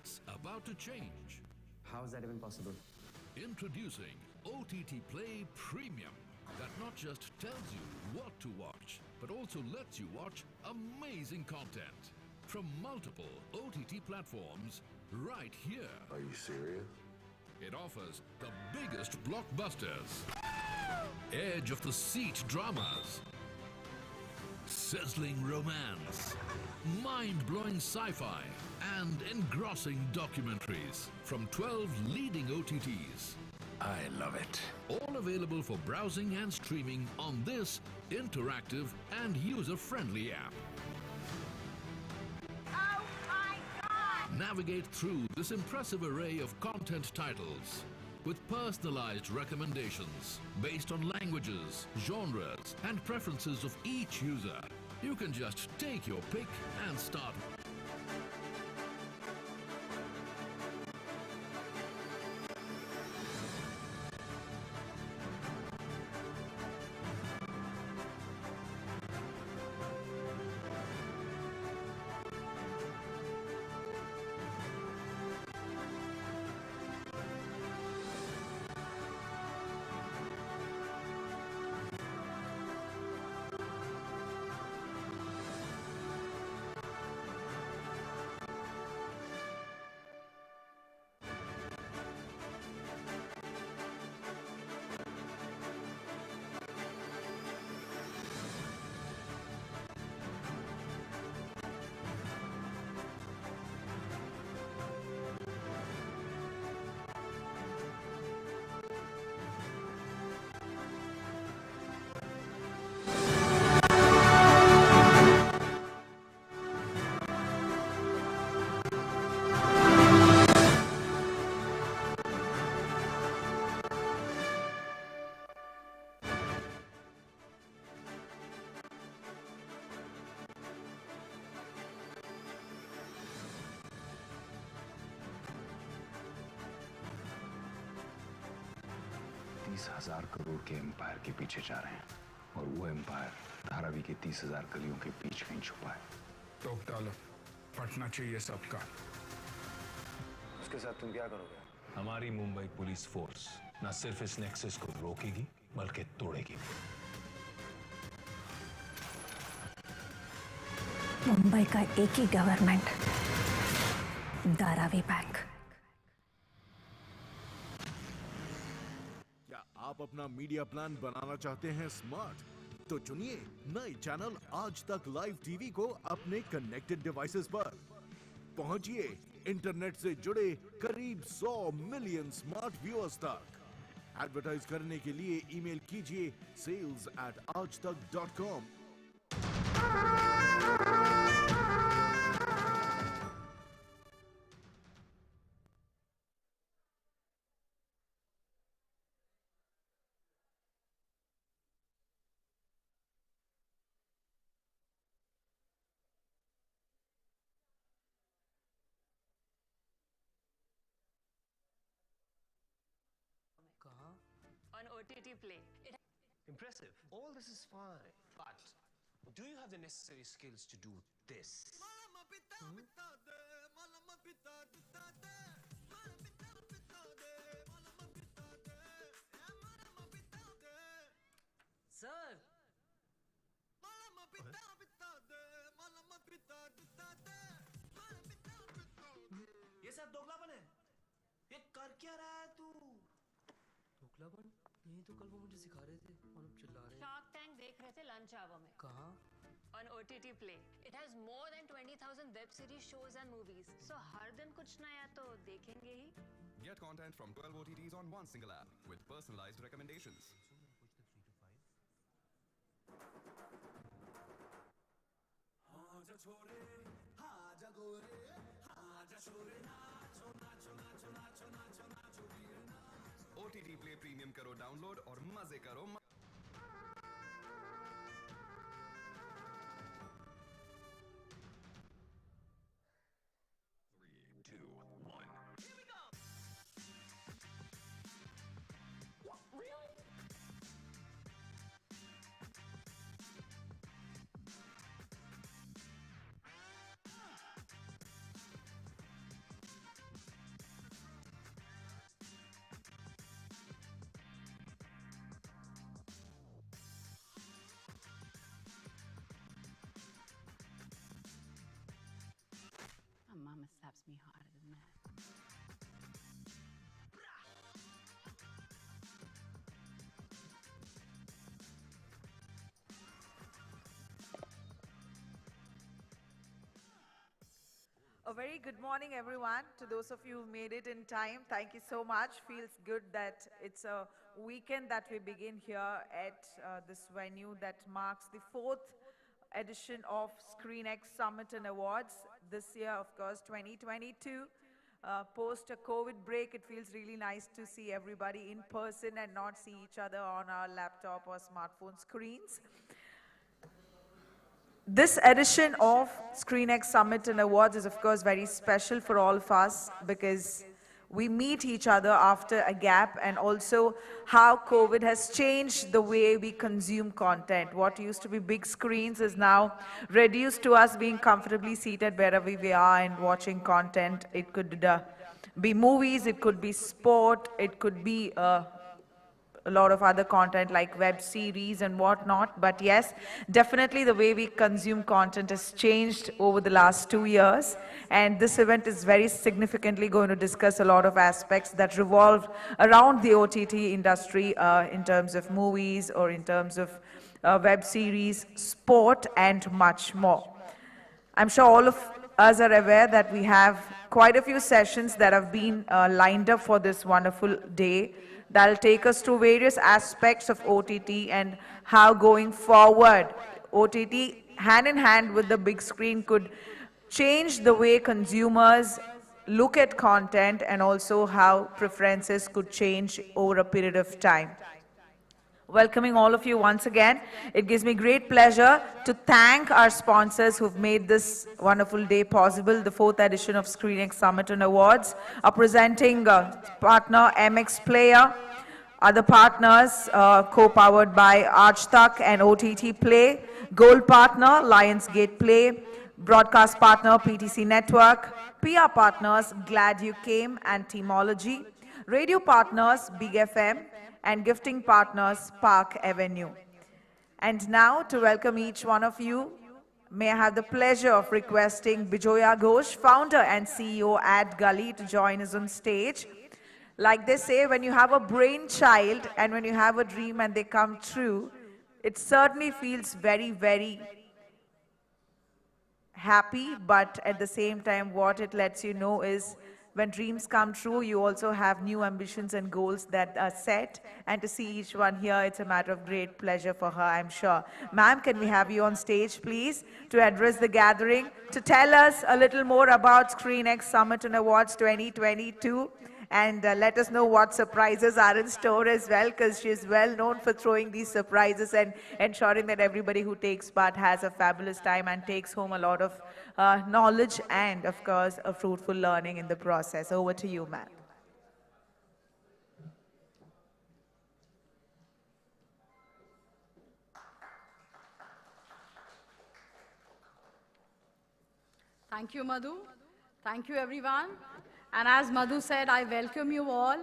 That's about to change. How is that even possible? Introducing OTT Play Premium, that not just tells you what to watch, but also lets you watch amazing content from multiple OTT platforms right here. Are you serious? It offers the biggest blockbusters, edge of the seat dramas, sizzling romance, mind-blowing sci-fi, and engrossing documentaries from 12 leading OTTs. I love it. All available for browsing and streaming on this interactive and user-friendly app. Oh my God! Navigate through this impressive array of content titles with personalized recommendations based on languages, genres, and preferences of each user. You can just take your pick and start. $30,000 crore के empire के पीछे जा रहे हैं और वो empire Dharavi के 30,000 गलियों के बीच कहीं छुपा है। टोक डालो, फटना चाहिए सबका। उसके साथ तुम क्या करोगे? हमारी मुंबई पुलिस फोर्स न सिर्फ इस नेक्सस को रोकेगी बल्कि तोड़ेगी। मुंबई का एक ही गवर्नमेंट, धारावी बैंक। क्या आप अपना मीडिया प्लान बनाना चाहते हैं स्मार्ट? तो चुनिए नए चैनल आज तक लाइव टीवी को अपने कनेक्टेड डिवाइसेस पर। पहुंचिए इंटरनेट से जुड़े करीब 100 मिलियन स्मार्ट व्यूअर्स तक। एडवर्टाइज करने के लिए ईमेल कीजिए sales@aajtak.com। On OTT Play. Impressive. All this is fine. But do you have the necessary skills to do this? Sir! ये सब दोगलापन है। ये कर क्या रहा है तू? दोगलापन? नहीं तो कल वो मुझे सिखा रहे थे और अब चिल्ला रहे हैं। शार्क टैंक देख रहे थे लंच आवर में। कहाँ? On OTT Play. It has more than 20,000 web series, shows and movies. So हर दिन कुछ नया तो देखेंगे ही। Get content from 12 OTTs on one single app with personalized recommendations. OTT Play Premium करो डाउनलोड और मजे करो। 3, 2, 1. Here we go. What? Really? stabs me harder than that. A very good morning, everyone. To those of you who made it in time, thank you so much. Feels good that it's a weekend that we begin here at this venue that marks the 4th edition of SCREENXX Summit and Awards. This year, of course, 2022. Post a COVID break, it feels really nice to see everybody in person and not see each other on our laptop or smartphone screens. This edition of SCREENXX Summit and Awards is, of course, very special for all of us because we meet each other after a gap, and also how COVID has changed the way we consume content. What used to be big screens is now reduced to us being comfortably seated wherever we are and watching content. It could be movies, it could be sport, it could be a lot of other content like web series and whatnot. But yes, definitely the way we consume content has changed over the last 2 years. And this event is very significantly going to discuss a lot of aspects that revolve around the OTT industry in terms of movies or in terms of web series, sport, and much more. I'm sure all of us are aware that we have quite a few sessions that have been lined up for this wonderful day. That'll take us through various aspects of OTT and how going forward, OTT hand in hand with the big screen could change the way consumers look at content and also how preferences could change over a period of time. Welcoming all of you once again. It gives me great pleasure to thank our sponsors who've made this wonderful day possible, the 4th edition of SCREENXX Summit and Awards. Our presenting partner, MX Player. Other partners, co-powered by Archtak and OTT Play. Gold partner, Lionsgate Play. Broadcast partner, PTC Network. PR partners, Glad You Came and Teamology. Radio partners, Big FM. And gifting partners, Park Avenue. And now, to welcome each one of you, may I have the pleasure of requesting Bijoya Ghosh, founder and CEO at Gully, to join us on stage. Like they say, when you have a brainchild and when you have a dream and they come true, it certainly feels very, very happy, but at the same time, what it lets you know is when dreams come true, you also have new ambitions and goals that are set. And to see each one here, it's a matter of great pleasure for her, I'm sure. Ma'am, can we have you on stage, please, to address the gathering, to tell us a little more about SCREENXX Summit and Awards 2022, and let us know what surprises are in store as well, because she's well known for throwing these surprises and ensuring that everybody who takes part has a fabulous time and takes home a lot of knowledge and, of course, a fruitful learning in the process. Over to you, ma'am. Thank you, Madhu. Thank you, everyone. And as Madhu said, I welcome you all,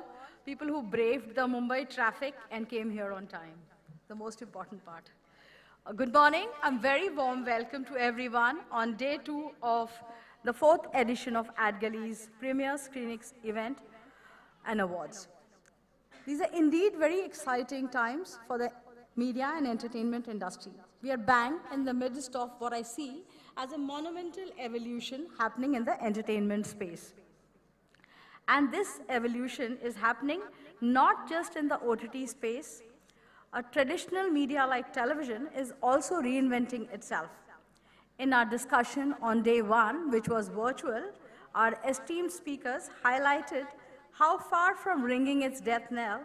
people who braved the Mumbai traffic and came here on time, the most important part. Good morning. A very warm welcome to everyone on day 2 of the 4th edition of AdGully's premier SCREENXX event and awards. These are indeed very exciting times for the media and entertainment industry. We are bang in the midst of what I see as a monumental evolution happening in the entertainment space. And this evolution is happening not just in the OTT space. A traditional media like television is also reinventing itself. In our discussion on day 1, which was virtual, our esteemed speakers highlighted how far from ringing its death knell,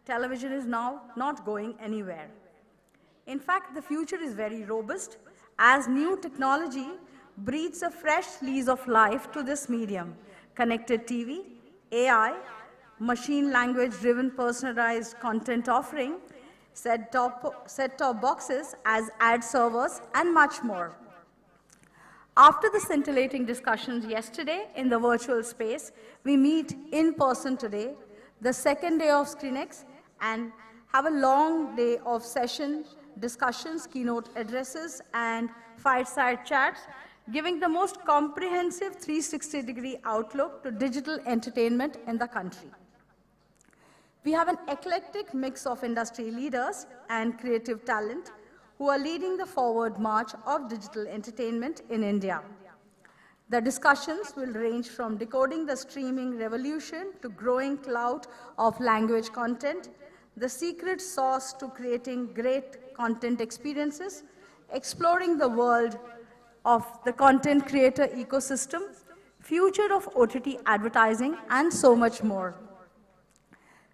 television is now not going anywhere. In fact, the future is very robust as new technology breathes a fresh lease of life to this medium. Connected TV, AI, machine language-driven personalized content offering, set-top boxes as ad servers, and much more. After the scintillating discussions yesterday in the virtual space, we meet in person today, the 2nd day of SCREENXX, and have a long day of session discussions, keynote addresses, and fireside chats giving the most comprehensive 360-degree outlook to digital entertainment in the country. We have an eclectic mix of industry leaders and creative talent who are leading the forward march of digital entertainment in India. The discussions will range from decoding the streaming revolution to growing clout of language content, the secret sauce to creating great content experiences, exploring the world of the content creator ecosystem, future of OTT advertising, and so much more.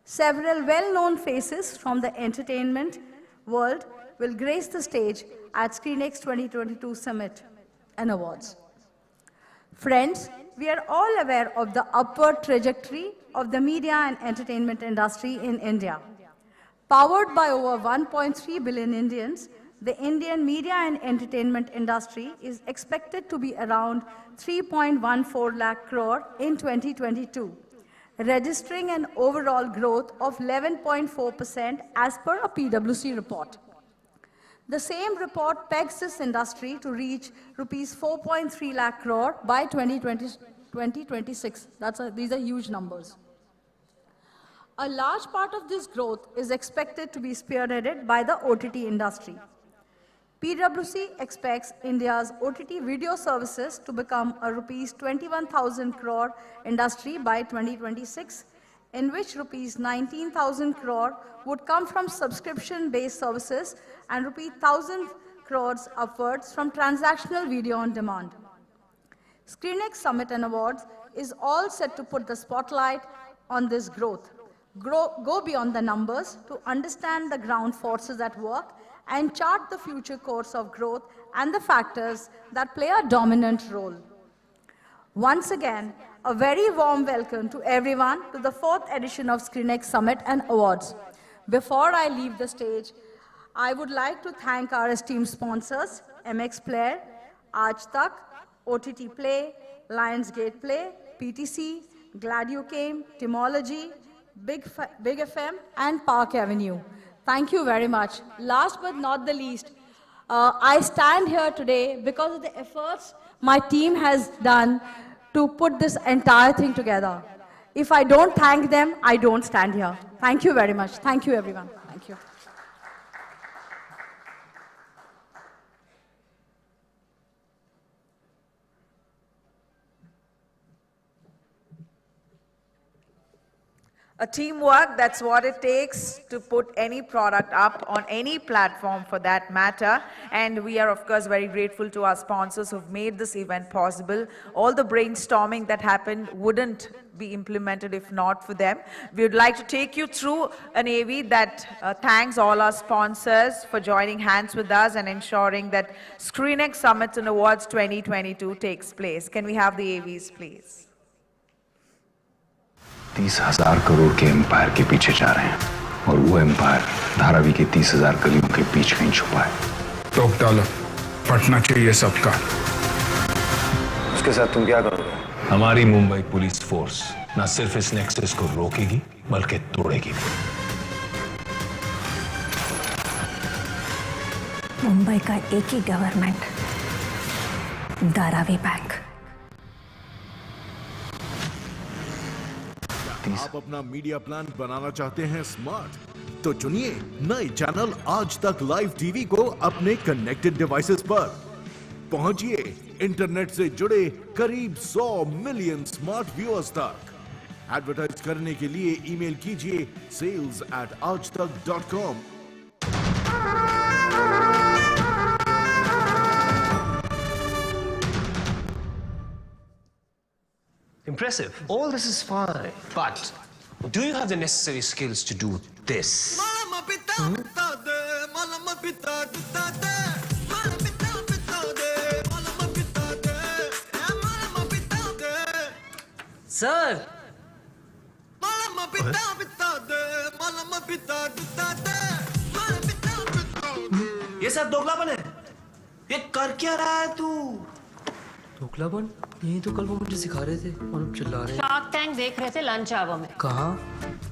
Several well-known faces from the entertainment world will grace the stage at SCREENXX 2022 Summit and Awards. Friends, we are all aware of the upward trajectory of the media and entertainment industry in India. Powered by over 1.3 billion Indians, the Indian media and entertainment industry is expected to be around 3.14 lakh crore in 2022, registering an overall growth of 11.4% as per a PwC report. The same report pegs this industry to reach rupees 4.3 lakh crore by 2026. These are huge numbers. A large part of this growth is expected to be spearheaded by the OTT industry. PwC expects India's OTT video services to become a rupees 21,000 crore industry by 2026, in which rupees 19,000 crore would come from subscription-based services and rupees 1,000 crores upwards from transactional video on demand. SCREENXX Summit and Awards is all set to put the spotlight on this growth, go beyond the numbers to understand the ground forces at work and chart the future course of growth and the factors that play a dominant role. Once again, a very warm welcome to everyone to the 4th edition of SCREENXX Summit and Awards. Before I leave the stage, I would like to thank our esteemed sponsors, MX Player, Aaj Tak, OTT Play, Lionsgate Play, PTC, Gladio Game, Timology, Big FM, and Park Avenue. Thank you very much. Last but not the least, I stand here today because of the efforts my team has done to put this entire thing together. If I don't thank them, I don't stand here. Thank you very much. Thank you, everyone. Thank you. A teamwork, that's what it takes to put any product up on any platform for that matter. And we are, of course, very grateful to our sponsors who've made this event possible. All the brainstorming that happened wouldn't be implemented if not for them. We would like to take you through an AV that thanks all our sponsors for joining hands with us and ensuring that SCREENXX Summit and Awards 2022 takes place. Can we have the AVs, please? 30,000 crore के empire के पीछे जा रहे हैं और वो empire Dharavi के 30,000 गलियों के बीच कहीं छुपा है। टोक डालो, फटना चाहिए सबका। उसके साथ तुम क्या करोगे? हमारी मुंबई पुलिस फोर्स न सिर्फ इस नेक्सस को रोकेगी बल्कि तोड़ेगी भी। मुंबई का एक ही गवर्नमेंट, धारावी बैंक। आप अपना मीडिया प्लान बनाना चाहते हैं स्मार्ट? तो चुनिए नए चैनल आज तक लाइव टीवी को अपने कनेक्टेड डिवाइसेस पर। पहुंचिए इंटरनेट से जुड़े करीब 100 मिलियन स्मार्ट व्यूअर्स तक। एडवर्टाइज करने के लिए ईमेल कीजिए sales@aajtak.com। Impressive. All this is fine. But do you have the necessary skills to do this? Sir! ये सब दोगलापन है। ये कर क्या रहा है तू? दोगलापन? यही तो कल वो मुझे सिखा रहे थे और अब चिल्ला रहे हैं। शार्क टैंक देख रहे थे लंच आवर में। कहाँ?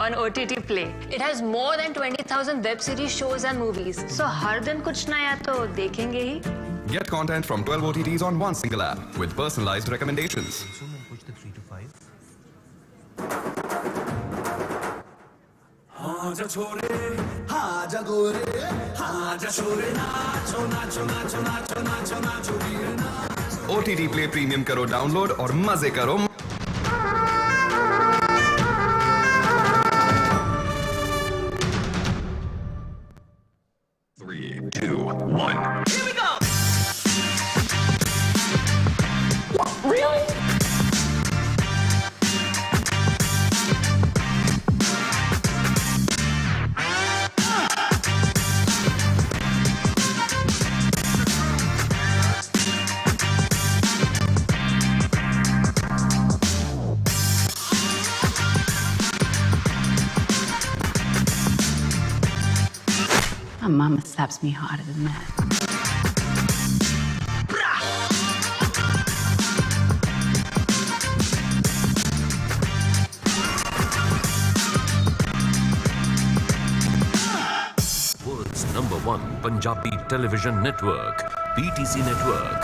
On OTT Play. It has more than 20,000 web series, shows and movies. So हर दिन कुछ नया तो देखेंगे ही। Get content from 12 OTTs on one single app with personalized recommendations. Push the 3 to 5. आजा छोरे आजा गोरे आजा छोरे नाचो नाचो नाचो नाचो नाचो नाचो वीर नाचो OTT Play Premium करो डाउनलोड और मजे करो. 3, 2, 1. Here we go. Really? My mama slaps me harder than that. World's #1 Punjabi television network, BTC Network.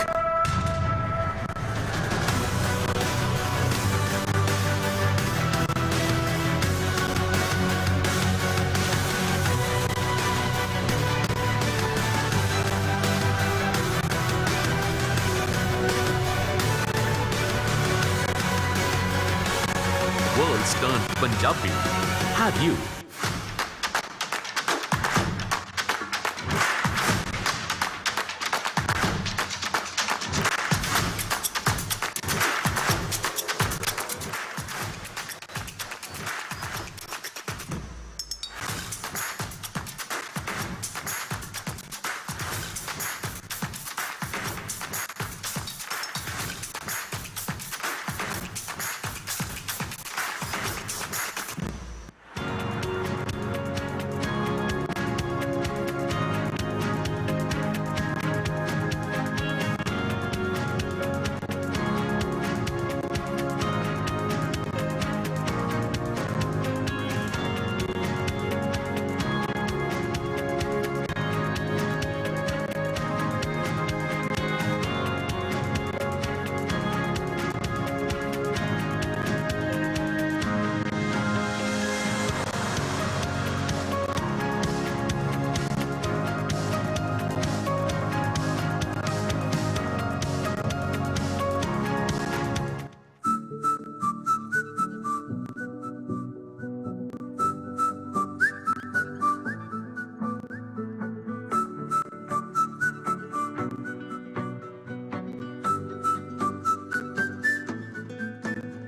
World's Turned Punjabi. Have you?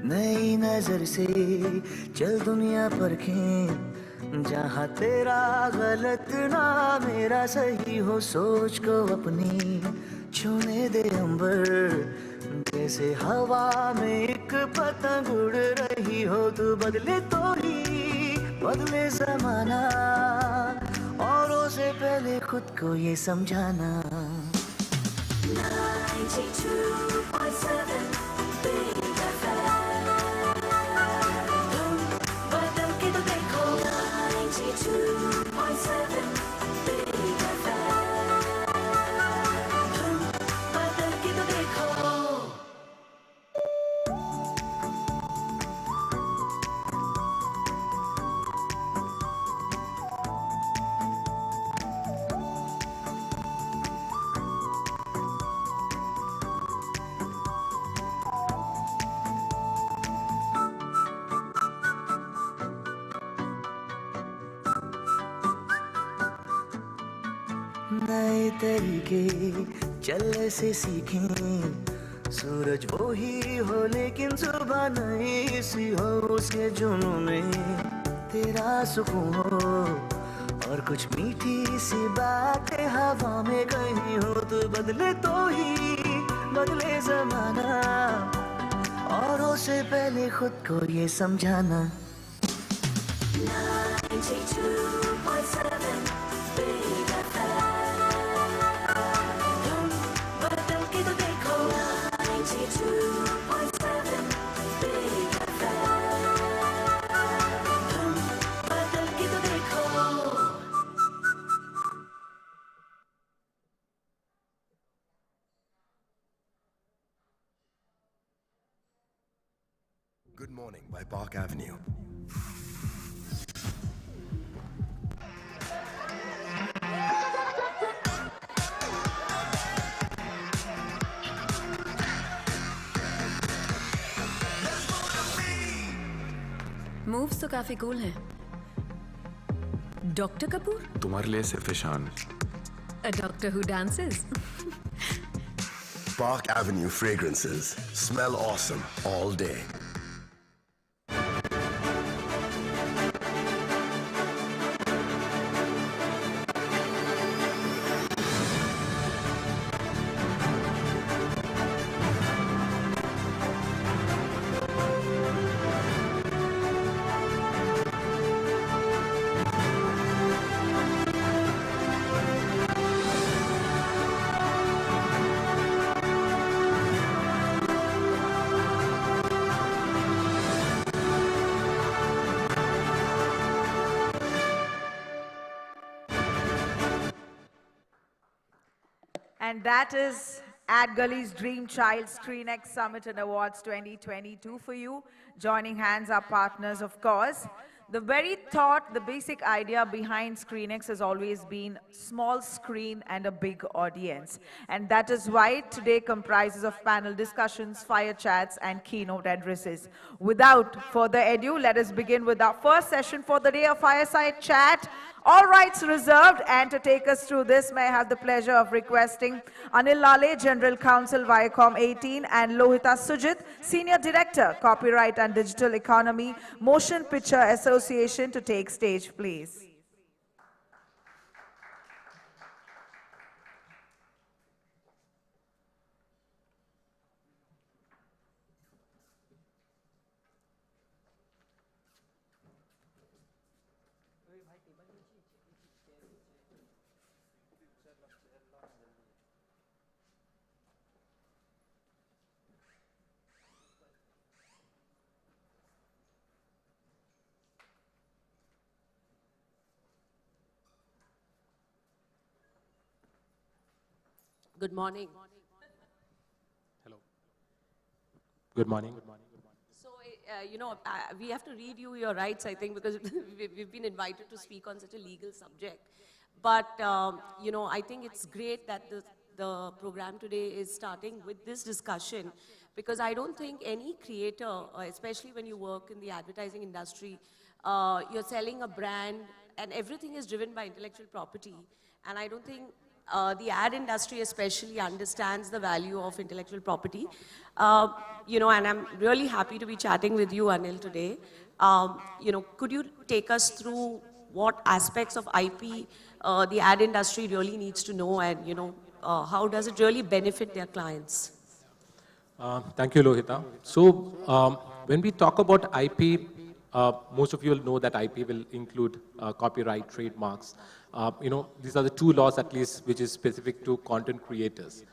नई नजर से चल दुनिया परखें, जहाँ तेरा गलत ना मेरा सही हो, सोच को अपनी छूने दे अंबर, जैसे हवा में एक पतंग उड़ रही हो, तू बदले तो ही बदले जमाना, औरों से पहले खुद को ये समझाना. 92.7 नए तरीके चलने से सीखें, सूरज वो ही हो लेकिन सुबह नई सी हो, उसके जुनून में तेरा सुकून हो, और कुछ मीठी सी बातें हवा में कहीं हो, तो बदले तो ही बदले जमाना, औरों से पहले खुद को ये समझाना. 92.7 Good Morning by Park Avenue. Moves तो काफी कूल हैं। डॉक्टर कपूर? तुम्हारे लिए सिर्फ Ishan. A doctor who dances? Park Avenue fragrances. Smell awesome all day. And that is Ad Gully's Dream Child ScreenXX Summit and Awards 2022 for you. Joining hands are partners, of course. The very thought, the basic idea behind ScreenXX has always been small screen and a big audience. And that is why today comprises of panel discussions, fire chats, and keynote addresses. Without further ado, let us begin with our first session for the day of fireside chat. All rights reserved, and to take us through this, may I have the pleasure of requesting Anil Lale, General Counsel, Viacom 18, and Lohita Sujit, Senior Director, Copyright and Digital Economy, Motion Picture Association, to take stage, please. Good morning. Hello. Good morning. So, we have to read you your rights, I think, because we've been invited to speak on such a legal subject. But, I think it's great that the program today is starting with this discussion, because I don't think any creator, especially when you work in the advertising industry, you're selling a brand and everything is driven by intellectual property. And I don't think the ad industry especially understands the value of intellectual property. And I'm really happy to be chatting with you, Anil, today. Could you take us through what aspects of IP the ad industry really needs to know, and, how does it really benefit their clients? Thank you, Lohita. So, when we talk about IP, most of you will know that IP will include copyright, trademarks. These are the two laws, at least, which is specific to content creators.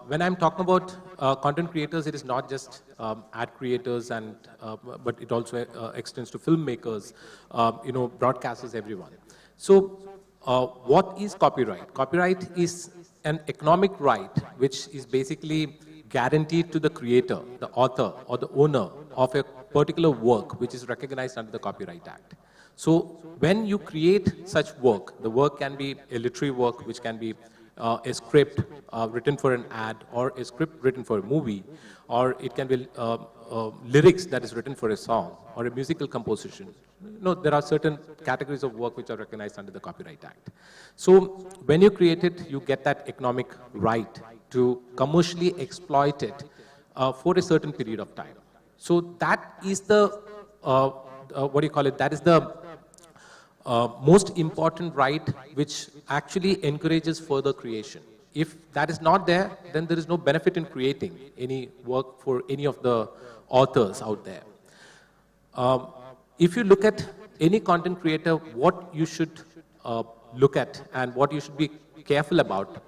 When I'm talking about content creators, it is not just ad creators, but it also extends to filmmakers, broadcasters, everyone. So, what is copyright? Copyright is an economic right, which is basically guaranteed to the creator, the author, or the owner of a particular work, which is recognized under the Copyright Act. So when you create such work, the work can be a literary work, which can be a script written for an ad, or a script written for a movie, or it can be lyrics that is written for a song, or a musical composition. There are certain categories of work which are recognized under the Copyright Act. So when you create it, you get that economic right to commercially exploit it for a certain period of time. So that is the, that is the most important right which actually encourages further creation. If that is not there, then there is no benefit in creating any work for any of the authors out there. If you look at any content creator, what you should look at and what you should be careful about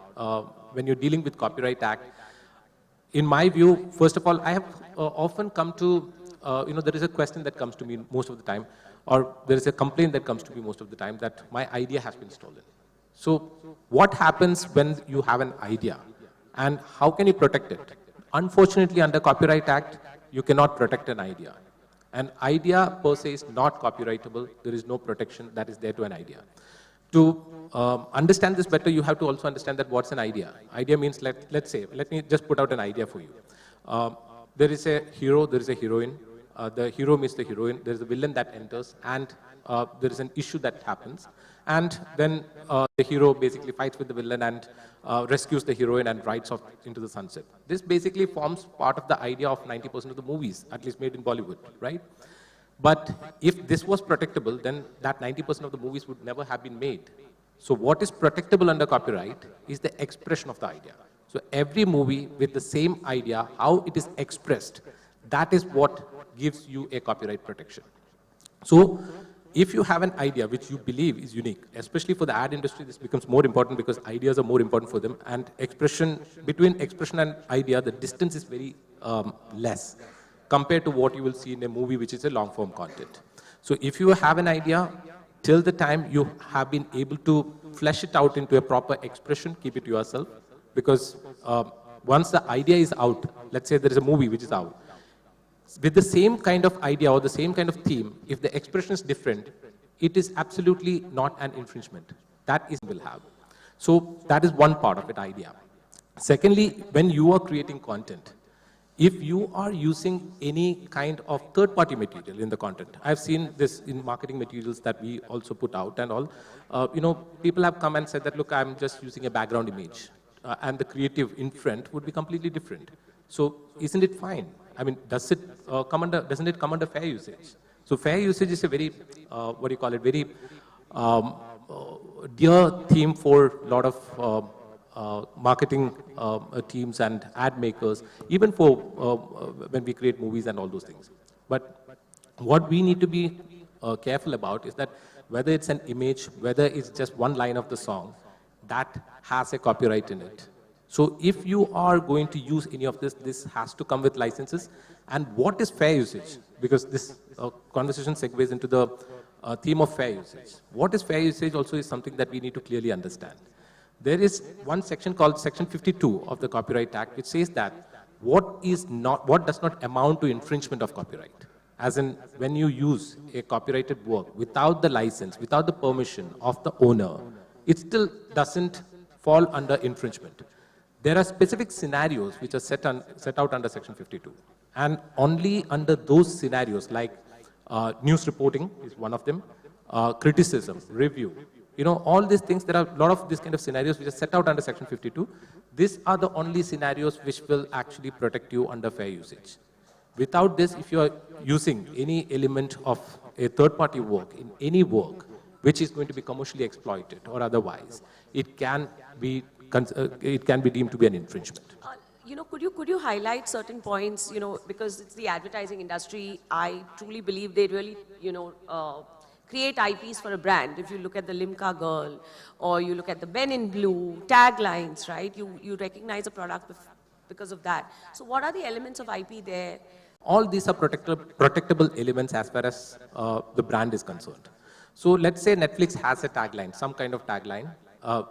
when you're dealing with Copyright Act, in my view, first of all, I have often come to, there is a question that comes to me most of the time, or there is a complaint that comes to me most of the time that my idea has been stolen. So what happens when you have an idea, and how can you protect it? Unfortunately, under Copyright Act, you cannot protect an idea. An idea per se is not copyrightable. There is no protection that is there to an idea. To understand this better, you have to also understand that what's an idea. Idea means, let's say, let me just put out an idea for you. There is a hero, there is a heroine. The hero meets the heroine. There is a villain that enters, and there is an issue that happens. And then the hero basically fights with the villain and rescues the heroine and rides off into the sunset. This basically forms part of the idea of 90% of the movies, at least made in Bollywood, right? But if this was protectable, then that 90% of the movies would never have been made. So what is protectable under copyright is the expression of the idea. So every movie with the same idea, how it is expressed, that is what gives you a copyright protection. So if you have an idea which you believe is unique, especially for the ad industry, this becomes more important because ideas are more important for them. And between expression and idea, the distance is very less compared to what you will see in a movie which is a long form content. So if you have an idea, till the time you have been able to flesh it out into a proper expression, keep it to yourself. Because once the idea is out, let's say there is a movie which is out, with the same kind of idea or the same kind of theme, if the expression is different, it is absolutely not an infringement. That is will have. So that is one part of it, idea. Secondly, when you are creating content, if you are using any kind of third-party material in the content, I've seen this in marketing materials that we also put out and all, people have come and said that, look, I'm just using a background image, and the creative in front would be completely different. So isn't it fine? I mean, doesn't it come under fair usage? So fair usage is a very, very dear theme for a lot of marketing teams and ad makers, even for when we create movies and all those things. But what we need to be careful about is that whether it's an image, whether it's just one line of the song, that has a copyright in it. So if you are going to use any of this, this has to come with licenses. And what is fair usage? Because this conversation segues into the theme of fair usage. What is fair usage also is something that we need to clearly understand. There is one section called Section 52 of the Copyright Act, which says that what does not amount to infringement of copyright. As in, when you use a copyrighted work without the license, without the permission of the owner, it still doesn't fall under infringement. There are specific scenarios which are set out under Section 52. And only under those scenarios, like news reporting is one of them, criticism, review, all these things, there are a lot of these kind of scenarios which are set out under Section 52. These are the only scenarios which will actually protect you under fair usage. Without this, if you are using any element of a third-party work in any work which is going to be commercially exploited or otherwise, it can be deemed to be an infringement. Could you highlight certain points, because it's the advertising industry, I truly believe they really, create IPs for a brand. If you look at the Limca Girl, or you look at the Ben in Blue, taglines, right? You recognize a product because of that. So what are the elements of IP there? All these are protectable elements as far as the brand is concerned. So let's say Netflix has a tagline, some kind of tagline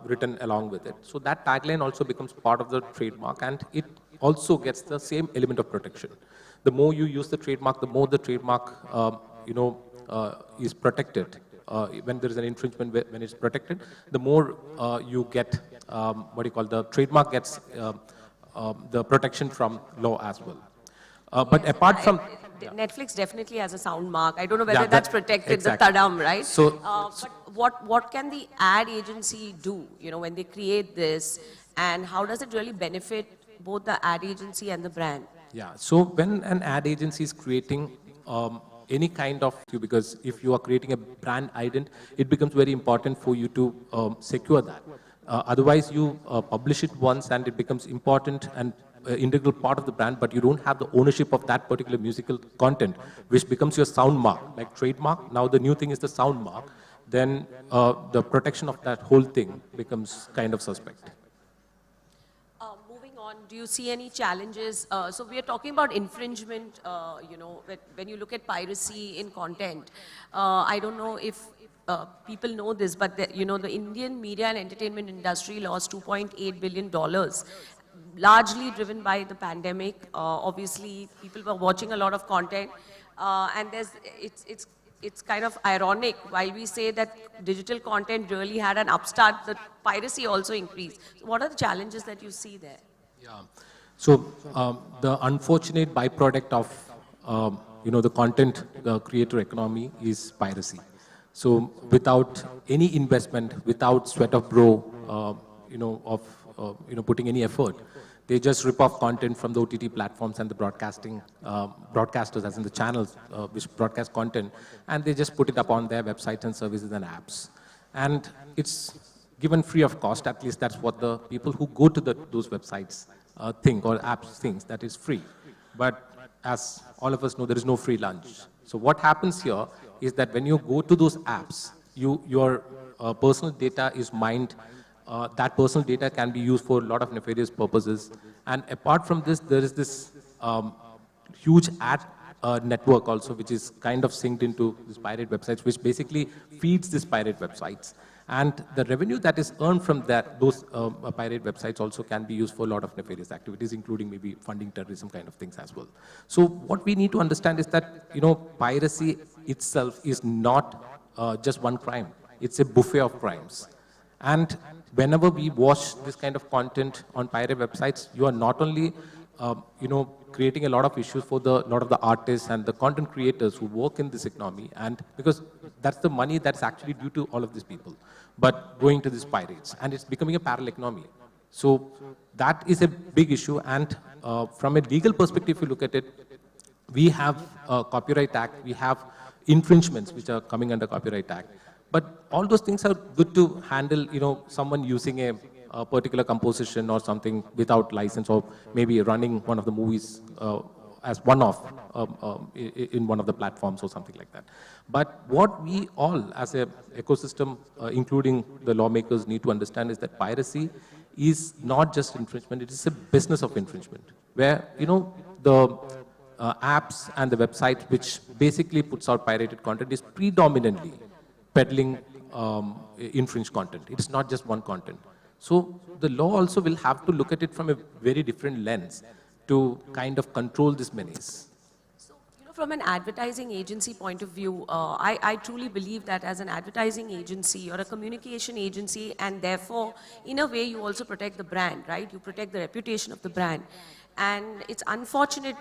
written along with it. So that tagline also becomes part of the trademark, and it also gets the same element of protection. The more you use the trademark, the more the trademark is protected. When there is an infringement, when it's protected, the more you get, the trademark gets the protection from law as well. But yes, apart from... Netflix definitely has a sound mark. I don't know whether that's protected, exactly. The Tadam, right? So, but what can the ad agency do, when they create this, and how does it really benefit both the ad agency and the brand? Yeah, so when an ad agency is creating any kind of, because if you are creating a brand ident, it becomes very important for you to secure that. Otherwise, you publish it once and it becomes important and integral part of the brand, but you don't have the ownership of that particular musical content, which becomes your sound mark, like trademark. Now the new thing is the sound mark. Then the protection of that whole thing becomes kind of suspect. Moving on, do you see any challenges? So we are talking about infringement, when you look at piracy in content. I don't know if people know this, but the Indian media and entertainment industry lost $2.8 billion, largely driven by the pandemic. Obviously, people were watching a lot of content. And it's kind of ironic, while we say that digital content really had an upstart, the piracy also increased. So what are the challenges that you see there? Yeah. So the unfortunate byproduct of the content creator economy is piracy. So without any investment, without sweat of brow, putting any effort, they just rip off content from the OTT platforms and the broadcasters, as in the channels which broadcast content, and they just put it up on their websites and services and apps. And it's given free of cost. At least that's what the people who go to those websites think, or apps think, that is free. But as all of us know, there is no free lunch. So what happens here is that when you go to those apps, your personal data is mined. That personal data can be used for a lot of nefarious purposes. And apart from this, there is this huge ad network also, which is kind of synced into these pirate websites, which basically feeds these pirate websites. And the revenue that is earned from those pirate websites also can be used for a lot of nefarious activities, including maybe funding terrorism kind of things as well. So what we need to understand is that, piracy itself is not just one crime. It's a buffet of crimes. And whenever we watch this kind of content on pirate websites, you are not only, creating a lot of issues for a lot of the artists and the content creators who work in this economy, and because that's the money that's actually due to all of these people, but going to these pirates, and it's becoming a parallel economy. So that is a big issue, and from a legal perspective, if you look at it, we have Copyright Act, we have infringements which are coming under Copyright Act. But all those things are good to handle, someone using a particular composition or something without license, or maybe running one of the movies as one-off in one of the platforms or something like that. But what we all as an ecosystem, including the lawmakers, need to understand is that piracy is not just infringement, it is a business of infringement, where, the apps and the website which basically puts out pirated content is predominantly peddling infringed content. It's not just one content. So the law also will have to look at it from a very different lens to kind of control this menace. So, from an advertising agency point of view, I truly believe that as an advertising agency or a communication agency, and therefore, in a way, you also protect the brand, right? You protect the reputation of the brand. And it's unfortunate,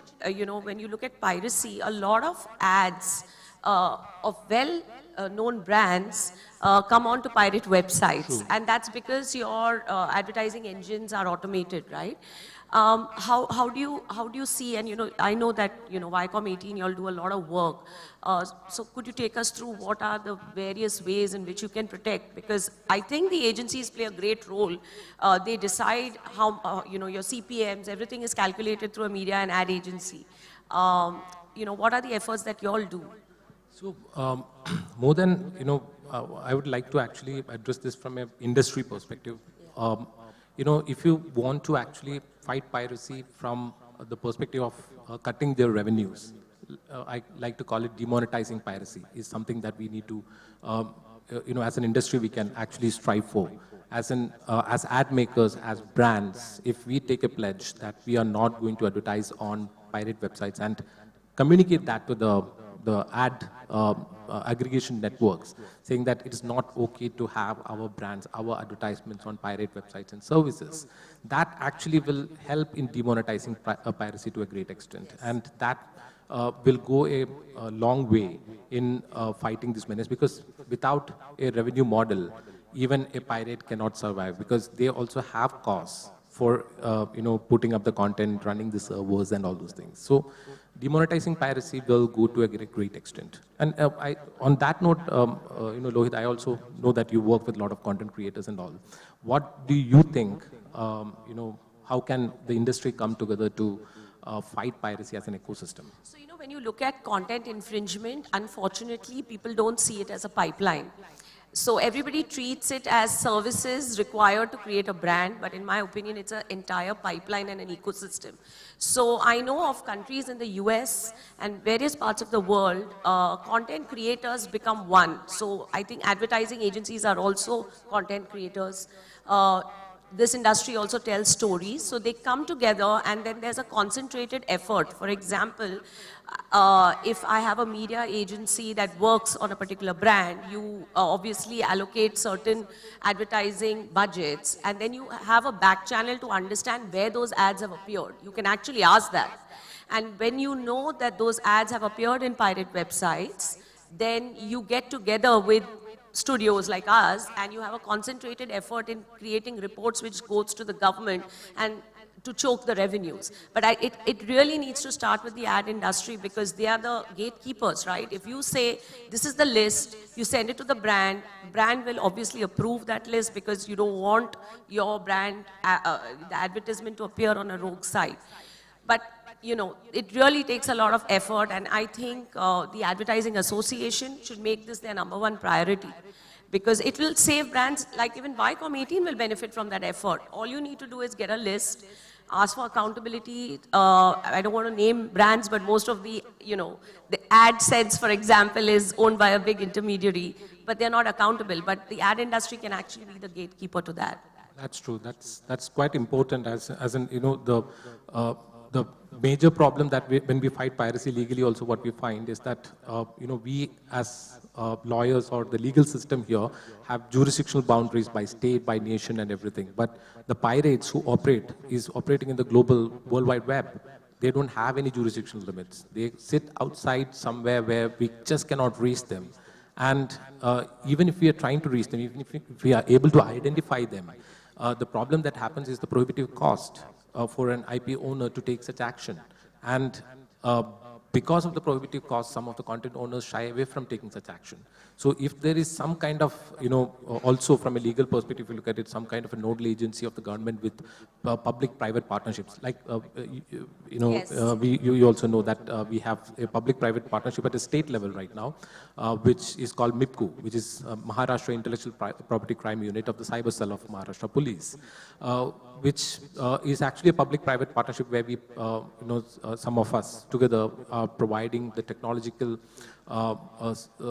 when you look at piracy, a lot of ads of known brands come on to pirate websites. True. And that's because your advertising engines are automated, right? How do you see, and I know that Viacom 18, you all do a lot of work. So could you take us through what are the various ways in which you can protect? Because I think the agencies play a great role. They decide how, your CPMs, everything is calculated through a media and ad agency. What are the efforts that you all do? So more than, I would like to actually address this from an industry perspective. If you want to actually fight piracy from the perspective of cutting their revenues, I like to call it demonetizing piracy, is something that we need to, as an industry, we can actually strive for. As ad makers, as brands, if we take a pledge that we are not going to advertise on pirate websites and communicate that to the ad aggregation networks, saying that it is not okay to have our brands, our advertisements on pirate websites and services, that actually will help in demonetizing piracy to a great extent. Yes. And that will go a long way in fighting this menace, because without a revenue model, even a pirate cannot survive, because they also have costs for putting up the content, running the servers and all those things. So demonetizing piracy will go to a great extent. And on that note, Lohit, I also know that you work with a lot of content creators and all. What do you think, how can the industry come together to fight piracy as an ecosystem? So, when you look at content infringement, unfortunately, people don't see it as a pipeline. So everybody treats it as services required to create a brand, but in my opinion, it's an entire pipeline and an ecosystem. So I know of countries in the US and various parts of the world, content creators become one. So I think advertising agencies are also content creators. this industry also tells stories. So they come together and then there's a concentrated effort. For example, if I have a media agency that works on a particular brand, you obviously allocate certain advertising budgets and then you have a back channel to understand where those ads have appeared. You can actually ask that. And when you know that those ads have appeared in pirate websites, then you get together with studios like us and you have a concentrated effort in creating reports which goes to the government and to choke the revenues. But it really needs to start with the ad industry because they are the gatekeepers, right? If you say, this is the list, you send it to the brand will obviously approve that list because you don't want your brand, the advertisement to appear on a rogue site. But you know, it really takes a lot of effort, and I think the Advertising Association should make this their #1 priority because it will save brands, like even Viacom 18 will benefit from that effort. All you need to do is get a list, ask for accountability. I don't want to name brands, but most of the, you know, the AdSense, for example, is owned by a big intermediary, but they're not accountable. But the ad industry can actually be the gatekeeper to that. That's true. That's quite important as in, you know, the major problem that when we fight piracy legally also what we find is that, you know, we as lawyers or the legal system here have jurisdictional boundaries by state, by nation and everything. But the pirates who is operating in the global World Wide Web. They don't have any jurisdictional limits. They sit outside somewhere where we just cannot reach them. And even if we are trying to reach them, even if we are able to identify them, the problem that happens is the prohibitive cost for an IP owner to take such action. And because of the prohibitive cost, some of the content owners shy away from taking such action. So if there is some kind of, you know, also from a legal perspective, if you look at it, some kind of a nodal agency of the government with public-private partnerships, like, you know, yes. You also know that we have a public-private partnership at a state level right now, which is called MIPCU, which is Maharashtra Intellectual Property Crime Unit of the Cyber Cell of Maharashtra Police, which is actually a public-private partnership where we, you know, some of us together are providing the technological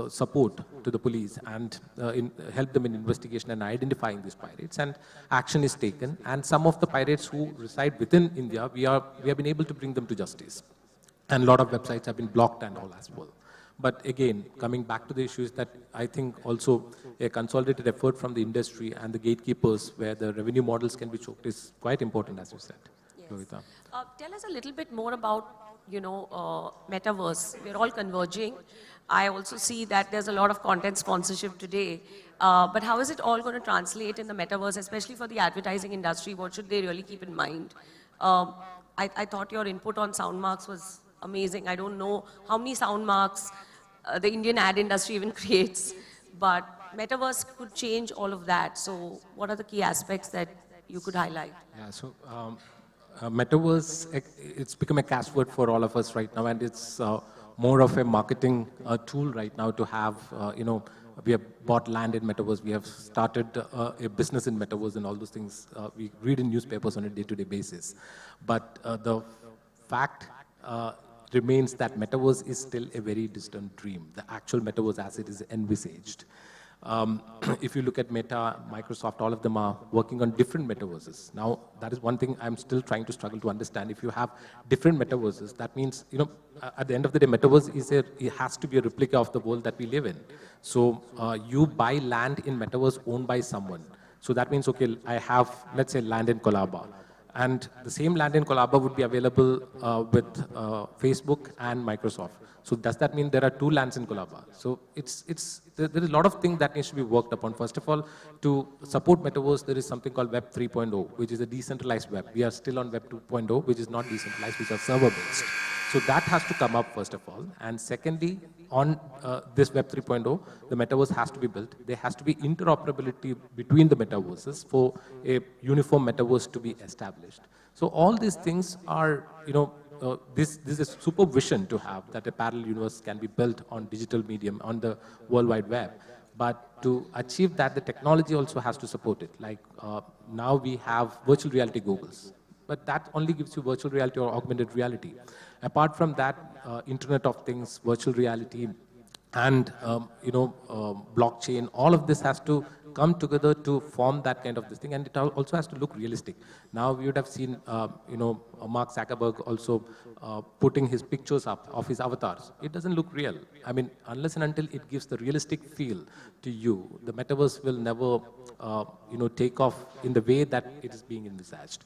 support to the police and help them in investigation and identifying these pirates, and action is taken. And some of the pirates who reside within India, we have been able to bring them to justice. And a lot of websites have been blocked and all as well. But again, coming back to the issue is that I think also a consolidated effort from the industry and the gatekeepers where the revenue models can be choked is quite important, as you said. Yes. Lohita. Tell us a little bit more about, you know, metaverse. We're all converging. I also see that there's a lot of content sponsorship today. But how is it all going to translate in the metaverse, especially for the advertising industry? What should they really keep in mind? I thought your input on sound marks was amazing. I don't know how many sound marks the Indian ad industry even creates, but metaverse could change all of that. So what are the key aspects that you could highlight? Yeah, so metaverse, it's become a catchword for all of us right now, and it's more of a marketing tool right now to have, you know, we have bought land in metaverse, we have started a business in metaverse and all those things. We read in newspapers on a day-to-day basis. But the fact remains that metaverse is still a very distant dream. The actual metaverse as it is envisaged. If you look at Meta, Microsoft, all of them are working on different metaverses. Now, that is one thing I'm still trying to struggle to understand. If you have different metaverses, that means, you know, at the end of the day, metaverse it has to be a replica of the world that we live in. So you buy land in metaverse owned by someone. So that means, okay, I have, let's say, land in Colaba. And the same land in Colaba would be available with Facebook and Microsoft. So does that mean there are two lands in Colaba? So there is a lot of things that needs to be worked upon. First of all, to support metaverse, there is something called Web 3.0, which is a decentralized web. We are still on Web 2.0, which is not decentralized, which are server-based. So that has to come up, first of all. And secondly, on this Web 3.0, the metaverse has to be built. There has to be interoperability between the metaverses for a uniform metaverse to be established. So all these things are, you know, this is a super vision to have, that a parallel universe can be built on digital medium, on the World Wide Web. But to achieve that, the technology also has to support it. Like now we have virtual reality goggles, but that only gives you virtual reality or augmented reality. Apart from that, Internet of Things, virtual reality, and you know, blockchain, all of this has to come together to form that kind of this thing, and it also has to look realistic. Now you would have seen, Mark Zuckerberg also putting his pictures up of his avatars. It doesn't look real. I mean, unless and until it gives the realistic feel to you, the metaverse will never, take off in the way that it is being envisaged.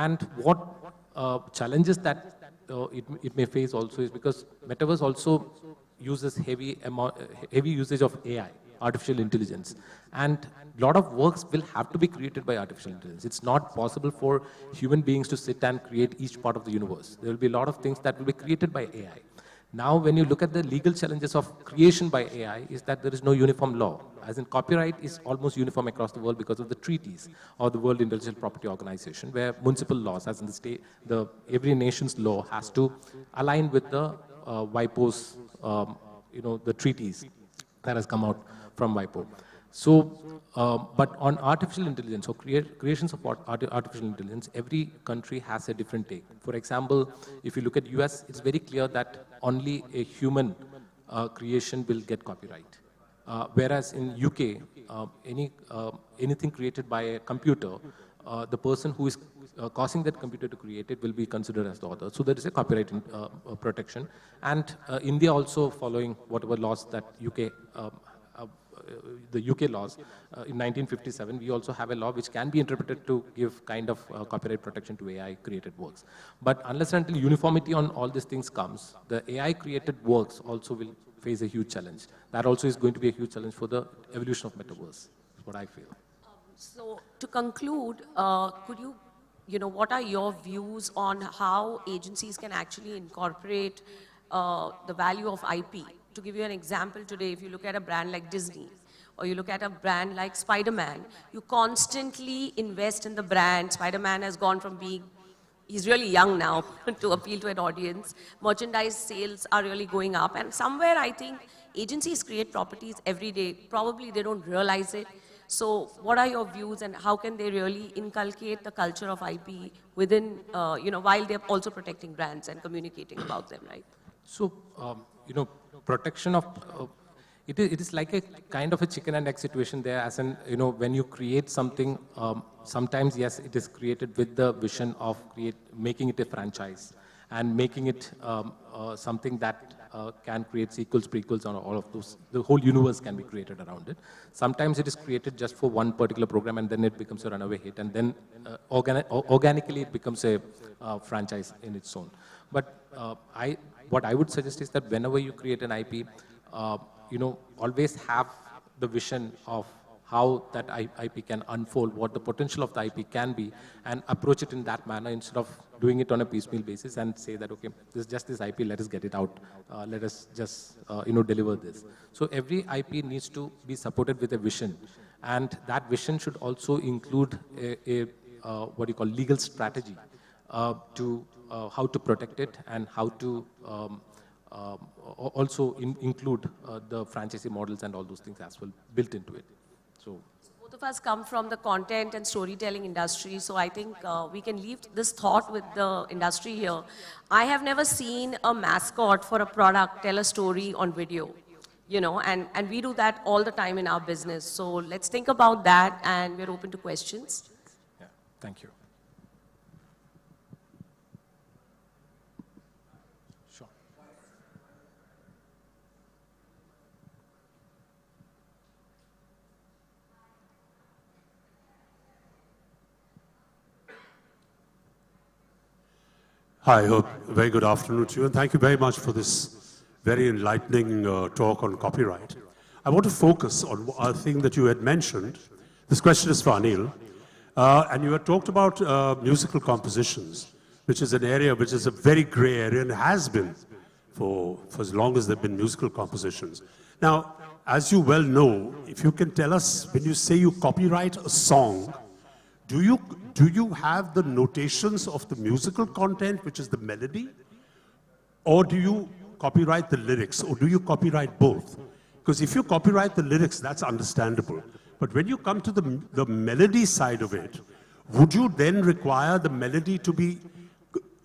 And what challenges that it may face also is because metaverse also uses heavy usage of AI, artificial intelligence. And a lot of works will have to be created by artificial intelligence. It's not possible for human beings to sit and create each part of the universe. There will be a lot of things that will be created by AI. Now, when you look at the legal challenges of creation by AI, is that there is no uniform law. As in, copyright is almost uniform across the world because of the treaties or the World Intellectual Property Organization, where municipal laws, as in the state, every nation's law has to align with the WIPO's, the treaties that has come out from WIPO. So, but on artificial intelligence, or creations of artificial intelligence, every country has a different take. For example, if you look at US, it's very clear that only a human creation will get copyright. Whereas in UK, anything created by a computer, the person who is causing that computer to create it will be considered as the author. So there is a copyright protection. And India also, following whatever laws that the UK laws, in 1957, we also have a law which can be interpreted to give kind of copyright protection to AI-created works. But unless and until uniformity on all these things comes, the AI-created works also will face a huge challenge. That also is going to be a huge challenge for the evolution of metaverse, is what I feel. So to conclude, could you, what are your views on how agencies can actually incorporate the value of IP? To give you an example today, if you look at a brand like Disney, or you look at a brand like Spider-Man, you constantly invest in the brand. Spider-Man has gone from being, he's really young now to appeal to an audience. Merchandise sales are really going up. And somewhere I think agencies create properties every day. Probably they don't realize it. So what are your views and how can they really inculcate the culture of IP within, while they're also protecting brands and communicating about them, right? So, protection of, it is like a kind of a chicken and egg situation there, as in, when you create something, sometimes, yes, it is created with the vision of making it a franchise and making it something that can create sequels, prequels, and all of those. The whole universe can be created around it. Sometimes it is created just for one particular program and then it becomes a runaway hit, and then organically it becomes a franchise in its own. But what I would suggest is that whenever you create an IP, always have the vision of how that IP can unfold, what the potential of the IP can be, and approach it in that manner instead of doing it on a piecemeal basis and say that, okay, this is just this IP, let us get it out, let us just, deliver this. So every IP needs to be supported with a vision, and that vision should also include a legal strategy to how to protect it and how to also include the franchisee models and all those things as well built into it. So both of us come from the content and storytelling industry, so I think we can leave this thought with the industry here. I have never seen a mascot for a product tell a story on video, and we do that all the time in our business. So let's think about that, and we're open to questions. Yeah, thank you. Hi, very good afternoon to you, and thank you very much for this very enlightening talk on copyright. I want to focus on a thing that you had mentioned. This question is for Anil. And you had talked about musical compositions, which is an area which is a very gray area and has been for as long as there have been musical compositions. Now, as you well know, if you can tell us, when you say you copyright a song, do you have the notations of the musical content, which is the melody? Or do you copyright the lyrics? Or do you copyright both? Because if you copyright the lyrics, that's understandable. But when you come to the melody side of it, would you then require the melody to be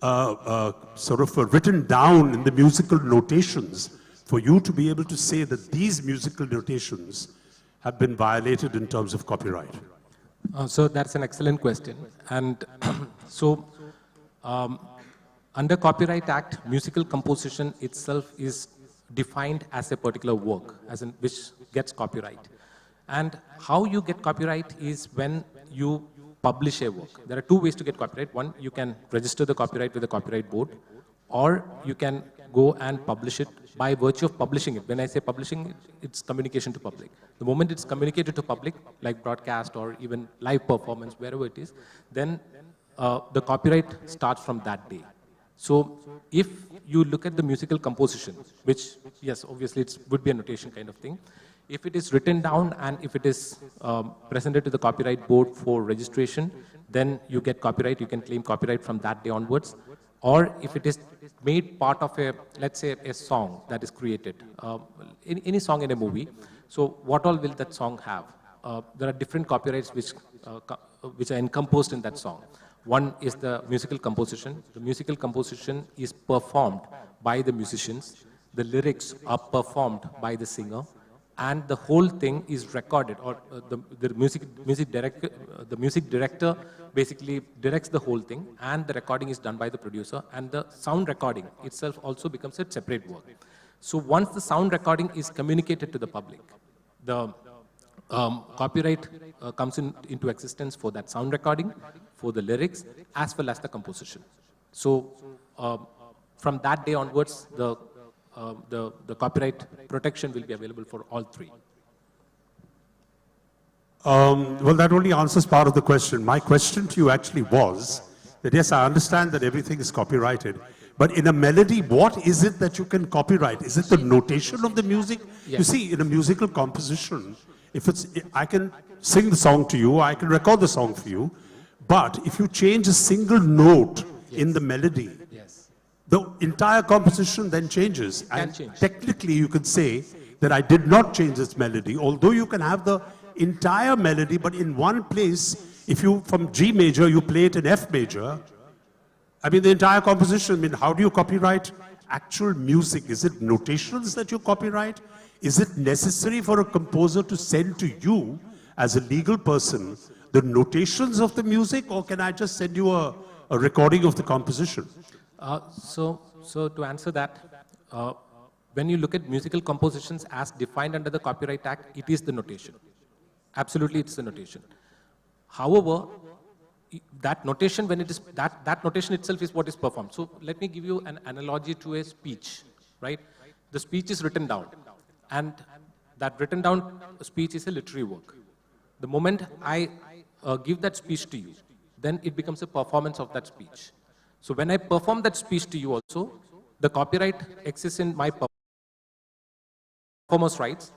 written down in the musical notations for you to be able to say that these musical notations have been violated in terms of copyright? So that's an excellent question. And so under Copyright Act, musical composition itself is defined as a particular work, as in which gets copyright. And how you get copyright is when you publish a work. There are two ways to get copyright. One, you can register the copyright with the copyright board, or you can go and publish it by virtue of publishing it. When I say publishing, it's communication to public. The moment it's communicated to public, like broadcast or even live performance, wherever it is, then the copyright starts from that day. So if you look at the musical composition, which, yes, obviously it would be a notation kind of thing, if it is written down and if it is presented to the copyright board for registration, then you get copyright, you can claim copyright from that day onwards. Or if it is made part of a, let's say, a song that is created, any song in a movie, so what all will that song have? There are different copyrights which are encompassed in that song. One is the musical composition. The musical composition is performed by the musicians. The lyrics are performed by the singer. And the whole thing is recorded, or the music director basically directs the whole thing, and the recording is done by the producer, and the sound recording itself also becomes a separate work. So once the sound recording is communicated to the public, the copyright comes into existence for that sound recording, for the lyrics, as well as the composition. So from that day onwards, the copyright protection will be available for all three. Well, that only answers part of the question. My question to you actually was that, yes, I understand that everything is copyrighted, but in a melody, what is it that you can copyright? Is it the notation of the music? Yes. You see, in a musical composition, I can sing the song to you, I can record the song for you, but if you change a single note in the melody, the entire composition then changes. And technically you could say that I did not change this melody, although you can have the entire melody, but in one place, if you, from G major, you play it in F major, I mean, the entire composition, I mean, how do you copyright actual music? Is it notations that you copyright? Is it necessary for a composer to send to you, as a legal person, the notations of the music, or can I just send you a recording of the composition? So to answer that, when you look at musical compositions as defined under the Copyright Act, it is the notation. Absolutely, it's the notation. However, that notation, when it is that notation itself is what is performed. So let me give you an analogy to a speech, right? The speech is written down, and that written down speech is a literary work. The moment I give that speech to you, then it becomes a performance of that speech. So when I perform that speech to you also, the copyright exists in my performer's rights,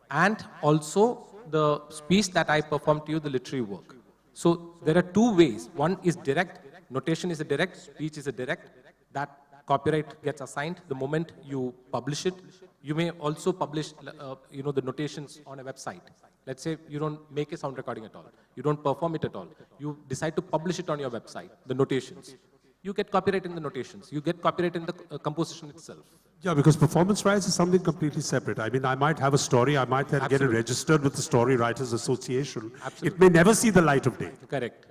and also the speech that I perform to you, the literary work. So there are two ways. One is direct, notation is a direct, speech is a direct. That copyright gets assigned the moment you publish it. You may also publish the notations on a website. Let's say you don't make a sound recording at all. You don't perform it at all. You decide to publish it on your website, the notations. You get copyright in the notations. You get copyright in the composition itself. Yeah, because performance rights is something completely separate. I mean, I might have a story, I might then get it registered with the Story Writers Association. Absolutely. It may never see the light of day. Correct.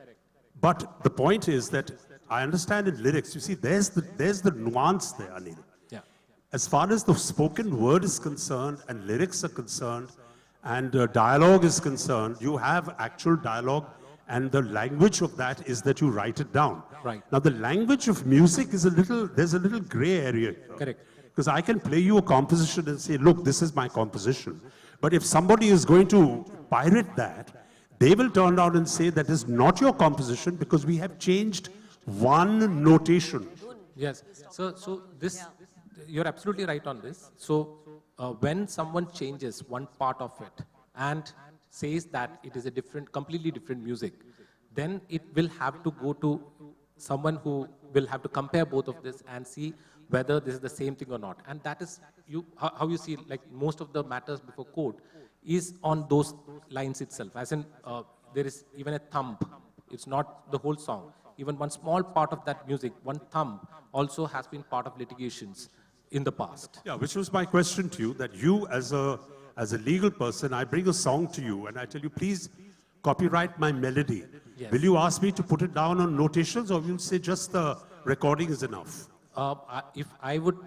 But the point is that I understand in lyrics, you see, there's the nuance there, Anil. Yeah. As far as the spoken word is concerned and lyrics are concerned and dialogue is concerned, you have actual dialogue, and the language of that is that you write it down. Right. Now, the language of music is there's a little gray area here. Correct. Because I can play you a composition and say, look, this is my composition. But if somebody is going to pirate that, they will turn around and say that is not your composition because we have changed one notation. Yes. So this, you're absolutely right on this. So when someone changes one part of it and says that it is a completely different music, then it will have to go to someone who will have to compare both of this and see whether this is the same thing or not. And that is how you see, like, most of the matters before court is on those lines itself. As in, there is even a thumb. It's not the whole song. Even one small part of that music, one thumb, also has been part of litigations in the past. Yeah, which was my question to you, that you as a as a legal person, I bring a song to you and I tell you, please copyright my melody. Yes. Will you ask me to put it down on notations, or will you say just the recording is enough? If I would,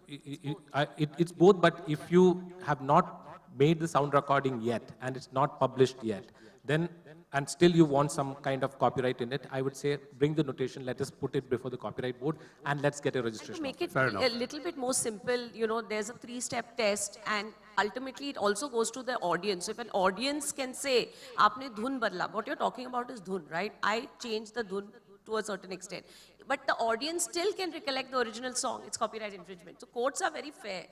it's both, but if you have not made the sound recording yet and it's not published yet, then, and still you want some kind of copyright in it, I would say bring the notation, let us put it before the copyright board, and let's get a registration. To make it a little bit more simple, you know, there's a 3-step test, and ultimately it also goes to the audience. So if an audience can say, "Aapne dhun badla," what you're talking about is dhun, right? I changed the dhun to a certain extent. But the audience still can recollect the original song. It's copyright infringement. So courts are very fair.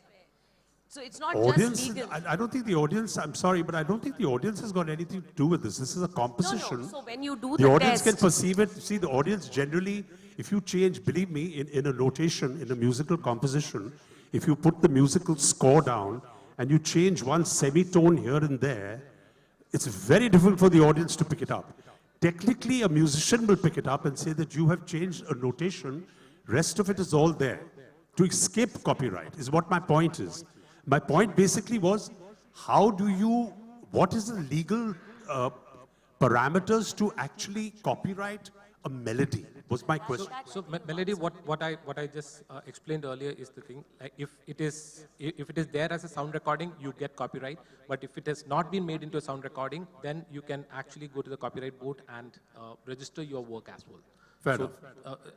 So it's not just legal. I don't think the audience, I'm sorry, but I don't think the audience has got anything to do with this. This is a composition. No, no. So when you do the audience test, can perceive it. See, the audience generally, if you change, believe me, in a notation, in a musical composition, if you put the musical score down and you change one semitone here and there, it's very difficult for the audience to pick it up. Technically, a musician will pick it up and say that you have changed a notation, rest of it is all there. To escape copyright is what my point is. My point basically was, how do you, what is the legal parameters to actually copyright a melody, was my question. So melody, what I just explained earlier is the thing. Like if it is there as a sound recording, you get copyright. But if it has not been made into a sound recording, then you can actually go to the copyright board and register your work as well. Fair enough.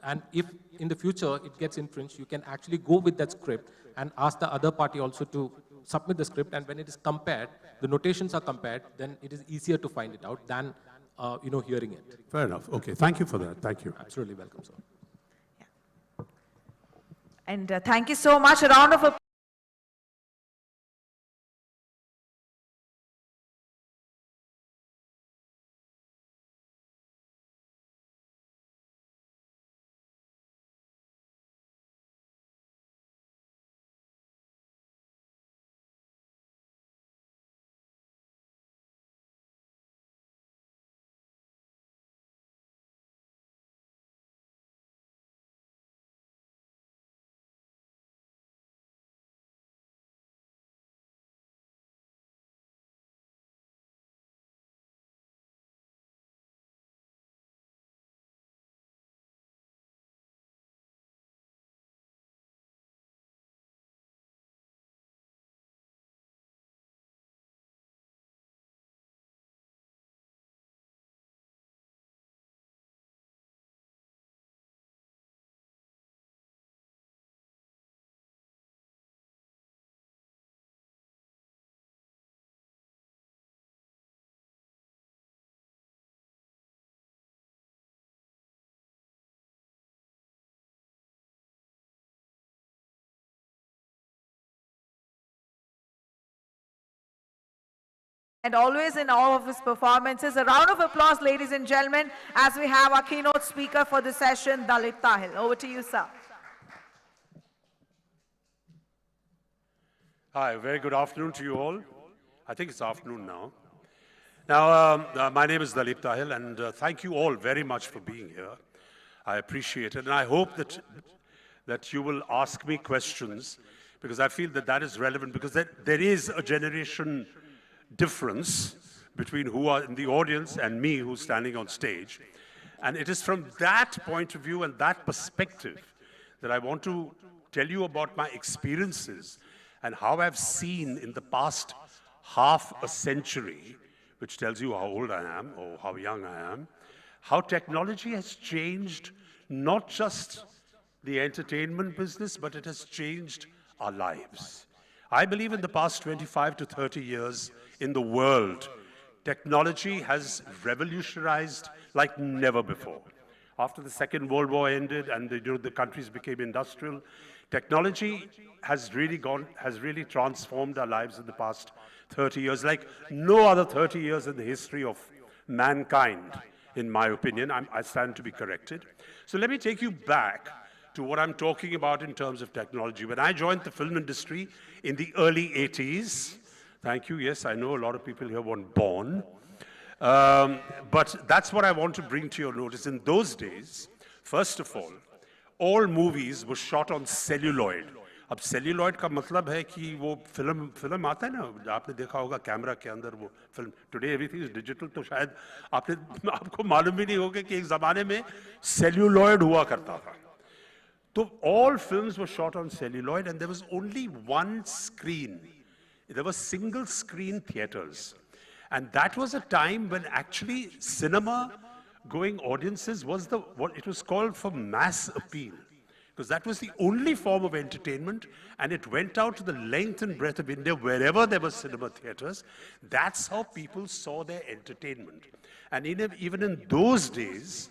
And if in the future it gets infringed, you can actually go with that script and ask the other party also to submit the script. And when it is compared, the notations are compared, then it is easier to find it out than hearing it. Fair enough. Okay. Thank you for that. Thank you. Absolutely welcome, sir. Yeah. And thank you so much. A round of applause. And always in all of his performances. A round of applause, ladies and gentlemen, as we have our keynote speaker for the session, Dalit Tahil. Over to you, sir. Hi, very good afternoon to you all. I think it's afternoon now. Now, my name is Dalit Tahil, and thank you all very much for being here. I appreciate it, and I hope that you will ask me questions, because I feel that is relevant, because there is a generation difference between who are in the audience and me who's standing on stage. And it is from that point of view and that perspective that I want to tell you about my experiences and how I've seen in the past half a century, which tells you how old I am or how young I am, how technology has changed not just the entertainment business, but it has changed our lives. I believe in the past 25 to 30 years in the world, technology has revolutionized like never before. After the Second World War ended and the countries became industrial, technology has really transformed our lives in the past 30 years, like no other 30 years in the history of mankind, in my opinion. I stand to be corrected. So let me take you back to what I'm talking about in terms of technology. When I joined the film industry in the early 80s, thank you, yes, I know a lot of people here weren't born, but that's what I want to bring to your notice. In those days, first of all movies were shot on celluloid. अब celluloid का मतलब है कि वो film आता है ना, आपने देखा होगा कैमरा के अंदर वो film, today everything is digital, तो शायद आपको मालूम भी नहीं होगा कि एक जमाने में सेल्यूलॉइड हुआ करता था. So all films were shot on celluloid and there was only one screen. There were single screen theaters. And that was a time when actually cinema going audiences was what it was called for mass appeal. Because that was the only form of entertainment, and it went out to the length and breadth of India wherever there were cinema theaters. That's how people saw their entertainment. And even in those days,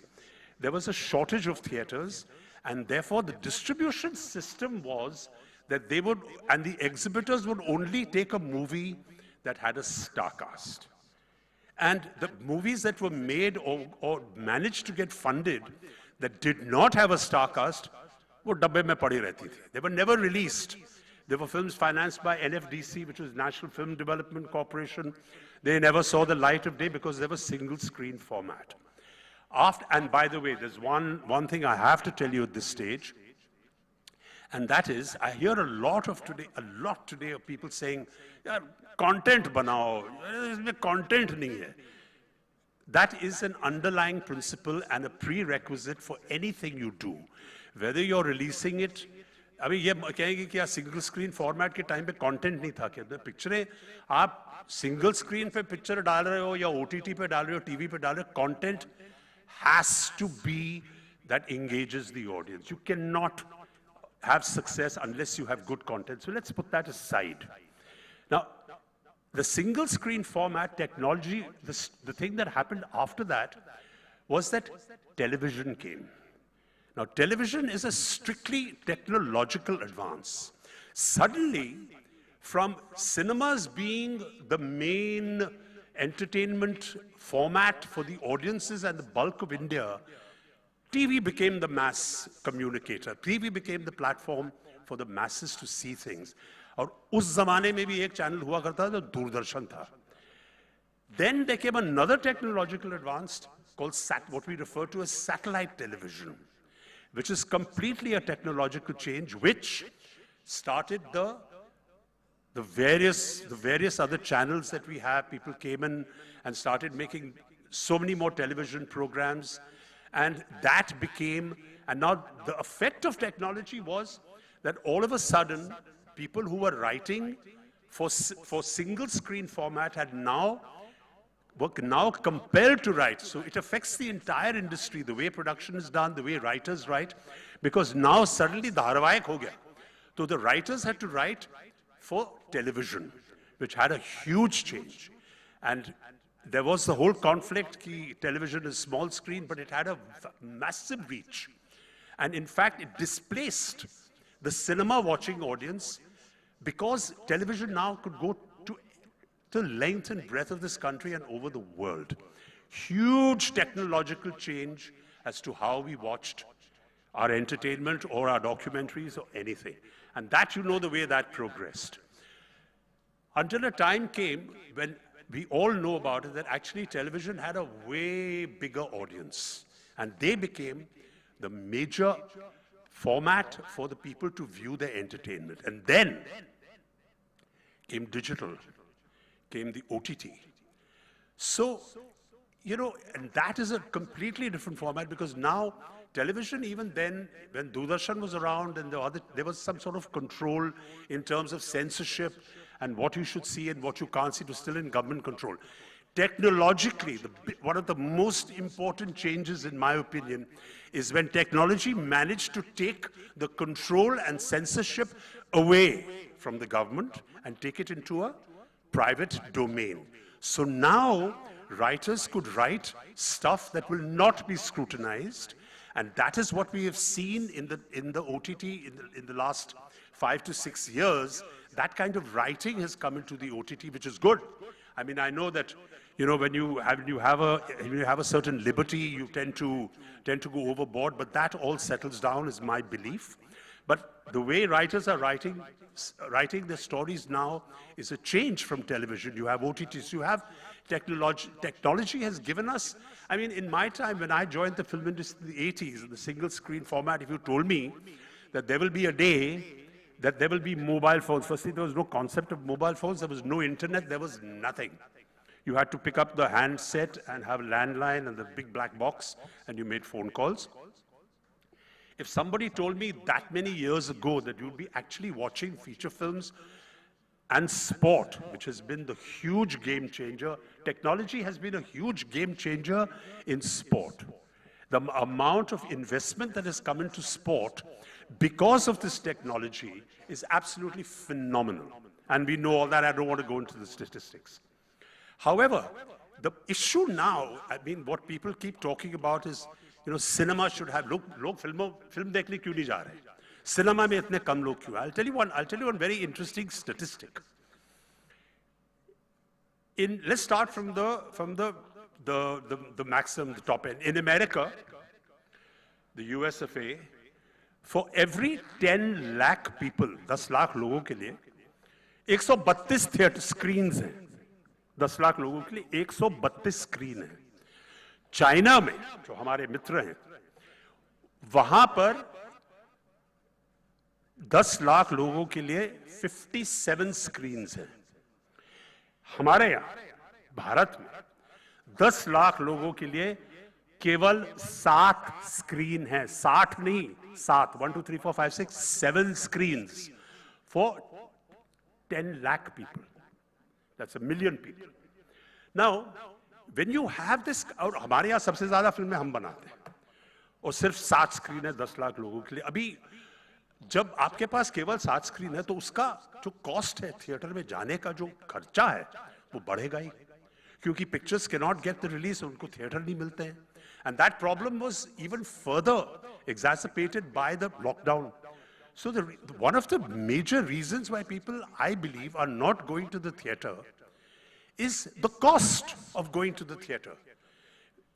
there was a shortage of theaters, and therefore the distribution system was that they would, and the exhibitors would only take a movie that had a star cast. And the movies that were made or managed to get funded that did not have a star cast, वो डब्बे में पड़ी रहती थी. They were never released. There were films financed by NFDC, which was National Film Development Corporation. They never saw the light of day because they were single screen format. And by the way, there's one thing I have to tell you at this stage, and that is, I hear a lot today of people saying, "Yeah, content banao, isme content nahi hai." That is an underlying principle and a prerequisite for anything you do. Whether you're releasing it, अभी ये कहेंगे कि single screen format के time पे content नहीं था क्या? पिक्चरें आप सिंगल स्क्रीन पे पिक्चर डाल रहे हो या ओटीटी पे डाल रहे हो, टीवी पे डाल रहे हो, content has to be that engages the audience. You cannot have success unless you have good content. So let's put that aside. Now, the single screen format technology, the thing that happened after that was that television came. Now, television is a strictly technological advance. Suddenly, from cinemas being the main entertainment format for the audiences and the bulk of India, TV became the mass communicator. TV became the platform for the masses to see things. और उस ज़माने में भी एक channel हुआ करता था जो दूरदर्शन था. Then there came another technological advance called what we refer to as satellite television, which is completely a technological change, which started the various other channels that we have. People came in and started making so many more television programs, and that became, and now the effect of technology was that all of a sudden, people who were writing for single screen format were now compelled to write. So it affects the entire industry, the way production is done, the way writers write, because now suddenly धारावाहिक हो गया. So the writers had to write for television, which had a huge change. And there was the whole conflict that television is small screen, but it had a massive reach. And in fact, it displaced the cinema watching audience because television now could go to the length and breadth of this country and over the world. Huge technological change as to how we watched our entertainment or our documentaries or anything. And that, you know, the way that progressed. Until a time came when we all know about it, that actually television had a way bigger audience. And they became the major format for the people to view their entertainment. And then came digital, came the OTT. So, you know, and that is a completely different format, because now television, even then, when Doordarshan was around and there was some sort of control in terms of censorship and what you should see and what you can't see, it was still in government control. Technologically, one of the most important changes, in my opinion, is when technology managed to take the control and censorship away from the government and take it into a private domain. So now, writers could write stuff that will not be scrutinized, and that is what we have seen in the OTT in the last 5 to 6 years. That kind of writing has come into the OTT, which is good. I mean, I know that, you know, when you have a certain liberty, you tend to go overboard, but that all settles down, is my belief. But the way writers are writing their stories now is a change from television. You have OTTs, you have technology. Technology has given us, I mean, in my time, when I joined the film industry in the 80s, in the single screen format, if you told me that there will be a day that there will be mobile phones. Firstly, there was no concept of mobile phones. There was no internet. There was nothing. You had to pick up the handset and have a landline and the big black box, and you made phone calls. If somebody told me that many years ago that you'd be actually watching feature films and sport, which has been the huge game changer, technology has been a huge game changer in sport. The amount of investment that has come into sport because of this technology is absolutely phenomenal. And we know all that. I don't want to go into the statistics. However, the issue now, I mean, what people keep talking about is, you know, cinema should have, log film dekhne kyun nahi ja rahe? Cinema mein itne kam log kyun? I'll tell you one very interesting statistic. Let's start from the maximum, the top end. In America, the US of A, for every 10 lakh people, 10 lakh लोगों के लिए 132 theater screens हैं. 10 लाख लोगों के लिए 132 screen है. China में, जो हमारे मित्र हैं, वहां पर 10 लाख लोगों के लिए 57 स्क्रीन्स हैं. हमारे यहां भारत में 10 लाख लोगों के लिए केवल 7 स्क्रीन है. 60 नहीं, 7. 1 2 3 4 5 6 7 screens for 10 lakh people. That's 1 million people. Now, when you have this, और हमारे यहाँ सबसे ज्यादा फिल्में हम बनाते हैं, और सिर्फ 7 स्क्रीन है 10 लाख लोगों के लिए. अभी जब आपके पास केवल 7 स्क्रीन है, तो उसका जो कॉस्ट है थिएटर में जाने का, जो खर्चा है, वो बढ़ेगा ही, क्योंकि pictures can not get the release, उनको थिएटर नहीं मिलते हैं. And that problem was even further exacerbated by the lockdown. So one of the major reasons why people, I believe, are not going to the theater is the cost of going to the theater.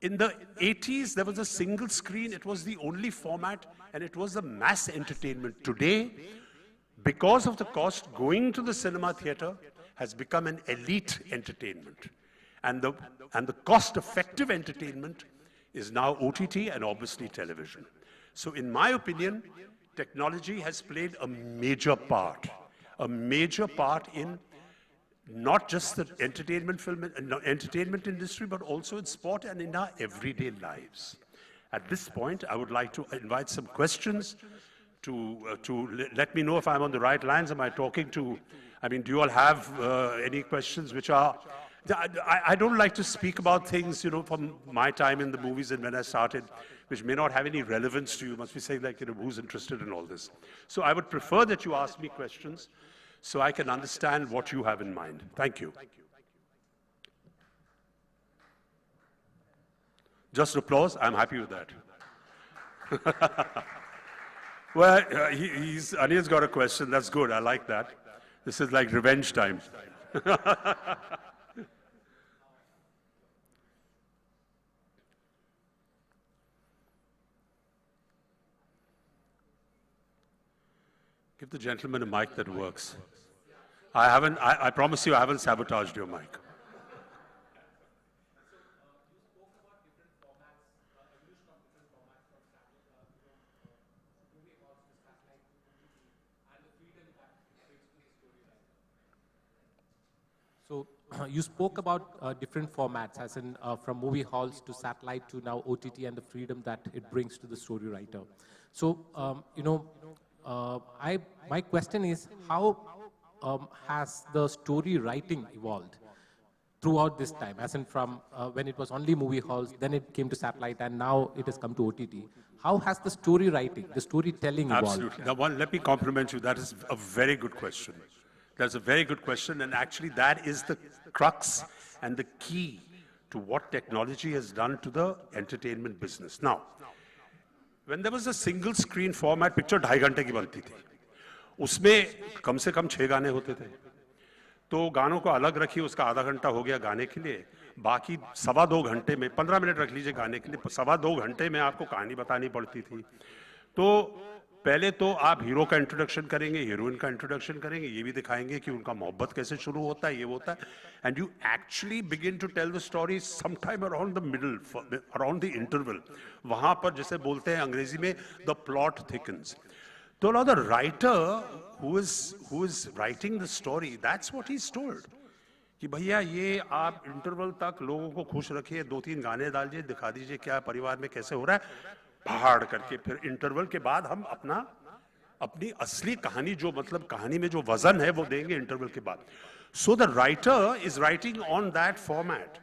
In the 80s, there was a single screen. It was the only format, and it was a mass entertainment. Today, because of the cost, going to the cinema theater has become an elite entertainment. And the cost-effective entertainment is now OTT and obviously television. So in my opinion, technology has played a major part in not just the entertainment industry, but also in sport and in our everyday lives. At this point, I would like to invite some questions to let me know if I'm on the right lines. Am I talking to, I mean, do you all have any questions which are, I don't like to speak about things, you know, from my time in the movies and when I started, which may not have any relevance to you. Must be saying, like, you know, who's interested in all this. So I would prefer that you ask me questions so I can understand what you have in mind. Thank you. Just applause. I'm happy with that. Well, Anil's got a question. That's good. I like that. This is like revenge time. Give the gentleman a mic that works. I promise you, I haven't sabotaged your mic. So you spoke about different formats, as in from movie halls to satellite to now OTT, and the freedom that it brings to the story writer. So, you know, my question is, how has the story writing evolved throughout this time, as in from when it was only movie halls, then it came to satellite, and now it has come to OTT. How has the story writing, the storytelling evolved? Absolutely. Now, let me compliment you. That is a very good question. That's a very good question, and actually that is the crux and the key to what technology has done to the entertainment business. Now, when there was a single screen format, picture 2.5 घंटे की बनती थी. उसमें कम से कम 6 गाने होते थे. तो गानों को अलग रखिए, उसका आधा घंटा हो गया गाने के लिए. बाकी 2.25 घंटे में, 15 मिनट रख लीजिए गाने के लिए, 2.25 घंटे में आपको कहानी बतानी पड़ती थी. तो पहले तो आप हीरो का इंट्रोडक्शन करेंगे, हीरोइन का इंट्रोडक्शन करेंगे, ये भी दिखाएंगे कि उनका मोहब्बत कैसे शुरू होता है, ये होता है. And you actually begin to tell the story some time around the middle, around the interval. वहां पर जैसे बोलते हैं अंग्रेजी में, the plot thickens. So now the writer who is writing the story, that's what he's told. कि भैया ये आप इंटरवल तक लोगों को खुश रखिए, 2-3 गाने डाल दीजिए, दिखा दीजिए क्या परिवार में कैसे हो रहा है, पहाड़ करके फिर इंटरवल के बाद हम अपनी असली कहानी जो मतलब कहानी में जो वजन है वो देंगे इंटरवल के बाद. So the writer is writing on that format.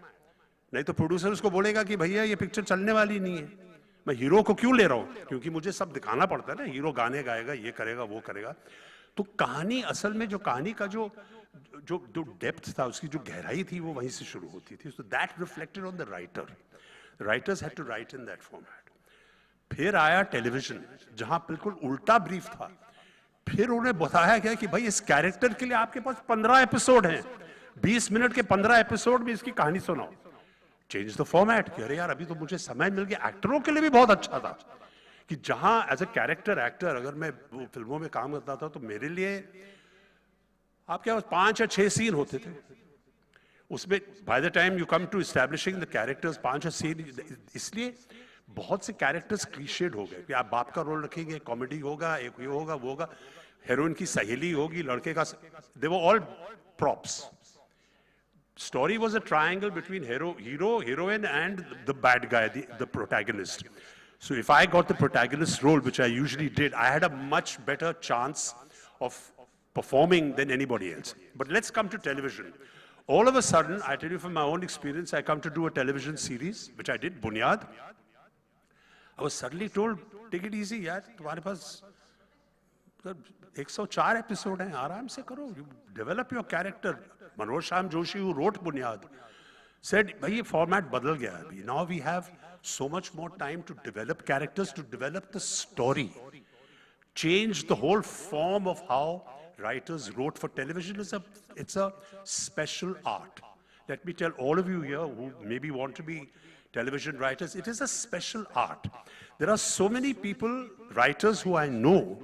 नहीं तो प्रोड्यूसर उसको बोलेगा कि भैया ये पिक्चर चलने वाली नहीं है, मैं हीरो को क्यों ले रहा हूं, क्योंकि मुझे सब दिखाना पड़ता है ना, हीरो गाने गाएगा, ये करेगा, वो करेगा. तो कहानी असल में जो कहानी का जो डेप्थ था, उसकी जो गहराई थी, वो वहीं से शुरू होती थी. So that reflected on the writer. The writers had to write in that format. फिर आया टेलीविजन, जहां बिल्कुल उल्टा ब्रीफ था. फिर उन्हें बताया गया कि भाई इस कैरेक्टर के लिए आपके पास 15 एपिसोड हैं, 20 मिनट के 15 एपिसोड में इसकी कहानी सुनाओ. Change the format. कि अरे यार अभी तो मुझे समय मिल गया. एक्टरों के लिए भी बहुत अच्छा था कि जहां एज अ कैरेक्टर एक्टर अगर मैं फिल्मों में काम करता था तो मेरे लिए आपके पास 5 या 6 सीन होते थे. उसमें by the time you come to establishing the characters 5 या सीन, इसलिए बहुत से कैरेक्टर्स क्लीशेड हो गए कि आप बाप का रोल रखेंगे, कॉमेडी होगा, एक ये होगा, वो होगा, हीरोइन की सहेली होगी, लड़के का, they were all props. Story was a triangle between hero, heroine, and the bad guy, the protagonist. So if I got the protagonist role, which I usually did, I had a much better chance of performing than anybody else. But let's come to television. All of a sudden, I tell you from my own experience, I come to do a television series, which I did, Bunyad. I was suddenly told, take it easy, yaar, तुम्हारे पास 104 episode हैं, आराम से करो, you develop your character. Manoj Shyam Joshi, who wrote Bunyad, said, "Bhai, format badal gaya hai. Now we have so much more time to develop characters, to develop the story, change the whole form of how writers wrote for television. It's a special art. Let me tell all of you here who maybe want to be television writers, it is a special art. There are so many people, writers who I know,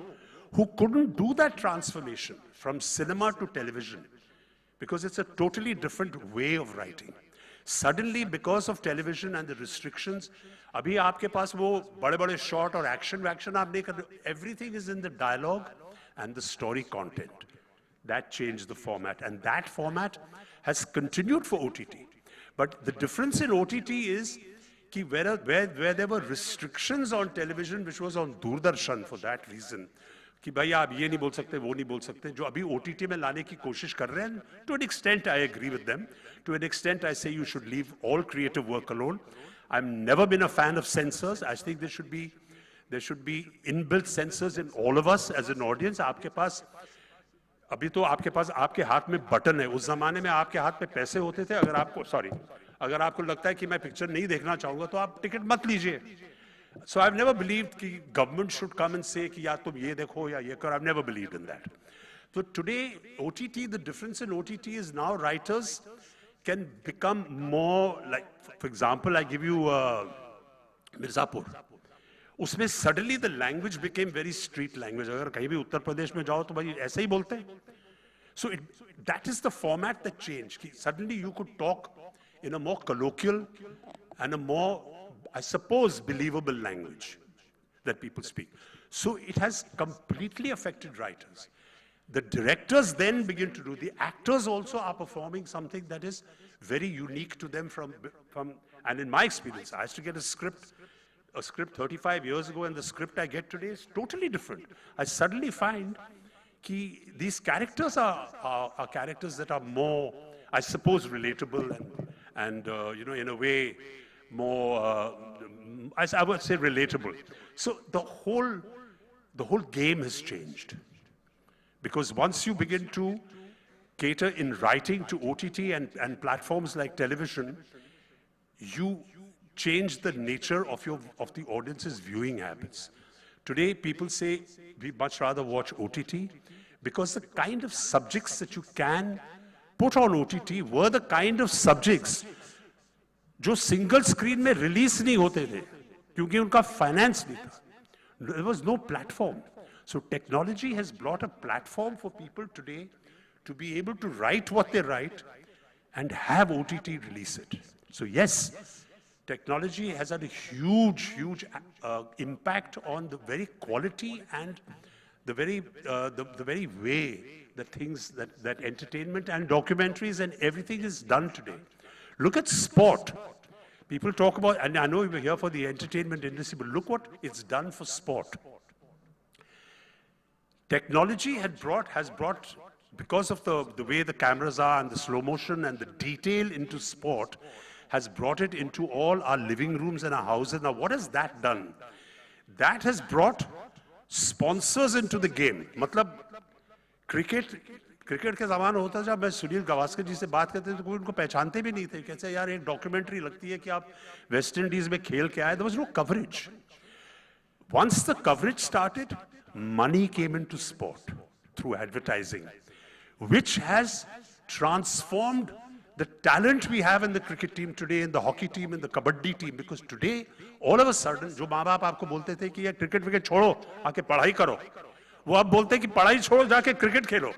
who couldn't do that transformation from cinema to television, because it's a totally different way of writing. Suddenly, because of television and the restrictions, abhi aapke paas wo bade short or action aap nahi kar rahe. Everything is in the dialogue and the story content. That changed the format, and that format has continued for OTT. But the difference in OTT is ki where there were restrictions on television, which was on Doordarshan for that reason, कि भाई आप ये नहीं बोल सकते, वो नहीं बोल सकते, जो अभी OTT में लाने की कोशिश कर रहे हैं. To an extent, I agree with them. To an extent, I say you should leave all creative work alone. I've never been a fan of censors. I think there should be inbuilt censors in all of us as an audience. आपके पास अभी तो आपके हाथ में button है. उस जमाने में आपके हाथ पे पैसे होते थे. अगर आपको लगता है कि मैं पिक्चर नहीं देखना चाहूंगा तो आप टिकट मत लीजिए. So I've never believed that government should come and say कि या तुम ये देखो या ये करो. I've never believed in that. So today, OTT, the difference in OTT is now writers can become more like, for example, I give you Mirzapur. उसमें suddenly the language became very street language. अगर कहीं भी उत्तर प्रदेश में जाओ तो भाई ऐसे ही बोलते हैं. So that is the format that changed. Suddenly you could talk in a more colloquial and a more, I suppose, believable language that people speak. So it has completely affected writers. The directors then begin to do, the actors also are performing something that is very unique to them from and in my experience, I used to get a script 35 years ago, and the script I get today is totally different. I suddenly find that these characters are characters that are more, I suppose, relatable and you know, in a way, more, I would say, relatable. So the whole game has changed. Because once you begin to cater in writing to OTT and platforms like television, you change the nature of the audience's viewing habits. Today, people say we much rather watch OTT because the kind of subjects that you can put on OTT were the kind of subjects जो single screen में release नहीं होते थे, क्योंकि उनका finance नहीं था. There was no platform. So technology has brought a platform for people today to be able to write what they write and have OTT release it. So yes, technology has had a huge impact on the very quality and the very way that things, that entertainment and documentaries and everything is done today. Look at sport. People talk about, and I know we were here for the entertainment industry, but look what it's done for sport. Technology has brought, because of the way the cameras are and the slow motion and the detail into sport, has brought it into all our living rooms and our houses. Now, what has that done? That has brought sponsors into the game. मतलब cricket के ज़माना होता जब मैं सुनील गावस्कर जी से बात करते थे तो कोई उनको पहचानते भी नहीं थे, कैसे यार एक डॉक्यूमेंट्री लगती है कि आप वेस्ट इंडीज में खेल के आए. There was no coverage. Once the coverage started, money came into sport through advertising, which has transformed the talent we have in the cricket team today, in the hockey team, in the kabaddi team, because today, all of a sudden, जो माँ बाप आपको बोलते थे कि ये cricket wicket छोड़ो, आके पढ़ाई करो, वो अब बोलते हैं कि पढ़ाई छोड़ो, जाके क्रिकेट खेलो,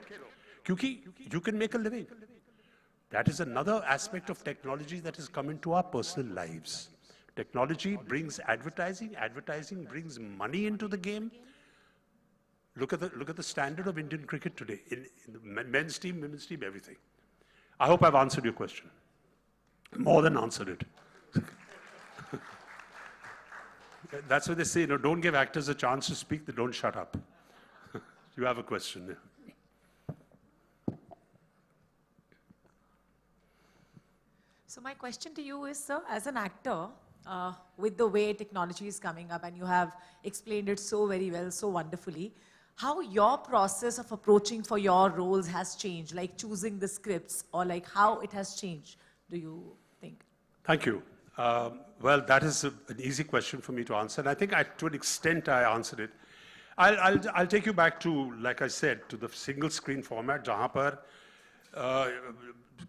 क्योंकि you can make a living. That is another aspect of technology that has come into our personal lives. Technology brings advertising, advertising brings money into the game. Look at the standard of Indian cricket today, in the men's team, women's team, everything. I hope I've answered your question. More than answered it. That's what they say, you know, don't give actors a chance to speak, they don't shut up. You have a question. Yeah. So my question to you is, sir, as an actor, with the way technology is coming up, and you have explained it so very well, so wonderfully, how your process of approaching for your roles has changed, like choosing the scripts, or like how it has changed, do you think? Thank you. Well, that is an easy question for me to answer, and I think to an extent I answered it. I'll take you back to, like I said, to the single screen format, जहाँ पर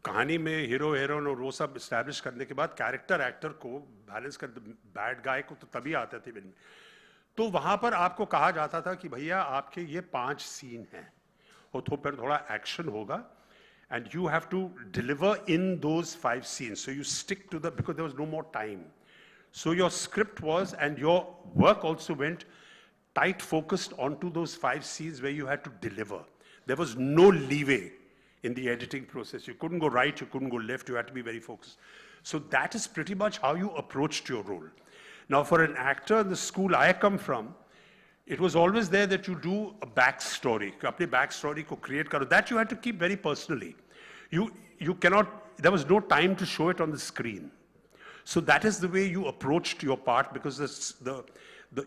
कहानी में hero heroine और वो सब establish करने के बाद कैरेक्टर एक्टर को बैलेंस कर, बैड गाय को तो तभी आते थे फिल्म में. तो वहाँ पर आपको कहा जाता था कि भैया आपके ये 5 सीन हैं और तो फिर थोड़ा एक्शन होगा and you have to deliver in those 5 scenes. So you stick to because there was no more time. So your script was, and your work also went tight focused onto those 5 scenes where you had to deliver. There was no leeway in the editing process. You couldn't go right, you couldn't go left, you had to be very focused. So that is pretty much how you approached your role. Now for an actor in the school I come from, it was always there that you do a backstory. Apni backstory ko create karo. That you had to keep very personally. You cannot, there was no time to show it on the screen. So that is the way you approached your part, because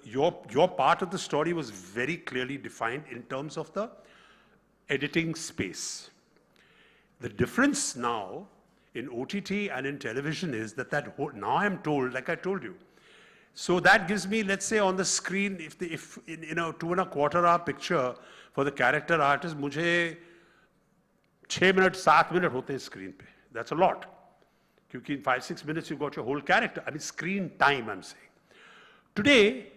your part of the story was very clearly defined in terms of the editing space. The difference now in OTT and in television is that now I'm told, like I told you, so that gives me, let's say on the screen, if in a 2.25 hour picture for the character artist, मुझे 6 minutes, 7 minutes होते हैं screen पे. That's a lot. Because in 5-6 minutes you got your whole character. I mean screen time, I'm saying. Today,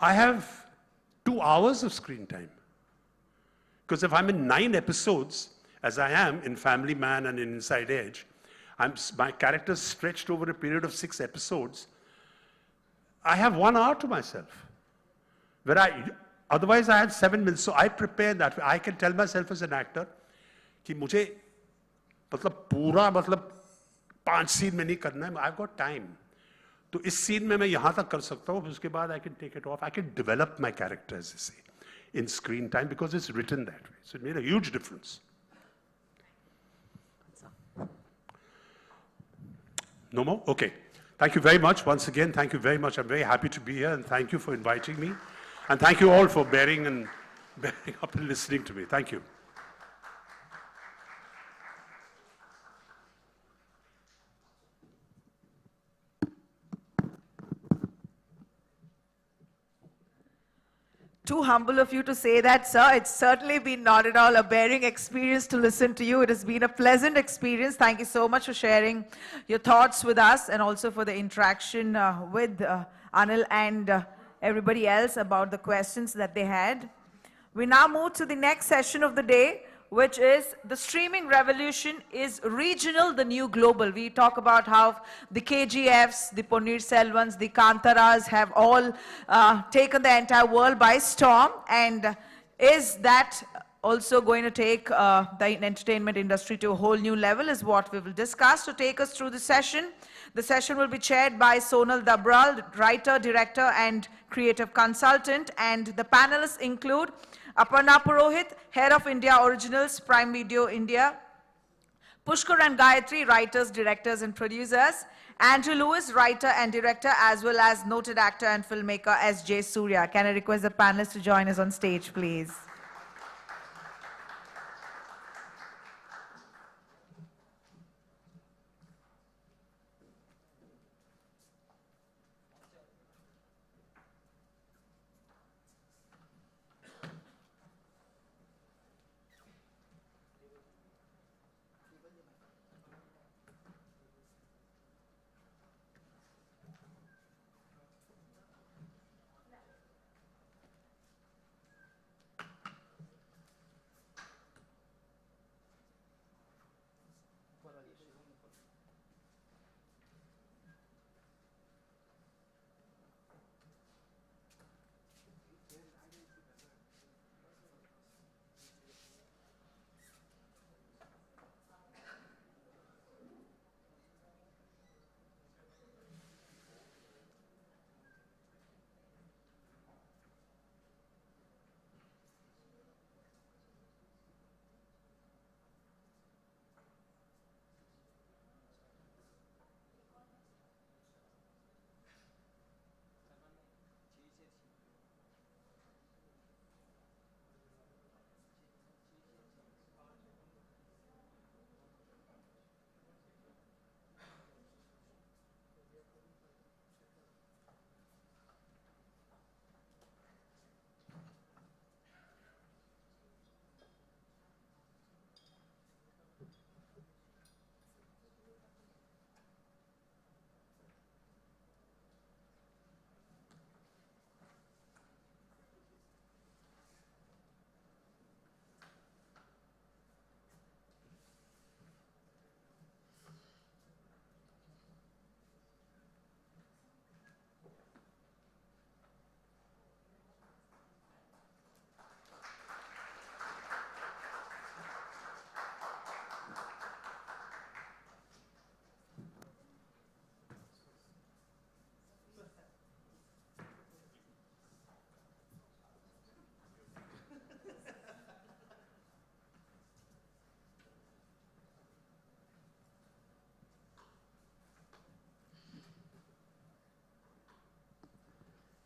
I have 2 hours of screen time. Because if I'm in 9 episodes, as I am in Family Man and in Inside Edge, my character's stretched over a period of 6 episodes. I have 1 hour to myself. Otherwise I had 7 minutes. So I prepare that. I can tell myself as an actor कि मुझे मतलब पूरा मतलब 5 scene में नहीं करना है. I've got time. तो इस सीन में मैं यहाँ तक कर सकता हूँ. उसके बाद I can take it off. I can develop my character, as they say, in screen time, because it's written that way. So it made a huge difference. No more? Okay. Thank you very much. Once again, thank you very much. I'm very happy to be here, and thank you for inviting me. And thank you all for bearing up and listening to me. Thank you. Too humble of you to say that, sir. It's certainly been not at all a bearing experience to listen to you. It has been a pleasant experience. Thank you so much for sharing your thoughts with us, and also for the interaction with Anil and everybody else about the questions that they had. We now move to the next session of the day, which is the streaming revolution is regional, the new global. We talk about how the KGFs, the Ponir Selvans, the Kantaras have all taken the entire world by storm, and Is that also going to take the entertainment industry to a whole new level is what we will discuss. To take us through the session will be chaired by Sonal Dabral, writer, director and creative consultant, and the panelists include Aparna Purohit, head of India Originals, Prime Video India, Pushkar and Gayatri, writers, directors and producers, Andrew Lewis, writer and director, as well as noted actor and filmmaker S.J. Surya. Can I request the panelists to join us on stage, please?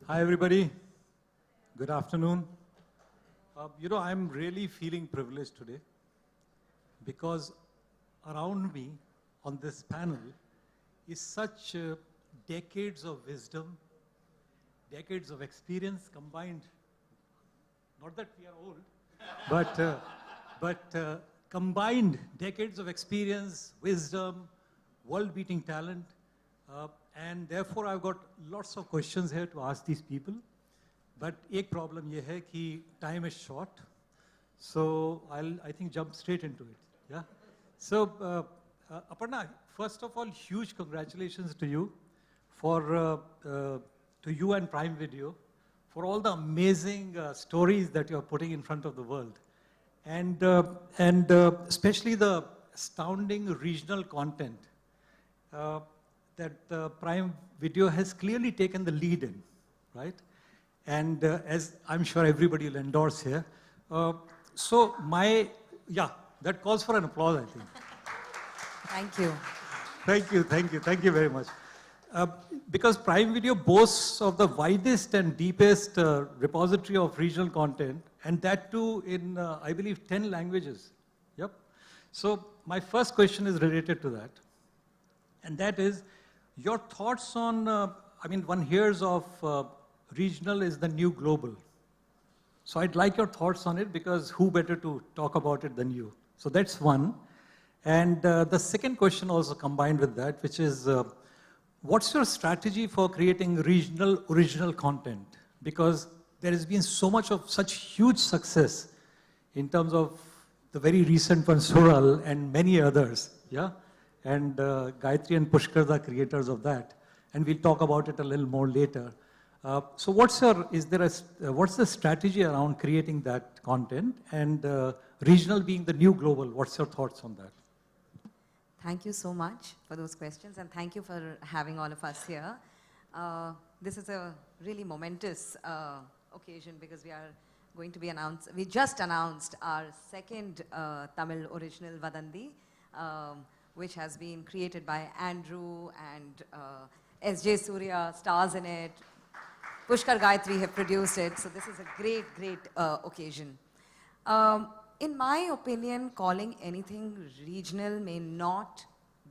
Hi, everybody. Good afternoon. I'm really feeling privileged today because around me on this panel is such decades of wisdom, decades of experience combined. Not that we are old, but combined decades of experience, wisdom, world-beating talent. And therefore, I've got lots of questions here to ask these people. But एक problem ये है कि time is short, so I think jump straight into it. Yeah. So Aparna, first of all, huge congratulations to you for to you and Prime Video for all the amazing stories that you're putting in front of the world, and especially the astounding regional content that Prime Video has clearly taken the lead in, right? And as I'm sure everybody will endorse here. So that calls for an applause, I think. Thank you. Thank you very much. Because Prime Video boasts of the widest and deepest repository of regional content, and that too in, I believe, 10 languages. Yep. So my first question is related to that. And that is, your thoughts on, one hears of regional is the new global. So I'd like your thoughts on it because who better to talk about it than you? So that's one. And the second question also combined with that, which is, what's your strategy for creating regional original content? Because there has been so much of such huge success in terms of the very recent one, Sural, and many others, yeah? And Gayatri and Pushkar, the creators of that. And we'll talk about it a little more later. So what's the strategy around creating that content, and regional being the new global? What's your thoughts on that? Thank you so much for those questions, and thank you for having all of us here. This is a really momentous occasion because we just announced our second Tamil original Vadandi, which has been created by Andrew and S.J. Surya stars in it. Pushkar Gayatri have produced it, so this is a great, great occasion. In my opinion, calling anything regional may not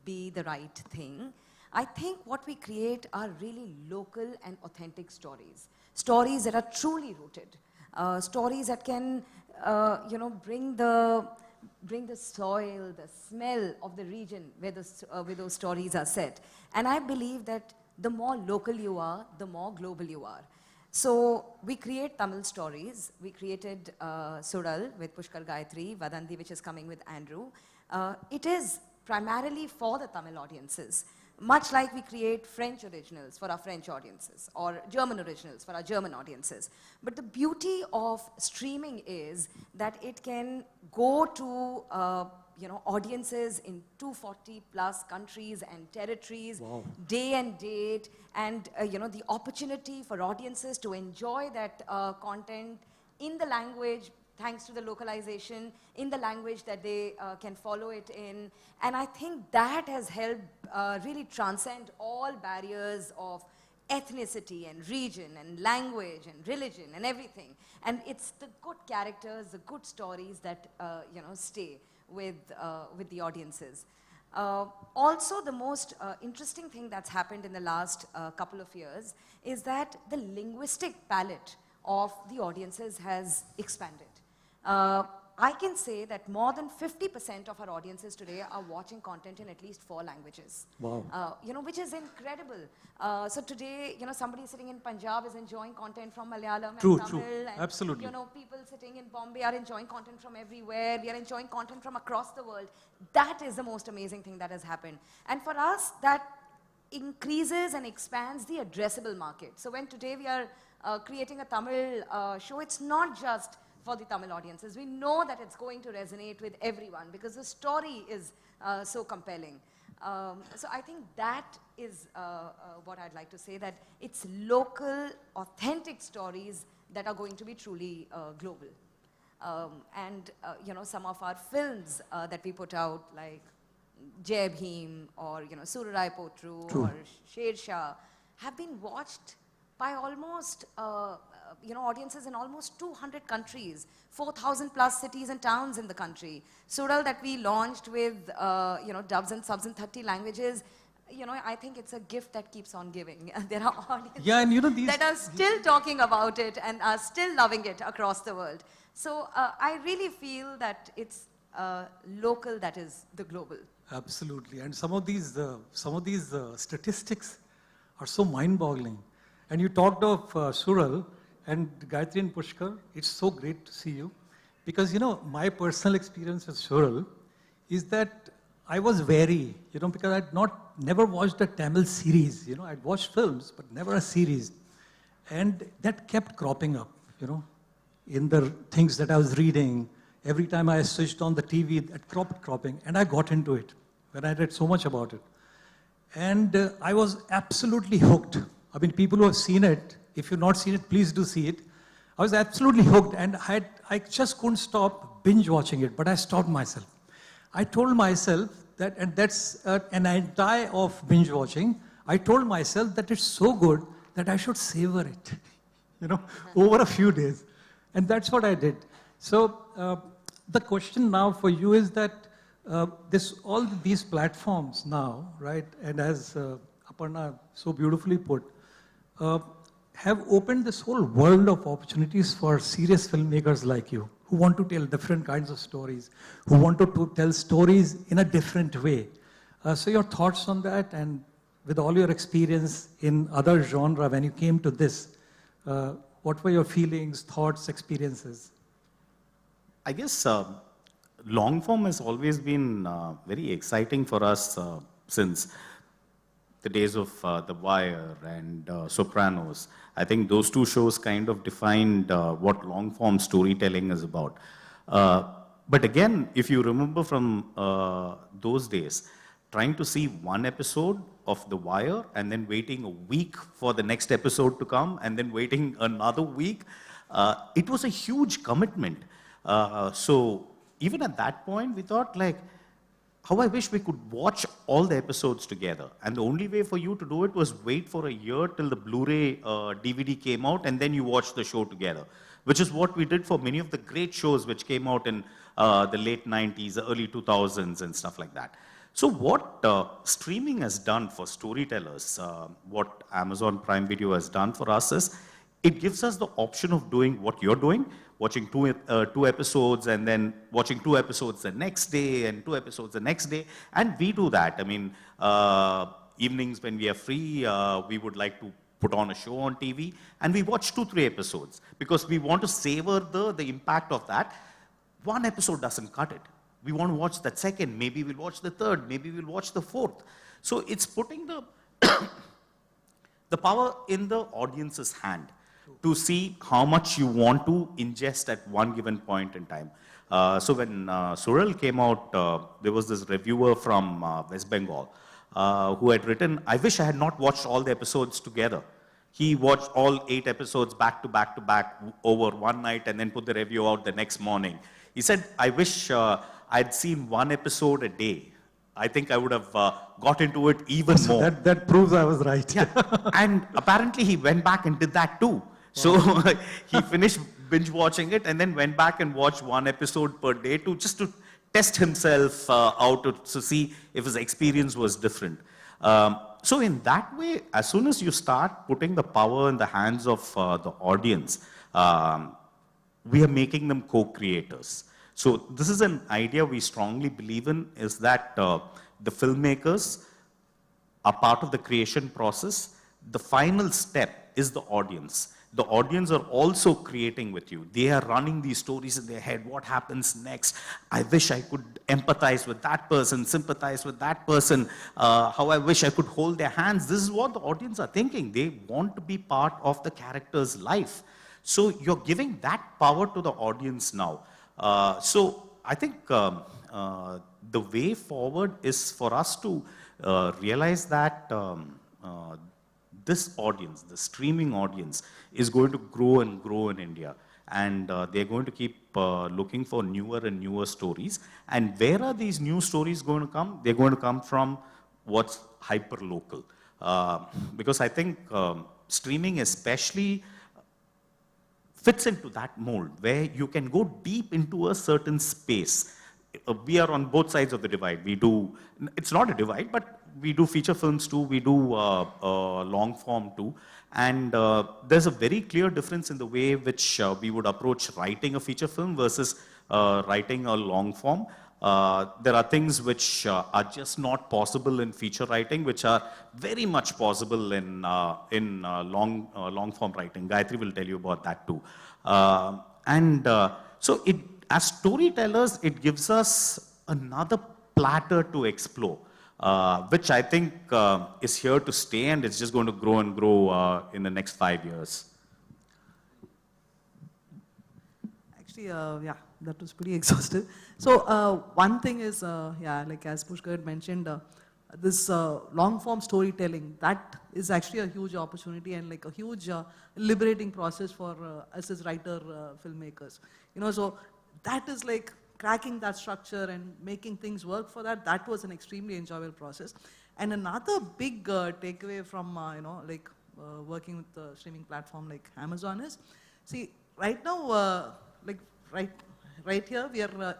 be the right thing. I think what we create are really local and authentic stories. Stories that are truly rooted. Stories that can, bring the soil, the smell of the region where those stories are set. And I believe that the more local you are, the more global you are. So we create Tamil stories. We created Sural with Pushkar Gayatri, Vadandi, which is coming with Andrew. It is primarily for the Tamil audiences, much like we create French originals for our French audiences or German originals for our German audiences. But the beauty of streaming is that it can go to audiences in 240 plus countries and territories, wow, day and date, and the opportunity for audiences to enjoy that content in the language, thanks to the localization, in the language that they can follow it in. And I think that has helped really transcend all barriers of ethnicity and region and language and religion and everything. And it's the good characters, the good stories that stay with the audiences. Also, the most interesting thing that's happened in the last couple of years is that the linguistic palette of the audiences has expanded. I can say that more than 50% of our audiences today are watching content in at least 4 languages. Wow. Which is incredible. So today, somebody sitting in Punjab is enjoying content from Malayalam True, and Tamil. true. And, Absolutely. People sitting in Bombay are enjoying content from everywhere. We are enjoying content from across the world. That is the most amazing thing that has happened. And for us, that increases and expands the addressable market. So when today we are creating a Tamil show, it's not just for the Tamil audiences. We know that it's going to resonate with everyone because the story is so compelling. So I think that is what I'd like to say, that it's local, authentic stories that are going to be truly global. Some of our films that we put out, like Jai Bhim or Sururai Potru or Sher Shah, have been watched by almost audiences in almost 200 countries, 4,000 plus cities and towns in the country. Sural that we launched with dubs and subs in 30 languages, I think it's a gift that keeps on giving. There are audiences that are still talking about it and are still loving it across the world. So I really feel that it's local that is the global. Absolutely. And some of these statistics are so mind-boggling. And you talked of Sural and Gayatri and Pushkar. It's so great to see you. Because, my personal experience with Sural is that I was wary, because I'd never watched a Tamil series. I'd watched films, but never a series. And that kept cropping up, in the things that I was reading. Every time I switched on the TV, that cropping. And I got into it when I read so much about it. And I was absolutely hooked. I mean, people who have seen it, if you've not seen it, please do see it. I was absolutely hooked, and I just couldn't stop binge watching it, but I stopped myself. I told myself that, and that's an anti of binge watching, I told myself that it's so good that I should savor it, over a few days. And that's what I did. So the question now for you is that all these platforms now, right, and as Aparna so beautifully put, have opened this whole world of opportunities for serious filmmakers like you, who want to tell different kinds of stories, who want to tell stories in a different way. So your thoughts on that, and with all your experience in other genre, when you came to this, what were your feelings, thoughts, experiences? I guess long form has always been very exciting for us since the days of The Wire and Sopranos. I think those two shows kind of defined what long-form storytelling is about. But again, if you remember from those days, trying to see one episode of The Wire and then waiting a week for the next episode to come and then waiting another week, it was a huge commitment. So even at that point, we thought like, how I wish we could watch all the episodes together. And the only way for you to do it was wait for a year till the Blu-ray DVD came out and then you watch the show together, which is what we did for many of the great shows which came out in the late 90s, early 2000s and stuff like that. So what streaming has done for storytellers, what Amazon Prime Video has done for us is, it gives us the option of doing what you're doing, watching two episodes and then watching 2 episodes the next day and 2 episodes the next day. And we do that. I mean, evenings when we are free, we would like to put on a show on TV and we watch 2-3 episodes because we want to savor the impact of that. One episode doesn't cut it. We want to watch that second, maybe we'll watch the third, maybe we'll watch the fourth. So it's putting the, the power in the audience's hand to see how much you want to ingest at one given point in time. So when Surel came out, there was this reviewer from West Bengal who had written, I wish I had not watched all the episodes together. He watched all 8 episodes back to back to back over one night and then put the review out the next morning. He said, I wish I'd seen 1 episode a day. I think I would have got into it even more. That proves I was right. Yeah. And apparently he went back and did that too. So he finished binge watching it and then went back and watched 1 episode per day to just to test himself out to see if his experience was different. So in that way, as soon as you start putting the power in the hands of the audience, we are making them co-creators. So this is an idea we strongly believe in, is that the filmmakers are part of the creation process. The final step is the audience. The audience are also creating with you. They are running these stories in their head. What happens next? I wish I could empathize with that person, sympathize with that person. How I wish I could hold their hands. This is what the audience are thinking. They want to be part of the character's life. So you're giving that power to the audience now. So I think the way forward is for us to realize that this audience, the streaming audience, is going to grow and grow in India. And they're going to keep looking for newer and newer stories. And where are these new stories going to come? They're going to come from what's hyper-local. Because I think streaming especially fits into that mold where you can go deep into a certain space. We are on both sides of the divide. We do, it's not a divide, but we do feature films too, we do long form too. And there's a very clear difference in the way which we would approach writing a feature film versus writing a long form. There are things which are just not possible in feature writing, which are very much possible in long form writing. Gayatri will tell you about that too. So as storytellers, it gives us another platter to explore, which I think is here to stay, and it's just going to grow and grow in the next 5 years. Actually, yeah, that was pretty exhaustive. So one thing is, yeah, like as Pushkar had mentioned, this long form storytelling, that is actually a huge opportunity and like a huge liberating process for us as writer filmmakers. You know, so that is like cracking that structure and making things work for that. That was an extremely enjoyable process. And another big takeaway from you know, like working with the streaming platform like Amazon is, see, right now, like right here, we are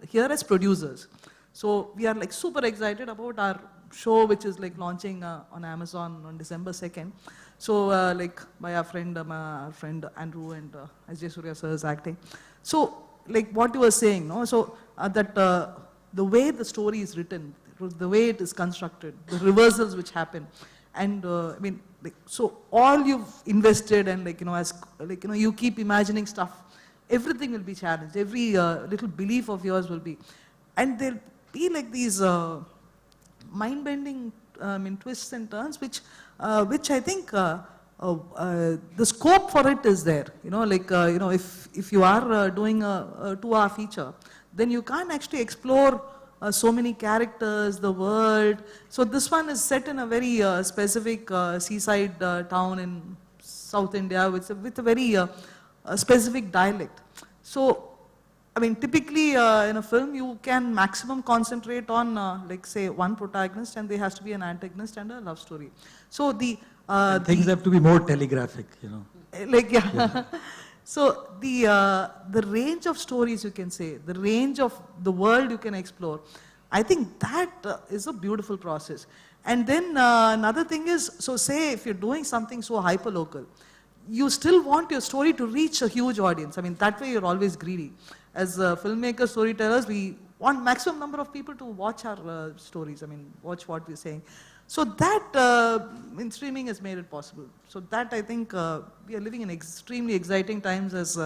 here as producers. So we are like super excited about our show, which is like launching on Amazon on December 2nd. So like by our friend Andrew and Ajay Surya sir is acting. So like what you were saying, no? So that the way the story is written, the way it is constructed, the reversals which happen, and I mean, like, so all you've invested and like, you know, as like, you know, you keep imagining stuff, everything will be challenged. Every little belief of yours will be, and there'll be like these mind-bending twists and turns, which I think the scope for it is there. If you are doing a 2-hour feature, then you can't actually explore so many characters, the world. So this one is set in a very specific seaside town in South India with a very specific dialect. So, I mean, typically in a film, you can maximum concentrate on, like say, one protagonist, and there has to be an antagonist and a love story. So things have to be more telegraphic, Yeah. So the range of stories, you can say, the range of the world you can explore, I think that is a beautiful process. And then another thing is, so say if you're doing something so hyperlocal, you still want your story to reach a huge audience. I mean, that way you're always greedy. As filmmakers, storytellers, we want maximum number of people to watch our stories, I mean, watch what we're saying. So that in streaming has made it possible. So that I think we are living in extremely exciting times as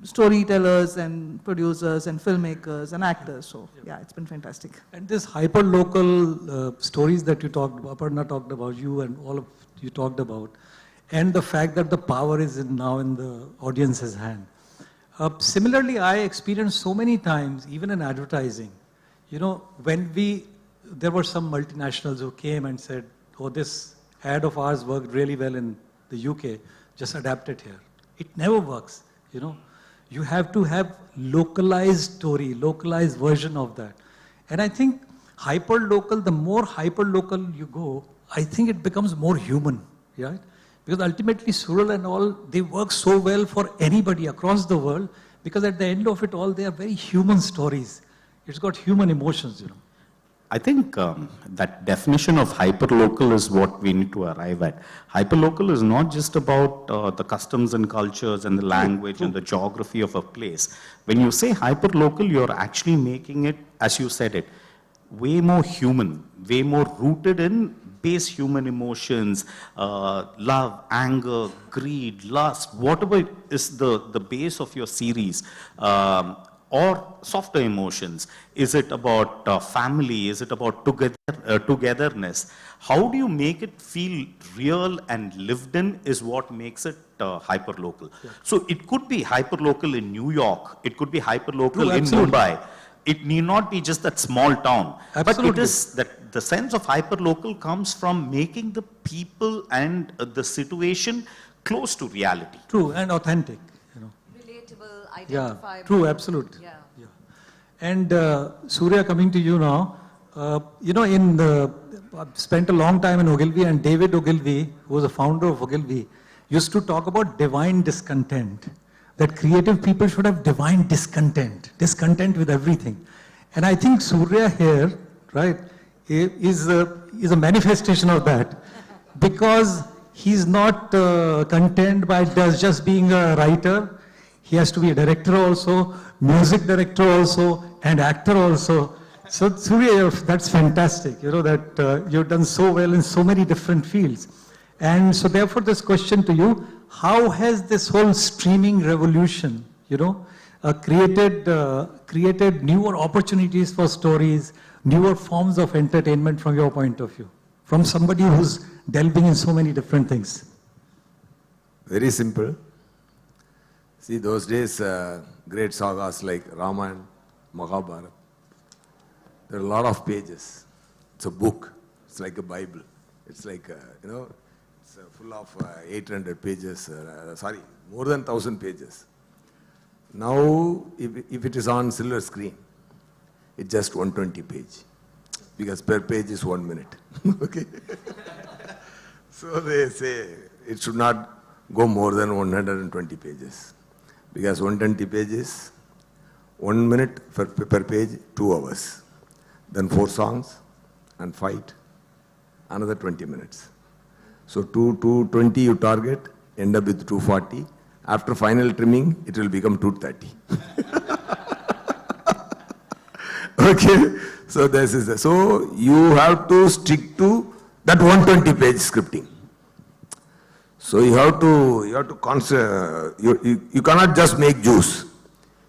storytellers and producers and filmmakers and actors. So yeah, it's been fantastic. And this hyper-local stories that you talked about, Aparna talked about, you and all of you talked about, and the fact that the power is now in the audience's hand. Similarly, I experienced so many times, even in advertising, when there were some multinationals who came and said, oh, this ad of ours worked really well in the UK, just adapt it here. It never works, You have to have localized story, localized version of that. And I think hyper-local, the more hyper-local you go, I think it becomes more human, right? Because ultimately Sural and all, they work so well for anybody across the world, because at the end of it all, they are very human stories. It's got human emotions, I think that definition of hyperlocal is what we need to arrive at. Hyperlocal is not just about the customs and cultures and the language and the geography of a place. When you say hyperlocal, you're actually making it, as you said it, way more human, way more rooted in base human emotions, love, anger, greed, lust, whatever is the base of your series. Or softer emotions? Is it about family? Is it about togetherness? How do you make it feel real and lived in is what makes it hyperlocal. Yeah. So it could be hyperlocal in New York. It could be hyperlocal in Mumbai. It need not be just that small town. Absolutely. But it is that the sense of hyperlocal comes from making the people and the situation close to reality. True and authentic. Identifiable. Yeah, true, absolutely. Yeah. And Surya, coming to you now, I've spent a long time in Ogilvy, and David Ogilvy, who was the founder of Ogilvy, used to talk about divine discontent, that creative people should have divine discontent with everything. And I think Surya here, right, is a manifestation of that, because he's not content by just being a writer. He has to be a director also, music director also, and actor also. So Surya, that's fantastic, that you've done so well in so many different fields. And so therefore this question to you, how has this whole streaming revolution, created newer opportunities for stories, newer forms of entertainment from your point of view, from somebody who's delving in so many different things? Very simple. See, those days, great sagas like Ramayana, Mahabharata, there are a lot of pages. It's a book. It's like a Bible. It's like, it's full of 800 pages, more than 1,000 pages. Now, if it is on silver screen, it's just 120 page, because per page is 1 minute. Okay. So they say it should not go more than 120 pages. Because 120 pages, 1 minute per page, 2 hours. Then 4 songs and fight, another 20 minutes. So 220 you target, end up with 240. After final trimming, it will become 230. Okay, so this is so you have to stick to that 120 page scripting. So you have to concentrate. You cannot just make juice.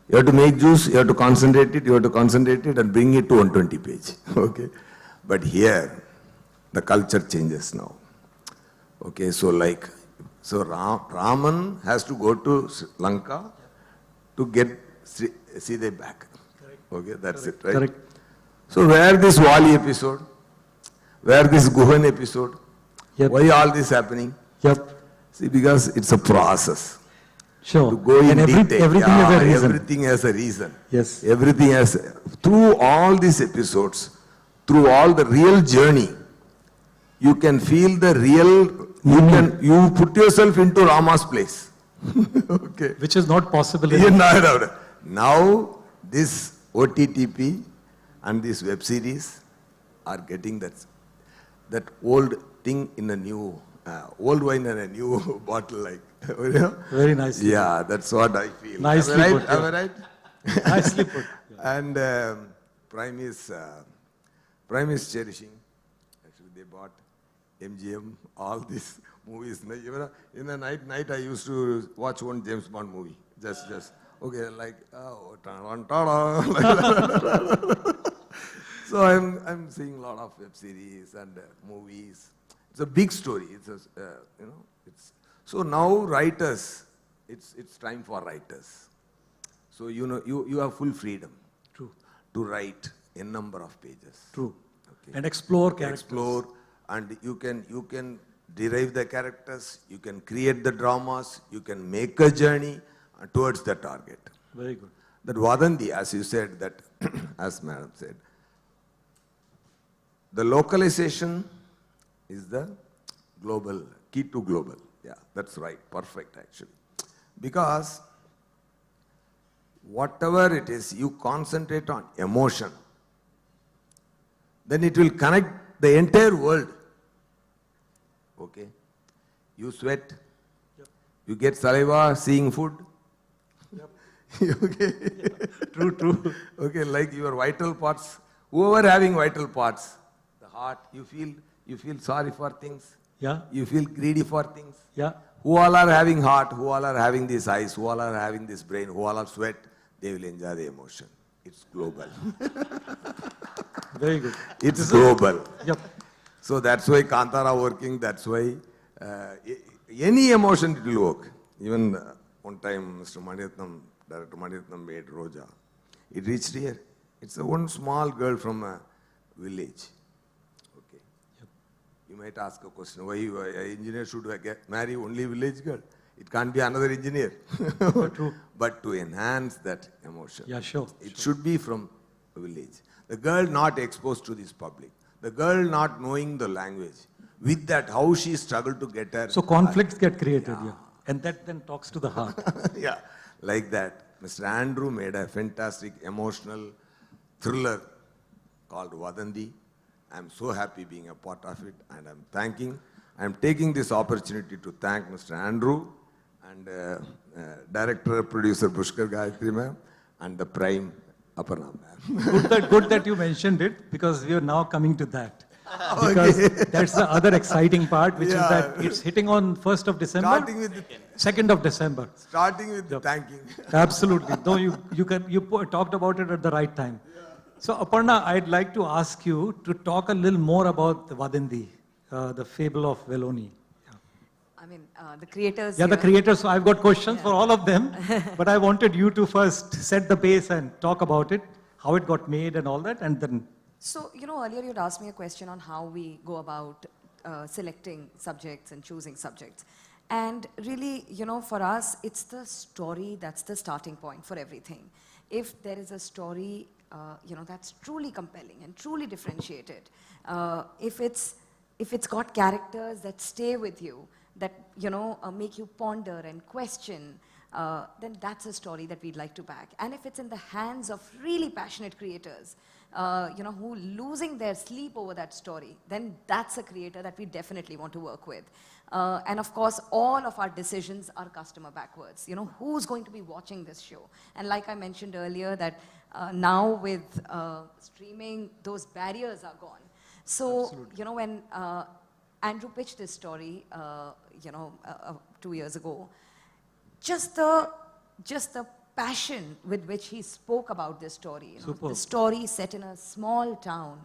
You have to make juice. You have to concentrate it. You have to concentrate it and bring it to 120 page. Okay, but here the culture changes now. Okay, so like, Raman has to go to Lanka to get Sita back. Okay, that's it, right? Correct. So where this Wali episode? Where this Guhan episode? Why all this happening? See, because it's a process. Sure. To go in detail. Everything has a reason. Everything has a reason. Yes. Everything has, through all these episodes, through all the real journey, you can feel the real, you put yourself into Rama's place. Okay. Which is not possible. Now, this OTTP and this web series are getting that old thing in a new, old wine in a new bottle, like. Very nice. Yeah, that's what I feel. Nicely Am I right? put. Am I right? Nicely put. And Prime is cherishing. Actually, they bought MGM, all these movies. Even in the night I used to watch one James Bond movie. Just okay, like so I'm seeing a lot of web series and movies. It's a big story. It's a, so now writers, it's time for writers. So you have full freedom. True. To write a number of pages. True. Okay. And explore characters. Explore, and you can derive the characters, you can create the dramas, you can make a journey towards the target. Very good. That Vadanti, as you said, that as Madam said, the localization is the global, key to global. Yeah, that's right, perfect actually. Because whatever it is, you concentrate on emotion, then it will connect the entire world. Okay? You sweat, you get saliva seeing food. Okay? True. Okay, like your vital parts, whoever having vital parts, the heart, you feel sorry for things. Yeah. You feel greedy for things. Yeah. Who all are having heart, who all are having these eyes, who all are having this brain, who all are sweat, they will enjoy the emotion. It's global. Very good. It's global. Yep. So that's why Kantara working, that's why any emotion it will work. Even one time Director Maniratnam made Roja. It reached here. It's one small girl from a village. Okay. Yep. You might ask a question, why an engineer should marry only village girl? It can't be another engineer. True. But to enhance that emotion. Yeah, sure. It should be from a village. The girl not exposed to this public. The girl not knowing the language. With that, how she struggled to get her. So conflicts get created, yeah. And that then talks to the heart. Yeah, like that. Mr. Andrew made a fantastic emotional thriller called Vadanti. I'm so happy being a part of it, and I'm taking this opportunity to thank Mr. Andrew and director, producer Pushkar Gayatri ma'am, and the prime Aparna ma'am. Good that you mentioned it, because we are now coming to that. Because that's the other exciting part, which is that it's hitting on 1st of December, Starting with 2nd of December. Starting with the thanking. Absolutely. No, you talked about it at the right time. So Aparna, I'd like to ask you to talk a little more about the Vadanti, the fable of Veloni. I mean, the creators. Yeah, the creators. So I've got questions for all of them, but I wanted you to first set the base and talk about it, how it got made and all that, and then. So, earlier you'd asked me a question on how we go about selecting subjects and choosing subjects. And really, for us, it's the story that's the starting point for everything. If there is a story, that's truly compelling and truly differentiated, if it's got characters that stay with you, that, make you ponder and question, then that's a story that we'd like to back. And if it's in the hands of really passionate creators, who losing their sleep over that story, then that's a creator that we definitely want to work with. And of course, all of our decisions are customer backwards. Who's going to be watching this show? And like I mentioned earlier, that now with streaming, those barriers are gone. So, when Andrew pitched this story, 2 years ago, just the passion with which he spoke about this story. The story set in a small town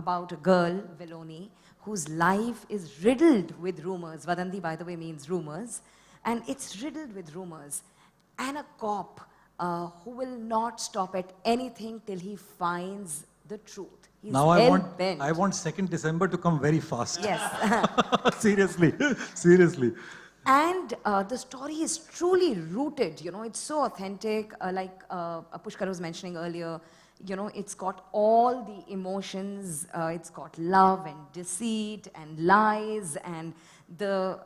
about a girl, Viloni, whose life is riddled with rumors. Vadanti, by the way, means rumors. And it's riddled with rumors. And a cop who will not stop at anything till he finds the truth. He's Now hell-bent. I want 2nd December to come very fast. Yes. Seriously, seriously. And the story is truly rooted, you know, it's so authentic, like Pushkar was mentioning earlier, you know, it's got all the emotions, it's got love and deceit and lies and the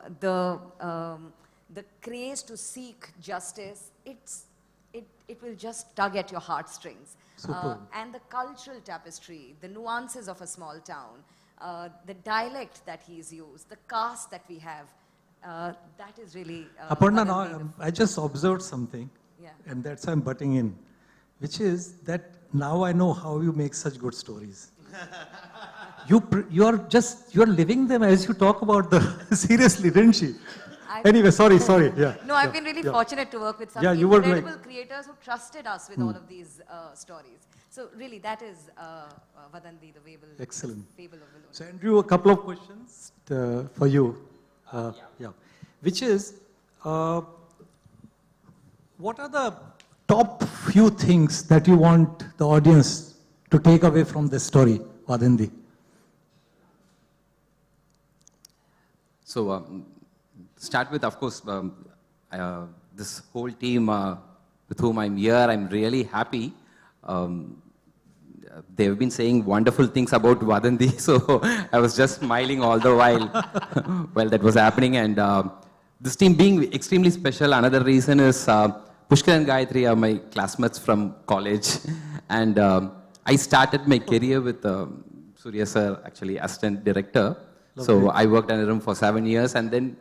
craze to seek justice. It will just tug at your heartstrings. And the cultural tapestry, the nuances of a small town, the dialect that he's used, the caste that we have, that is really... Aparna, now I just observed something, Yeah. and that's why I'm butting in, which is that now I know how you make such good stories. You're living them as you talk about the... Seriously, didn't she? Anyway, sorry, yeah. No, I've been really fortunate to work with some you incredible creators who trusted us with all of these stories. So really, that is Vadanti, the fable of Viloni. So Andrew, a couple of questions for you. Which is, what are the top few things that you want the audience to take away from this story, Vadanti? So, start with, of course, this whole team with whom I'm here. I'm really happy. They've been saying wonderful things about Vadanti, so I was just smiling all the while while that was happening. And this team being extremely special, another reason is Pushkar and Gayatri are my classmates from college. And I started my career with Surya sir, actually assistant director. Lovely. So I worked under him for 7 years, and then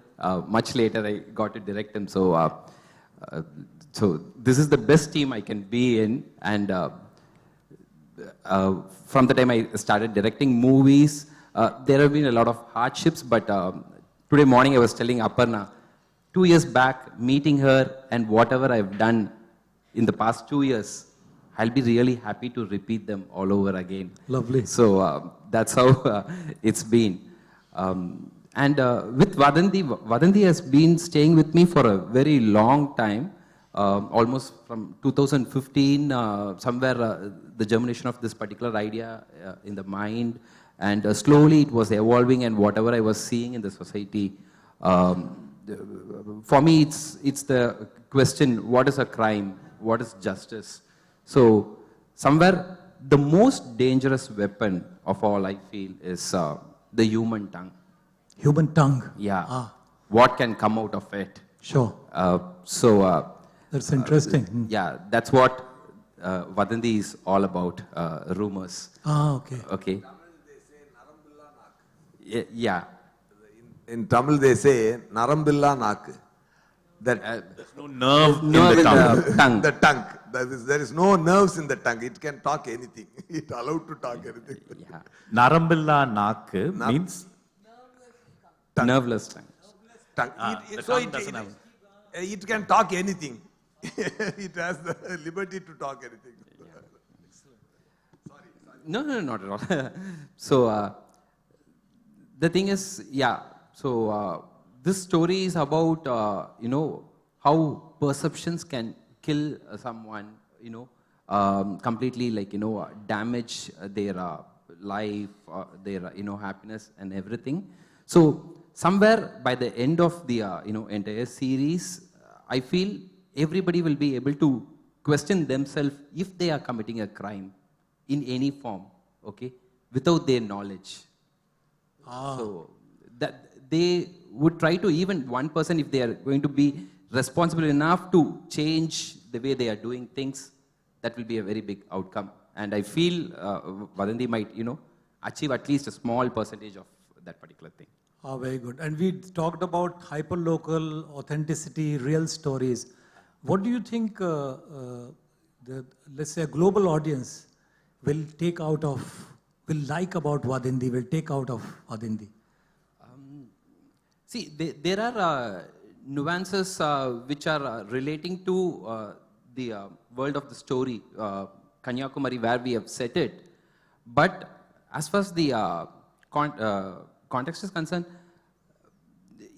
much later I got to direct him. So, so this is the best team I can be in. And from the time I started directing movies, there have been a lot of hardships, but today morning I was telling Aparna, 2 years back, meeting her and whatever I've done in the past 2 years, I'll be really happy to repeat them all over again. Lovely. So that's how it's been. And with Vadanti, Vadanti has been staying with me for a very long time. Almost from 2015, somewhere the germination of this particular idea in the mind, and slowly it was evolving, and whatever I was seeing in the society, for me it's the question, what is a crime, what is justice? So somewhere the most dangerous weapon of all, I feel, is the human tongue. Human tongue? Yeah. What can come out of it? Sure. That's interesting. Yeah, that's what Vadanti is all about, rumors. Okay. Okay. Yeah. In Tamil they say, Narambilla Nak. That there's no nerve in the tongue. The tongue. There is no nerves in the tongue. It can talk anything. It allowed to talk anything. Yeah. Narambilla Nak means? Nerveless tongue. It can talk anything. It has the liberty to talk anything. No, not at all. So, the thing is, so this story is about, how perceptions can kill someone, completely, like, damage their life, their, happiness and everything. So, somewhere by the end of the, entire series, I feel everybody will be able to question themselves if they are committing a crime in any form, okay, without their knowledge. So that they would try to, even one person, if they are going to be responsible enough to change the way they are doing things, that will be a very big outcome. And I feel Vadanti might, achieve at least a small percentage of that particular thing. Very good. And we talked about hyperlocal, authenticity, real stories. What do you think, let's say, a global audience will take out of, will like about Vadanti, will take out of Vadanti? See, there are nuances which are relating to the world of the story, Kanyakumari, where we have set it. But as far as the context is concerned,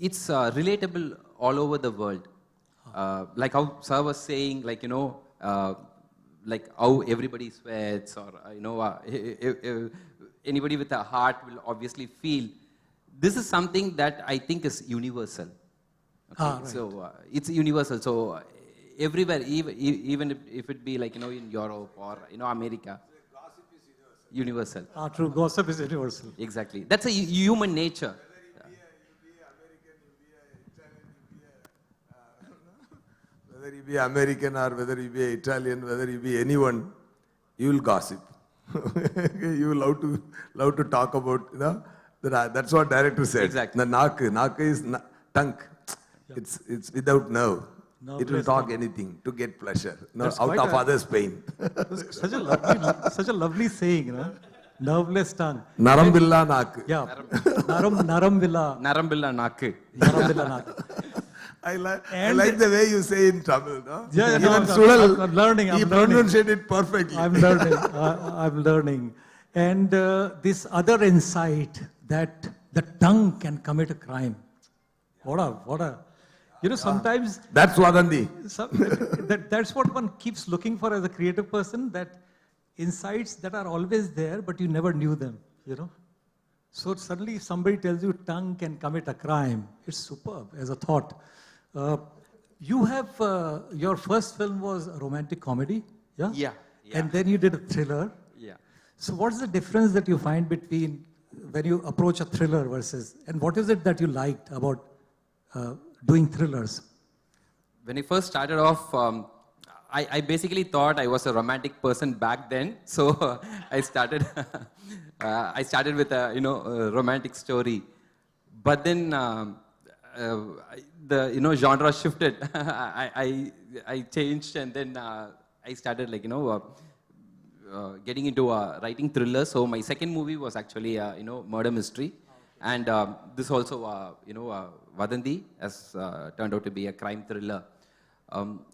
it's relatable all over the world. Like how Sir was saying, like, you know, like how everybody sweats, or, you know, anybody with a heart will obviously feel. This is something that I think is universal. Okay? Right. So it's universal. So everywhere, even if it be like, you know, in Europe or, you know, America, universal. True, gossip is universal. Exactly. That's a human nature. Whether you be American or whether you be Italian, whether you be anyone, you will gossip. You will love to talk about, you know, that's what director said. Exactly. The naak is tongue. It's without nerve. It will talk anything to get pleasure, out of others' pain. Such a lovely saying, you know. Nerveless tongue. Narambilla naak. Yeah. Narambilla. Narambilla naak. Narambilla naak. I like the way you say in Tamil, no? Yeah, even no, Sudal, I'm learning. he pronunciated it perfectly. I'm learning. I'm learning. And this other insight that the tongue can commit a crime. What a, you know, sometimes... That's Vadanti. That's what one keeps looking for as a creative person, that insights that are always there, but you never knew them, you know. So suddenly somebody tells you tongue can commit a crime. It's superb as a thought. You have, your first film was a romantic comedy, yeah? Yeah. And then you did a thriller. Yeah. So what's the difference that you find between when you approach a thriller versus, and what is it that you liked about doing thrillers? When I first started off, I basically thought I was a romantic person back then. So I started with a, you know, a romantic story. But then the, you know, genre shifted. I changed, and then I started, like, you know, getting into writing thrillers. So my second movie was actually, you know, murder mystery. And this also, you know, Vadanti has turned out to be a crime thriller.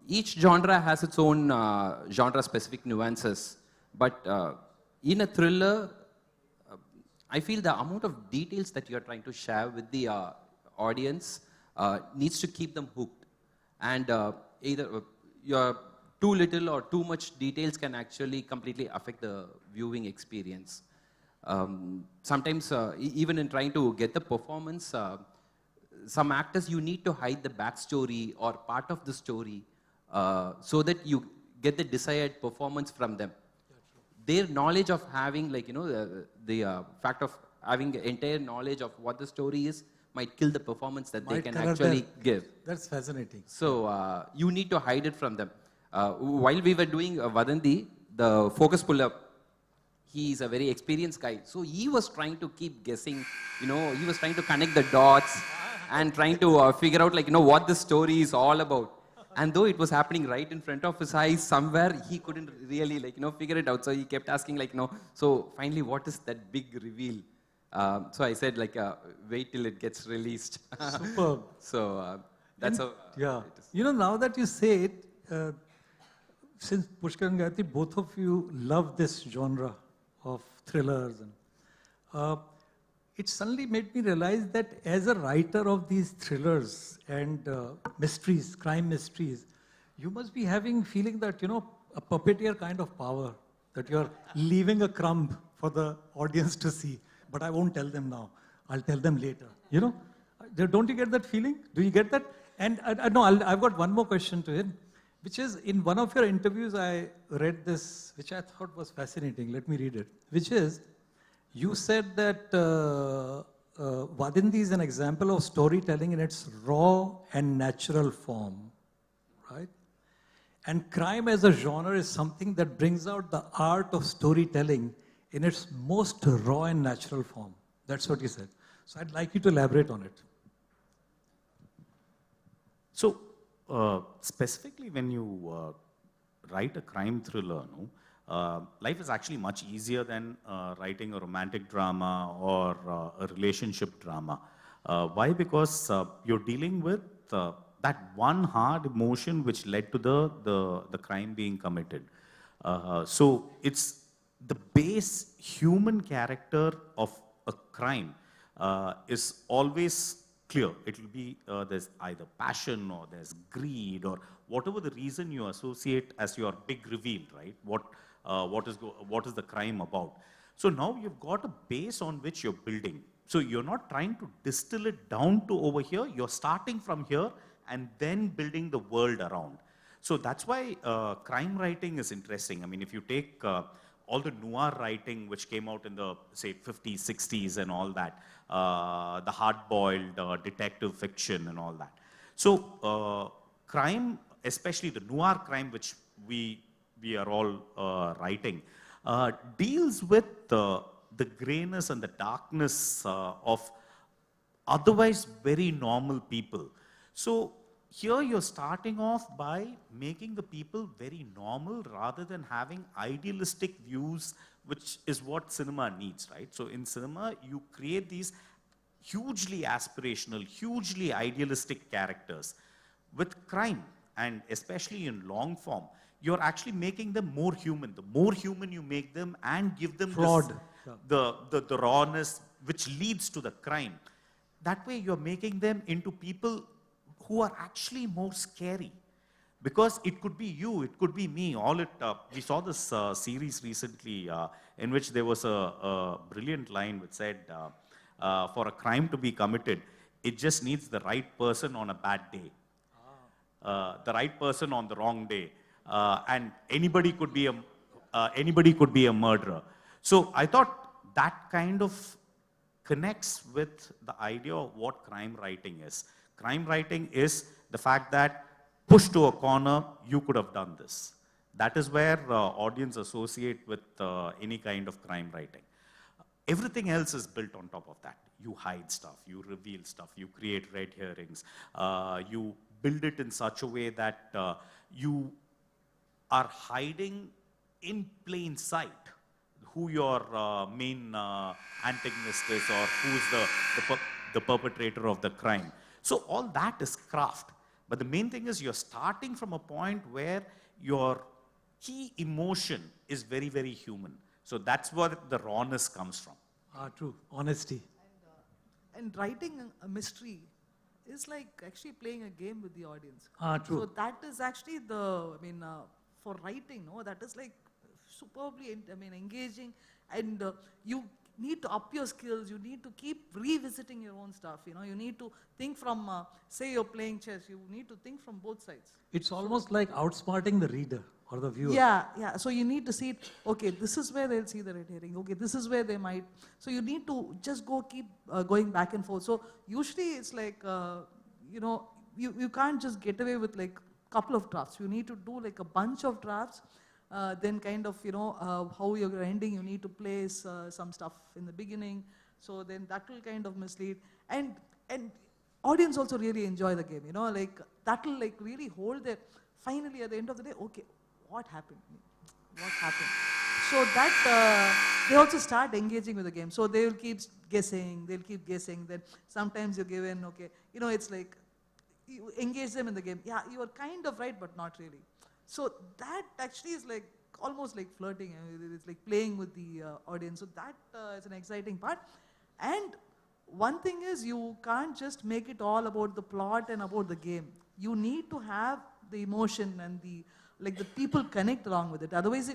Each genre has its own genre-specific nuances. But in a thriller, I feel the amount of details that you're trying to share with the audience needs to keep them hooked. And either you're too little or too much details can actually completely affect the viewing experience. Sometimes, even in trying to get the performance, some actors, you need to hide the backstory or part of the story so that you get the desired performance from them. Their knowledge of having, like, you know, the fact of having entire knowledge of what the story is might kill the performance that they can actually give. That's fascinating. So you need to hide it from them. While we were doing Vadanti, the focus puller, he is a very experienced guy. So he was trying to keep guessing, you know, he was trying to connect the dots and trying to figure out, like, you know, what the story is all about. And though it was happening right in front of his eyes, somewhere he couldn't really, like, you know, figure it out. So he kept asking, like, you know, so finally, what is that big reveal? So I said, like, wait till it gets released. Superb. So that's how. Yeah. You know, now that you say it, since Pushkar and Gayatri, both of you love this genre of thrillers, and it suddenly made me realize that as a writer of these thrillers and mysteries, crime mysteries, you must be feeling that, you know, a puppeteer kind of power, that you're leaving a crumb for the audience to see. But I won't tell them now. I'll tell them later. You know, don't you get that feeling? Do you get that? And no, I've got one more question to him, which is, in one of your interviews, I read this, which I thought was fascinating. Let me read it. Which is, you said that Vadanti is an example of storytelling in its raw and natural form, right? And crime as a genre is something that brings out the art of storytelling in its most raw and natural form. That's what you said. So I'd like you to elaborate on it. So, specifically when you write a crime thriller, life is actually much easier than writing a romantic drama or a relationship drama. Why? Because you're dealing with that one hard emotion which led to the crime being committed. So it's the base human character of a crime is always clear. It will be there's either passion or there's greed or whatever the reason you associate as your big reveal, right? What is the crime about? So now you've got a base on which you're building. So you're not trying to distill it down to over here. You're starting from here and then building the world around. So that's why crime writing is interesting. I mean, if you take all the noir writing which came out in the, say, 50s, 60s and all that, the hard-boiled detective fiction and all that. So crime, especially the noir crime which we are all writing, deals with the grayness and the darkness of otherwise very normal people. So here you're starting off by making the people very normal rather than having idealistic views, which is what cinema needs, right? So in cinema, you create these hugely aspirational, hugely idealistic characters. With crime, and especially in long form, you're actually making them more human. The more human you make them and give them the rawness which leads to the crime, that way you're making them into people who are actually more scary. Because it could be you, it could be me. We saw this series recently in which there was a brilliant line which said, for a crime to be committed, it just needs the right person on a bad day. The right person on the wrong day. And anybody could be a murderer. So I thought that kind of connects with the idea of what crime writing is. Crime writing is the fact that pushed to a corner, you could have done this. That is where audience associate with any kind of crime writing. Everything else is built on top of that. You hide stuff, you reveal stuff, you create red herrings, you build it in such a way that you are hiding in plain sight who your main antagonist is or who's the perpetrator of the crime. So all that is craft. But the main thing is you're starting from a point where your key emotion is very, very human. So that's where the rawness comes from. True. Honesty. And writing a mystery is like actually playing a game with the audience. True. So that is actually for writing, that is like superbly, engaging, and you need to up your skills. You need to keep revisiting your own stuff. You need to think from, say you're playing chess, you need to think from both sides. It's almost like outsmarting the reader or the viewer. Yeah. So you need to see it, okay, this is where they'll see the red herring. Okay, this is where they might. So you need to just keep going back and forth. So usually it's like, you can't just get away with like a couple of drafts. You need to do like a bunch of drafts. Then kind of, how you're ending, you need to place some stuff in the beginning. So then that will kind of mislead. And audience also really enjoy the game, like that will like really hold their, finally at the end of the day, okay, what happened? What happened? So that, they also start engaging with the game. So they will keep guessing, then sometimes you're given, okay, it's like, you engage them in the game. Yeah, you are kind of right, but not really. So that actually is like almost like flirting. It's like playing with the audience. So that is an exciting part. And one thing is you can't just make it all about the plot and about the game. You need to have the emotion and the people connect along with it. Otherwise,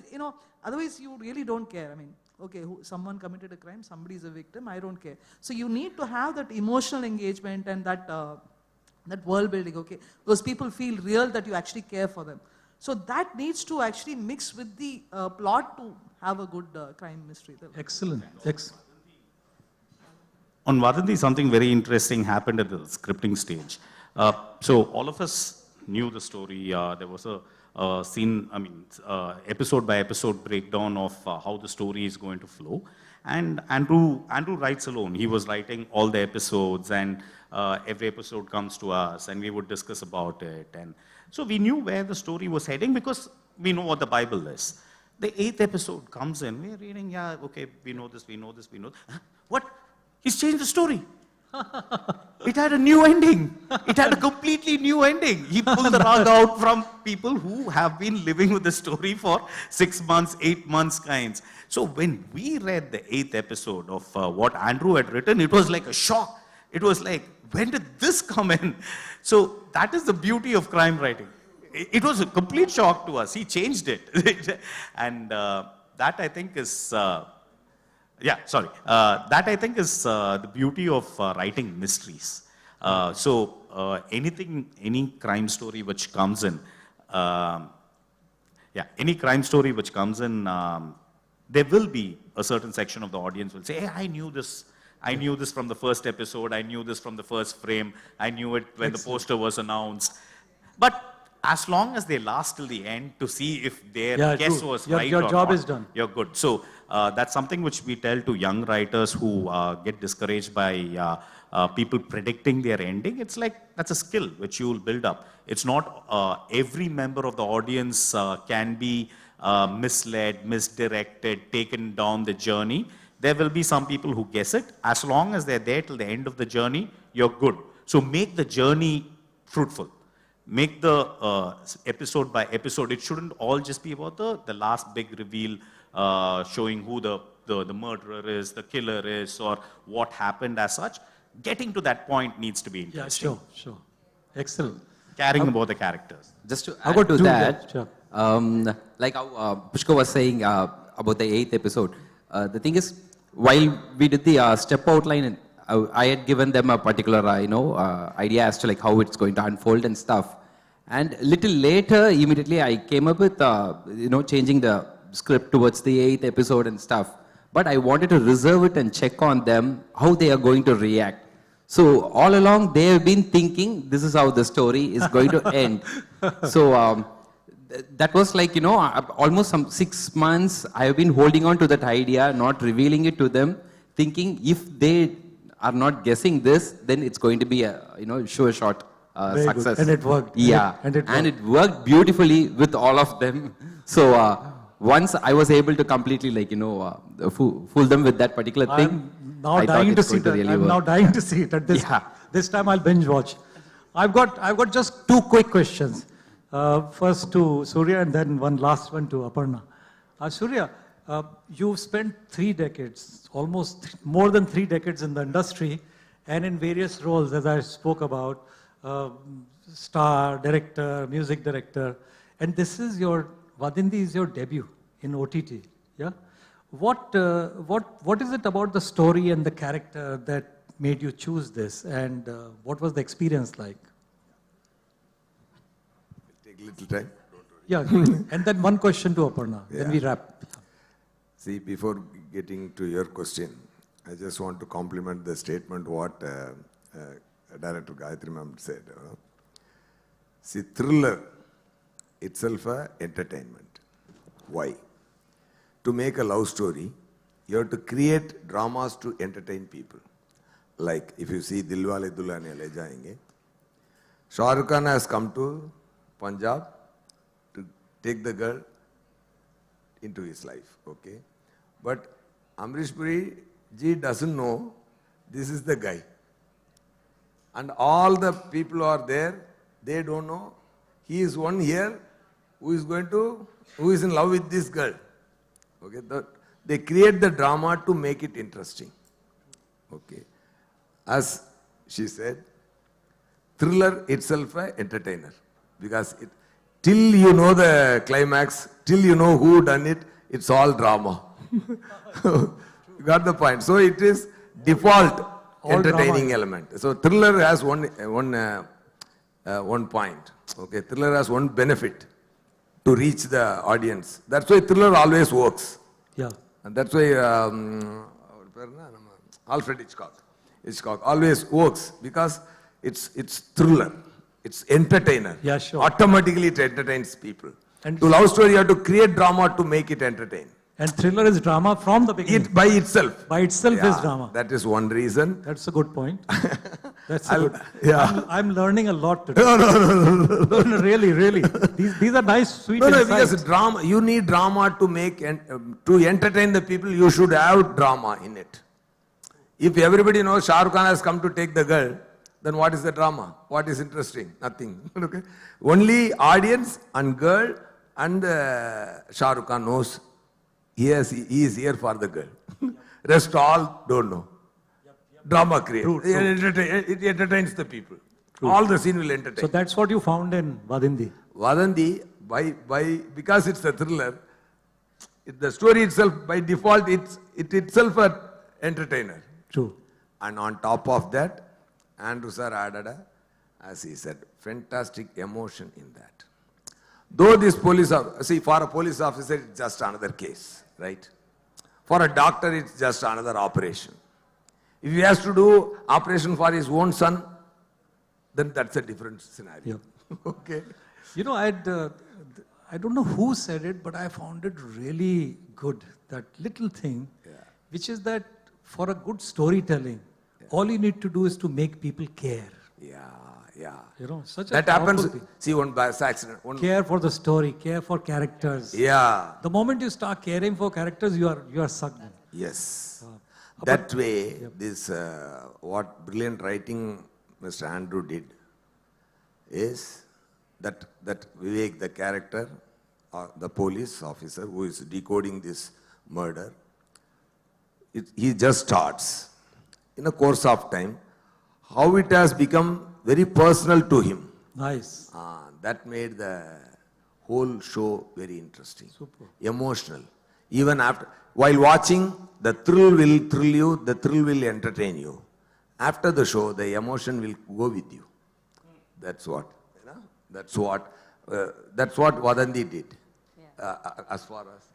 otherwise you really don't care. Okay, someone committed a crime, somebody is a victim, I don't care. So you need to have that emotional engagement and that world building. Okay, those people feel real, that you actually care for them. So that needs to actually mix with the plot to have a good crime mystery. Excellent. On Vadanti, something very interesting happened at the scripting stage. So all of us knew the story. There was a scene, episode by episode breakdown of how the story is going to flow. And Andrew writes alone. He was writing all the episodes, and every episode comes to us and we would discuss about it. And so we knew where the story was heading because we know what the Bible is. The 8th episode comes in, we're reading, yeah, okay, we know this. What? He's changed the story. It had a new ending. It had a completely new ending. He pulled the rug out from people who have been living with the story for 6 months, 8 months kinds. So when we read the 8th episode of what Andrew had written, it was like a shock. It was like, when did this come in? So that is the beauty of crime writing. It was a complete shock to us. He changed it. And that I think is, that I think is the beauty of writing mysteries. Any crime story which comes in, any crime story which comes in, there will be a certain section of the audience will say, hey, I knew this. I knew this from the first episode. I knew this from the first frame. I knew it when the poster was announced. But as long as they last till the end to see if their guess was right or not, your job is done. You're good. So that's something which we tell to young writers who get discouraged by people predicting their ending. It's like, that's a skill which you will build up. It's not every member of the audience can be misled, misdirected, taken down the journey. There will be some people who guess it. As long as they're there till the end of the journey, you're good. So make the journey fruitful. Make the episode by episode. It shouldn't all just be about the last big reveal, showing who the murderer is, the killer is, or what happened as such. Getting to that point needs to be interesting. Yeah, sure. Excellent. Caring about the characters. Just to add to that, like how Pushka was saying about the 8th episode, the thing is, while we did the step outline, I had given them a particular, idea as to like how it's going to unfold and stuff. And little later, immediately I came up with, changing the script towards the 8th episode and stuff. But I wanted to reserve it and check on them, how they are going to react. So all along, they have been thinking, this is how the story is going to end. So that was like, almost some 6 months, I have been holding on to that idea, not revealing it to them, thinking if they are not guessing this, then it's going to be a, sure shot success. Good. And it worked. Yeah, and it worked beautifully with all of them. So once I was able to completely, fool them with that particular thing, now dying to see that. I'm now dying to see it. At this time, I'll binge watch. I've got just 2 quick questions. First to Surya, and then one last one to Aparna. Surya, you've spent 3 decades, almost more than 3 decades in the industry, and in various roles, as I spoke about, star, director, music director, and this is Vadindi is your debut in OTT. Yeah. What is it about the story and the character that made you choose this, and what was the experience like? Take a little time. Yeah, and then one question to Aparna, then we wrap. See, before getting to your question, I just want to compliment the statement what Director Gayatri ma'am said. See, thriller itself a entertainment. Why? To make a love story, you have to create dramas to entertain people. Like if you see Dilwale Dulhaniya Le Jayenge, Shah Rukh Khan has come to Punjab to take the girl into his life, okay? But Amrish Puri ji doesn't know this is the guy. And all the people who are there, they don't know he is one here who is in love with this girl. Okay, they create the drama to make it interesting. Okay. As she said, thriller itself an entertainer. Because till you know the climax, till you know who done it, it's all drama. You got the point. So it is default all entertaining drama element. So thriller has one point. Okay, thriller has one benefit to reach the audience. That's why thriller always works. Yeah. And that's why Alfred Hitchcock always works because it's thriller. It's entertainer. Yeah, sure. Automatically it entertains people. And to love story, you have to create drama to make it entertain. And thriller is drama from the beginning. It by itself. By itself is drama. That is one reason. That's a good point. That's a good. Yeah. I'm learning a lot today. No, really. These are nice, sweet insights. Because drama, you need drama to make to entertain the people. You should have drama in it. If everybody knows Shah Rukh Khan has come to take the girl, then what is the drama? What is interesting? Nothing. Okay? Only audience and girl and Shah Rukh Khan knows he is here for the girl. Rest all don't know. Drama creates. It entertains the people. True. All the scene will entertain. So that's what you found in Vadindi. Vadandi, because it's a thriller, the story itself, by default, it itself an entertainer. True. And on top of that, Andrew sir added, as he said, fantastic emotion in that. Though this police officer, see, for a police officer, it's just another case, right? For a doctor, it's just another operation. If he has to do operation for his own son, then that's a different scenario. Okay. You know, I don't know who said it, but I found it really good, that little thing, which is that for a good storytelling, all you need to do is to make people care. Yeah. You know, such that a happens. thing. See, one by accident. Care for the story, care for characters. Yeah. The moment you start caring for characters, you are sucked in. Yes. That way, this what brilliant writing Mr. Andrew did is that Vivek, the character, the police officer who is decoding this murder, he just starts. In a course of time, how it has become very personal to him. Nice. That made the whole show very interesting. Super. Emotional. Even after, while watching, the thrill will thrill you, the thrill will entertain you. After the show, the emotion will go with you. That's what, you know, that's what Vadandi did. As far as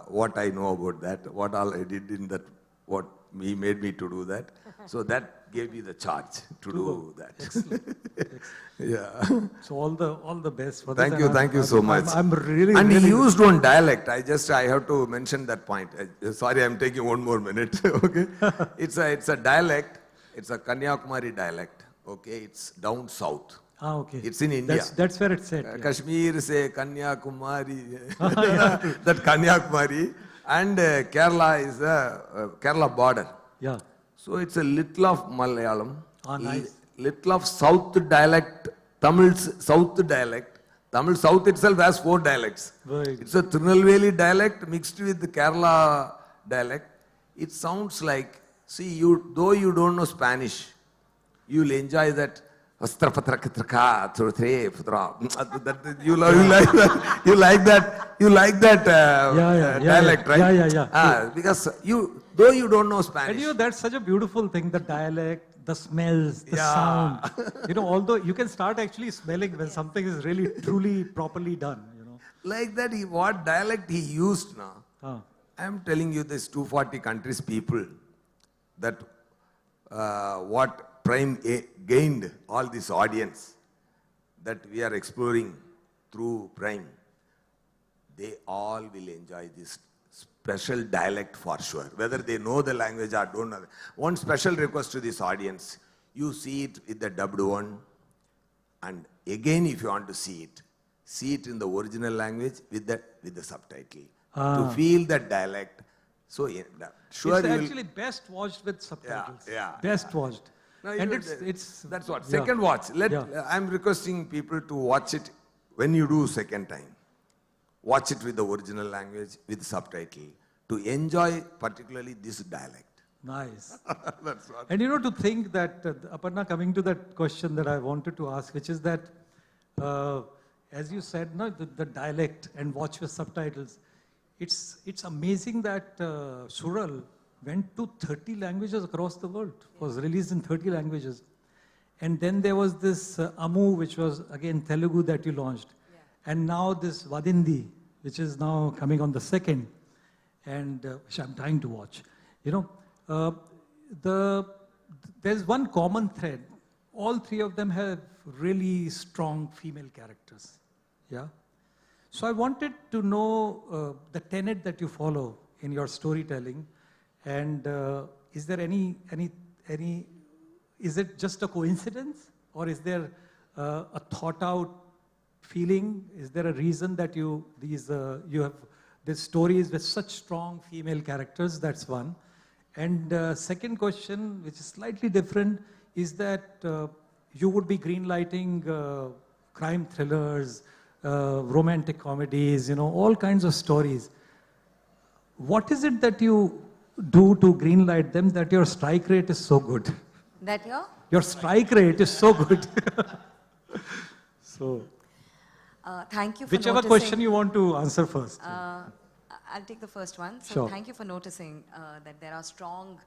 what I know about that, what all I did in that, what he made me to do that. So that gave me the charge to do that. Excellent. Yeah. So all the best for Thank this. you so much. I'm really. And really he used one dialect. I have to mention that point. Sorry, I'm taking one more minute. Okay. It's a dialect. It's a Kanyakumari dialect. Okay. It's down south. Okay. It's in India. That's where it's set. Kashmir se Kanyakumari. That Kanyakumari. And Kerala is a Kerala border. Yeah. So it's a little of Malayalam. Nice. Little of South dialect, Tamil's South dialect. Tamil South itself has 4 dialects. It's a Tirunelveli dialect mixed with the Kerala dialect. It sounds like, see, though you don't know Spanish, you'll enjoy that. You like that dialect, right? Yeah. Because though you don't know Spanish. And you know, that's such a beautiful thing, the dialect, the smells, the sound. You know, although you can start actually smelling when something is really, truly, properly done, you know. Like that, what dialect he used now. I'm telling you, this 240 countries people, that what Prime gained all this audience that we are exploring through Prime, they all will enjoy this special dialect for sure, whether they know the language or don't know. One special request to this audience, you see it with the dubbed one, and again if you want to see it in the original language with the subtitle, to feel that dialect. So sure, it's actually best watched with subtitles. Best watched. No, and it's that's what. Second watch. I'm requesting people to watch it when you do second time. Watch it with the original language, with subtitle, to enjoy particularly this dialect. Nice. That's what. And you know, to think that, Aparna, coming to that question that I wanted to ask, which is that, as you said, no, the dialect and watch with subtitles, it's amazing that Sural went to 30 languages across the world, was released in 30 languages. And then there was this Amu, which was again Telugu that you launched. And now this Vadindi, which is now coming on the 2nd, and which I'm trying to watch. You know, there's one common thread. All 3 of them have really strong female characters. Yeah. So I wanted to know the tenet that you follow in your storytelling. And is there is it just a coincidence, or is there a thought out feeling? Is there a reason that you have these stories with such strong female characters? That's one. And second question, which is slightly different, is that you would be greenlighting crime thrillers, romantic comedies, all kinds of stories. What is it that you do to greenlight them that your strike rate is so good? That your? Your strike rate is so good. So, thank you for whichever noticing. question you want to answer first. I'll take the first one. So Sure. thank you for noticing that there are strong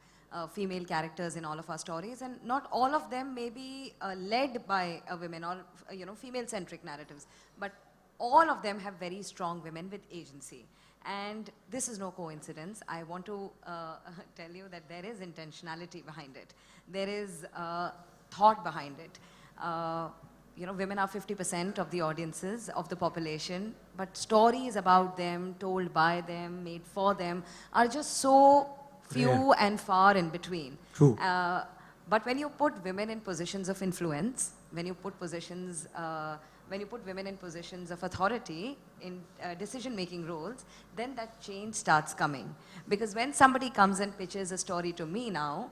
female characters in all of our stories, and not all of them may be led by women or female-centric narratives, but all of them have very strong women with agency. And this is no coincidence. I want to tell you that there is intentionality behind it. There is thought behind it. Women are 50% of the audiences of the population, but stories about them, told by them, made for them, are just so few and far in between. True. But when you put women in positions of influence, when you put women in positions of authority, in decision-making roles, then that change starts coming. Because when somebody comes and pitches a story to me now,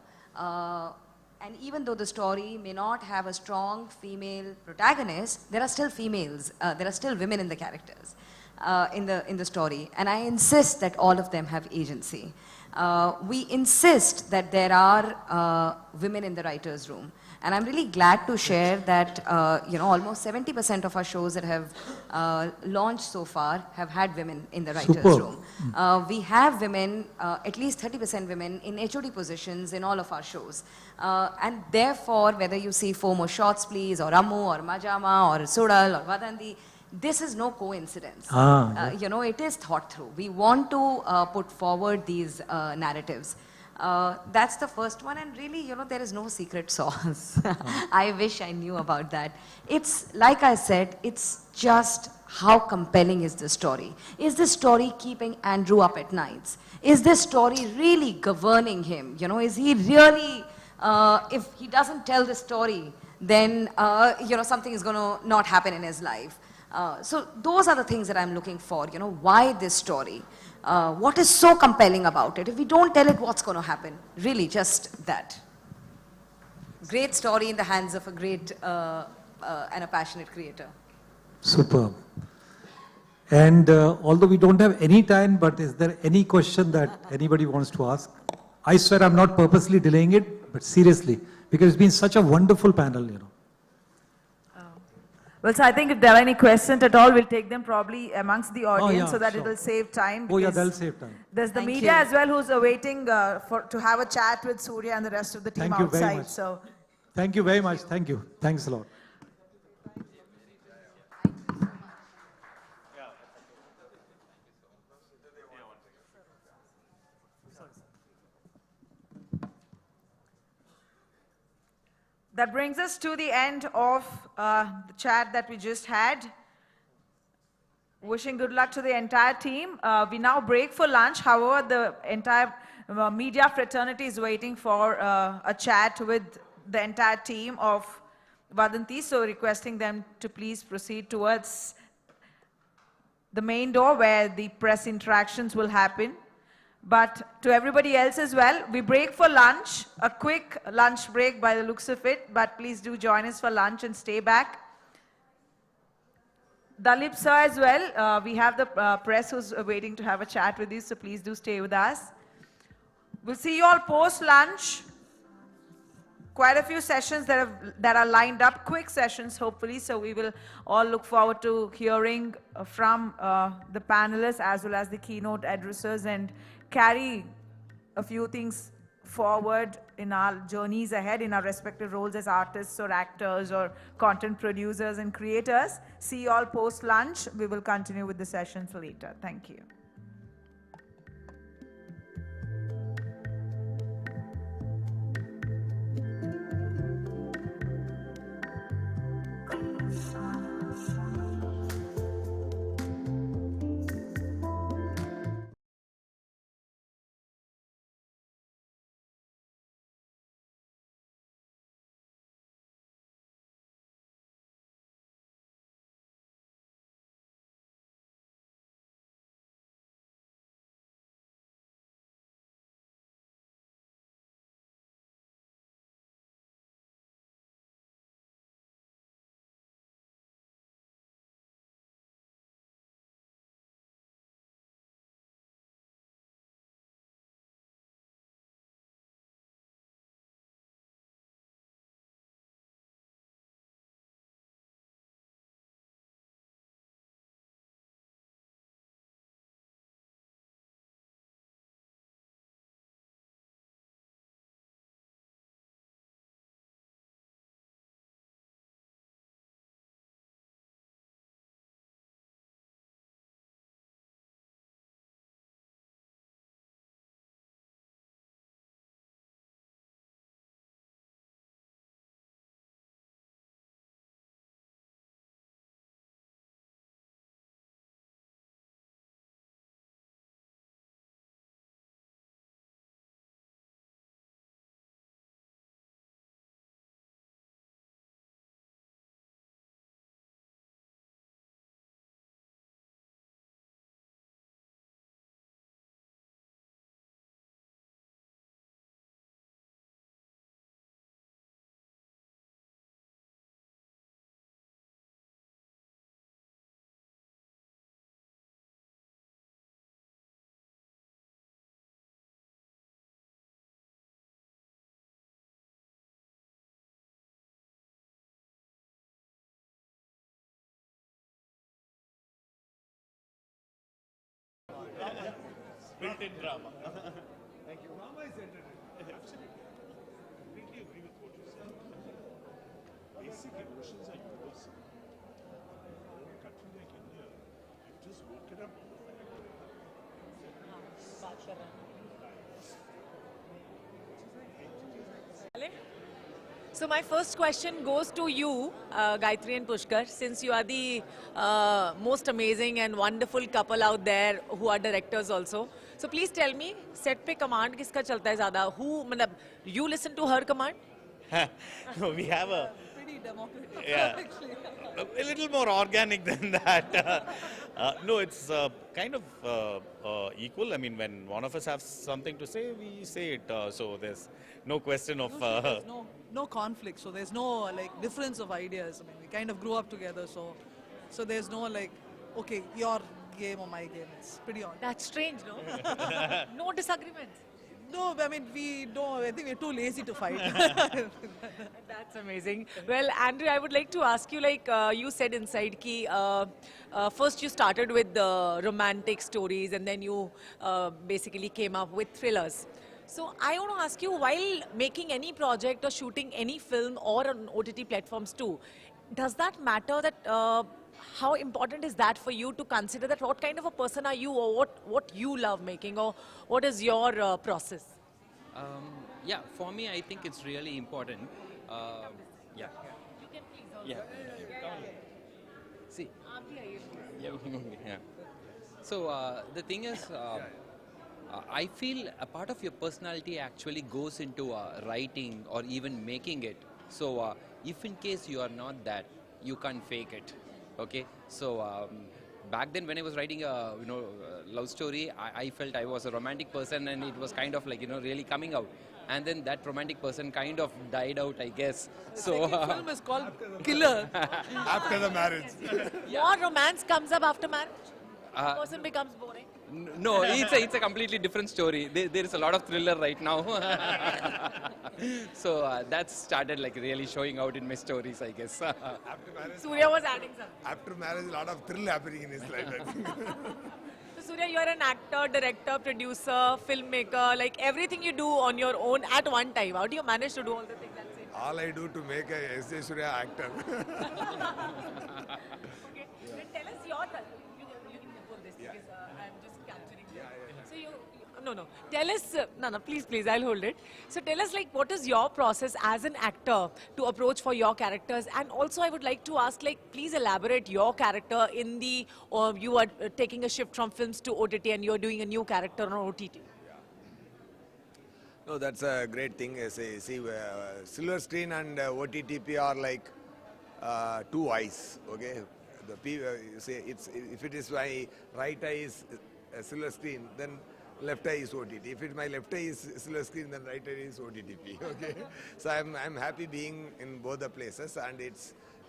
and even though the story may not have a strong female protagonist, there are still females, there are still women in the characters, in the story. And I insist that all of them have agency. We insist that there are women in the writer's room. And I'm really glad to share that almost 70% of our shows that have launched so far have had women in the writer's room. We have women, at least 30% women in HOD positions in all of our shows. And therefore, whether you see FOMO Shots Please, or Ammu, or Majama, or Sudal, or Vadandi, this is no coincidence. It is thought through. We want to put forward these narratives. That's the first one, and really, there is no secret sauce. I wish I knew about that. It's, like I said, it's just how compelling is this story? Is this story keeping Andrew up at nights? Is this story really governing him? Is he really, if he doesn't tell this story, then, something is going to not happen in his life. So those are the things that I'm looking for, why this story? What is so compelling about it? If we don't tell it, what's going to happen? Really, just that. Great story in the hands of a great and a passionate creator. Superb. And although we don't have any time, but is there any question that anybody wants to ask? I swear I'm not purposely delaying it, but seriously, because it's been such a wonderful panel, Well, so I think if there are any questions at all, we'll take them probably amongst the audience so that sure. it will save time. Oh yeah, that'll save time. There's the Thank media you. as well who's awaiting to have a chat with Surya and the rest of the team Thank you very outside. much. So. Thank you very much. Thank you. Thanks a lot. That brings us to the end of the chat that we just had. Wishing good luck to the entire team. We now break for lunch. However, the entire media fraternity is waiting for a chat with the entire team of Vadanti. So requesting them to please proceed towards the main door where the press interactions will happen. But to everybody else as well, we break for lunch, a quick lunch break by the looks of it, but please do join us for lunch and stay back. Dalip sir as well, we have the press who's waiting to have a chat with you, so please do stay with us. We'll see you all post-lunch. Quite a few sessions that are lined up, quick sessions hopefully, so we will all look forward to hearing from the panelists as well as the keynote addressers and carry a few things forward in our journeys ahead in our respective roles as artists or actors or content producers and creators. See you all post-lunch. We will continue with the sessions later. Thank you. Built-in drama. Thank you. Rama is entertaining. Completely agree with what you said. Basic emotions are universal. In a country like India, you've just woken up to the fact that So my first question goes to you, Gayatri and Pushkar, since you are the most amazing and wonderful couple out there who are directors also. So please tell me, set pe command kiska chalta hai zyada? Who, matlab, you listen to her command? No, we have a Pretty democratic. yeah, a little more organic than that. No, it's kind of equal. I mean, when one of us has something to say, we say it. So there's no question of. Usually there's no conflict, so there's no like difference of ideas. I mean, we kind of grew up together, so there's no like, okay, your game or my game. It's pretty on. That's strange, no? No disagreements. No, I mean, we don't. I think we're too lazy to fight. That's amazing. Well, Andrew, I would like to ask you, like you said inside, ki, first you started with the romantic stories and then you basically came up with thrillers. So I want to ask you, while making any project or shooting any film or on OTT platforms too, does that matter that how important is that for you to consider that what kind of a person are you or what you love making or what is your process? Yeah, for me, I think it's really important. Yeah. You can please also. Yeah. See. Yeah. So the thing is, I feel a part of your personality actually goes into writing or even making it. So if in case you are not that, you can't fake it. Okay. So back then when I was writing a love story, I felt I was a romantic person and it was kind of like really coming out. And then that romantic person kind of died out, I guess. So The film is called Killer. After the marriage. More romance comes up after marriage? The person becomes boring? No, it's a completely different story. There is a lot of thriller right now. So that started like really showing out in my stories, I guess. After marriage, Surya was adding something. after marriage, a lot of thrill happening in his life, I think. So Surya, you're an actor, director, producer, filmmaker, like everything you do on your own at one time. How do you manage to do all the things at the same time? All I do to make a S.J. Surya actor. Okay, then tell us your, you can pull this because I'm just capturing this. So no, tell us, no, please, I'll hold it. So tell us like what is your process as an actor to approach for your characters, and also I would like to ask like please elaborate your character in the, you are taking a shift from films to OTT and you're doing a new character on OTT. No, that's a great thing. See, silver screen and OTTP are like two eyes, okay? Say if it is my right eye is a silver screen, then left eye is OTT. If my left eye is silver screen, then right eye is OTTP, okay? So I'm happy being in both the places, and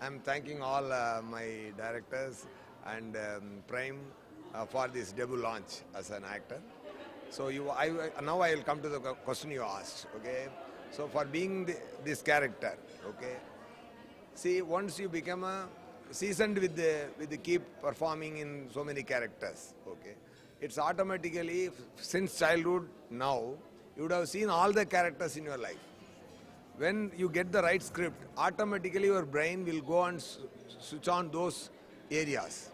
I'm thanking all my directors and Prime for this debut launch as an actor. So now I will come to the question you asked, okay? So for being this character, okay? See, once you become seasoned with the keep performing in so many characters, okay? It's automatically, since childhood now, you would have seen all the characters in your life. When you get the right script, automatically your brain will go and switch on those areas.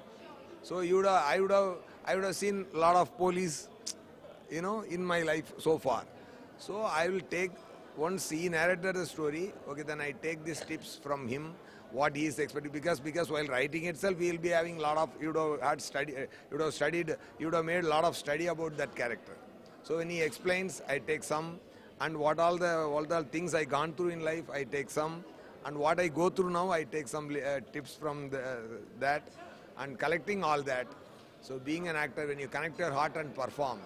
So I would have seen a lot of police, in my life so far. So I will take, once he narrated the story, okay, then I take these tips from him, what he is expecting, because while writing itself, we will be having a lot of, you would have made a lot of study about that character. So when he explains, I take some, and what all the things I gone through in life, I take some, and what I go through now, I take some tips from that, and collecting all that. So being an actor, when you connect your heart and perform,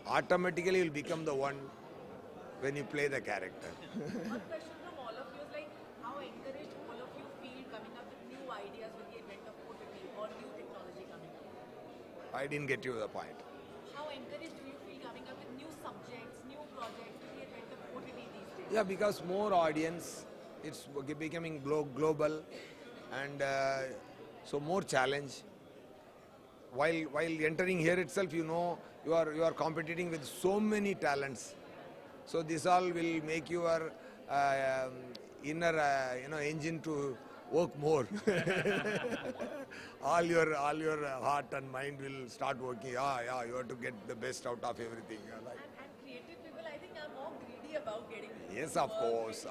automatically you will become the one when you play the character. One question from all of you is like, how encouraged all of you feel coming up with new ideas with the advent of OTT or new technology coming up? I didn't get you the point. How encouraged do you feel coming up with new subjects, new projects with the advent of OTT these days? Yeah, because more audience, it's becoming global, and so more challenge. while entering here itself, you know, you are competing with so many talents. So this all will make your inner engine to work more. all your heart and mind will start working. Yeah, you have to get the best out of everything. Like. And creative people, I think, are more greedy about getting. Yes, of course.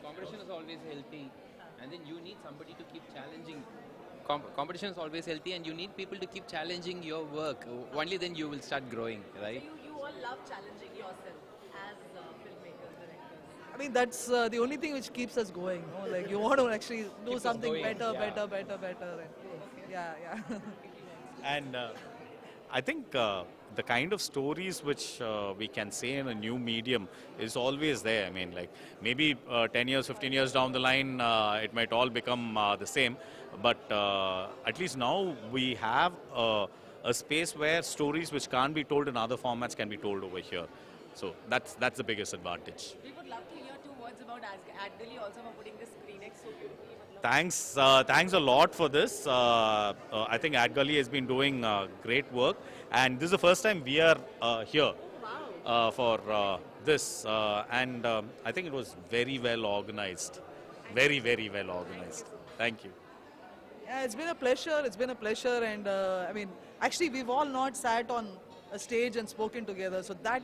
Competition is always healthy, and then you need somebody to keep challenging. Competition is always healthy, and you need people to keep challenging your work. Only then you will start growing, right? So you all love challenging yourself as filmmakers, directors. I mean, that's the only thing which keeps us going. No? Like, you want to actually do Keeps us something going, better. yeah. And, yeah. And I think the kind of stories which we can say in a new medium is always there. I mean, like maybe 10 years, 15 years down the line, it might all become the same. But at least now we have a space where stories which can't be told in other formats can be told over here. So that's the biggest advantage. We would love to hear 2 words about AdGully also for putting this SCREENXX so beautifully. Thanks a lot for this. I think AdGully has been doing great work, and this is the first time we are here for this, and I think it was very well organized, very well organized. Thank you. Yeah, it's been a pleasure, and I mean, actually, we've all not sat on a stage and spoken together, so that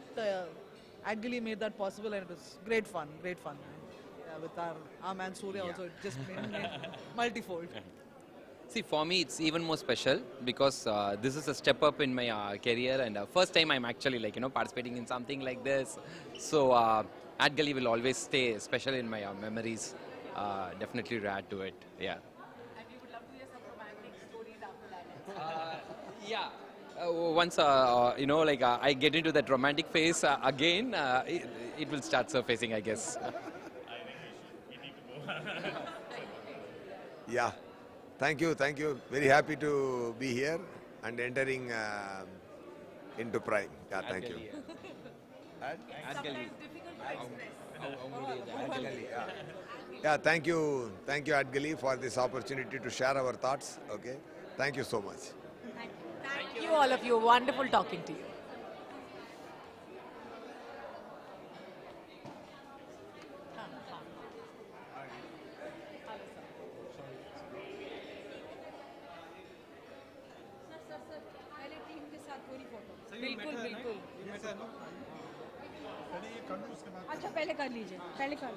AdGully made that possible, and it was great fun. Yeah, with our man Surya also, it just made multifold. See, for me, it's even more special because this is a step up in my career, and first time I'm actually participating in something like this. So AdGully will always stay special in my memories. Definitely add to it. Yeah. And we would love to hear some romantic stories after that. Yeah. Once I get into that romantic phase again, it will start surfacing, I guess. Yeah. Thank you. Very happy to be here and entering into Prime. Yeah, thank you. AdGully. Yeah, thank you, AdGully, for this opportunity to share our thoughts. Okay, thank you so much. Thank you, all of you. Wonderful talking to you. बिल्कुल अच्छा पहले कर लीजिए पहले कर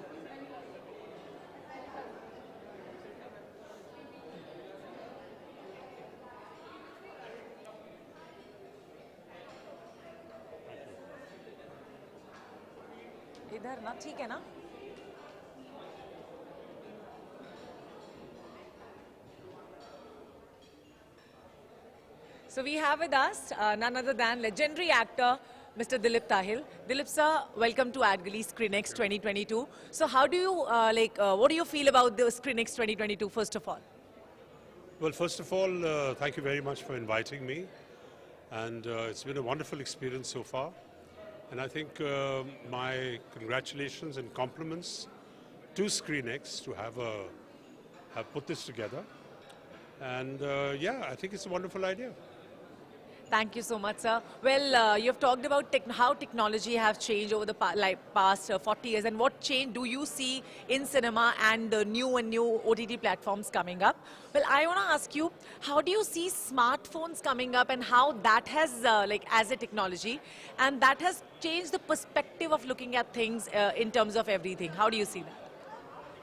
इधर ना ठीक है ना So we have with us none other than legendary actor Mr. Dilip Tahil. Dilip sir, welcome to AdGully SCREENXX 2022. So how do you what do you feel about the SCREENXX 2022 first of all? Well, first of all, thank you very much for inviting me, and it's been a wonderful experience so far. And I think my congratulations and compliments to SCREENXX to have put this together. And yeah, I think it's a wonderful idea. Thank you so much, sir. Well, you've talked about how technology have changed over the past 40 years, and what change do you see in cinema and the new OTT platforms coming up? Well, I want to ask you, how do you see smartphones coming up and how that has, as a technology, and that has changed the perspective of looking at things in terms of everything? How do you see that?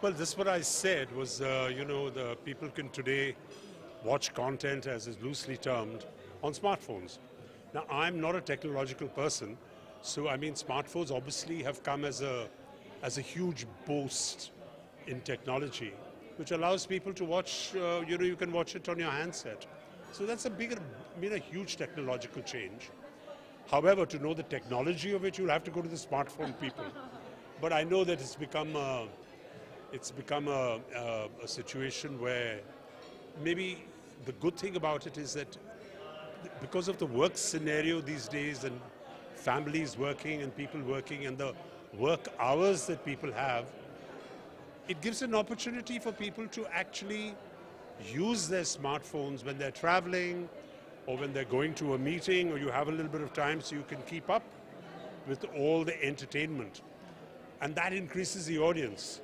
Well, this is what I said was, the people can today watch content, as is loosely termed, on smartphones. Now, I'm not a technological person, so I mean, smartphones obviously have come as a huge boost in technology, which allows people to watch, you can watch it on your handset. So that's a huge technological change. However, to know the technology of it, you'll have to go to the smartphone people. But I know that it's become a situation where maybe the good thing about it is that because of the work scenario these days and families working and people working and the work hours that people have, it gives an opportunity for people to actually use their smartphones when they're traveling or when they're going to a meeting, or you have a little bit of time so you can keep up with all the entertainment. And that increases the audience.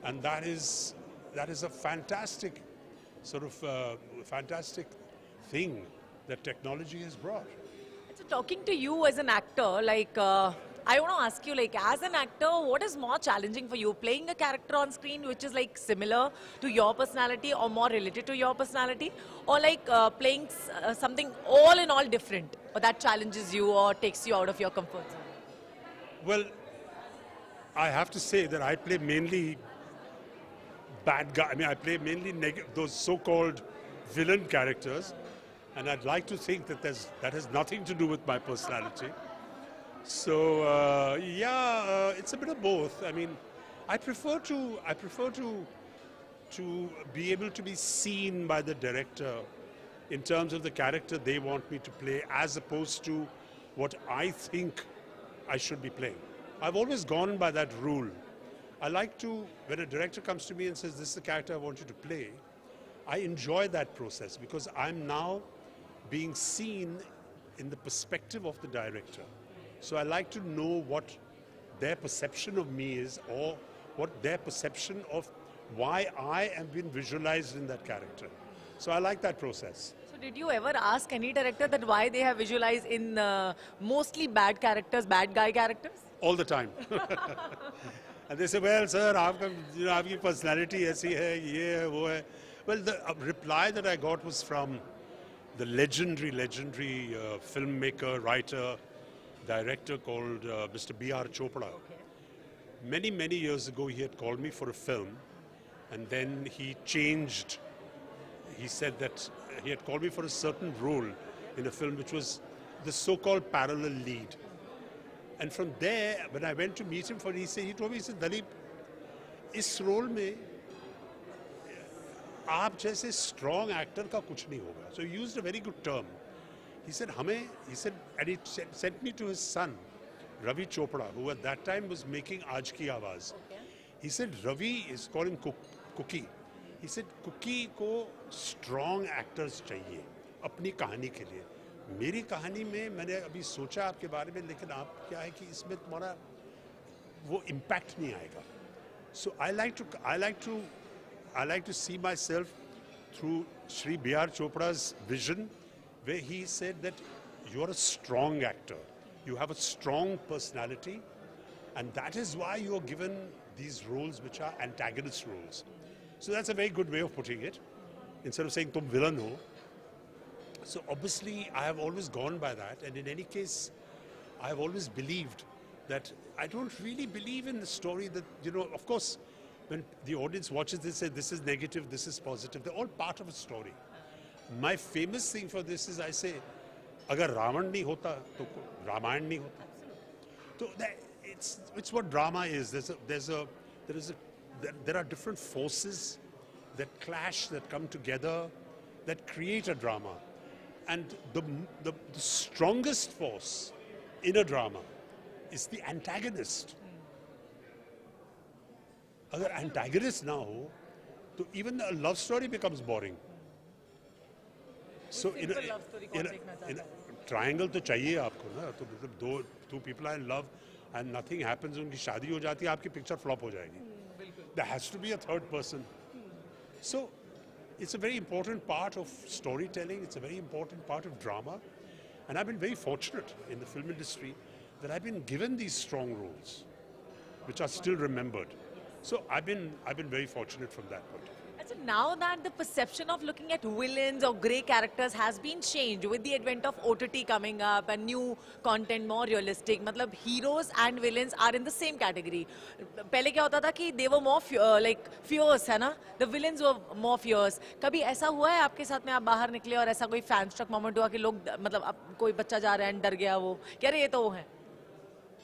And that is a fantastic sort of fantastic thing that technology has brought. So talking to you as an actor, like, I want to ask you, like, as an actor, what is more challenging for you? Playing a character on screen which is like similar to your personality or more related to your personality, or like playing something all in all different, or that challenges you or takes you out of your comfort zone? Well, I have to say that I play mainly bad guy. I mean, I play mainly those so-called villain characters, and I'd like to think that that has nothing to do with my personality. So it's a bit of both. I mean, I prefer to be able to be seen by the director in terms of the character they want me to play, as opposed to what I think I should be playing. I've always gone by that rule. I like to, when a director comes to me and says, this is the character I want you to play, I enjoy that process because I'm now being seen in the perspective of the director. So I like to know what their perception of me is, or what their perception of why I am being visualized in that character. So I like that process. So did you ever ask any director that why they have visualized in mostly bad characters, bad guy characters? All the time. And they say, well, sir, aapki personality aisi hai, ye hai, wo hai. Well, the reply that I got was from the legendary filmmaker, writer, director called Mr. B.R. Chopra. Okay. Many years ago, he had called me for a film, and then he changed. He said that he had called me for a certain role in a film, which was the so-called parallel lead. And from there, when I went to meet him he told me, he said, Dalip, इस role में आप जैसे strong actor का कुछ नहीं होगा. So he used a very good term. He said, and he sent me to his son, Ravi Chopra, who at that time was making Aaj Ki Awaaz. Okay. He said, Ravi is calling Cookie. He said, Cookie को strong actors चाहिए अपनी कहानी के लिए. मेरी कहानी में मैंने अभी सोचा आपके बारे में, लेकिन आप क्या है कि इसमें तुम्हारा वो impact नहीं आएगा. So I like to see myself through Shri B.R. Chopra's vision, where he said that you're a strong actor, you have a strong personality, and that is why you're given these roles which are antagonist roles. So that's a very good way of putting it, instead of saying tum villain ho. So obviously I have always gone by that, and in any case I have always believed that I don't really believe in the story that, of course, when the audience watches this, say this is negative, this is positive, they're all part of a story. My famous thing for this is I say, agar Ravan nahi hota, to Ramayan nahi hota. So it's what drama is. There are different forces that clash, that come together, that create a drama. And the strongest force in a drama is the antagonist. Agar antagonist na ho, to even a love story becomes boring. So in a triangle to chahiye aapko na, to matlab two people are in love and nothing happens, unki shaadi ho jati hai, aapki picture flop ho jayegi. There has to be a third person. So it's a very important part of storytelling, it's a very important part of drama, and I've been very fortunate in the film industry that I've been given these strong roles, which are still remembered. So I've been very fortunate from that point. And so now that the perception of looking at villains or grey characters has been changed with the advent of OTT coming up and new content, more realistic, matlab heroes and villains are in the same category. पहले क्या होता था कि they were more fierce, है ना? The villains were more fierce. कभी ऐसा हुआ है आपके साथ में, आप बाहर निकले और ऐसा कोई fan struck moment हुआ कि लोग मतलब अब कोई बच्चा जा रहा है डर गया वो, क्या रे ये तो वो है?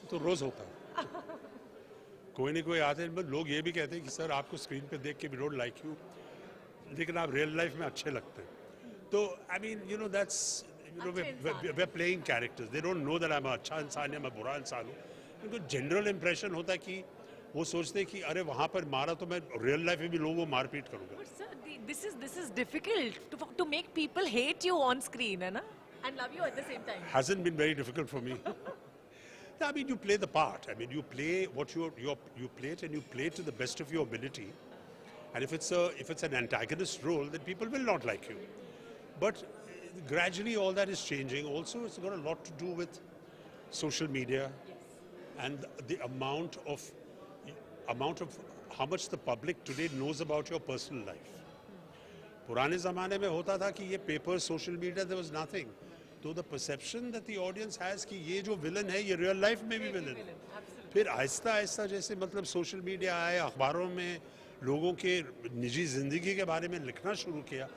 तो रोज होता है. कोई नहीं कोई आते हैं, लोग ये भी कहते हैं कि सर आपको स्क्रीन पे देख के we don't like you, लेकिन आप रियल लाइफ में अच्छे लगते हैं. तो I mean, that's, we're playing characters. They don't know that I'm a अच्छा इंसान या मैं बुरा इंसान हूँ. उनको general impression होता है कि वो सोचते हैं कि अरे वहाँ पर मारा तो मैं रियल लाइफ में भी लोगों को मारपीट करूँगा. But sir, this is difficult to make people hate you on screen, है ना? And love you at the same time. Hasn't been very difficult for me. I mean, you play the part. I mean, you play what you play it, and you play it to the best of your ability. And if it's an antagonist role, then people will not like you. But gradually, all that is changing. Also, it's got a lot to do with social media and the amount of how much the public today knows about your personal life. पुराने ज़माने में होता था कि ये paper, social media, there was nothing. So the perception that the audience has कि ये जो villain है, ये real life में भी villain है. फिर आहिस्ता आहिस्ता जैसे मतलब social media आए, अखबारों में लोगों के निजी ज़िंदगी के बारे में लिखना शुरू किया,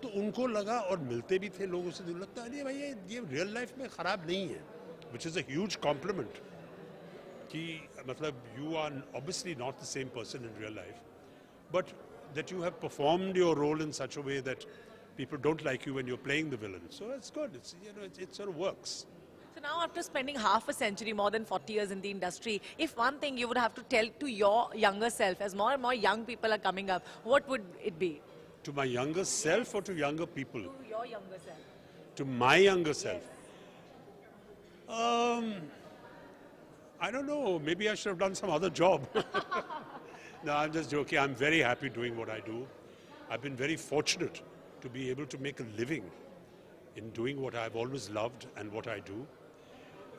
तो उनको लगा और मिलते भी थे लोगों से, लगता है भाई ये real life में ख़राब नहीं है, which is a huge compliment. कि मतलब you are obviously not the same person in real life, but that you have performed your role in such a way that people don't like you when you're playing the villain. So it's good. It's, you know, it sort of works. So now, after spending half a century, more than 40 years in the industry, if one thing you would have to tell to your younger self, as more and more young people are coming up, what would it be? To my younger self or to younger people? To your younger self. To my younger self? I don't know. Maybe I should have done some other job. No, I'm just joking. I'm very happy doing what I do. I've been very fortunate to be able to make a living in doing what I've always loved and what I do.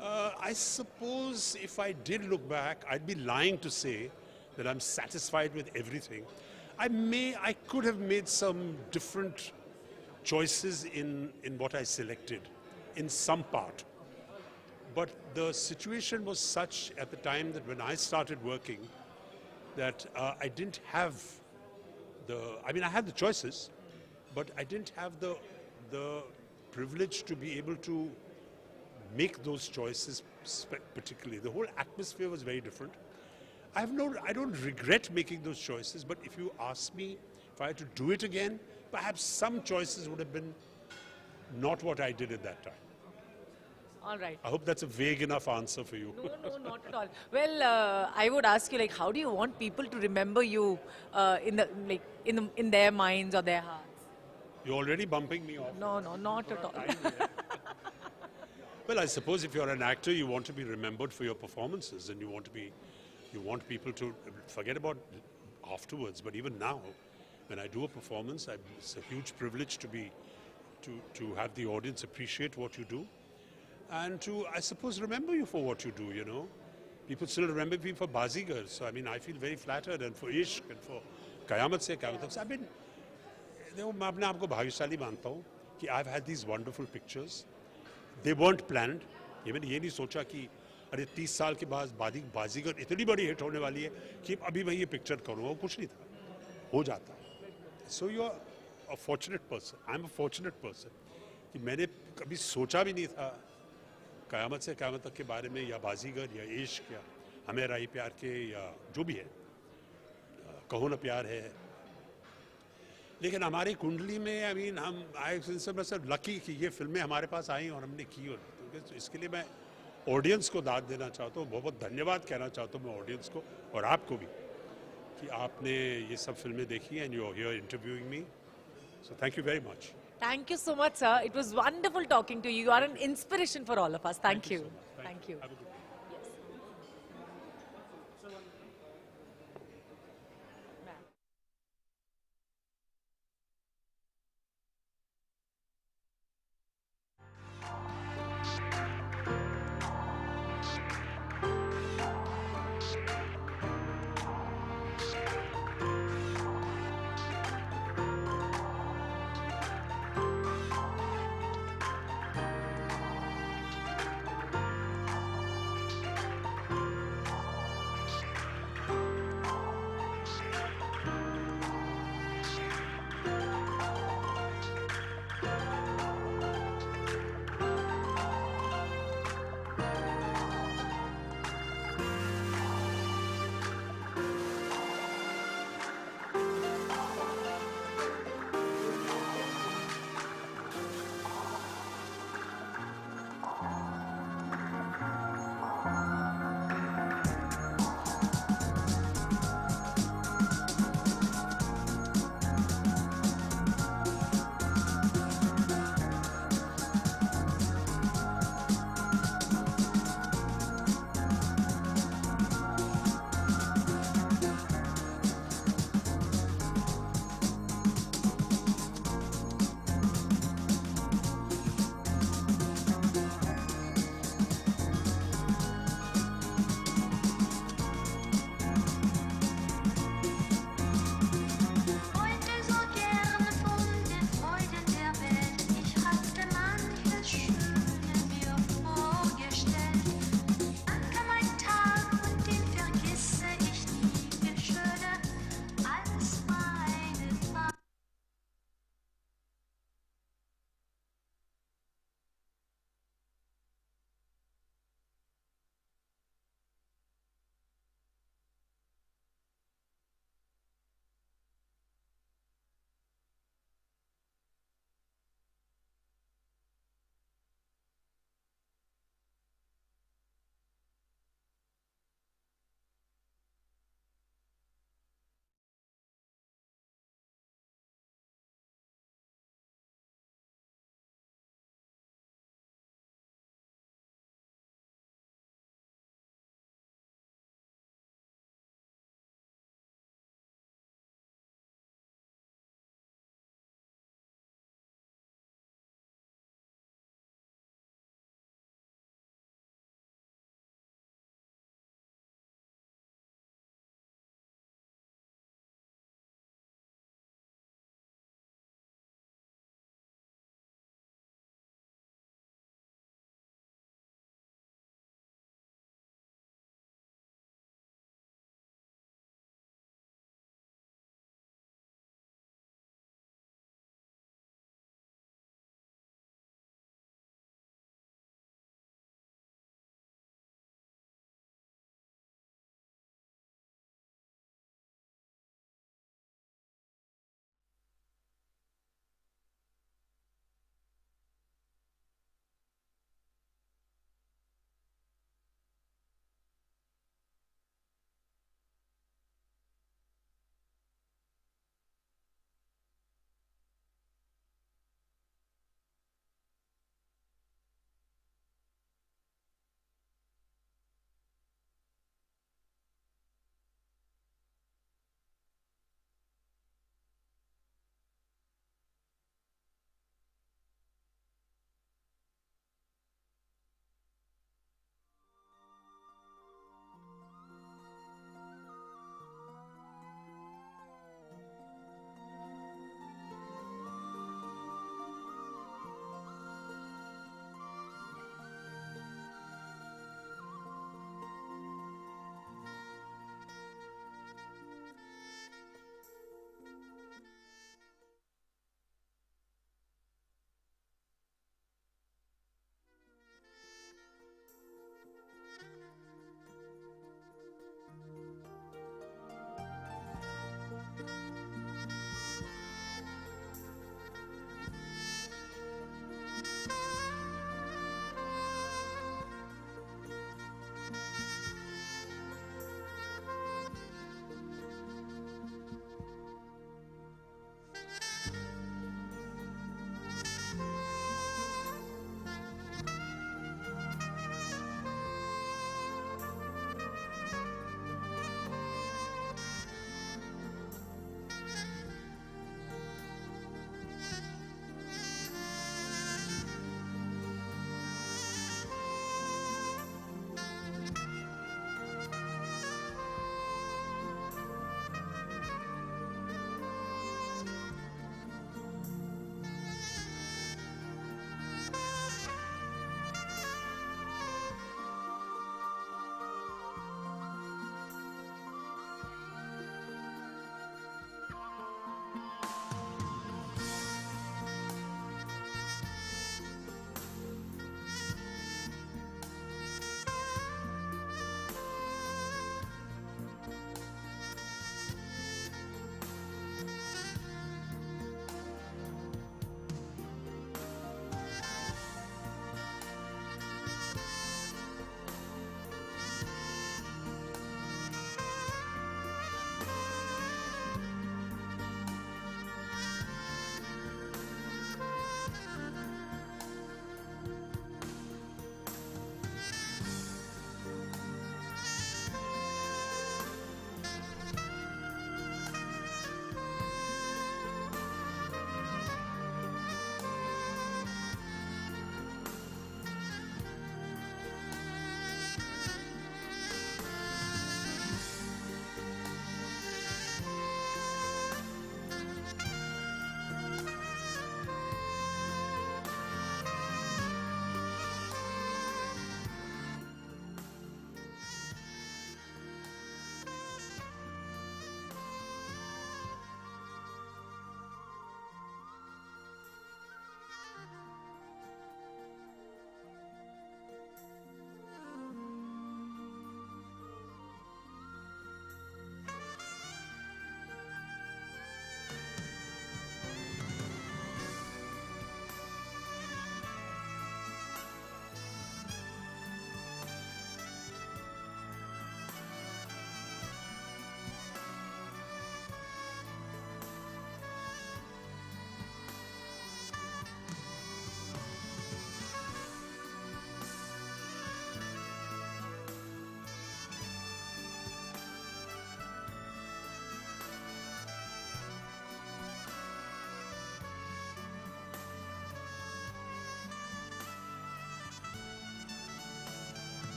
I suppose if I did look back, I'd be lying to say that I'm satisfied with everything. I could have made some different choices in what I selected, in some part. But the situation was such at the time that when I started working, that I didn't have I had the choices, but I didn't have the privilege to be able to make those choices particularly. The whole atmosphere was very different. I don't regret making those choices, but if you ask me if I had to do it again, perhaps some choices would have been not what I did at that time. All right. I hope that's a vague enough answer for you. No, not at all. Well, I would ask you, like, how do you want people to remember you in their minds or their hearts? You're already bumping me off. No, not at all. Well, I suppose if you're an actor, you want to be remembered for your performances, and you want people to forget about afterwards. But even now, when I do a performance, it's a huge privilege to have the audience appreciate what you do. And to, I suppose, remember you for what you do, you know. People still remember me for Bazigar. So, I mean, I feel very flattered, and for Ishq, and for Qayamat Se Qayamat Tak. I mean, मैं अपने आप को भाग्यशाली मानता हूँ कि I've had these wonderful pictures. They weren't planned. ये मैंने ये नहीं सोचा कि अरे 30 साल के बाद बाजीगर इतनी बड़ी हिट होने वाली है कि अभी मैं ये पिक्चर करूँगा, कुछ नहीं था, हो जाता है. So you're a fortunate person. I'm a fortunate person कि मैंने कभी सोचा भी नहीं था क़यामत से क़यामत तक के बारे में, या बाजीगर, या इश्क, या हमें राही प्यार के, या जो भी है, कहो न प्यार है. लेकिन हमारी कुंडली में आई सिर्फ लकी कि ये फिल्में हमारे पास आई और हमने की, और तो इसके लिए मैं ऑडियंस को दाद देना चाहता हूँ, बहुत बहुत धन्यवाद कहना चाहता हूँ मैं ऑडियंस को और आपको भी कि आपने ये सब फिल्में देखी and you are here interviewing me. So thank you very much. Thank you so much, sir. It was wonderful talking to you. You are an inspiration for all of us. Thank you. Thank you.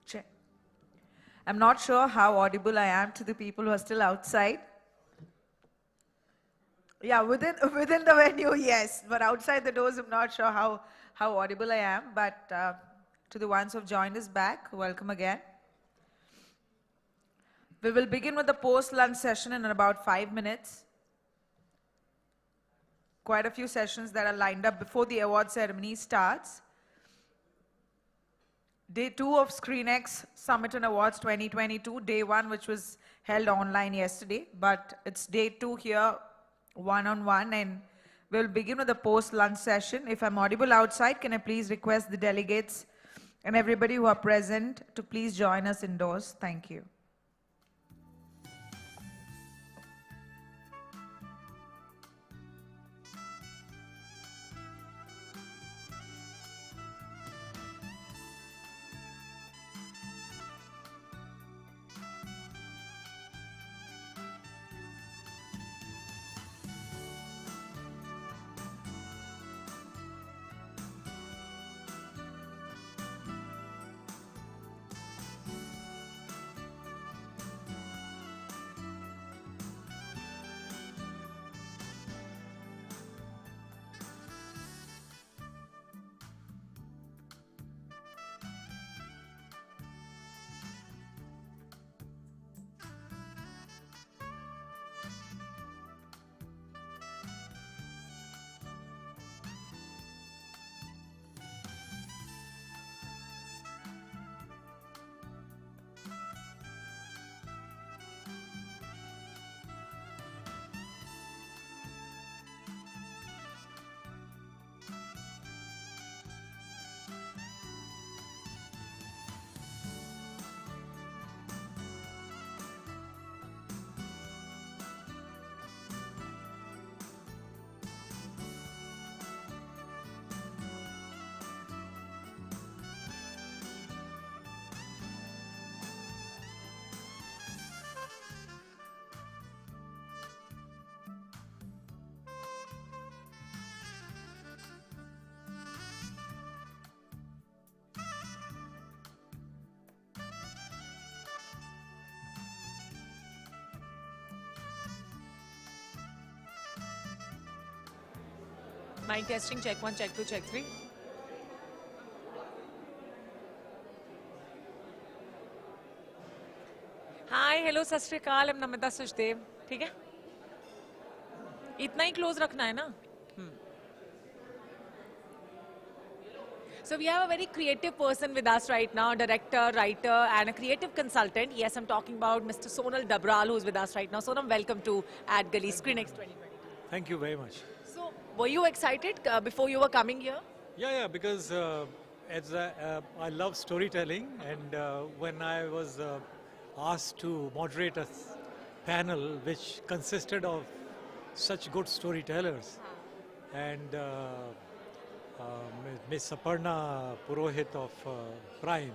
Check. I'm not sure how audible I am to the people who are still outside. Yeah, within the venue, yes. But outside the doors, I'm not sure how audible I am. But to the ones who have joined us back, welcome again. We will begin with the post-lunch session in about 5 minutes. Quite a few sessions that are lined up before the award ceremony starts. Day 2 of SCREENXX Summit and Awards 2022. Day 1, which was held online yesterday. But it's day 2 here, one-on-one. And we'll begin with the post-lunch session. If I'm audible outside, can I please request the delegates and everybody who are present to please join us indoors. Thank you. Mic testing, check 1, check 2, check 3. Hi, hello, सत श्री अकाल, I'm Namita Sachdev. ठीक है? इतना ही close रखना है ना? So we have a very creative person with us right now, director, writer, and a creative consultant. Yes, I'm talking about Mr. Sonal Dabral, who's with us right now. Sonam, welcome to Ad Gali ScreenXX 2022. Thank you very much. So, were you excited before you were coming here? Yeah, because I love storytelling, and when I was asked to moderate a panel which consisted of such good storytellers, and Ms. Aparna Purohit of Prime,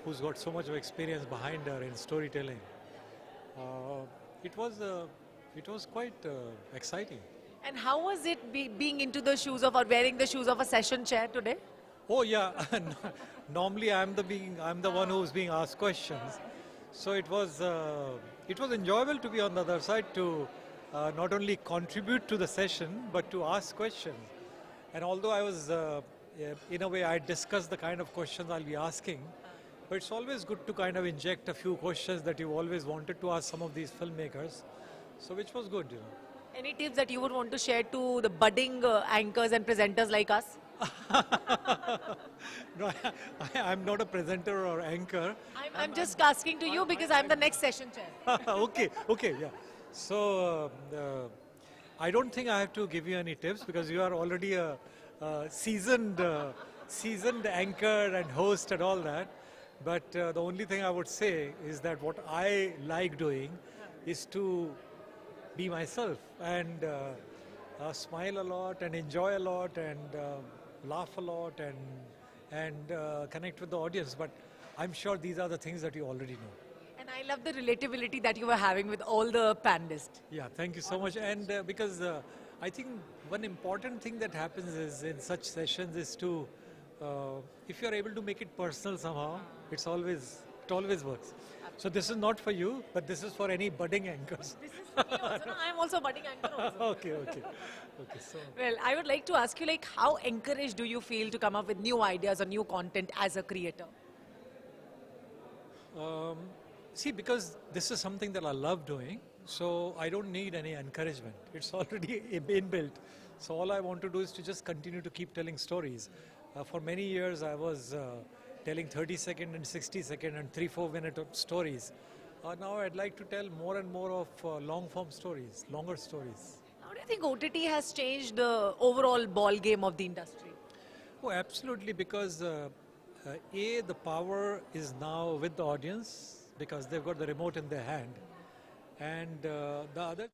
who's got so much of experience behind her in storytelling, it was quite exciting. And how was it being into the shoes of or wearing the shoes of a session chair today? Oh yeah, normally I'm the one who's being asked questions, so it was enjoyable to be on the other side to not only contribute to the session but to ask questions. And although I was in a way I discussed the kind of questions I'll be asking, but it's always good to kind of inject a few questions that you always wanted to ask some of these filmmakers, so which was good, you know. Any tips that you would want to share to the budding anchors and presenters like us? No, I'm not a presenter or anchor. I'm just asking to you because I'm the next session chair. Okay, yeah. So I don't think I have to give you any tips because you are already a seasoned anchor and host and all that. But the only thing I would say is that what I like doing is to be myself and smile a lot and enjoy a lot and laugh a lot and connect with the audience. But I'm sure these are the things that you already know. And I love the relatability that you were having with all the panelists. Yeah, thank you so much. And because I think one important thing that happens is in such sessions is to, if you're able to make it personal somehow, it always works. So this is not for you, but this is for any budding anchors. This is for me also. No, I'm also a budding anchor also. Okay. So. Well, I would like to ask you, like, how encouraged do you feel to come up with new ideas or new content as a creator? See, because this is something that I love doing, so I don't need any encouragement. It's already inbuilt. So all I want to do is to just continue to keep telling stories. For many years, I was telling 30-second and 60-second and 3-4 minute stories. Now I'd like to tell more and more of long-form stories, longer stories. How do you think OTT has changed the overall ball game of the industry? Oh, absolutely, because the power is now with the audience because they've got the remote in their hand. And the other...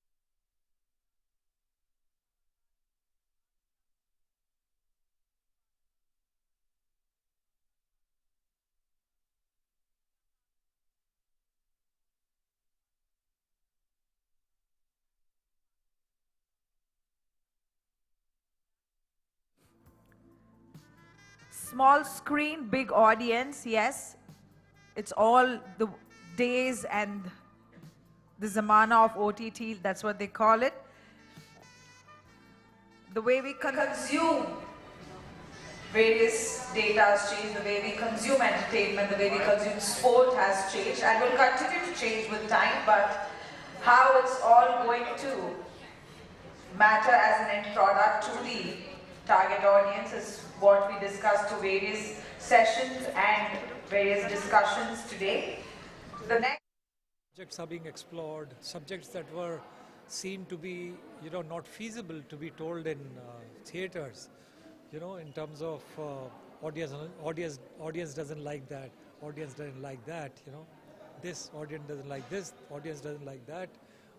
Small screen, big audience, yes. It's all the days and the zamana of OTT, that's what they call it. The way we consume various data has changed, the way we consume entertainment, the way we consume sport has changed and will continue to change with time, but how it's all going to matter as an end product to the target audience is what we discussed through various sessions and various discussions today. The next subjects are being explored, subjects that were seen to be, not feasible to be told in theaters, in terms of audience doesn't like that, audience doesn't like that, this audience doesn't like this, audience doesn't like that,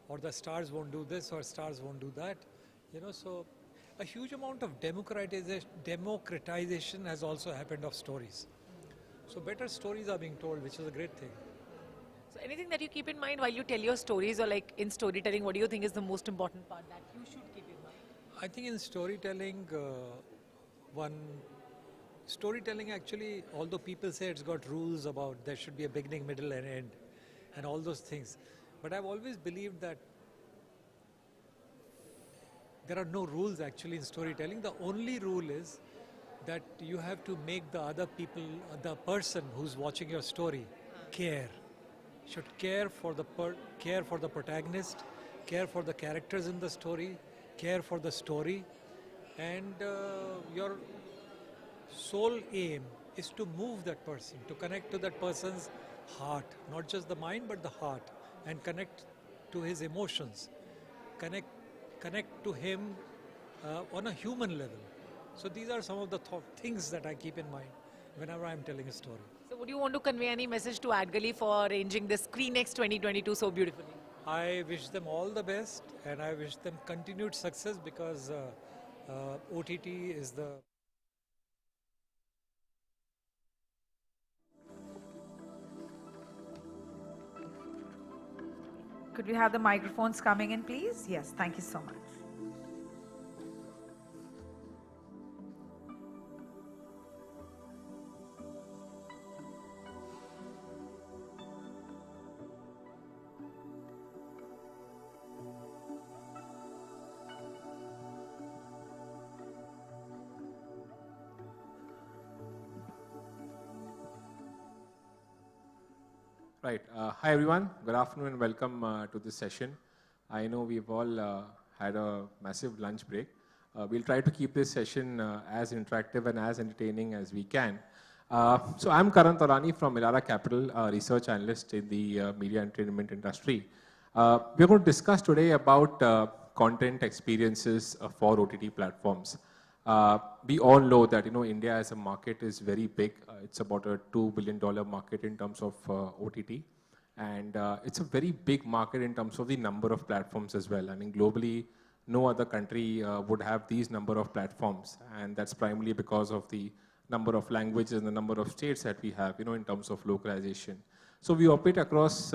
or the stars won't do this or stars won't do that, so a huge amount of democratization has also happened of stories. So better stories are being told, which is a great thing. So anything that you keep in mind while you tell your stories or like in storytelling, what do you think is the most important part that you should keep in mind? I think in storytelling, storytelling actually, although people say it's got rules about there should be a beginning, middle and end and all those things. But I've always believed that there are no rules actually in storytelling. The only rule is that you have to make the other people, the person who's watching your story, care. Should care for the protagonist, care for the characters in the story, care for the story, and your sole aim is to move that person, to connect to that person's heart, not just the mind but the heart, and connect to his emotions, connect to him on a human level. So these are some of the things that I keep in mind whenever I'm telling a story. So would you want to convey any message to AdGully for arranging this SCREENXX 2022 so beautifully? I wish them all the best, and I wish them continued success, because OTT is the... Could we have the microphones coming in, please? Yes, thank you so much. Right. Hi, everyone. Good afternoon and welcome to this session. I know we've all had a massive lunch break. We'll try to keep this session as interactive and as entertaining as we can. So I'm Karan Torani from Elara Capital, research analyst in the media entertainment industry. We're going to discuss today about content experiences for OTT platforms. We all know that India as a market is very big. It's about a $2 billion market in terms of OTT, and it's a very big market in terms of the number of platforms as well. I mean, globally, no other country would have these number of platforms, and that's primarily because of the number of languages and the number of states that we have, in terms of localization. So we operate across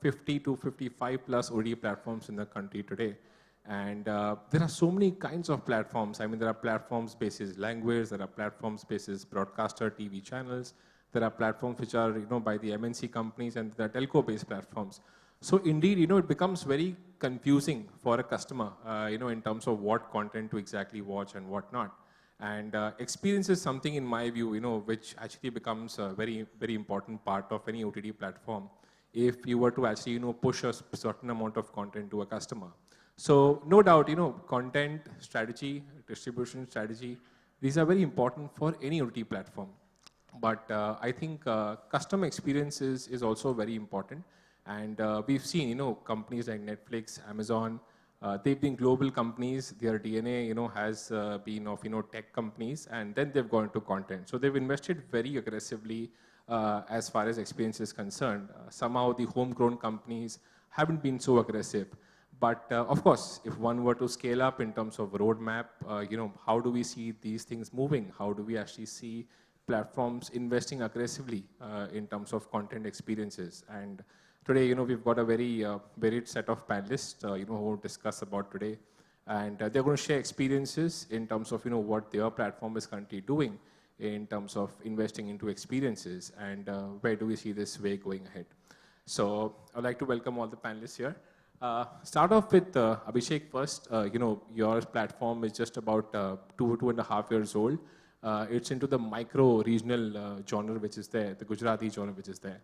50 to 55 plus OTT platforms in the country today. And there are so many kinds of platforms. I mean, there are platforms basis language, there are platforms basis broadcaster TV channels, there are platforms which are by the MNC companies, and there are telco-based platforms. So indeed, it becomes very confusing for a customer, in terms of what content to exactly watch and what not. And experience is something, in my view, which actually becomes a very, very important part of any OTT platform if you were to actually, push a certain amount of content to a customer. So no doubt, content strategy, distribution strategy, these are very important for any OTT platform. But I think customer experience is also very important. And we've seen, companies like Netflix, Amazon, they've been global companies. Their DNA, has been of, tech companies, and then they've gone to content. So they've invested very aggressively as far as experience is concerned. Somehow the homegrown companies haven't been so aggressive. But of course, if one were to scale up in terms of roadmap, how do we see these things moving? How do we actually see platforms investing aggressively in terms of content experiences? And today, we've got a very varied set of panelists, who will discuss about today. And they're going to share experiences in terms of, what their platform is currently doing in terms of investing into experiences, and where do we see this way going ahead. So I'd like to welcome all the panelists here. Start off with Abhishek first. Your platform is just about 2.5 years old. It's into the micro-regional genre which is there, the Gujarati genre which is there.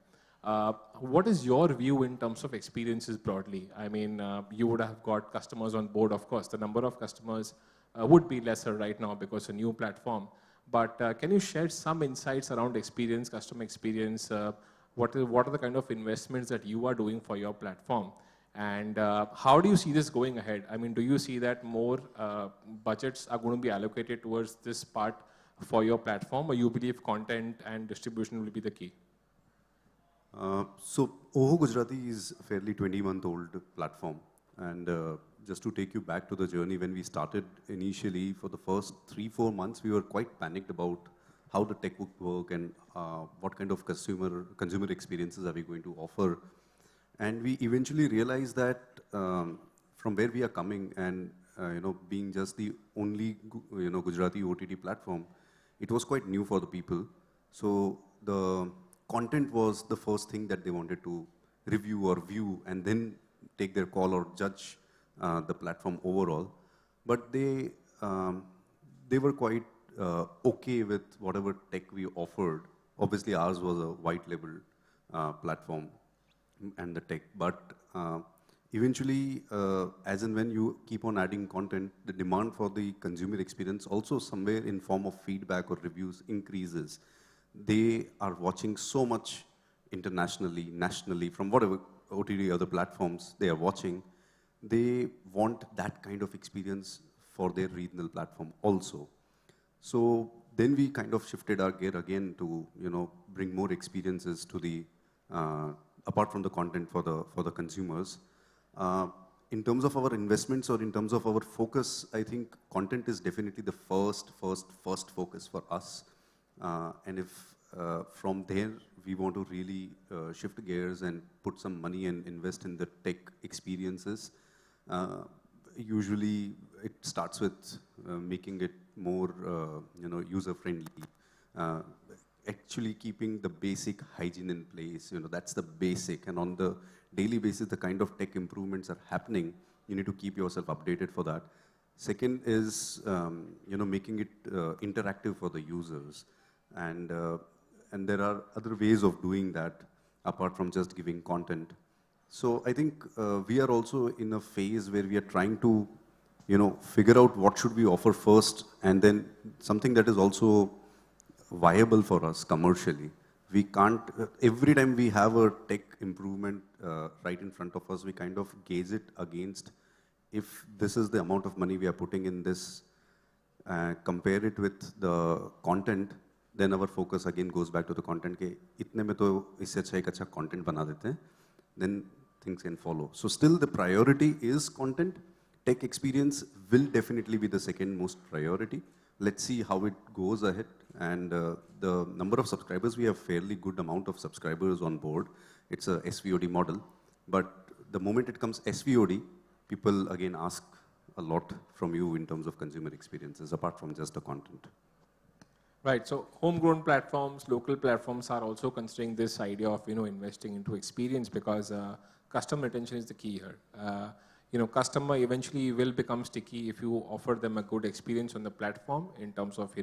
What is your view in terms of experiences broadly? I mean, you would have got customers on board, of course. The number of customers would be lesser right now because it's a new platform. But can you share some insights around experience, customer experience? What are the kind of investments that you are doing for your platform? And how do you see this going ahead? I mean, do you see that more budgets are going to be allocated towards this part for your platform, or you believe content and distribution will be the key? So Oho Gujarati is a fairly 20-month-old platform. And just to take you back to the journey, when we started initially, for the first 3-4 months, we were quite panicked about how the tech would work and what kind of consumer experiences are we going to offer. And we eventually realized that from where we are coming and being just the only Gujarati OTT platform, it was quite new for the people. So the content was the first thing that they wanted to review or view and then take their call or judge the platform overall. but they were quite okay with whatever tech we offered. Obviously, ours was a white label platform and the tech, but eventually, as and when you keep on adding content, the demand for the consumer experience also somewhere in form of feedback or reviews increases. They are watching so much internationally, nationally, from whatever OTT other platforms they are watching. They want that kind of experience for their regional platform also. So then we kind of shifted our gear again to, bring more experiences to the, apart from the content for the consumers. In terms of our investments or in terms of our focus, I think content is definitely the first focus for us. And if from there we want to really shift gears and put some money and invest in the tech experiences, usually it starts with making it more user-friendly. Actually keeping the basic hygiene in place, that's the basic. And on the daily basis, the kind of tech improvements are happening. You need to keep yourself updated for that. Second is, making it interactive for the users. And there are other ways of doing that apart from just giving content. So I think we are also in a phase where we are trying to, figure out what should we offer first, and then something that is also viable for us commercially. We can't, every time we have a tech improvement right in front of us, we kind of gauge it against if this is the amount of money we are putting in this, compare it with the content, then our focus again goes back to the content. Ke, itne mein to isse acha ek acha content bana dete hain, then things can follow. So still the priority is content. Tech experience will definitely be the second most priority. Let's see how it goes ahead. And the number of subscribers, we have fairly good amount of subscribers on board. It's a SVOD model. But the moment it comes SVOD, people again ask a lot from you in terms of consumer experiences, apart from just the content. Right, so homegrown platforms, local platforms are also considering this idea of investing into experience, because customer retention is the key here. Customer eventually will become sticky if you offer them a good experience on the platform in terms of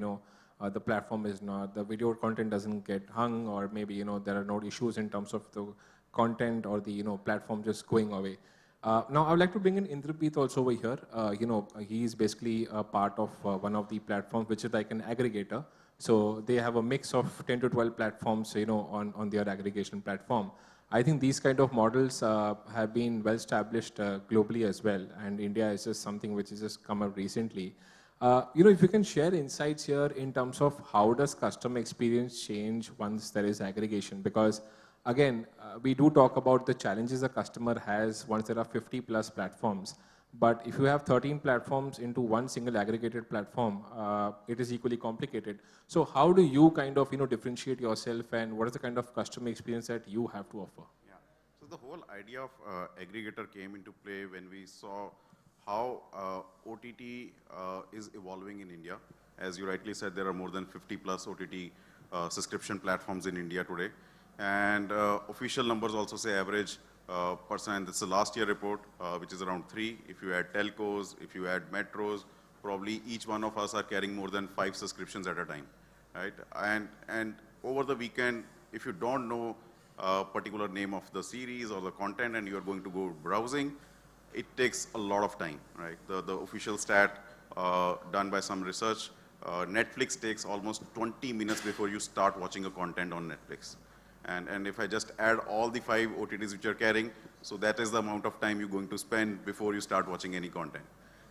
the platform is not, the video content doesn't get hung, or maybe there are no issues in terms of the content or the platform just going away. Now I would like to bring in Indrapreet also over here. He is basically a part of one of the platforms which is like an aggregator. So they have a mix of 10 to 12 platforms, on their aggregation platform. I think these kind of models have been well established globally as well, and India is just something which has just come up recently. If you can share insights here in terms of how does customer experience change once there is aggregation, because again, we do talk about the challenges a customer has once there are 50 plus platforms. But if you have 13 platforms into one single aggregated platform, it is equally complicated. So how do you kind of differentiate yourself, and what is the kind of customer experience that you have to offer? Yeah. So the whole idea of aggregator came into play when we saw how OTT is evolving in India. As you rightly said, there are more than 50 plus OTT subscription platforms in India today. And official numbers also say average percent. This is the last year report, which is around 3. If you add telcos, if you add metros, probably each one of us are carrying more than 5 subscriptions at a time, right? And over the weekend, if you don't know a particular name of the series or the content and you are going to go browsing, it takes a lot of time, right? The official stat done by some research, Netflix takes almost 20 minutes before you start watching a content on Netflix. And if I just add all the 5 OTTs which you're carrying, so that is the amount of time you're going to spend before you start watching any content.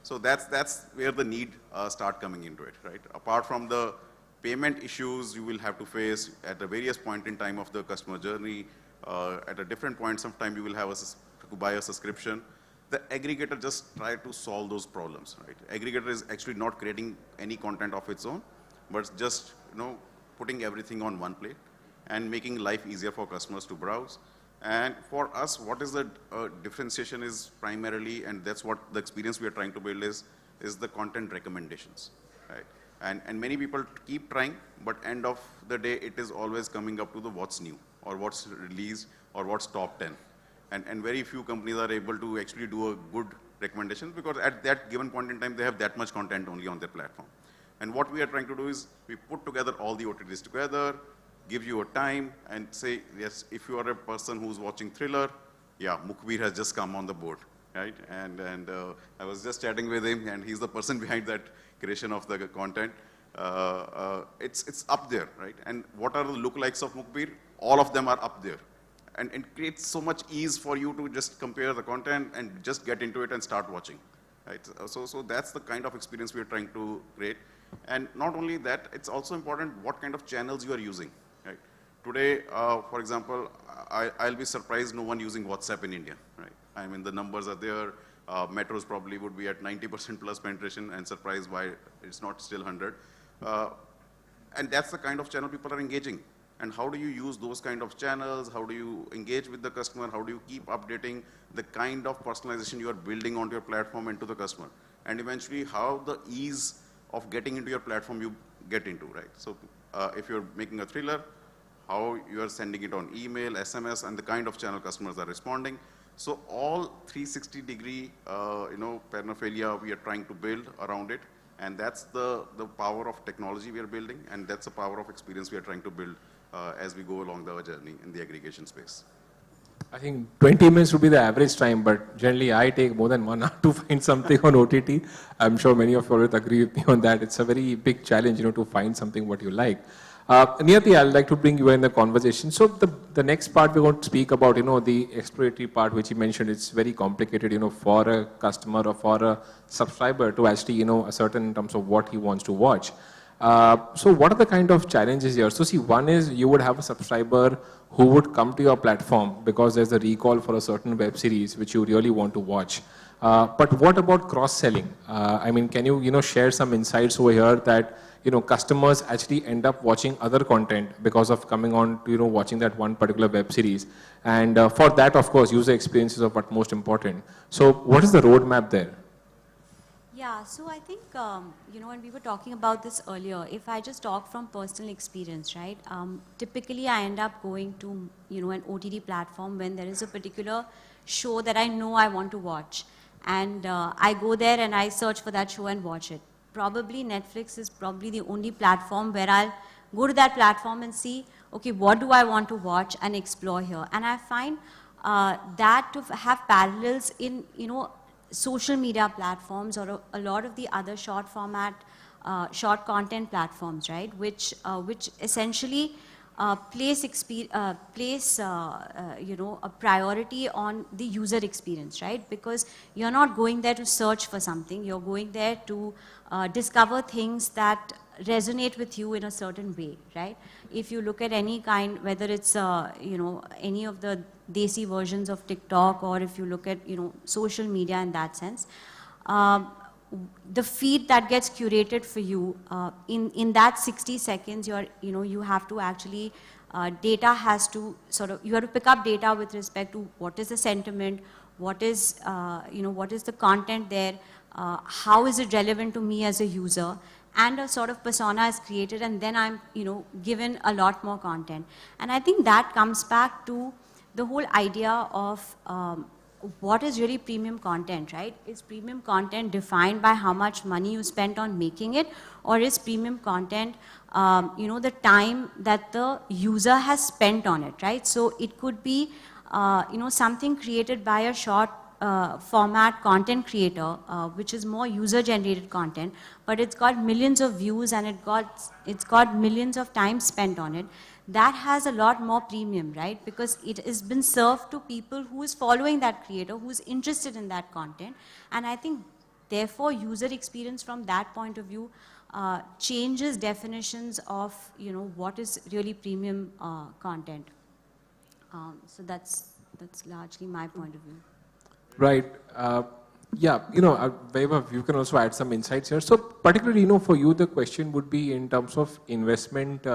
So that's where the need start coming into it, right? Apart from the payment issues you will have to face at the various point in time of the customer journey, at a different point, sometime you will have to buy a subscription. The aggregator just try to solve those problems, right? Aggregator is actually not creating any content of its own, but just putting everything on one plate and making life easier for customers to browse. And for us, what is the differentiation is primarily, and that's what the experience we are trying to build is the content recommendations, right? And many people keep trying, but end of the day, it is always coming up to the what's new, or what's released, or what's top 10. And very few companies are able to actually do a good recommendations, because at that given point in time, they have that much content only on their platform. And what we are trying to do is we put together all the OTTs together, give you a time and say, yes, if you are a person who's watching thriller, yeah, Mukhbir has just come on the board, right? And I was just chatting with him, and he's the person behind that creation of the content. It's up there, right? And what are the lookalikes of Mukhbir? All of them are up there. And it creates so much ease for you to just compare the content and just get into it and start watching, right? So that's the kind of experience we are trying to create. And not only that, it's also important what kind of channels you are using, right? Today, for example, I'll be surprised no one using WhatsApp in India, right? I mean, the numbers are there. Metros probably would be at 90% plus penetration, and surprised why it's not still 100. And that's the kind of channel people are engaging. And how do you use those kind of channels? How do you engage with the customer? How do you keep updating the kind of personalization you are building onto your platform and to the customer? And eventually, how the ease of getting into your platform you get into, right? So if you're making a thriller, how you are sending it on email, SMS, and the kind of channel customers are responding. So all 360-degree, paraphernalia we are trying to build around it. And that's the power of technology we are building, and that's the power of experience we are trying to build as we go along our journey in the aggregation space. I think 20 minutes would be the average time, but generally I take more than 1 hour to find something on OTT. I'm sure many of you would agree with me on that. It's a very big challenge, to find something what you like. Niyati, I'd like to bring you in the conversation. So the next part we're going to speak about, the exploratory part, which you mentioned, it's very complicated, for a customer or for a subscriber to actually, ascertain in terms of what he wants to watch. So what are the kind of challenges here? So see, one is you would have a subscriber who would come to your platform because there's a recall for a certain web series which you really want to watch. But what about cross-selling? I mean, can you, share some insights over here that, customers actually end up watching other content because of coming on to, watching that one particular web series. And for that, of course, user experience is of utmost important. So what is the roadmap there? Yeah, so I think, when we were talking about this earlier, if I just talk from personal experience, right? Typically, I end up going to, an OTT platform when there is a particular show that I know I want to watch. And I go there and I search for that show and watch it. Probably Netflix is probably the only platform where I'll go to that platform and see, okay, what do I want to watch and explore here? And I find that to have parallels in, social media platforms or a lot of the other short format, short content platforms, right? Which essentially place a priority on the user experience, right? Because you're not going there to search for something, you're going there to discover things that resonate with you in a certain way, right? If you look at any kind, whether it's any of the desi versions of TikTok, or if you look at social media in that sense, the feed that gets curated for you in that 60 seconds, you have to actually data has to you have to pick up data with respect to what is the sentiment, what is what is the content there, how is it relevant to me as a user, and a sort of persona is created, and then I'm given a lot more content. And I think that comes back to the whole idea of what is really premium content, right? Is premium content defined by how much money you spent on making it, or is premium content the time that the user has spent on it, right? So it could be something created by a short format content creator, which is more user-generated content, but it's got millions of views and it's got millions of time spent on it. That has a lot more premium, right? Because it has been served to people who is following that creator, who is interested in that content. And I think, therefore, user experience from that point of view changes definitions of, what is really premium content. So that's largely my point of view. Right. Yeah, Vaibhav, you can also add some insights here. So particularly, for you, the question would be in terms of investment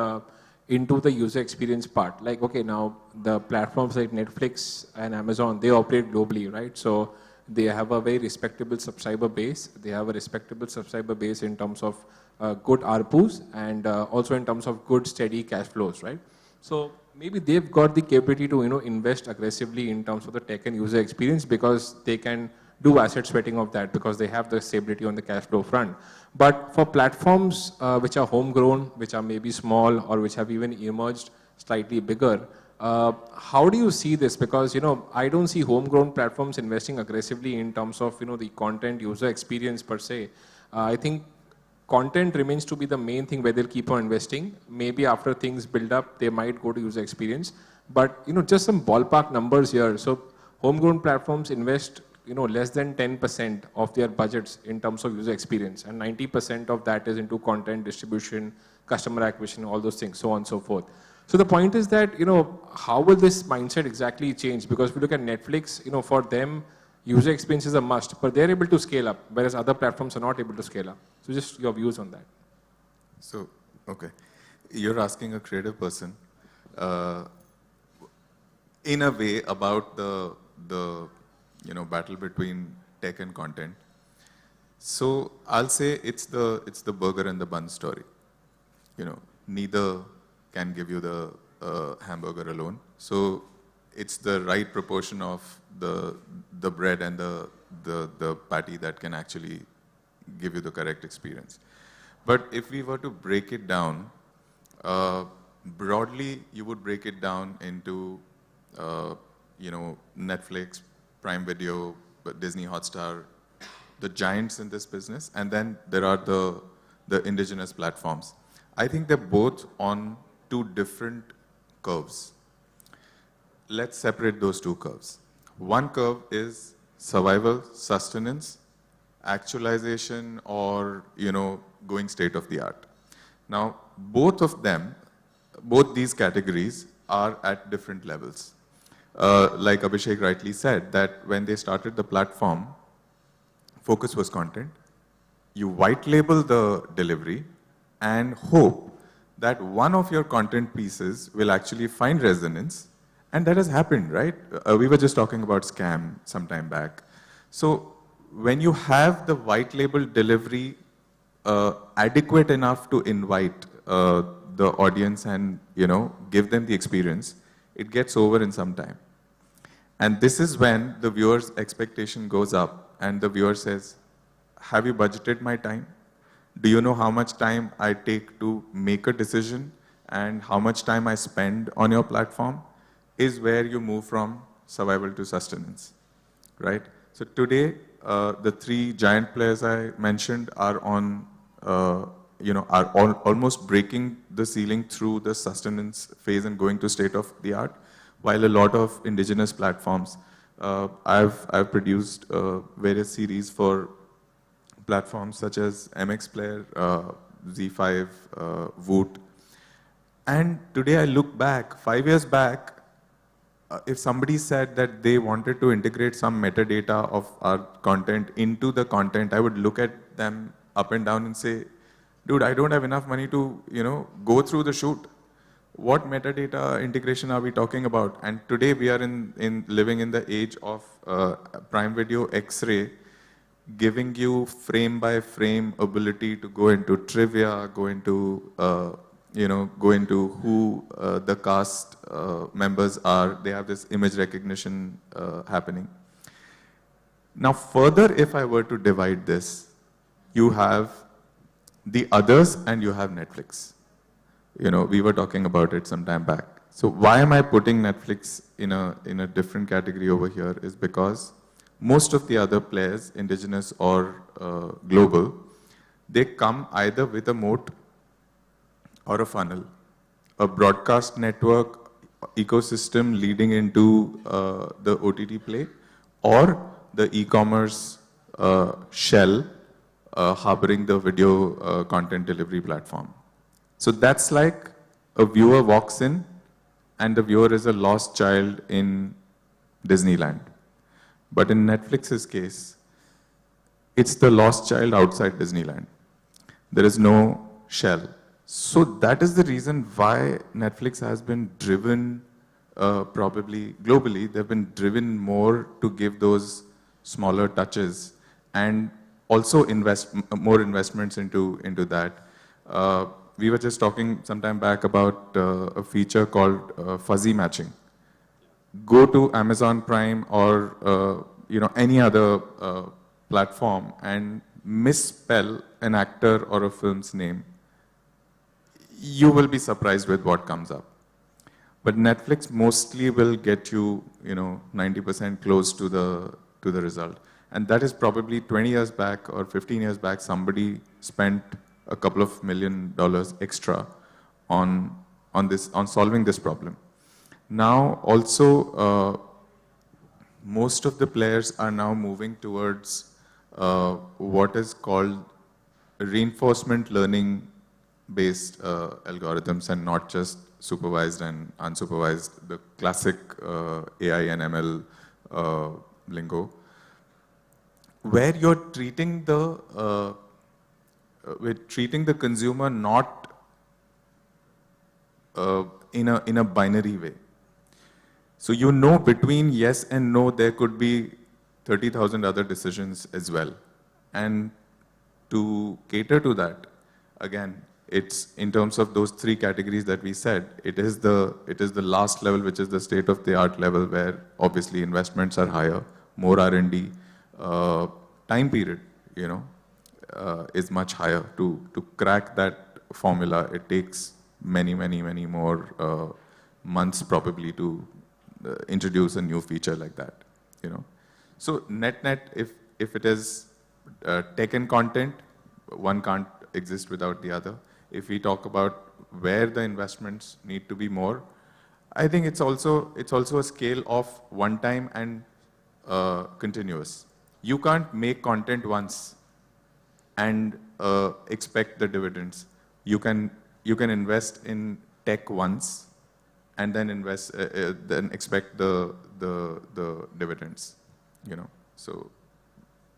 into the user experience part. Like, okay, now the platforms like Netflix and Amazon, they operate globally, right? So they have a very respectable subscriber base. They have a respectable subscriber base in terms of good ARPUs and also in terms of good steady cash flows, right? So maybe they've got the capability to invest aggressively in terms of the tech and user experience because they can do asset sweating of that because they have the stability on the cash flow front. But for platforms which are homegrown, which are maybe small or which have even emerged slightly bigger, how do you see this? Because, I don't see homegrown platforms investing aggressively in terms of, the content user experience per se. I think content remains to be the main thing where they'll keep on investing. Maybe after things build up, they might go to user experience. But, just some ballpark numbers here. So homegrown platforms invest, less than 10% of their budgets in terms of user experience. And 90% of that is into content distribution, customer acquisition, all those things, so on and so forth. So the point is that, how will this mindset exactly change? Because if you look at Netflix, for them, user experience is a must, but they're able to scale up, whereas other platforms are not able to scale up. So just your views on that. So, okay. You're asking a creative person, in a way, about the battle between tech and content. So I'll say it's the burger and the bun story. Neither can give you the hamburger alone. So it's the right proportion of the bread and the patty that can actually give you the correct experience. But if we were to break it down, broadly, you would break it down into, Netflix, Prime Video, Disney Hotstar, the giants in this business, and then there are the indigenous platforms. I think they're both on two different curves. Let's separate those two curves. One curve is survival, sustenance, actualization, or going state of the art. Now, both these categories are at different levels. Like Abhishek rightly said, that when they started the platform, focus was content. You white label the delivery and hope that one of your content pieces will actually find resonance. And that has happened, right? We were just talking about Scam some time back. So when you have the white label delivery adequate enough to invite the audience and give them the experience, it gets over in some time. And this is when the viewer's expectation goes up and the viewer says, have you budgeted my time? Do you know how much time I take to make a decision and how much time I spend on your platform? Is where you move from survival to sustenance, right? So today, the three giant players I mentioned are on, almost breaking the ceiling through the sustenance phase and going to state of the art, while a lot of indigenous platforms, I've produced various series for platforms such as MX Player, Z5, Voot. And today I look back, 5 years back, if somebody said that they wanted to integrate some metadata of our content into the content, I would look at them up and down and say, dude, I don't have enough money to, go through the shoot. What metadata integration are we talking about? And today we are living in the age of Prime Video X-ray, giving you frame by frame ability to go into trivia, go into who the cast members are. They have this image recognition happening. Now further, if I were to divide this, you have the others and you have Netflix. We were talking about it some time back. So why am I putting Netflix in a different category over here is because most of the other players, indigenous or global, they come either with a moat or a funnel, a broadcast network ecosystem leading into the OTT play, or the e-commerce shell harboring the video content delivery platform. So that's like a viewer walks in and the viewer is a lost child in Disneyland. But in Netflix's case, it's the lost child outside Disneyland. There is no shell. So that is the reason why Netflix has been driven, probably globally, they've been driven more to give those smaller touches and also invest more investments into that. We were just talking some time back about a feature called fuzzy matching. Go to Amazon Prime or any other platform and misspell an actor or a film's name, you will be surprised with what comes up. But Netflix mostly will get you, 90% close to the result. And that is probably 20 years back or 15 years back, somebody spent a couple of $1 million extra on solving this problem. Now also, most of the players are now moving towards what is called reinforcement learning based algorithms and not just supervised and unsupervised, the classic AI and ML lingo, where you're treating the consumer not in a binary way. So between yes and no, there could be 30,000 other decisions as well. And to cater to that, again, it's in terms of those three categories that we said, it is the last level, which is the state-of-the-art level, where obviously investments are higher, more R&D, time period, is much higher. To crack that formula, it takes many more months probably to introduce a new feature like that, So net, if it is tech and content, one can't exist without the other. If we talk about where the investments need to be more, I think it's also a scale of one time and continuous. You can't make content once and expect the dividends. You can invest in tech once and then then expect the dividends. So.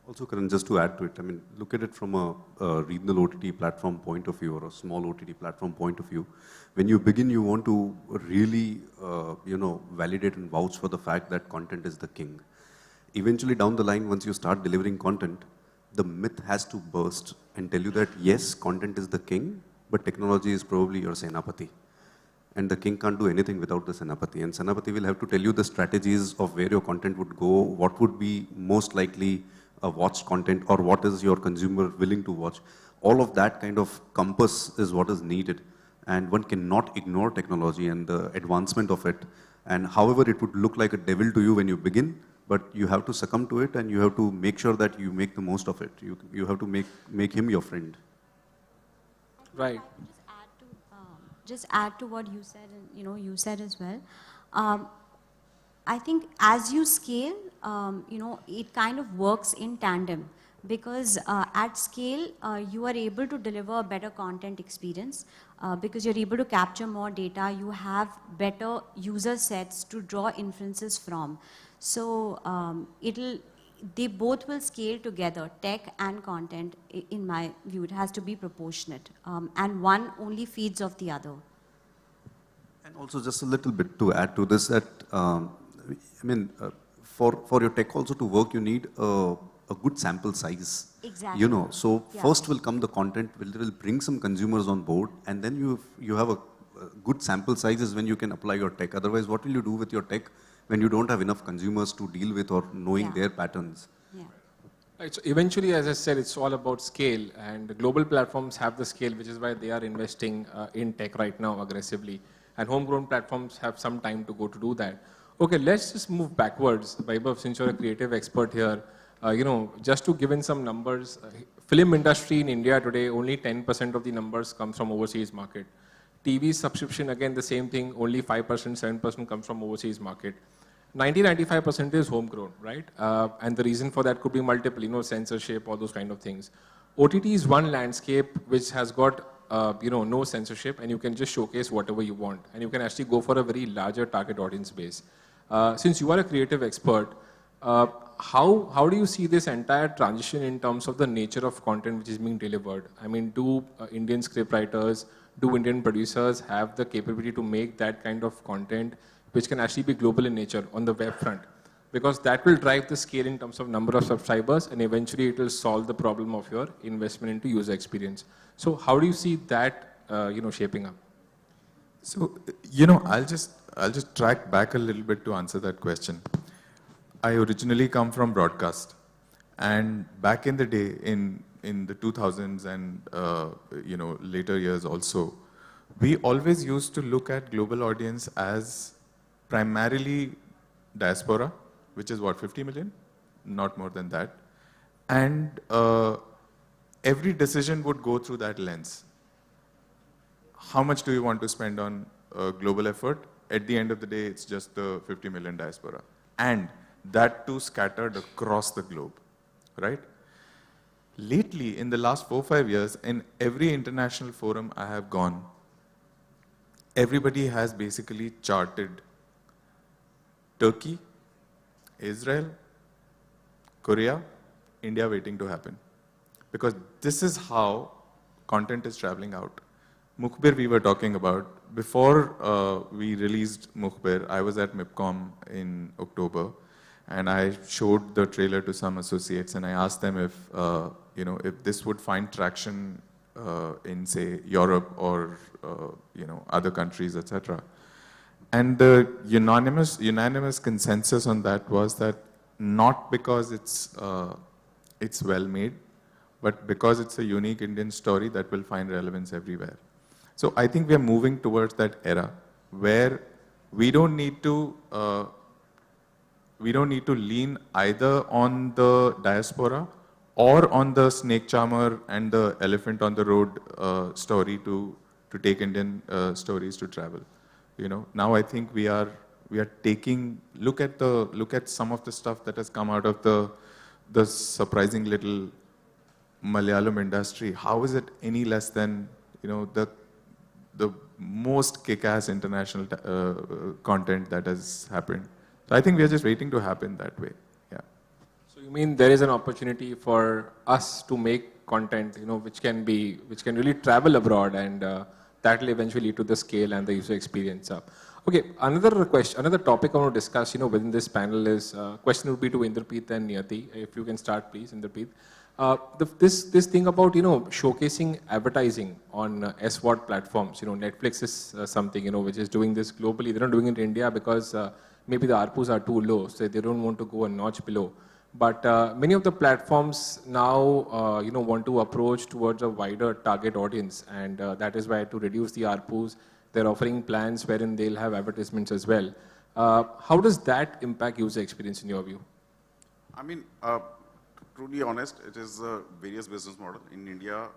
Also, Karan, just to add to it, look at it from a regional OTT platform point of view or a small OTT platform point of view. When you begin, you want to really, validate and vouch for the fact that content is the king. Eventually, down the line, once you start delivering content, the myth has to burst and tell you that, yes, content is the king, but technology is probably your Senapati. And the king can't do anything without the Senapati. And Senapati will have to tell you the strategies of where your content would go, what would be most likely watched content, or what is your consumer willing to watch. All of that kind of compass is what is needed. And one cannot ignore technology and the advancement of it. And however it would look like a devil to you when you begin, but you have to succumb to it and you have to make sure that you make the most of it. You have to make him your friend. Right. Just add to what you said, and you said as well. I think as you scale, it kind of works in tandem, because at scale, you are able to deliver a better content experience because you're able to capture more data. You have better user sets to draw inferences from. So they both will scale together, tech and content. In my view, it has to be proportionate, and one only feeds off the other. And also just a little bit to add to this, that for your tech also to work, you need a good sample size. Exactly. So first will come the content, will bring some consumers on board, and then you have a good sample sizes when you can apply your tech. Otherwise, what will you do with your tech when you don't have enough consumers to deal with or knowing their patterns? Right, so eventually, as I said, it's all about scale, and the global platforms have the scale, which is why they are investing in tech right now aggressively. And homegrown platforms have some time to go to do that. Okay, let's just move backwards. Vaibhav, since you're a creative expert here, just to give in some numbers, film industry in India today, only 10% of the numbers comes from overseas market. TV subscription, again, the same thing, only 5%, 7% comes from overseas market. 90-95% is homegrown, right? And the reason for that could be multiple, censorship, all those kind of things. OTT is one landscape which has got no censorship, and you can just showcase whatever you want, and you can actually go for a very larger target audience base. Since you are a creative expert, how do you see this entire transition in terms of the nature of content which is being delivered? I mean, do Indian scriptwriters, do Indian producers have the capability to make that kind of content which can actually be global in nature on the web front? Because that will drive the scale in terms of number of subscribers, and eventually it will solve the problem of your investment into user experience. So how do you see that shaping up? So, I'll just track back a little bit to answer that question. I originally come from broadcast. And back in the day, in the 2000s and later years also, we always used to look at global audience as primarily diaspora, which is what, 50 million? Not more than that. And every decision would go through that lens. How much do you want to spend on global effort? At the end of the day, it's just the 50 million diaspora. And that too scattered across the globe, right? Lately, in the last 4-5 years, in every international forum I have gone, everybody has basically charted Turkey, Israel, Korea, India waiting to happen. Because this is how content is traveling out. Mukhbir we were talking about. Before we released Mukhbir, I was at MIPCOM in October, and I showed the trailer to some associates, and I asked them if if this would find traction in, say, Europe or other countries, etc. And the unanimous consensus on that was that not because it's well made, but because it's a unique Indian story that will find relevance everywhere. So I think we are moving towards that era where we don't need to lean either on the diaspora or on the snake charmer and the elephant on the road story to take Indian stories to travel. Now I think we are taking look at some of the stuff that has come out of the surprising little Malayalam industry. How is it any less than the most kick-ass international content that has happened? So I think we are just waiting to happen that way. Yeah. So you mean there is an opportunity for us to make content, which can really travel abroad, and that will eventually lead to the scale and the user experience up. Okay, another topic I want to discuss, within this panel is question would be to Inderpreet and Niyati. If you can start, please, Inderpreet. This thing about showcasing advertising on SWOT platforms. Netflix is something which is doing this globally. They're not doing it in India because maybe the ARPUs are too low, so they don't want to go a notch below. But many of the platforms now want to approach towards a wider target audience, and that is why, to reduce the ARPUs, they're offering plans wherein they'll have advertisements as well. How does that impact user experience in your view? I mean, truly honest, it is a various business model. In India,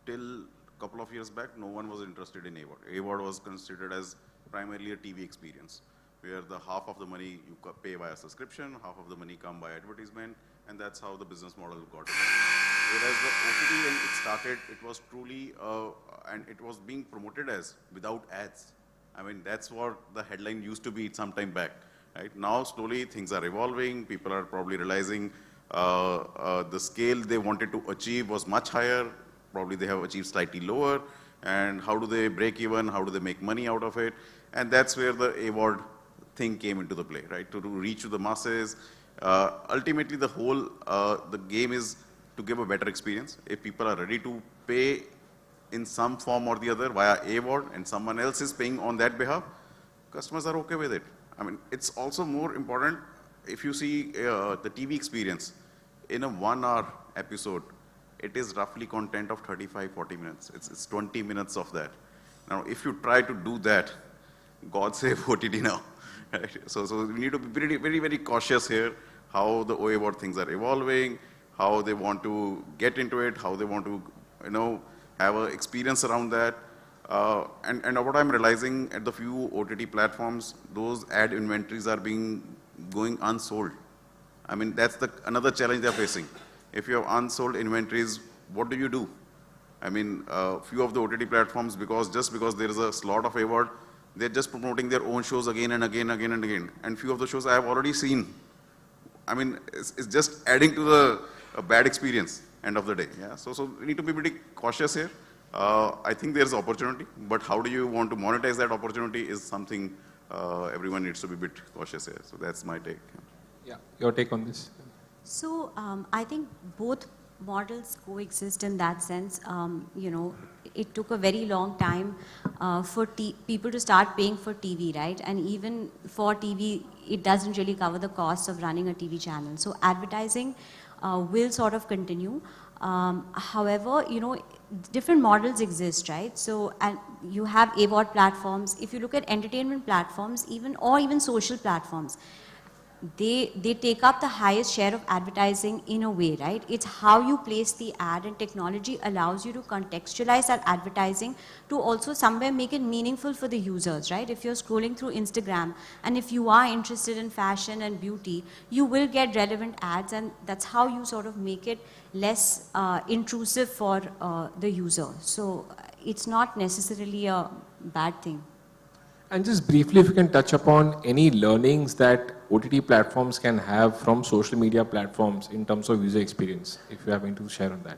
till a couple of years back, no one was interested in AVOD. AVOD was considered as primarily a TV experience, where the half of the money you pay via subscription, half of the money come by advertisement, and that's how the business model got it. Whereas the OTT, when it started, it was truly, and it was being promoted as without ads. I mean, that's what the headline used to be some time back. Right? Now, slowly, things are evolving. People are probably realizing the scale they wanted to achieve was much higher. Probably they have achieved slightly lower. And how do they break even? How do they make money out of it? And that's where the AVOD thing came into the play, right? To reach to the masses. Ultimately, the whole the game is to give a better experience. If people are ready to pay in some form or the other via AVOD, and someone else is paying on that behalf, customers are okay with it. I mean, it's also more important if you see the TV experience. In a 1 hour episode, it is roughly content of 35-40 minutes. It's 20 minutes of that. Now, if you try to do that, God save OTT now. Right? So we need to be very, very cautious here, how the AVOD things are evolving, how they want to get into it, how they want to, have an experience around that. And what I'm realizing at the few OTT platforms, those ad inventories are going unsold. I mean, that's another challenge they're facing. If you have unsold inventories, what do you do? I mean, few of the OTT platforms, just because there is a slot of AVOD, they're just promoting their own shows again and again. And few of the shows I have already seen. I mean, it's just adding to a bad experience, end of the day. Yeah. So we need to be pretty cautious here. I think there's opportunity, but how do you want to monetize that opportunity is something everyone needs to be a bit cautious here. So that's my take. Yeah, your take on this? So I think both models coexist in that sense. it took a very long time for people to start paying for TV, right? And even for TV, it doesn't really cover the cost of running a TV channel. So advertising will sort of continue. However, you know, different models exist, right? So, and you have AVOD platforms. If you look at entertainment platforms, even social platforms, they take up the highest share of advertising in a way, right? It's how you place the ad, and technology allows you to contextualize that advertising to also somewhere make it meaningful for the users, right? If you're scrolling through Instagram and if you are interested in fashion and beauty, you will get relevant ads, and that's how you sort of make it less intrusive for the user. So it's not necessarily a bad thing. And just briefly, if you can touch upon any learnings that OTT platforms can have from social media platforms in terms of user experience, if you have anything to share on that.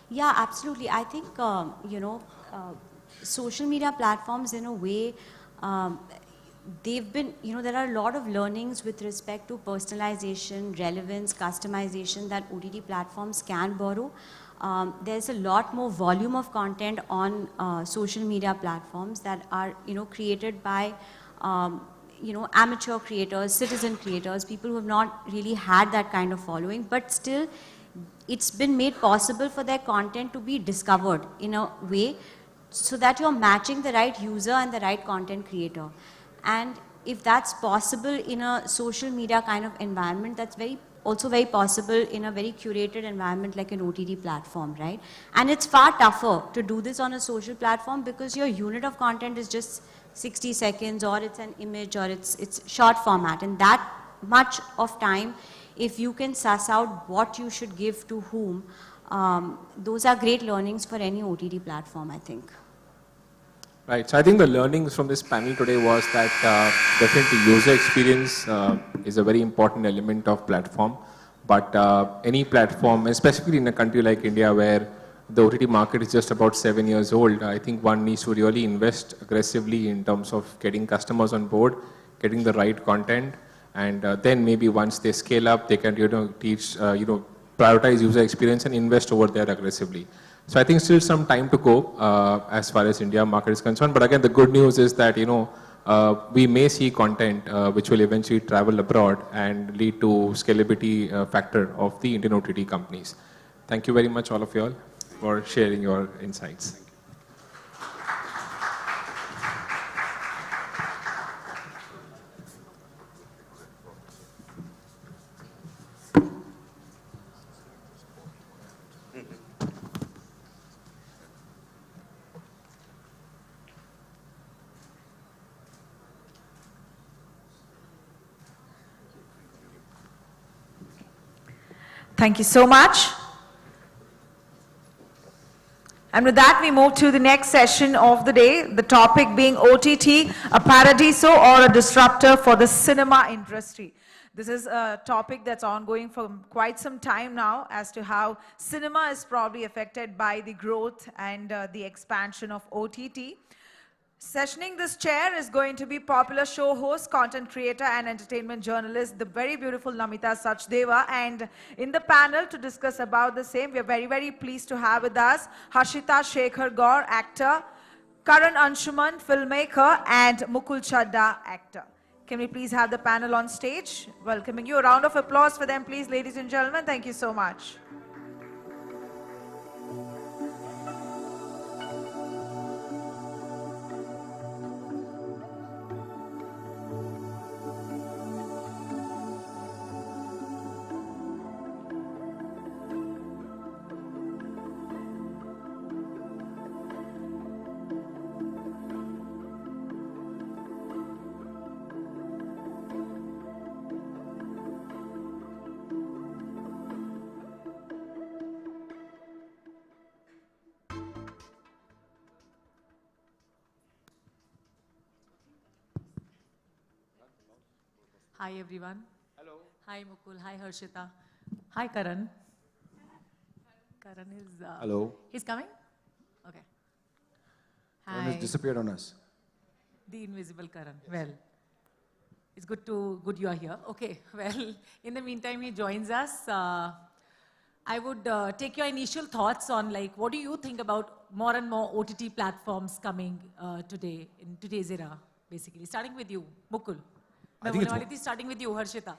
Yeah, absolutely. I think, you know, social media platforms in a way, they've been, you know, there are a lot of learnings with respect to personalization, relevance, customization that OTT platforms can borrow. There's a lot more volume of content on social media platforms that are, you know, created by, you know, amateur creators, citizen creators, people who have not really had that kind of following, but still it's been made possible for their content to be discovered in a way so that you're matching the right user and the right content creator. And if that's possible in a social media kind of environment, that's also very possible in a very curated environment like an OTT platform, right? And it's far tougher to do this on a social platform because your unit of content is just 60 seconds, or it's an image, or it's short format. And that much of time, if you can suss out what you should give to whom, those are great learnings for any OTT platform, I think. Right, so I think the learnings from this panel today was that definitely user experience is a very important element of platform, but any platform, especially in a country like India where the OTT market is just about 7 years old, I think one needs to really invest aggressively in terms of getting customers on board, getting the right content, and then maybe once they scale up, they can, you know, teach, you know, prioritize user experience and invest over there aggressively. So I think still some time to go as far as India market is concerned. But again, the good news is that, you know, we may see content which will eventually travel abroad and lead to scalability factor of the Indian OTT companies. Thank you very much, all of you all, for sharing your insights. Thank you so much. And with that, we move to the next session of the day, the topic being OTT, a paradiso or a disruptor for the cinema industry. This is a topic that's ongoing for quite some time now as to how cinema is probably affected by the growth and the expansion of OTT. Sessioning this chair is going to be popular show host, content creator and entertainment journalist, the very beautiful Namita Sachdeva. And in the panel to discuss about the same, we are very, very pleased to have with us Harshita Shekhar Gaur, actor, Karan Anshuman, filmmaker, and Mukul Chadda, actor. Can we please have the panel on stage? Welcoming you. A round of applause for them, please, ladies and gentlemen. Thank you so much. Hi everyone. Hello. Hi Mukul. Hi Harshita. Hi Karan. Karan is... Hello. He's coming? Okay. Karan Hi. has disappeared on us. The invisible Karan. Yes. Well, it's good you are here. Okay, well, in the meantime he joins us. I would take your initial thoughts on, like, what do you think about more and more OTT platforms coming today, in today's era, basically. Starting with you, Mukul. I think Starting with you, Harshita.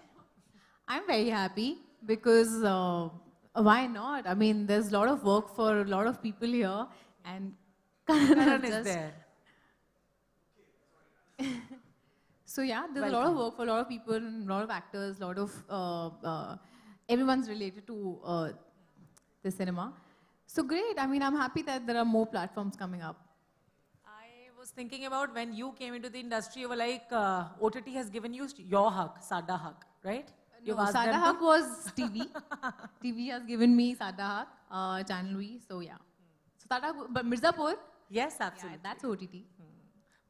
I'm very happy because why not? I mean, there's a lot of work for a lot of people here, and Karan is there. So yeah, there's a lot of work for a lot of people, and a lot of actors, a lot of everyone's related to the cinema. So great. I mean, I'm happy that there are more platforms coming up. I was thinking about when you came into the industry, you were like, OTT has given you your hug, Sada hug, right? No, Sada Haq was TV. TV has given me Sada Haq, Channel V. So yeah. So Sada, but Mirzapur. Yes, absolutely. Yeah, that's OTT.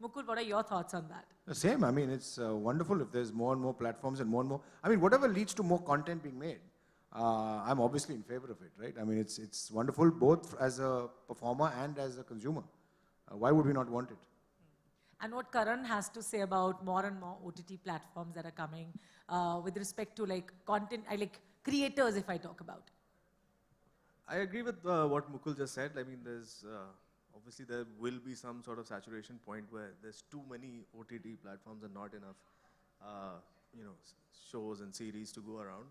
Mukul, what are your thoughts on that? The same. I mean, it's wonderful if there's more and more platforms and more and more. I mean, whatever leads to more content being made, I'm obviously in favor of it, right? I mean, it's wonderful both as a performer and as a consumer. Why would we not want it? And what Karan has to say about more and more OTT platforms that are coming with respect to like content, like creators, if I talk about. I agree with what Mukul just said. I mean, there's obviously there will be some sort of saturation point where there's too many OTT platforms and not enough, shows and series to go around.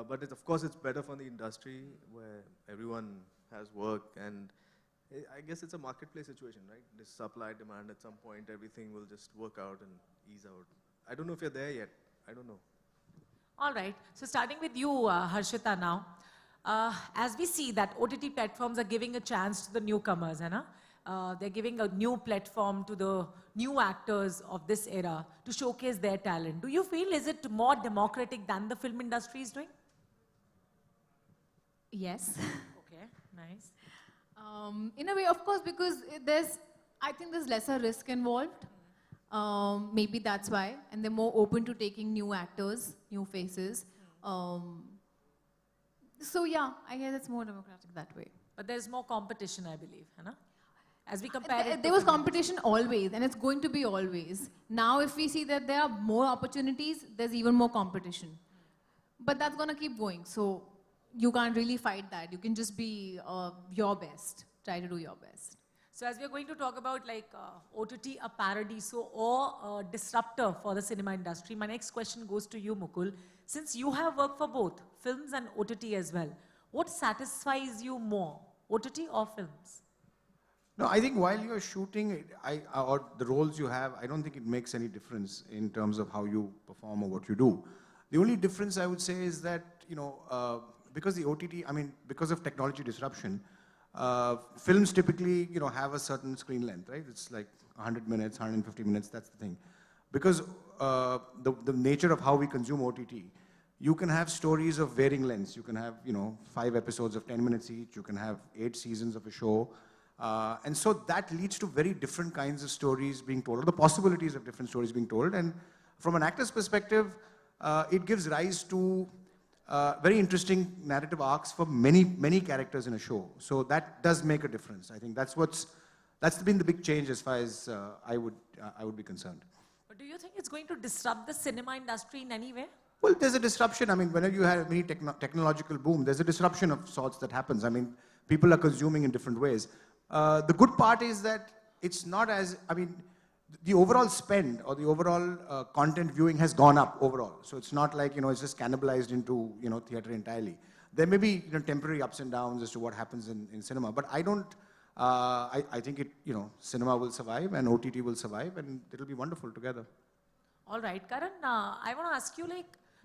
But of course, it's better for the industry where everyone has work, and I guess it's a marketplace situation, right? This supply demand at some point, everything will just work out and ease out. I don't know if you're there yet. I don't know. All right. So starting with you, Harshita now. As we see that OTT platforms are giving a chance to the newcomers, they're giving a new platform to the new actors of this era to showcase their talent. Do you feel, is it more democratic than the film industry is doing? Yes. Okay, nice. In a way, of course, because I think there's lesser risk involved. Maybe that's why. And they're more open to taking new actors, new faces. So yeah, I guess it's more democratic that way. But there's more competition, I believe, as we compare it. There was competition always, and it's going to be always. Now, if we see that there are more opportunities, there's even more competition. But that's going to keep going. So you can't really fight that. You can just be your best. Try to do your best. So as we're going to talk about like OTT, a parody, or a disruptor for the cinema industry, my next question goes to you, Mukul. Since you have worked for both films and OTT as well, what satisfies you more, OTT or films? No, I think while you're shooting, or the roles you have, I don't think it makes any difference in terms of how you perform or what you do. The only difference I would say is that, because the OTT, because of technology disruption, films typically, have a certain screen length, right? It's like 100 minutes, 150 minutes, that's the thing. Because the nature of how we consume OTT, you can have stories of varying lengths. You can have, 5 episodes of 10 minutes each. You can have 8 seasons of a show. And so that leads to very different kinds of stories being told, or the possibilities of different stories being told. And from an actor's perspective, it gives rise to very interesting narrative arcs for many, many characters in a show. So that does make a difference. I think that's been the big change as far as I would be concerned. But do you think it's going to disrupt the cinema industry in any way? Well, there's a disruption. Whenever you have any technological boom, there's a disruption of sorts that happens. People are consuming in different ways. The good part is that it's not as, the overall spend or the overall content viewing has gone up overall. So it's not like, it's just cannibalized into, theater entirely. There may be, temporary ups and downs as to what happens in cinema, but I don't, I think cinema will survive and OTT will survive, and it'll be wonderful together. All right, Karan, I want to ask you,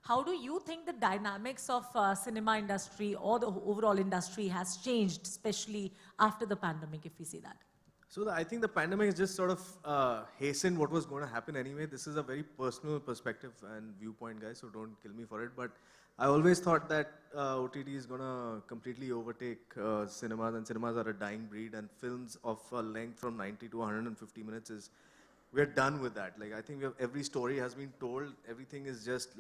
how do you think the dynamics of cinema industry or the overall industry has changed, especially after the pandemic, if we see that? So I think the pandemic has just sort of hastened what was going to happen anyway. This is a very personal perspective and viewpoint, guys, so don't kill me for it. But I always thought that OTT is going to completely overtake cinemas, and cinemas are a dying breed, and films of a length from 90 to 150 minutes we're done with that. I think every story has been told. Everything is just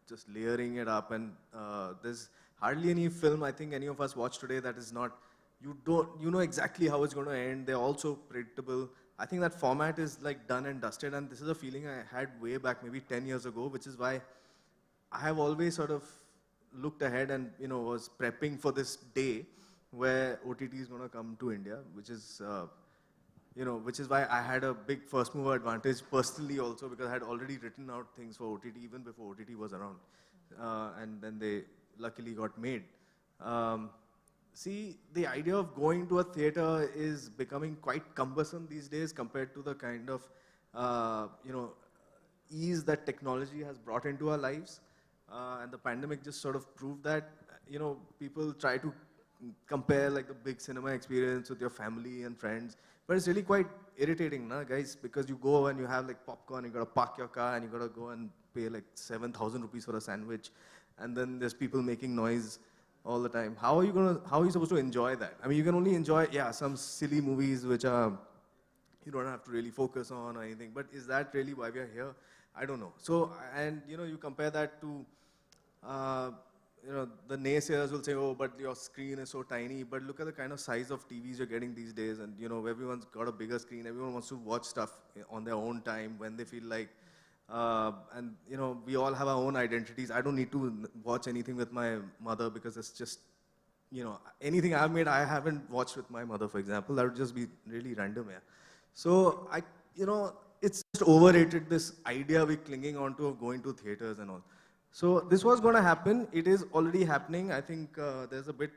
just layering it up, and there's hardly any film I think any of us watch today that is not, you know exactly how it's going to end. They're also predictable. I think that format is done and dusted, and this is a feeling I had way back maybe 10 years ago, which is why I have always sort of looked ahead and was prepping for this day where OTT is going to come to India, which is, which is why I had a big first mover advantage personally also, because I had already written out things for OTT even before OTT was around. And then they luckily got made. See, the idea of going to a theater is becoming quite cumbersome these days compared to the kind of, ease that technology has brought into our lives. And the pandemic just sort of proved that, people try to compare like the big cinema experience with your family and friends. But it's really quite irritating, na, guys, because you go and you have like popcorn, you gotta park your car and you gotta go and pay like 7,000 rupees for a sandwich. And then there's people making noise all the time. How are you supposed to enjoy that? I mean, you can only enjoy, some silly movies which are, you don't have to really focus on or anything, but is that really why we are here? I don't know. So, and you compare that to, the naysayers will say, oh, but your screen is so tiny, but look at the kind of size of TVs you're getting these days, and everyone's got a bigger screen, everyone wants to watch stuff on their own time, when they feel like, and we all have our own identities. I don't need to watch anything with my mother because it's just, anything I've made, I haven't watched with my mother, for example. That would just be really random, yeah. So it's just overrated, this idea we're clinging on to of going to theaters and all. So this was going to happen. It is already happening. I think there's a bit,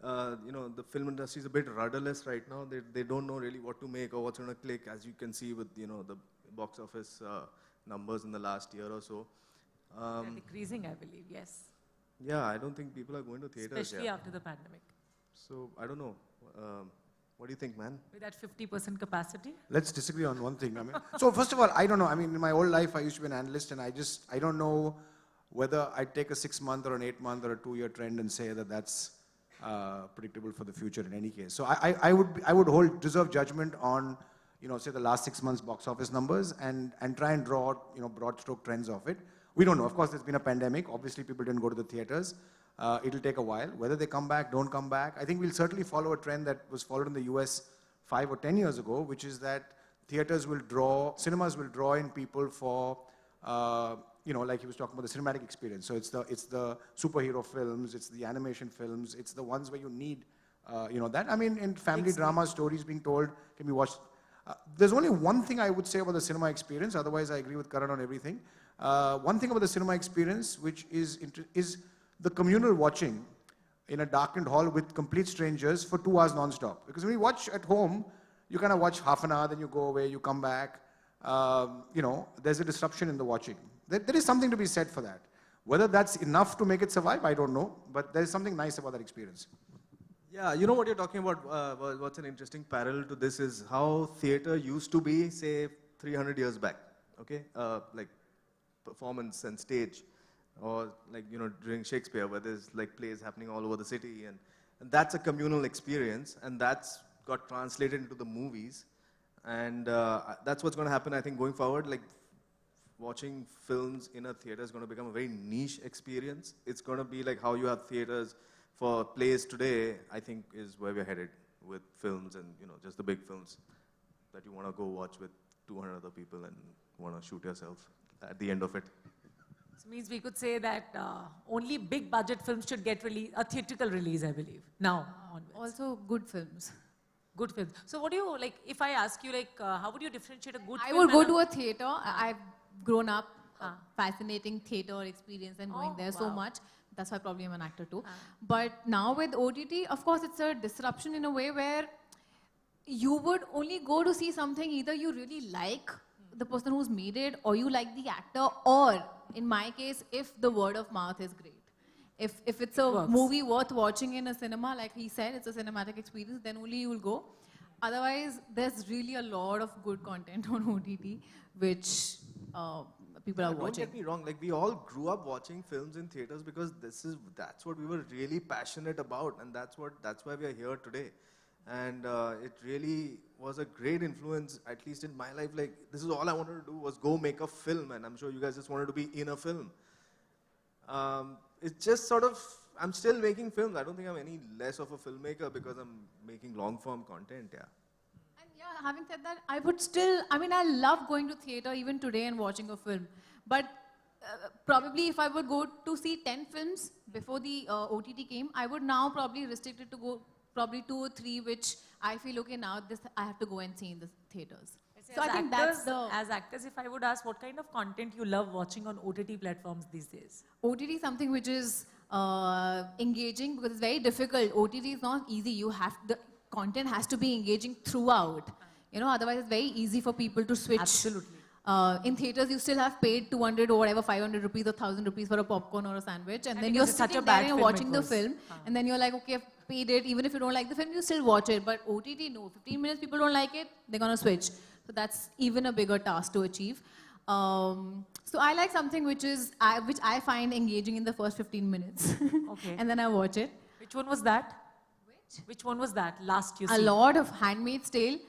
the film industry is a bit rudderless right now. They don't know really what to make or what's going to click, as you can see with, the box office numbers in the last year or so. They're decreasing, I believe, yes. Yeah, I don't think people are going to theaters. Especially after the pandemic. So, I don't know. What do you think, man? With that 50% capacity? Let's disagree on one thing. I mean, so first of all, I don't know. I mean, in my whole life, I used to be an analyst, and I don't know whether I'd take a 6-month or an 8-month or a 2-year trend and say that that's predictable for the future in any case. So I would hold reserve judgment on, say the last 6 months box office numbers and try and draw, broad stroke trends of it. We don't know. Of course, there's been a pandemic. Obviously, people didn't go to the theaters. It'll take a while. Whether they come back, don't come back. I think we'll certainly follow a trend that was followed in the US 5 or 10 years ago, which is that cinemas will draw in people for, like he was talking about the cinematic experience. So it's the superhero films, it's the animation films, it's the ones where you need, that. I mean, in family drama stories being told can be watched. There's only one thing I would say about the cinema experience. Otherwise, I agree with Karan on everything. One thing about the cinema experience, which is the communal watching in a darkened hall with complete strangers for 2 hours non-stop. Because when you watch at home, you kind of watch half an hour, then you go away, you come back. There's a disruption in the watching. There is something to be said for that. Whether that's enough to make it survive, I don't know. But there is something nice about that experience. Yeah, you know what you're talking about, what's an interesting parallel to this is how theater used to be, say, 300 years back, okay? Like performance and stage, or like, during Shakespeare, where there's like plays happening all over the city, and that's a communal experience, and that's got translated into the movies, and that's what's going to happen, I think, going forward. Like, watching films in a theater is going to become a very niche experience. It's going to be like how you have theaters for plays today, I think, is where we're headed with films and, just the big films that you want to go watch with 200 other people and want to shoot yourself at the end of it. So means we could say that only big budget films should get a theatrical release, I believe, now onwards. Also good films. Good films. So what do you, like, if I ask you, like, how would you differentiate a good film? I would go to a theater. I've grown up fascinating theater experience and going there so much. That's why probably I'm an actor too. But now with OTT, of course, it's a disruption in a way where you would only go to see something either you really like the person who's made it, or you like the actor, or in my case, if the word of mouth is great. If it's a movie worth watching in a cinema, like he said, it's a cinematic experience, then only you'll go. Otherwise, there's really a lot of good content on OTT, which people are watching. Don't get me wrong, like we all grew up watching films in theaters because that's what we were really passionate about, and that's why we are here today. And it really was a great influence, at least in my life. Like, this is all I wanted to do was go make a film, and I'm sure you guys just wanted to be in a film. It's just sort of, I'm still making films. I don't think I'm any less of a filmmaker because I'm making long-form content, yeah. And yeah, having said that, I would still, I mean, I love going to theater even today and watching a film. But probably if I would go to see 10 films before the OTT came, I would now probably restrict it to go probably 2 or 3, which I feel, okay, now this I have to go and see in the theaters. So I think that's the... As actors, if I would ask, what kind of content you love watching on OTT platforms these days? OTT is something which is engaging because it's very difficult. OTT is not easy. The content has to be engaging throughout. You know, otherwise it's very easy for people to switch. Absolutely. In theaters, you still have paid 200 or whatever, 500 rupees or 1,000 rupees for a popcorn or a sandwich, and then you're sitting there and you're watching the film, and then you're like, okay, I've paid it. Even if you don't like the film, you still watch it. But OTT, no. 15 minutes, people don't like it, they're gonna switch. So that's even a bigger task to achieve. So I like something which I find engaging in the first 15 minutes. Okay. And then I watch it. Which one was that? Which one was that? Last you A lot of Handmaid's Tale.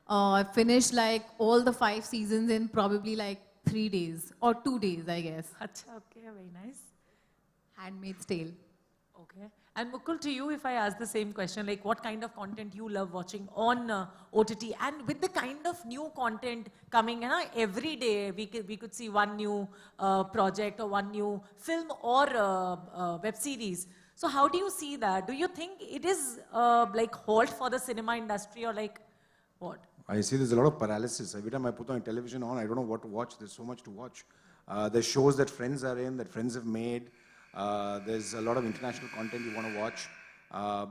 I finished like all the 5 seasons in probably like 3 days or 2 days, I guess. Achha, okay, very nice. Handmaid's Tale. Okay. And Mukul, to you, if I ask the same question, like what kind of content you love watching on OTT, and with the kind of new content coming every day, we could see one new project or one new film or web series. So how do you see that? Do you think it is like halt for the cinema industry, or like what? I see there's a lot of paralysis. Every time I put on television on, I don't know what to watch. There's so much to watch. There's shows that friends are in, that friends have made. There's a lot of international content you want to watch.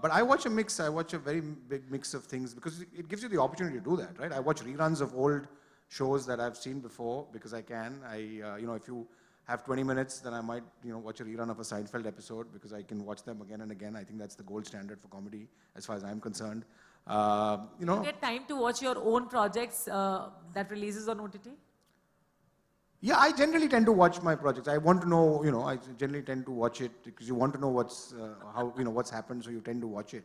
But I watch a mix. I watch a very big mix of things because it gives you the opportunity to do that, right? I watch reruns of old shows that I've seen before because I can. You know, if you have 20 minutes, then I might, watch a rerun of a Seinfeld episode because I can watch them again and again. I think that's the gold standard for comedy as far as I'm concerned. You get time to watch your own projects that releases on OTT? Yeah, I generally tend to watch my projects. I want to know, I generally tend to watch it because you want to know what's happened, so you tend to watch it.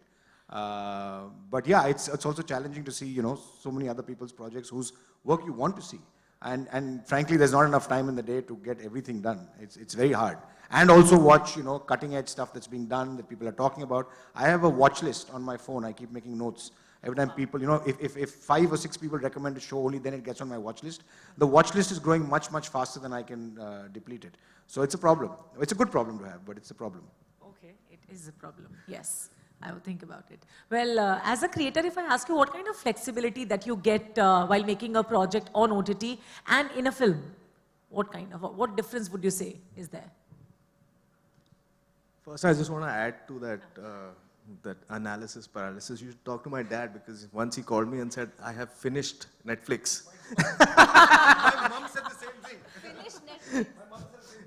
But yeah, it's also challenging to see, so many other people's projects whose work you want to see. And frankly, there's not enough time in the day to get everything done. It's very hard. And also watch, cutting edge stuff that's being done, that people are talking about. I have a watch list on my phone. I keep making notes. Every time people, if 5 or 6 people recommend a show only, then it gets on my watch list. The watch list is growing much, much faster than I can deplete it. So it's a problem. It's a good problem to have, but it's a problem. Okay, it is a problem. Yes, I would think about it. Well, as a creator, if I ask you what kind of flexibility that you get while making a project on OTT and in a film, what difference would you say is there? First, I just want to add to that, that analysis paralysis. You should talk to my dad because once he called me and said, I have finished Netflix. My mom said the same thing. Finished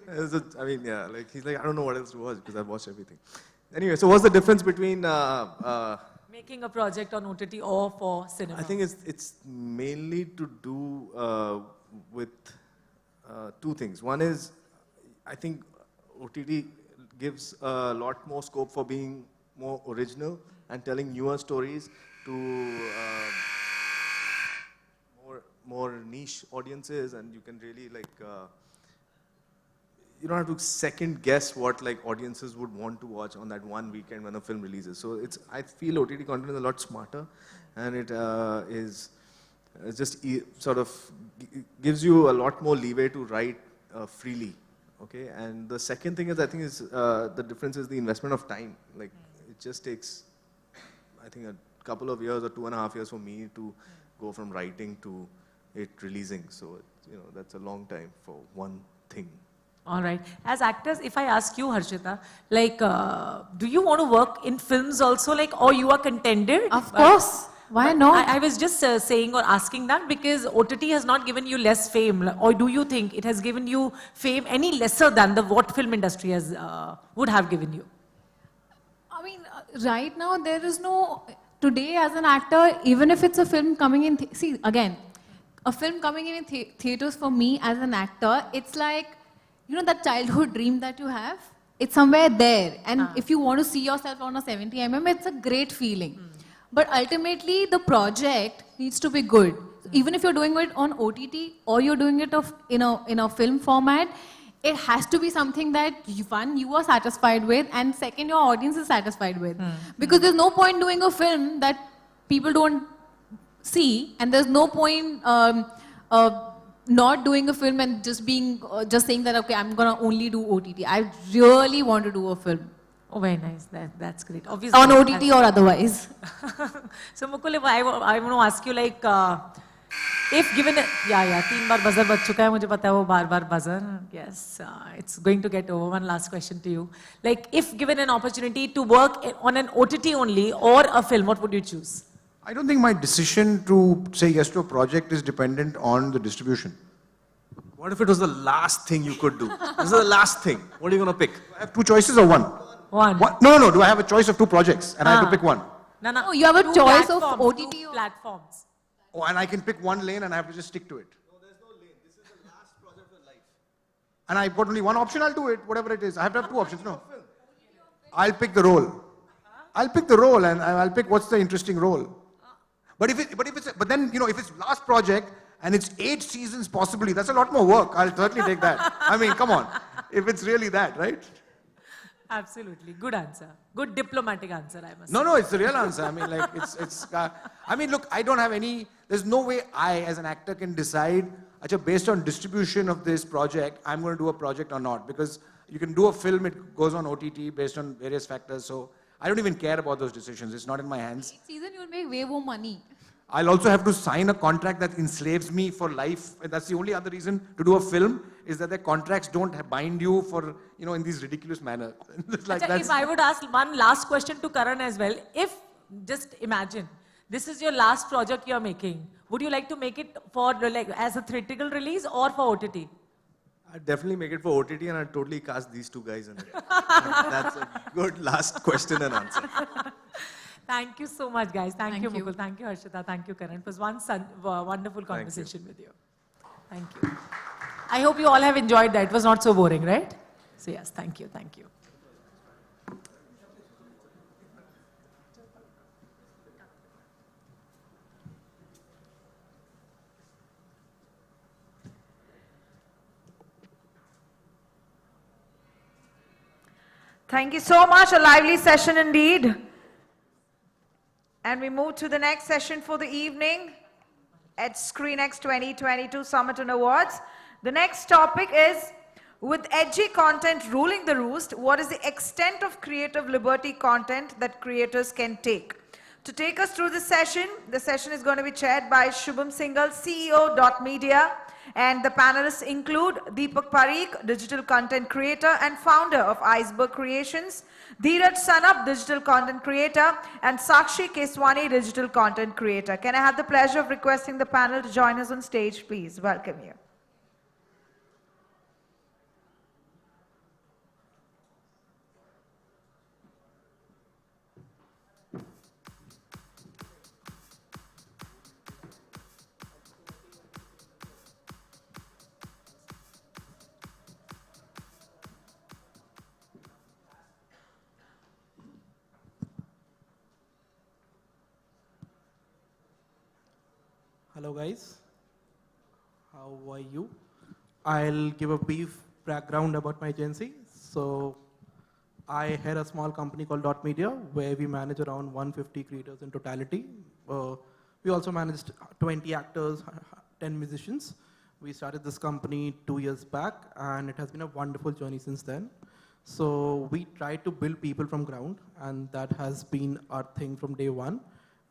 Netflix. I mean, yeah, like he's like, I don't know what else to watch because I've watched everything. Anyway, so what's the difference between making a project on OTT or for cinema? I think it's mainly to do with 2 things. One is, I think OTT gives a lot more scope for being more original and telling newer stories to more niche audiences, and you can really you don't have to second guess what audiences would want to watch on that one weekend when a film releases. So I feel OTT content is a lot smarter, and it sort of gives you a lot more leeway to write freely. Okay, and the second thing is, I think, the difference is the investment of time. It just takes, I think, a couple of years or 2.5 years for me to go from writing to it releasing. So, that's a long time for one thing. All right. As actors, if I ask you, Harshita, do you want to work in films also, or you are contented? Of course. Why not? I was just saying or asking that because OTT has not given you less fame, or do you think it has given you fame any lesser than what film industry has would have given you? I mean, right now there is no, today as an actor, even if it's a film coming in, see again, a film coming in theaters for me as an actor, it's like, that childhood dream that you have, it's somewhere there. And if you want to see yourself on a 70mm, it's a great feeling. But ultimately, the project needs to be good. Even if you're doing it on OTT or you're doing it in a film format, it has to be something that, one, you are satisfied with, and second, your audience is satisfied with. Because there's no point doing a film that people don't see, and there's no point not doing a film and just being, just saying that, okay, I'm gonna only do OTT. I really want to do a film. Oh, very nice. That's great. Obviously, on OTT or otherwise. So Mukul, if I want to ask you like, if given, yeah, 3 bar buzzer बज चुका है, मुझे पता है वो बार buzzer. Yes, it's going to get over. One last question to you. Like, if given an opportunity to work on an OTT only or a film, what would you choose? I don't think my decision to say yes to a project is dependent on the distribution. What if it was the last thing you could do? This is the last thing. What are you going to pick? I have 2 choices or one? One. No. Do I have a choice of 2 projects and I have to pick one? No. Oh, you have a Two choice of platforms, OTT 2 platforms. Oh, and I can pick one lane and I have to just stick to it. No, there's no lane. This is the last project of life. And I've got only one option, I'll do it, whatever it is. I have to have 2 options, no. I'll pick the role. I'll pick the role and I'll pick what's the interesting role. But then, you know, if it's last project and it's 8 seasons possibly, that's a lot more work. I'll certainly take that. I mean, come on. If it's really that, right? Absolutely. Good answer. Good diplomatic answer, I must say. No, it's the real answer. I mean, like, I mean, look, I don't have there's no way I, as an actor, can decide, based on distribution of this project, I'm going to do a project or not. Because you can do a film, it goes on OTT based on various factors. So I don't even care about those decisions. It's not in my hands. Season, you'll make way more money. I'll also have to sign a contract that enslaves me for life. And that's the only other reason to do a film, is that the contracts don't bind you for, you know, in these ridiculous manner. If I would ask one last question to Karan as well, if, just imagine, this is your last project you're making, would you like to make it for, like, as a theatrical release or for OTT? I'd definitely make it for OTT and I'd totally cast these 2 guys in it. That's a good last question and answer. Thank you so much, guys. Thank you, Mukul. Thank you, Harshita. Thank you, Karan. It was one wonderful conversation with you. Thank you. I hope you all have enjoyed that. It was not so boring, right? So yes, thank you. Thank you. Thank you so much. A lively session indeed. And we move to the next session for the evening at SCREENXX 2022 Summit and Awards. The next topic is, with edgy content ruling the roost, what is the extent of creative liberty content that creators can take? To take us through the session is going to be chaired by Shubham Singhal, CEO .media, and the panelists include Deepak Parikh, digital content creator and founder of Iceberg Creations, Dheeraj Sanap, digital content creator, and Sakshi Keswani, digital content creator. Can I have the pleasure of requesting the panel to join us on stage, please? Welcome you. Hello guys, how are you? I'll give a brief background about my agency. So I head a small company called .media where we manage around 150 creators in totality. We also managed 20 actors, 10 musicians. We started this company 2 years back and it has been a wonderful journey since then. So we try to build people from ground and that has been our thing from day one.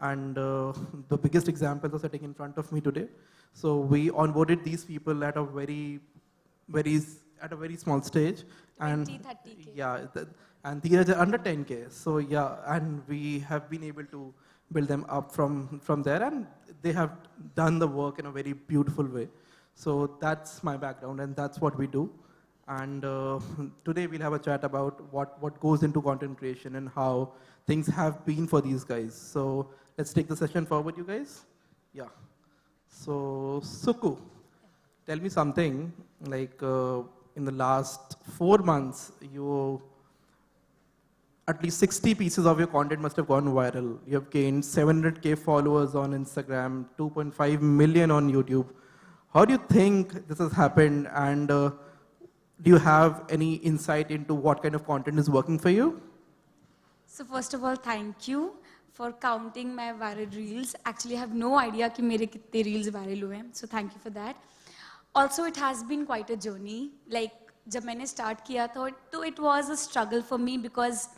And the biggest examples are sitting in front of me today. So we onboarded these people at a very small stage. 20, 30K. Yeah, and Dheeraj are under 10K. So yeah, and we have been able to build them up from there, and they have done the work in a very beautiful way. So that's my background, and that's what we do. And today we'll have a chat about what goes into content creation and how things have been for these guys. So let's take the session forward, you guys. Yeah. So Suku, tell me something, like in the last 4 months, at least 60 pieces of your content must have gone viral. You have gained 700K followers on Instagram, 2.5 million on YouTube. How do you think this has happened, and do you have any insight into what kind of content is working for you? So first of all, thank you for counting my viral reels. Actually, I have no idea कि मेरे कितने reels viral हुए हैं. So thank you for that. Also, it has been quite a journey. Like, जब मैंने start किया था, तो it was a struggle for me because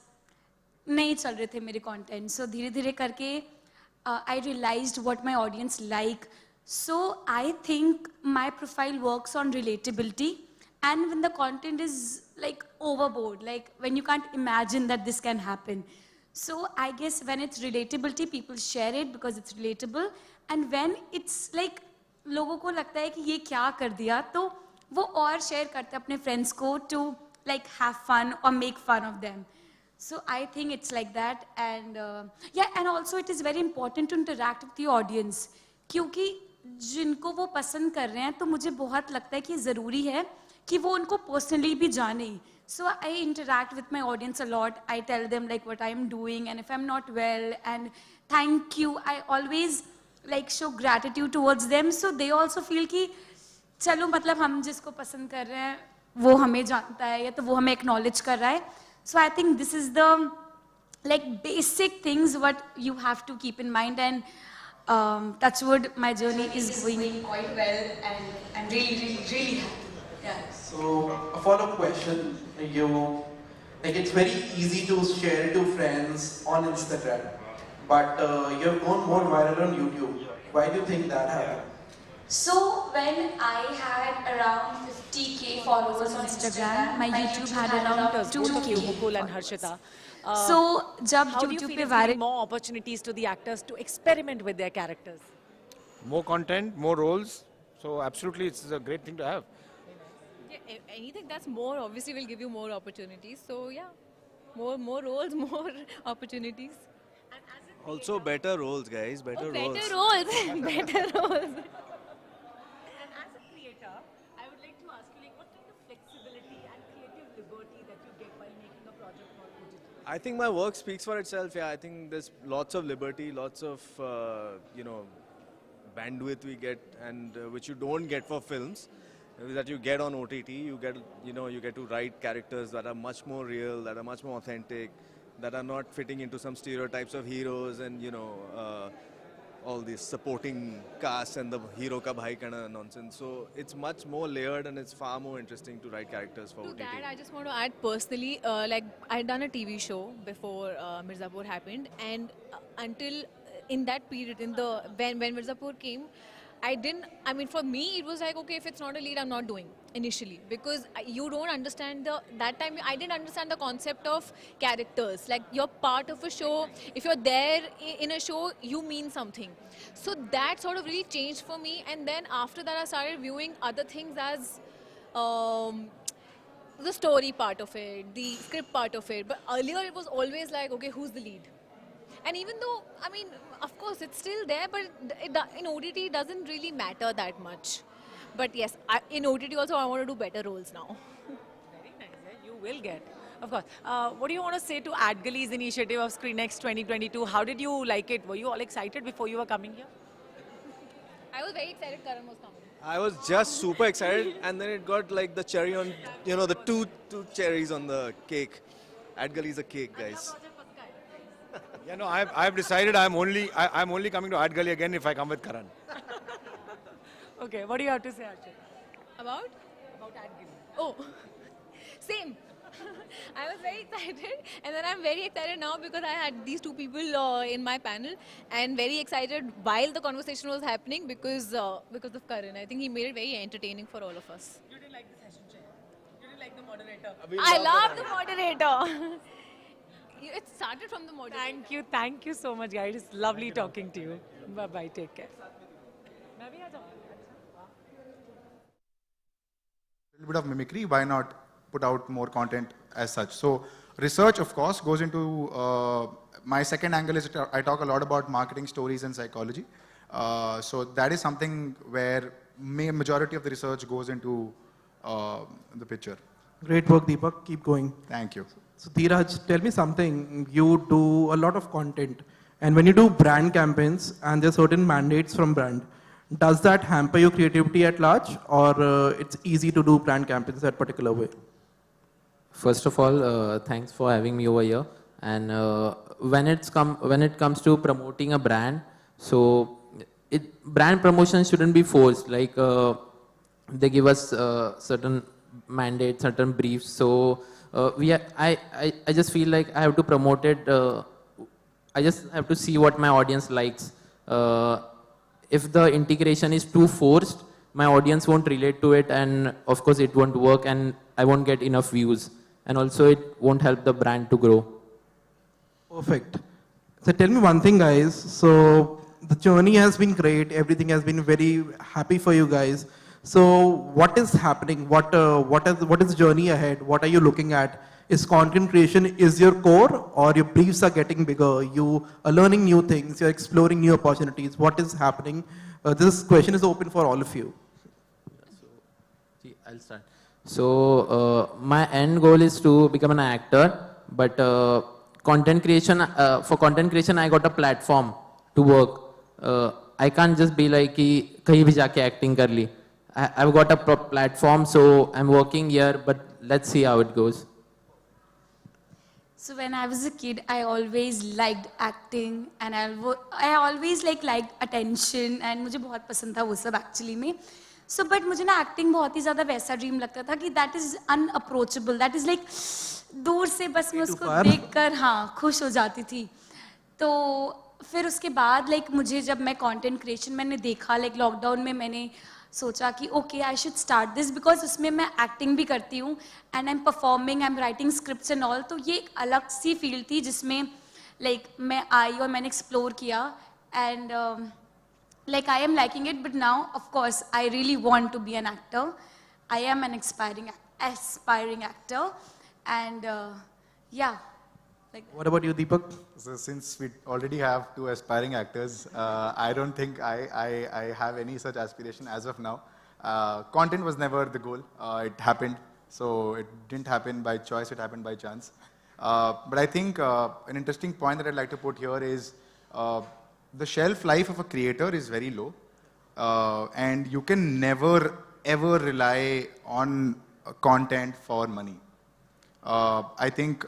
नहीं चल रहे थे मेरे content. So धीरे-धीरे करके I realized what my audience like. So I think my profile works on relatability, and when the content is like overboard, like when you can't imagine that this can happen. So I guess when it's relatability, people share it because it's relatable, and when it's like लोगों को लगता है कि ये क्या कर दिया, तो वो और share करते हैं अपने friends को to like have fun or make fun of them. So I think it's like that, and yeah, and also it is very important to interact with the audience, क्योंकि जिनको वो पसंद कर रहे हैं, तो मुझे बहुत लगता है कि ज़रूरी है कि वो उनको personally भी जाने. So I interact with my audience a lot. I tell them like what I'm doing, and if I'm not well, and thank you. I always like show gratitude towards them, so they also feel कि चलो मतलब हम जिसको पसंद कर रहे हैं वो हमें जानता है या तो वो हमें acknowledge कर रहा है. So I think this is the like basic things what you have to keep in mind, and touch wood, my journey is going quite well, and I'm really happy. Yeah. So a follow-up question, like it's very easy to share to friends on Instagram, but you've gone more viral on YouTube. Why do you think that happened? So when I had around 50k followers on Instagram, my YouTube had around 2k. Mukul and Harshita. So जब How do you YouTube feel पे it's viral giving more opportunities to the actors to experiment with their characters? More content, more roles. So absolutely, it's a great thing to have. Yeah, anything that's more obviously will give you more opportunities. So yeah, more roles, more opportunities. Also better roles, guys. Better roles. Better roles. Better roles. And as a creator, I would like to ask you, like, what kind of flexibility and creative liberty that you get while making a project called OTT? I think my work speaks for itself. Yeah, I think there's lots of liberty, lots of bandwidth we get, and which you don't get for films. That you get on OTT, you get to write characters that are much more real, that are much more authentic, that are not fitting into some stereotypes of heroes and all this supporting cast and the hero ka bhai kind of nonsense. So it's much more layered and it's far more interesting to write characters for OTT. To that, I just want to add personally, like I had done a TV show before Mirzapur happened, and until in that period, when Mirzapur came, for me, it was like, okay, if it's not a lead, I'm not doing initially, because you don't understand that time I didn't understand the concept of characters. Like, you're part of a show. If you're there in a show, you mean something. So that sort of really changed for me. And then after that, I started viewing other things as the story part of it, the script part of it. But earlier, it was always like, okay, who's the lead? And even though, of course, it's still there, but in OTT, it doesn't really matter that much. But yes, in OTT also, I want to do better roles now. Very nice, you will get. Of course. What do you want to say to AdGully's initiative of SCREENXX 2022? How did you like it? Were you all excited before you were coming here? I was very excited Karan was coming. I was just super excited, and then it got like the cherry on, the two cherries on the cake. AdGully is a cake, guys. Yeah, no, I've decided I'm only coming to AdGully again if I come with Karan. Okay, what do you have to say, Archit? About AdGully. Oh, same. I was very excited, and then I'm very excited now because I had these two people in my panel, and very excited while the conversation was happening because of Karan. I think he made it very entertaining for all of us. You didn't like the session chair? You didn't like the moderator? I love the moderator. It started from the moderator. Thank you so much, guys. It's lovely talking to you. Bye-bye, take care. A little bit of mimicry, why not put out more content as such? So research, of course, goes into, my second angle is I talk a lot about marketing stories and psychology. So that is something where majority of the research goes into the picture. Great work, Deepak. Keep going. Thank you. So Dheeraj, tell me something. You do a lot of content, and when you do brand campaigns and there are certain mandates from brand, does that hamper your creativity at large, or it's easy to do brand campaigns that particular way? First of all, thanks for having me over here. And when it comes to promoting a brand, so brand promotion shouldn't be forced. Like they give us certain mandates, certain briefs. So I just feel like I have to promote it. I just have to see what my audience likes. If the integration is too forced, my audience won't relate to it, and of course it won't work, and I won't get enough views, and also it won't help the brand to grow. Perfect. So tell me one thing, guys. So the journey has been great. Everything has been very happy for you guys. So what is happening? What is the journey ahead? What are you looking at? Is content creation is your core, or your briefs are getting bigger? You are learning new things. You're exploring new opportunities. What is happening? This question is open for all of you. I'll start. So my end goal is to become an actor, but content creation, for content creation, I got a platform to work. I can't just be like कि कहीं भी जाके acting कर ली. I've got a platform, so I'm working here, but let's see how it goes. So when I was a kid, I always liked acting and I always liked attention and मुझे बहुत पसंद था वो सब actually में. So but मुझे ना acting बहुत ही ज़्यादा वैसा dream लगता था कि that is unapproachable, that is like दूर से बस मैं उसको देखकर हाँ खुश हो जाती थी. तो फिर उसके बाद like मुझे जब मैं content creation मैंने देखा like lockdown में मैंने सोचा कि okay I should start this because उसमें मैं acting भी करती हूँ and I'm performing, I'm writing scripts and all. तो ये एक अलग सी field थी जिसमें like मैं आई और मैंने explore किया and like I am liking it, but now of course I really want to be an actor. I am an aspiring actor and yeah. What about you, Deepak? So since we already have two aspiring actors, I don't think I have any such aspiration as of now. Content was never the goal. It happened. So it didn't happen by choice, it happened by chance. But I think an interesting point that I'd like to put here is the shelf life of a creator is very low. And you can never ever rely on content for money. I think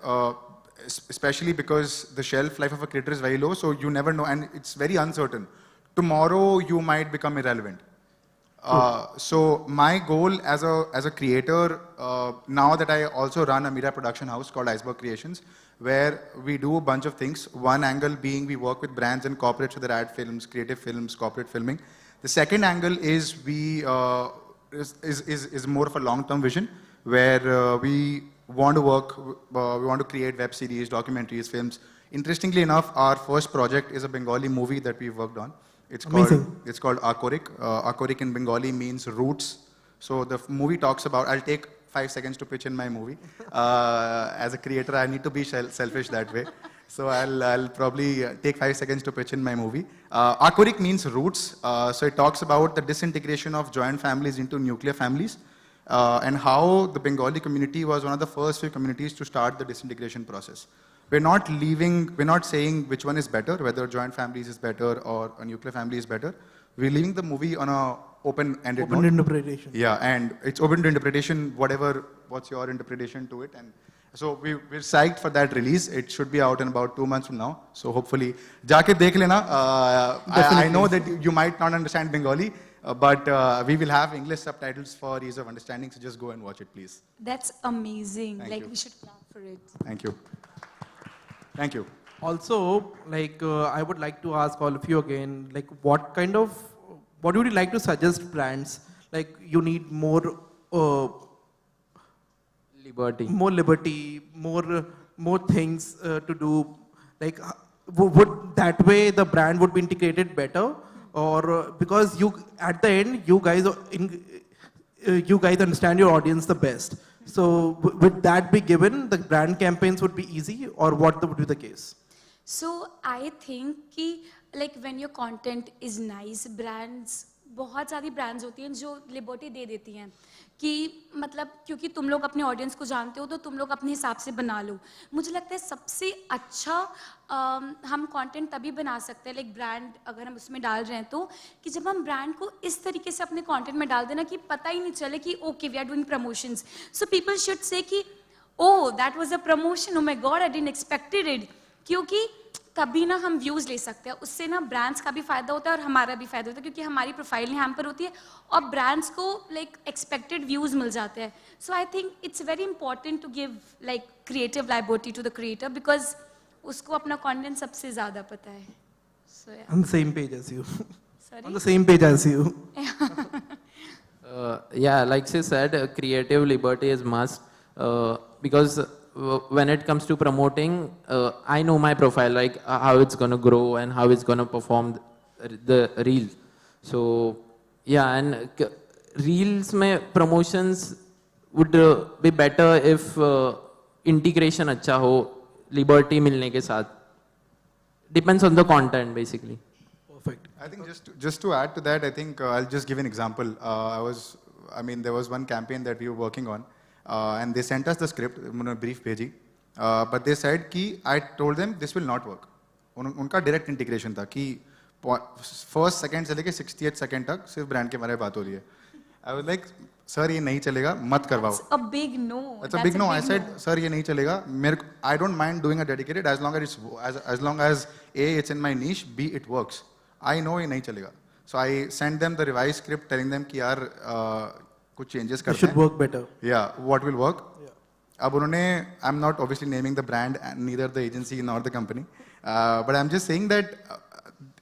especially because the shelf life of a creator is very low, so you never know, and it's very uncertain. Tomorrow you might become irrelevant. So my goal as a creator, now that I also run a media production house called Iceberg Creations, where we do a bunch of things. One angle being we work with brands and corporates for their ad films, creative films, corporate filming. The second angle is we is more of a long-term vision, where we want to work, we want to create web series, documentaries, films. Interestingly enough, our first project is a Bengali movie that we've worked on. It's called Akorik. Akorik in Bengali means roots. So the movie talks about, I'll take 5 seconds to pitch in my movie. As a creator, I need to be selfish that way. So I'll probably take 5 seconds to pitch in my movie. Akorik means roots. So it talks about the disintegration of joint families into nuclear families. And how the Bengali community was one of the first few communities to start the disintegration process. We're not saying which one is better, whether joint families is better or a nuclear family is better. We're leaving the movie on a open-ended note. Open interpretation. Yeah, and it's open to interpretation, what's your interpretation to it. And so we're psyched for that release. It should be out in about 2 months from now. So hopefully, jaake dekh lena. I know that you might not understand Bengali, but we will have English subtitles for ease of understanding, so just go and watch it, please. That's amazing. Thank you. We should clap for it. Thank you. Thank you. Also, I would like to ask all of you again, what would you like to suggest brands? Like, you need more liberty, more things to do. Like, would that way the brand would be integrated better? Or because at the end, you guys understand your audience the best. So would that be given? The brand campaigns would be easy, or what would be the case? So I think कि when your content is nice, बहुत सारी brands होती हैं जो liberty दे देती हैं कि मतलब क्योंकि तुम लोग अपने audience को जानते हो तो तुम लोग अपने हिसाब से बना लो. मुझे लगता है सबसे अच्छा हम content तभी बना सकते हैं brand अगर हम उसमें डाल रहे हैं तो कि जब हम brand को इस तरीके से अपने content में डाल देना कि पता ही नहीं चले कि okay we are doing promotions. So people should say कि oh that was a promotion, oh my god I didn't expected it. क्योंकि तभी ना हम व्यूज़ ले सकते हैं, उससे ना ब्रांड्स का भी फायदा होता है और हमारा भी फायदा होता है, क्योंकि हमारी प्रोफाइल हैम्पर होती है और ब्रांड्स को लाइक एक्सपेक्टेड व्यूज़ मिल जाते हैं. So I think it's very important to give like creative liability to the creator, because उसको अपना कंटेंट सबसे ज़्यादा पता है. So, yeah. On the same page as you. Sorry? On the same page as you. Yeah, like she said, creative liberty is must because when it comes to promoting, I know my profile, like how it's going to grow and how it's going to perform the reel. So yeah, and reels mein promotions would be better if integration अच्छा हो, liberty मिलने के साथ. Depends on the content basically. Perfect. I think just to add to that, I think I'll just give an example. There was one campaign that we were working on, and they sent us the script, brief bheji, but they said कि I told them this will not work. उनका direct integration था कि first second से लेके 68 second तक सिर्फ brand के बारे में बात हो रही है. I was like, sir ये नहीं चलेगा, मत करवाओ. It's a big no. It's a big no. I said, sir ये नहीं चलेगा. I don't mind doing a dedicated as long as A, it's in my niche, B, it works. I know ये नहीं चलेगा. So I sent them the revised script telling them कि यार कुछ changes करते हैं. It should work better. Yeah, what will work? अब उन्होंने, I'm not obviously naming the brand and neither the agency nor the company, but I'm just saying that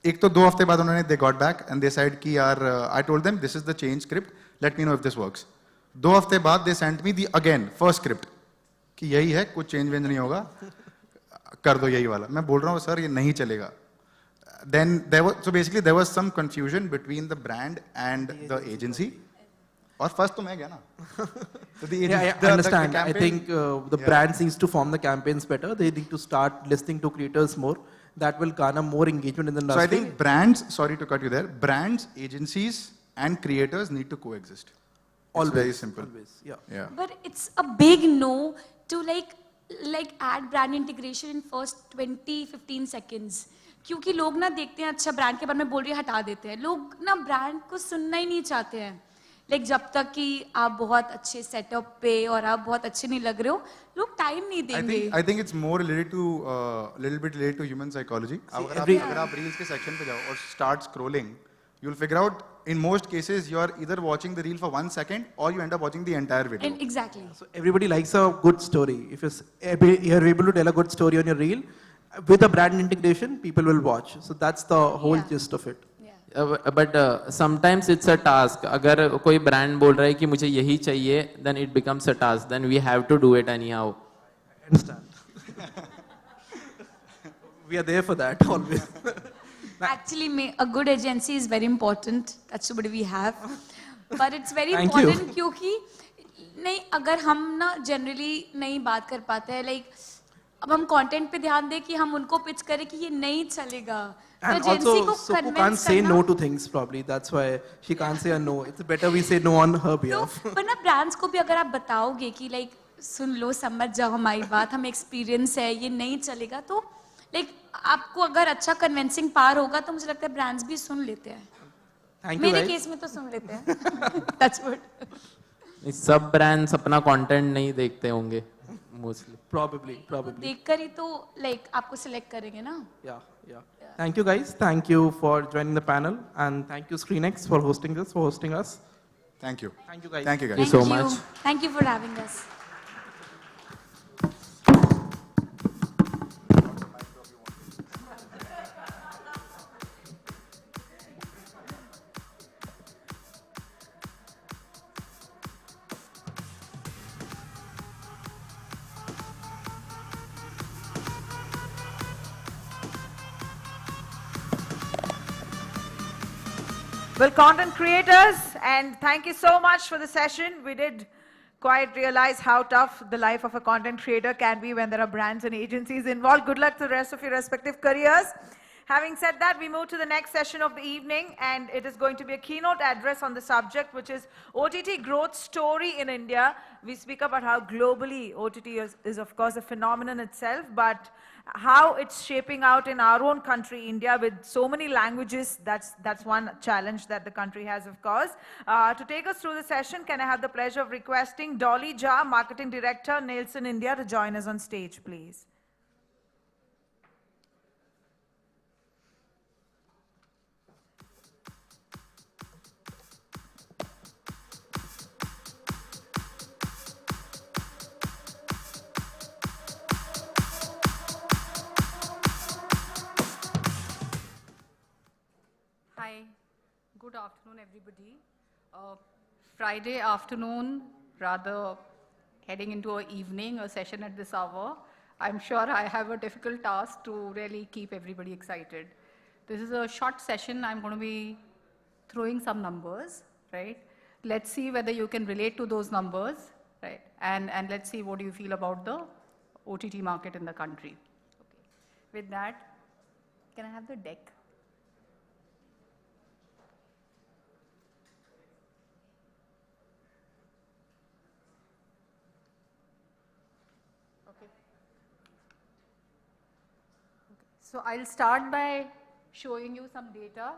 एक तो 2 हफ्ते बाद उन्होंने they got back and they said कि यार I told them this is the change script, let me know if this works. 2 हफ्ते बाद they sent me the again first script कि यही है, कुछ change नहीं होगा, कर दो यही वाला. मैं बोल रहा हूँ सर ये नहीं चलेगा. Then there was some confusion between the brand and the agency. और first तो मैं गया ना. So I understand. I think the brands needs to form the campaigns better. They need to start listening to creators more. That will garner more engagement in the industry. So I think brands, sorry to cut you there, brands, agencies and creators need to coexist. It's very simple. Always, yeah. But it's a big no to like add brand integration in first 20-15 seconds. क्योंकि लोग ना देखते हैं अच्छा brand के बारे में बोल रही है हटा देते हैं. लोग ना ब्रांड को सुनना ही नहीं चाहते हैं. जब तक कि आप बहुत अच्छे सेटअप पे और आप बहुत अच्छे नहीं लग रहे हो, लोग टाइम नहीं देंगे. I think it's more related to little bit related to human psychology. अगर आप reels के section पे जाओ और start scrolling, you'll figure out in most cases you are either watching the reel for 1 second or you end up watching the entire video. And exactly. So everybody likes a good story. If you're able to tell a good story on your reel, with a brand integration, people will watch. So that's the whole gist of it. But sometimes it's a task. अगर कोई brand बोल रहा है कि मुझे यही चाहिए, then it becomes a task. Then we have to do it anyhow. I understand. We are there for that always. Actually, a good agency is very important. That's what we have. But it's very Thank important you. क्योंकि नहीं अगर हम ना generally नहीं बात कर पाते हैं, like अब हम कंटेंट पे ध्यान दें कि हम उनको पिच करें कि ये नहीं चलेगा. And also, Supu can't say no to things probably. That's why she can't say a no. It's better we say no on her behalf. पर ना ब्रांड्स को भी अगर आप बताओगे कि लाइक सुन लो, समझ जाओ हमारी बात, हम एक्सपीरियंस है, ये नहीं चलेगा, तो लाइक आपको अगर अच्छा कन्विंसिंग पावर होगा तो मुझे लगता है ब्रांड्स भी सुन लेते हैं. मेरे केस में तो सुन लेते हैं. That's what. सब ब्रांड्स अपना कंटेंट नहीं देखते होंगे मोस्टली. Probably. देखकर ही तो लाइक आपको सिलेक्ट करेंगे ना. Yeah. Thank you guys. Thank you for joining the panel, and thank you SCREENXX for hosting us. Thank you. Thank you guys. Thank you guys. Thank you so much. Thank you for having us. Well, content creators, and thank you so much for the session. We did quite realize how tough the life of a content creator can be when there are brands and agencies involved. Good luck to the rest of your respective careers. Having said that, we move to the next session of the evening, and it is going to be a keynote address on the subject, which is OTT growth story in India. We speak about how globally OTT is of course a phenomenon itself, but how it's shaping out in our own country, India, with so many languages. That's one challenge that the country has, of course. To take us through the session, can I have the pleasure of requesting Dolly Jha, Marketing Director, Nielsen India, to join us on stage, please. afternoon, everybody. Friday afternoon, rather heading into an evening, a session at this hour. I'm sure I have a difficult task to really keep everybody excited. This is a short session. I'm going to be throwing some numbers, right? Let's see whether you can relate to those numbers, right? And let's see what you feel about the OTT market in the country. Okay. With that, can I have the deck? Okay. So I'll start by showing you some data.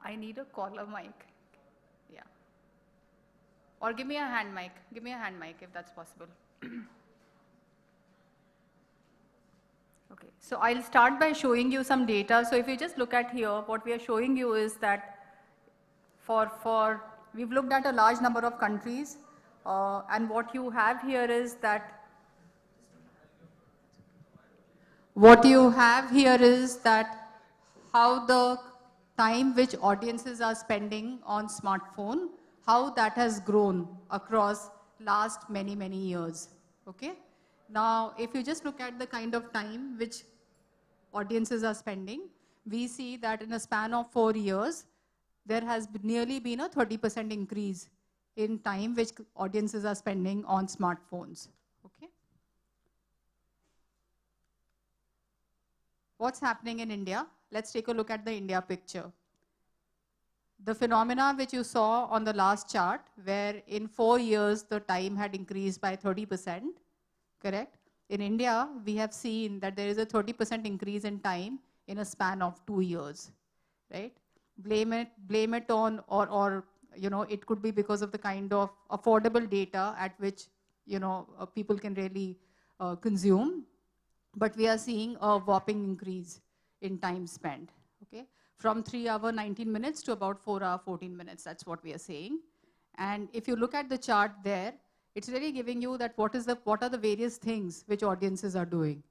I need a collar mic. Yeah. Or give me a hand mic. Give me a hand mic if that's possible. Okay. So I'll start by showing you some data. So if you just look at here, what we are showing you is that we've looked at a large number of countries, and what you have here is that how the time which audiences are spending on smartphone, how that has grown across last many, many years. Okay? Now, if you just look at the kind of time which audiences are spending, we see that in a span of 4 years, there has nearly been a 30% increase in time which audiences are spending on smartphones. Okay? What's happening in India? Let's take a look at the India picture. The phenomena which you saw on the last chart, where in 4 years the time had increased by 30%, correct? In India, we have seen that there is a 30% increase in time in a span of 2 years, right? Blame it on, or you know, it could be because of the kind of affordable data at which, you know, people can really consume. But we are seeing a whopping increase in time spent, okay? From 3 hours, 19 minutes to about 4 hours, 14 minutes. That's what we are saying. And if you look at the chart there, it's really giving you that what are the various things which audiences are doing,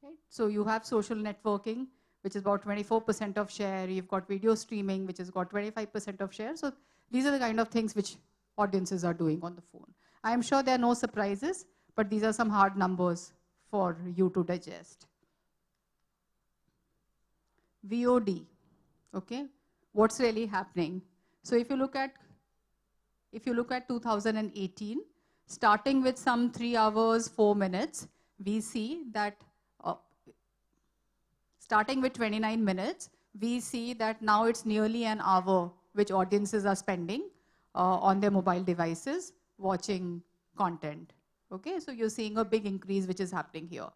right? So you have social networking, which is about 24% of share. You've got video streaming, which has got 25% of share. So these are the kind of things which audiences are doing on the phone. I am sure there are no surprises, but these are some hard numbers for you to digest. VOD, okay? What's really happening? So if you look at 2018, starting with some 3 hours, 4 minutes, we see that starting with 29 minutes, we see that now it's nearly an hour which audiences are spending on their mobile devices watching content. Okay, so you're seeing a big increase which is happening here.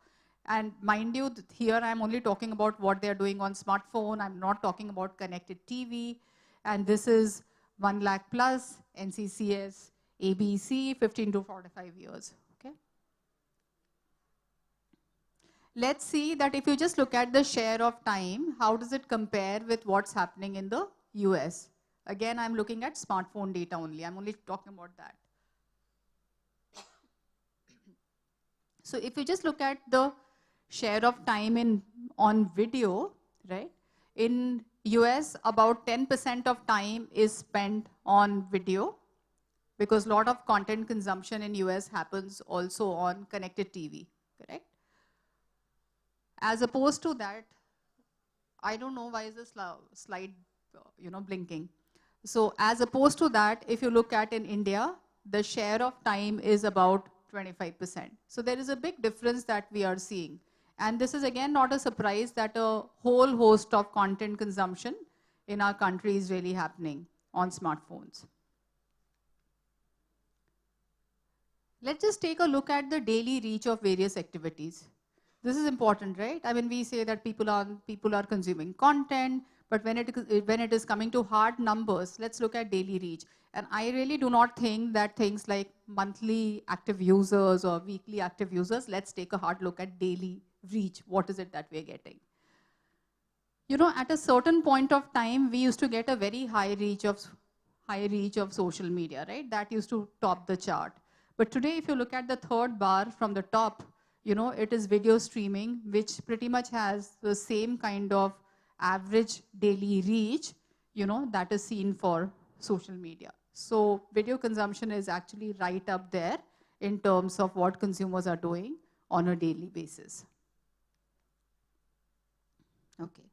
And mind you, here I'm only talking about what they're doing on smartphone. I'm not talking about connected TV. And this is 1 lakh plus, NCCS, ABC, 15 to 45 years. Okay. Let's see that if you just look at the share of time, how does it compare with what's happening in the US? Again, I'm looking at smartphone data only. I'm only talking about that. So if you just look at the share of time on video, right? In US, about 10% of time is spent on video, because a lot of content consumption in US happens also on connected TV, correct? As opposed to that, I don't know why is this slide blinking. So as opposed to that, if you look at in India, the share of time is about 25%. So there is a big difference that we are seeing. And this is again not a surprise that a whole host of content consumption in our country is really happening on smartphones. Let's just take a look at the daily reach of various activities. This is important, right? I mean, we say that people are consuming content, but when it is coming to hard numbers, let's look at daily reach. And I really do not think that things like monthly active users or weekly active users, let's take a hard look at daily reach. What is it that we're getting? You know, at a certain point of time, we used to get a very high reach of social media, right? That used to top the chart. But today, if you look at the third bar from the top, you know, it is video streaming, which pretty much has the same kind of average daily reach, that is seen for social media. So video consumption is actually right up there in terms of what consumers are doing on a daily basis. Okay.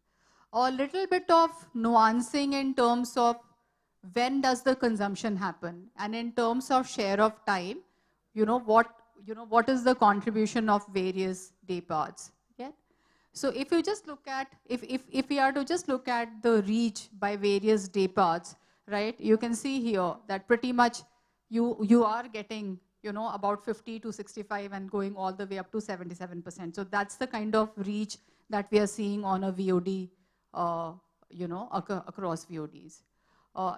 A little bit of nuancing in terms of when does the consumption happen, and in terms of share of time, what is the contribution of various day parts. Yeah? So if you just look at, if we are to just look at the reach by various day parts, right, you can see here that pretty much you are getting about 50 to 65 and going all the way up to 77%. So that's the kind of reach that we are seeing on a VOD, across VODs.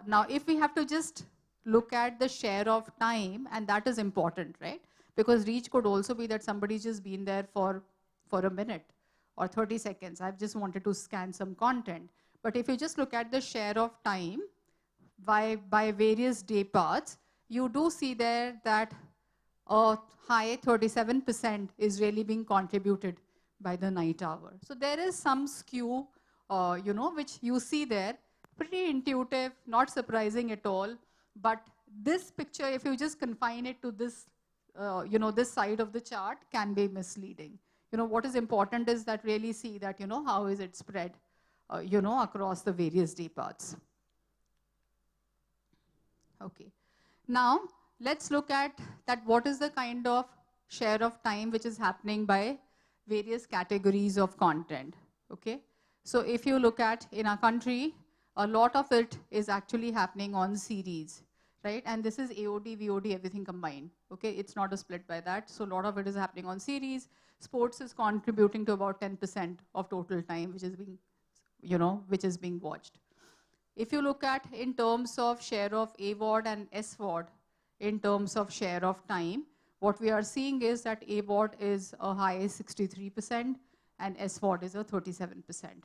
Now, if we have to just look at the share of time, and that is important, right? Because reach could also be that somebody's just been there for a minute or 30 seconds. I've just wanted to scan some content. But if you just look at the share of time by various day parts, you do see there that a high 37% is really being contributed by the night hour. So there is some skew, which you see there. Pretty intuitive, not surprising at all. But this picture, if you just confine it to this, this side of the chart, can be misleading. What is important is that really see that, how is it spread, across the various day parts. Okay. Now, let's look at that what is the kind of share of time which is happening by various categories of content. Okay. So if you look at in our country, a lot of it is actually happening on series, right? And this is AOD, VOD, everything combined. Okay, it's not a split by that. So a lot of it is happening on series. Sports is contributing to about 10% of total time, which is being watched. If you look at in terms of share of AVOD and SVOD, in terms of share of time, what we are seeing is that AVOD is a high 63% and SVOD is a 37%.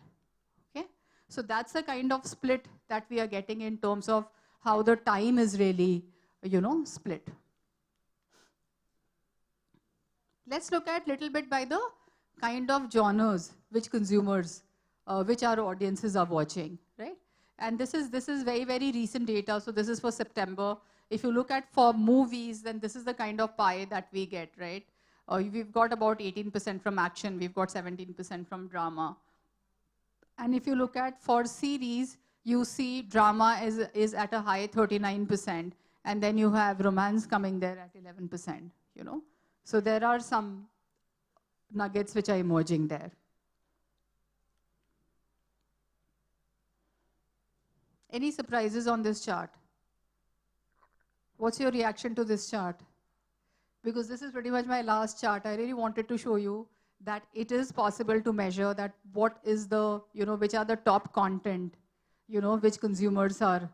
Okay, so that's the kind of split that we are getting in terms of how the time is really, split. Let's look at little bit by the kind of genres which consumers, which our audiences are watching, right? And this is very, very recent data. So this is for September. If you look at for movies, then this is the kind of pie that we get, right? We've got about 18% from action. We've got 17% from drama. And if you look at for series, you see drama is at a high 39%. And then you have romance coming there at 11%, So there are some nuggets which are emerging there. Any surprises on this chart? What's your reaction to this chart? Because this is pretty much my last chart. I really wanted to show you that it is possible to measure that what is the, which are the top content, which consumers are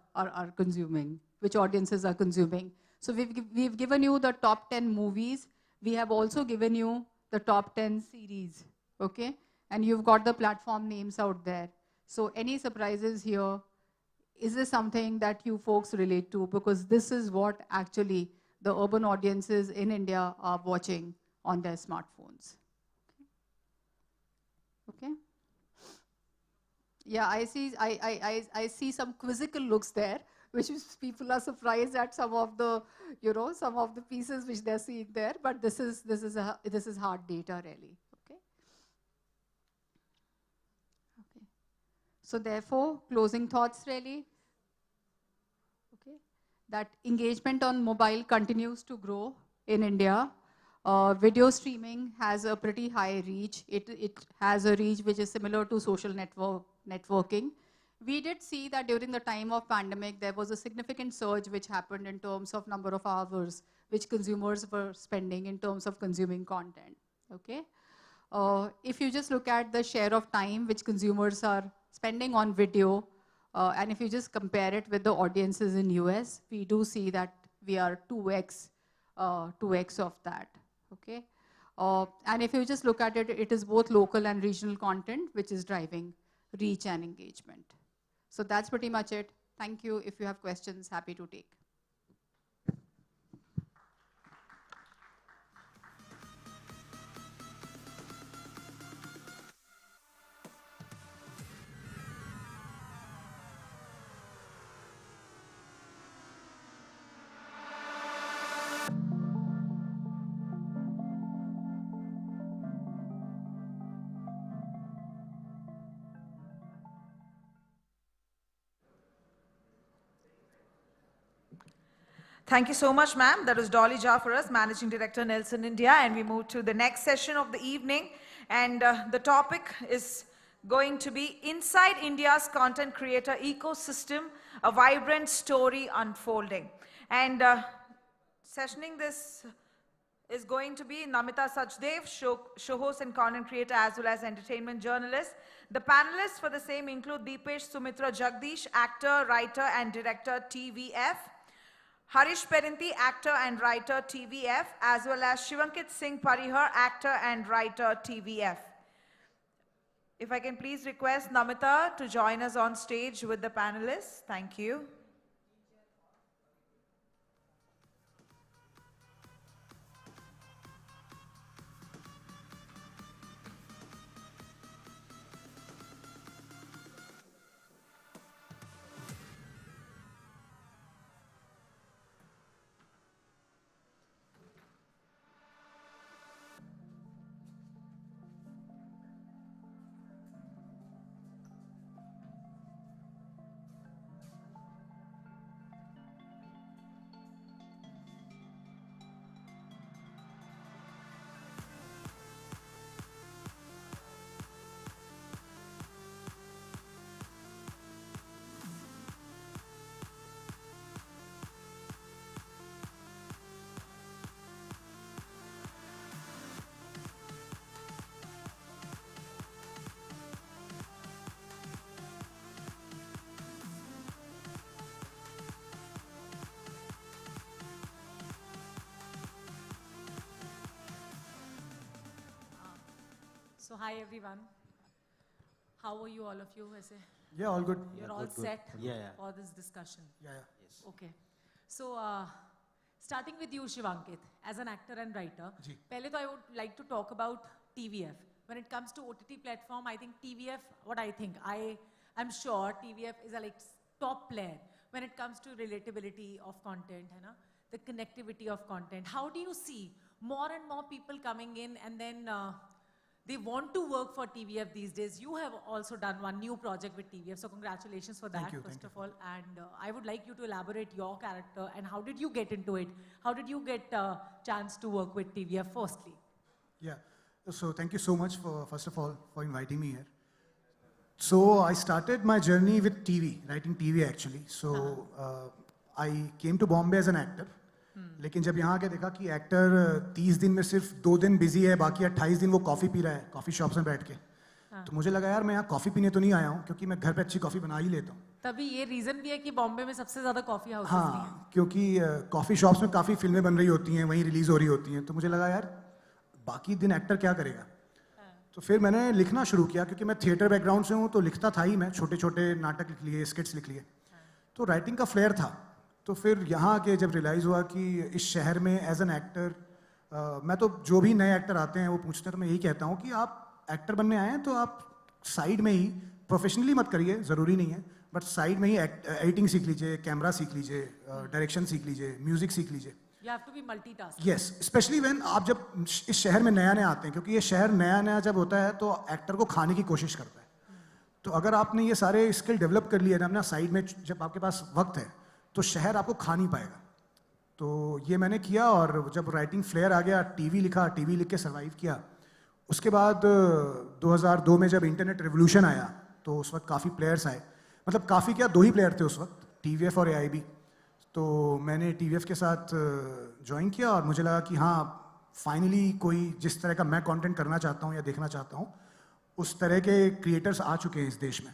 consuming, which audiences are consuming. So we've given you the top 10 movies. We have also given you the top 10 series, okay? And you've got the platform names out there. So any surprises here? Is this something that you folks relate to? Because this is what actually the urban audiences in India are watching on their smartphones. Okay? Yeah, I see some quizzical looks there, which is people are surprised at some of the, some of the pieces which they're seeing there. But this is hard data really. Okay. Okay. So therefore, closing thoughts really. Okay. That engagement on mobile continues to grow in India. Video streaming has a pretty high reach. It has a reach which is similar to social networking. We did see that during the time of pandemic, there was a significant surge which happened in terms of number of hours which consumers were spending in terms of consuming content. Okay. If you just look at the share of time which consumers are spending on video, and if you just compare it with the audiences in US, we do see that we are 2x of that. Okay. And if you just look at it, it is both local and regional content which is driving reach and engagement. So that's pretty much it. Thank you. If you have questions, happy to take. Thank you so much, ma'am. That was Dolly Jafaras, Managing Director, Nelson India. And we move to the next session of the evening. And the topic is going to be Inside India's Content Creator Ecosystem, a Vibrant Story Unfolding. And sessioning this is going to be Namita Sachdev, show host and content creator as well as entertainment journalist. The panelists for the same include Deepesh Sumitra Jagdish, actor, writer and director, TVF. Harish Perinti, actor and writer, TVF, as well as Shivankit Singh Parihar, actor and writer, TVF. If I can please request Namita to join us on stage with the panelists. Thank you. So hi everyone. How are you, all of you? Yeah, all good. You're Yeah, all good, good. set Yeah. for this discussion? Yeah, yeah. Yes. Okay. So starting with you, Shivankit, as an actor and writer, Ji. pehle to I would like to talk about TVF. When it comes to OTT platform, I think TVF, I'm sure TVF is a top player when it comes to relatability of content, the connectivity of content. How do you see more and more people coming in and then they want to work for TVF these days? You have also done one new project with TVF, so congratulations for that, first of all. And I would like you to elaborate your character and how did you get into it? How did you get a chance to work with TVF firstly? Yeah. So thank you so much first of all, for inviting me here. So I started my journey with TV, writing TV actually. So I came to Bombay as an actor. लेकिन जब यहाँ आके देखा कि actor 30 दिन में सिर्फ 2 दिन बिजी है, बाकी 28 दिन वो कॉफ़ी पी रहा है कॉफ़ी शॉप्स में बैठ के, तो मुझे लगा यार मैं यहाँ कॉफ़ी पीने तो नहीं आया हूँ, क्योंकि मैं घर पे अच्छी कॉफ़ी बना ही लेता हूँ. तभी ये रीजन भी है कि बॉम्बे में सबसे ज्यादा कॉफी हाउसेस हाँ, क्योंकि कॉफ़ी शॉप्स में काफ़ी फिल्में बन रही होती हैं, वहीं रिलीज़ हो रही होती हैं, तो मुझे लगा यार बाकी दिन एक्टर क्या करेगा. तो फिर मैंने लिखना शुरू किया, क्योंकि मैं थिएटर बैकग्राउंड से हूँ, तो लिखता था ही मैं, छोटे छोटे नाटक लिख लिए, स्किट्स लिख लिए, तो राइटिंग का फ्लेयर था. तो फिर यहाँ आके जब रियलाइज़ हुआ कि इस शहर में एज एन एक्टर, मैं तो जो भी नए एक्टर आते हैं वो पूछते हैं, तो मैं यही कहता हूँ कि आप एक्टर बनने आए हैं तो आप साइड में ही, प्रोफेशनली मत करिए, ज़रूरी नहीं है, बट साइड में ही एडिटिंग सीख लीजिए, कैमरा सीख लीजिए, डायरेक्शन सीख लीजिए, म्यूजिक सीख लीजिए. You have to be multitasking. Yes, especially when आप जब इस शहर में नया नया आते हैं, क्योंकि ये शहर नया नया जब होता है तो एक्टर को खाने की कोशिश करता है. तो अगर आपने ये सारे स्किल डेवलप कर लिए ना अपना साइड में, जब आपके पास वक्त है तो शहर आपको खा नहीं पाएगा. तो ये मैंने किया, और जब राइटिंग फ्लेयर आ गया, टीवी लिखा, टीवी लिख के सर्वाइव किया. उसके बाद 2002 में जब इंटरनेट रेवोल्यूशन आया तो उस वक्त काफ़ी प्लेयर्स आए, मतलब काफ़ी क्या, 2 ही प्लेयर थे उस वक्त, TVF और AIB. तो मैंने TVF के साथ ज्वाइन किया और मुझे लगा कि हाँ फाइनली कोई जिस तरह का मैं कंटेंट करना चाहता हूँ या देखना चाहता हूँ उस तरह के क्रिएटर्स आ चुके हैं इस देश में.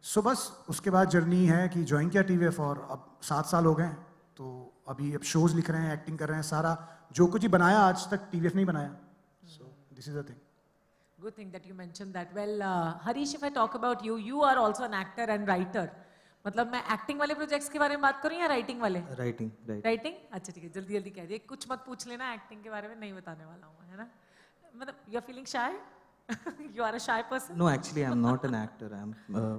सो बस उसके बाद जर्नी है कि ज्वाइन किया TVF और अब 7 साल हो गए हैं. तो अभी अब शोज़ लिख रहे हैं, एक्टिंग कर रहे हैं, सारा जो कुछ ही बनाया आज तक TVF नहीं बनाया. So this is the thing. Good thing that you mentioned that. Well, Harish, if I talk about you, you are also an actor and writer. मतलब मैं एक्टिंग वाले प्रोजेक्ट्स के बारे में बात करूं या राइटिंग वाले? राइटिंग. अच्छा ठीक है, जल्दी जल्दी कह दिए, कुछ मत पूछ लेना एक्टिंग के बारे में, नहीं बताने वाला हूँ, है ना. मतलब you are feeling shy? You are a shy person? No, actually I'm not an actor. I'm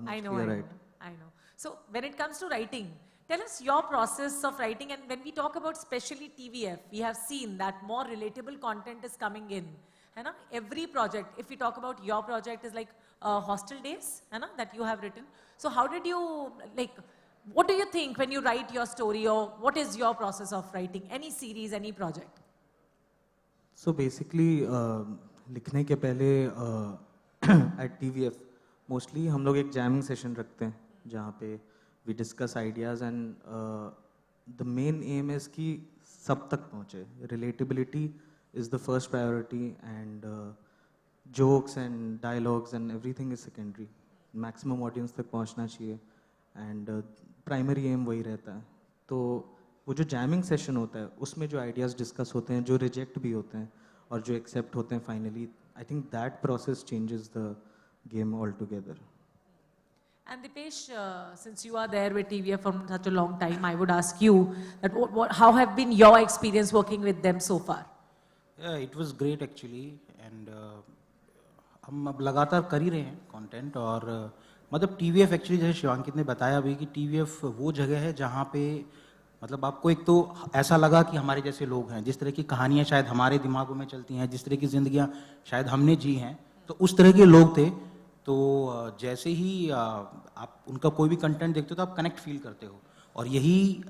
I know. So when it comes to writing, tell us your process of writing. And when we talk about especially TVF, we have seen that more relatable content is coming in. है ना? Every project, if we talk about your project, is like Hostel Days, है ना, that you have written. So how did you, like, What do you think when you write your story, or what is your process of writing any series, any project? So basically, लिखने के पहले at TVF mostly हम लोग एक jamming session रखते हैं जहाँ पे we discuss ideas and the main aim is कि सब तक पहुँचे. Relatability is the first priority and jokes and dialogues and everything is secondary. Maximum audience तक पहुँचना चाहिए and primary aim वही रहता है. तो वो जो jamming session होता है उसमें जो ideas discuss होते हैं, जो reject भी होते हैं और जो accept होते हैं finally, I think that process changes the game altogether. And Dipesh, since you are there with TVF for such a long time, I would ask you that how have been your experience working with them so far? Yeah, it was great actually, and हम अब लगातार कर ही रहे हैं content और मतलब TVF actually जैसे शिवांकित ने बताया अभी कि TVF वो जगह है जहाँ पे मतलब आपको एक तो ऐसा लगा कि हमारे जैसे लोग हैं, जिस तरह की कहानियाँ शायद हमारे दिमागों में चलती हैं, जिस तरह की जिंदगियाँ शायद हमने जी हैं, तो उस तरह के लोग थे. तो जैसे ही आप उनका कोई भी कंटेंट देखते हो तो आप कनेक्ट फील करते हो और यही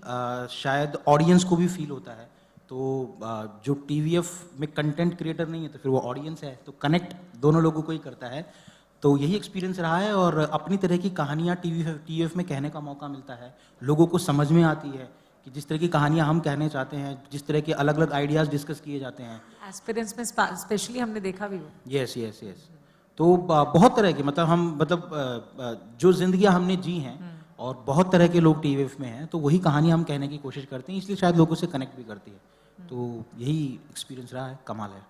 शायद ऑडियंस को भी फील होता है. तो जो TVF में कंटेंट क्रिएटर नहीं है तो फिर वो ऑडियंस है, तो कनेक्ट दोनों लोगों को ही करता है. तो यही एक्सपीरियंस रहा है और अपनी तरह की कहानियाँ TVF में कहने का मौका मिलता है. लोगों को समझ में आती है कि जिस तरह की कहानियाँ हम कहने चाहते हैं, जिस तरह के अलग अलग आइडियाज़ डिस्कस किए जाते हैं. एस्पिरेंट्स में स्पेशली हमने देखा भी. Yes yes yes. तो बहुत तरह की मतलब जो जिंदगियां हमने जी हैं और बहुत तरह के लोग TVF में हैं, तो वही कहानियां हम कहने की कोशिश करते हैं, इसलिए शायद लोगों से कनेक्ट भी करती है. तो यही एक्सपीरियंस रहा है, कमाल है.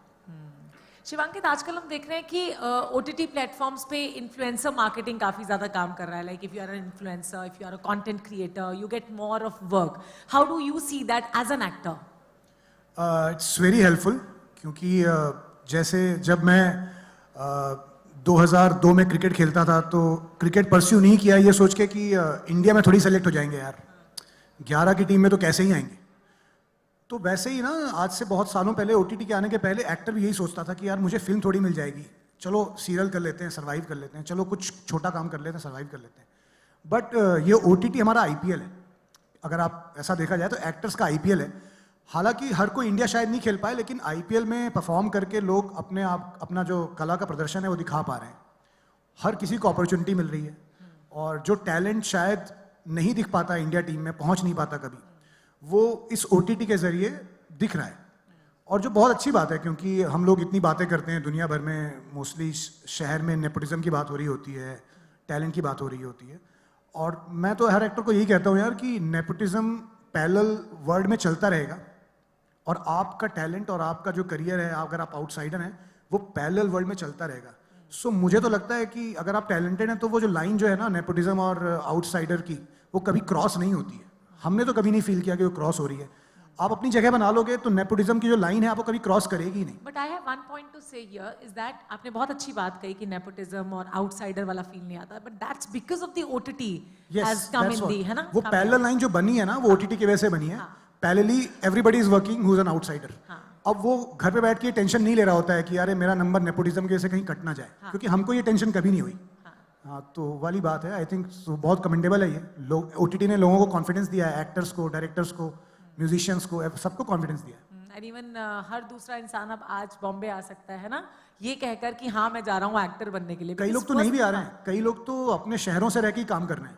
शिवांकित, आजकल हम देख रहे हैं कि OTT प्लेटफॉर्म्स पे इन्फ्लुएंसर मार्केटिंग काफी ज्यादा काम कर रहा है. Like if you are an influencer, if you are a content creator, you get more of work. How do you see that as an actor? It's very helpful, क्योंकि जैसे जब मैं 2002 में क्रिकेट खेलता था तो क्रिकेट परस्यू नहीं किया ये सोच के कि इंडिया में थोड़ी सेलेक्ट हो जाएंगे यार, 11 की टीम में तो कैसे ही आएंगे. तो वैसे ही ना आज से बहुत सालों पहले OTT के आने के पहले एक्टर भी यही सोचता था कि यार मुझे फिल्म थोड़ी मिल जाएगी, चलो सीरियल कर लेते हैं, सर्वाइव कर लेते हैं, चलो कुछ छोटा काम कर लेते हैं, सर्वाइव कर लेते हैं. बट ये OTT हमारा IPL है. अगर आप ऐसा देखा जाए तो एक्टर्स का IPL है. हालांकि हर कोई इंडिया शायद नहीं खेल पाए, लेकिन IPL में परफॉर्म करके लोग अपना जो कला का प्रदर्शन है वो दिखा पा रहे हैं. हर किसी को अपॉर्चुनिटी मिल रही है और जो टैलेंट शायद नहीं दिख पाता इंडिया टीम में, पहुंच नहीं पाता कभी, वो इस OTT के जरिए दिख रहा है. और जो बहुत अच्छी बात है, क्योंकि हम लोग इतनी बातें करते हैं दुनिया भर में, मोस्टली शहर में नेपोटिज्म की बात हो रही होती है, टैलेंट की बात हो रही होती है. और मैं तो हर एक्टर को यही कहता हूँ यार कि नेपोटिज्म पैरेलल वर्ल्ड में चलता रहेगा और आपका टैलेंट और आपका जो करियर है, अगर आप आउटसाइडर हैं, वो पैरेलल वर्ल्ड में चलता रहेगा. सो मुझे तो लगता है कि अगर आप टैलेंटेड हैं तो वो जो लाइन जो है ना नेपोटिज्म और आउटसाइडर की, वो कभी क्रॉस नहीं होती है. हमने तो कभी नहीं फील किया कि वो क्रॉस हो रही है. आप अपनी जगह बना लोगे तो नेपोटिज्म की जो लाइन है आपको कभी क्रॉस करेगी ही नहीं. But I have one point two से हियर इज दैट आपने बहुत अच्छी बात कही कि नेपोटिज्म और आउटसाइडर वाला फील नहीं आता, but that's because of the OTT has come in the, है ना. वो पैरेलल लाइन जो बनी है ना वो OTT की वजह से बनी है. Parallelly everybody is working who is an outsider. अब वो घर पे बैठ के टेंशन नहीं ले रहा होता है कि यार मेरा नंबर नेपोटिज्म की वजह से कहीं कट ना जाए, क्योंकि हमको ये टेंशन कभी नहीं हुई. हाँ, तो वाली बात है. आई थिंक बहुत कमेंडेबल है ये. लोग OTT ने लोगों को कॉन्फिडेंस दिया है, एक्टर्स को, डायरेक्टर्स को, म्यूजिशियंस को, सबको कॉन्फिडेंस दिया है. एंड इवन हर दूसरा इंसान अब आज बॉम्बे आ सकता है ना, ये कहकर कि हाँ मैं जा रहा हूँ एक्टर बनने के लिए. कई लोग तो नहीं भी आ रहे हैं, कई लोग तो अपने शहरों से रह के ही काम कर रहे हैं.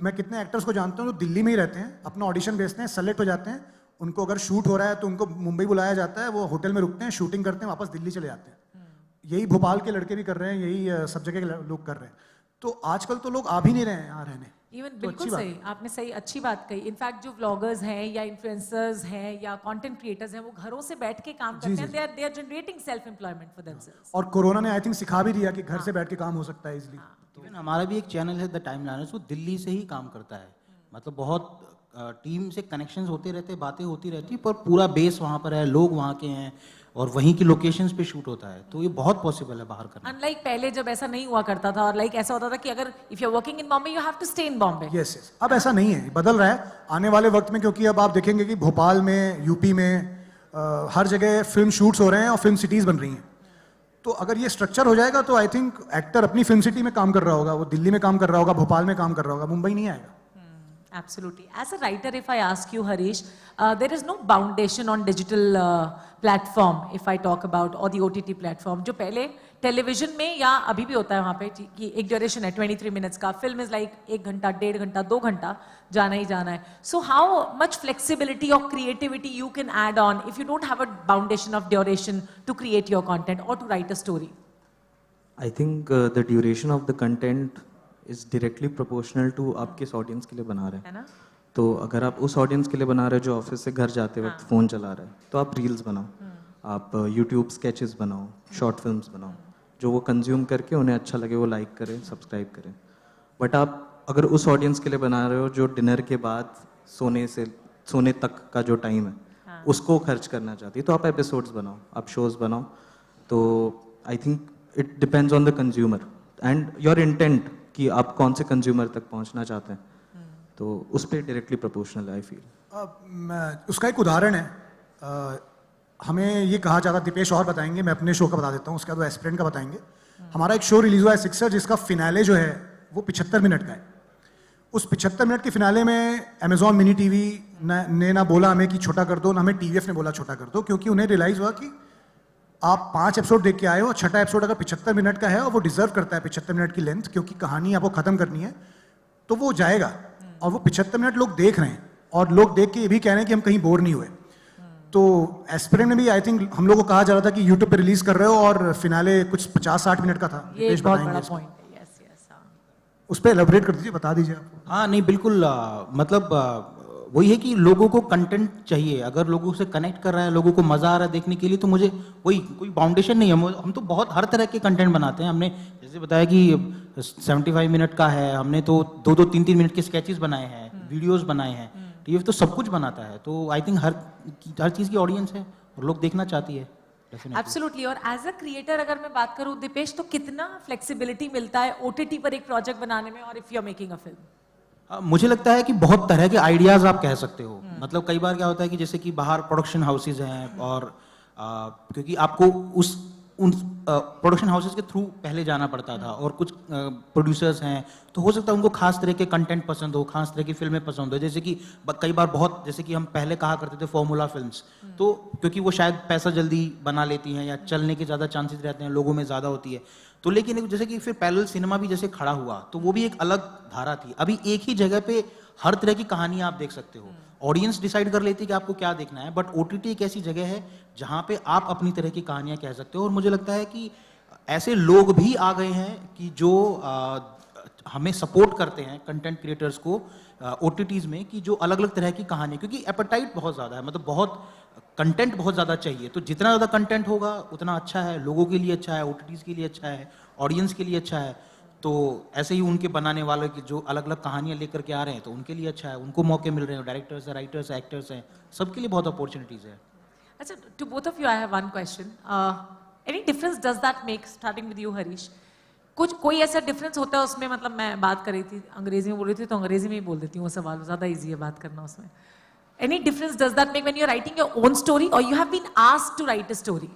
मैं कितने एक्टर्स को जानता हूँ जो दिल्ली में ही रहते हैं, अपना ऑडिशन भेजते हैं, सेलेक्ट हो जाते हैं, उनको अगर शूट हो रहा है तो उनको मुंबई बुलाया जाता है, वो होटल में रुकते हैं, शूटिंग करते हैं, वापस दिल्ली चले जाते हैं. यही भोपाल के लड़के भी कर रहे हैं, यही सब जगह के लोग कर रहे हैं. तो आजकल तो लोग आ भी नहीं रहे हैं यहाँ रहने. इवन बिल्कुल सही, आपने सही अच्छी बात कही. इनफैक्ट जो व्लॉगर्स हैं या इन्फ्लुएंसर्स हैं या कंटेंट क्रिएटर्स हैं, वो घरों से बैठ के काम करते हैं. They are generating self employment for themselves. और कोरोना ने आई थिंक सिखा भी दिया कि घर से बैठ के काम हो सकता है इजीली. इवन हमारा भी एक चैनल है द टाइमलाइनर्स, वो दिल्ली से ही काम करता है. मतलब बहुत टीम से कनेक्शंस होते रहते, बातें होती रहती, पर पूरा बेस वहाँ पर है, लोग वहाँ के हैं और वहीं की लोकेशंस पे शूट होता है. तो ये बहुत पॉसिबल है बाहर करना. अनलाइक पहले जब ऐसा नहीं हुआ करता था, और लाइक ऐसा होता था कि अगर if you are working in Bombay you have to stay in Bombay. Yes yes. अब ऐसा नहीं है, बदल रहा है आने वाले वक्त में, क्योंकि अब आप देखेंगे कि भोपाल में, यूपी में हर जगह फिल्म शूट्स हो रहे हैं और फिल्म सिटीज बन रही हैं. तो अगर ये स्ट्रक्चर हो जाएगा तो आई थिंक एक्टर अपनी फिल्म सिटी में काम कर रहा होगा, वो दिल्ली में काम कर रहा होगा, भोपाल में काम कर रहा होगा, मुंबई नहीं आएगा. Absolutely. As a writer, if I ask you, Harish, there is no foundation on digital platform, if I talk about, or the OTT platform. जो पहले टेलीविजन में या अभी भी होता है वहाँ पे कि एक ड्यूरेशन है 23 मिनट्स का, फिल्म इज लाइक 1 घंटा, 1.5 घंटा, 2 घंटा जाना ही जाना है. So how much flexibility or creativity you can add on if you don't have a foundation of duration to create your content or to write a story? I think the duration of the content is directly proportional to आप किस audience के लिए बना रहे हैं. तो अगर आप उस ऑडियंस के लिए बना रहे हो जो ऑफिस से घर जाते वक्त फ़ोन चला रहा है, तो आप रील्स बनाओ, आप यूट्यूब स्केचेस बनाओ, शॉर्ट फिल्म्स बनाओ, जो वो कंज्यूम करके उन्हें अच्छा लगे वो लाइक करें, सब्सक्राइब करें. बट आप अगर उस ऑडियंस के लिए बना रहे हो जो डिनर के बाद सोने तक का जो टाइम है उसको खर्च करना चाहती है, तो आप एपिसोड्स बनाओ, आप शोज़ बनाओ. तो आई think it depends on the consumer and your intent कि आप कौन से कंज्यूमर तक पहुंचना चाहते हैं. तो उस पर डायरेक्टली प्रोपोर्शनल आई फील. उसका एक उदाहरण है. हमें ये कहा जाता, दीपेश और बताएंगे, मैं अपने शो का बता देता हूँ, उसके बाद वो एस्पिरेंट का बताएंगे. हमारा एक शो रिलीज हुआ है सिक्सर, जिसका फिनाले जो है वो 75 मिनट का है. उस 75 मिनट के फिनाले में अमेजॉन मिनी टीवी ने ना बोला हमें कि छोटा कर दो, ना हमें टीवीएफ ने बोला छोटा कर दो, क्योंकि उन्हें रियलाइज हुआ कि आप 5 एपिसोड देख के आए हो, छठा एपिसोड अगर 75 मिनट का है और वो डिजर्व करता है 75 मिनट की लेंथ, क्योंकि कहानी आपको खत्म करनी है, तो वो जाएगा. और वो 75 मिनट लोग देख रहे हैं और लोग देख के ये भी कह रहे हैं कि हम कहीं बोर नहीं हुए. तो एस्पिरेंट में भी आई थिंक हम लोग को कहा जा रहा था कि यूट्यूब पे रिलीज कर रहे हो और फिनाले कुछ 50-60 मिनट का था. ये बहुत बड़ा पॉइंट है. Yes yes. उस पर एलैबोरेट कर दीजिए, बता दीजिए आप. हाँ नहीं बिल्कुल, मतलब वही है कि लोगों को कंटेंट चाहिए. अगर लोगों से कनेक्ट कर रहा है, लोगों को मजा आ रहा है देखने के लिए, तो मुझे वही कोई बाउंडेशन नहीं है. हम तो बहुत हर तरह के कंटेंट बनाते हैं. हमने जैसे बताया कि 75 मिनट का है, हमने तो 2-2, 3-3 मिनट के स्केचेस बनाए हैं, वीडियोस बनाए हैं. ये तो सब कुछ बनाता है. तो आई थिंक हर चीज़ की ऑडियंस है और लोग देखना चाहती है. एब्सोल्युटली. और एज अ क्रिएटर अगर मैं बात करूं दीपेश, तो कितना फ्लेक्सिबिलिटी मिलता है ओटीटी पर एक प्रोजेक्ट बनाने में, और if you are making a film? मुझे लगता है कि बहुत तरह के आइडियाज आप कह सकते हो. मतलब कई बार क्या होता है कि जैसे कि बाहर प्रोडक्शन हाउसेज हैं और क्योंकि आपको उन प्रोडक्शन हाउसेज के थ्रू पहले जाना पड़ता था, और कुछ प्रोड्यूसर्स हैं तो हो सकता है उनको खास तरह के कंटेंट पसंद हो, खास तरह की फिल्में पसंद हो. जैसे कि कई बार बहुत, जैसे कि हम पहले कहा करते थे फॉर्मूला फिल्म्स, तो क्योंकि वो शायद पैसा जल्दी बना लेती हैं या चलने के ज़्यादा चांसेस रहते हैं, लोगों में ज़्यादा होती है. तो लेकिन जैसे कि फिर पैरेलल सिनेमा भी जैसे खड़ा हुआ, तो वो भी एक अलग धारा थी. अभी एक ही जगह पे हर तरह की कहानी आप देख सकते हो. ऑडियंस डिसाइड कर लेती है कि आपको क्या देखना है, बट ओटीटी एक ऐसी जगह है जहां पे आप अपनी तरह की कहानियां कह सकते हो. और मुझे लगता है कि ऐसे लोग भी आ गए हैं कि जो हमें सपोर्ट करते हैं कंटेंट क्रिएटर्स को ओटीटीज में, कि जो अलग अलग तरह की कहानी, क्योंकि एपेटाइट बहुत ज़्यादा है, मतलब बहुत कंटेंट बहुत ज़्यादा चाहिए. तो जितना ज़्यादा कंटेंट होगा उतना अच्छा है, लोगों के लिए अच्छा है, ओटीटीज के लिए अच्छा है, ऑडियंस के लिए अच्छा है. तो ऐसे ही उनके बनाने वालों की जो अलग अलग कहानियां लेकर के आ रहे हैं, तो उनके लिए अच्छा है, उनको मौके मिल रहे हैं. डायरेक्टर्स हैं, राइटर्स हैं, एक्टर्स हैं, सबके लिए बहुत अपॉर्चुनिटीज़ है. अच्छा, to both of you I have one question. Any difference does that make, starting with you Harish? कोई ऐसा डिफरेंस होता है उसमें? मतलब मैं बात कर रही थी, अंग्रेजी में बोल रही थी, तो अंग्रेजी में ही बोल देती हूँ. वो सवाल ज़्यादा ईजी है बात करना उसमें. Any difference does that make when you're writing your own story, or you have been asked to write a story?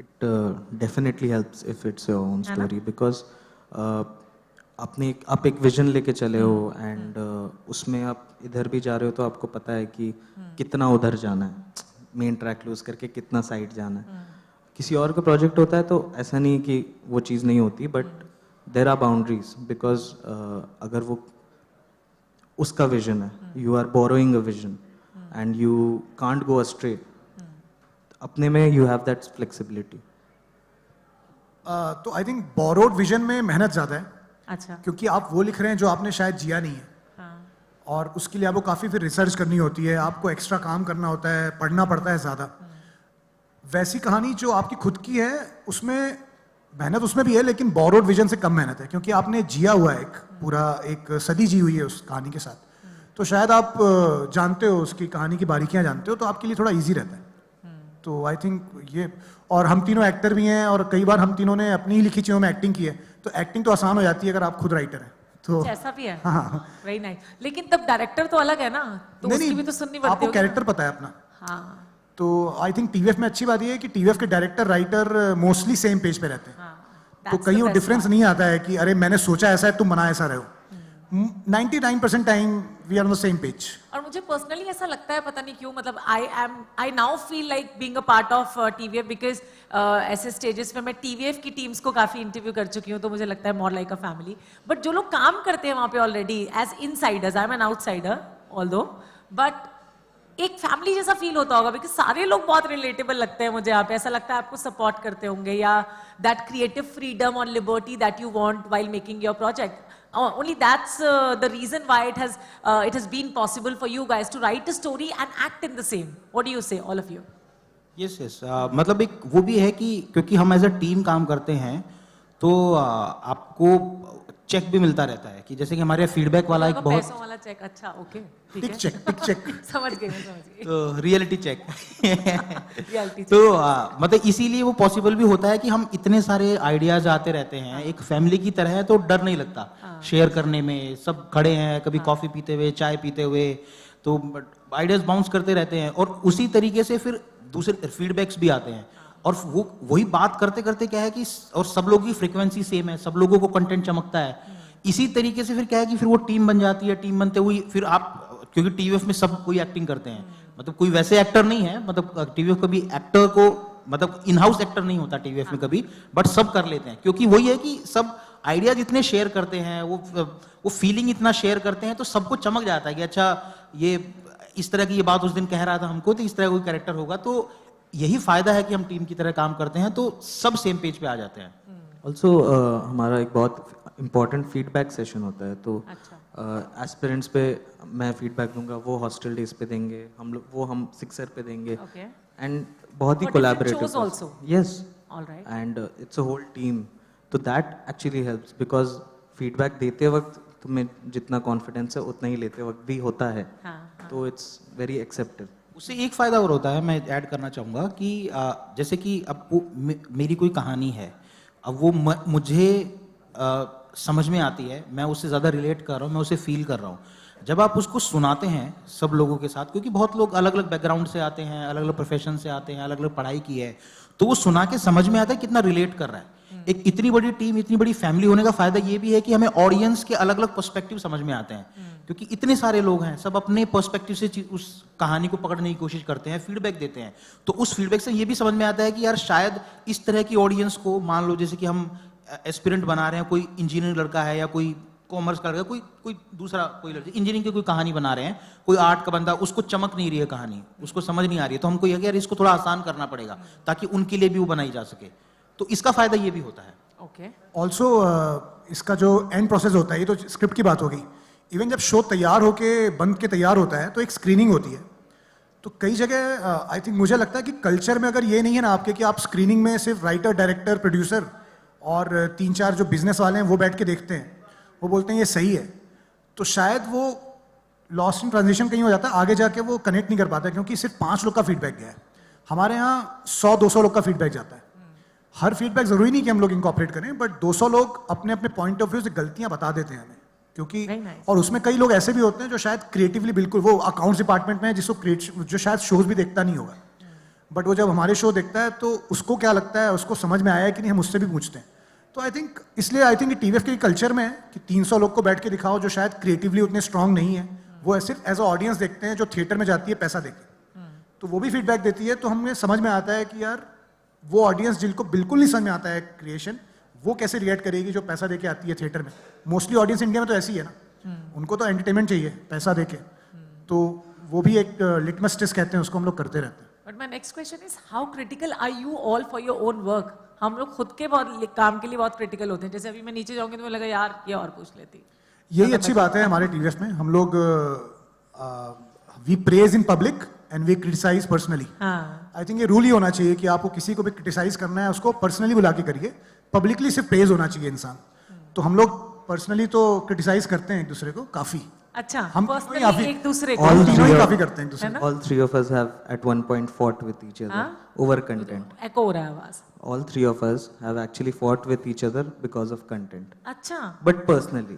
It definitely helps if it's your own story, because आप एक विजन लेके चले हो and उसमें आप इधर भी जा रहे हो तो आपको पता है कि कितना उधर जाना है, मेन ट्रैक लूज करके कितना साइड जाना है. किसी और का प्रोजेक्ट होता है तो ऐसा नहीं कि वो चीज़ नहीं होती, but there are boundaries, because अगर वो उसका विजन है, you are borrowing a vision and you can't go astray. अपने में यू हैव दैट फ्लेक्सिबिलिटी. तो आई थिंक बोरोड विजन में मेहनत ज़्यादा है. अच्छा. क्योंकि आप वो लिख रहे हैं जो आपने शायद जिया नहीं है. हाँ. और उसके लिए आपको काफ़ी फिर रिसर्च करनी होती है, आपको एक्स्ट्रा काम करना होता है, पढ़ना पड़ता है ज़्यादा. वैसी कहानी जो आपकी खुद की है उसमें मेहनत उसमें भी है, लेकिन बोरोड विजन से कम मेहनत है, क्योंकि आपने जिया हुआ है, एक पूरा एक सदी जी हुई है उस कहानी के साथ. तो शायद आप जानते हो उसकी कहानी की बारीकियां जानते हो, तो आपके लिए थोड़ा इजी रहता है. तो आई थिंक ये, और हम तीनों एक्टर भी हैं और कई बार हम तीनों ने अपनी ही लिखी चीज़ों में एक्टिंग की है, तो एक्टिंग तो आसान हो जाती है अगर आप खुद राइटर हैं. तो ऐसा भी है. हाँ. Very nice. लेकिन तब डायरेक्टर तो अलग है ना, तो उसकी भी तो सुननी पड़ती है. आपको कैरेक्टर पता है अपना. हाँ. तो आई थिंक टीवीएफ में अच्छी बात ये है कि टीवीएफ के director writer mostly same page पे रहते हैं. तो कहीं वो डिफरेंस नहीं आता है कि अरे मैंने सोचा ऐसा है तुम बना ऐसा रहे हो. 99% time we are on the same page. और मुझे पर्सनली ऐसा लगता है, पता नहीं क्यों, मतलब I now feel like being a part of TVF, because ऐसे स्टेजेस में मैं टीवीएफ की टीम्स को काफी इंटरव्यू कर चुकी हूँ, तो मुझे लगता है more like a family. But जो लोग काम करते हैं वहाँ पे already as insiders, I am an outsider although, but एक फैमिली जैसा फील होता होगा, बिकॉज सारे लोग बहुत रिलेटेबल लगते हैं मुझे यहाँ पे. ऐसा लगता है आपको सपोर्ट करते होंगे, या दैट क्रिएटिव फ्रीडम और liberty that you want while making your project. Only that's the reason why it has been possible for you guys to write a story and act in the same. What do you say, all of you? Yes, yes. मतलब एक वो भी है कि क्योंकि हम as a team काम करते हैं, तो आपको चेक भी मिलता रहता है कि जैसे कि हमारे फीडबैक वाला एक बहुत पैसों वाला चेक. अच्छा, ओके, टिक चेक समझ गए, मैं समझ गई. तो रियलिटी चेक. तो मतलब इसीलिए वो पॉसिबल भी होता है कि हम इतने सारे आइडियाज आते रहते हैं, एक फैमिली की तरह है, तो डर नहीं लगता शेयर करने में. सब खड़े हैं कभी कॉफी पीते हुए, चाय पीते हुए, तो आइडियाज बाउंस करते रहते हैं, और उसी तरीके से फिर दूसरे फीडबैक्स भी आते हैं, और वो वही बात करते करते क्या है कि और सब लोगों की फ्रीक्वेंसी सेम है, सब लोगों को कंटेंट चमकता है. इसी तरीके से फिर क्या है कि फिर वो टीम बन जाती है. टीम बनते हुए फिर आप, क्योंकि टीवीएफ में सब कोई एक्टिंग करते हैं, मतलब कोई वैसे एक्टर नहीं है, मतलब टीवीएफ कभी एक्टर को, मतलब इन हाउस एक्टर नहीं होता टीवीएफ में कभी, बट सब कर लेते हैं, क्योंकि वही है कि सब आइडियाज इतने शेयर करते हैं, वो फीलिंग इतना शेयर करते हैं, तो सबको चमक जाता है कि अच्छा ये इस तरह की ये बात उस दिन कह रहा था हमको, तो इस तरह कोई कैरेक्टर होगा. तो यही फायदा है कि हम टीम की तरह काम करते हैं, तो सब सेम पेज पे आ जाते हैं. ऑल्सो हमारा एक बहुत इम्पॉर्टेंट फीडबैक सेशन होता है, तो एस्पिरेंट्स पे मैं फीडबैक दूंगा, वो हॉस्टल डेज पे देंगे, हम लोग वो हम सिक्सर पे देंगे, एंड बहुत ही collaborative. Yes, and it's a whole team, तो that actually helps, because feedback देते वक्त तुम्हें जितना कॉन्फिडेंस है उतना ही लेते वक्त भी होता है. तो इट्स वेरी एक्सेप्टिव. उससे एक फायदा और होता है, मैं ऐड करना चाहूँगा कि जैसे कि अब मेरी कोई कहानी है, अब वो मुझे समझ में आती है, मैं उससे ज़्यादा रिलेट कर रहा हूँ, मैं उसे फील कर रहा हूँ. जब आप उसको सुनाते हैं सब लोगों के साथ, क्योंकि बहुत लोग अलग अलग बैकग्राउंड से आते हैं, अलग अलग प्रोफेशन से आते हैं, अलग अलग पढ़ाई की है, तो वो सुना के समझ में आता है कितना रिलेट कर रहा है. एक इतनी बड़ी टीम, इतनी बड़ी फैमिली होने का फायदा ये भी है कि हमें ऑडियंस के अलग अलग पर्सपेक्टिव समझ में आते हैं, क्योंकि इतने सारे लोग हैं, सब अपने पर्सपेक्टिव से उस कहानी को पकड़ने की कोशिश करते हैं, फीडबैक देते हैं. तो उस फीडबैक से ये भी समझ में आता है कि यार शायद इस तरह की ऑडियंस को, मान लो जैसे कि हम एस्पिरेंट बना रहे हैं, कोई इंजीनियर लड़का है या कोई कॉमर्स का लड़का, कोई दूसरा कोई लड़का इंजीनियरिंग की कोई कहानी बना रहे हैं, कोई आर्ट का बंदा, उसको चमक नहीं रही है कहानी, उसको समझ नहीं आ रही है, तो हमको ये यार इसको थोड़ा आसान करना पड़ेगा ताकि उनके लिए भी वो बनाई जा सके. तो इसका फायदा ये भी होता है. ऑल्सो इसका जो एंड प्रोसेस होता है, ये तो स्क्रिप्ट की बात होगी, इवन जब शो तैयार होके बन के तैयार होता है तो एक स्क्रीनिंग होती है. तो कई जगह आई थिंक मुझे लगता है कि कल्चर में अगर ये नहीं है ना आपके कि आप स्क्रीनिंग में सिर्फ राइटर, डायरेक्टर, प्रोड्यूसर और 3-4 जो बिजनेस वाले हैं वो बैठ के देखते हैं, वो बोलते हैं ये सही है, तो शायद वो लॉस्ट इन ट्रांजिशन कहीं हो जाता है, आगे जाके वो कनेक्ट नहीं कर पाता, क्योंकि सिर्फ 5 लोग का फीडबैक गया है. हमारे यहाँ 100-200 लोग का फीडबैक जाता है. हर फीडबैक जरूरी नहीं कि हम लोग इनकॉर्पोरेट करें, बट 200 लोग अपने अपने पॉइंट ऑफ व्यू से गलतियां बता देते हैं हमें, क्योंकि और उसमें कई लोग ऐसे भी होते हैं जो शायद क्रिएटिवली, बिल्कुल वो अकाउंट्स डिपार्टमेंट में है जिसको जो शायद शोज भी देखता नहीं होगा, बट वो जब हमारे शो देखता है तो उसको क्या लगता है, उसको समझ में आया है कि नहीं, हम उससे भी पूछते हैं. तो आई थिंक इसलिए आई थिंक टीवीएफ के कल्चर में है कि 300 लोग को बैठ के दिखाओ जो शायद क्रिएटिवली उतने स्ट्रांग नहीं है, वो सिर्फ एज अ ऑडियंस देखते हैं जो थिएटर में जाती है पैसा देके, तो वो भी फीडबैक देती है. तो हमें समझ में आता है कि यार वो ऑडियंस जिनको बिल्कुल नहीं समझ में आता है क्रिएशन, वो कैसे रिएक्ट करेगी जो पैसा देके आती है थिएटर में. मोस्टली ऑडियंस इंडिया में तो ऐसी है ना, उनको तो एंटरटेनमेंट चाहिए पैसा देके, तो वो भी एक लिटमस टेस्ट कहते हैं उसको, हम लोग करते रहते हैं. But my next question is how critical are you all for your own work? हम लोग खुद के बहुत काम के लिए बहुत क्रिटिकल होते हैं. जैसे अभी मैं नीचे जाऊंगी तो मुझे लगा यार ये और पूछ लेती. यही अच्छी बात है हमारे टीवीएफ में, हम लोग we praise in public and we criticize personally. I think ये रूल ही होना चाहिए कि आपको किसी को भी क्रिटिसाइज करना है उसको पर्सनली बुला के करिए, पब्लिकली सिर्फ प्रेज होना चाहिए इंसान. तो हम लोग पर्सनली तो क्रिटिसाइज करते हैं एक दूसरे को काफी. अच्छा, हम पर्सनली एक दूसरे को तीनों ही काफी करते हैं एक दूसरे को. All 3 of us have at one point fought with each other over content. एको हो रहा है आवाज. All 3 of us have actually fought with each other because of content. अच्छा. But personally.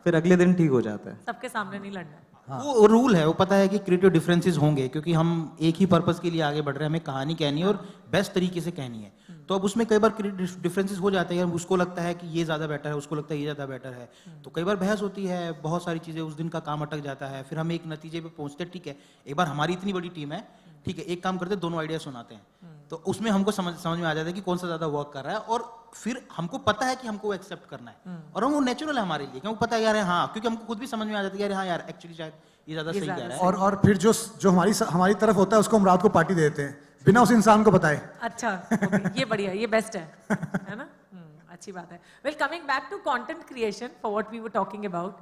फिर अगले दिन ठीक हो जाता है. सबके सामने नहीं लड़ना. वो रूल है, वो पता है कि क्रिएटिव डिफरेंसेस होंगे, क्योंकि हम एक ही पर्पस के लिए आगे बढ़ रहे हैं, हमें कहानी कहनी है और बेस्ट तरीके से कहनी है. तो अब उसमें कई बार डिफरेंसेस हो जाते हैं, उसको लगता है कि ये ज़्यादा बेटर है, उसको लगता है ये ज़्यादा बेटर है, तो कई बार बहस होती है, बहुत सारी चीज़ें, उस दिन का काम अटक जाता है, फिर हम एक नतीजे पे पहुंचते हैं, ठीक है एक बार हमारी इतनी बड़ी टीम है, ठीक है एक काम करते हैं, दोनों आइडिया सुनाते हैं, तो उसमें हमको समझ में आ जाता है कि कौन सा ज़्यादा वर्क कर रहा है, और फिर हमको पता है कि हमको एक्सेप्ट करना है, और हम वो नेचुरल है हमारे लिए, क्योंकि पता है यार हाँ, क्योंकि हमको खुद भी समझ में आ जाता है यार हाँ यार एक्चुअली शायद ये ज़्यादा सही कह रहा है। और फिर जो हमारी तरफ होता है उसको हम रात को पार्टी दे देते हैं बिना उस इंसान को बताए। अच्छा, okay, ये बढ़िया, ये बेस्ट है ना? अच्छी बात है। Well, coming back to content creation, for what we were talking about,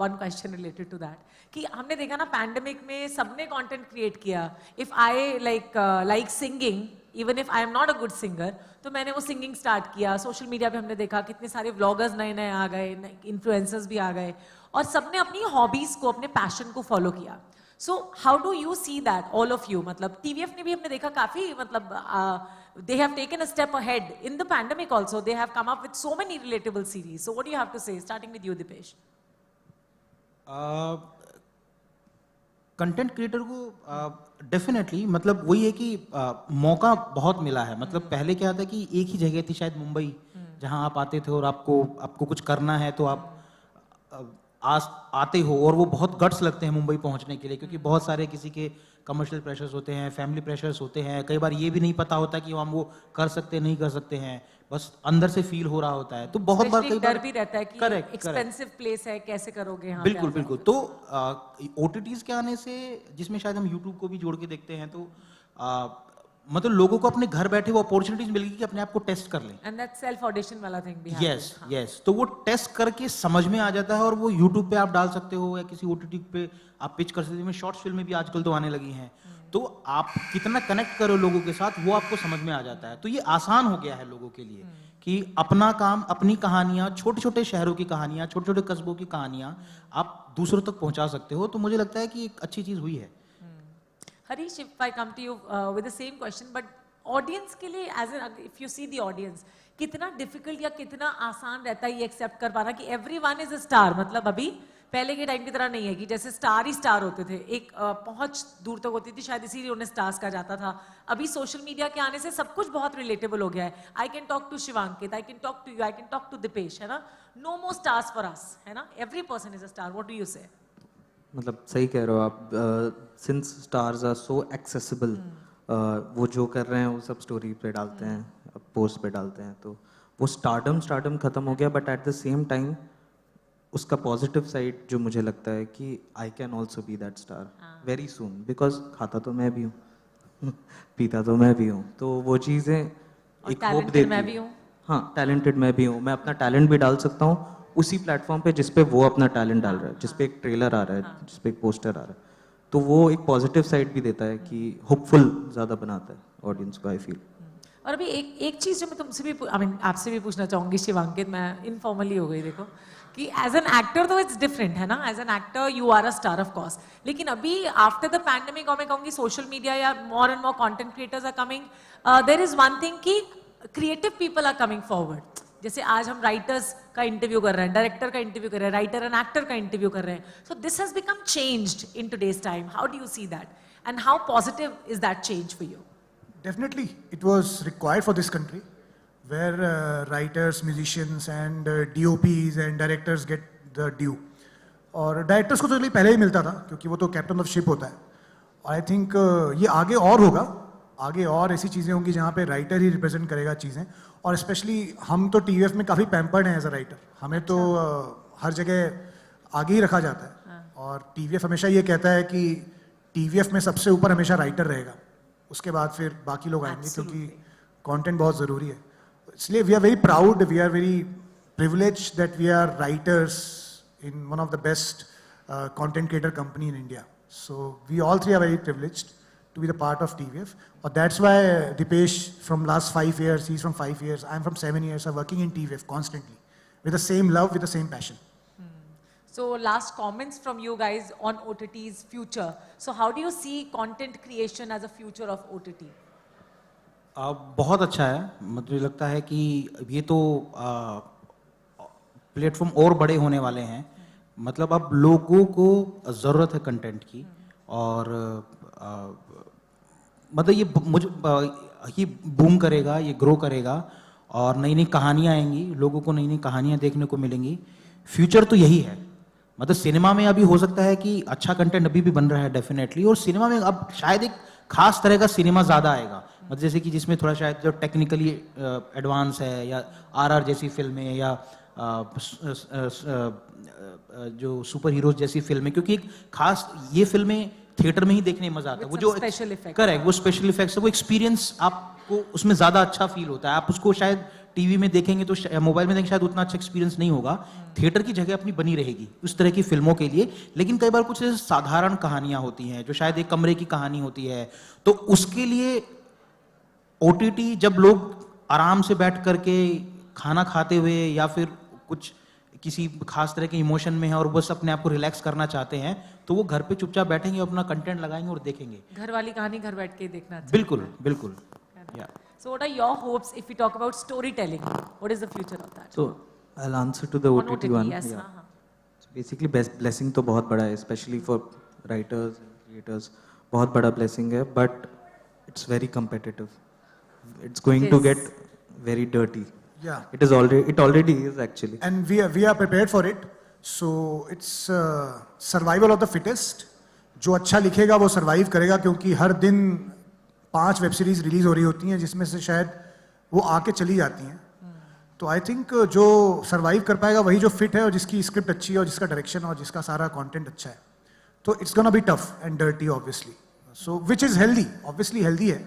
one question related to that, कि हमने देखा ना पैंडेमिक में सबने कंटेंट क्रिएट किया। If I like singing, even if I am not a good singer, तो मैंने वो सिंगिंग स्टार्ट किया। सोशल मीडिया पे हमने देखा कितने सारे व्लॉगर्स नए नए आ गए, इन्फ्लुएंसर्स भी आ गए, और सबने अपनी हॉबीज को, अपने पैशन को फॉलो किया। So how do you see that, all of you? मतलब टीवीएफ ने भी हमने देखा काफी, मतलब they have taken a step ahead in the pandemic also. They have come up with so many relatable series. So what do you have to say, starting with you, Dipesh? Content creator को definitely मतलब वही है कि मौका बहुत मिला है। मतलब पहले क्या था कि एक ही जगह थी शायद मुंबई, जहां आप आते थे और आपको कुछ करना है तो आप आते हो, और वो बहुत गट्स लगते हैं मुंबई पहुंचने के लिए, क्योंकि बहुत सारे किसी के कमर्शियल प्रेशर्स होते हैं, फैमिली प्रेशर्स होते हैं, कई बार ये भी नहीं पता होता कि हम वो कर सकते नहीं कर सकते हैं, बस अंदर से फील हो रहा होता है। तो बहुत बार कई डर भी रहता है कि एक्सपेंसिव प्लेस है, कैसे करोगे यहाँ? बिल्कुल बिल्कुल। तो ओटीटीज के आने से, जिसमें शायद हम यूट्यूब को भी जोड़ के देखते हैं, तो मतलब लोगों को अपने घर बैठे वो अपॉर्चुनिटीज मिल गई कि अपने आप को टेस्ट कर लें। एंड दैट सेल्फ ऑडिशन वाला थिंग भी यस यस, तो वो टेस्ट करके समझ में आ जाता है, और वो यूट्यूब पे आप डाल सकते हो या किसी ओटीटी पे आप पिच कर सकते हो। शॉर्ट्स फिल्में भी आजकल तो आने लगी हैं, तो आप कितना कनेक्ट करो लोगों के साथ वो आपको समझ में आ जाता है। तो ये आसान हो गया है लोगों के लिए कि अपना काम, अपनी कहानियां, छोटे छोटे शहरों की कहानियां, छोटे छोटे कस्बों की कहानियां आप दूसरों तक पहुंचा सकते हो। तो मुझे लगता है कि एक अच्छी चीज हुई है। Harish, if I come to you with the same question, but audience के लिए, as if you see the audience, कितना difficult या कितना आसान रहता है ये accept कर पाना कि everyone is a star? मतलब अभी पहले के टाइम की तरह नहीं है कि जैसे स्टार ही स्टार होते थे, एक पहुंच दूर तक होती थी, शायद इसीलिए उन्हें स्टार्स कहा जाता था। अभी सोशल मीडिया के आने से सब कुछ बहुत रिलेटेबल हो गया है। I can talk to Shivankit, I can talk to you, I can talk to Dipesh, है ना? No more stars for us, है ना? Every person is a star. What do you say? मतलब सही कह रहे हो आप, since stars are so accessible, वो जो कर रहे हैं वो सब स्टोरी पे डालते हैं, पोस्ट पे डालते हैं, तो वो स्टारडम खत्म हो गया। But at the same time उसका पॉजिटिव साइड जो मुझे लगता है कि I can also be that star very soon, because खाता तो मैं भी हूँ पीता तो मैं भी हूँ, तो वो चीज़ें एक होप देती है। हाँ, टैलेंटेड मैं भी हूँ, मैं अपना टैलेंट भी डाल सकता हूँ उसी प्लेटफॉर्म पे जिस पे वो अपना टैलेंट डाल रहा है, जिस पे एक ट्रेलर आ रहा है, जिस पे एक पोस्टर आ रहा है, तो वो एक पॉजिटिव साइड भी देता है कि होपफुल ज़्यादा बनाता है ऑडियंस को, आई फील। और अभी एक चीज़ जो मैं तुमसे भी आपसे भी पूछना चाहूँगी शिवांकित, मैं इनफॉर्मली हो गई, देखो कि एज एन एक्टर तो इट्स डिफरेंट है ना, as an actor you are a star of course, लेकिन अभी आफ्टर द पैंडेमिक, और मैं कहूँगी सोशल मीडिया या more and more content creators are coming, there is one thing कि creative people are coming forward. जैसे आज हम राइटर्स का इंटरव्यू कर रहे हैं, डायरेक्टर का इंटरव्यू कर रहे हैं, राइटर एंड एक्टर का इंटरव्यू कर रहे हैं, so this has become changed in today's time. How do you see that and how positive is that change for you? Definitely, it was required for this country, where writers, musicians, and DOPs and directors get the due. और directors को तो चलिए पहले ही मिलता था क्योंकि वो तो कैप्टन ऑफ शिप होता है। और आई थिंक ये आगे और होगा, आगे और ऐसी चीज़ें होंगी जहाँ पे राइटर ही रिप्रेजेंट करेगा चीज़ें। और स्पेशली हम तो टीवीएफ में काफ़ी पैम्पर्ड हैं एज अ राइटर, हमें तो हर जगह आगे ही रखा जाता है। और टीवीएफ हमेशा ये कहता है कि टीवीएफ में सबसे ऊपर हमेशा राइटर रहेगा, उसके बाद फिर बाकी लोग आएंगे, क्योंकि कंटेंट बहुत ज़रूरी है। इसलिए we are very proud, we are very privilege that we are writers in one of the best content creator company in India. So we all three are very privileged to be the part of TVF, or that's why Dipesh from last 5 years, he's from 5 years, I'm from 7 years, are working in TVF constantly with the same love, with the same passion. So last comments from you guys on OTT's future. So how do you see content creation as a future of OTT? बहुत अच्छा है, मुझे लगता है कि ये तो platform और बड़े होने वाले हैं। मतलब अब लोगों को ज़रूरत है कंटेंट की, और मतलब ये बूम करेगा, ये ग्रो करेगा और नई नई कहानियाँ आएंगी, लोगों को नई नई कहानियाँ देखने को मिलेंगी। फ्यूचर तो यही है। मतलब सिनेमा में अभी हो सकता है कि अच्छा कंटेंट अभी भी बन रहा है डेफिनेटली, और सिनेमा में अब शायद एक खास तरह का सिनेमा ज़्यादा आएगा, मतलब जैसे कि जिसमें थोड़ा शायद जो टेक्निकली एडवांस है, या आरआर जैसी फिल्में, या जो सुपर हीरोज जैसी फिल्में, क्योंकि एक खास ये फिल्में थिएटर में ही देखने में मजा आता है। वो जो स्पेशल इफेक्ट, करेक्ट, वो स्पेशल इफेक्ट्स है, वो एक्सपीरियंस आपको उसमें ज्यादा अच्छा फील होता है। आप उसको शायद टीवी में देखेंगे तो मोबाइल में देखेंगे शायद उतना अच्छा एक्सपीरियंस नहीं होगा। थिएटर की जगह अपनी बनी रहेगी उस तरह की फिल्मों के लिए। लेकिन कई बार कुछ साधारण कहानियां होती हैं जो शायद एक कमरे की कहानी होती है, तो उसके लिए ओटीटी, जब लोग आराम से बैठ करके खाना खाते हुए या फिर कुछ किसी खास तरह के इमोशन में है और बस अपने आप को रिलैक्स करना चाहते हैं, तो वो घर पे चुपचाप बैठेंगे, अपना कंटेंट लगाएंगे और देखेंगे। घर वाली कहानी घर बैठ के ही देखना चाहिए। बिल्कुल बिल्कुल। So what are your hopes if we talk about storytelling? What is the future of that? So I'll answer to the On OTT one. yes. Yeah. So basically blessing तो बहुत बड़ा है, especially for writers and creators. बहुत बड़ा blessing है, but it's very competitive. It's going to get very dirty. Yeah. It already is actually. And we are prepared for it. So it's survival of the fittest. जो अच्छा लिखेगा वो survive करेगा, क्योंकि हर दिन 5 वेब सीरीज रिलीज हो रही होती हैं जिसमें से शायद वो आके चली जाती हैं। तो आई थिंक जो सर्वाइव कर पाएगा वही जो फिट है और जिसकी स्क्रिप्ट अच्छी है और जिसका डायरेक्शन और जिसका सारा कंटेंट अच्छा है। तो it's gonna be tough and dirty obviously, so which is healthy, obviously healthy है।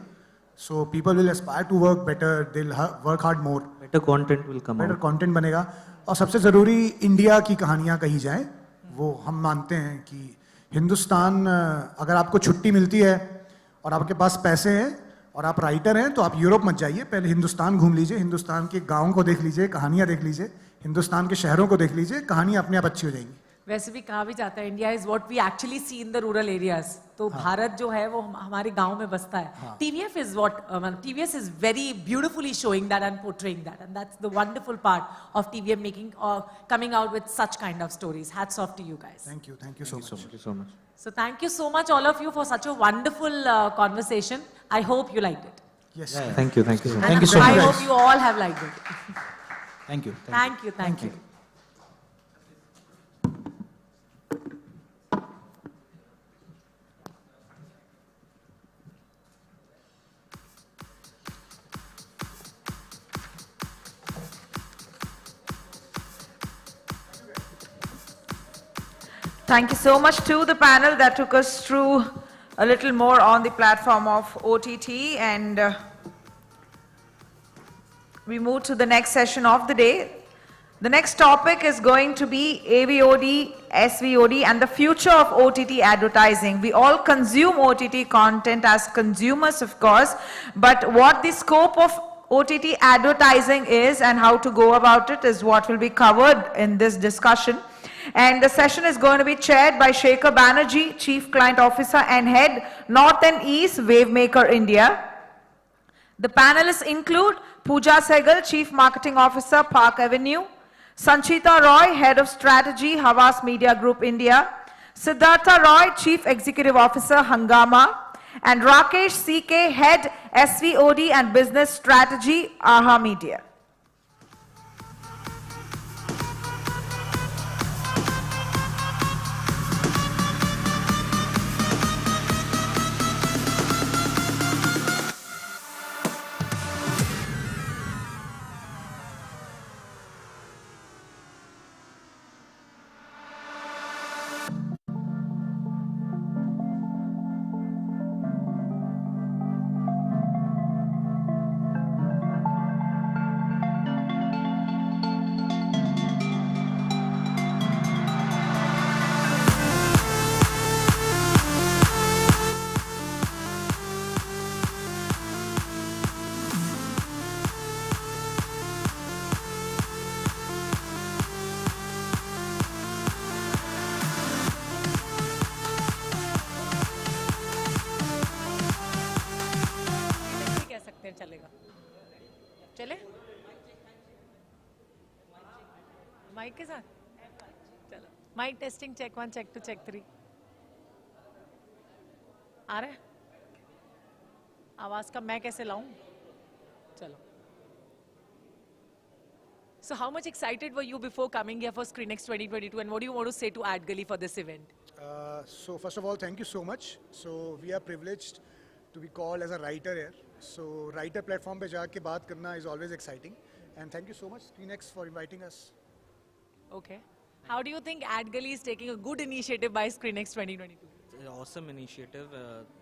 So people will aspire to work better, they will work hard more, better content will come, better content बनेगा। और सबसे ज़रूरी India की कहानियाँ कही जाएँ। वो हम मानते हैं कि हिंदुस्तान, अगर आपको छुट्टी मिलती है और आपके पास पैसे हैं और आप राइटर हैं, तो आप यूरोप मत जाइए, पहले हिंदुस्तान घूम लीजिए, हिंदुस्तान के गाँव को देख लीजिए, कहानियाँ देख लीजिए, हिंदुस्तान के शहरों को देख लीजिए, कहानियाँ अपने आप अच्छी हो जाएंगी। वैसे भी कहा भी जाता है India is what we actually see in the rural areas. तो भारत जो है वो हमारे गांव में बसता है। TVF is what TVS is very beautifully showing that and portraying that, and that's the wonderful part of TVF making or coming out with such kind of stories. Hats off to you guys. Thank you so much. Thank you so much. So thank you so much all of you for such a wonderful conversation. I hope you liked it. Yes. Thank you so much. Thank you so much. I hope you all have liked it. Thank you. Thank you. Thank you so much to the panel that took us through a little more on the platform of OTT, and we move to the next session of the day. The next topic is going to be AVOD, SVOD, and the future of OTT advertising. We all consume OTT content as consumers, of course, but what the scope of OTT advertising is and how to go about it is what will be covered in this discussion. And the session is going to be chaired by Shekhar Banerjee, Chief Client Officer and Head, North and East Wavemaker India. The panelists include Pooja Sehgal, Chief Marketing Officer, Park Avenue; Sanchita Roy, Head of Strategy, Havas Media Group India; Siddhartha Roy, Chief Executive Officer, Hangama; and Rakesh CK, Head SVOD and Business Strategy, AHA Media. चलेगा, चले mic के साथ। चलो mic testing, check 1 check 2 check 3 आ रहा है। आवाज का मैं कैसे लाऊं? चलो. So how much excited were you before coming here for SCREENXX 2022, and what do you want to say to AdGully for this event? So first of all, thank you so much. So we are privileged to be called as a writer here. So writer platform पे जाके बात करना is always exciting. And thank you so much SCREENXX for inviting us. Okay. How do you think AdGully is taking a good initiative by SCREENXX 2022? Awesome initiative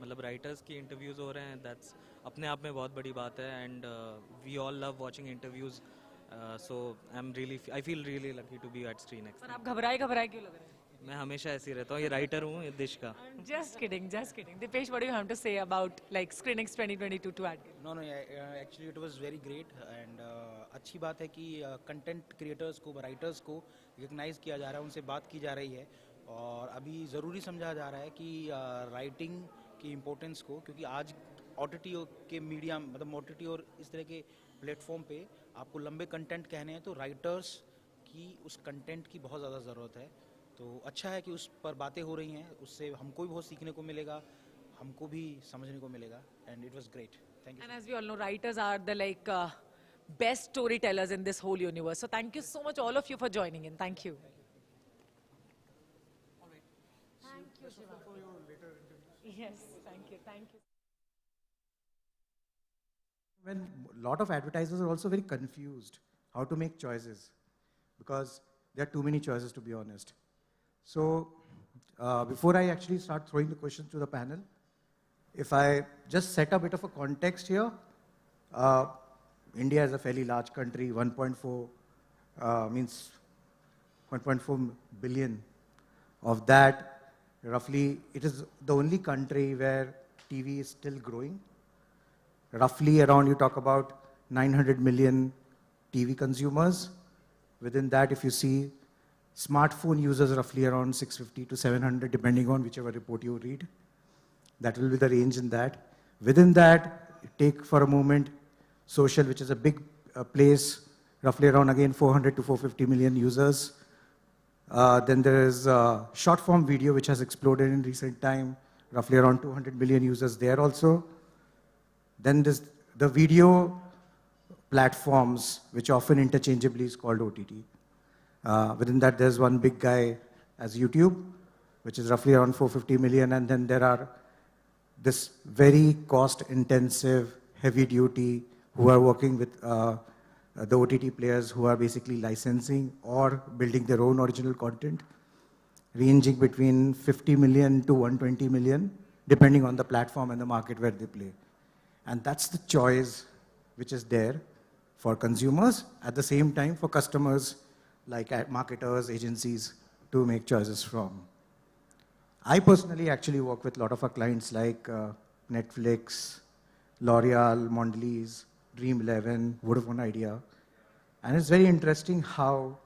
मतलब writers की interviews हो रहे हैं, that's अपने आप में बहुत बड़ी बात है. And we all love watching interviews, so I feel really lucky to be at SCREENXX. पर आप घबराए क्यों लग रहे हैं? मैं हमेशा ऐसे ही रहता हूँ, ये राइटर हूँ ये दिश का. Just kidding, just kidding. Dipesh, what do you have to say about like SCREENXX 2022 to AdGully? No, actually it was very great and अच्छी बात है कि कंटेंट क्रिएटर्स को, राइटर्स को रिकग्नाइज किया जा रहा है, उनसे बात की जा रही है और अभी ज़रूरी समझा जा रहा है कि राइटिंग की इम्पोर्टेंस को, क्योंकि आज OTT के मीडिया मतलब OTT और इस तरह के प्लेटफॉर्म पे आपको लंबे कंटेंट कहने हैं तो राइटर्स की उस कंटेंट की बहुत ज़्यादा ज़रूरत है. तो अच्छा है कि उस पर बातें हो रही हैं, उससे हमको भी बहुत सीखने को मिलेगा, हमको भी समझने को मिलेगा. And it was great. Thank you. And as we all know, writers are the like best storytellers in this whole universe. So thank you so much all of you for joining in. Thank you. Thank you, Shiva. Yes, thank you, thank you. When a lot of advertisers are also very confused how to make choices because there are too many choices, to be honest. So before I actually start throwing the questions to the panel, if I just set a bit of a context here, India is a fairly large country, 1.4 means 1.4 billion. Of that, roughly, it is the only country where TV is still growing. Roughly around, you talk about 900 million TV consumers. Within that, if you see, smartphone users roughly around 650 to 700, depending on whichever report you read. That will be the range in that. Within that, take for a moment social, which is a big place, roughly around again 400 to 450 million users. Then there is short form video, which has exploded in recent time, roughly around 200 million users there also. Then there's the video platforms, which often interchangeably is called OTT. Within that, there's one big guy as YouTube, which is roughly around 450 million. And then there are this very cost-intensive, heavy-duty, who are working with the OTT players who are basically licensing or building their own original content, ranging between 50 million to 120 million, depending on the platform and the market where they play. And that's the choice which is there for consumers, at the same time for customers like marketers, agencies to make choices from. I personally actually work with a lot of our clients like Netflix, L'Oreal, Mondelez, Dream11, Vodafone Idea. And it's very interesting how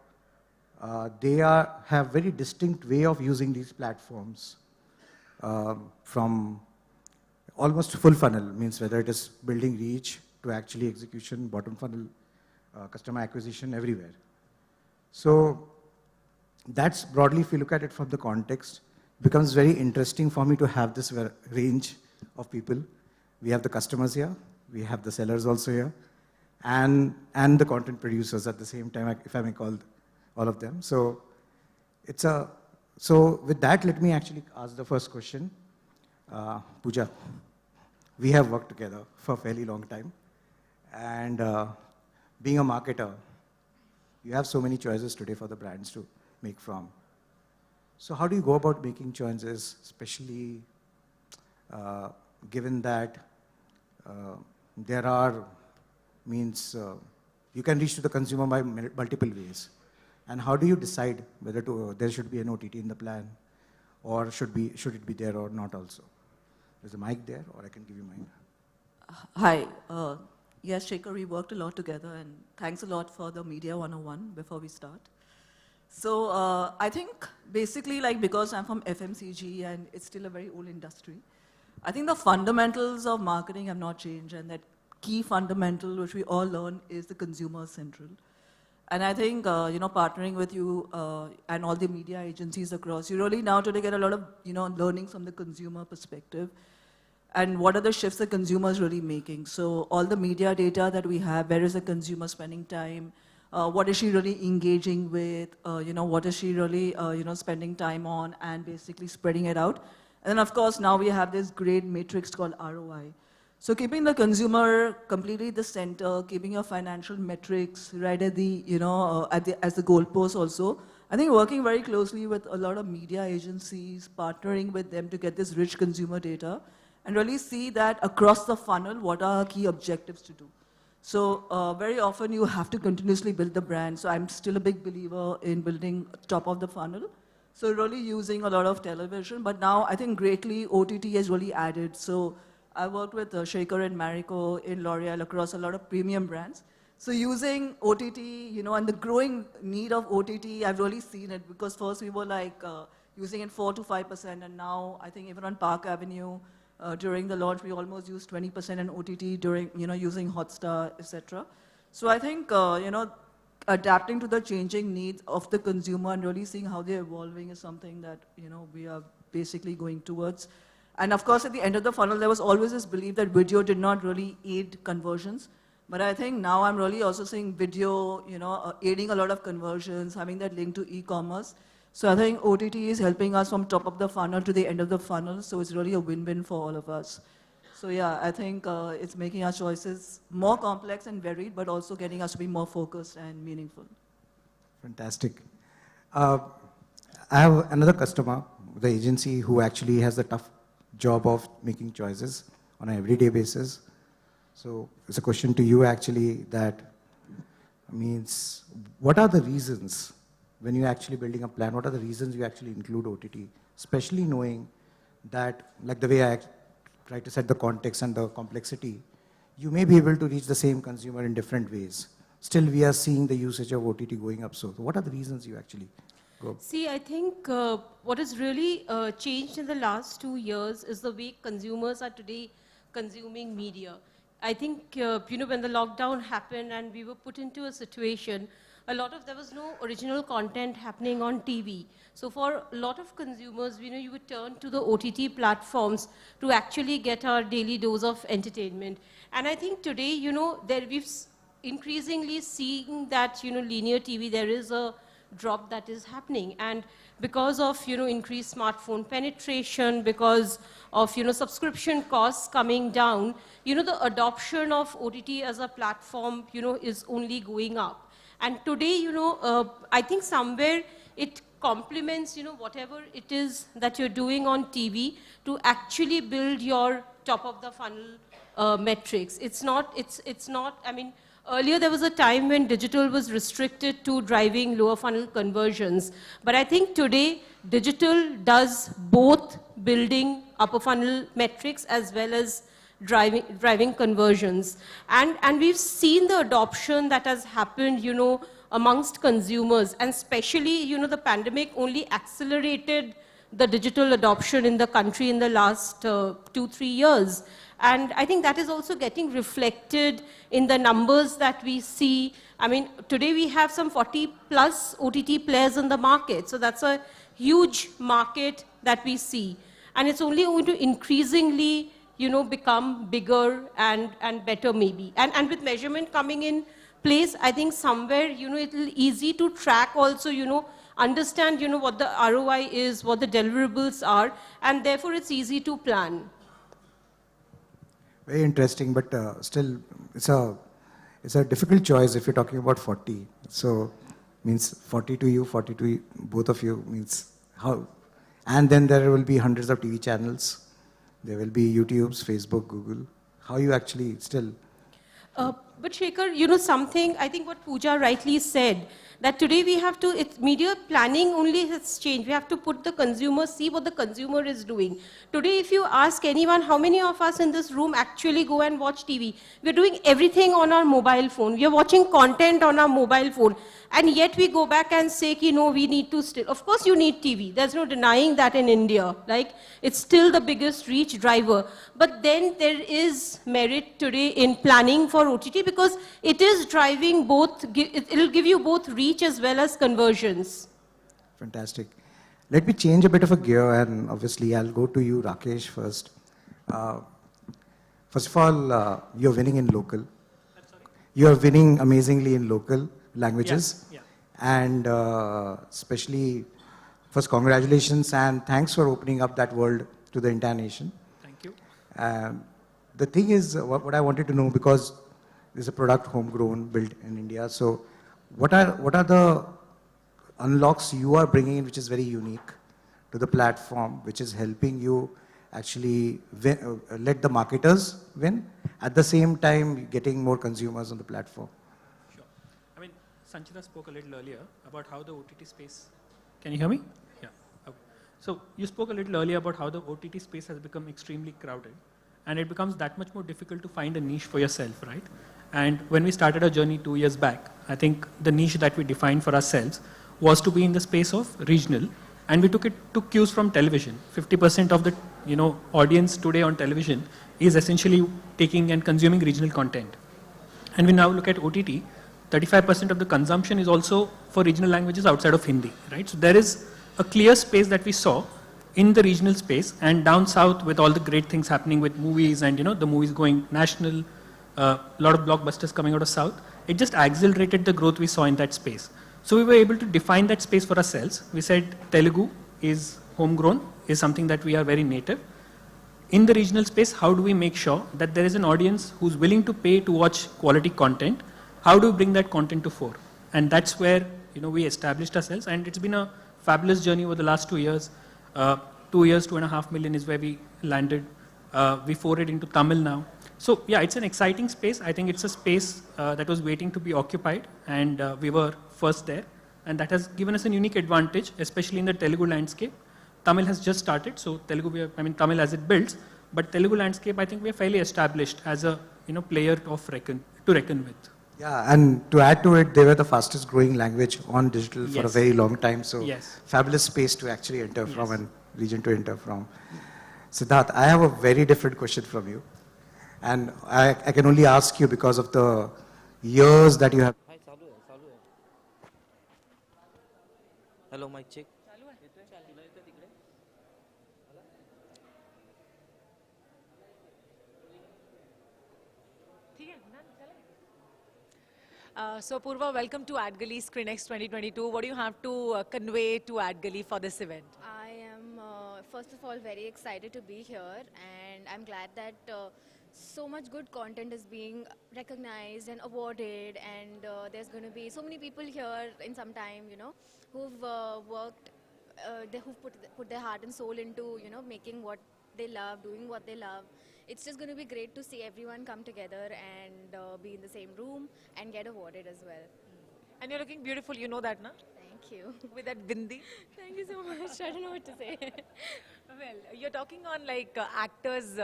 they have very distinct way of using these platforms from almost full funnel, means whether it is building reach to actually execution, bottom funnel, customer acquisition, everywhere. So that's broadly, if you look at it from the context, becomes very interesting for me to have this range of people. We have the customers here, we have the sellers also here, and the content producers at the same time, if I may call all of them. So so with that, let me actually ask the first question. Pooja, we have worked together for a fairly long time, and being a marketer, you have so many choices today for the brands to make from. So how do you go about making choices, especially given that there are you can reach to the consumer by multiple ways. And how do you decide whether there should be an OTT in the plan, or should it be there or not also? There's a mic there, or I can give you mine. Hi. Yes, Shekhar, we worked a lot together, and thanks a lot for the Media 101 before we start. So I think basically, because I'm from FMCG and it's still a very old industry, I think the fundamentals of marketing have not changed, and that key fundamental which we all learn is the consumer central. And I think, partnering with you and all the media agencies across, you really now today get a lot of, learning from the consumer perspective. and what are the shifts the consumers really making. So all the media data that we have, where is the consumer spending time, what is she really engaging with, what is she really spending time on, and basically spreading it out. And then of course now we have this great matrix called ROI. So keeping the consumer completely the center, keeping your financial metrics right at the, as the goalpost also. I think working very closely with a lot of media agencies, partnering with them to get this rich consumer data, and really see that across the funnel, what are our key objectives to do. So very often you have to continuously build the brand. So I'm still a big believer in building top of the funnel. So really using a lot of television, but now I think greatly OTT has really added. So I worked with Shaker and Marico in L'Oreal across a lot of premium brands. So using OTT, and the growing need of OTT, I've really seen it, because first we were like using it 4 to 5%, and now I think even on Park Avenue, during the launch, we almost used 20% in OTT during, using Hotstar, etc. So I think, adapting to the changing needs of the consumer and really seeing how they're evolving is something that, we are basically going towards. And of course, at the end of the funnel, there was always this belief that video did not really aid conversions. But I think now I'm really also seeing video, aiding a lot of conversions, having that link to e-commerce. So I think OTT is helping us from top of the funnel to the end of the funnel. So it's really a win-win for all of us. So yeah, I think it's making our choices more complex and varied, but also getting us to be more focused and meaningful. Fantastic. I have another customer, the agency, who actually has the tough job of making choices on an everyday basis. So it's a question to you actually, that means, what are the reasons when you're actually building a plan, what are the reasons you actually include OTT, especially knowing that, like the way I try to set the context and the complexity, you may be able to reach the same consumer in different ways. Still, we are seeing the usage of OTT going up. So what are the reasons you actually go? See, I think what has really changed in the last 2 years is the way consumers are today consuming media. I think, when the lockdown happened and we were put into a situation, there was no original content happening on TV. So for a lot of consumers, you would turn to the OTT platforms to actually get our daily dose of entertainment. And I think today, we've increasingly seeing that, linear TV, there is a drop that is happening. And because of, increased smartphone penetration, because of, subscription costs coming down, the adoption of OTT as a platform, is only going up. And today, I think somewhere it complements, whatever it is that you're doing on TV to actually build your top of the funnel metrics. It's not, I mean, earlier there was a time when digital was restricted to driving lower funnel conversions. But I think today, digital does both building upper funnel metrics as well as driving conversions. And we've seen the adoption that has happened, amongst consumers, and especially, the pandemic only accelerated the digital adoption in the country in the last 2-3 years. And I think that is also getting reflected in the numbers that we see. I mean, today we have some 40+ OTT players in the market. So that's a huge market that we see. And it's only going to increasingly become bigger and better maybe. And with measurement coming in place, I think somewhere, it'll easy to track also, understand, what the ROI is, what the deliverables are, and therefore it's easy to plan. Very interesting, but still, it's a difficult choice if you're talking about 40. So, means 40 to you, 40 to you, both of you, means how? And then there will be hundreds of TV channels. There will be YouTubes, Facebook, Google. How you actually still... But Shekhar, something, I think what Pooja rightly said, that today we have to, media planning only has changed. We have to put the consumer, see what the consumer is doing. Today, if you ask anyone, how many of us in this room actually go and watch TV? We're doing everything on our mobile phone. We are watching content on our mobile phone. And yet we go back and say, no, we need to still, of course you need TV. There's no denying that in India. Like, it's still the biggest reach driver. But then there is merit today in planning for OTT because it is driving both, it'll give you both reach as well as conversions. Fantastic. Let me change a bit of a gear, and obviously I'll go to you, Rakesh, first. First of all, you're winning in local. You're winning amazingly in local languages. Yeah. And especially, first, congratulations and thanks for opening up that world to the entire nation. Thank you. The thing is, what I wanted to know, because there's a product homegrown, built in India. So what are the unlocks you are bringing in which is very unique to the platform, which is helping you actually let the marketers win, at the same time getting more consumers on the platform? Sure. I mean, Sanchita spoke a little earlier about how the OTT space... Can you hear me? Yeah. Okay. So you spoke a little earlier about how the OTT space has become extremely crowded, and it becomes that much more difficult to find a niche for yourself, right? And when we started our journey 2 years back, I think the niche that we defined for ourselves was to be in the space of regional, and we took cues from television. 50% of the audience today on television is essentially taking and consuming regional content. And we now look at OTT, 35% of the consumption is also for regional languages outside of Hindi, right? So there is a clear space that we saw in the regional space, and down south with all the great things happening with movies and the movies going national, a lot of blockbusters coming out of south, it just accelerated the growth we saw in that space. So we were able to define that space for ourselves. We said Telugu is homegrown, is something that we are very native. In the regional space, how do we make sure that there is an audience who's willing to pay to watch quality content? How do we bring that content to fore? And that's where we established ourselves, and it's been a fabulous journey over the last 2 years. 2 years, 2.5 million is where we landed. We forayed into Tamil now. So yeah, it's an exciting space. I think it's a space that was waiting to be occupied, and we were first there. And that has given us a unique advantage, especially in the Telugu landscape. Tamil has just started, so Tamil as it builds, but Telugu landscape, I think we are fairly established as a player to reckon with. Yeah, and to add to it, they were the fastest growing language on digital for a very long time. So fabulous space to actually enter from and region to enter from. Siddharth, I have a very different question from you. And I can only ask you because of the years that you have. Hello, mic check. So Purva, welcome to AdGully ScreenXX 2022. What do you have to convey to AdGully for this event? I am, first of all, very excited to be here, and I'm glad that so much good content is being recognized and awarded, and there's going to be so many people here in some time, who've worked, who've put their heart and soul into, making what they love, doing what they love. It's just going to be great to see everyone come together and be in the same room and get awarded as well. And you're looking beautiful, you know that, na? Thank you. With that bindi. Thank you so much. I don't know what to say. Well, you're talking on like actors.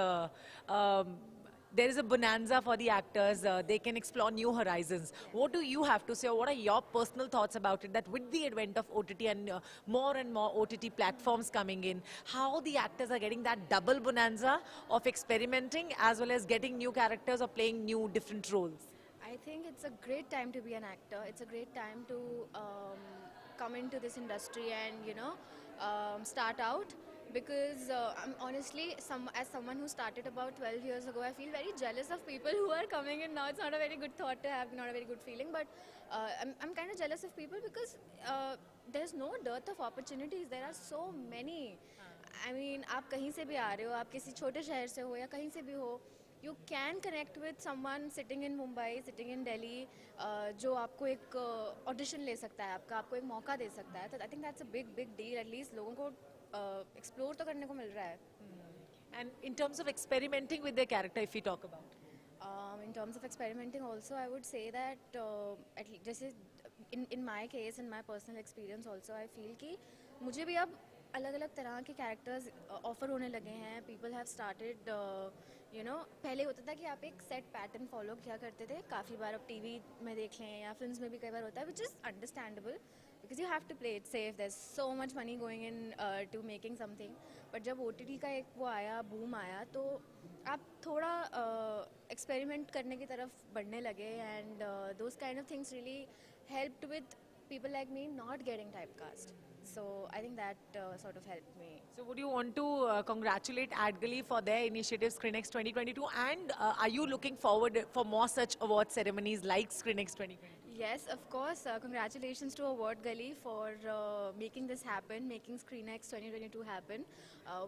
There is a bonanza for the actors. They can explore new horizons. What do you have to say, or what are your personal thoughts about it, that with the advent of OTT and more OTT platforms coming in, how the actors are getting that double bonanza of experimenting as well as getting new characters or playing new different roles? I think it's a great time to be an actor. It's a great time to come into this industry and, start out. Because I'm honestly, as someone who started about 12 years ago, I feel very jealous of people who are coming in now. It's not a very good thought to have, not a very good feeling, but I'm kind of jealous of people because there's no dearth of opportunities. There are so many. I mean, आप कहीं से भी आ रहे हो, आप किसी छोटे शहर से हो या कहीं से भी हो, you can connect with someone sitting in Mumbai, sitting in Delhi, जो आपको एक audition ले सकता है, आपको एक मौका दे सकता है. So I think that's a big deal. At least लोगों को explore तो करने को मिल रहा है. And in terms of experimenting with their character, if we talk about. In terms of experimenting also, I would say that at least जैसे in my case, in my personal experience also, I feel कि मुझे भी अब अलग-अलग तरह के characters offer होने लगे हैं. People have started, पहले होता था कि आप एक set pattern follow किया करते थे. काफ़ी बार अब TV में देख लें या films में भी कई बार होता है, which is understandable. Because you have to play it safe. There's so much money going in to making something. But जब OTT का एक वो आया, boom आया, तो आप थोड़ा experiment करने की तरफ बढ़ने लगे, and those kind of things really helped with people like me not getting typecast. So I think that sort of helped me. So would you want to congratulate AdGully for their initiative ScreenX 2022, and are you looking forward for more such award ceremonies like ScreenX 2022? Yes, of course. Congratulations to Award Gully for making this happen, making ScreenX 2022 happen.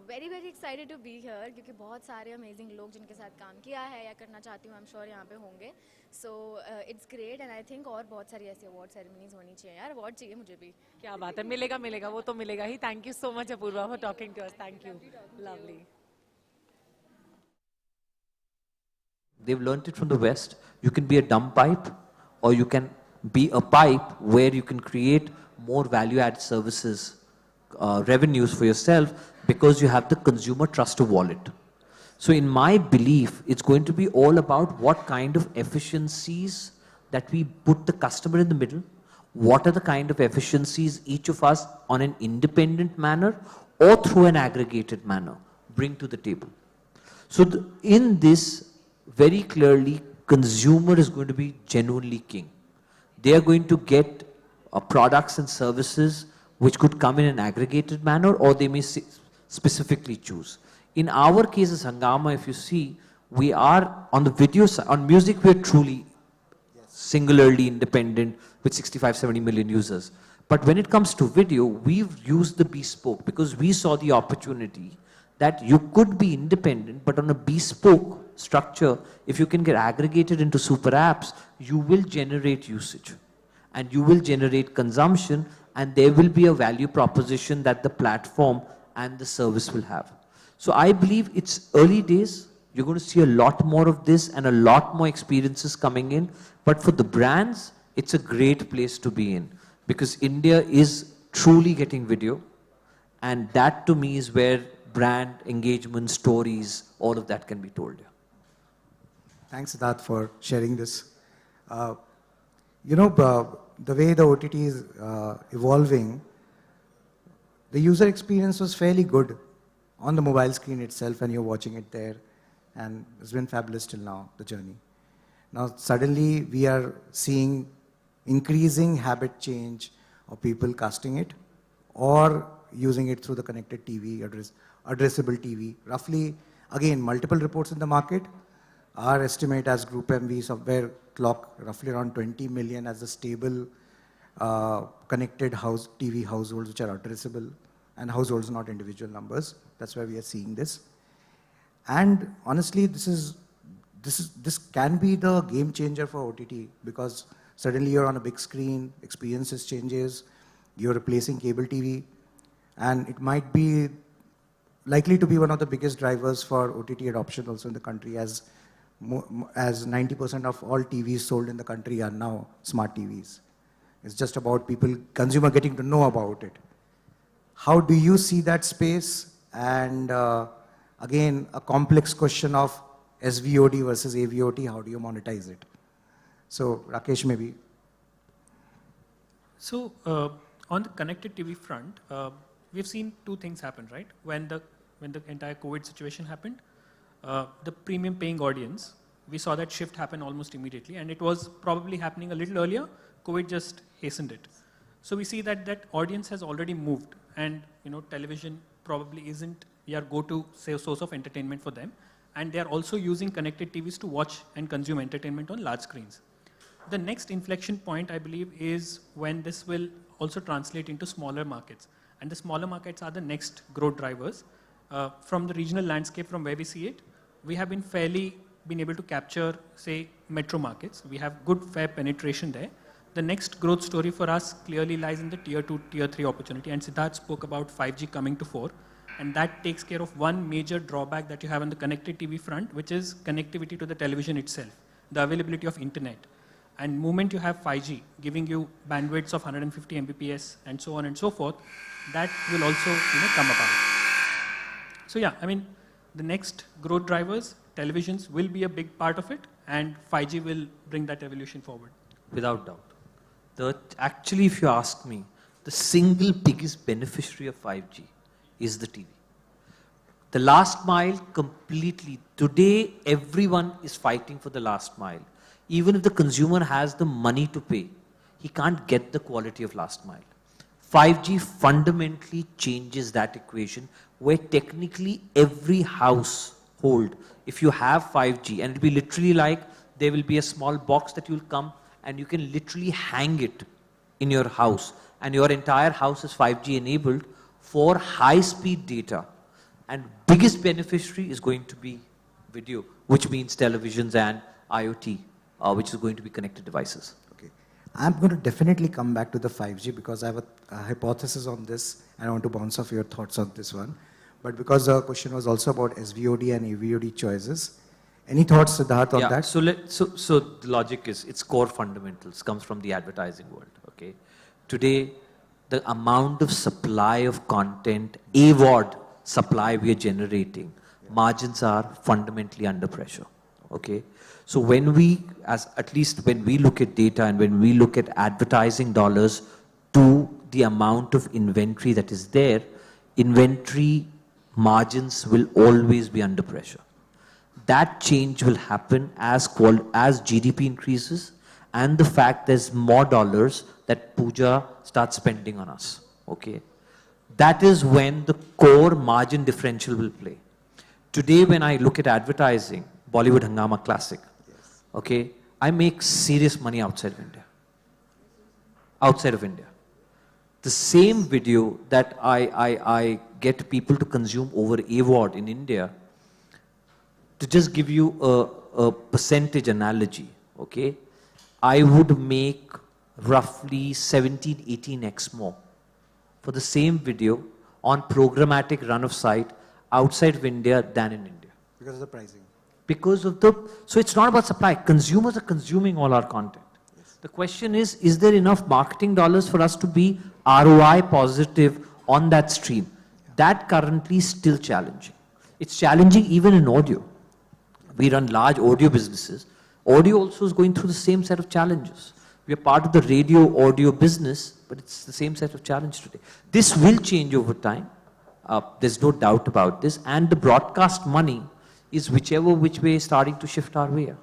Very very excited to be here क्योंकि बहुत सारे amazing लोग जिनके साथ काम किया है या करना चाहती हूँ, I'm sure यहाँ पे होंगे. So it's great and I think और बहुत सारी ऐसी award ceremonies होनी चाहिए यार. Award चाहिए मुझे भी. क्या बात है, मिलेगा मिलेगा, वो तो मिलेगा ही. Thank you so much Apurva for talking to us. Thank you. Lovely. They've learnt it from the West. You can be a dumb pipe, or you can be a pipe where you can create more value-added services, revenues for yourself, because you have the consumer trust of wallet. So in my belief, it's going to be all about what kind of efficiencies that we put the customer in the middle, what are the kind of efficiencies each of us on an independent manner or through an aggregated manner bring to the table. So in this, very clearly, consumer is going to be genuinely king. They are going to get products and services which could come in an aggregated manner, or they may specifically choose. In our case as Hangama, if you see, we are on the video side, on music we are truly singularly independent with 65, 70 million users. But when it comes to video, we've used the bespoke because we saw the opportunity that you could be independent, but on a bespoke structure, if you can get aggregated into super apps, you will generate usage and you will generate consumption, and there will be a value proposition that the platform and the service will have. So I believe it's early days. You're going to see a lot more of this and a lot more experiences coming in. But for the brands, it's a great place to be in because India is truly getting video. And that to me is where brand engagement, stories, all of that can be told. Yeah. Thanks, Siddharth, for sharing this. The way the OTT is evolving, the user experience was fairly good on the mobile screen itself and you're watching it there. And it's been fabulous till now, the journey. Now, suddenly we are seeing increasing habit change of people casting it or using it through the connected TV, addressable TV. Roughly, again, multiple reports in the market. Our estimate as Group MV somewhere clock roughly around 20 million as a stable connected TV households which are addressable, and households, not individual numbers. That's why we are seeing this. And honestly, this can be the game changer for OTT because suddenly you're on a big screen, experiences changes, you're replacing cable TV, and it might be likely to be one of the biggest drivers for OTT adoption also in the country, as 90% of all TVs sold in the country are now smart TVs. It's just about consumer getting to know about it. How do you see that space? And again, a complex question of SVOD versus AVOD, how do you monetize it? So Rakesh, maybe. So on the connected TV front, we've seen two things happen, right? When the entire COVID situation happened, the premium paying audience, we saw that shift happen almost immediately, and it was probably happening a little earlier. COVID just hastened it. So we see that that audience has already moved, and television probably isn't your go-to source of entertainment for them, and they are also using connected TVs to watch and consume entertainment on large screens. The next inflection point, I believe, is when this will also translate into smaller markets, and the smaller markets are the next growth drivers. From the regional landscape, from where we see it, we have been able to capture, say, metro markets. We have good, fair penetration there. The next growth story for us clearly lies in the tier 2, tier 3 opportunity. And Siddharth spoke about 5G coming to 4. And that takes care of one major drawback that you have on the connected TV front, which is connectivity to the television itself, the availability of internet. And moment you have 5G giving you bandwidths of 150 Mbps and so on and so forth, that will also come about. So yeah, I mean, the next growth drivers, televisions will be a big part of it, and 5G will bring that evolution forward. Without doubt. Actually, if you ask me, the single biggest beneficiary of 5G is the TV. The last mile completely, today everyone is fighting for the last mile. Even if the consumer has the money to pay, he can't get the quality of last mile. 5G fundamentally changes that equation, where technically every household, if you have 5G, and it'll be literally like there will be a small box that you'll come and you can literally hang it in your house, and your entire house is 5G enabled for high-speed data. And biggest beneficiary is going to be video, which means televisions and IoT, which is going to be connected devices. I'm going to definitely come back to the 5G because I have a hypothesis on this and I want to bounce off your thoughts on this one. But because the question was also about SVOD and AVOD choices, any thoughts, Siddharth, on that? So the logic is, its core fundamentals comes from the advertising world, okay? Today, the amount of supply of content, AVOD supply we are generating, margins are fundamentally under pressure, okay? So when we, at least when we look at data and when we look at advertising dollars to the amount of inventory that is there, inventory margins will always be under pressure. That change will happen as GDP increases and the fact there's more dollars that Pooja starts spending on us, okay? That is when the core margin differential will play. Today when I look at advertising, Bollywood Hangama Classic, okay, I make serious money outside of India. Outside of India. The same video that I get people to consume over AVOD in India, to just give you a percentage analogy, okay, I would make roughly 17, 18x more for the same video on programmatic run of site outside of India than in India. Because of the pricing. Because of the, so it's not about supply. Consumers are consuming all our content. Yes. The question is there enough marketing dollars for us to be ROI positive on that stream? Yeah. That currently is still challenging. It's challenging even in audio. We run large audio businesses. Audio also is going through the same set of challenges. We are part of the radio audio business, but it's the same set of challenges today. This will change over time. There's no doubt about this. And the broadcast money is which way starting to shift our way.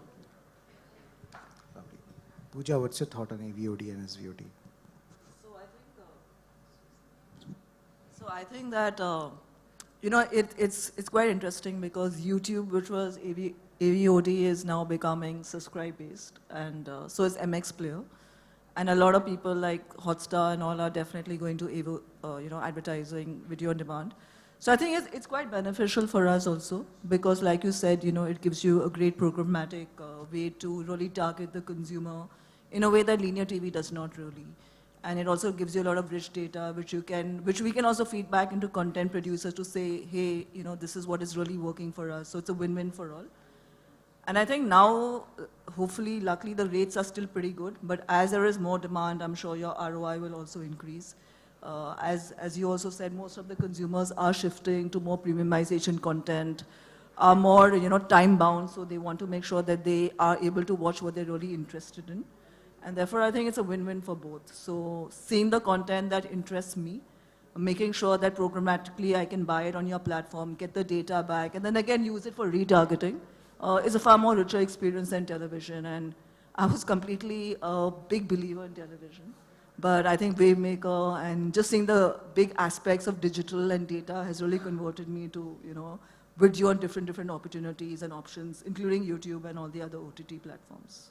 Pooja, what's your thought on AVOD and SVOD? So I think that, you know, it's quite interesting because YouTube, which was AVOD, is now becoming subscribe-based, and so is MX Player. And a lot of people like Hotstar and all are definitely going to you know, advertising video on demand. So I think it's quite beneficial for us also because, like you said, you know, it gives you a great programmatic way to really target the consumer in a way that linear TV does not really. And it also gives you a lot of rich data, which we can also feed back into content producers to say, hey, you know, this is what is really working for us. So it's a win-win for all. And I think now, hopefully, luckily, the rates are still pretty good. But as there is more demand, I'm sure your ROI will also increase. As you also said, most of the consumers are shifting to more premiumization content, are more, you know, time-bound. So they want to make sure that they are able to watch what they're really interested in. And therefore, I think it's a win-win for both. So seeing the content that interests me, making sure that programmatically I can buy it on your platform, get the data back, and then again use it for retargeting, is a far more richer experience than television. And I was completely a big believer in television. But I think Wavemaker and just seeing the big aspects of digital and data has really converted me to, you know, video on different opportunities and options, including YouTube and all the other OTT platforms.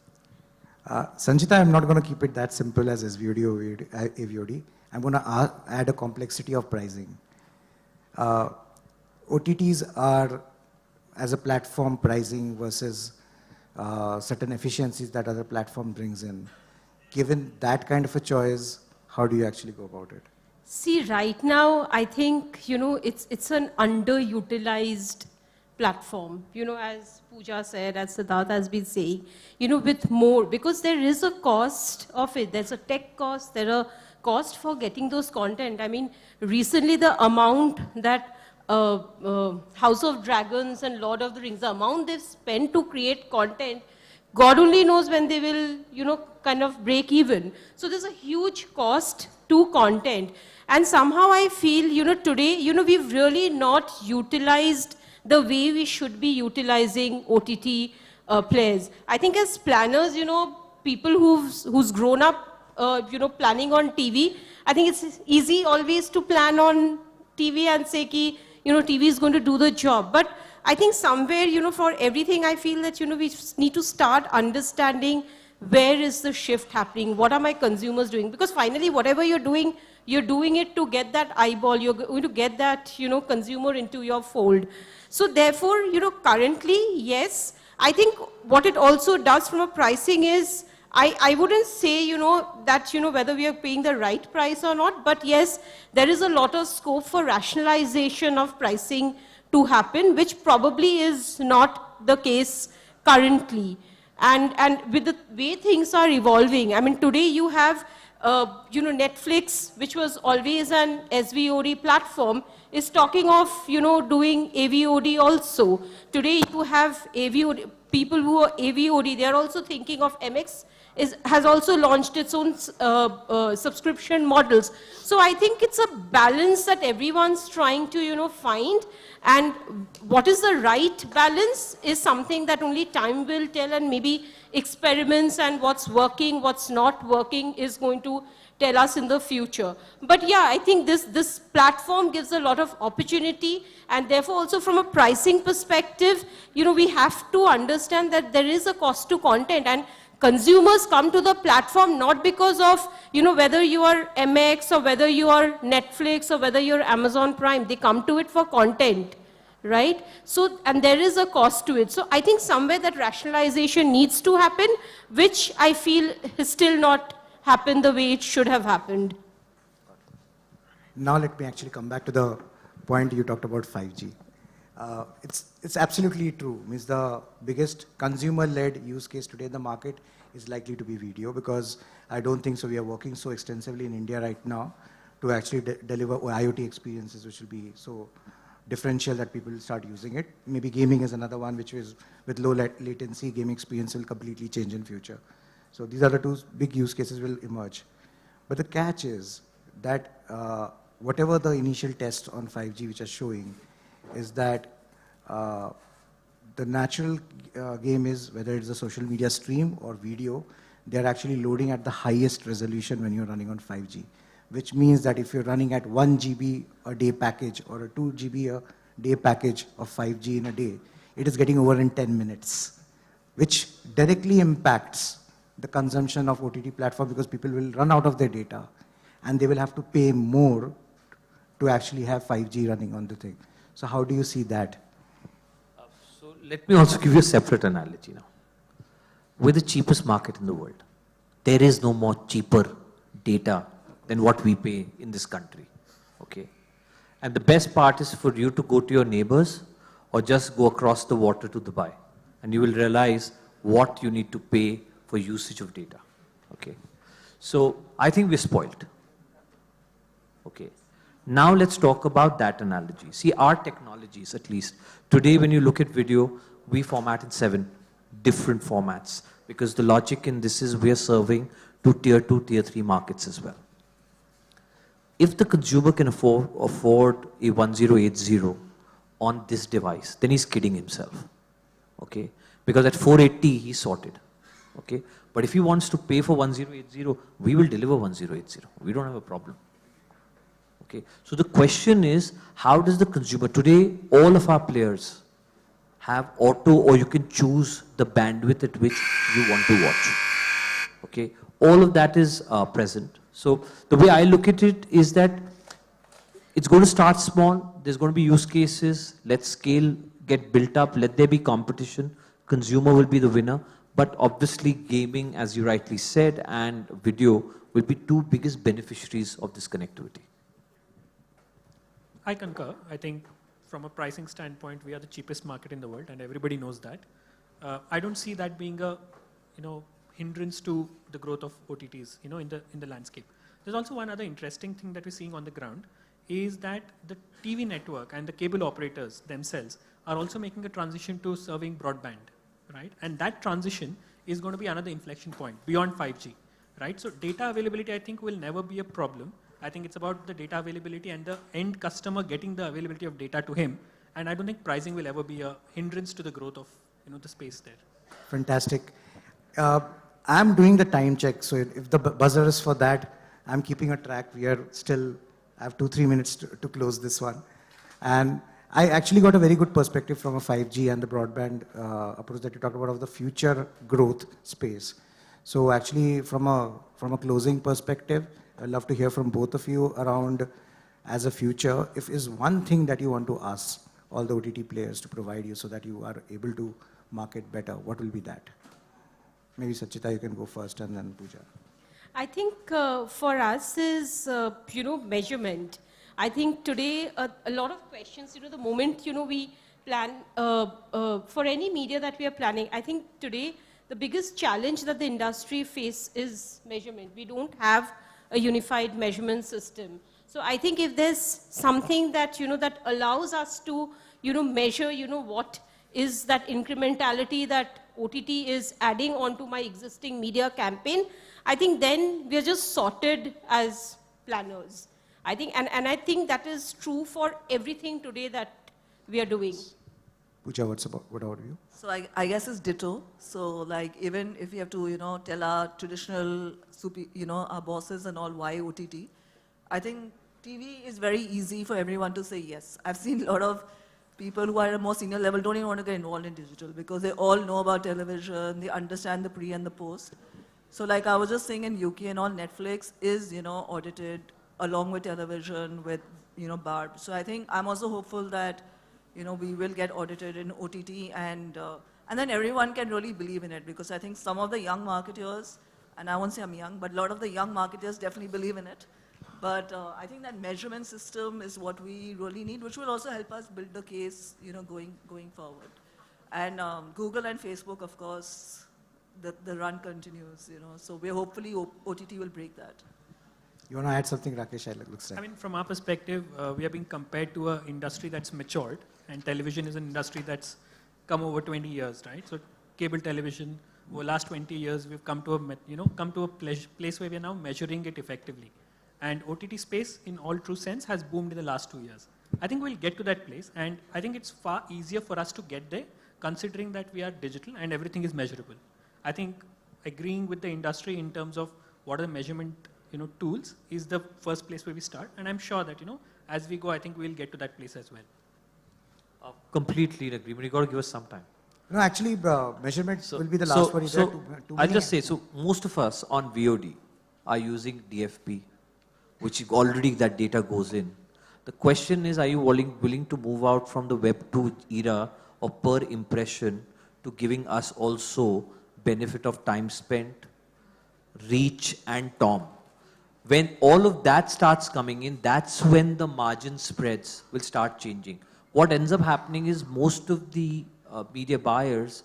Sanchita, I'm not going to keep it that simple as SVOD or AVOD. I'm going to add a complexity of pricing. OTTs are, as a platform, pricing versus certain efficiencies that other platform brings in. Given that kind of a choice, how do you actually go about it? See, right now, I think, you know, it's an underutilized platform, you know, as Pooja said, as Siddharth has been saying, you know, with more, because there is a cost of it. There's a tech cost, there are cost for getting those content. I mean, recently the amount that House of Dragons and Lord of the Rings, the amount they've spent to create content, God only knows when they will, you know, kind of break even. So there's a huge cost to content. And somehow I feel, you know, today, you know, we've really not utilized the way we should be utilizing OTT players. I think as planners, you know, people who's grown up planning on TV. I think it's easy always to plan on TV and say ki, TV is going to do the job. But I think somewhere, for everything, I feel that, we need to start understanding where is the shift happening? What are my consumers doing? Because finally, whatever you're doing it to get that eyeball, you're going to get that, consumer into your fold. So therefore, currently, yes, I think what it also does from a pricing is, I wouldn't say, that, whether we are paying the right price or not, but yes, there is a lot of scope for rationalization of pricing to happen, which probably is not the case currently. And with the way things are evolving, I mean, today you have, Netflix, which was always an SVOD platform, is talking of, doing AVOD also. Today you have AVOD, people who are AVOD, they are also thinking of MX, has also launched its own subscription models. So I think it's a balance that everyone's trying to, find. And what is the right balance is something that only time will tell, and maybe experiments and what's working, what's not working is going to tell us in the future. But yeah, I think this platform gives a lot of opportunity, and therefore also from a pricing perspective, we have to understand that there is a cost to content, and consumers come to the platform not because of, whether you are MX or whether you are Netflix or whether you're Amazon Prime. They come to it for content, right? So, and there is a cost to it. So I think somewhere that rationalization needs to happen, which I feel has still not happened the way it should have happened. Now let me actually come back to the point you talked about 5G. It's absolutely true. Means the biggest consumer-led use case today in the market is likely to be video, because I don't think so we are working so extensively in India right now to actually deliver IoT experiences which will be so differential that people will start using it. Maybe gaming is another one, which is with low latency gaming experience will completely change in future. So these are the two big use cases will emerge. But the catch is that whatever the initial tests on 5G which are showing is that the natural game is, whether it's a social media stream or video, they're actually loading at the highest resolution when you're running on 5G, which means that if you're running at 1 GB a day package or a 2 GB a day package of 5G in a day, it is getting over in 10 minutes, which directly impacts the consumption of OTT platform, because people will run out of their data and they will have to pay more to actually have 5G running on the thing. So how do you see that? So let me also give you a separate analogy now. We're the cheapest market in the world. There is no more cheaper data than what we pay in this country, okay? And the best part is for you to go to your neighbors or just go across the water to Dubai, and you will realize what you need to pay for usage of data, okay? So I think we're spoiled, okay? Now let's talk about that analogy. See, our technologies, at least, today when you look at video, we format in 7 different formats, because the logic in this is we are serving to tier 2, tier 3 markets as well. If the consumer can afford a 1080 on this device, then he's kidding himself, okay? Because at 480, he's sorted, okay? But if he wants to pay for 1080, we will deliver 1080. We don't have a problem. Okay, so the question is, how does the consumer, today all of our players have auto, or you can choose the bandwidth at which you want to watch. Okay, all of that is present. So the way I look at it is that it's going to start small, there's going to be use cases, let scale get built up, let there be competition, consumer will be the winner, but obviously gaming, as you rightly said, and video will be 2 biggest beneficiaries of this connectivity. I concur. I think from a pricing standpoint, we are the cheapest market in the world, and everybody knows that. I don't see that being a, hindrance to the growth of OTTs, in the landscape. There's also one other interesting thing that we're seeing on the ground is that the TV network and the cable operators themselves are also making a transition to serving broadband, right? And that transition is going to be another inflection point beyond 5G, right? So data availability, I think, will never be a problem. I think it's about the data availability and the end customer getting the availability of data to him. And I don't think pricing will ever be a hindrance to the growth of the space there. Fantastic. I'm doing the time check, so if the buzzer is for that, I'm keeping a track. We are still, I have 2-3 minutes to close this one. And I actually got a very good perspective from a 5G and the broadband approach that you talked about of the future growth space. So actually from a closing perspective, I'd love to hear from both of you around as a future, if is one thing that you want to ask all the OTT players to provide you so that you are able to market better, what will be that? Maybe Sanchita, you can go first and then Pooja. I think for us is, measurement. I think today a lot of questions, the moment, we plan for any media that we are planning, I think today the biggest challenge that the industry faces is measurement. We don't have a unified measurement system. So I think if there's something that, that allows us to, measure, what is that incrementality that OTT is adding onto my existing media campaign, I think then we're just sorted as planners. I think, and I think that is true for everything today that we are doing. Pooja, what about you? So I guess it's ditto. So like even if we have to, tell our traditional, our bosses and all why OTT, I think TV is very easy for everyone to say yes. I've seen a lot of people who are at a more senior level don't even want to get involved in digital because they all know about television, they understand the pre and the post. So like I was just saying in UK and all, Netflix is, audited along with television, with, Barb. So I think I'm also hopeful that, we will get audited in OTT and then everyone can really believe in it because I think some of the young marketers, and I won't say I'm young, but a lot of the young marketers definitely believe in it. But I think that measurement system is what we really need, which will also help us build the case, going forward. And Google and Facebook, of course, the run continues, So we're hopefully OTT will break that. You want to add something, Rakesh? It looks like. I mean, from our perspective, we are being compared to an industry that's matured, and television is an industry that's come over 20 years, right? So cable television, over the last 20 years, we've come to a place where we are now measuring it effectively. And OTT space, in all true sense, has boomed in the last 2 years. I think we'll get to that place, and I think it's far easier for us to get there, considering that we are digital and everything is measurable. I think agreeing with the industry in terms of what are the measurement tools is the first place where we start, and I'm sure that as we go, I think we'll get to that place as well. Completely agree, but you got to give us some time. No, actually, measurement will be the last one. I'll just say, so most of us on VOD are using DFP, which already that data goes in. The question is, are you willing to move out from the Web 2 era of per impression to giving us also benefit of time spent, reach and TOM? When all of that starts coming in, that's when the margin spreads will start changing. What ends up happening is most of the media buyers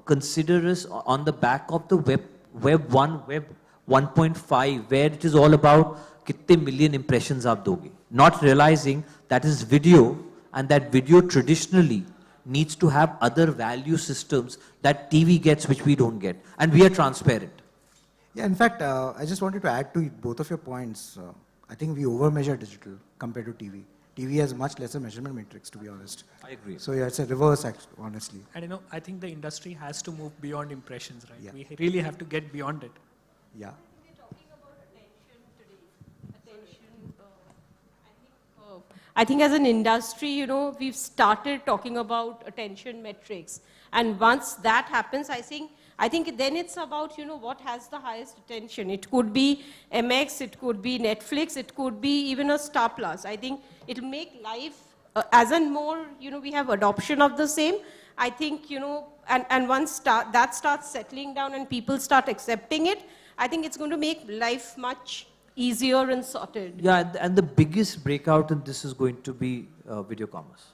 consider us on the back of the Web 1, Web 1.5, where it is all about kitne million impressions aap doge. Not realizing that is video, and that video traditionally needs to have other value systems that TV gets, which we don't get. And we are transparent. Yeah, in fact, I just wanted to add to both of your points. I think we over-measure digital compared to TV. TV has much lesser measurement matrix, to be honest. I agree. So yeah, it's a reverse, honestly. And I think the industry has to move beyond impressions, right? Yeah. We really have to get beyond it. Yeah. I think as an industry, we've started talking about attention metrics. And once that happens, I think then it's about, what has the highest attention. It could be MX, it could be Netflix, it could be even a Star Plus. I think it'll make life, as and more, we have adoption of the same. I think, and once that starts settling down and people start accepting it, I think it's going to make life much easier and sorted. Yeah, and the biggest breakout in this is going to be video commerce.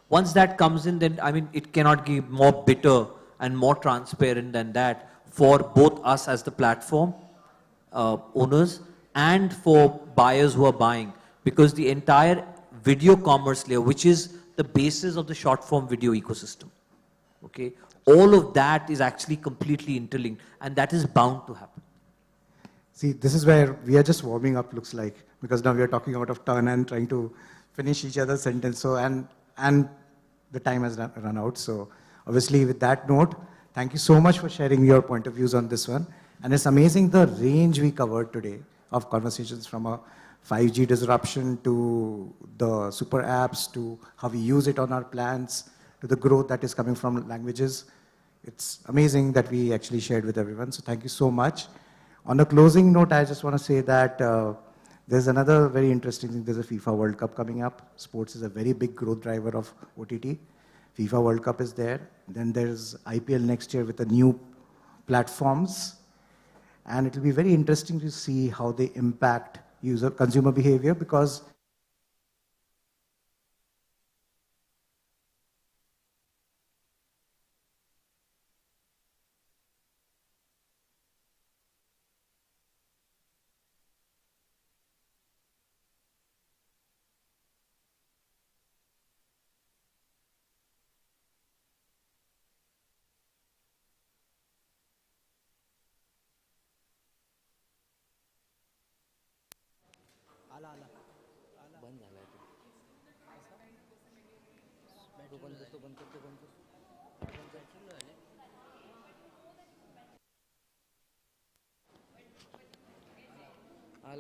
Once that comes in, then, I mean, it cannot get more bitter and more transparent than that for both us as the platform owners and for buyers who are buying. Because the entire video commerce layer, which is the basis of the short form video ecosystem, okay, all of that is actually completely interlinked, and that is bound to happen. See, this is where we are just warming up, looks like, because now we are talking out of turn and trying to finish each other's sentence. So, and the time has run out. So, obviously, with that note, Thank you so much for sharing your point of views on this one. And it's amazing the range we covered today of conversations, from a 5G disruption to the super apps to how we use it on our plans to the growth that is coming from languages. It's amazing that we actually shared with everyone. So thank you so much. On a closing note, I just want to say that there's another very interesting thing. There's a FIFA World Cup coming up. Sports is a very big growth driver of OTT. FIFA World Cup is there. Then there's IPL next year with the new platforms. And it will be very interesting to see how they impact consumer behavior, because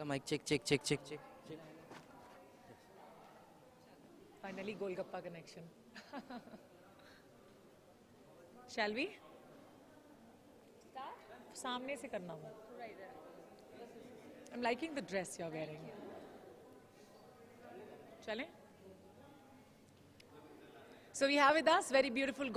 Mic check, check, check, check, check. Finally, Golgappa connection. Shall we? सामने से करना हो. I'm liking the dress you're wearing. Chale? So we have with us very beautiful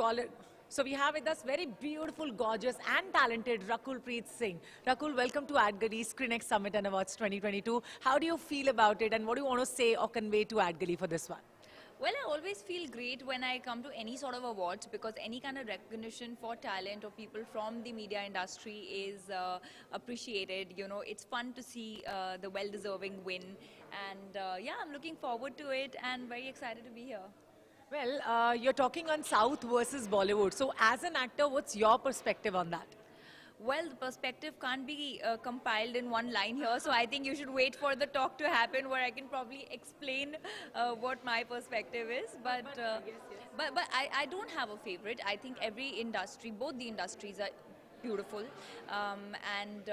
gorgeous and talented Rakul Preet Singh. Rakul, welcome to AdGully SCREENXX Summit and Awards 2022. How do you feel about it, and what do you want to say or convey to AdGully for this one? Well, I always feel great when I come to any sort of awards, because any kind of recognition for talent or people from the media industry is appreciated. You know, it's fun to see the well-deserving win, and yeah, I'm looking forward to it and very excited to be here. Well, you're talking on South versus Bollywood. So as an actor, what's your perspective on that? Well, the perspective can't be compiled in one line here, so I think you should wait for the talk to happen where I can probably explain what my perspective is. But I don't have a favorite. I think every industry, both the industries are beautiful, and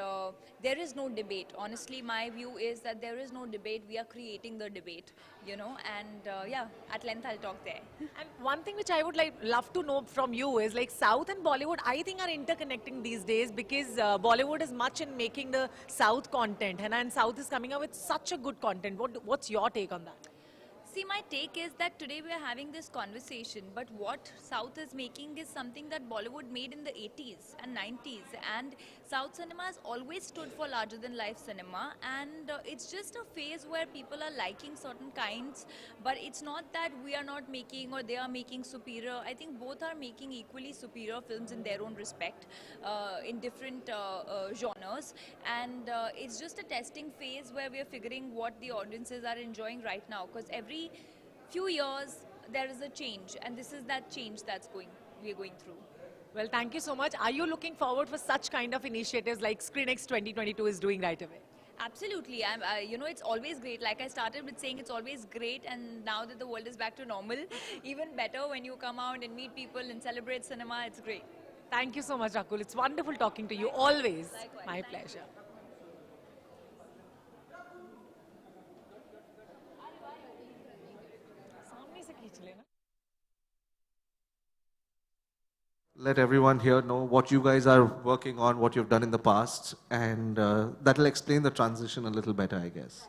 there is no debate. Honestly, my view is that there is no debate. We are creating the debate, you know, and yeah, at length I'll talk there. And one thing which I would love to know from you is, like, South and Bollywood, I think, are interconnecting these days, because Bollywood is much in making the South content, and South is coming up with such a good content. What's your take on that? See, my take is that today we are having this conversation, but what South is making is something that Bollywood made in the 80s and 90s, and South cinema has always stood for larger than life cinema, and it's just a phase where people are liking certain kinds, but it's not that we are not making or they are making superior. I think both are making equally superior films in their own respect, in different genres, and it's just a testing phase where we are figuring what the audiences are enjoying right now, because every few years there is a change, and this is that change that's we are going through. Well, thank you so much. Are you looking forward for such kind of initiatives like SCREENXX 2022 is doing right away? Absolutely. You know, it's always great. Like I started with saying, it's always great, and now that the world is back to normal, even better when you come out and meet people and celebrate cinema. It's great. Thank you so much, Rakul. It's wonderful talking to you. Always. Likewise. My pleasure. Let everyone here know what you guys are working on, what you've done in the past, and that'll explain the transition a little better, I guess.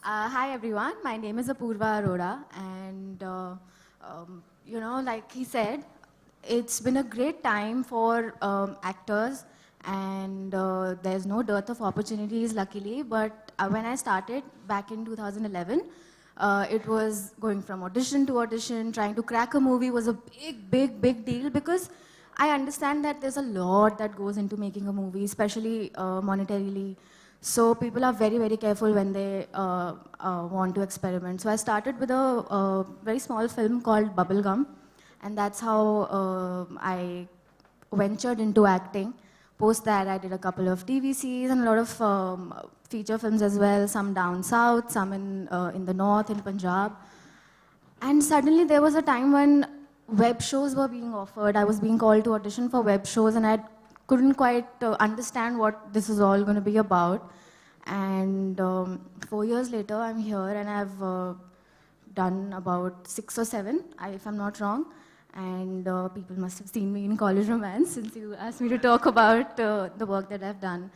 Hi everyone, my name is Apurva Arora, and you know, like he said, it's been a great time for actors, and there's no dearth of opportunities, luckily. But when I started back in 2011, it was going from audition to audition. Trying to crack a movie was a big deal, because I understand that there's a lot that goes into making a movie, especially monetarily. So people are very careful when they want to experiment. So I started with a very small film called Bubblegum, and that's how I ventured into acting. Post that, I did a couple of TVCs and a lot of feature films as well, some down south, some in the north, in Punjab. And suddenly there was a time when web shows were being offered. I was being called to audition for web shows, and I couldn't quite understand what this is all going to be about. And 4 years later, I'm here, and I've done about 6 or 7, if I'm not wrong. And people must have seen me in College Romance since you asked me to talk about the work that I've done.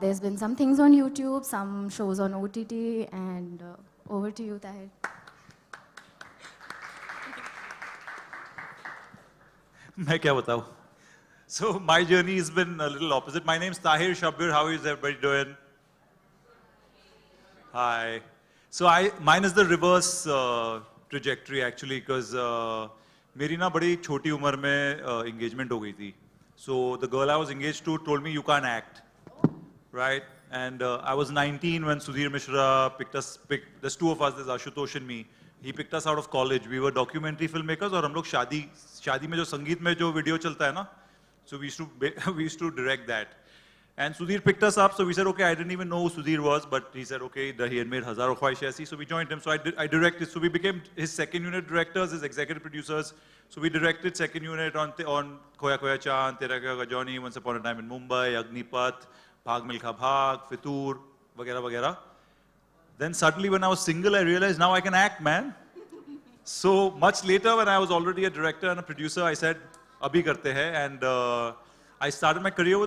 There's been some things on YouTube, some shows on OTT, and over to you, Tahir. मैं क्या बताऊं? So my journey has been a little opposite. My name's Tahir Shabbir. How is everybody doing? Hi. So mine is the reverse trajectory actually, because मेरी ना बड़ी छोटी उम्र में engagement हो गई थी. So the girl I was engaged to told me you can't act, right? And I was 19 when Sudhir Mishra there's 2 of us, there's Ashutosh and me. He picked us out of college. We were documentary filmmakers और हम लोग शादी में जो संगीत में जो video चलता है ना, so we used to direct that. And Sudhir picked us up, so we said, okay, I didn't even know who Sudhir was, but he said, okay, he had made Hazaro Khwahish Aisi, so we joined him. So I directed, so we became his second unit directors, his executive producers. So we directed second unit on Khoya Khoya Chand, Tera Kya Johnny, Once Upon a Time in Mumbai, Agnipath, Bhag Milkha Bhag, Fitur, Vagera Vagera. Then suddenly when I was single, I realized now I can act, man. So much later, when I was already a director and a producer, I said, Abhi karte hai, and I started my career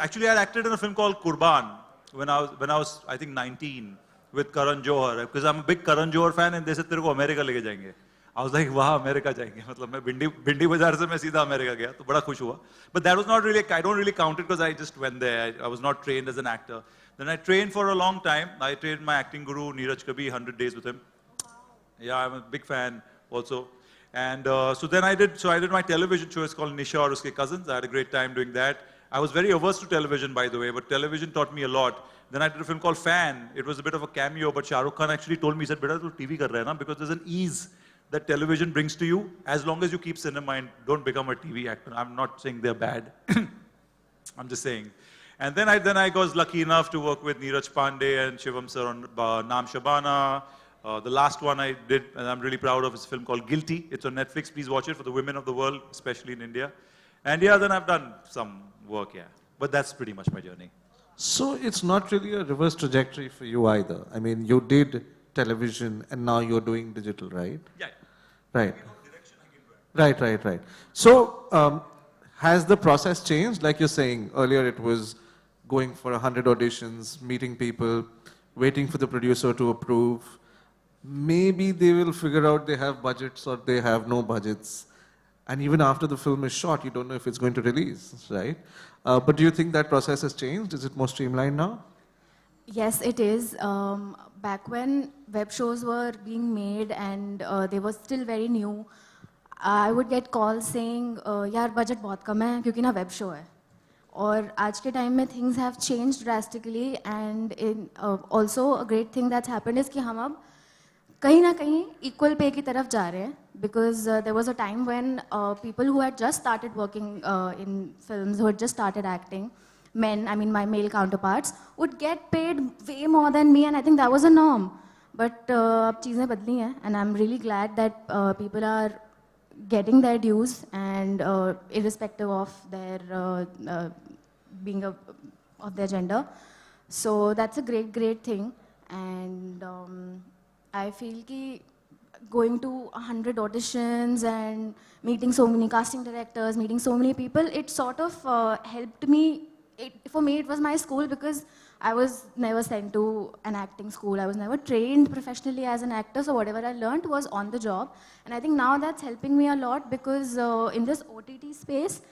actually I acted in a film called Qurban when I was I think 19 with Karan Johar, because I'm a big Karan Johar fan, and they said तेरे को America लेके जाएंगे. I was like, वाह America जाएंगे, मतलब मैं भिंडी बाजार से मैं सीधा अमेरिका गया, तो बड़ा खुश हुआ. But that was not really, I don't really count it because I just went there. I was not trained as an actor. Then I trained for a long time. I trained my acting guru Neeraj Kabi, 100 days with him. Yeah, I'm a big fan also. And so then I did my television show. It's called Nisha aur Uske Cousins. I had a great time doing that. I was very averse to television, by the way, but television taught me a lot. Then I did a film called Fan. It was a bit of a cameo, but Shah Rukh Khan actually told me, he said, beta, tu TV kar raha hai na? Because there's an ease that television brings to you, as long as you keep cinema and don't become a TV actor. I'm not saying they're bad. I'm just saying. And then I was lucky enough to work with Neeraj Pandey and Shivam sir on Naam Shabana. The last one I did, and I'm really proud of, is a film called Guilty. It's on Netflix. Please watch it for the women of the world, especially in India. And yeah, then I've done some work, yeah. But that's pretty much my journey. So it's not really a reverse trajectory for you either. I mean, you did television and now you're doing digital, right? Yeah. Right. Right. So has the process changed? Like you're saying, earlier it was going for 100 auditions, meeting people, waiting for the producer to approve. Maybe they will figure out they have budgets or they have no budgets. And even after the film is shot, you don't know if it's going to release, right? But do you think that process has changed? Is it more streamlined now? Yes, it is. Back when web shows were being made and they were still very new, I would get calls saying, यार budget बहुत कम है क्योंकि ना web show है. और आज के time में things have changed drastically, and also a great thing that's happened is कि हम अब कहीं ना कहीं equal pay की तरफ जा रहे हैं, because there was a time when people who had just started working in films, who had just started acting, men, I mean my male counterparts, would get paid way more than me, and I think that was a norm. But अब चीज़ें बदली हैं, and I'm really glad that people are getting their dues, and irrespective of their of their gender. So that's a great thing, and I feel कि going to 100 auditions and meeting so many casting directors, meeting so many people, it sort of helped me. For me, it was my school, because I was never sent to an acting school. I was never trained professionally as an actor, so whatever I learned was on the job. And I think now that's helping me a lot, because in this OTT space,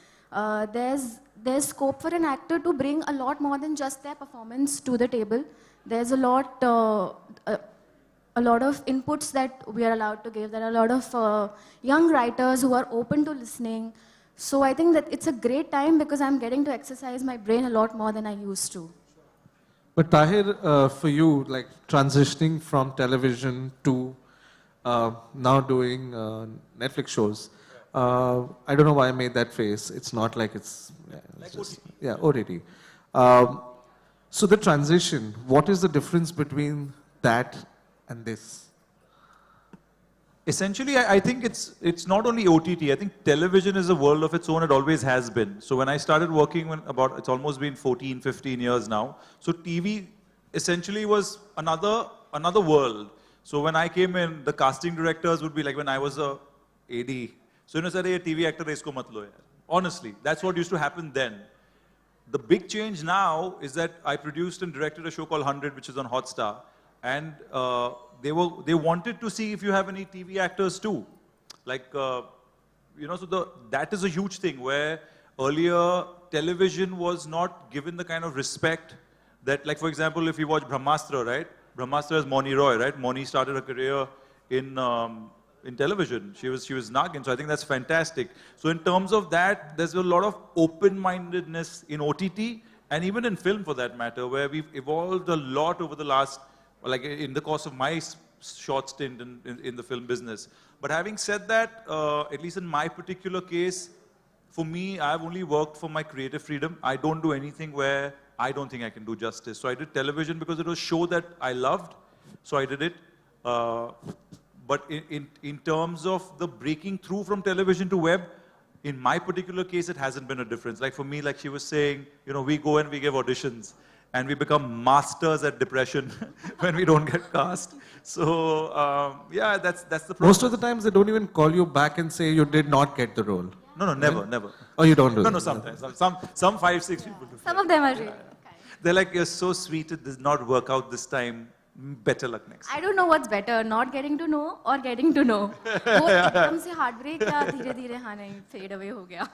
there's scope for an actor to bring a lot more than just their performance to the table. There's a lot of inputs that we are allowed to give. There are a lot of young writers who are open to listening. So I think that it's a great time, because I'm getting to exercise my brain a lot more than I used to. But Tahir, for you, like transitioning from television to now doing Netflix shows, I don't know why I made that face. It's not like it's just, yeah, OTT. So the transition, what is the difference between that and this? Essentially, I think it's not only OTT. I think television is a world of its own. It always has been. So when I started working, it's almost been 14, 15 years now. So TV essentially was another world. So when I came in, the casting directors would be like when I was a AD. So you know, sir, ye TV actor hai, isko mat lo yaar. Honestly, that's what used to happen then. The big change now is that I produced and directed a show called 100, which is on Hotstar, and they wanted to see if you have any TV actors too, like you know. So that is a huge thing where earlier television was not given the kind of respect that, like for example, if you watch Brahmastra, right? Brahmastra is Moni Roy, right? Moni started her career in television. She was Nagin, so I think that's fantastic. So in terms of that, there's a lot of open-mindedness in OTT and even in film for that matter, where we've evolved a lot over the last, like in the course of my short stint in the film business. But having said that, at least in my particular case, for me, I've only worked for my creative freedom. I don't do anything where I don't think I can do justice. So I did television because it was a show that I loved, so I did it. But in terms of the breaking through from television to web, in my particular case, it hasn't been a difference. Like for me, like she was saying, you know, we go and we give auditions and we become masters at depression when we don't get cast. So yeah, that's the process. Most of the times they don't even call you back and say you did not get the role. No, never. Oh, you don't do that? No, sometimes. Some 5, 6 people do. Some of them are really. They're like, you're so sweet, it does not work out this time. Better luck next. I don't know what's better, not getting to know or getting to know. वो एकदम से heartbreak या धीरे-धीरे हाँ नहीं fade away हो गया.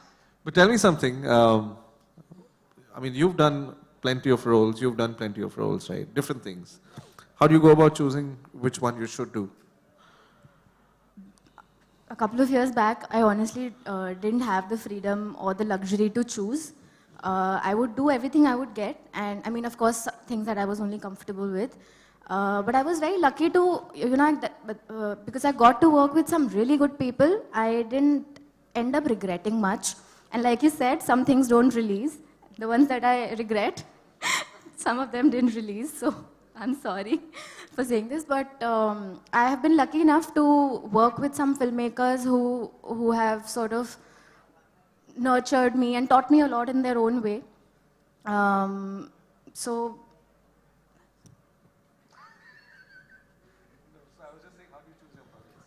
But tell me something. I mean, you've done plenty of roles. You've done plenty of roles, right? Different things. How do you go about choosing which one you should do? A couple of years back, I honestly didn't have the freedom or the luxury to choose. I would do everything I would get, and I mean, of course, things that I was only comfortable with. But I was very lucky to, you know, because I got to work with some really good people, I didn't end up regretting much. And like you said, some things don't release. The ones that I regret, some of them didn't release, so I'm sorry for saying this. But I have been lucky enough to work with some filmmakers who have sort of nurtured me and taught me a lot in their own way. So.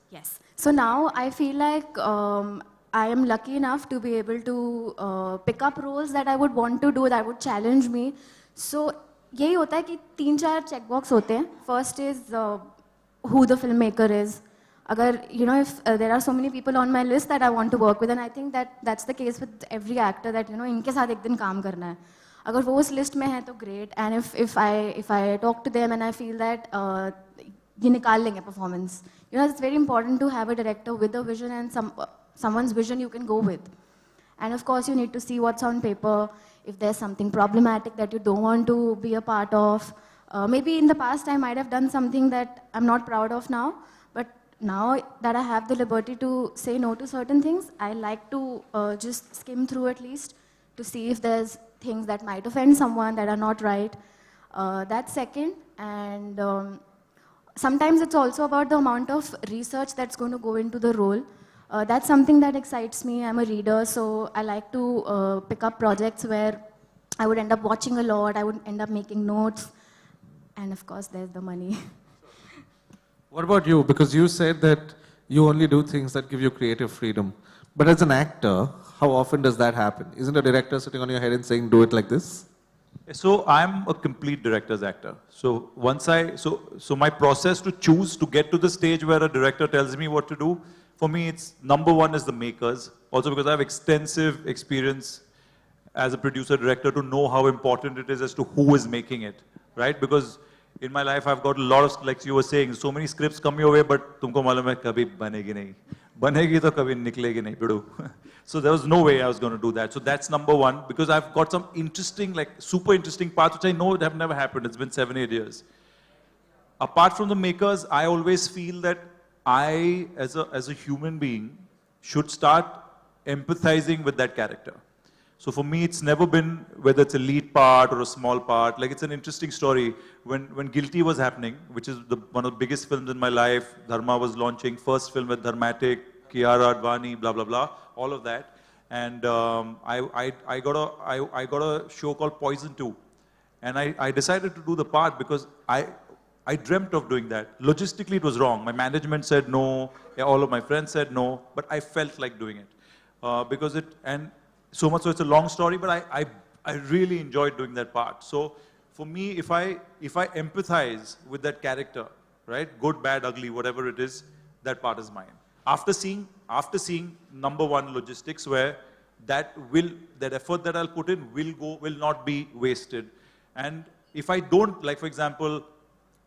Yes. So now I feel like I am lucky enough to be able to pick up roles that I would want to do, that would challenge me. So यही होता है कि 3-4 checkbox होते हैं. First is who the filmmaker is. अगर, you know, if there are so many people on my list that I want to work with, and I think that's the case with every actor, that, you know, इनके साथ एक दिन काम करना है. अगर वो उस list में है तो great. And if I talk to them and I feel that ये निकाल लेंगे performance. You know, it's very important to have a director with a vision and someone's vision you can go with. And of course, you need to see what's on paper. If there's something problematic that you don't want to be a part of. Maybe in the past I might have done something that I'm not proud of now. But now that I have the liberty to say no to certain things, I like to just skim through at least to see if there's things that might offend someone that are not right. That's second. And sometimes it's also about the amount of research that's going to go into the role. That's something that excites me. I'm a reader, so I like to pick up projects where I would end up watching a lot, I would end up making notes, and of course there's the money. What about you? Because you said that you only do things that give you creative freedom. But as an actor, how often does that happen? Isn't a director sitting on your head and saying, do it like this? So I'm a complete director's actor. So so my process to choose to get to the stage where a director tells me what to do, for me it's number one is the makers. Also because I have extensive experience as a producer director to know how important it is as to who is making it, right? Because in my life I've got a lot of, like you were saying, so many scripts come your way, but tumko malum hai kabhi banegi nahi. Banegi to kabhi niklegi nahi, pidu. So there was no way I was going to do that. So that's number one, because I've got some interesting, like super interesting parts which I know have never happened. It's been 7-8 years. Apart from the makers, I always feel that I, as a human being, should start empathizing with that character. So for me, it's never been whether it's a lead part or a small part. Like it's an interesting story. When Guilty was happening, which is one of the biggest films in my life, Dharma was launching, first film with Dharmatic, Kiara Advani, blah, blah, blah, all of that. And I got a show called Poison 2. And I decided to do the part because I dreamt of doing that. Logistically, it was wrong. My management said no. All of my friends said no. But I felt like doing it. Because so much so it's a long story, but I really enjoyed doing that part. So for me, if I empathize with that character, right, good, bad, ugly, whatever it is, that part is mine. After seeing number one, logistics, where that effort that I'll put in will not be wasted. And if I don't, like for example,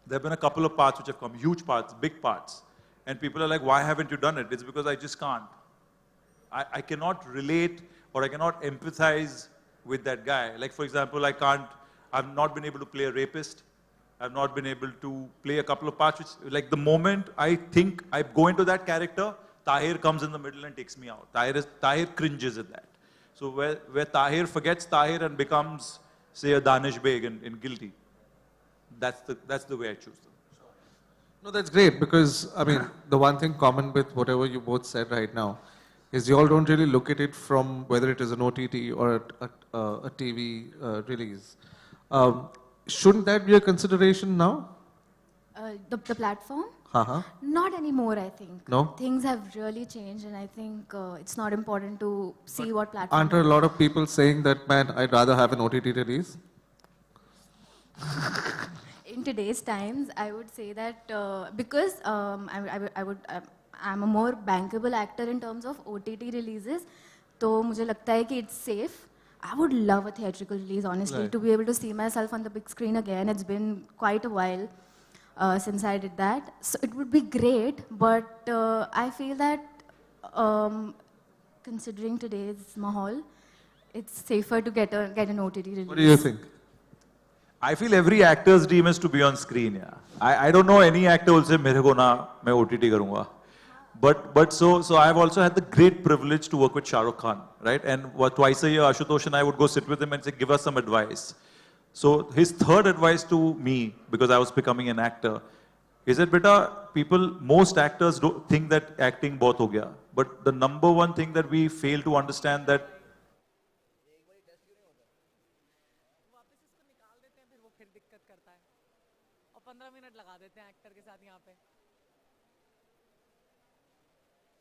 there have been a couple of parts which have come, huge parts, big parts, and people are like, why haven't you done it? It's because I just can't. I cannot relate or I cannot empathize with that guy. Like for example, I've not been able to play a rapist. I've not been able to play a couple of parts which, like the moment I think I go into that character, Tahir comes in the middle and takes me out. Tahir cringes at that. So where Tahir forgets Tahir and becomes, say, a Danish Beg in Guilty, that's the way I choose them. No, that's great because, I mean, the one thing common with whatever you both said right now is you all don't really look at it from whether it is an OTT or a TV release. Shouldn't that be a consideration now? The platform? Uh-huh. Not anymore, I think. No? Things have really changed, and I think it's not important to see what platform. Aren't there a lot of people saying that, man, I'd rather have an OTT release? In today's times, I would say that because I'm a more bankable actor in terms of OTT releases, तो मुझे लगता है कि it's safe. I would love a theatrical release, honestly, Right. to be able to see myself on the big screen again. It's been quite a while since I did that. So it would be great, but I feel that considering today's mahal, it's safer to get an OTT release. What do you think? I feel every actor's dream is to be on screen. Yeah, I don't know any actor who will say, "मेरे को ना मैं OTT करूँगा." But so I've also had the great privilege to work with Shah Rukh Khan, right? And twice a year, Ashutosh and I would go sit with him and say, give us some advice. So his third advice to me, because I was becoming an actor, is that, beta, most actors don't think that acting bahut ho gaya. But the number one thing that we fail to understand that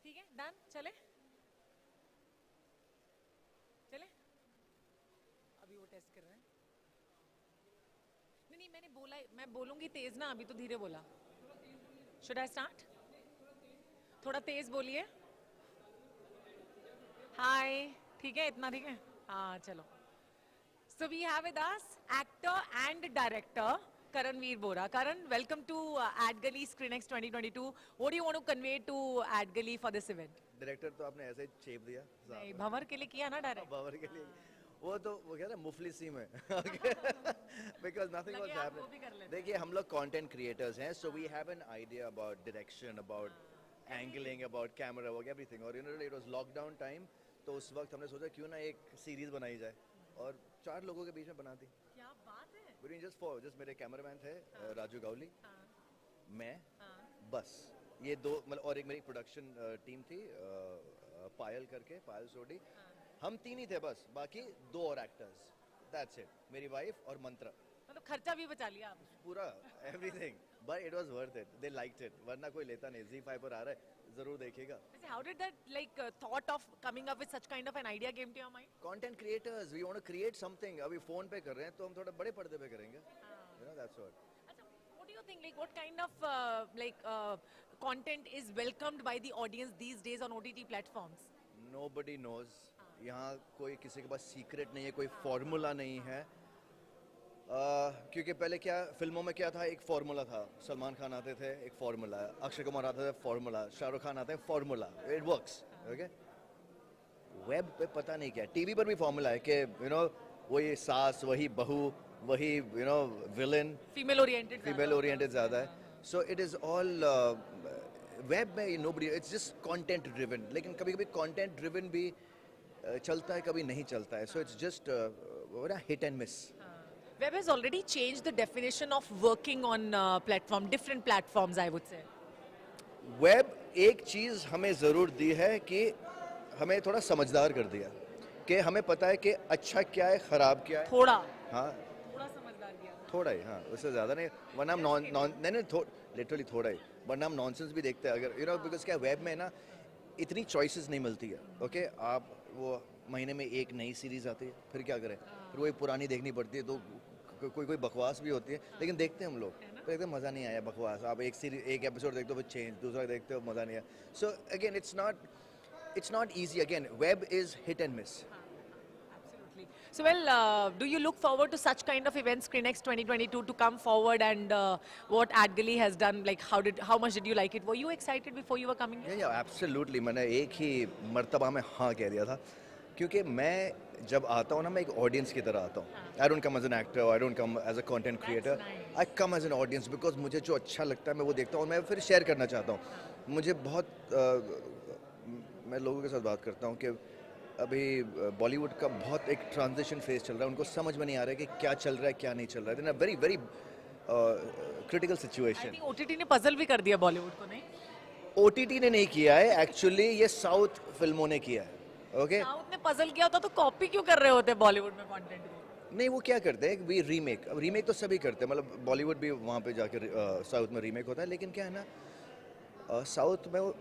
ठीक है, done, चले अभी वो test कर रहे हैं। नहीं मैंने बोला, मैं बोलूंगी तेज ना, अभी तो धीरे बोला। Should I start? थोड़ा तेज बोलिए। हाय, ठीक है, इतना ठीक है? हाँ, चलो। So we have with us actor and director Karanveer Bora. Karan, welcome to AdGully SCREENXX 2022. What do you want to convey to AdGully for this event? Director तो आपने ऐसे ही छेप दिया। नहीं, भंवर के लिए किया ना डायरेक्ट। भंवर के लिए वो क्या ना मुफलिसी में because nothing was happening. देखिए हम लोग content creators हैं, so we have an idea about direction, about angling, about camera work, everything. और it was lockdown time, तो उस वक्त हमने सोचा क्यों ना एक सीरीज बनाई जाए और 4 लोगों के बीच में बना दी। क्या बात है? just मेरे कैमरामैन थे राजू गावली, मैं, बस ये दो, मतलब और एक मेरी प्रोडक्शन टीम थी पायल करके, पायल सोडी, हम 3 ही थे बस, बाकी 2 और एक्टर्स, दैट्स इट, मेरी वाइफ और मंत्रा। मतलब खर्चा भी बचा लिया आपने? पूरा everything, but it was worth it, they liked it, वरना कोई लेता नहीं। Z5 पर आ रहा है, जरूर देखेगा। How did that thought of coming up with such kind of an idea came to your mind? Content creators, we want to create something. अभी फोन पे कर रहे हैं तो हम थोड़ा बड़े पर्दे पे करेंगे। You know, that's what. What do you think? Like, what kind of content is welcomed by the audience these days on OTT platforms? Nobody knows. यहाँ कोई किसी के पास सीक्रेट नहीं है, कोई फॉर्मूला नहीं है। क्योंकि पहले क्या फिल्मों में क्या था, एक फार्मूला था, सलमान खान आते थे एक फार्मूला, अक्षय कुमार आते थे फार्मूला, शाहरुख खान आते हैं formula, it works. Okay, web पे पता नहीं क्या, टीवी पर भी फार्मूला है कि वही सास, वही बहू, वही विलन, फीमेल ओरिएंटेड ज़्यादा है। So it is all web में nobody, it's just content driven. लेकिन कभी कभी कंटेंट ड्रिवन भी चलता है कभी नहीं चलता है. So it's just hit and miss. Web has already changed the definition of working on different platforms, I would say. Web एक चीज़ हमें ज़रूर दी है कि हमें थोड़ा समझदार कर दिया कि हमें पता है कि अच्छा क्या है ख़राब क्या है. थोड़ा. हाँ. थोड़ा समझदार किया. थोड़ा ही, हाँ, उससे ज़्यादा नहीं. वरना हम लिटरली थोड़ा ही. वरना हम नॉनसेंस भी देखते हैं अगर बिकॉज क्या वेब में ना इतनी चॉइसेस नहीं मिलती है. ओके आप वो महीने में एक नई सीरीज़ आती है, फिर क्या करें, फिर वही पुरानी देखनी पड़ती है. तो कोई बकवास भी होती है, लेकिन देखते हैं हम लोग, तो एकदम मज़ा नहीं आया बकवास. आप एक एपिसोड देखते हो फिर चेंज, दूसरा देखते हो मज़ा नहीं आया. So again it's not easy. Again, web is hit and miss. So well, do you look forward to such kind of events, SCREENXX 2022, to come forward, and what AdGully has done? Like, how much did you like it? Were you excited before you were coming here? Yeah, absolutely. मैंने एक ही मर्तबा में हाँ कह दिया था, क्योंकि मैं जब आता हूँ ना, मैं एक ऑडियंस की तरह आता हूँ. I don't come as an actor, I don't come as a content creator. I come as an audience because मुझे जो अच्छा लगता है मैं वो देखता हूँ और मैं फिर शेयर करना चाहता हूँ. मुझे मैं लोगों के साथ बात करता हूँ कि अभी बॉलीवुड का बहुत एक ट्रांजिशन फेज चल रहा है. उनको समझ में नहीं आ रहा है कि क्या चल रहा है क्या नहीं चल रहा है. In a very very critical situation. I think OTT ने पजल भी कर दिया बॉलीवुड को, नहीं? OTT ने नहीं किया है, एक्चुअली ये साउथ फिल्मों ने किया है. ओके, साउथ ने पजल किया होता तो कॉपी क्यों कर रहे होते बॉलीवुड में कंटेंट को? नहीं, वो क्या करते हैं, वी रीमेक. अब रीमेक तो सभी करते हैं, मतलब बॉलीवुड भी वहाँ पे जाकर साउथ में रीमेक होता है. लेकिन क्या है ना, साउथ में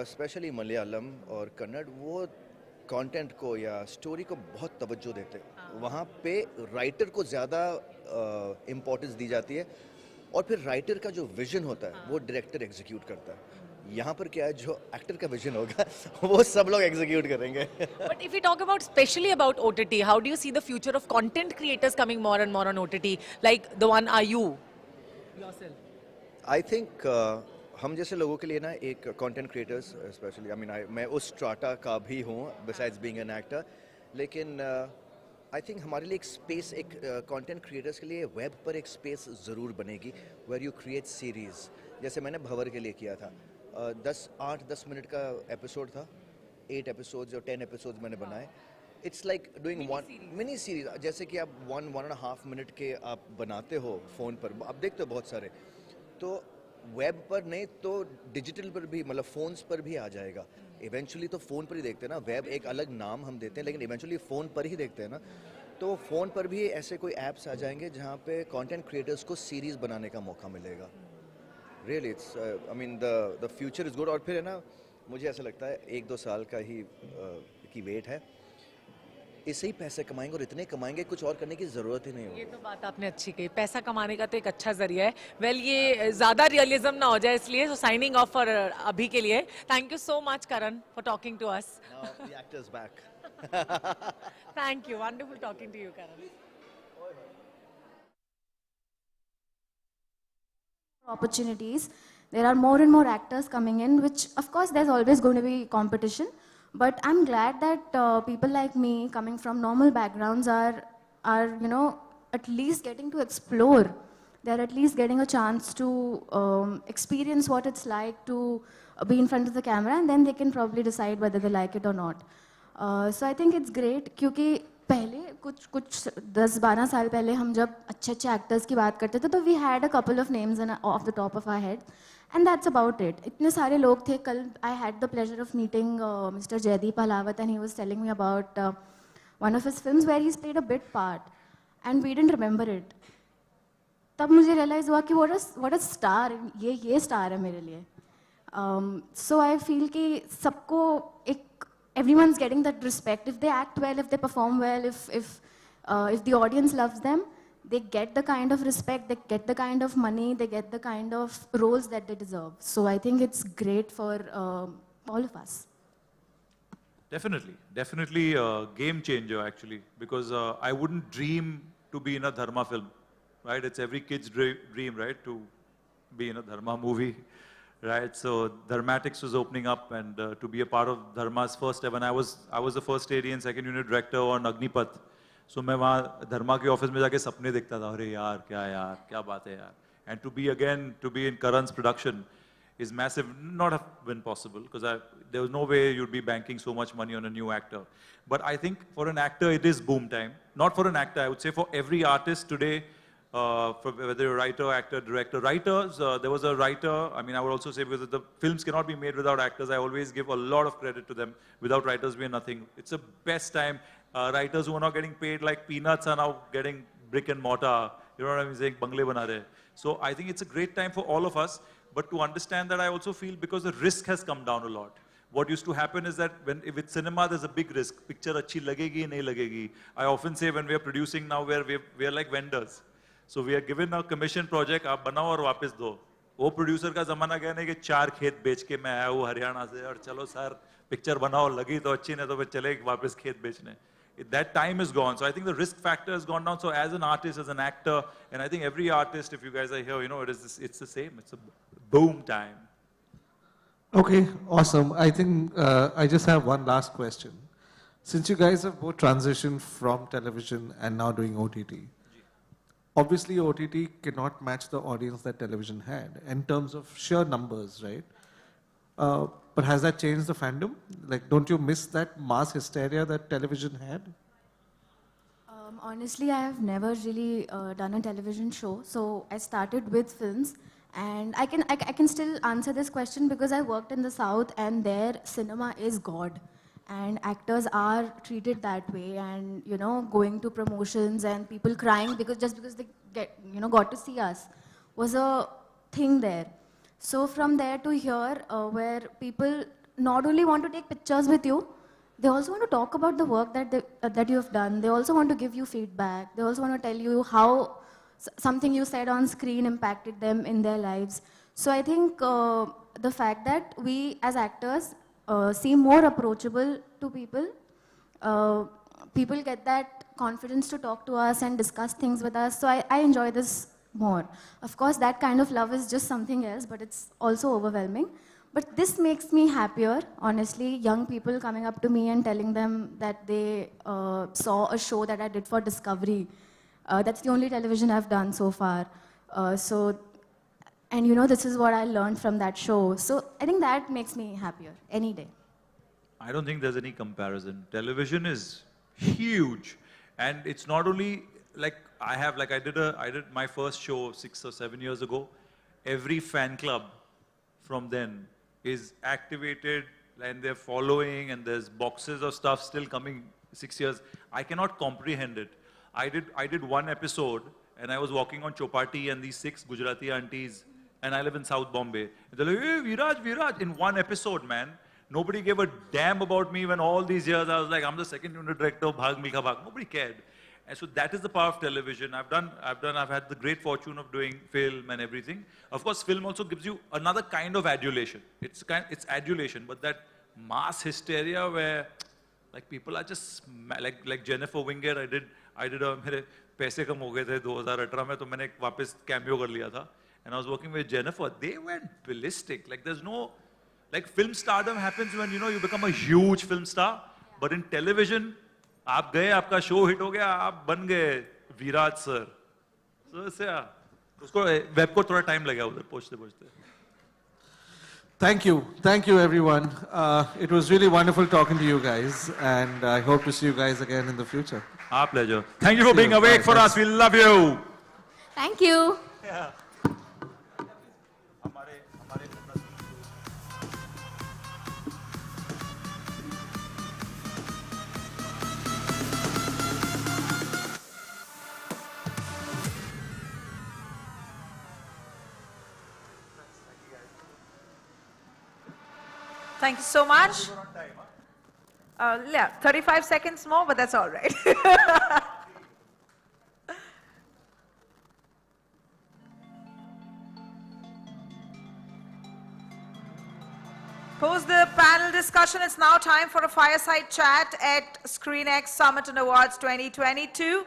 स्पेशली मलयालम और कन्नड़ वो कंटेंट को या स्टोरी को बहुत तवज्जो देते हैं. वहाँ पे राइटर को ज़्यादा इम्पोर्टेंस दी जाती है और फिर राइटर का जो विजन होता है वो डायरेक्टर एग्जीक्यूट करता है. यहाँ पर क्या है, जो एक्टर का विजन होगा वो सब लोग एग्जीक्यूट करेंगे. But if we talk especially about OTT, how do you see the future of content creators coming more and more on OTT, like the one are you yourself? I think हम जैसे लोगों के लिए ना एक content creators specially, मैं उस strata का भी हूँ बिसाइड्स बीइंग एन एक्टर. लेकिन आई थिंक हमारे लिए एक स्पेस, एक कंटेंट क्रिएटर्स के लिए वेब पर एक स्पेस ज़रूर बनेगी वेयर यू क्रिएट सीरीज़. जैसे मैंने भंवर के लिए किया था, 8-10 मिनट का एपिसोड था, 8 एपिसोड्स और 10 एपिसोड्स मैंने बनाए. It's like doing one mini series. जैसे कि आप 1.5 मिनट के आप बनाते हो फ़ोन पर, आप देखते हो बहुत सारे, तो वेब पर नहीं तो डिजिटल पर भी, मतलब फ़ोन्स पर भी आ जाएगा. इवेंचुअली तो फ़ोन पर ही देखते हैं ना, वेब एक अलग नाम हम देते हैं लेकिन इवेंचुअली फ़ोन पर ही देखते हैं ना. तो फ़ोन पर भी ऐसे कोई ऐप्स आ जाएंगे जहाँ पे कंटेंट क्रिएटर्स को सीरीज़ बनाने का मौका मिलेगा. Really it's the future is good. और फिर है ना, मुझे ऐसा लगता है 1-2 साल का ही की वेट है, इससे ही पैसे कमाएंगे और इतने कमाएंगे कुछ और करने की ज़रूरत ही नहीं होगी. ये तो बात आपने अच्छी कही, पैसा कमाने का तो एक अच्छा जरिया है. वेल, ये ज़्यादा रियलिज्म ना हो जाए इसलिए, सो साइनिंग ऑफ फॉर अभी के लिए. Thank you so much Karan for talking to us. The actor's back. Thank you. Wonderful talking to you, Karan. Opportunities. There are more and more actors coming in, which of course there's always going to be competition. But I'm glad that people like me coming from normal backgrounds are at least getting to explore. They're at least getting a chance to experience what it's like to be in front of the camera, and then they can probably decide whether they like it or not. So I think it's great, क्योंकि पहले कुछ 10-12 साल पहले हम जब अच्छे actors की बात करते थे तो we had a couple of names off the top of our head, and that's about it. इतने सारे लोग थे. कल I had the pleasure of meeting Mr. Jaideep Ahlawat, and he was telling me about one of his films where he's played a bit part, and we didn't remember it. तब मुझे realize हुआ कि what a star, ये star है मेरे लिए. So I feel कि सबको एक everyone's getting that respect. If they act well, if they perform well, if the audience loves them, they get the kind of respect, they get the kind of money, they get the kind of roles that they deserve. So I think it's great for all of us. Definitely a game changer actually, because I wouldn't dream to be in a Dharma film, right? It's every kid's dream, right? To be in a Dharma movie. Right, so Dharmatics was opening up, and to be a part of Dharma's first ever. And I was the first AD and second unit director on Agnipath. So मैं वहाँ धर्मा के office में जाके सपने देखता था, अरे यार क्या बात है यार. And to be in Karan's production, is massive. Not have been possible because there was no way you'd be banking so much money on a new actor. But I think for an actor, it is boom time. Not for an actor, I would say for every artist today, for whether you're a writer, actor, director. Writers, there was a writer, I mean, I would also say because the films cannot be made without actors, I always give a lot of credit to them. Without writers, we are nothing. It's the best time. Writers who are not getting paid like peanuts are now getting brick and mortar. You know what I'm saying? Bangle bana rahe. So I think it's a great time for all of us. But to understand that, I also feel because the risk has come down a lot. What used to happen is that with cinema, there's a big risk. Picture achhi lagegi, nahi lagegi. I often say when we are producing now, we are like vendors. So we are given a commission project, आप बनाओ और वापस दो. वो producer का ज़माना गया नहीं कि 4 खेत बेच के मैं आया हूँ हरियाणा से और चलो सर picture बनाओ लगी तो अच्छी नहीं तो फिर चले वापस खेत बेचने. That time is gone. So I think the risk factor has gone down. So as an artist, as an actor, and I think every artist, if you guys are here, you know, it's the same. It's a boom time. Okay, awesome. I think I just have one last question. Since you guys have both transitioned from television and now doing OTT, obviously OTT cannot match the audience that television had in terms of sheer numbers, right? But has that changed the fandom? Like, don't you miss that mass hysteria that television had? Honestly, I have never really done a television show. So I started with films. And I can still answer this question because I worked in the South and there cinema is God. And actors are treated that way and, you know, going to promotions and people crying just because they got to see us was a thing there. So from there to here, where people not only want to take pictures with you, they also want to talk about the work that you have done. They also want to give you feedback. They also want to tell you how something you said on screen impacted them in their lives. So I think the fact that we as actors seem more approachable to people, people get that confidence to talk to us and discuss things with us. So I enjoy this more. Of course, that kind of love is just something else, but it's also overwhelming. But this makes me happier, honestly. Young people coming up to me and telling them that they saw a show that I did for Discovery. That's the only television I've done so far. And you know, this is what I learned from that show. So I think that makes me happier any day. I don't think there's any comparison. Television is huge. And it's not only like I did my first show 6 or 7 years ago. Every fan club from then is activated and they're following and there's boxes of stuff still coming 6 years. I cannot comprehend it. I did one episode and I was walking on Chopati and these 6 Gujarati aunties and I live in South Bombay. And they're like, hey, Viraj, in one episode, man. Nobody gave a damn about me when all these years I was like, I'm the second unit director of Bhag Milkha Bhag. Nobody cared. And so that is the power of television. I've had the great fortune of doing film and everything. Of course, film also gives you another kind of adulation. It's adulation, but that mass hysteria where like people are just like Jennifer Winger. I did मेरे पैसे कम हो गए थे 2018 में तो मैंने वापस cameo कर लिया था. And I was working with Jennifer. They went ballistic. Like there's no, like film stardom happens when you become a huge film star. But in television, आप गए, आपका शो हिट हो गया, आप बन गए विराज सर. So ऐसे उसको वेब को थोड़ा टाइम लगा उधर पहुंचते. Thank you everyone. It was really wonderful talking to you guys, and I hope to see you guys again in the future. Our pleasure. Thank you for being awake for us. We love you. Thank you. Yeah. Thank you so much. Yeah, 35 seconds more, but that's all right. Post the panel discussion, it's now time for a fireside chat at SCREENXX Summit and Awards 2022.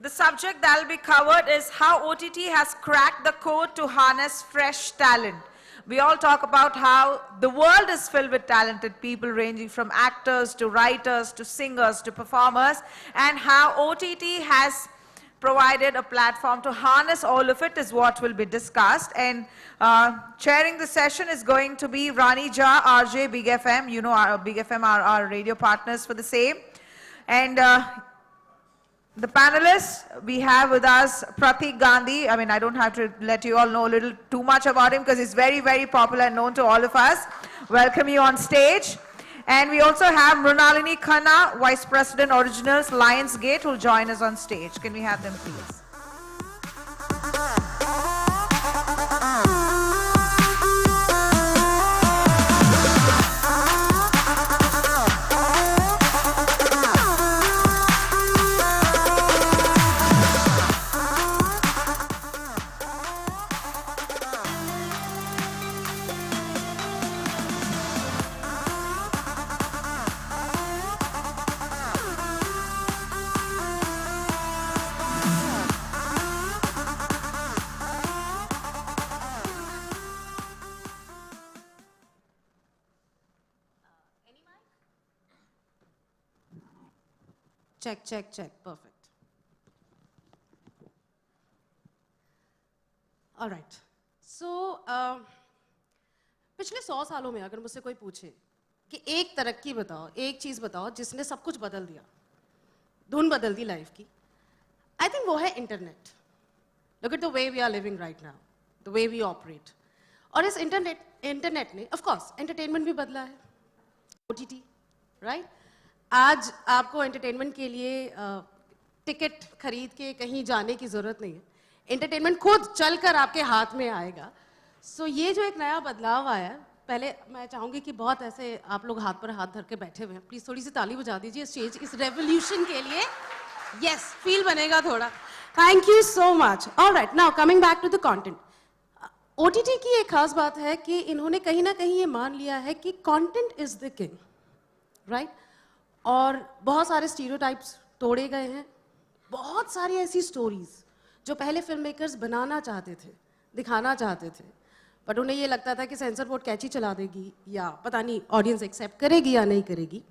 The subject that will be covered is how OTT has cracked the code to harness fresh talent. We all talk about how the world is filled with talented people ranging from actors to writers to singers to performers, and how OTT has provided a platform to harness all of it is what will be discussed. And chairing the session is going to be Rani Jha, RJ, Big FM. You know, our Big FM are our radio partners for the same. And the panelists, we have with us Pratik Gandhi. I mean, I don't have to let you all know a little too much about him because he's very, very popular and known to all of us. Welcome you on stage. And we also have Mrunalini Khanna, Vice President Originals, Lionsgate, who will join us on stage. Can we have them, please? Check, check, check. Perfect. All right. So, पिछले 100 सालों में अगर मुझसे कोई पूछे कि एक तरक्की बताओ, एक चीज़ बताओ जिसने सब कुछ बदल दिया, धुन बदल दी लाइफ की, I think वो है internet. Look at the way we are living right now, the way we operate. और इस इंटरनेट ने, of course, entertainment भी बदला है, OTT, right? आज आपको एंटरटेनमेंट के लिए टिकट खरीद के कहीं जाने की ज़रूरत नहीं है. एंटरटेनमेंट खुद चलकर आपके हाथ में आएगा. सो ये जो एक नया बदलाव आया है, पहले मैं चाहूँगी कि बहुत ऐसे आप लोग हाथ पर हाथ धर के बैठे हुए हैं, प्लीज़ थोड़ी सी ताली बजा दीजिए स्टेज इस रेवोल्यूशन के लिए. यस, फील बनेगा थोड़ा. Thank you so much. Alright, now coming back to the content. OTT की एक खास बात है कि इन्होंने कहीं ना कहीं ये मान लिया है कि content is the king, right? और बहुत सारे स्टीरियोटाइप्स तोड़े गए हैं. बहुत सारी ऐसी स्टोरीज जो पहले फिल्म मेकर्स बनाना चाहते थे, दिखाना चाहते थे, बट उन्हें ये लगता था कि सेंसर बोर्ड कैची चला देगी या पता नहीं ऑडियंस एक्सेप्ट करेगी या नहीं करेगी.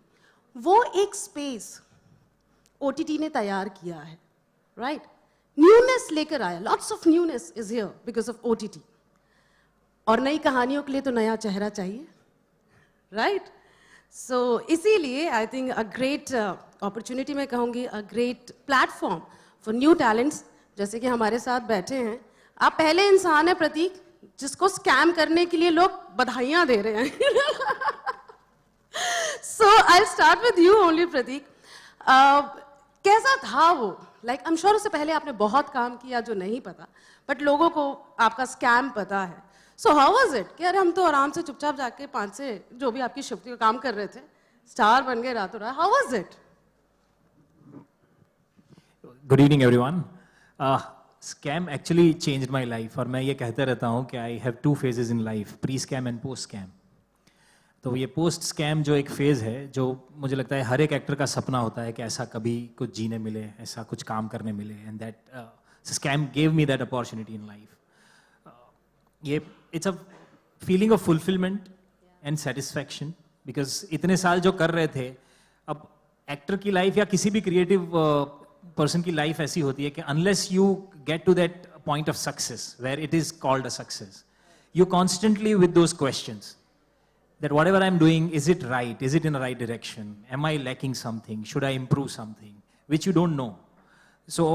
वो एक स्पेस OTT ने तैयार किया है, राइट? न्यूनेस लेकर आया. Lots of newness is here because of OTT. और नई कहानियों के लिए तो नया चेहरा चाहिए, राइट? सो इसीलिए I think a great opportunity मैं कहूँगी, a great platform for new talents जैसे कि हमारे साथ बैठे हैं. आप पहले इंसान हैं प्रतीक जिसको स्कैम करने के लिए लोग बधाइयाँ दे रहे हैं. So I start with you only Prateek. कैसा था वो? लाइक आई एम श्योर उससे पहले आपने बहुत काम किया जो नहीं पता, बट लोगों को आपका स्कैम पता है. So how was it? कि अरे हम तो आराम से चुपचाप जाके 5 से जो भी आपकी शिफ्ट का काम कर रहे थे, स्टार बन गए रातों रात. How was it? Good evening everyone. Scam actually changed my life और मैं ये कहता रहता हूँ कि I have 2 phases in life, pre-scam and post-scam. तो ये post-scam जो एक फेज़ है, जो मुझे लगता है हर एक एक्टर का सपना होता है कि ऐसा कभी कुछ जीने मिले, ऐसा कुछ काम करने मिले, and that scam gave me that opportunity in life. ये it's a feeling of fulfillment and satisfaction because इतने साल जो कर रहे थे, अब एक्टर की लाइफ या किसी भी क्रिएटिव पर्सन की लाइफ ऐसी होती है कि unless you get to that point of success where it is called a success, you constantly with those questions that whatever I'm doing, is it right? Is it in the right direction? Am I lacking something? Should I improve something? Which you don't know. So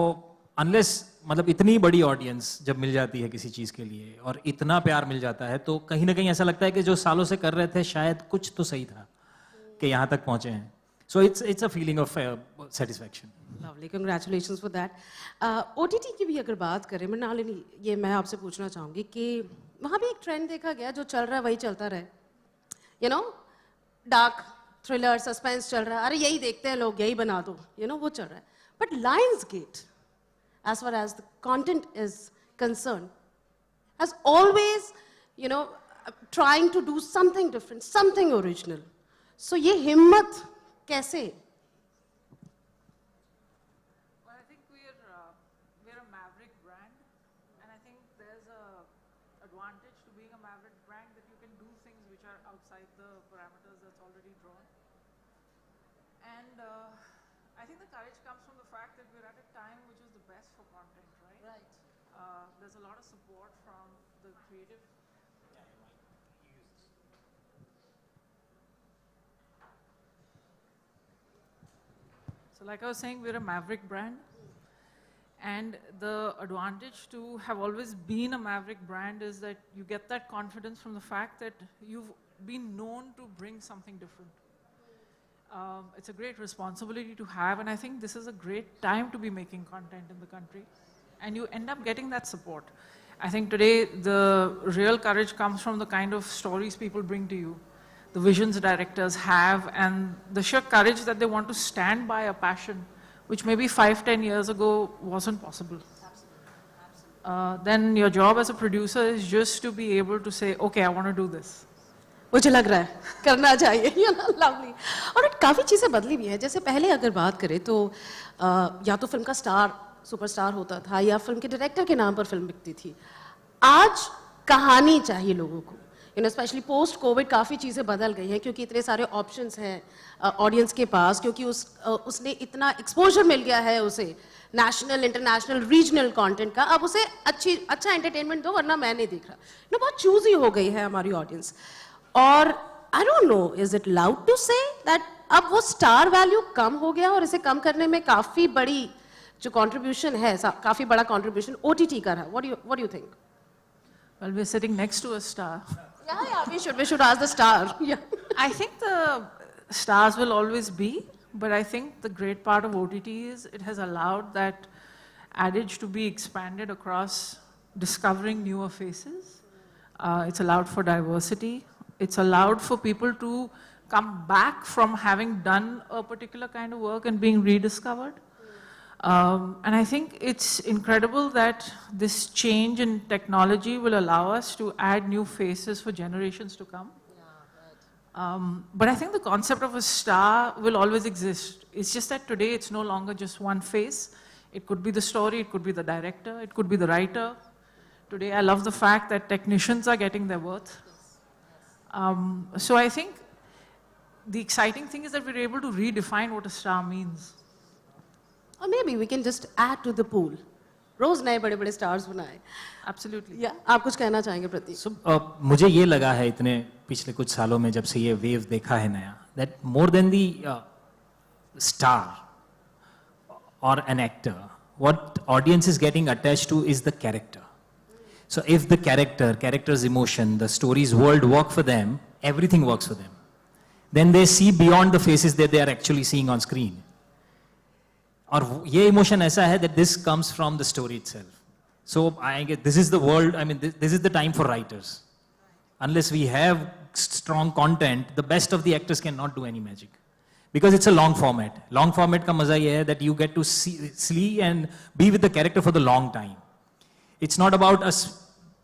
unless मतलब इतनी बड़ी audience जब मिल जाती है किसी चीज़ के लिए और इतना प्यार मिल जाता है, तो कहीं ना कहीं ऐसा लगता है कि जो सालों से कर रहे थे शायद कुछ तो सही था कि यहाँ तक पहुँचे हैं. So it's a feeling of satisfaction. Lovely, congratulations for that. OTT की भी अगर बात करें, मृणालिनी, ये मैं आपसे पूछना चाहूँगी कि वहाँ भी एक ट्रेंड देखा गया, जो चल रहा है वही चलता रहे. You know, dark thriller suspense चल रहा है, अरे यही देखते हैं लोग, यही बना दो, यू नो, वो चल रहा है. But Lionsgate, as far as the content is concerned, has always, you know, trying to do something different, something original. So ये हिम्मत कैसे? Well, I think we're a maverick brand, and I think there's a advantage to being a maverick brand that you can do things which are outside the parameters that's already drawn. And I think the courage comes from the fact that we're at a time which is the best for content, right? Right. There's a lot of support from the creative. So like I was saying, we're a maverick brand. And the advantage to have always been a maverick brand is that you get that confidence from the fact that you've been known to bring something different. It's a great responsibility to have, and I think this is a great time to be making content in the country. And you end up getting that support. I think today the real courage comes from the kind of stories people bring to you, the visions directors have, and the sheer courage that they want to stand by a passion, which maybe 5-10 years ago wasn't possible. Then your job as a producer is just to be able to say, okay, I want to do this. मुझे लग रहा है करना चाहिए, you know, lovely. और काफ़ी चीज़ें बदली भी हैं. जैसे पहले अगर बात करें तो या तो फिल्म का स्टार सुपरस्टार होता था या फिल्म के डायरेक्टर के नाम पर फिल्म बिकती थी. आज कहानी चाहिए लोगों को. You know, specially post Covid काफ़ी चीज़ें बदल गई हैं क्योंकि इतने सारे ऑप्शंस हैं ऑडियंस के पास, क्योंकि उसने इतना एक्सपोजर मिल गया है उसे नेशनल, इंटरनेशनल, रीजनल कंटेंट का. अब उसे अच्छा एंटरटेनमेंट दो, वरना मैं नहीं देख रहा. You know, बहुत चूजी हो गई है हमारी ऑडियंस. और I don't know, is it loud to say that अब वो स्टार वैल्यू कम हो गया और इसे कम करने में काफ़ी बड़ी जो कंट्रीब्यूशन है, काफ़ी बड़ा कंट्रीब्यूशन ओटीटी का है. What do you think? Well, we're sitting next to a star. Yeah, we should ask the star. Yeah. I think the stars will always be, but I think the great part of OTT is it has allowed that adage to be expanded across discovering newer faces. It's allowed for diversity. It's allowed for people to come back from having done a particular kind of work and being rediscovered. And I think it's incredible that this change in technology will allow us to add new faces for generations to come. But I think the concept of a star will always exist. It's just that today it's no longer just one face. It could be the story, it could be the director, it could be the writer. Today I love the fact that technicians are getting their worth. So I think the exciting thing is that we're able to redefine what a star means. Or maybe we can just add to the pool. रोज नए बड़े-बड़े stars बनाए. Absolutely. Yeah, आप कुछ कहना चाहेंगे प्रतीक? मुझे ये लगा है इतने पिछले कुछ सालों में जब से ये वेव देखा है नया, that more than the star or an actor, what audience is getting attached to is the character. So if the character's emotion, the story's world work for them, everything works for them. Then they see beyond the faces that they are actually seeing on screen. और ये emotion ऐसा है that this comes from the story itself. So I guess this is the world, I mean this is the time for writers. Unless we have strong content, the best of the actors cannot do any magic. Because it's a long format. Long format का मजा ये है that you get to see and be with the character for the long time. It's not about us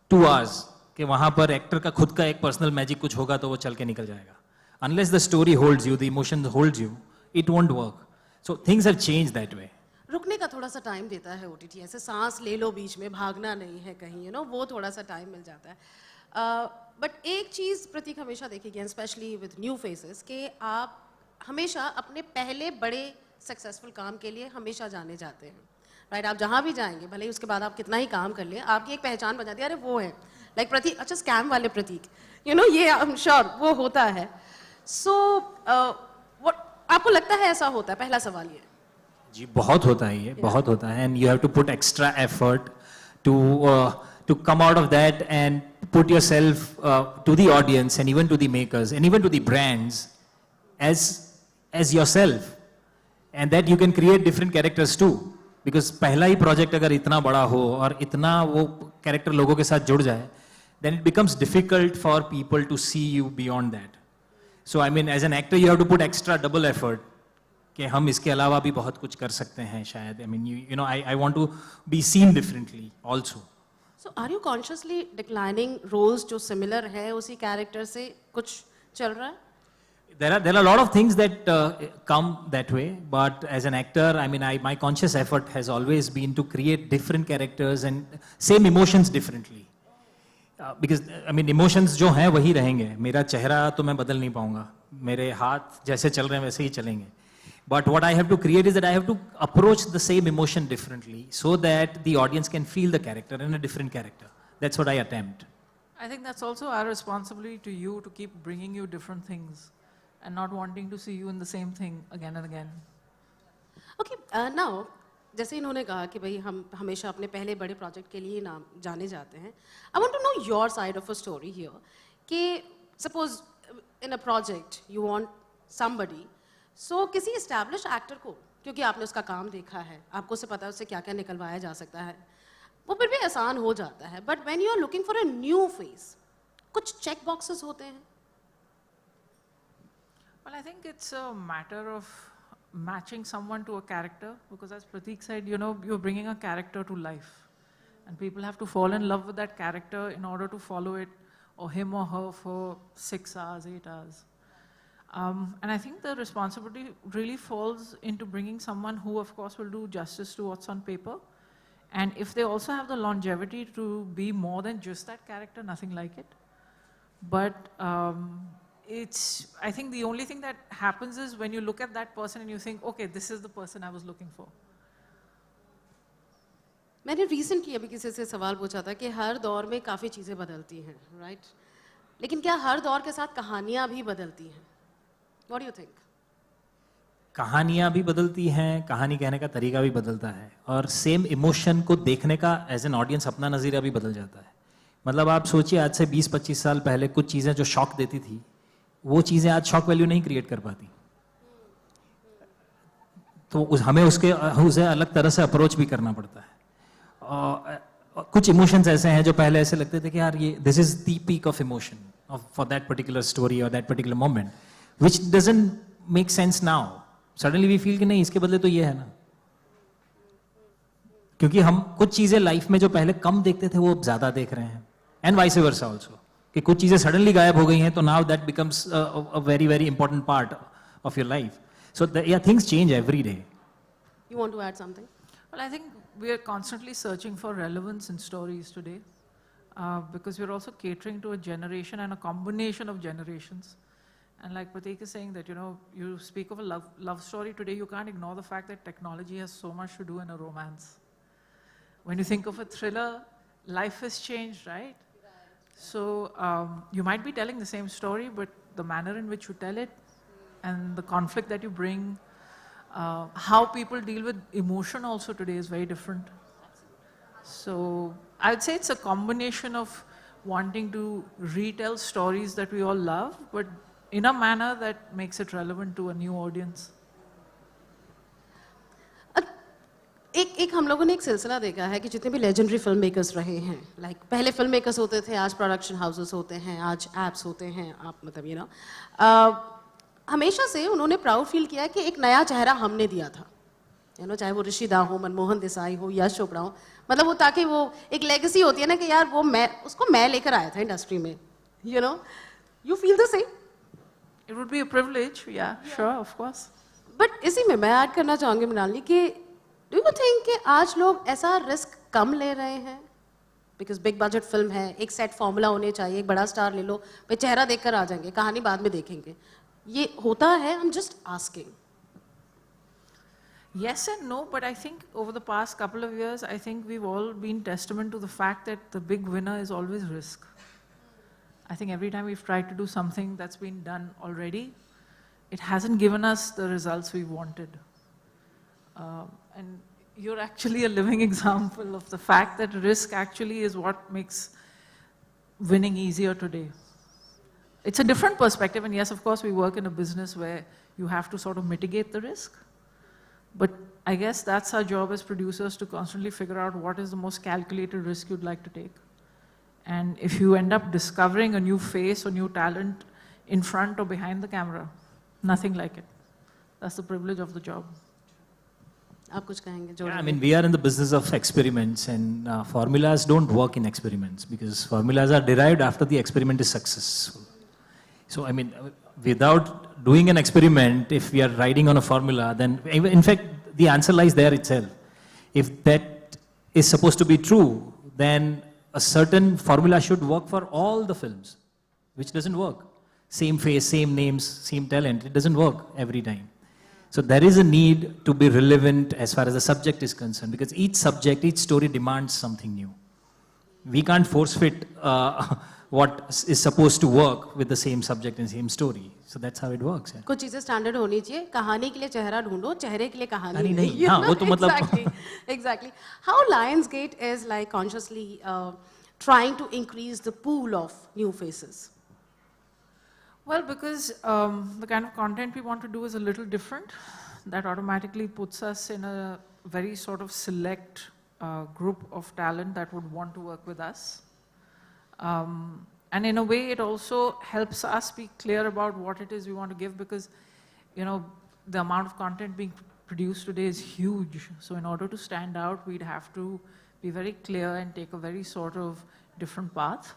2 hours कि वहाँ पर actor का खुद का एक पर्सनल मैजिक कुछ होगा तो वो चल के निकल जाएगा. Unless the story holds you, the emotion holds you, it won't work. So things have changed that way. रुकने का थोड़ा सा टाइम देता है ओटीटी. ऐसे सांस ले लो बीच में, भागना नहीं है कहीं, you know, वो थोड़ा सा टाइम मिल जाता है. बट एक चीज़ प्रतीक हमेशा देखेगी, स्पेशली विद न्यू फेसेस, कि आप हमेशा अपने पहले बड़े सक्सेसफुल काम के लिए हमेशा जाने जाते हैं. राइट, आप जहाँ भी जाएंगे, भले ही उसके बाद आप कितना ही काम कर लें, आपकी एक पहचान बन जाती है, अरे वो है लाइक प्रतीक. अच्छा, स्कैम वाले प्रतीक, यू नो, ये आई एम श्योर वो होता है. सो आपको लगता है ऐसा होता है? पहला सवाल ये. जी बहुत होता है ये, बहुत होता है. And you have to put extra effort to come out of that and put yourself to the audience and even to the makers and even to the brands as yourself, and that you can create different characters too. Because पहला ही project अगर इतना बड़ा हो और इतना वो character लोगों के साथ जुड़ जाए, then it becomes difficult for people to see you beyond that. So I mean, as an actor, you have to put extra double effort. कि हम इसके अलावा भी बहुत कुछ कर सकते हैं शायद. I mean, you know, I want to be seen differently also. So are you consciously declining roles जो similar है उसी character से? कुछ चल रहा है? There are a lot of things that come that way, but as an actor, I mean, my conscious effort has always been to create different characters and same emotions differently. Because I mean, emotions जो हैं वही रहेंगे. मेरा चेहरा तो मैं बदल नहीं पाऊंगा. मेरे हाथ जैसे चल रहे हैं वैसे ही चलेंगे. But what I have to create is that I have to approach the same emotion differently so that the audience can feel the character in a different character. That's what I attempt. I think that's also our responsibility to you to keep bringing you different things and not wanting to see you in the same thing again and again. Okay, now, जैसे इन्होंने कहा कि भाई हम हमेशा अपने पहले बड़े प्रोजेक्ट के लिए नाम जाने जाते हैं. I want to know your side of a story here. कि suppose in a project you want somebody, so किसी established actor को, क्योंकि आपने उसका काम देखा है, आपको से पता है उससे क्या क्या निकलवाया जा सकता है, वो फिर भी आसान हो जाता है. But when you are looking for a new face, कुछ check boxes होते हैं. Well, I think it's a matter of matching someone to a character, because as Prateek said, you know, you're bringing a character to life. And people have to fall in love with that character in order to follow it, or him or her, for 6 hours, 8 hours. And I think the responsibility really falls into bringing someone who, of course, will do justice to what's on paper. And if they also have the longevity to be more than just that character, nothing like it. But I think the only thing that happens is when you look at that person and you think, okay, this is the person I was looking for. मैंने recently अभी किसी से सवाल पूछा था कि हर दौर में काफ़ी चीज़ें बदलती हैं, right? लेकिन क्या हर दौर के साथ कहानियाँ भी बदलती हैं? What do you think? कहानियाँ भी बदलती हैं, कहानी कहने का तरीका भी बदलता है, और सेम इमोशन को देखने का एज एन ऑडियंस अपना नज़रिया भी बदल जाता है. मतलब आप सोचिए आज से 20-25 साल पहले कुछ चीज़ें जो शॉक देती थी, वो चीज़ें आज शॉक वैल्यू नहीं क्रिएट कर पाती. तो हमें उसे अलग तरह से अप्रोच भी करना पड़ता है. कुछ इमोशंस ऐसे हैं जो पहले ऐसे लगते थे कि यार ये this is the peak of emotion for that particular story और that particular moment, which doesn't make sense now. Suddenly we feel कि नहीं, इसके बदले तो ये है ना. क्योंकि हम कुछ चीजें लाइफ में जो पहले कम देखते थे वो अब ज्यादा देख रहे हैं, एंड वाइस वर्सा ऑल्सो, कि कुछ चीजें सडनली गायब हो गई हैं, तो now that becomes a very very important part of your life. So yeah things change every day. You want to add something? Well, I think we are constantly searching for relevance in stories today, because we're also catering to a generation and a combination of generations. And like Prateek is saying that, you know, you speak of a love story today, you can't ignore the fact that technology has so much to do in a romance. When you think of a thriller, life has changed, right? So you might be telling the same story, but the manner in which you tell it and the conflict that you bring, how people deal with emotion also today is very different. So I'd say it's a combination of wanting to retell stories that we all love, but in a manner that makes it relevant to a new audience. एक हम लोगों ने एक सिलसिला देखा है कि जितने भी लेजेंडरी फिल्म मेकर्स रहे हैं, लाइक पहले फिल्म मेकर्स होते थे, आज प्रोडक्शन हाउसेस होते हैं, आज एप्स होते हैं, आप मतलब यू नो, हमेशा से उन्होंने प्राउड फील किया कि एक नया चेहरा हमने दिया था, यू नो, चाहे वो ऋषि दा हो, मनमोहन देसाई हो, यश चोपड़ा हो, मतलब वो ताकि वो एक लेगेसी होती है ना कि यार वो उसको मैं लेकर आया था इंडस्ट्री में, you know, you feel the same? It would be a privilege, yeah, sure, of course. But इसी में मैं ऐड करना चाहूँगी मृणालिनी कि do you think कि आज लोग ऐसा रिस्क कम ले रहे हैं? Because big budget फिल्म है, एक सेट फॉर्मूला होने चाहिए, एक बड़ा स्टार ले लो, भाई चेहरा देखकर आ जाएंगे, कहानी बाद में देखेंगे. ये होता है? I'm just asking. Yes and no, but I think over the past couple of years, I think we've all been testament to the fact that the big winner is always risk. I think every time we've tried to do something that's been done already, it hasn't given us the results we wanted. And you're actually a living example of the fact that risk actually is what makes winning easier today. It's a different perspective, and yes, of course, we work in a business where you have to sort of mitigate the risk. But I guess that's our job as producers, to constantly figure out what is the most calculated risk you'd like to take. And if you end up discovering a new face or new talent in front or behind the camera, nothing like it. That's the privilege of the job. आप कुछ कहेंगे? Yeah, I mean, we are in the business of experiments, and formulas don't work in experiments, because formulas are derived after the experiment is successful. So, I mean, without doing an experiment, if we are riding on a formula, then in fact, the answer lies there itself. If that is supposed to be true, then a certain formula should work for all the films, which doesn't work. Same face, same names, same talent, it doesn't work every time. So there is a need to be relevant as far as the subject is concerned, because each subject, each story demands something new. We can't force fit what is supposed to work with the same subject and same story. So that's how it works. कुछ चीजें standard होनी चाहिए, कहानी के लिए चेहरा ढूंढो, चेहरे के लिए कहानी नहीं, हाँ, वो तो मतलब exactly. How Lionsgate is like consciously trying to increase the pool of new faces? Well, because the kind of content we want to do is a little different. That automatically puts us in a very sort of select group of talent that would want to work with us. And in a way, it also helps us be clear about what it is we want to give, because, you know, the amount of content being produced today is huge. So in order to stand out, we'd have to be very clear and take a very sort of different path.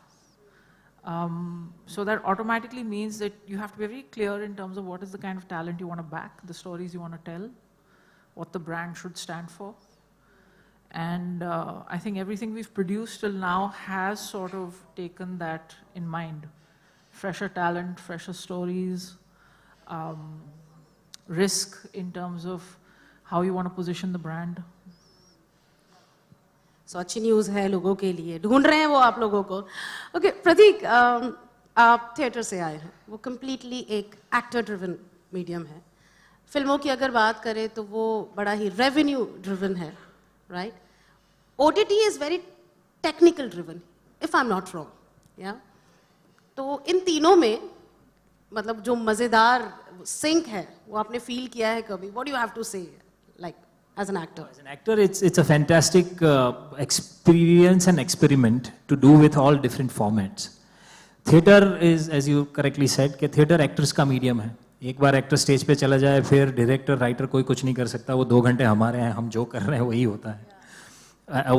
So that automatically means that you have to be very clear in terms of what is the kind of talent you want to back, the stories you want to tell, what the brand should stand for. And I think everything we've produced till now has sort of taken that in mind. Fresher talent, fresher stories, risk in terms of how you want to position the brand. So अच्छी news है लोगों के लिए, ढूंढ रहे हैं वो आप लोगों को. Okay, प्रतीक, आप थिएटर से आए हैं, वो completely एक actor driven medium है. फिल्मों की अगर बात करें तो वो बड़ा ही revenue driven है, right? OTT is very technical driven, if I'm not wrong, yeah. तो इन तीनों में मतलब जो मजेदार sync है, वो आपने feel किया है कभी? What do you have to say, like? As an actor? As an actor, it's a fantastic experience and experiment to do with all different formats. Theatre is, as you correctly said, कि theatre actors का medium है. एक बार actor stage पे चला जाए, फिर director, writer कोई कुछ नहीं कर सकता. वो 2 घंटे हमारे हैं, हम जो कर रहे हैं वही होता है.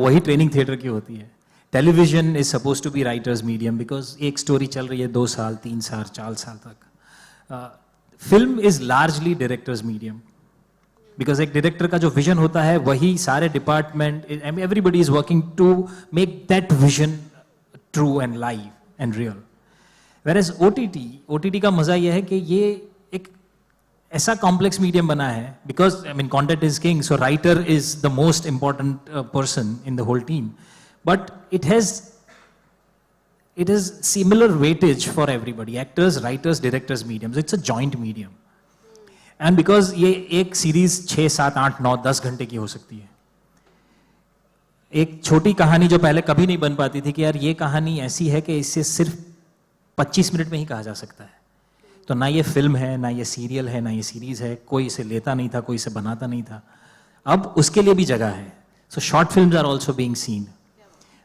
वही training theatre की होती है. Television is supposed to be writer's medium because एक story चल रही है 2 साल, 3 साल, 4 साल तक. Film is largely director's medium. Because एक director का जो vision होता है वही सारे department, I mean everybody is working to make that vision true and live and real. Whereas OTT का मजा ये है कि ये एक ऐसा complex medium बना है, because I mean content is king, so writer is the most important person in the whole team. But it has similar weightage for everybody, actors, writers, directors, mediums. It's a joint medium. And because ये एक series 6, 7, 8, 9, 10 घंटे की हो सकती है. एक छोटी कहानी जो पहले कभी नहीं बन पाती थी कि यार ये कहानी ऐसी है कि इससे सिर्फ 25 मिनट में ही कहा जा सकता है. तो ना ये फिल्म है, ना ये सीरियल है, ना ये सीरीज है. कोई इसे लेता नहीं था, कोई इसे बनाता नहीं था. अब उसके लिए भी जगह है. So short films are also being seen.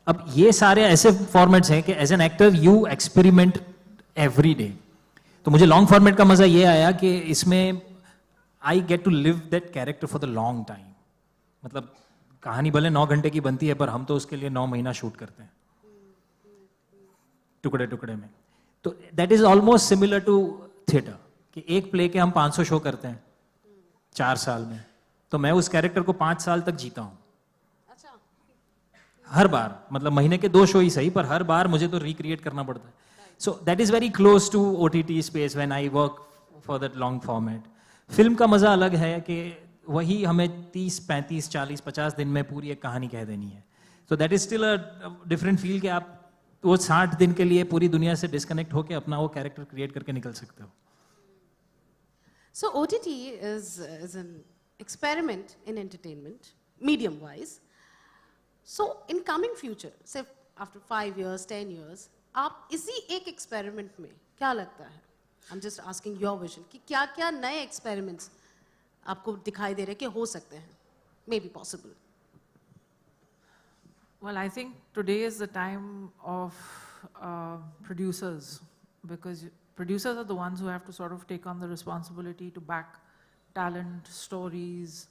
अब ये सारे ऐसे फॉर्मेट्स हैं कि as an actor you experiment every day. तो मुझे लॉन्ग फॉर्मेट का मजा ये आया कि इसमें I get to live that character for the long time. मतलब कहानी भले 9 घंटे की बनती है पर हम तो उसके लिए 9 महीना शूट करते हैं टुकड़े टुकड़े में. तो that is almost similar to theatre कि एक प्ले के हम 500 शो करते हैं 4 साल में. तो मैं उस कैरेक्टर को 5 साल तक जीता हूँ. हर बार, मतलब महीने के 2 शो ही सही, पर हर बार मुझे तो रिक्रिएट करना पड़ता है. So that is very close to OTT space when I work for that long format. Film का मजा अलग है कि वही हमें 30, 35, 40, 50 दिन में पूरी एक कहानी कह देनी है. So that is still a different feel कि आप वो 60 दिन के लिए पूरी दुनिया से डिस्कनेक्ट होकर अपना वो कैरेक्टर क्रिएट करके निकल सकते हो. So OTT is an experiment in entertainment, medium wise. So in coming future, say after 5 years, 10 years, आप इसी एक एक्सपेरिमेंट में क्या लगता है? I'm just asking your vision कि क्या क्या नए experiments आपको दिखाई दे रहे कि हो सकते हैं, maybe possible. Well, I think today is the time of producers, because producers are the ones who have to sort of take on the responsibility to back talent, stories,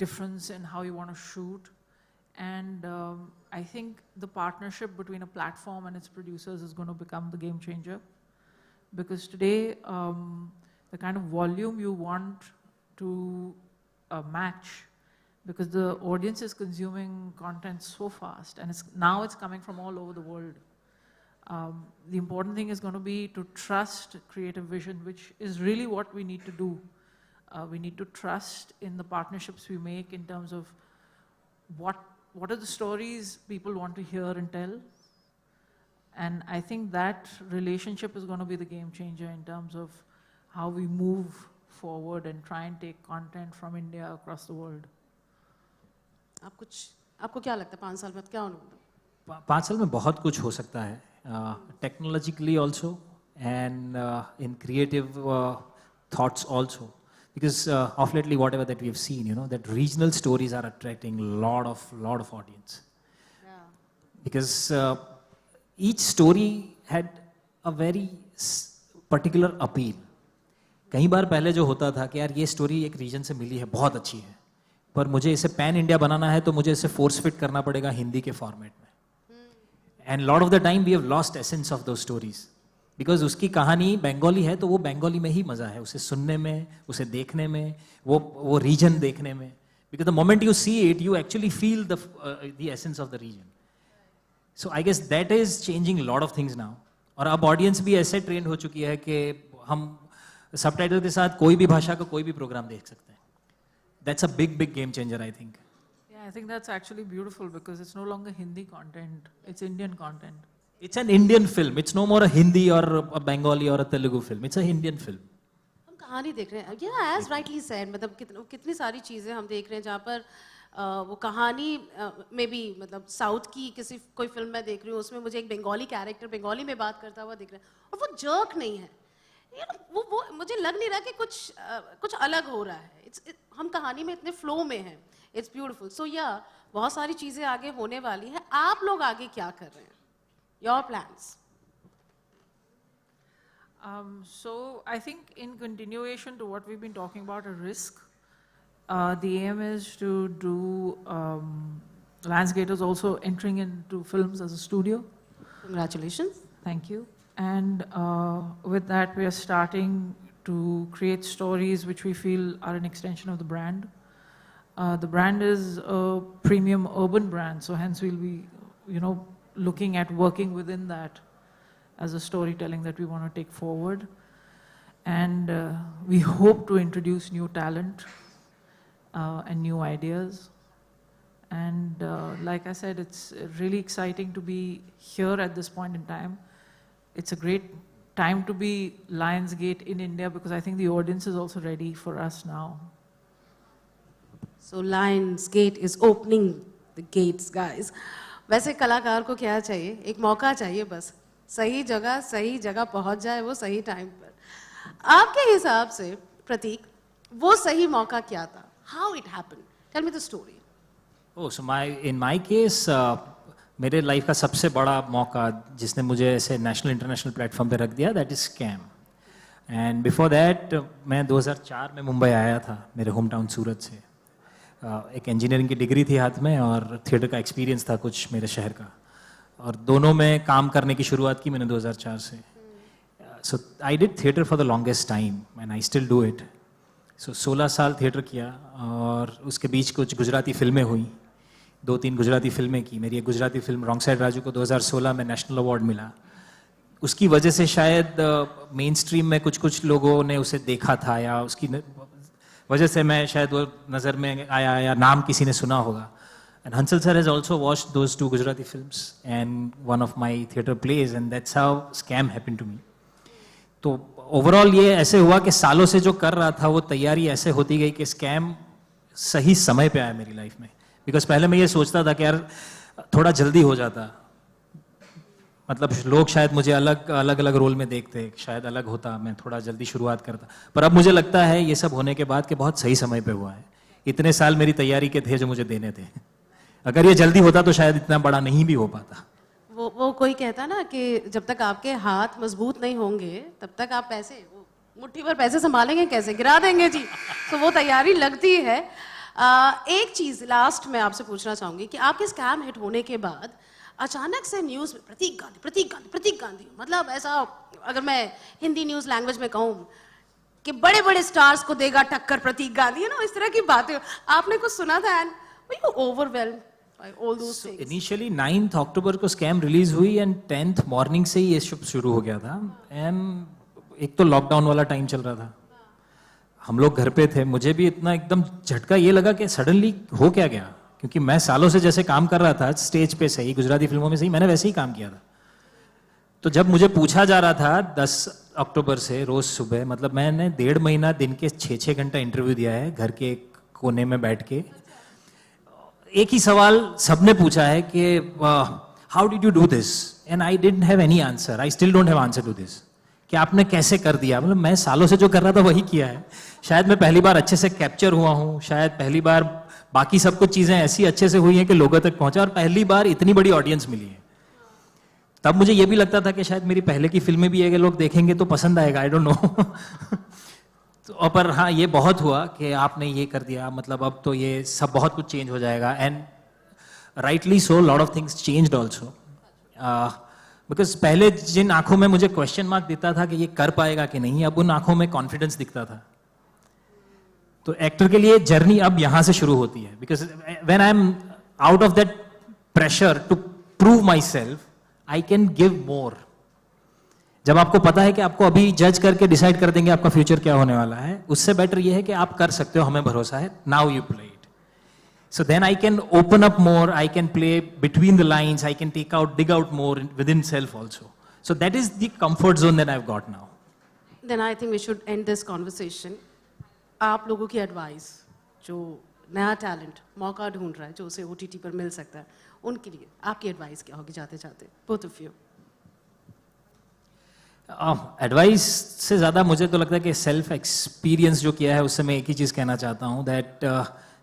difference in how you want to shoot. And I think the partnership between a platform and its producers is going to become the game changer. Because today, the kind of volume you want to match, because the audience is consuming content so fast, and now it's coming from all over the world. The important thing is going to be to trust creative vision, which is really what we need to do We need to trust in the partnerships we make in terms of what are the stories people want to hear and tell. And I think that relationship is going to be the game changer in terms of how we move forward and try and take content from India across the world. आपको क्या लगता है 5 साल बाद क्या होगा? 5 साल में बहुत कुछ हो सकता है, technologically also and in creative thoughts also. Because of lately, whatever that we have seen, you know, that regional stories are attracting lot of audience. Yeah. Because each story had a very particular appeal. कई बार पहले जो होता था कि यार ये story एक reason से मिली है, बहुत अच्छी है, पर मुझे इसे पैन इंडिया बनाना है तो मुझे इसे फोर्स फिट करना पड़ेगा हिंदी के फॉर्मेट में. And lot of the time we have lost essence of those stories. Because उसकी कहानी बंगाली है तो वो बंगाली में ही मजा है, उसे सुनने में, उसे देखने में, वो रीजन देखने में. Because the moment you see it you actually feel the essence of the region. So I guess that is changing lot of things now. और अब ऑडियंस भी ऐसे ट्रेंड हो चुकी है कि हम सबटाइटल के साथ कोई भी भाषा का कोई भी प्रोग्राम देख सकते हैं. That's a big game changer, I think. Yeah, I think that's actually beautiful because it's no longer Hindi content, it's Indian content. It's an Indian film. It's no more a Hindi or a Bengali or a Telugu film. It's a Indian film. हम कहानी देख रहे हैं. Yeah, as rightly said, मतलब कितनी सारी चीजें हम देख रहे हैं जहाँ पर वो कहानी में भी मतलब साउथ की कोई फिल्म मैं देख रही हूँ उसमें मुझे एक बंगाली कैरेक्टर बंगाली में बात करता हुआ दिख रहा है और वो जर्क नहीं है. वो मुझे लग नहीं रहा कि कुछ अलग हो रहा है. हम कहानी में इतने फ्लो में हैं. It's beautiful. सो या बहुत सारी चीजें आगे होने वाली हैं. आप लोग आगे क्या कर रहे हैं? Your plans? So I think in continuation to what we've been talking about, a risk, the aim is to do Lionsgate is also entering into films as a studio. Congratulations. Thank you. And with that, we are starting to create stories which we feel are an extension of the brand. The brand is a premium urban brand, so hence we'll be, you know, looking at working within that as a storytelling that we want to take forward. And we hope to introduce new talent and new ideas. And like I said, it's really exciting to be here at this point in time. It's a great time to be Lionsgate in India because I think the audience is also ready for us now. So Lionsgate is opening the gates, guys. वैसे कलाकार को क्या चाहिए? एक मौका चाहिए बस. सही जगह पहुंच जाए वो सही टाइम पर. आपके हिसाब से प्रतीक वो सही मौका क्या था? How it happened? Tell me the story. Oh, so in my case, मेरे लाइफ का सबसे बड़ा मौका जिसने मुझे ऐसे नेशनल इंटरनेशनल प्लेटफॉर्म पे रख दिया, that is scam. And before that मैं 2004 में मुंबई आया था मेरे होम टाउन सूरत से. एक इंजीनियरिंग की डिग्री थी हाथ में और थिएटर का एक्सपीरियंस था कुछ मेरे शहर का, और दोनों में काम करने की शुरुआत की मैंने 2004 से. So I did theatre for the longest time and I still do it. So 16 साल थिएटर किया और उसके बीच कुछ गुजराती फिल्में हुई, 2-3 गुजराती फिल्में की. मेरी एक Gujarati film wrong side Raju को 2016 में नेशनल अवार्ड मिला. उसकी वजह से शायद मेन स्ट्रीम में कुछ लोगों ने उसे देखा था या उसकी वजह से मैं शायद वो नज़र में आया या नाम किसी ने सुना होगा. And Hansal sir has also watched those 2 Gujarati films and one of my theatre plays and that's how scam happened to me. तो ओवरऑल ये ऐसे हुआ कि सालों से जो कर रहा था वो तैयारी ऐसे होती गई कि स्कैम सही समय पे आया मेरी लाइफ में. बिकॉज पहले मैं ये सोचता था कि यार थोड़ा जल्दी हो जाता, मतलब लोग शायद मुझे अलग रोल में देखते, शायद अलग होता, मैं थोड़ा जल्दी शुरुआत करता. पर अब मुझे लगता है ये सब होने के बाद कि बहुत सही समय पे हुआ है. इतने साल मेरी तैयारी के थे जो मुझे देने थे. अगर ये जल्दी होता तो शायद इतना बड़ा नहीं भी हो पाता. वो कोई कहता ना कि जब तक आपके हाथ मजबूत नहीं होंगे तब तक आप पैसे मुट्ठी भर पैसे संभालेंगे कैसे? गिरा देंगे जी. तो वो तैयारी लगती है. एक चीज लास्ट में आपसे पूछना चाहूंगी कि आपके स्कैम हिट होने के बाद अचानक से न्यूज में प्रतीक गांधी मतलब ऐसा, अगर मैं हिंदी न्यूज लैंग्वेज में कहूँ कि बड़े बड़े स्टार्स को देगा टक्कर प्रतीक गांधी, है ना, इस तरह की बातें आपने कुछ सुना था? And were you overwhelmed bye all those things? Initially 9 अक्टूबर को स्कैम रिलीज हुई एंड 10th मॉर्निंग से ही ये शुरू हो गया था. एंड एक तो लॉकडाउन वाला टाइम चल रहा था हम लोग घर पे थे, मुझे भी इतना एकदम झटका ये लगा कि सडनली हो क्या गया, क्योंकि मैं सालों से जैसे काम कर रहा था स्टेज पे सही, गुजराती फिल्मों में सही, मैंने वैसे ही काम किया था। तो जब मुझे पूछा जा रहा था 10 अक्टूबर से रोज सुबह, मतलब मैंने 1.5 महीना दिन के 6-6 घंटा इंटरव्यू दिया है घर के एक कोने में बैठ के। एक ही सवाल सबने पूछा है कि how did you do this, and I didn't have any answer, I still don't have answer to this, कि आपने कैसे कर दिया। मतलब मैं सालों से जो कर रहा था वही किया है। शायद मैं पहली बार अच्छे से कैप्चर हुआ हूँ, शायद पहली बार बाकी सब कुछ चीजें ऐसी अच्छे से हुई हैं कि लोगों तक पहुंचा, और पहली बार इतनी बड़ी ऑडियंस मिली है। तब मुझे ये भी लगता था कि शायद मेरी पहले की फिल्में भी है कि लोग देखेंगे तो पसंद आएगा, आई डोंट नो। तो पर हाँ, ये बहुत हुआ कि आपने ये कर दिया, मतलब अब तो ये सब बहुत कुछ चेंज हो जाएगा। And rightly so, lot of things changed also, because पहले जिन आंखों में मुझे क्वेश्चन मार्क दिखता था कि ये कर पाएगा कि नहीं, अब उन आंखों में कॉन्फिडेंस दिखता था। तो एक्टर के लिए जर्नी अब यहां से शुरू होती है, because when I am out of that pressure to prove myself, I can give more. जब आपको पता है कि आपको अभी जज करके डिसाइड कर देंगे आपका फ्यूचर क्या होने वाला है, उससे बेटर ये है कि आप कर सकते हो, हमें भरोसा है, now you play it. So then I can open up more, I can play between the lines, I can dig out more within self also. So that is the comfort zone that I've got now. Then I think we should end this conversation. आप लोगों की advice, जो नया talent मौका ढूंढ रहा है, जो उसे OTT पर मिल सकता है, उनके लिए आपकी एडवाइस क्या होगी जाते जाते, both of you? एडवाइस से ज़्यादा मुझे तो लगता है कि सेल्फ एक्सपीरियंस जो किया है उससे मैं एक ही चीज़ कहना चाहता हूँ, that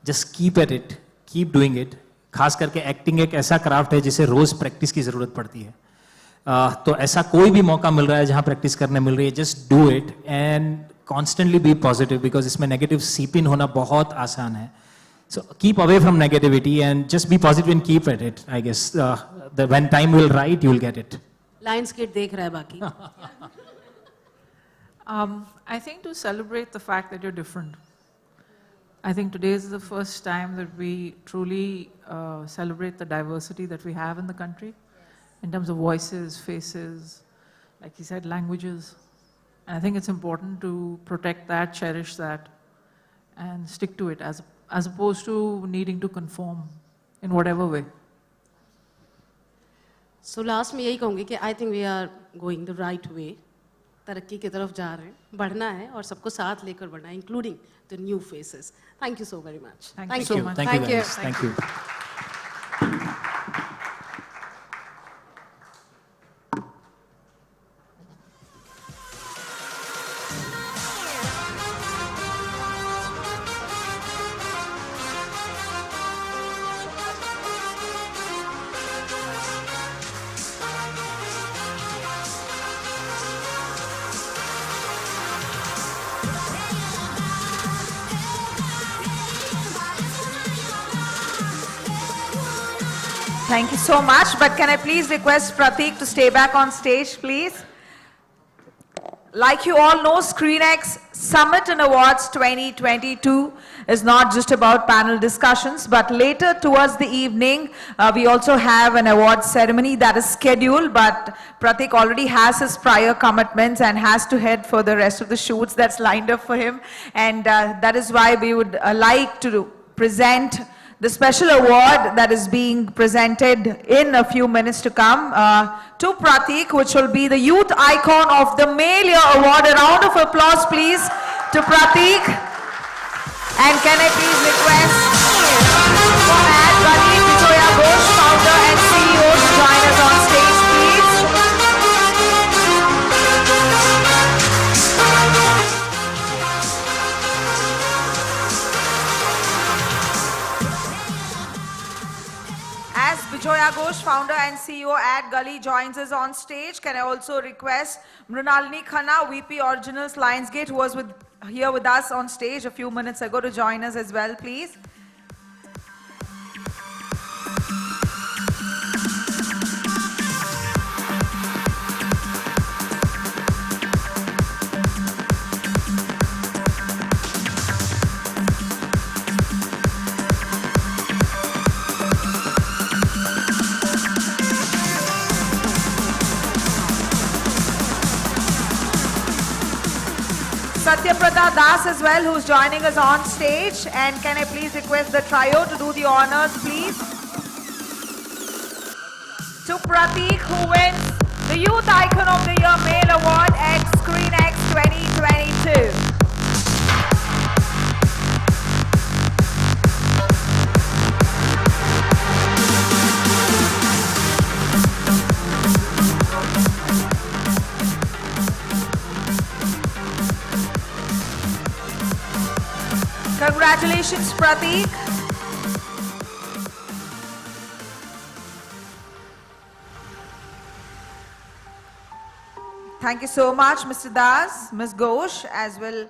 just keep at it, keep doing it. खास करके एक्टिंग एक ऐसा क्राफ्ट है जिसे रोज प्रैक्टिस की ज़रूरत पड़ती है। तो ऐसा कोई भी मौका मिल रहा है जहाँ प्रैक्टिस करने मिल रही है, just do it and constantly be positive, because इसमें नेगेटिव सीप इन होना बहुत आसान है। So keep away from negativity and just be positive and keep at it. I guess when time will right you will get it. Lionsgate देख रहा है बाकी। I think to celebrate the fact that you're different. I think today is the first time that we truly celebrate the diversity that we have in the country in terms of voices, faces, like he said, languages. And I think it's important to protect that, cherish that, and stick to it as opposed to needing to conform in whatever way. So last में यही कहूँगी कि I think we are going the right way. तरक्की की तरफ जा रहे हैं, बढ़ना है और सबको साथ लेकर बढ़ना है, including the new faces. Thank you so very much. Thank you so much. Thank you. Thank you. Thank you so much. But can I please request Pratik to stay back on stage, please? Like you all know, SCREENXX Summit and Awards 2022 is not just about panel discussions, but later towards the evening, we also have an award ceremony that is scheduled, but Pratik already has his prior commitments and has to head for the rest of the shoots that's lined up for him. And that is why we would like to present the special award that is being presented in a few minutes to come to Pratik, which will be the Youth Icon of the Male Year Award. A round of applause, please, to Pratik. And can I please request for Ad Gully, Vijaya Ghosh, founder and CEO, to join us on stage, please. As Vijaya Ghosh, founder and CEO at Gully, joins us on stage, can I also request Mrunalini Khanna, VP Originals Lionsgate, who was here with us on stage a few minutes ago, to join us as well, please. Satyaprata Das as well, who's joining us on stage. And can I please request the trio to do the honors, please? To Pratik, who wins the Youth Icon of the Year Male Award at SCREENXX 2022. Congratulations, Pratik. Thank you so much, Mr. Das, Ms. Ghosh, as well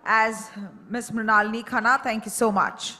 as Ms. Mrinalini Khanna. Thank you so much.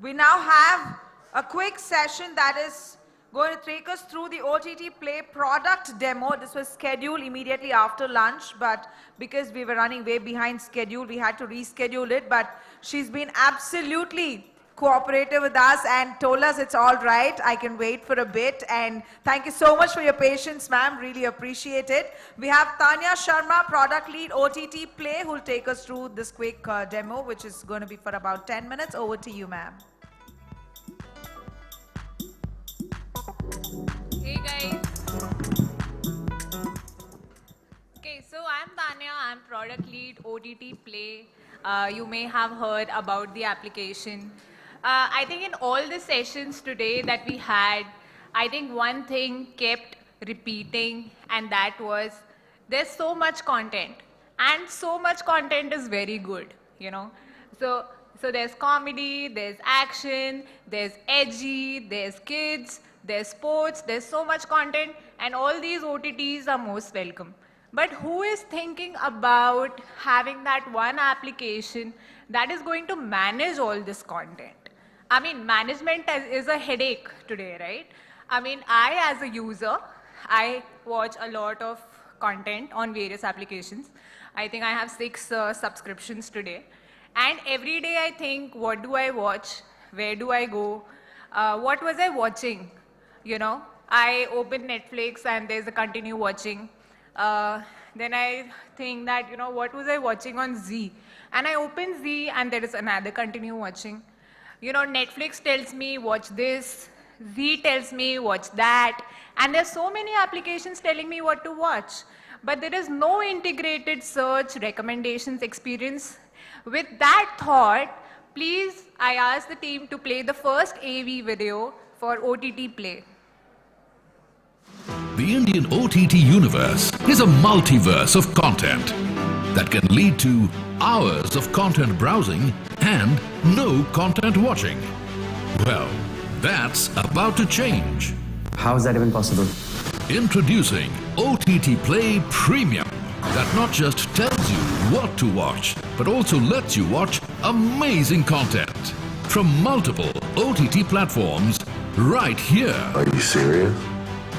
We now have a quick session that is going to take us through the OTT Play product demo. This was scheduled immediately after lunch, but because we were running way behind schedule, we had to reschedule it. But she's been absolutely cooperative with us and told us it's all right. I can wait for a bit. And thank you so much for your patience, ma'am. Really appreciate it. We have Tanya Sharma, product lead OTT Play, who will take us through this quick demo, which is going to be for about 10 minutes. Over to you, ma'am. Hey guys. Okay, so I'm Tanya. I'm product lead OTT Play. You may have heard about the application. I think in all the sessions today that we had, I think one thing kept repeating, and that was there's so much content, and so much content is very good, you know. So there's comedy, there's action, there's edgy, there's kids, there's sports, there's so much content, and all these OTTs are most welcome. But who is thinking about having that one application that is going to manage all this content? I mean, management is a headache today, right? I mean, I as a user, I watch a lot of content on various applications. I think I have 6 subscriptions today. And every day I think, what do I watch? Where do I go? What was I watching? You know, I open Netflix and there's a continue watching. Then I think that, you know, what was I watching on Z? And I open Z and there is another continue watching. You know, Netflix tells me watch this, Z tells me watch that, and there's so many applications telling me what to watch. But there is no integrated search recommendations experience. With that thought, please, I ask the team to play the first AV video for OTT Play. The Indian OTT universe is a multiverse of content that can lead to hours of content browsing and no content watching. Well, that's about to change. How is that even possible? Introducing OTT Play Premium, that not just tells you what to watch, but also lets you watch amazing content from multiple OTT platforms right here. Are you serious?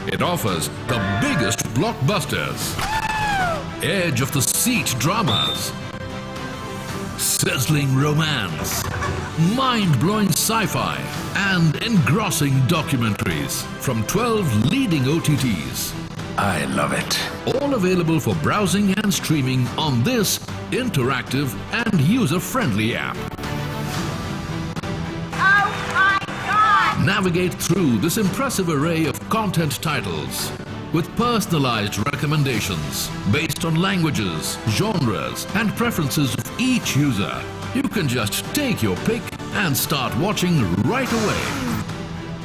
It offers the biggest blockbusters, edge of the seat dramas, sizzling romance, mind-blowing sci-fi, and engrossing documentaries from 12 leading OTTs. I love it. All available for browsing and streaming on this interactive and user-friendly app. Navigate through this impressive array of content titles with personalized recommendations based on languages, genres, and preferences of each user. You can just take your pick and start watching right away.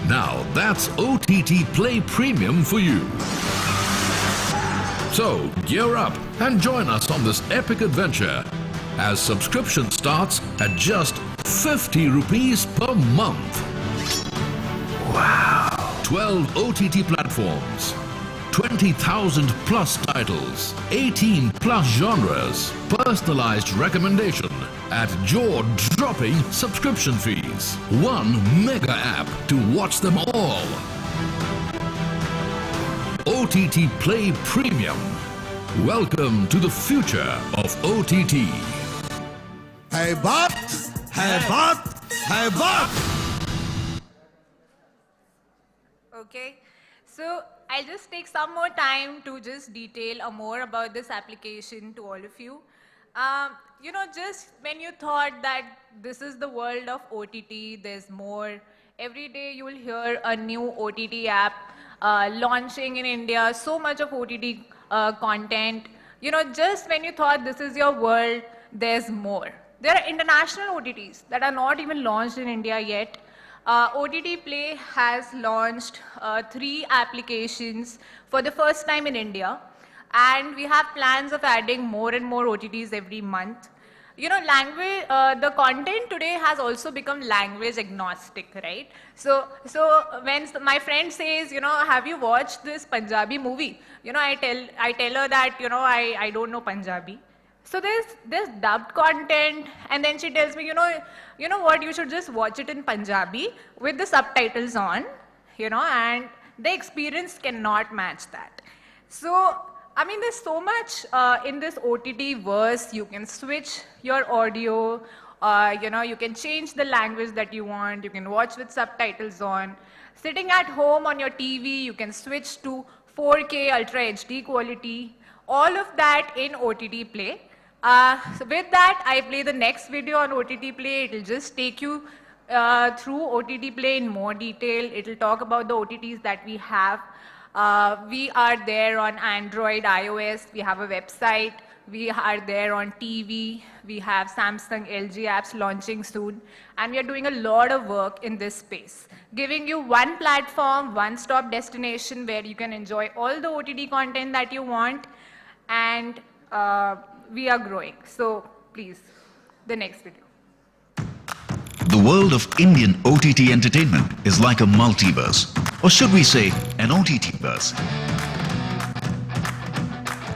Now that's OTT Play Premium for you. So gear up and join us on this epic adventure as subscription starts at just 50 rupees per month. Wow. 12 OTT platforms, 20,000 plus titles, 18 plus genres, personalized recommendation, at jaw-dropping subscription fees. One mega app to watch them all. OTT Play Premium. Welcome to the future of OTT. है बात, है बात, है बात. Okay, so I'll just take some more time to just detail more about this application to all of you. You know, just when you thought that this is the world of OTT, there's more. Every day you will hear a new OTT app launching in India, so much of OTT content. You know, just when you thought this is your world, there's more. There are international OTTs that are not even launched in India yet. OTT Play has launched 3 applications for the first time in India, and we have plans of adding more and more OTTs every month. You know, language, the content today has also become language agnostic, right? So when my friend says, you know, have you watched this Punjabi movie? You know, I tell her that, you know, I don't know Punjabi. So there's dubbed content, and then she tells me, you know what, you should just watch it in Punjabi with the subtitles on, you know, and the experience cannot match that. So, I mean, there's so much in this OTT verse. You can switch your audio, you know, you can change the language that you want, you can watch with subtitles on. Sitting at home on your TV, you can switch to 4K Ultra HD quality, all of that in OTT Play. So with that, I play the next video on OTT Play. It will just take you through OTT Play in more detail. It will talk about the OTTs that we have. We are there on Android, iOS. We have a website. We are there on TV. We have Samsung, LG apps launching soon. And we are doing a lot of work in this space, giving you one platform, one-stop destination where you can enjoy all the OTT content that you want. And we are growing. So please, the next video. The world of Indian OTT entertainment is like a multiverse, or should we say an OTT-verse.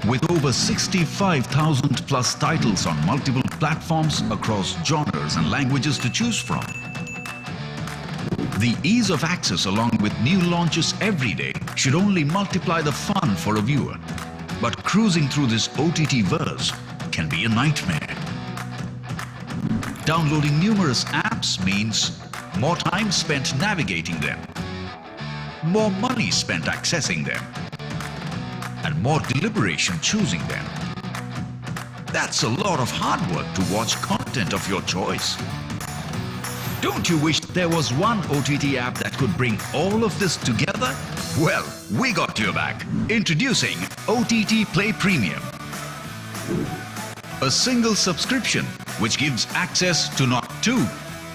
With over 65,000 plus titles on multiple platforms across genres and languages to choose from. The ease of access along with new launches every day should only multiply the fun for a viewer. But cruising through this OTT-verse can be a nightmare. Downloading numerous apps means more time spent navigating them, more money spent accessing them, and more deliberation choosing them. That's a lot of hard work to watch content of your choice. Don't you wish there was one OTT app that could bring all of this together? Well, we got your back. Introducing OTT Play Premium. A single subscription which gives access to not 2,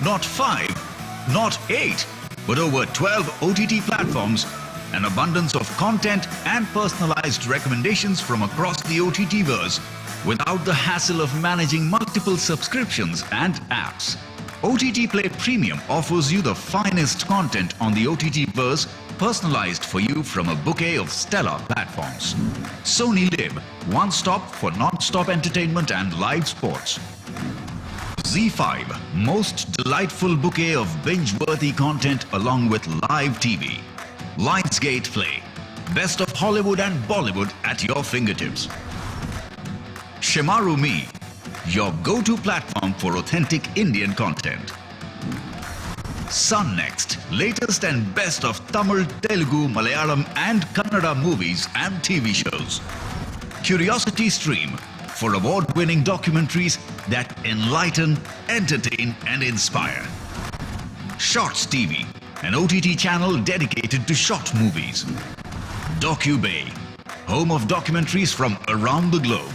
not 5, not 8, but over 12 OTT platforms, an abundance of content and personalized recommendations from across the OTT-verse without the hassle of managing multiple subscriptions and apps. OTT Play Premium offers you the finest content on the OTT-verse, personalized for you from a bouquet of stellar platforms. Sony Live, one stop for non-stop entertainment and live sports. Z5, most delightful bouquet of binge-worthy content along with live TV. Lionsgate Play, best of Hollywood and Bollywood at your fingertips. Shimaru Me, your go-to platform for authentic Indian content. SCREENXX, latest and best of Tamil, Telugu, Malayalam and Kannada movies and TV shows. Curiosity Stream, for award-winning documentaries that enlighten, entertain and inspire. Shots TV, an OTT channel dedicated to short movies. DocuBay, home of documentaries from around the globe.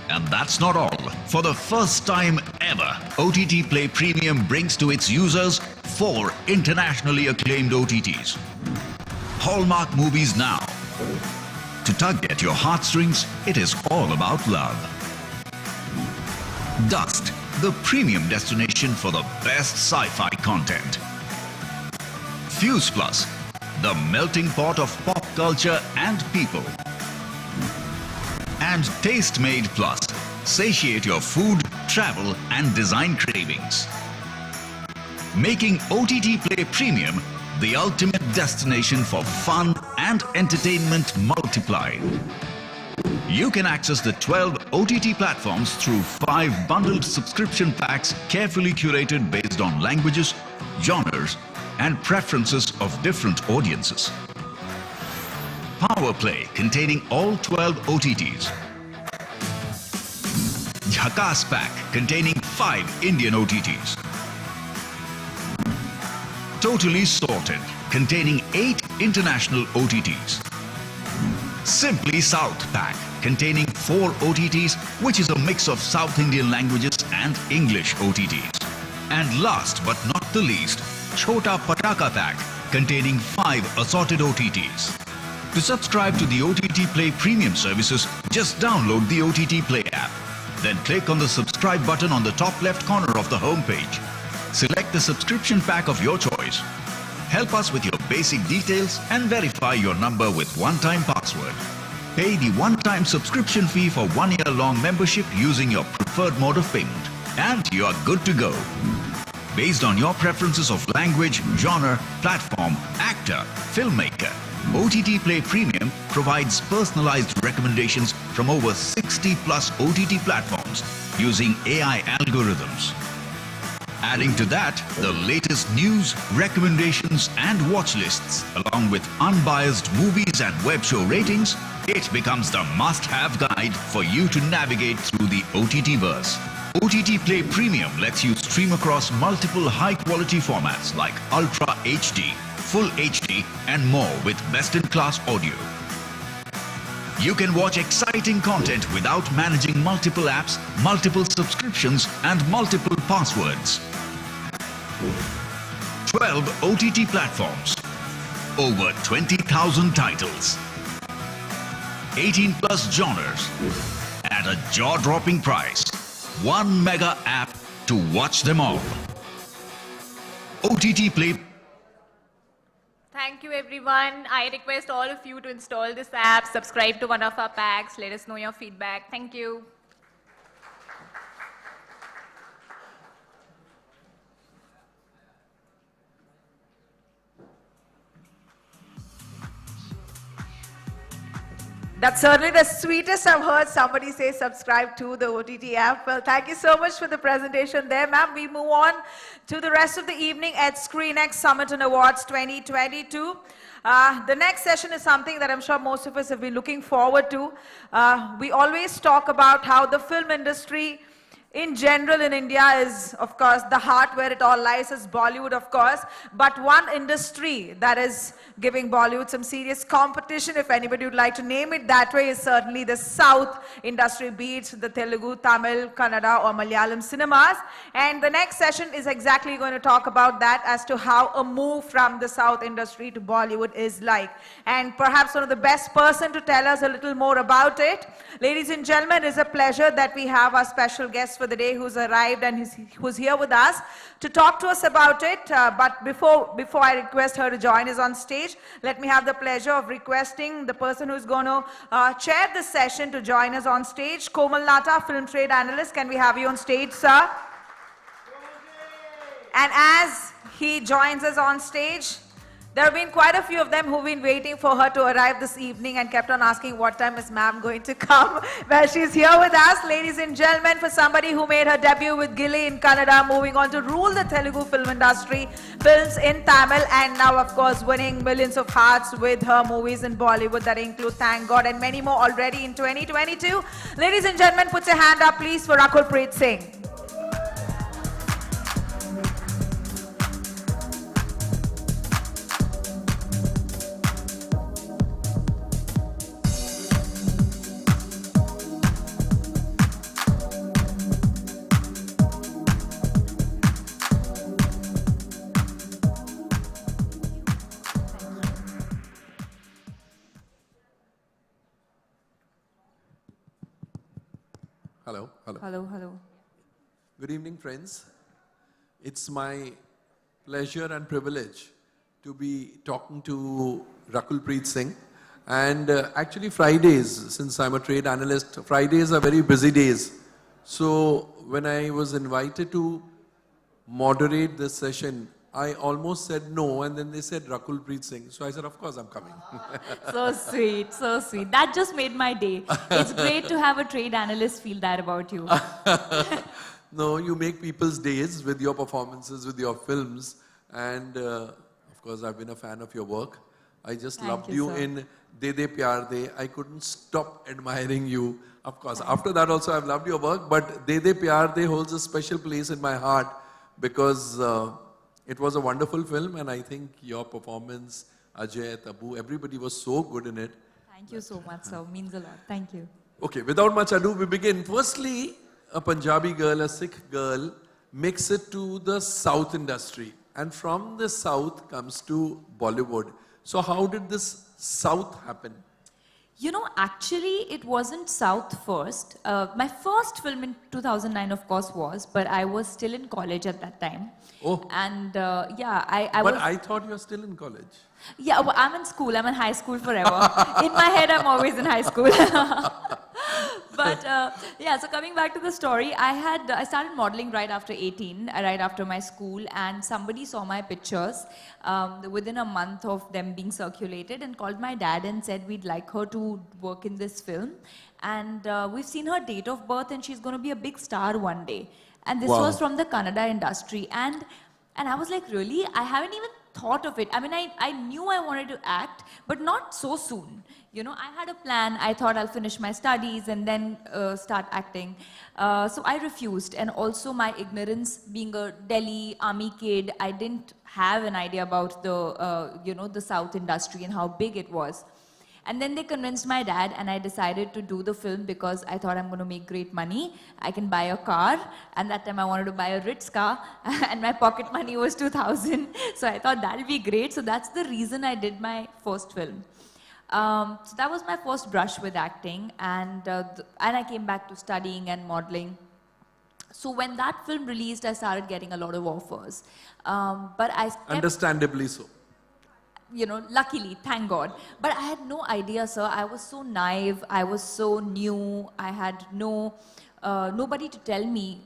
And that's not all. For the first time ever, OTT Play Premium brings to its users 4 internationally acclaimed OTTs. Hallmark Movies Now. To tug at your heartstrings, it is all about love. Dust, the premium destination for the best sci-fi content. Fuse Plus, the melting pot of pop culture and people. And Taste Made Plus, satiate your food, travel and design cravings. Making OTT Play Premium the ultimate destination for fun and entertainment multiplied. You can access the 12 OTT platforms through 5 bundled subscription packs carefully curated based on languages, genres and preferences of different audiences. Power Play containing all 12 OTTs. Jhakas Pack containing 5 Indian OTTs. Totally Sorted containing 8 international OTTs. Simply South Pack containing 4 OTTs, which is a mix of South Indian languages and English OTTs. And last but not the least, Chhota Pataka Pack containing 5 assorted OTTs. To subscribe to the OTT Play Premium services, just download the OTT Play app. Then click on the subscribe button on the top left corner of the homepage. Select the subscription pack of your choice. Help us with your basic details and verify your number with one-time password. Pay the one-time subscription fee for 1-year-long membership using your preferred mode of payment. And you are good to go. Based on your preferences of language, genre, platform, actor, filmmaker, OTT Play Premium provides personalized recommendations from over 60 plus OTT platforms using AI algorithms. Adding to that, the latest news, recommendations and watch lists along with unbiased movies and web show ratings, it becomes the must-have guide for you to navigate through the OTT-verse. OTT Play Premium lets you stream across multiple high-quality formats like Ultra HD, Full HD and more with best-in-class audio. You can watch exciting content without managing multiple apps, multiple subscriptions and multiple passwords. 12 OTT platforms, over 20,000 titles, 18 plus genres, at a jaw-dropping price. 1 mega app to watch them all. OTT Play. Thank you everyone. I request all of you to install this app, subscribe to one of our packs, let us know your feedback. Thank you. That's certainly the sweetest I've heard somebody say subscribe to the OTT app. Well, thank you so much for the presentation there, ma'am. We move on to the rest of the evening at SCREENXX Summit and Awards 2022. The next session is something that I'm sure most of us have been looking forward to. We always talk about how the film industry in general in India is, of course, the heart where it all lies is Bollywood, of course. But one industry that is giving Bollywood some serious competition, if anybody would like to name it that way, is certainly the South industry, be it the Telugu, Tamil, Kannada or Malayalam cinemas. And the next session is exactly going to talk about that as to how a move from the South industry to Bollywood is like. And perhaps one of the best person to tell us a little more about it. Ladies and gentlemen, it is a pleasure that we have our special guest for the day who's arrived and who's here with us to talk to us about it. But before I request her to join us on stage, let me have the pleasure of requesting the person who's going to chair this session to join us on stage. Komal Nata, film trade analyst. Can we have you on stage, sir? And as he joins us on stage, there have been quite a few of them who've been waiting for her to arrive this evening and kept on asking what time is ma'am going to come. Well, she's here with us, ladies and gentlemen, for somebody who made her debut with Gilly in Kannada, moving on to rule the Telugu film industry, films in Tamil, and now, of course, winning millions of hearts with her movies in Bollywood that include Thank God and many more already in 2022. Ladies and gentlemen, put your hand up, please, for Rakulpreet Singh. Hello, hello. Hello, hello. Good evening, friends. It's my pleasure and privilege to be talking to Rakulpreet Singh. And actually Fridays, since I'm a trade analyst, Fridays are very busy days So when I was invited to moderate this session, I almost said no, and then they said Rakul Preet Singh. So I said, of course I'm coming. So sweet, so sweet. That just made my day. It's great to have a trade analyst feel that about you. No, you make people's days with your performances, with your films. And of course, I've been a fan of your work. I just loved you sir. in De De Pyar De. I couldn't stop admiring you. Of course, after that also I've loved your work, but De De Pyar De holds a special place in my heart because it was a wonderful film, and I think your performance, Ajay, Tabu, everybody was so good in it. Thank you so much, sir. Means a lot. Thank you. Okay, without much ado, we begin. Firstly, a Punjabi girl, a Sikh girl, makes it to the South industry. And from the South comes to Bollywood. So how did this South happen? You know, actually, it wasn't South first. My first film in 2009, of course, was, but I was still in college at that time. Oh. And yeah, I But was... I thought you were still in college. Yeah, well, I'm in school. I'm in high school forever. In my head, I'm always in high school. But yeah, so coming back to the story, I started modeling right after 18, right after my school, and somebody saw my pictures within a month of them being circulated and called my dad and said, we'd like her to work in this film. And we've seen her date of birth and she's going to be a big star one day. And this was from the Kannada industry. And I was like, really? I haven't even thought of it. I mean, I knew I wanted to act, but not so soon. You know, I had a plan. I thought I'll finish my studies and then start acting. So I refused. And also my ignorance, being a Delhi army kid, I didn't have an idea about the, you know, the South industry and how big it was. And then they convinced my dad, and I decided to do the film because I thought I'm going to make great money. I can buy a car, and that time I wanted to buy a Ritz car, and my pocket money was 2,000. So I thought that'll be great. So that's the reason I did my first film. So that was my first brush with acting, and I came back to studying and modeling. So when that film released, I started getting a lot of offers. But I kept... Understandably so. You know, luckily, thank God. But I had no idea, sir. I was so naive. I was so new. I had nobody to tell me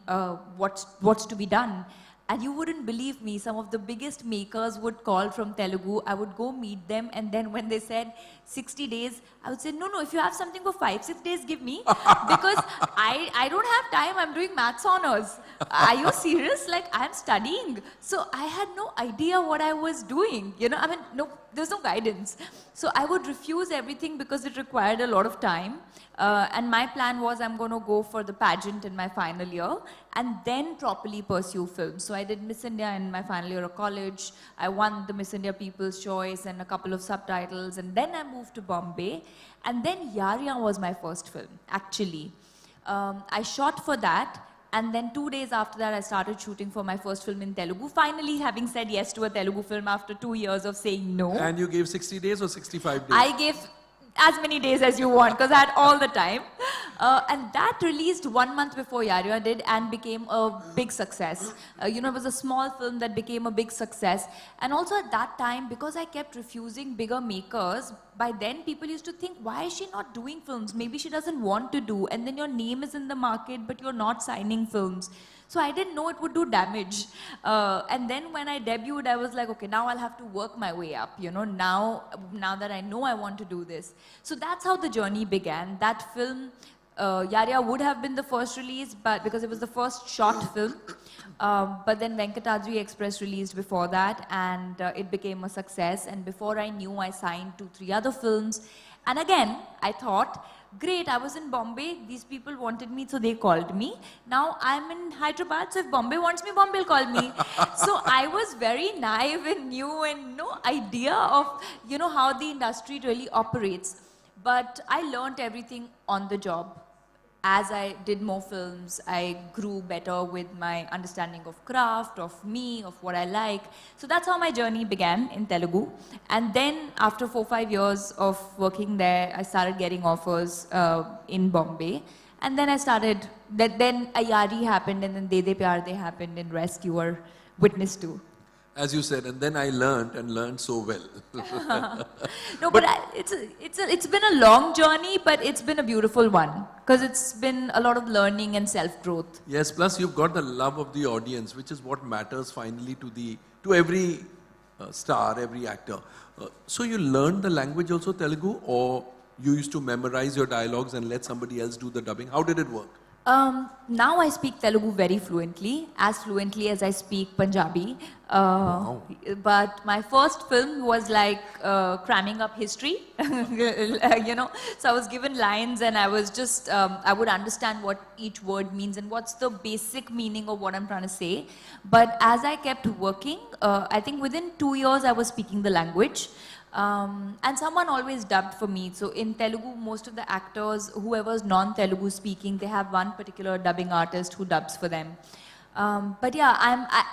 what's to be done. And you wouldn't believe me, some of the biggest makers would call from Telugu. I would go meet them, and then when they said 60 days, I would say, no, if you have something for 5-6 days, give me. Because I don't have time, I'm doing maths honors. Are you serious? Like, I'm studying. So I had no idea what I was doing. You know, I mean, no, there's no guidance. So I would refuse everything because it required a lot of time. And my plan was I'm going to go for the pageant in my final year and then properly pursue film. So I did Miss India in my final year of college. I won the Miss India People's Choice and a couple of subtitles. And then I moved to Bombay. And then Yariyan was my first film, actually. I shot for that. And then 2 days after that, I started shooting for my first film in Telugu. Finally, having said yes to a Telugu film after 2 years of saying no. And you gave 60 days or 65 days? I gave as many days as you want, because I had all the time. And that released 1 month before Yariyan did and became a big success. You know, it was a small film that became a big success. And also at that time, because I kept refusing bigger makers, by then people used to think, why is she not doing films? Maybe she doesn't want to do. And then your name is in the market, but you're not signing films. So I didn't know it would do damage. And then when I debuted, I was like, okay, now I'll have to work my way up. You know, now that I know I want to do this. So that's how the journey began. That film, Yariyan would have been the first release, but because it was the first short film. But then Venkatadri Express released before that, and it became a success. And before I knew, I signed 2-3 other films. And again, I thought, great, I was in Bombay, these people wanted me, so they called me. Now I'm in Hyderabad, so if Bombay wants me, Bombay will call me. So I was very naive and new and no idea of, you know, how the industry really operates. But I learned everything on the job. As I did more films, I grew better with my understanding of craft, of me, of what I like. So that's how my journey began in Telugu. And then after 4-5 years of working there, I started getting offers in Bombay. And then I started, then Ayari happened, and then De De Pyar De happened, and rest you were witness to. as you said, and then I learned and learned so well. No, but it's been a long journey, but it's been a beautiful one because it's been a lot of learning and self-growth. Yes, plus you've got the love of the audience, which is what matters finally to every star, every actor. So you learned the language also, Telugu, or you used to memorize your dialogues and let somebody else do the dubbing? How did it work? Now I speak Telugu very fluently as I speak Punjabi. Wow. But my first film was like cramming up history, you know. So I was given lines and I was just, I would understand what each word means and what's the basic meaning of what I'm trying to say. But as I kept working, I think within 2 years I was speaking the language. And someone always dubbed for me. So in Telugu, most of the actors, whoever's non-Telugu speaking, they have one particular dubbing artist who dubs for them. But yeah,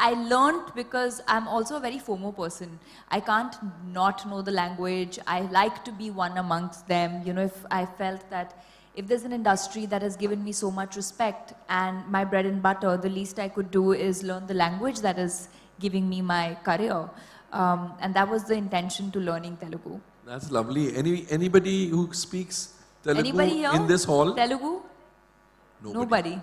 I learned because I'm also a very FOMO person. I can't not know the language. I like to be one amongst them. You know, if I felt that if there's an industry that has given me so much respect and my bread and butter, the least I could do is learn the language that is giving me my career. And that was the intention to learning Telugu. That's lovely. Anybody who speaks Telugu Anybody here? in this hall? Telugu? Nobody.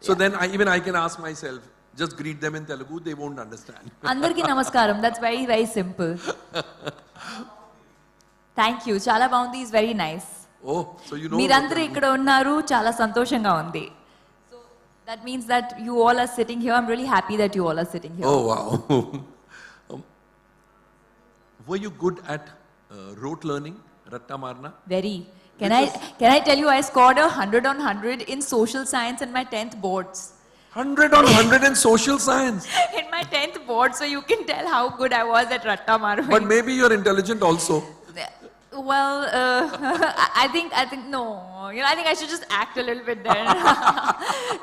So then even I can ask myself, just greet them in Telugu, they won't understand. Andarki namaskaram. That's very, very simple. Thank you. Chala baundi is very nice. Oh, so you know. Meerandaru ikkada unnaru, chala santoshanga undi. So that means that you all are sitting here. I'm really happy that you all are sitting here. Oh, wow. Were you good at rote learning, Ratta Marna? Very. Can I tell you, I scored 100 on 100 in social science in my 10th boards. 100 on 100 in social science? In my 10th board, so you can tell how good I was at Ratta Marna. But maybe you're intelligent also. Well, I think no. You know, I think I should just act a little bit there.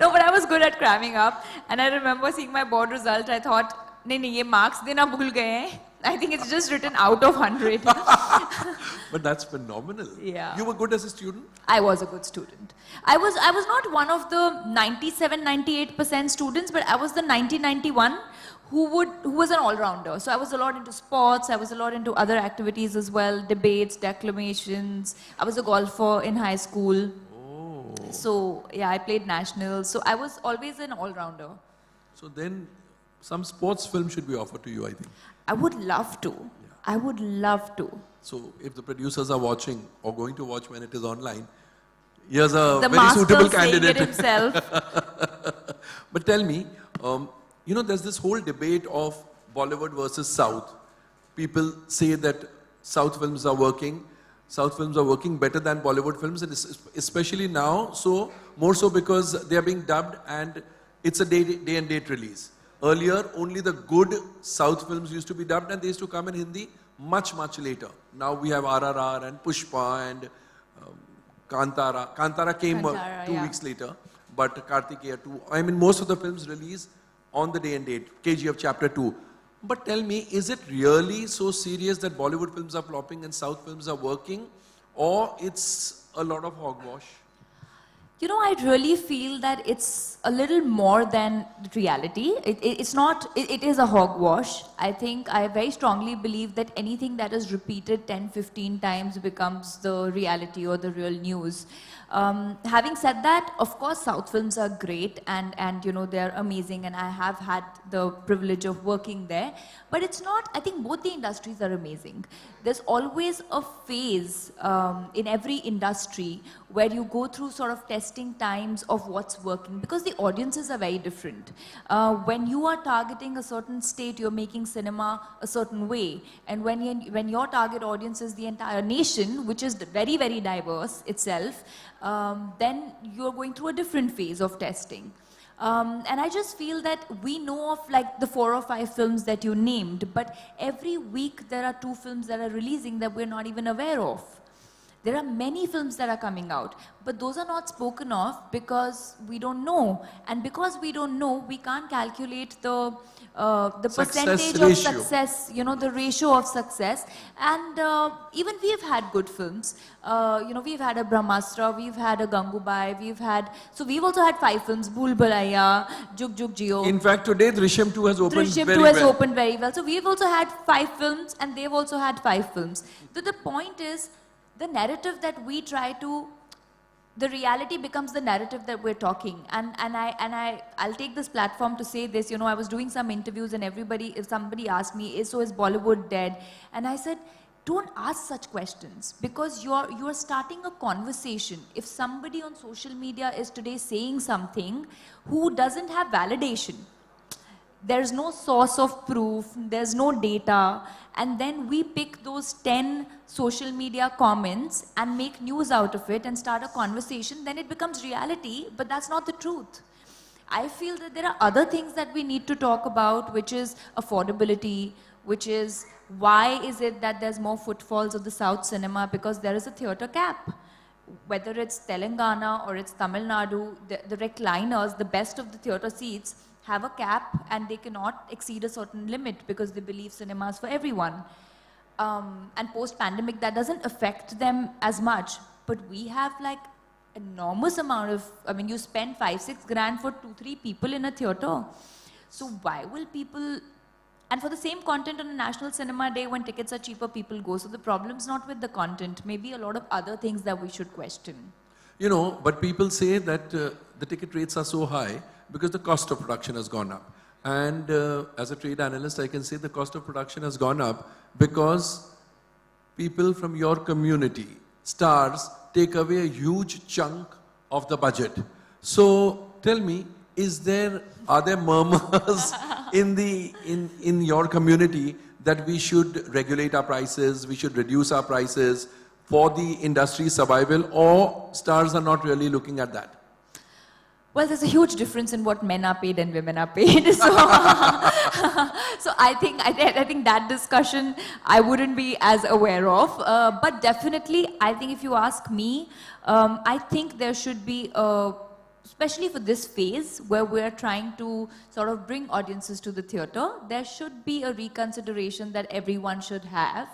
No, but I was good at cramming up. And I remember seeing my board result, I thought, nahi, ye marks dena bhul gaye hain. I think it's just written out of 100. But that's phenomenal. Yeah. You were good as a student? I was a good student. I was not one of the 97-98% students, but I was the 90-91 who was an all-rounder. So I was a lot into sports, I was a lot into other activities as well, debates, declamations. I was a golfer in high school. Oh. So yeah, I played nationals. So I was always an all-rounder. So then some sports film should be offered to you, I think. I would love to. Yeah. I would love to. So if the producers are watching or going to watch when it is online, here's a the very suitable Saying candidate. it himself. But tell me, you know, there's this whole debate of Bollywood versus South. People say that South films are working better than Bollywood films, and especially now, so more so because they are being dubbed and it's a day and date release. Earlier, only the good South films used to be dubbed and they used to come in Hindi much, much later. Now we have RRR and Pushpa and Kantara. Kantara came 2 weeks later, but Kartikeya 2. I mean, most of the films release on the day and date, KGF Chapter 2. But tell me, is it really so serious that Bollywood films are flopping and South films are working, or it's a lot of hogwash? You know, I really feel that it's a little more than reality. It's not, it is a hogwash. I think I very strongly believe that anything that is repeated 10, 15 times becomes the reality or the real news. Having said that, of course, South films are great and you know, they're amazing, and I have had the privilege of working there. But it's not, I think both the industries are amazing. There's always a phase in every industry where you go through sort of testing times of what's working, because the audiences are very different. When you are targeting a certain state, you're making cinema a certain way. And when your target audience is the entire nation, which is very, very diverse itself, then you're going through a different phase of testing. And I just feel that we know of like the 4 or 5 films that you named, but every week there are 2 films that are releasing that we're not even aware of. There are many films that are coming out, but those are not spoken of because we don't know. And because we don't know, we can't calculate the percentage of success, you know, the ratio of success. And even we have had good films. You know, we've had a Brahmastra, we've had a Gangubai, we've also had 5 films, Bhool Bhulaiya, Jug Jug Jio. In fact, today Drishyam 2 has opened Drishyam very 2 well. has opened very well. So we've also had 5 films and they've also had 5 films. So the point is, the narrative that we try to, the reality becomes the narrative that we're talking. And I'll take this platform to say this. You know, I was doing some interviews and if somebody asked me, is Bollywood dead? And I said, don't ask such questions because you're starting a conversation. If somebody on social media is today saying something who doesn't have validation, there's no source of proof, there's no data, and then we pick those 10 social media comments and make news out of it and start a conversation, then it becomes reality, but that's not the truth. I feel that there are other things that we need to talk about, which is affordability, which is why is it that there's more footfalls of the South cinema, because there is a theatre cap. Whether it's Telangana or it's Tamil Nadu, the recliners, the best of the theatre seats, have a cap and they cannot exceed a certain limit because they believe cinema is for everyone. And post-pandemic, that doesn't affect them as much. But we have like enormous amount of, I mean, you spend 5-6 grand for 2-3 people in a theatre. So why will people, and for the same content on a national cinema day when tickets are cheaper, people go. So the problem's not with the content, maybe a lot of other things that we should question. You know, but people say that the ticket rates are so high because the cost of production has gone up. And as a trade analyst, I can say the cost of production has gone up because people from your community, stars, take away a huge chunk of the budget. So tell me, are there murmurs in your community that we should regulate our prices, we should reduce our prices for the industry's survival, or stars are not really looking at that? Well, there's a huge difference in what men are paid and women are paid. So, so I think that discussion I wouldn't be as aware of. But definitely, I think if you ask me, I think there should be, especially for this phase where we're trying to sort of bring audiences to the theatre, there should be a reconsideration that everyone should have.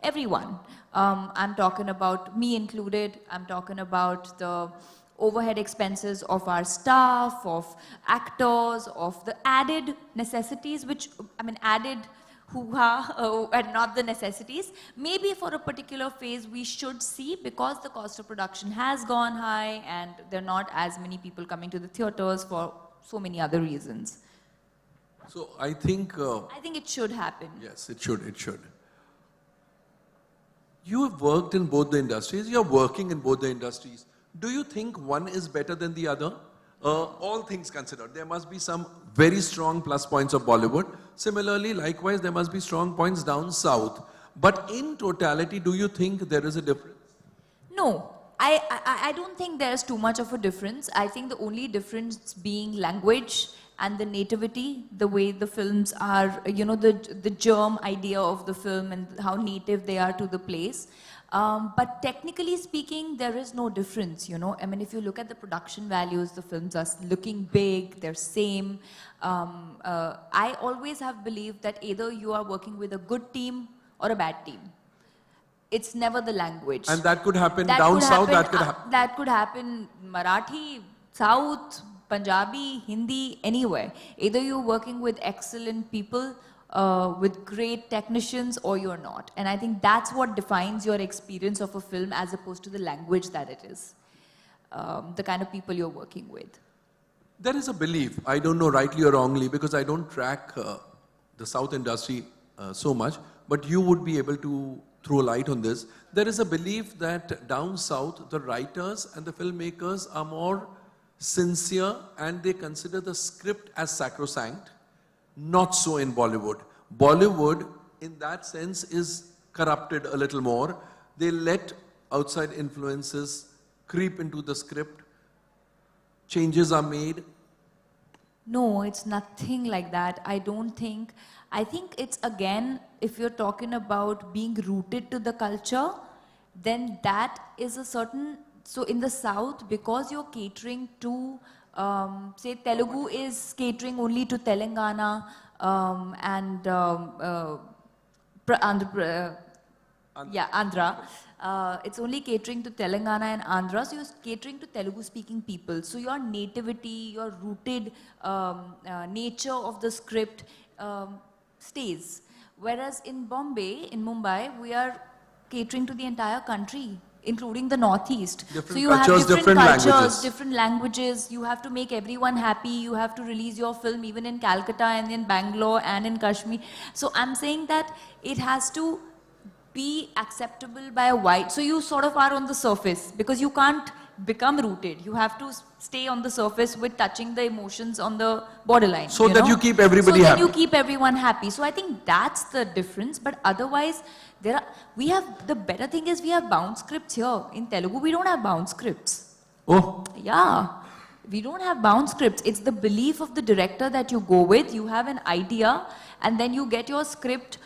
Everyone. I'm talking about me included. I'm talking about the overhead expenses of our staff, of actors, of the added necessities, which, I mean, added hoo-ha and not the necessities. Maybe for a particular phase we should see, because the cost of production has gone high and there are not as many people coming to the theatres for so many other reasons. So I think it should happen. Yes, it should. You have worked in both the industries, you're working in both the industries. Do you think one is better than the other? All things considered, there must be some very strong plus points of Bollywood. Similarly, likewise, there must be strong points down south. But in totality, do you think there is a difference? No, I don't think there's too much of a difference. I think the only difference being language and the nativity, the way the films are, you know, the germ idea of the film and how native they are to the place. But technically speaking, there is no difference, you know. I mean, if you look at the production values, the films are looking big, they're same. I always have believed that either you are working with a good team or a bad team. It's never the language. And that could happen down south, that could happen. That could happen Marathi, South, Punjabi, Hindi, anywhere. Either you're working with excellent people, with great technicians, or you're not. And I think that's what defines your experience of a film as opposed to the language that it is. The kind of people you're working with. There is a belief, I don't know rightly or wrongly, because I don't track the South industry so much, but you would be able to throw light on this. There is a belief that down south, the writers and the filmmakers are more sincere and they consider the script as sacrosanct. Not so in Bollywood. Bollywood, in that sense, is corrupted a little more. They let outside influences creep into the script. Changes are made. No, it's nothing like that. I think it's, again, if you're talking about being rooted to the culture, then that is a certain, so in the South, because you're catering to, say Telugu is catering only to Telangana and Andhra. It's only catering to Telangana and Andhra, so you're catering to Telugu-speaking people. So your nativity, your rooted nature of the script stays. Whereas in Bombay, in Mumbai, we are catering to the entire country, including the Northeast. Different so you cultures, have different different cultures, languages. different languages. You have to make everyone happy. You have to release your film even in Calcutta and in Bangalore and in Kashmir. So I'm saying that it has to be acceptable by a wide, so you sort of are on the surface because you can't become rooted. You have to stay on the surface with touching the emotions on the borderline. So that you keep everybody so happy. that you keep everyone happy. So I think that's the difference. But otherwise, we have, the better thing is we have bound scripts here. In Telugu, we don't have bound scripts. Oh. Yeah. We don't have bound scripts. It's the belief of the director that you go with. You have an idea and then you get your script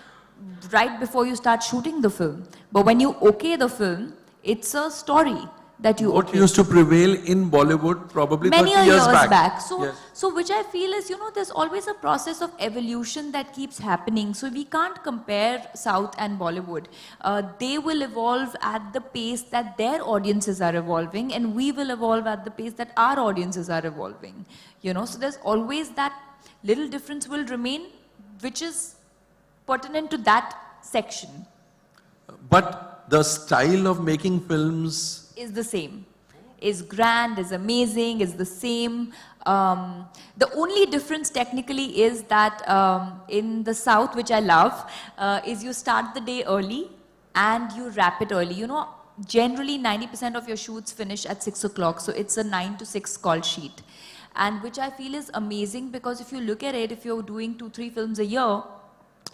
right before you start shooting the film. But when you okay the film, it's a story that you What okay. used to prevail in Bollywood probably Many 30 years back. So, Yes. so which I feel is, there's always a process of evolution that keeps happening. So we can't compare South and Bollywood. They will evolve at the pace that their audiences are evolving, and we will evolve at the pace that our audiences are evolving. So there's always that little difference will remain, which is pertinent to that section. But the style of making films Is the same. Is grand, is amazing, is the same. The only difference technically is that in the South, which I love, is you start the day early and you wrap it early. Generally 90% of your shoots finish at 6 o'clock. So it's a 9 to 6 call sheet. And which I feel is amazing because if you look at it, if you're doing 2-3 films a year,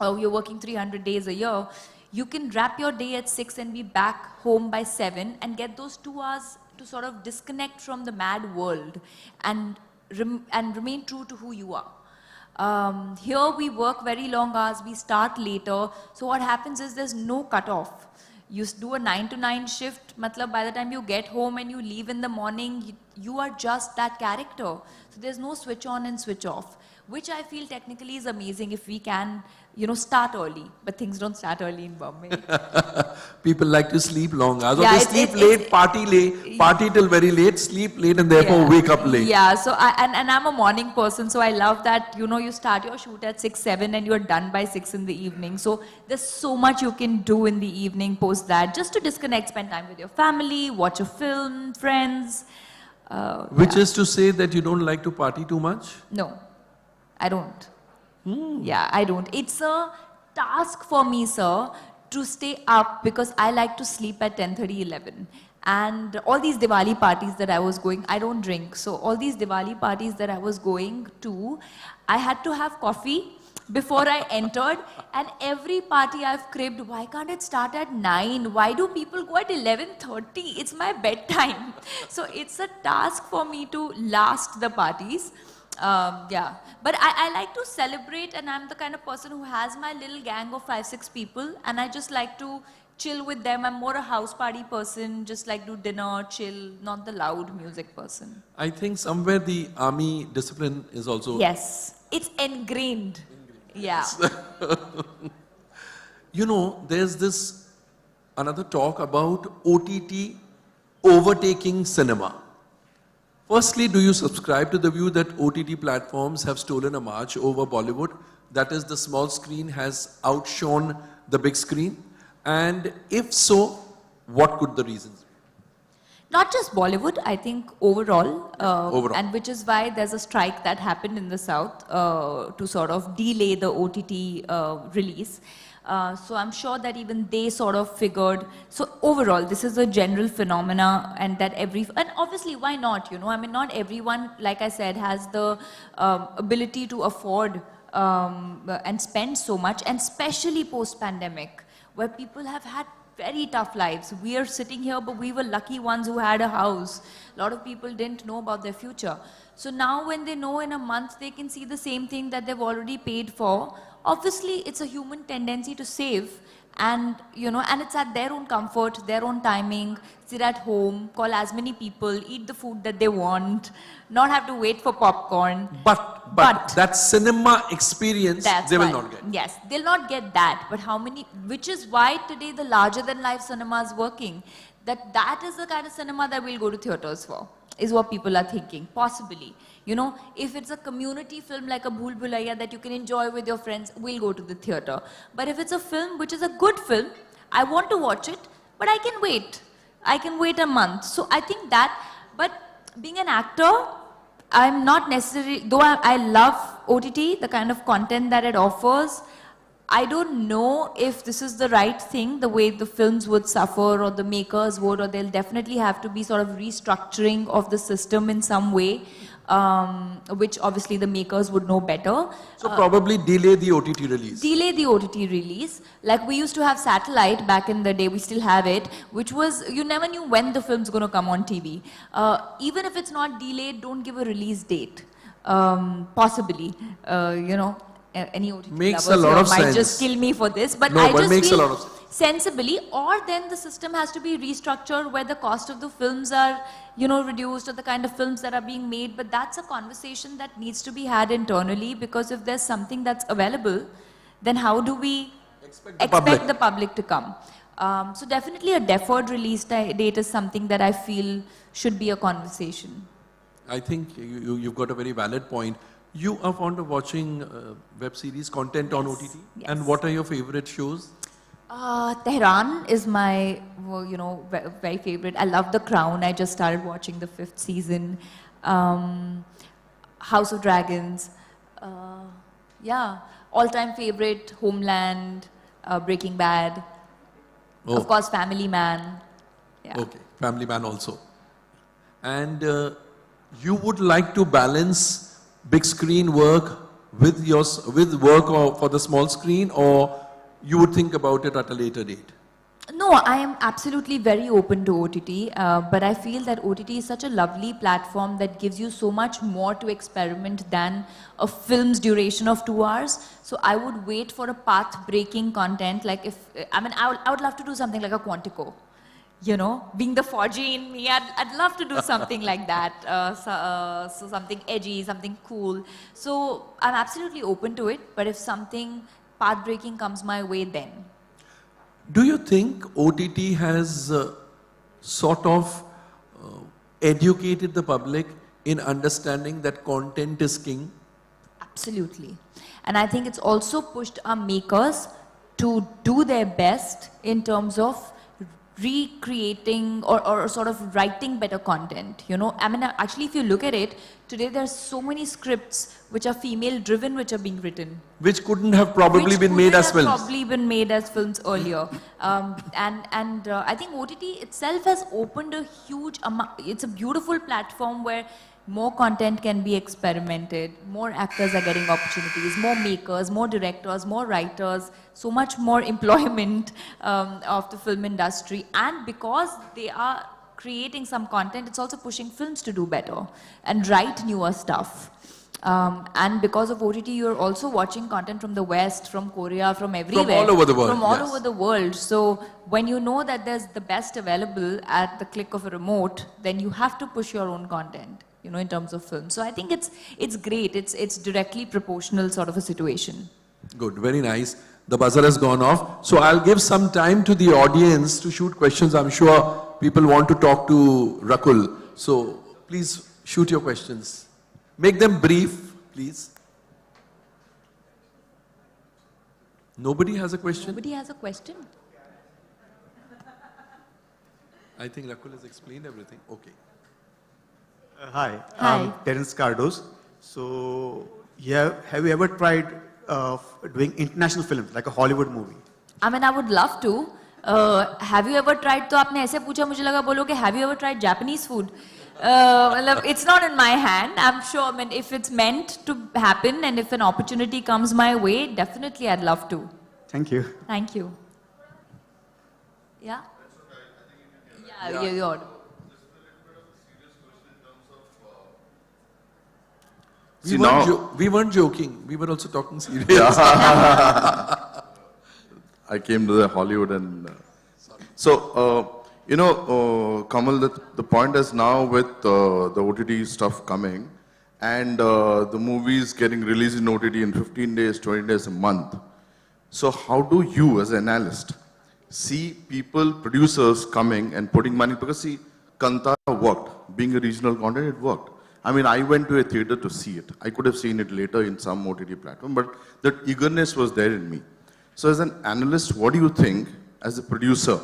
or you're working 300 days a year, you can wrap your day at 6 and be back home by 7 and get those 2 hours to sort of disconnect from the mad world and remain true to who you are. Here we work very long hours, we start later. So what happens is there's no cutoff. You do a 9 to 9 shift, matlab by the time you get home and you leave in the morning, you are just that character. So there's no switch on and switch off, which I feel technically is amazing if we can, start early. But things don't start early in Bombay. people like to sleep long hours. Or Yeah, they sleep late, party till very late, sleep late and therefore wake up late. Yeah, so and I'm a morning person, so I love that, you start your shoot at 6, 7 and you're done by 6 in the evening. So there's so much you can do in the evening post that, just to disconnect, spend time with your family, watch a film, friends. Which is to say that you don't like to party too much? No, I don't. Yeah, I don't. It's a task for me, sir, to stay up because I like to sleep at 10:30, 11. And all these Diwali parties that I was going, I don't drink. So all these Diwali parties that I was going to, I had to have coffee before I entered. And every party I've cribbed, why can't it start at 9? Why do people go at 11:30? It's my bedtime. So it's a task for me to last the parties. Yeah, but I like to celebrate, and I'm the kind of person who has my little gang of 5-6 people, and I just like to chill with them. I'm more a house party person, just like do dinner, chill, not the loud music person. I think somewhere the army discipline is also... Yes, it's ingrained. Yeah. There's this another talk about OTT overtaking cinema. Firstly, do you subscribe to the view that OTT platforms have stolen a march over Bollywood? That is, the small screen has outshone the big screen? And if so, what could the reasons be? Not just Bollywood, I think overall. Overall. And which is why there's a strike that happened in the South to sort of delay the OTT release. So I'm sure that even they sort of figured, so overall this is a general phenomena, and that and obviously why not, not everyone, like I said, has the ability to afford and spend so much, and especially post-pandemic, where people have had very tough lives. We are sitting here, but we were lucky ones who had a house. A lot of people didn't know about their future. So now when they know in a month, they can see the same thing that they've already paid for. Obviously, it's a human tendency to save, and and it's at their own comfort, their own timing, sit at home, call as many people, eat the food that they want, not have to wait for popcorn. But that cinema experience, That's they will why. not get. Yes, they'll not get that. But how many, which is why today the larger than life cinema is working. That is the kind of cinema that we'll go to theaters for, is what people are thinking, possibly. If it's a community film like a Bhool Bhulaiya that you can enjoy with your friends, we'll go to the theater. But if it's a film which is a good film, I want to watch it, but I can wait. I can wait a month. So I think that, but being an actor, I'm not necessarily, though I love OTT, the kind of content that it offers, I don't know if this is the right thing, the way the films would suffer or the makers would, or they'll definitely have to be sort of restructuring of the system in some way, which obviously the makers would know better. So probably delay the OTT release. Delay the OTT release. Like we used to have satellite back in the day, we still have it, which was, you never knew when the film's going to come on TV. Even if it's not delayed, don't give a release date. Possibly, any OTT makes lovers a lot here of might sense. just kill me for this, but No, I but just makes a feel lot of sense. sensibly, or then the system has to be restructured where the cost of the films are, reduced, or the kind of films that are being made. But that's a conversation that needs to be had internally, because if there's something that's available, then how do we expect the public to come? So definitely a deferred release date is something that I feel should be a conversation. I think you've got a very valid point. You are fond of watching web series content on OTT? Yes. And what are your favorite shows? Tehran is my, very favorite. I love The Crown. I just started watching the 5th season. House of Dragons. Yeah, all-time favorite, Homeland, Breaking Bad. Oh. Of course, Family Man. Yeah. Okay, Family Man also. And you would like to balance big screen work with work for the small screen, or you would think about it at a later date? No, I am absolutely very open to OTT, but I feel that OTT is such a lovely platform that gives you so much more to experiment than a film's duration of 2 hours. So I would wait for a path-breaking content. Like I would love to do something like a Quantico. Being the Forgy in me, I'd love to do something like that. So something edgy, something cool. So I'm absolutely open to it, but if something path-breaking comes my way, then. Do you think OTT has sort of educated the public in understanding that content is king? Absolutely. And I think it's also pushed our makers to do their best in terms of recreating or sort of writing better content. Actually, if you look at it, today there's so many scripts which are female driven, which are being written. Which couldn't have probably been made as films. Probably been made as films earlier. I think OTT itself has opened a huge amount. It's a beautiful platform where more content can be experimented, more actors are getting opportunities, more makers, more directors, more writers, so much more employment of the film industry. And because they are creating some content, it's also pushing films to do better and write newer stuff. And because of OTT, you're also watching content from the West, from Korea, from everywhere. From all over the world. From all yes. over the world. So when you know that there's the best available at the click of a remote, then you have to push your own content, in terms of film. So I think it's great. It's directly proportional sort of a situation. Good, very nice. The buzzer has gone off. So I'll give some time to the audience to shoot questions. I'm sure people want to talk to Rakul. So please shoot your questions. Make them brief, please. Nobody has a question? Nobody has a question? I think Rakul has explained everything. Okay. Hi, Hi. I'm Terence Cardos. So, have you ever tried doing international films, like a Hollywood movie? I would love to. Have you ever tried, तो आपने ऐसे पूछा मुझे लगा बोलोगे, have you ever tried Japanese food? It's not in my hand. I'm sure, if it's meant to happen and if an opportunity comes my way, definitely I'd love to. Thank you. Thank you. Yeah? Yeah, you're audible. We weren't joking. We were also talking serious. I came to the Hollywood and Kamal, the point is now with the OTT stuff coming and the movies getting released in OTT in 15 days, 20 days, a month. So how do you as an analyst see people, producers coming and putting money? Because see, Kanta worked. Being a regional content, it worked. I mean, I went to a theater to see it. I could have seen it later in some OTT platform, but that eagerness was there in me. So as an analyst, what do you think, as a producer,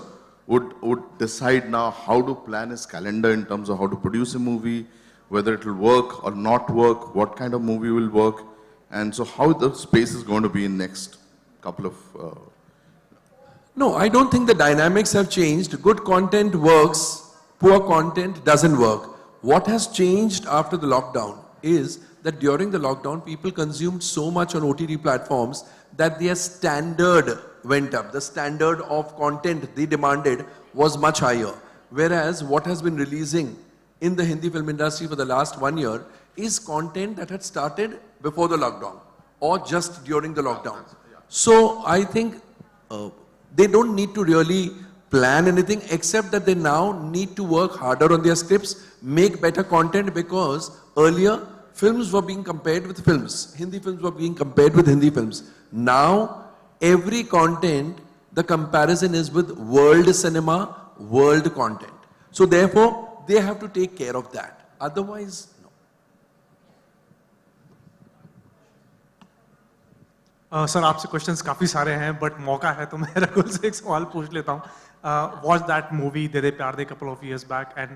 would decide now how to plan his calendar in terms of how to produce a movie, whether it will work or not work, what kind of movie will work, and so how the space is going to be in next couple of... No, I don't think the dynamics have changed. Good content works, poor content doesn't work. What has changed after the lockdown is that during the lockdown, people consumed so much on OTT platforms that their standard went up. The standard of content they demanded was much higher. Whereas what has been releasing in the Hindi film industry for the last 1 year is content that had started before the lockdown or just during the lockdown. So I think they don't need to really plan anything except that they now need to work harder on their scripts, make better content, because earlier films were being compared with films. Hindi films were being compared with Hindi films. Now every content, the comparison is with world cinema, world content. So therefore they have to take care of that. Otherwise, sir आपसे questions काफ़ी सारे हैं but मौका है तो मैं रकुल से एक सवाल पूछ लेता हूँ watch that movie De De Pyaar De couple of years back and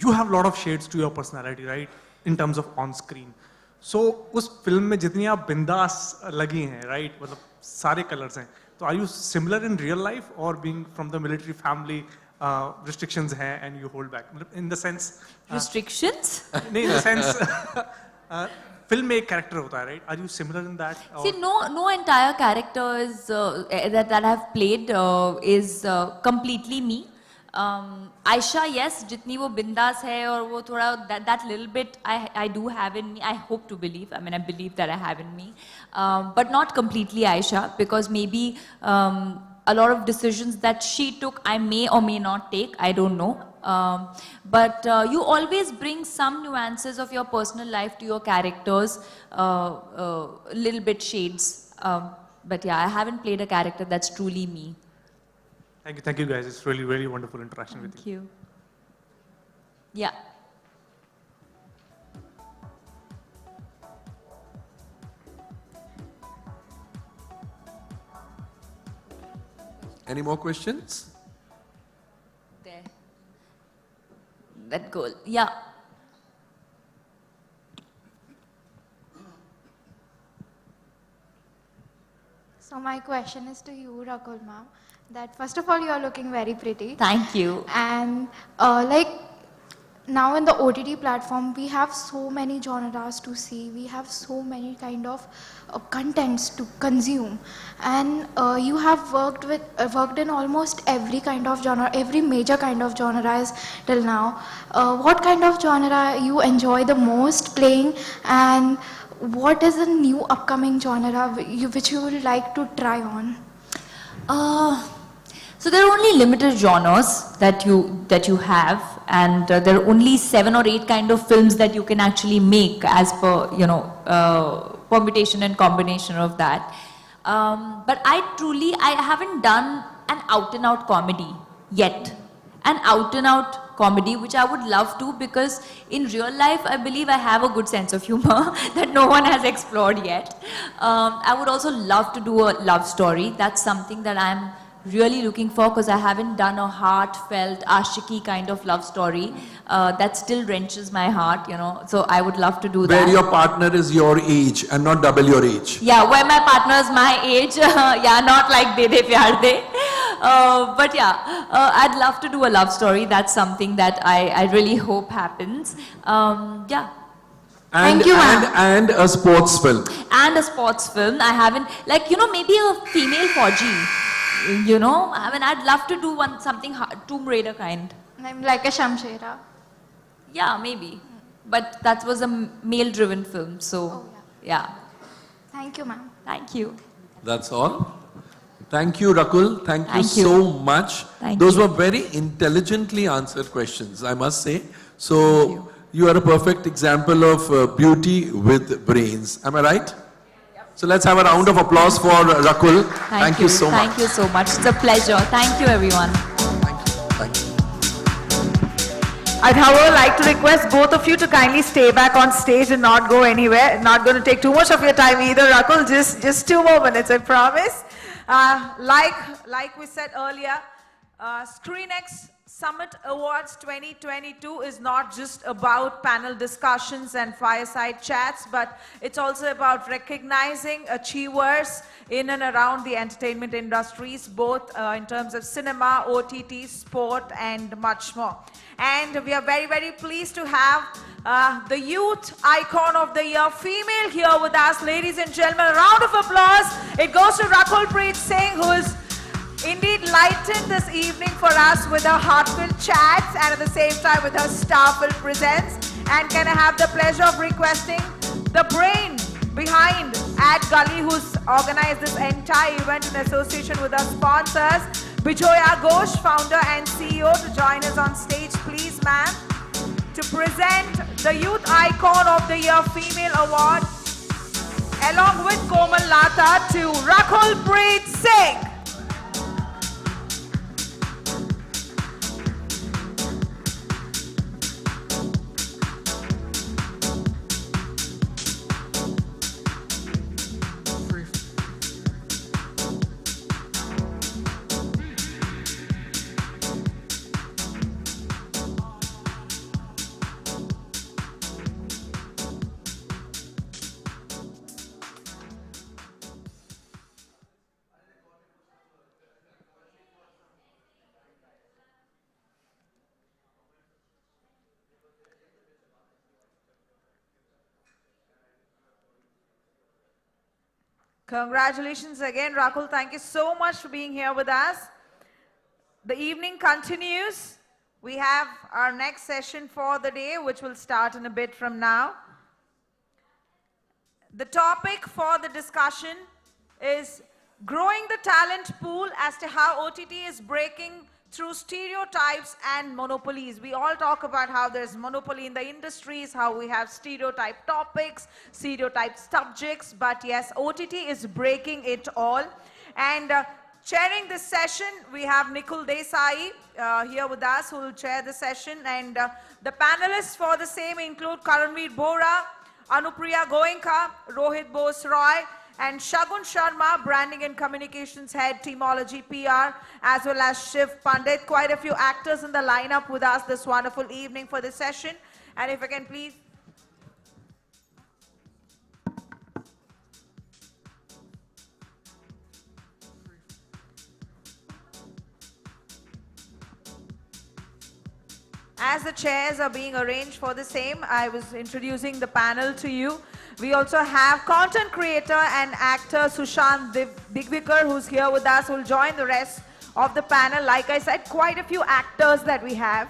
you have lot of shades to your personality right in terms of on screen so उस फिल्म में जितनी आप बिंदास लगी हैं राइट मतलब सारे कलर्स हैं तो are you similar in real life और being from the military family restrictions हैं and you hold back in the sense restrictions नहीं in the sense film में एक character होता है right are you similar in that see no entire character is that I have played is completely me Aisha yes जितनी वो बिंदास है और वो थोड़ा that little bit I do have in me I hope to believe I mean I believe that I have in me but not completely Aisha because maybe a lot of decisions that she took I may or may not take I don't know but you always bring some nuances of your personal life to your characters little bit shades but yeah I haven't played a character that's truly me. Thank you guys it's really wonderful interaction with you. Yeah. Any more questions? There. That goal. Yeah. So my question is to you, Rakul ma'am, that first of all, you are looking very pretty. Thank you. And like now in the OTT platform, we have so many genres to see. We have so many kind of contents to consume. And you have worked in almost every kind of genre, every major kind of genres till now. What kind of genre you enjoy the most playing, and what is a new upcoming genre which you would like to try on? So there are only limited genres that you have, and there are only 7 or 8 kind of films that you can actually make as per permutation and combination of that. But I haven't done an out-and-out comedy yet. An out-and-out comedy, which I would love to, because in real life, I believe I have a good sense of humor that no one has explored yet. I would also love to do a love story. That's something that I'm really looking for, because I haven't done a heartfelt, ashiki kind of love story. That still wrenches my heart, so I would love to do that. Where your partner is your age and not double your age. Yeah, where my partner is my age. Yeah, not like De De Pyar De. But yeah, I'd love to do a love story. That's something that I really hope happens. Yeah. And, Thank you, and a sports film. And a sports film. I haven't, maybe a female Fauji. I mean, I'd love to do something Tomb Raider kind. Like a Shamshera. Yeah, maybe. But that was a male-driven film, so yeah. Thank you, ma'am. Thank you. That's all? Thank you, Rakul. Thank you so much. Those were very intelligently answered questions, I must say. So you are a perfect example of beauty with brains. Am I right? So let's have a round of applause for Rakul. Thank you so much. Thank you so much. It's a pleasure. Thank you, everyone. I'd however like to request both of you to kindly stay back on stage and not go anywhere. Not going to take too much of your time either, Rakul. Just 2 more minutes, I promise. Like we said earlier, SCREENXX Summit Awards 2022 is not just about panel discussions and fireside chats, but it's also about recognizing achievers in and around the entertainment industries, both in terms of cinema, OTT, sport, and much more. And we are very, very pleased to have the Youth Icon of the Year female here with us. Ladies and gentlemen, a round of applause. It goes to Rakulpreet Singh, who is indeed lightened this evening for us with her heartfelt chats and at the same time with her starful presence. And can I have the pleasure of requesting the brain behind Ad Gully, who's organized this entire event in association with our sponsors, Bijoya Ghosh, founder and CEO, to join us on stage, please, ma'am, to present the Youth Icon of the Year Female Award, along with Komal Lata, to Rakulpreet Singh. Congratulations again, Rakul. Thank you so much for being here with us. The evening continues. We have our next session for the day, which will start in a bit from now. The topic for the discussion is growing the talent pool as to how OTT is breaking through stereotypes and monopolies. We all talk about how there's monopoly in the industries, how we have stereotype topics, stereotype subjects, but yes, OTT is breaking it all. And chairing this session, we have Nikhil Desai here with us, who will chair the session. And the panelists for the same include Karanveer Bora, Anupriya Goenka, Rohit Bose Roy, and Shagun Sharma, Branding and Communications Head, Teamology PR, as well as Shiv Pandit. Quite a few actors in the lineup with us this wonderful evening for this session. And if I can please... As the chairs are being arranged for the same, I was introducing the panel to you. We also have content creator and actor Sushant Digvikar, who's here with us, who will join the rest of the panel. Like I said, quite a few actors that we have.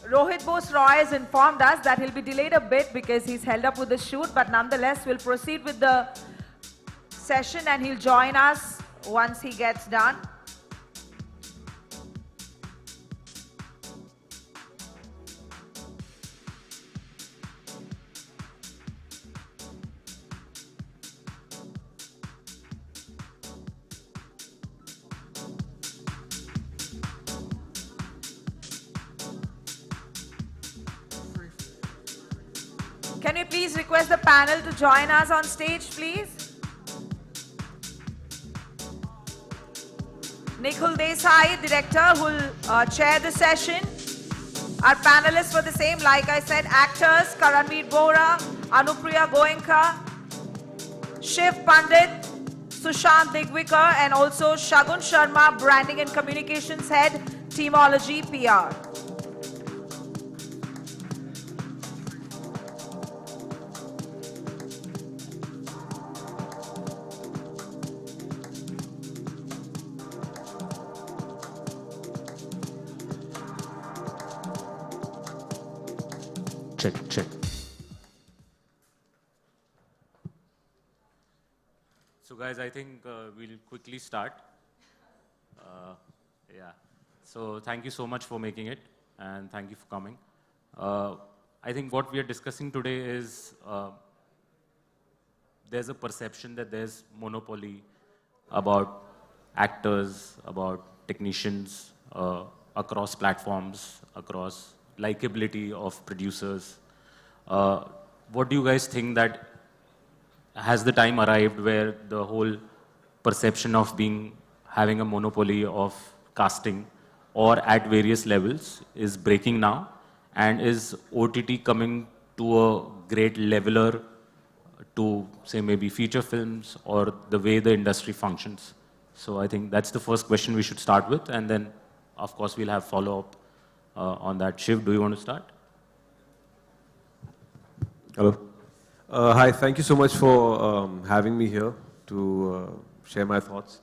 Rohit Bose Roy has informed us that he'll be delayed a bit because he's held up with the shoot, but nonetheless, we'll proceed with the session and he'll join us once he gets done. Can we please request the panel to join us on stage, please? Nikhil Desai, director, who will chair the session. Our panelists for the same, like I said, actors Karanveer Bora, Anupriya Goenka, Shiv Pandit, Sushant Digvikar, and also Shagun Sharma, Branding and Communications Head, Teamology PR. check. So guys, I think we'll quickly start. Yeah. So thank you so much for making it, and thank you for coming. I think what we are discussing today is there's a perception that there's monopoly about actors, about technicians, across platforms, across likability of producers. What do you guys think that has the time arrived where the whole perception of having a monopoly of casting or at various levels is breaking now? And is OTT coming to a great leveler to say maybe feature films or the way the industry functions? So I think that's the first question we should start with, and then of course we'll have follow-up on that. Shiv, do you want to start? Hello. Hi, thank you so much for having me here to share my thoughts.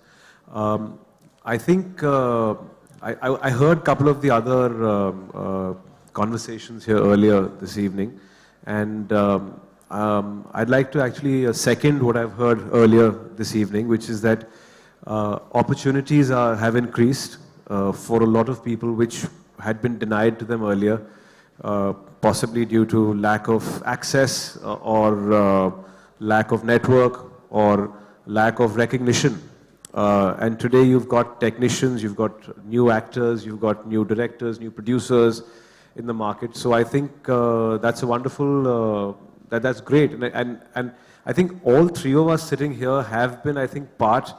I think I heard a couple of the other conversations here earlier this evening, and I'd like to actually second what I've heard earlier this evening, which is that opportunities have increased for a lot of people which had been denied to them earlier, possibly due to lack of access or lack of network or lack of recognition. And today you've got technicians, you've got new actors, you've got new directors, new producers in the market. So I think that's a wonderful, that's great. And I think all three of us sitting here have been, I think, part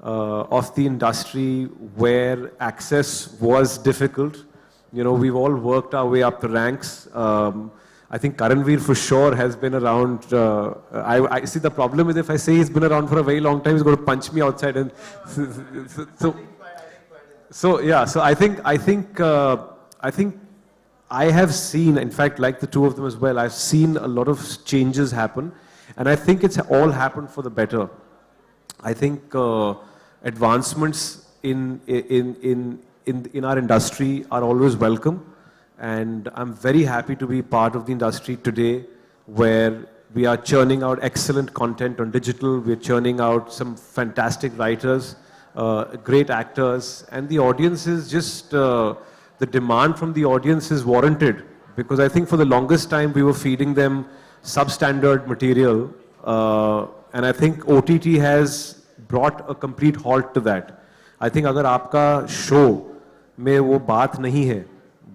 of the industry where access was difficult. You know, we've all worked our way up the ranks. I think Karanveer for sure has been around. I see the problem is if I say he's been around for a very long time, he's going to punch me outside. And so yeah. So I think I have seen, in fact, like the two of them as well, I've seen a lot of changes happen, and I think it's all happened for the better. I think advancements in our industry are always welcome. And I'm very happy to be part of the industry today where we are churning out excellent content on digital, we're churning out some fantastic writers, great actors, and the audience is just, the demand from the audience is warranted, because I think for the longest time we were feeding them substandard material, and I think OTT has brought a complete halt to that. I think अगर आपका show में वो बात नहीं है,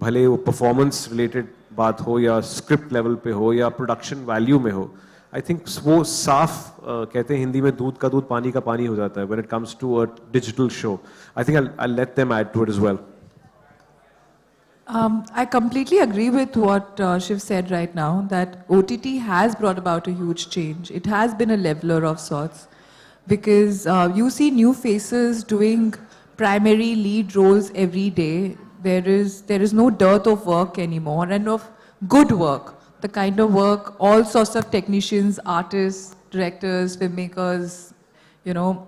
भले वो performance related बात हो या स्क्रिप्ट लेवल पे हो या प्रोडक्शन वैल्यू में हो, आई थिंक वो साफ कहते हैं हिंदी में दूध का दूध पानी का पानी हो जाता है when it comes to a digital show. I think I'll let them add to it as well. I completely agree with what Shiv said right now, that OTT has brought about a huge change. It has been a leveler of sorts, because you see new faces doing primary lead roles every day. There is no dearth of work anymore, and of good work, the kind of work all sorts of technicians, artists, directors, filmmakers, you know,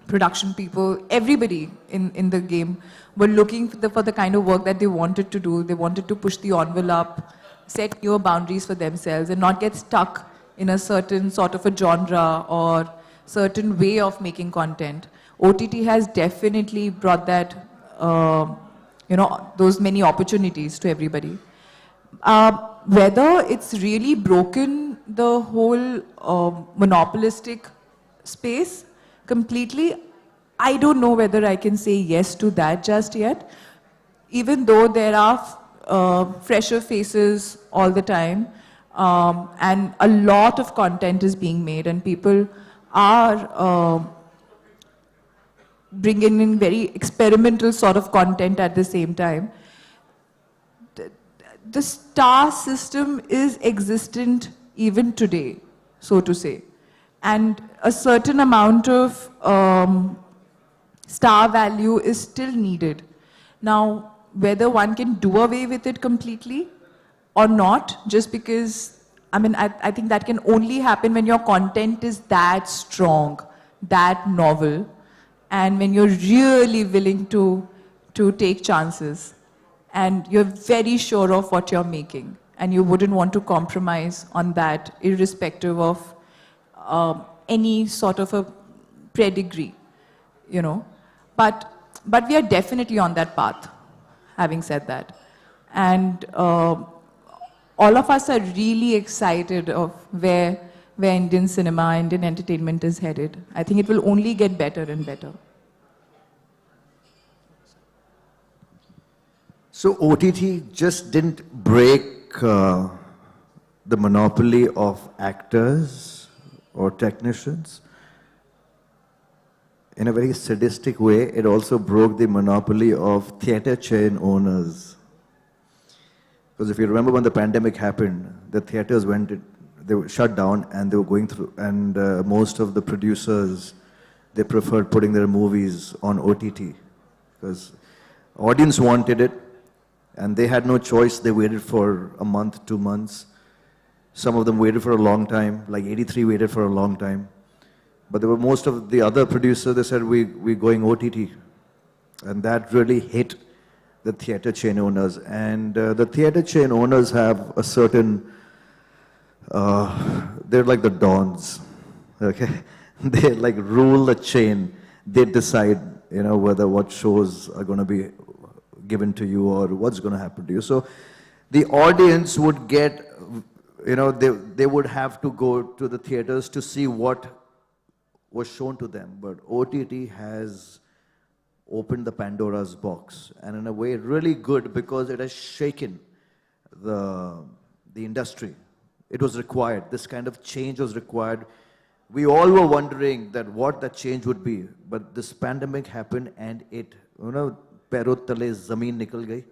production people, everybody in the game were looking for the kind of work that they wanted to do. They wanted to push the envelope, set newer boundaries for themselves, and not get stuck in a certain sort of a genre or certain way of making content. OTT has definitely brought that, you know, those many opportunities to everybody. Whether it's really broken the whole monopolistic space completely, I don't know whether I can say yes to that just yet. Even though there are fresher faces all the time, and a lot of content is being made, and people are bringing in very experimental sort of content at the same time. The star system is existent even today, so to say. And a certain amount of star value is still needed. Now, whether one can do away with it completely or not, just because, I mean, I think that can only happen when your content is that strong, that novel, and when you're really willing to take chances, and you're very sure of what you're making. and you wouldn't want to compromise on that, irrespective of any sort of a pedigree, you know. But we are definitely on that path, having said that. And all of us are really excited of where Indian cinema, Indian entertainment is headed. I think it will only get better and better. So OTT just didn't break the monopoly of actors or technicians. In a very sadistic way, it also broke the monopoly of theatre chain owners. Because if you remember when the pandemic happened, the theatres they were shut down and they were going through, and most of the producers, they preferred putting their movies on OTT because audience wanted it and they had no choice. They waited for a month, 2 months. Some of them waited for a long time, like 83 waited for a long time. But there were most of the other producers, they said, we're going OTT. And that really hit the theatre chain owners. And the theatre chain owners have a certain, they're like the dons, okay? They like rule the chain. They decide, you know, what shows are going to be given to you or what's going to happen to you. So the audience would get, you know, they would have to go to the theaters to see what was shown to them. But OTT has opened the Pandora's box, and in a way really good because it has shaken the industry. It was required. This kind of change was required. We all were wondering that what that change would be, but this pandemic happened and it, you know, पैरों तले ज़मीन निकल गई.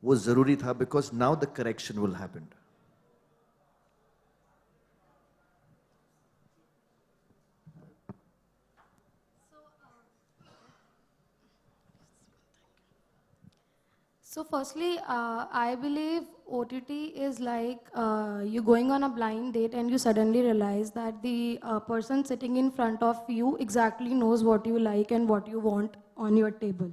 वो ज़रूरी था because now the correction will happen. So firstly, I believe OTT is like you're going on a blind date and you suddenly realize that the person sitting in front of you exactly knows what you like and what you want on your table.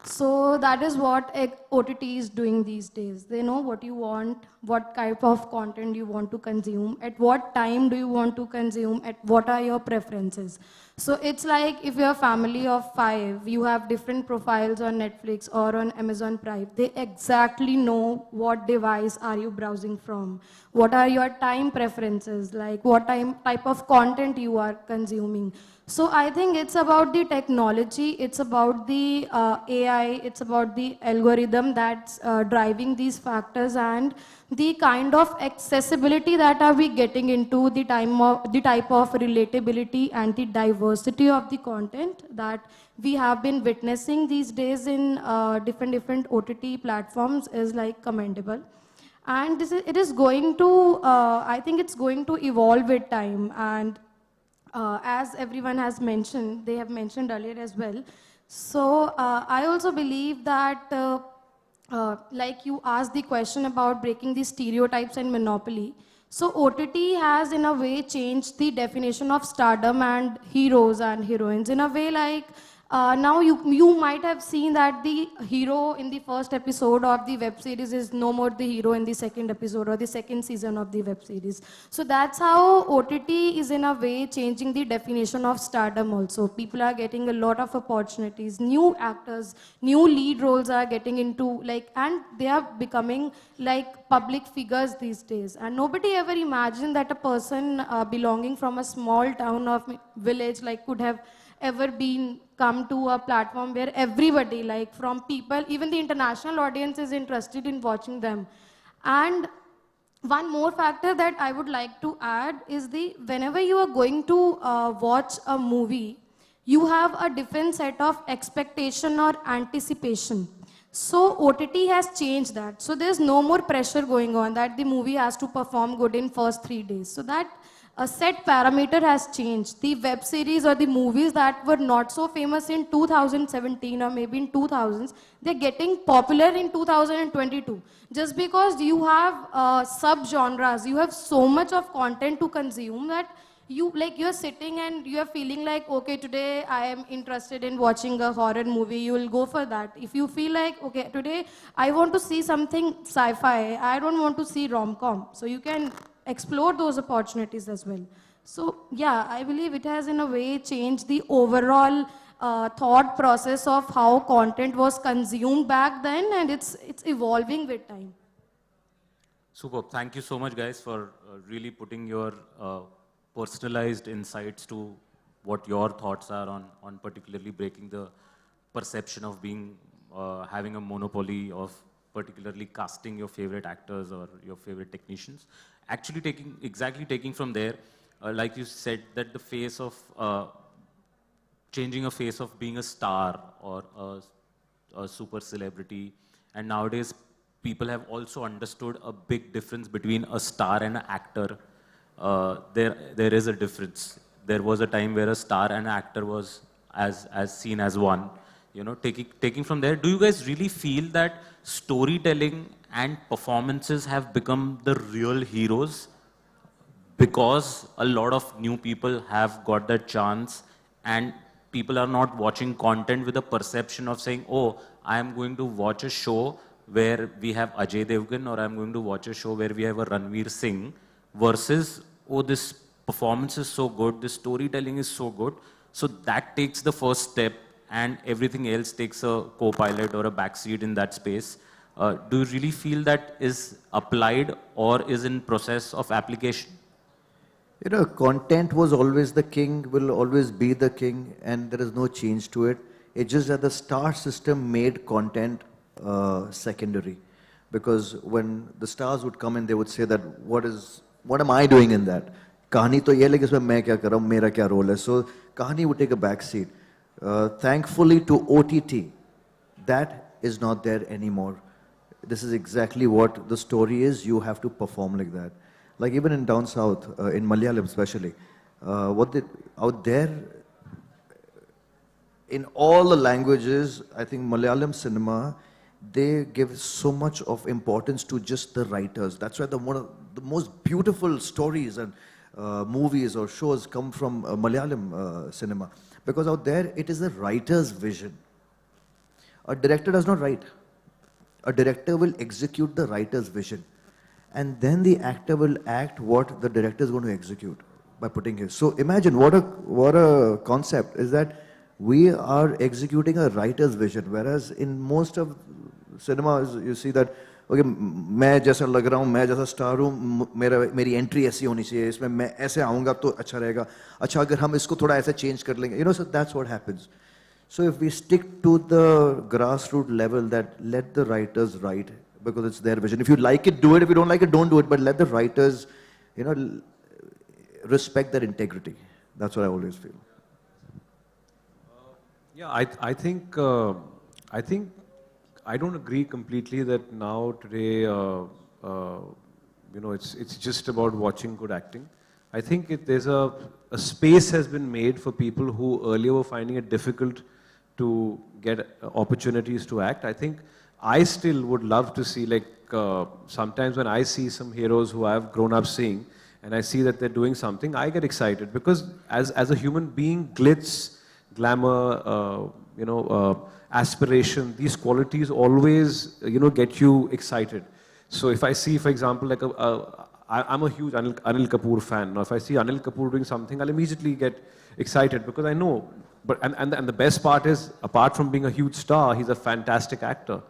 So that is what OTT is doing these days. They know what you want, what type of content you want to consume, at what time do you want to consume, at what are your preferences. So it's like if you're a family of 5, you have different profiles on Netflix or on Amazon Prime. They exactly know what device are you browsing from, what are your time preferences, like what type of content you are consuming. So I think it's about the technology, it's about the AI, it's about the algorithm that's driving these factors and the kind of accessibility that are we getting into the type of relatability and the diversity of the content that we have been witnessing these days in different OTT platforms is like commendable. And it is going to, I think it's going to evolve with time. And as everyone has mentioned, they have mentioned earlier as well. So I also believe that like you asked the question about breaking the stereotypes and monopoly. So OTT has in a way changed the definition of stardom and heroes and heroines. In a way like now you might have seen that the hero in the first episode of the web series is no more the hero in the second episode or the second season of the web series. So that's how OTT is in a way changing the definition of stardom also. People are getting a lot of opportunities, new actors, new lead roles are getting into like, and they are becoming like public figures these days. And nobody ever imagined that a person belonging from a small town or village like could have ever been come to a platform where everybody, like from people, even the international audience is interested in watching them. And one more factor that I would like to add is whenever you are going to watch a movie, you have a different set of expectation or anticipation. So OTT has changed that. So there's no more pressure going on that the movie has to perform good in first 3 days. So that a set parameter has changed. The web series or the movies that were not so famous in 2017 or maybe in 2000s, they're getting popular in 2022. Just because you have sub-genres, you have so much of content to consume that you're sitting and you're feeling like, okay, today I am interested in watching a horror movie, you will go for that. If you feel like, okay, today I want to see something sci-fi, I don't want to see rom-com, so you can explore those opportunities as well. So yeah, I believe it has in a way changed the overall thought process of how content was consumed back then, and it's evolving with time. Superb. Thank you so much, guys, for really putting your personalized insights to what your thoughts are on particularly breaking the perception of being having a monopoly of particularly casting your favorite actors or your favorite technicians. Actually taking from there, like you said, that the face of changing a face of being a star or a super celebrity, and nowadays people have also understood a big difference between a star and an actor. There is a difference. There was a time where a star and an actor was as seen as one. You know, taking from there, do you guys really feel that storytelling and performances have become the real heroes because a lot of new people have got that chance, and people are not watching content with a perception of saying, oh, I am going to watch a show where we have Ajay Devgan, or I'm going to watch a show where we have a Ranveer Singh, versus, oh, this performance is so good, this storytelling is so good. So that takes the first step, and everything else takes a co-pilot or a backseat in that space. Do you really feel that is applied or is in process of application? You know, content was always the king, will always be the king, and there is no change to it. It's just that the star system made content secondary. Because when the stars would come in, they would say that, what am I doing in that? Kahani to ye, like isme main kya kar raha hu, mera kya role hai? So kahani would take a back seat. Thankfully to OTT, that is not there anymore. This is exactly what the story is. You have to perform like that. Like even in down south, in Malayalam especially, out there, in all the languages, I think Malayalam cinema, they give so much of importance to just the writers. That's why one of the most beautiful stories and movies or shows come from Malayalam cinema. Because out there, it is the writer's vision. A director does not write. A director will execute the writer's vision. And then the actor will act what the director is going to execute by putting his. So imagine what a concept is that we are executing a writer's vision, whereas in most of cinemas you see that, okay, मैं जैसा लग रहा हूँ, मैं जैसा star हूँ, मेरी entry ऐसी होनी चाहिए, इसमें मैं ऐसे आऊँगा तो अच्छा रहेगा, अच्छा अगर हम इसको थोड़ा ऐसे चेंज कर लेंगे, you know, so that's what happens. So if we stick to the grassroots level, that let the writers write, because it's their vision. If you like it, do it. If you don't like it, don't do it. But let the writers, you know, respect their integrity. That's what I always feel. Yeah, I think I don't agree completely that now today, you know, it's just about watching good acting. I think there's a space has been made for people who earlier were finding it difficult to get opportunities to act. I think I still would love to see, like, sometimes when I see some heroes who I've grown up seeing, and I see that they're doing something, I get excited, because as a human being, glitz, glamour, you know, aspiration, these qualities always, you know, get you excited. So if I see, for example, like I'm a huge Anil Kapoor fan. Now, if I see Anil Kapoor doing something, I'll immediately get excited, because I know. But and the best part is, apart from being a huge star, he's a fantastic actor.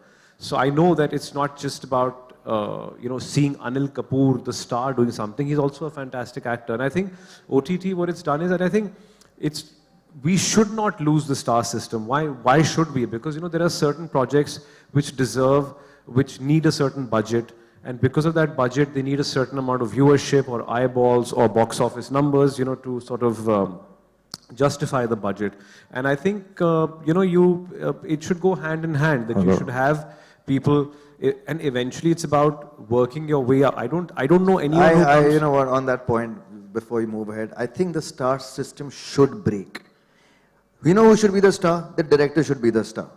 So I know that it's not just about you know, seeing Anil Kapoor, the star, doing something. He's also a fantastic actor. And I think OTT, what it's done is that I think we should not lose the star system. Why should we? Because, you know, there are certain projects which need a certain budget. And because of that budget, they need a certain amount of viewership or eyeballs or box office numbers, you know, to sort of justify the budget. And I think, you know, it should go hand in hand, that you should have people, and eventually it's about working your way up. I don't know anyone who comes. You know what, on that point, before you move ahead, I think the star system should break. You know who should be the star? The director should be the star.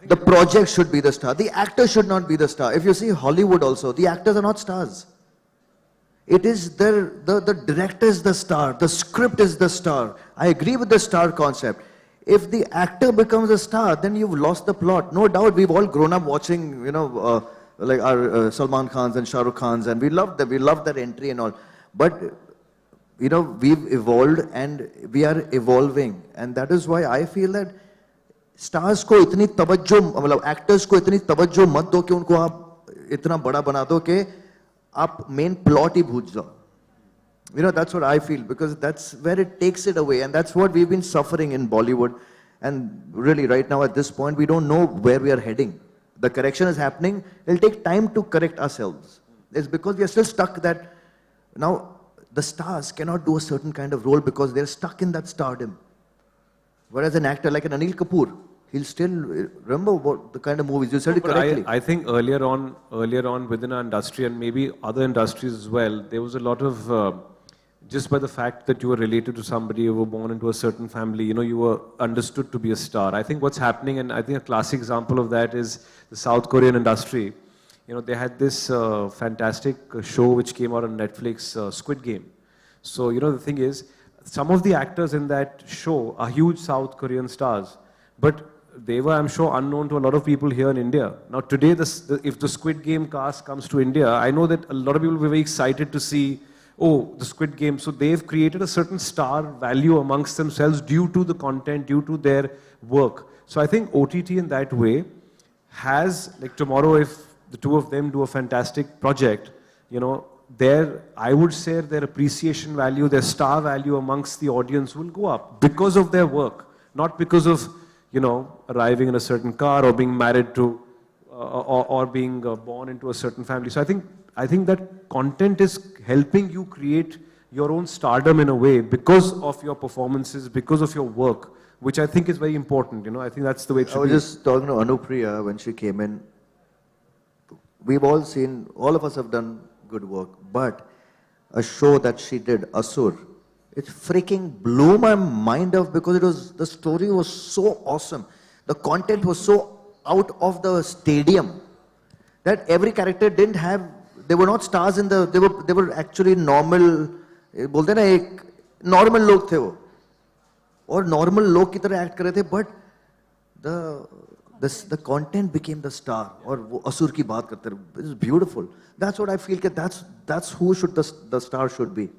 The project should be the star. The actor should not be the star. If you see Hollywood also, the actors are not stars. It is the director is the star, the script is the star. I agree with the star concept. If the actor becomes a star, then you've lost the plot. No doubt, we've all grown up watching, like our Salman Khans and Shah Rukh Khans, and we loved them. We loved their entry and all. But, we've evolved and we are evolving. And that is why I feel that stars को इतनी तवज्जो, मतलब actors को इतनी तवज्जो मत दो कि उनको आप इतना बड़ा बना दो कि आप main plot ही भूल जाओ. That's what I feel, because that's where it takes it away, and that's what we've been suffering in Bollywood. And really, right now at this point, we don't know where we are heading. The correction is happening. It'll take time to correct ourselves. It's because we are still stuck that now the stars cannot do a certain kind of role because they're stuck in that stardom. Whereas an actor like an Anil Kapoor, he'll still remember what the kind of movies. You said it correctly. I think earlier on within our industry and maybe other industries as well, there was a lot of just by the fact that you were related to somebody, you were born into a certain family, you were understood to be a star. I think what's happening, and I think a classic example of that is the South Korean industry. They had this fantastic show which came out on Netflix, Squid Game. So, the thing is, some of the actors in that show are huge South Korean stars, but they were, I'm sure, unknown to a lot of people here in India. Now, today, if the Squid Game cast comes to India, I know that a lot of people will be very excited to see, oh, the Squid Game. So they've created a certain star value amongst themselves due to the content, due to their work. So I think OTT in that way has, like tomorrow, if the two of them do a fantastic project, I would say their appreciation value, their star value amongst the audience will go up because of their work, not because of, arriving in a certain car or being married to, or being born into a certain family. So I think that content is helping you create your own stardom in a way because of your performances, because of your work, which I think is very important. I think that's the way it should be. I was just talking to Anupriya when she came in. We've all seen, all of us have done good work, but a show that she did, Asur, it freaking blew my mind off because the story was so awesome. The content was so out of the stadium that every character didn't have, they were not stars they were actually normal, बोलते ना एक normal लोग थे वो, और normal लोग की तरह act कर रहे थे, but the content became the star, और वो असुर की बात करते रहे. It is beautiful. That's what I feel, that's who the star should be.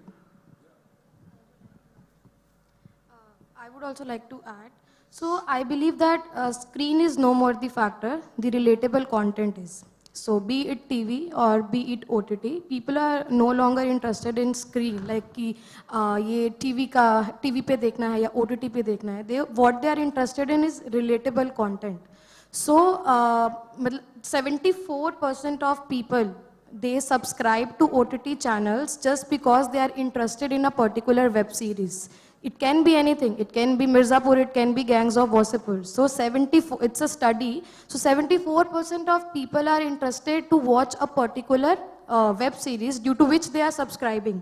I would also like to add. So I believe that screen is no more the factor, the relatable content is. So be it TV or be it OTT, people are no longer interested in screen, like कि ये TV पे देखना है या OTT पे देखना है. What they are interested in is relatable content. So 74% of people, they subscribe to OTT channels just because they are interested in a particular web series. It can be anything. It can be Mirzapur, it can be Gangs of Wasseypur. So it's a study. So 74% of people are interested to watch a particular web series due to which they are subscribing.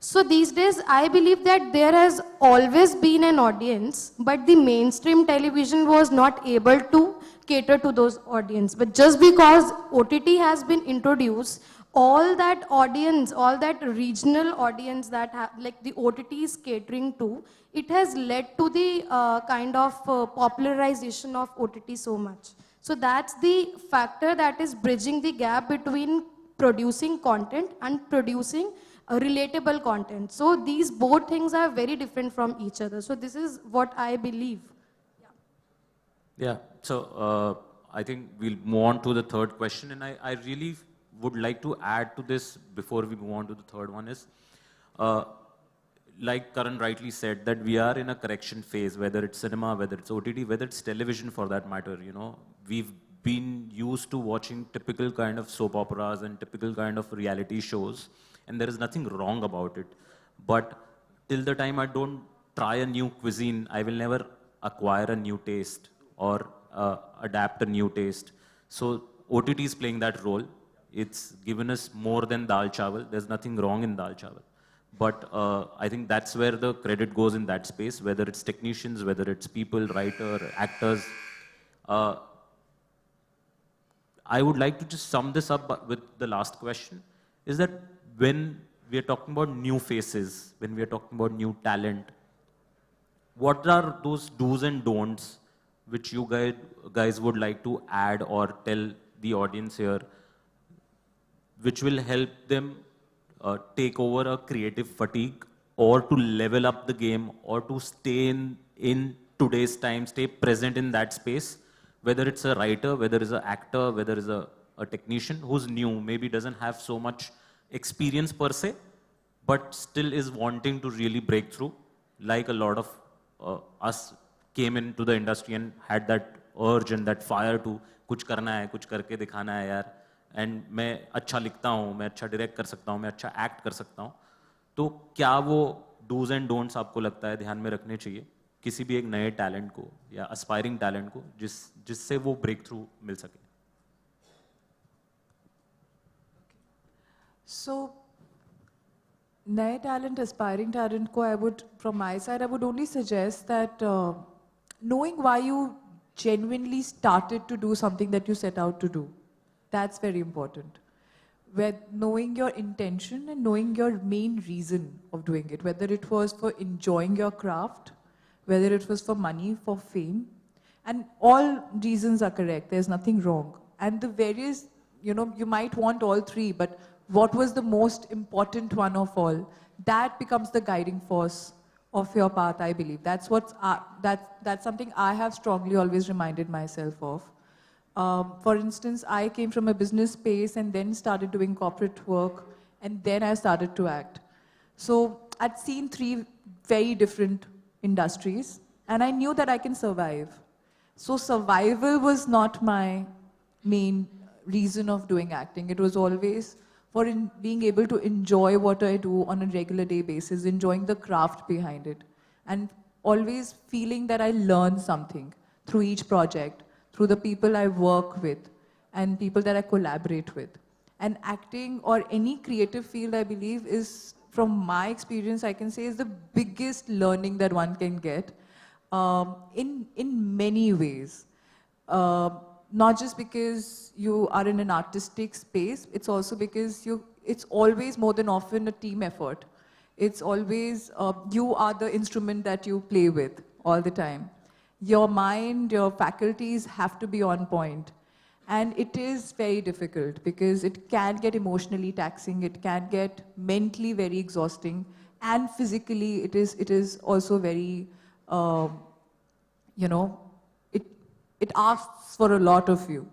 So these days, I believe that there has always been an audience, but the mainstream television was not able to cater to those audience. But just because OTT has been introduced, all that audience, all that regional audience that like the OTT is catering to, it has led to the kind of popularization of OTT so much. So that's the factor that is bridging the gap between producing content and producing relatable content. So these both things are very different from each other. So this is what I believe. Yeah, so I think we'll move on to the third question, and I really would like to add to this before we move on to the third one is, like Karan rightly said, that we are in a correction phase, whether it's cinema, whether it's OTT, whether it's television for that matter. We've been used to watching typical kind of soap operas and typical kind of reality shows, and there is nothing wrong about it. But till the time I don't try a new cuisine, I will never acquire a new taste or adapt a new taste. So OTT is playing that role. It's given us more than dal chawal. There's nothing wrong in dal chawal. But I think that's where the credit goes in that space, whether it's technicians, whether it's people, writer, actors. I would like to just sum this up with the last question, is that when we are talking about new faces, when we are talking about new talent, what are those do's and don'ts which you guys would like to add or tell the audience here, which will help them take over a creative fatigue or to level up the game or to stay in today's time, stay present in that space, whether it's a writer, whether it's an actor, whether it's a technician who's new, maybe doesn't have so much experience per se, but still is wanting to really break through, like a lot of us came into the industry and had that urge and that fire to कुछ करना है, कुछ करके दिखाना है यार, and मैं अच्छा लिखता हूँ, मैं अच्छा direct कर सकता हूँ, मैं अच्छा act कर सकता हूँ, तो क्या वो do's and don'ts आपको लगता है ध्यान में रखने चाहिए किसी भी एक नए talent को या aspiring talent को जिससे वो breakthrough मिल सके? So, नए talent, aspiring talent को I would, from my side, I would only suggest that knowing why you genuinely started to do something that you set out to do, that's very important. Where knowing your intention and knowing your main reason of doing it, whether it was for enjoying your craft, whether it was for money, for fame, and all reasons are correct, there's nothing wrong. And the various, you know, you might want all three, but what was the most important one of all? That becomes the guiding force of your path, I believe. That's something I have strongly always reminded myself of. For instance, I came from a business space and then started doing corporate work, and then I started to act. So I'd seen three very different industries, and I knew that I can survive. So survival was not my main reason of doing acting. It was always for being able to enjoy what I do on a regular day basis, enjoying the craft behind it, and always feeling that I learn something through each project, through the people I work with, and people that I collaborate with. And acting or any creative field, I believe, is, from my experience, I can say, is the biggest learning that one can get in many ways. Not just because you are in an artistic space, it's also because it's always more than often a team effort. It's always, you are the instrument that you play with all the time. Your mind, your faculties have to be on point. And it is very difficult because it can get emotionally taxing, it can get mentally very exhausting, and physically it is also very, you know, it asks for a lot of you.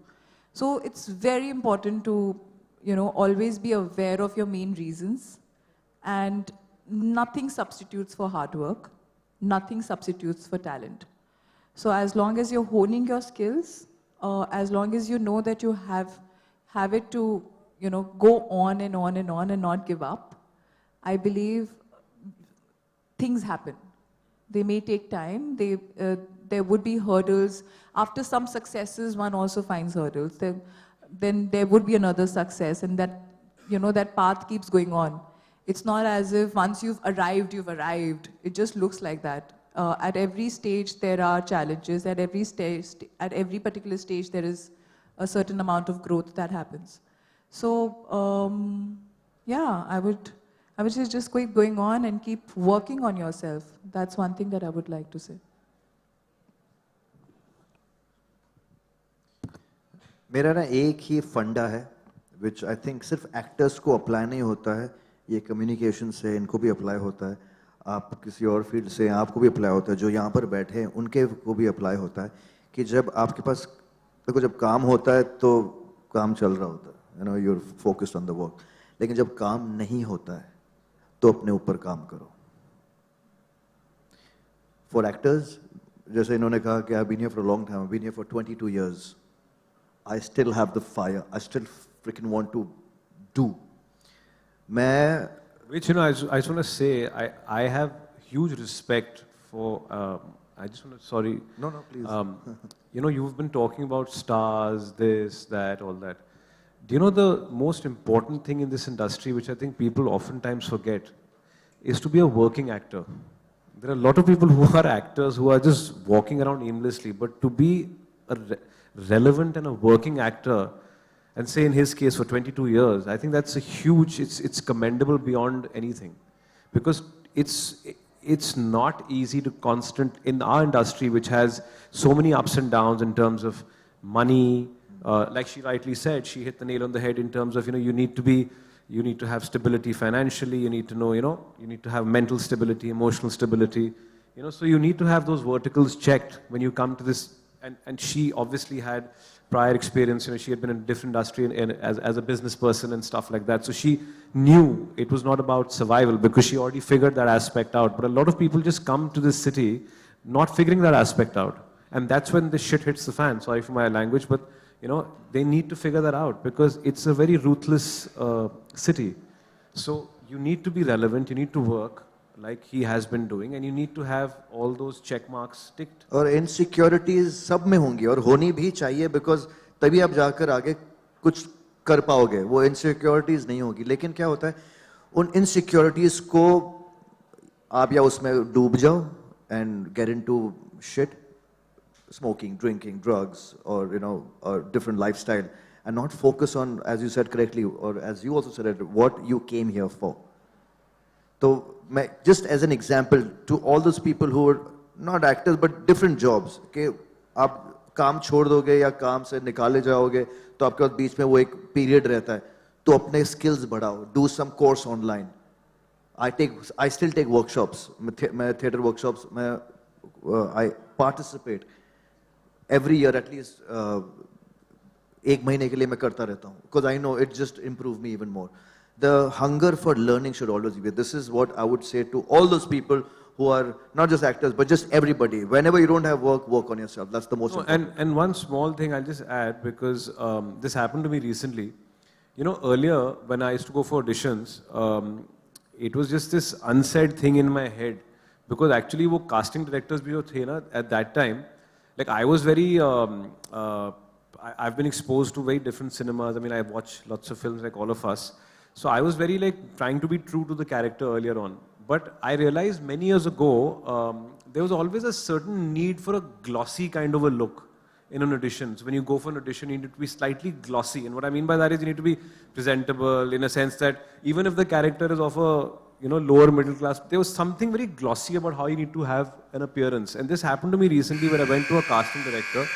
So it's very important to, you know, always be aware of your main reasons, and nothing substitutes for hard work, nothing substitutes for talent. So as long as you're honing your skills, as long as you know that you have it to, you know, go on and on and on and not give up, I believe things happen. They may take time. There would be hurdles. After some successes, one also finds hurdles. Then there would be another success, and that, you know, that path keeps going on. It's not as if once you've arrived, you've arrived. It just looks like that. At every stage, there are challenges. At every particular stage, there is a certain amount of growth that happens. So, yeah, I would say just keep going on and keep working on yourself. That's one thing that I would like to say. मेरा ना एक ही फंडा है, which I think सिर्फ actors को apply नहीं होता है, ये communication से इनको भी apply होता है, आप किसी और फील्ड से आपको भी अप्लाई होता है, जो यहाँ पर बैठे हैं उनके को भी अप्लाई होता है कि जब आपके पास, देखो जब काम होता है तो काम चल रहा होता है, you know, you're focused on the work, लेकिन जब काम नहीं होता है तो अपने ऊपर काम करो. For actors, जैसे इन्होंने कहा कि I've been here for a long time, I've been here for 22 years, I still have the fire, I still freaking want to do. Which, you know, I just want to say, I have huge respect for, I just want to, sorry. No, please. You know, you've been talking about stars, this, that, all that. Do you know the most important thing in this industry, which I think people oftentimes forget, is to be a working actor. There are a lot of people who are actors who are just walking around aimlessly, but to be a relevant and a working actor, and say in his case for 22 years, I think that's a huge, it's commendable beyond anything. Because it's not easy to constant, in our industry which has so many ups and downs in terms of money, like she rightly said, she hit the nail on the head in terms of, you need to have stability financially, you need to know, you need to have mental stability, emotional stability, so you need to have those verticals checked when you come to this, and she obviously had prior experience, she had been in a different industry as a business person and stuff like that, so she knew it was not about survival because she already figured that aspect out, but a lot of people just come to this city not figuring that aspect out, and that's when the shit hits the fan, sorry for my language, but they need to figure that out because it's a very ruthless city. So you need to be relevant, you need to work like he has been doing, and you need to have all those check marks ticked. और insecurities सब में होंगी और होनी भी चाहिए because तभी आप जाकर आगे कुछ कर पाओगे, वो insecurities नहीं होगी, लेकिन क्या होता है उन insecurities को आप या उसमें डूब जाओ and get into shit, smoking, drinking, drugs, or a different lifestyle, and not focus on, as you said correctly, or as you also said, what you came here for. So, just as an example, to all those people who are not actors but different jobs, okay, आप काम छोड़ दोगे या काम से निकाले जाओगे, तो आपके पास बीच में वो एक period रहता है, तो अपने skills बढ़ाओ, do some course online. I still take workshops, मैं theatre workshops, I participate. Every year at least एक महीने के लिए मैं करता रहता हूँ because I know it just improve me even more. The hunger for learning should always be. This is what I would say to all those people who are not just actors but just everybody. Whenever you don't have work, work on yourself. That's the most important. And one small thing I'll just add because this happened to me recently. Earlier when I used to go for auditions, it was just this unsaid thing in my head because actually वो casting directors भी जो थे ना at that time, like I was very, I've been exposed to very different cinemas. I mean, I've watched lots of films like all of us. So I was very trying to be true to the character earlier on. But I realized many years ago, there was always a certain need for a glossy kind of a look in an audition. So when you go for an audition, you need to be slightly glossy. And what I mean by that is you need to be presentable in a sense that even if the character is of a lower middle class, there was something very glossy about how you need to have an appearance. And this happened to me recently when I went to a casting director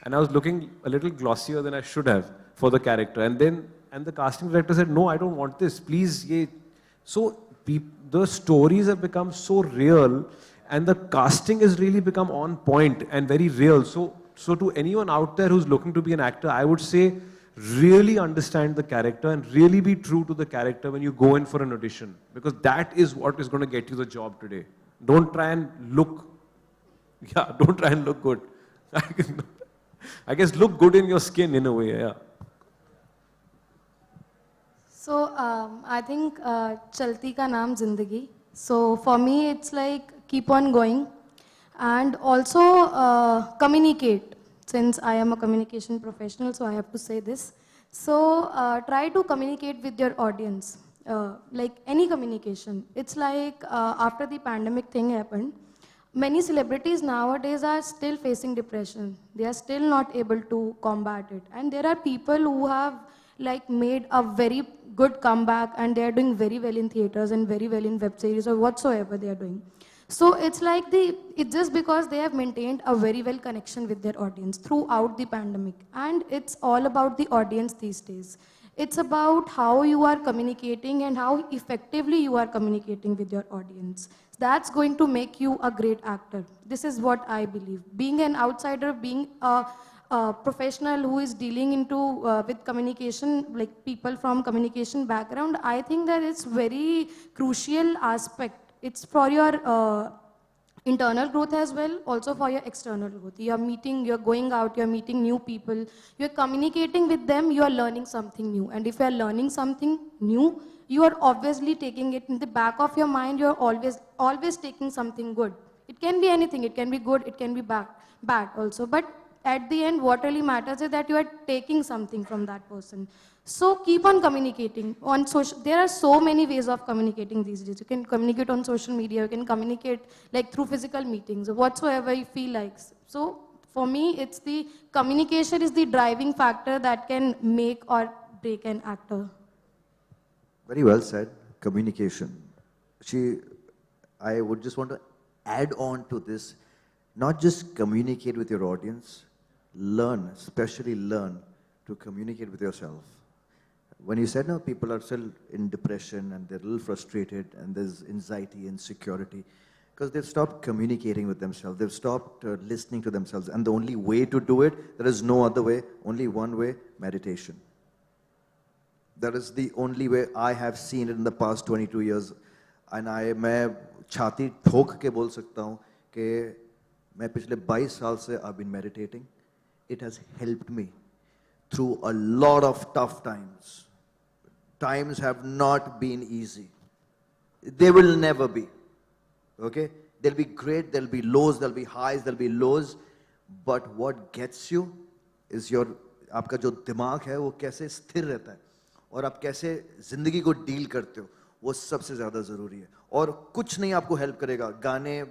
and I was looking a little glossier than I should have for the character. And the casting director said, no, I don't want this, please. So the stories have become so real and the casting has really become on point and very real. So to anyone out there who's looking to be an actor, I would say really understand the character and really be true to the character when you go in for an audition, because that is what is going to get you the job today. Don't try and look good. I guess look good in your skin in a way, yeah. So I think Chalti ka naam zindagi. So for me it's like keep on going and also communicate. Since I am a communication professional, so I have to say this. So try to communicate with your audience, like any communication. It's like after the pandemic thing happened, many celebrities nowadays are still facing depression. They are still not able to combat it. And there are people who have made a very good comeback and they are doing very well in theaters and very well in web series or whatsoever they are doing. So it's like it's just because they have maintained a very well connection with their audience throughout the pandemic. And it's all about the audience these days. It's about how you are communicating and how effectively you are communicating with your audience. That's going to make you a great actor. This is what I believe. Being an outsider, being a professional who is dealing with communication, like people from communication background, I think that it's very crucial aspect. It's for your internal growth as well, also for your external growth. You're going out, you're meeting new people, you're communicating with them, you are learning something new. And if you're learning something new, you are obviously taking it in the back of your mind, you're always taking something good. It can be anything, it can be good, it can be bad also. But at the end, what really matters is that you are taking something from that person. So keep on communicating. On social, there are so many ways of communicating these days. You can communicate on social media, you can communicate through physical meetings or whatsoever you feel like. So For me, it's the communication is the driving factor that can make or break an actor. Very well said. Communication. I would just want to add on to this. Not just communicate with your audience, especially learn to communicate with yourself. When you said, no, people are still in depression and they're a little frustrated and there's anxiety, insecurity, because they've stopped communicating with themselves. They've stopped listening to themselves. And the only way to do it, there is no other way, only one way, meditation. That is the only way I have seen it in the past 22 years. And मैं छाती ठोक के बोल सकता हूँ कि मैं पिछले 22 साल से I've been meditating. It has helped me through a lot of tough times. Times have not been easy. They will never be. Okay? There'll be great, there'll be lows, there'll be highs, there'll be lows. But what gets you is आपका जो दिमाग है वो कैसे स्थिर रहता है और आप कैसे जिंदगी को डील करते हो, वो सबसे ज़्यादा ज़रूरी है. और कुछ नहीं आपको हेल्प करेगा. गाने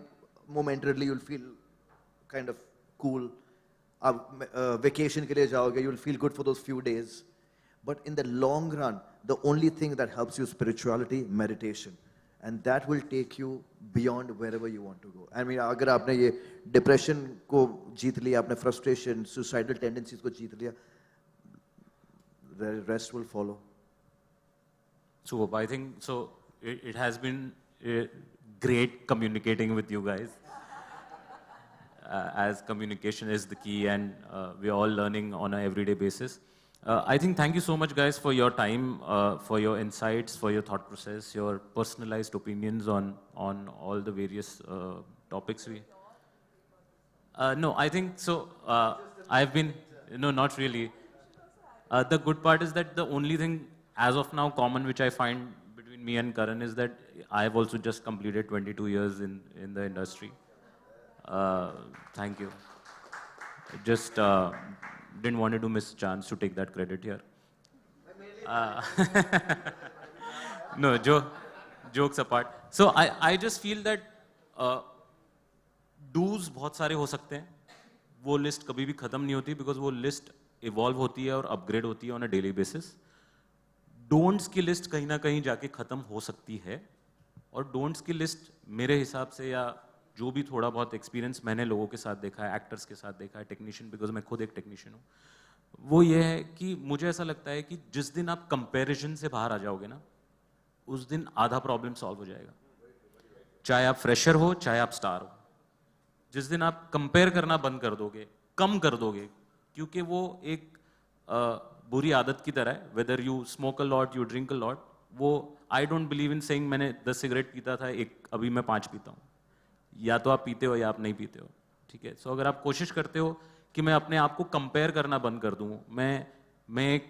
momentarily you'll feel kind of cool. आप vacation के लिए जाओगे, you'll feel good for those few days. But in the long run, the only thing that helps you is spirituality, meditation. And that will take you beyond wherever you want to go. I mean, अगर आपने ये depression को जीत लिया, आपने frustration, suicidal tendencies को जीत लिया, the rest will follow. So I think so. It has been great communicating with you guys. As communication is the key, and we are all learning on an everyday basis. I think thank you so much, guys, for your time, for your insights, for your thought process, your personalized opinions on all the various topics we. No, I think so. I've been not really. The good part is that the only thing as of now common which I find between me and Karan is that I have also just completed 22 years in the industry. Thank you. Just didn't want to miss a chance to take that credit here. No, jokes apart. So I just feel that do's बहुत सारे हो सकते हैं. वो list कभी भी खत्म नहीं होती because वो list evolve होती है और upgrade होती है on a daily basis. Don'ts की list कहीं ना कहीं जाके खत्म हो सकती है और don'ts की list मेरे हिसाब से या जो भी थोड़ा बहुत एक्सपीरियंस मैंने लोगों के साथ देखा है, एक्टर्स के साथ देखा है, टेक्नीशियन, बिकॉज मैं खुद एक टेक्नीशियन हूँ, वो ये है कि मुझे ऐसा लगता है कि जिस दिन आप कंपैरिजन से बाहर आ जाओगे ना, उस दिन आधा प्रॉब्लम सॉल्व हो जाएगा. चाहे आप फ्रेशर हो, चाहे आप स्टार हो. जिस दिन आप कंपेयर करना बंद कर दोगे, कम कर दोगे, क्योंकि वो एक बुरी आदत की तरह है. Whether you smoke a lot, you drink a lot, वो I don't believe in saying मैंने 10 सिगरेट पीता था, अभी मैं 5 पीता हूँ. या तो आप पीते हो या आप नहीं पीते हो. ठीक है. सो अगर आप कोशिश करते हो कि मैं अपने आप को कंपेयर करना बंद कर दूं, मैं एक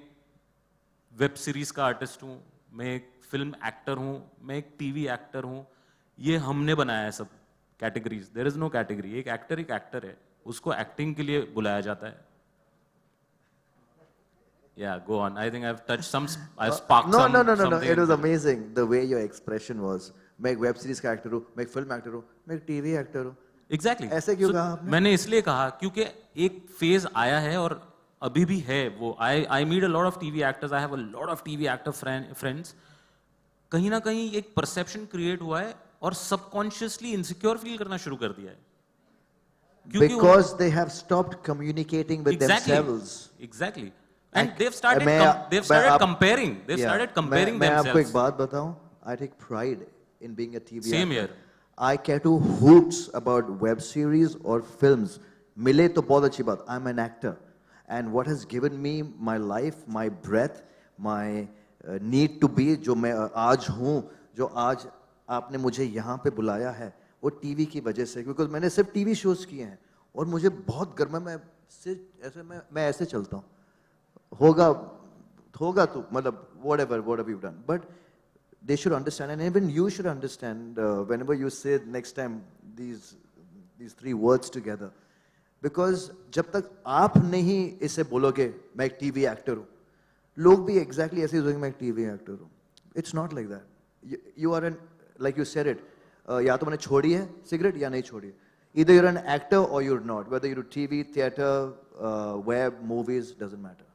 वेब सीरीज का आर्टिस्ट हूं, मैं एक फिल्म एक्टर हूं, मैं एक टीवी एक्टर हूं, ये हमने बनाया है सब categories. There is no category. एक एक्टर है, उसको एक्टिंग के लिए बुलाया जाता है. Yeah, go on. I think I've touched some, I've sparked some. No. It was amazing the way your expression was. मैं एक वेब सीरीज का एक्टर हूँ, मैं एक फिल्म एक्टर हूँ, मैं एक टीवी एक्टर हूँ. Exactly. ऐसे क्यों कहा आपने? मैंने इसलिए कहा क्योंकि एक फेज आया है और अभी भी है वो. I meet a lot of TV actors. I have a lot of TV actor friends. कहीं ना कहीं एक परसेप्शन क्रिएट हुआ है और सबकॉन्शियसली इनसिक्योर फील करना शुरू कर दिया है. Because they have stopped communicating with themselves. Exactly. And they've started comparing. They've started comparing themselves. मैं आपको एक बात बताऊं. I take pride in being a TV actor. Same here. I care to hoots about web series or films. मिले तो बहुत अच्छी बात. I'm an actor. And what has given me my life, my breath, my need to be, जो मैं आज हूँ, जो आज आपने मुझे यहाँ पे बुलाया है, वो टीवी की वजह से. Because मैंने सिर्फ टीवी शोज किए हैं और मुझे बहुत गर्म है. मैं ऐसे चलता हूँ. होगा तो मतलब whatever you've done. But they should understand, and even you should understand whenever you say next time these 3 words together. Because जब तक आप नहीं इसे बोलोगे मैं एक टीवी एक्टर हूँ, लोग भी exactly ऐसे ही सोचेंगे मैं एक टीवी एक्टर हूँ. It's not like that. You are like you said it. या तो मैंने छोड़ी है सिगरेट या नहीं छोड़ी है. Either you're an actor or you're not. Whether you do TV, theater, web, movies, doesn't matter.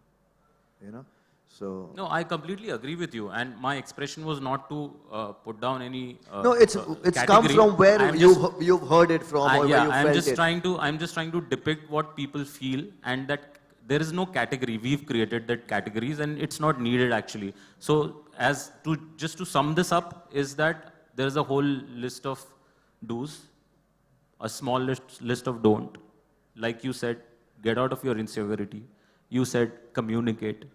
You know? So no, I completely agree with you, and my expression was not to put down any. No, it's category. come from where I'm you've heard it from, or where you I'm felt just it. I'm just trying to depict what people feel, and that there is no category. We've created that categories, and it's not needed actually. So just to sum this up, is that there is a whole list of do's, a small list of don't. Like you said, get out of your insecurity. You said communicate.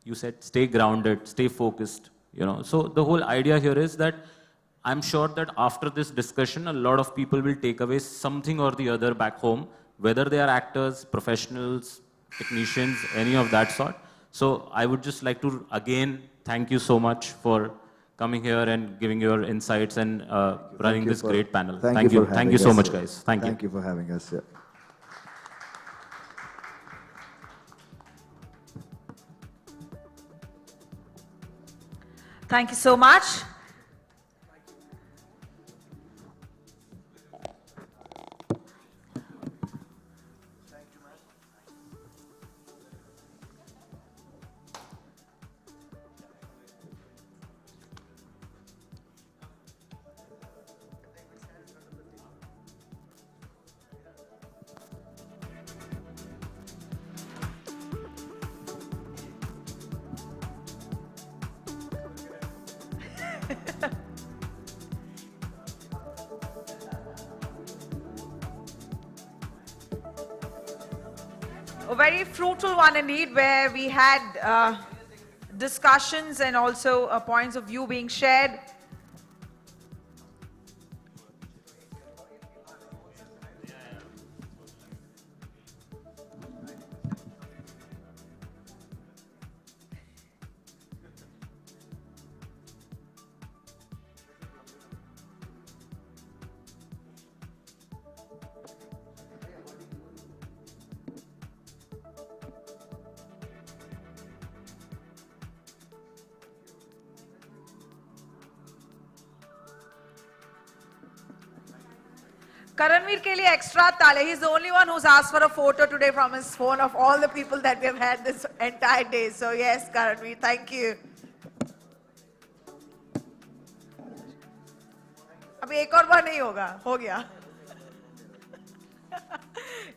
You said stay grounded, stay focused. You know, so the whole idea here is that I'm sure that after this discussion, a lot of people will take away something or the other back home, whether they are actors, professionals, technicians, any of that sort. So I would just like to again thank you so much for coming here and giving your insights and running this great panel. Thank you. Thank you so much, guys. Thank you. Thank you for having us. Yeah. Thank you so much. A very fruitful one indeed, where we had discussions and also points of view being shared. Karanveer ke liye extra taale. He's the only one who's asked for a photo today from his phone of all the people that we have had this entire day. So yes, Karanveer, thank you. अभी एक और बार नहीं होगा, हो गया.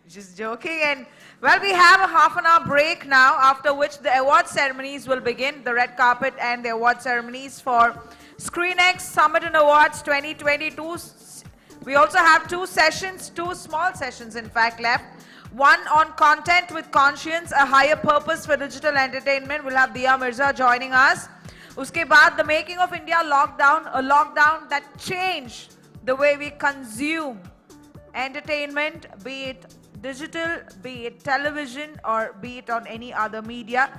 Just joking. And well, we have a half-an-hour break now, after which the award ceremonies will begin, the red carpet and the award ceremonies for SCREENXX Summit and Awards 2022. We also have two small sessions in fact left. One on content with conscience, a higher purpose for digital entertainment. We'll have Diya Mirza joining us. Uske baad, the making of India lockdown, a lockdown that changed the way we consume entertainment, be it digital, be it television, or be it on any other media.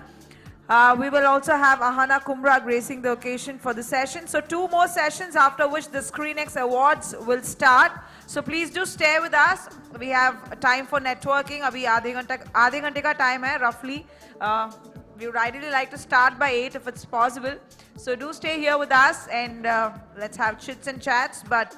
We will also have Ahana Kumra gracing the occasion for the session. So 2 more sessions, after which the SCREENXX Awards will start. So please do stay with us. We have time for networking. Abhi aadhe ghante ka time hai, roughly. We would ideally like to start by 8 if it's possible. So do stay here with us and let's have chits and chats. But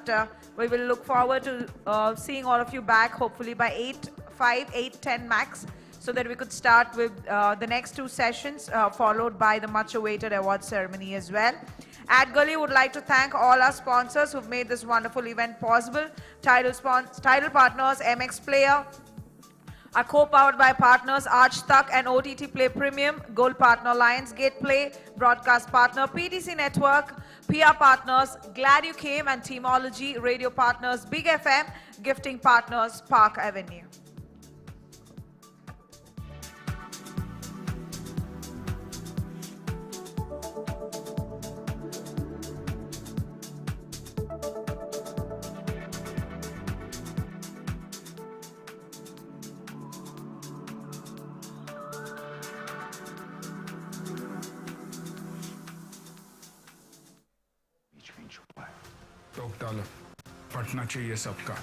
we will look forward to seeing all of you back, hopefully by 8:10 max, so that we could start with the next 2 sessions, followed by the much-awaited award ceremony as well. At Gully would like to thank all our sponsors who've made this wonderful event possible. Title partners MX Player, are co-powered by partners Arch Tuck and OTT Play Premium, Gold Partner Lionsgate Play, Broadcast Partner PTC Network, PR Partners Glad You Came and Teamology, Radio Partners Big FM, Gifting Partners Park Avenue. रोक डालो, फटना चाहिए सबका।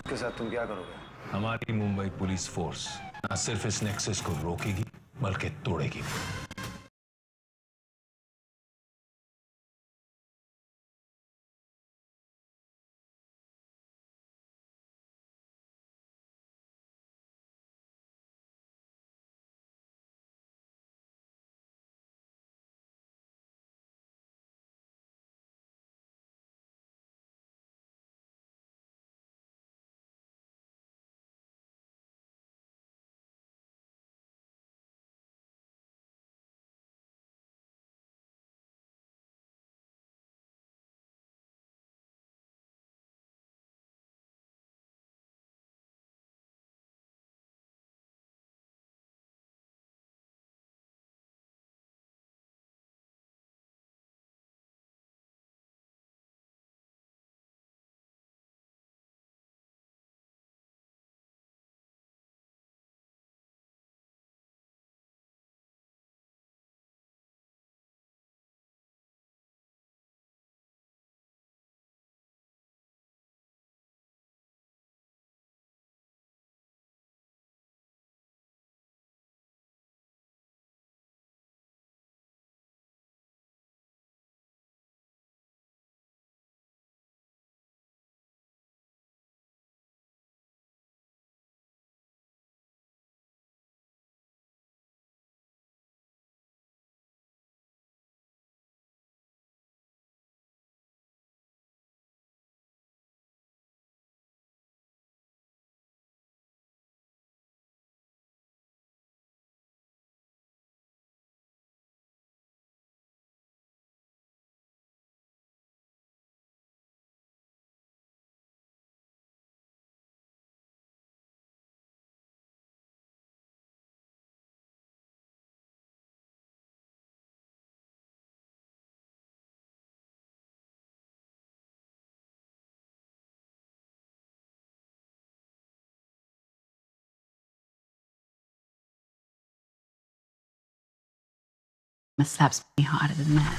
इसके साथ तुम क्या करोगे? हमारी मुंबई पुलिस फोर्स न सिर्फ इस नेक्सस को रोकेगी बल्कि तोड़ेगी। slaps me harder than that.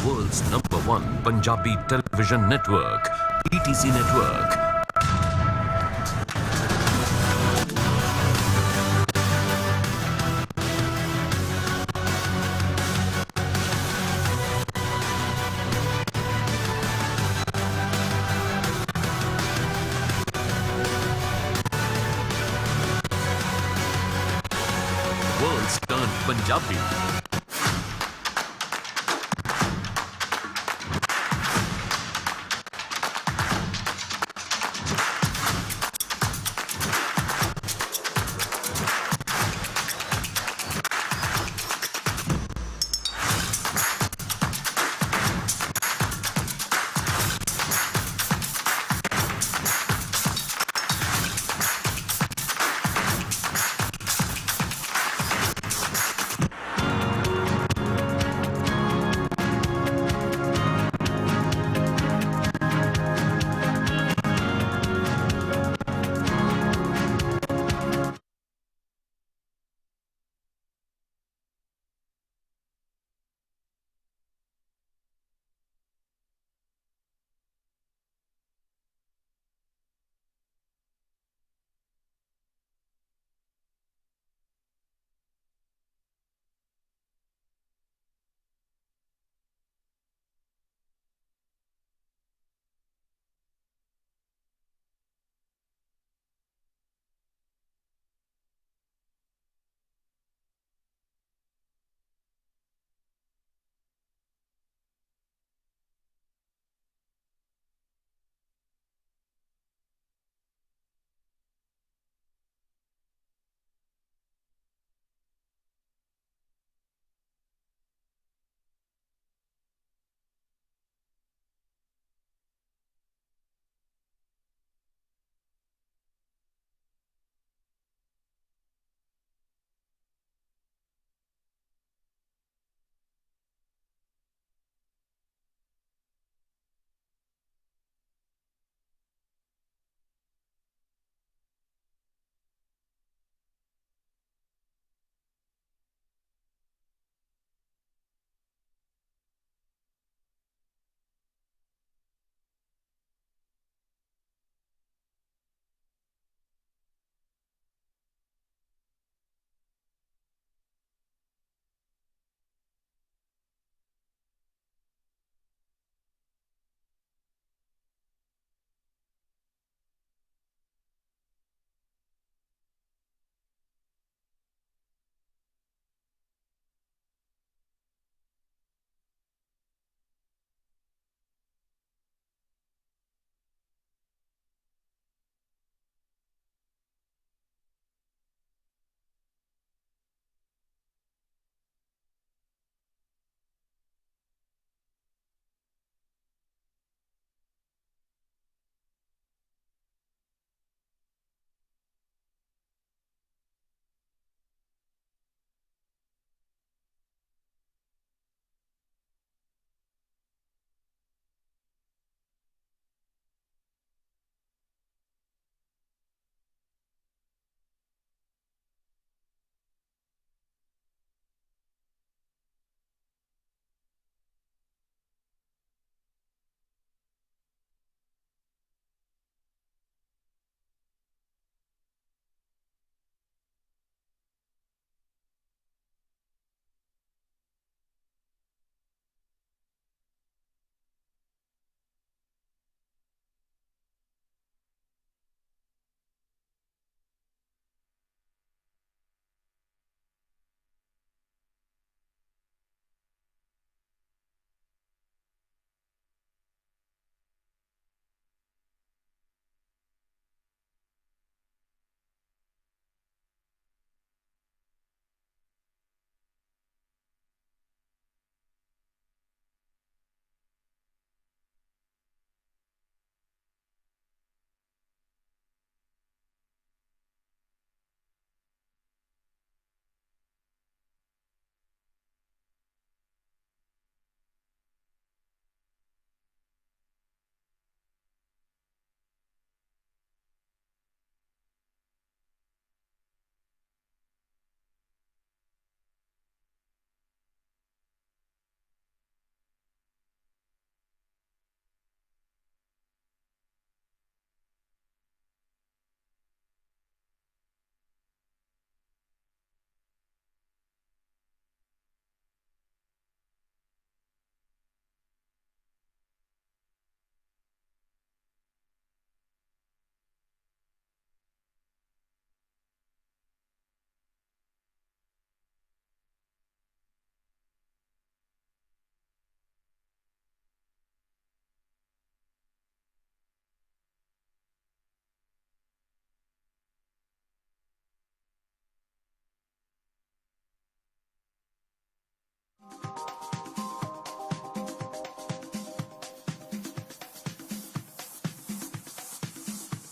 World's #1 Punjabi television network, PTC Network. World's turned Punjabi.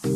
So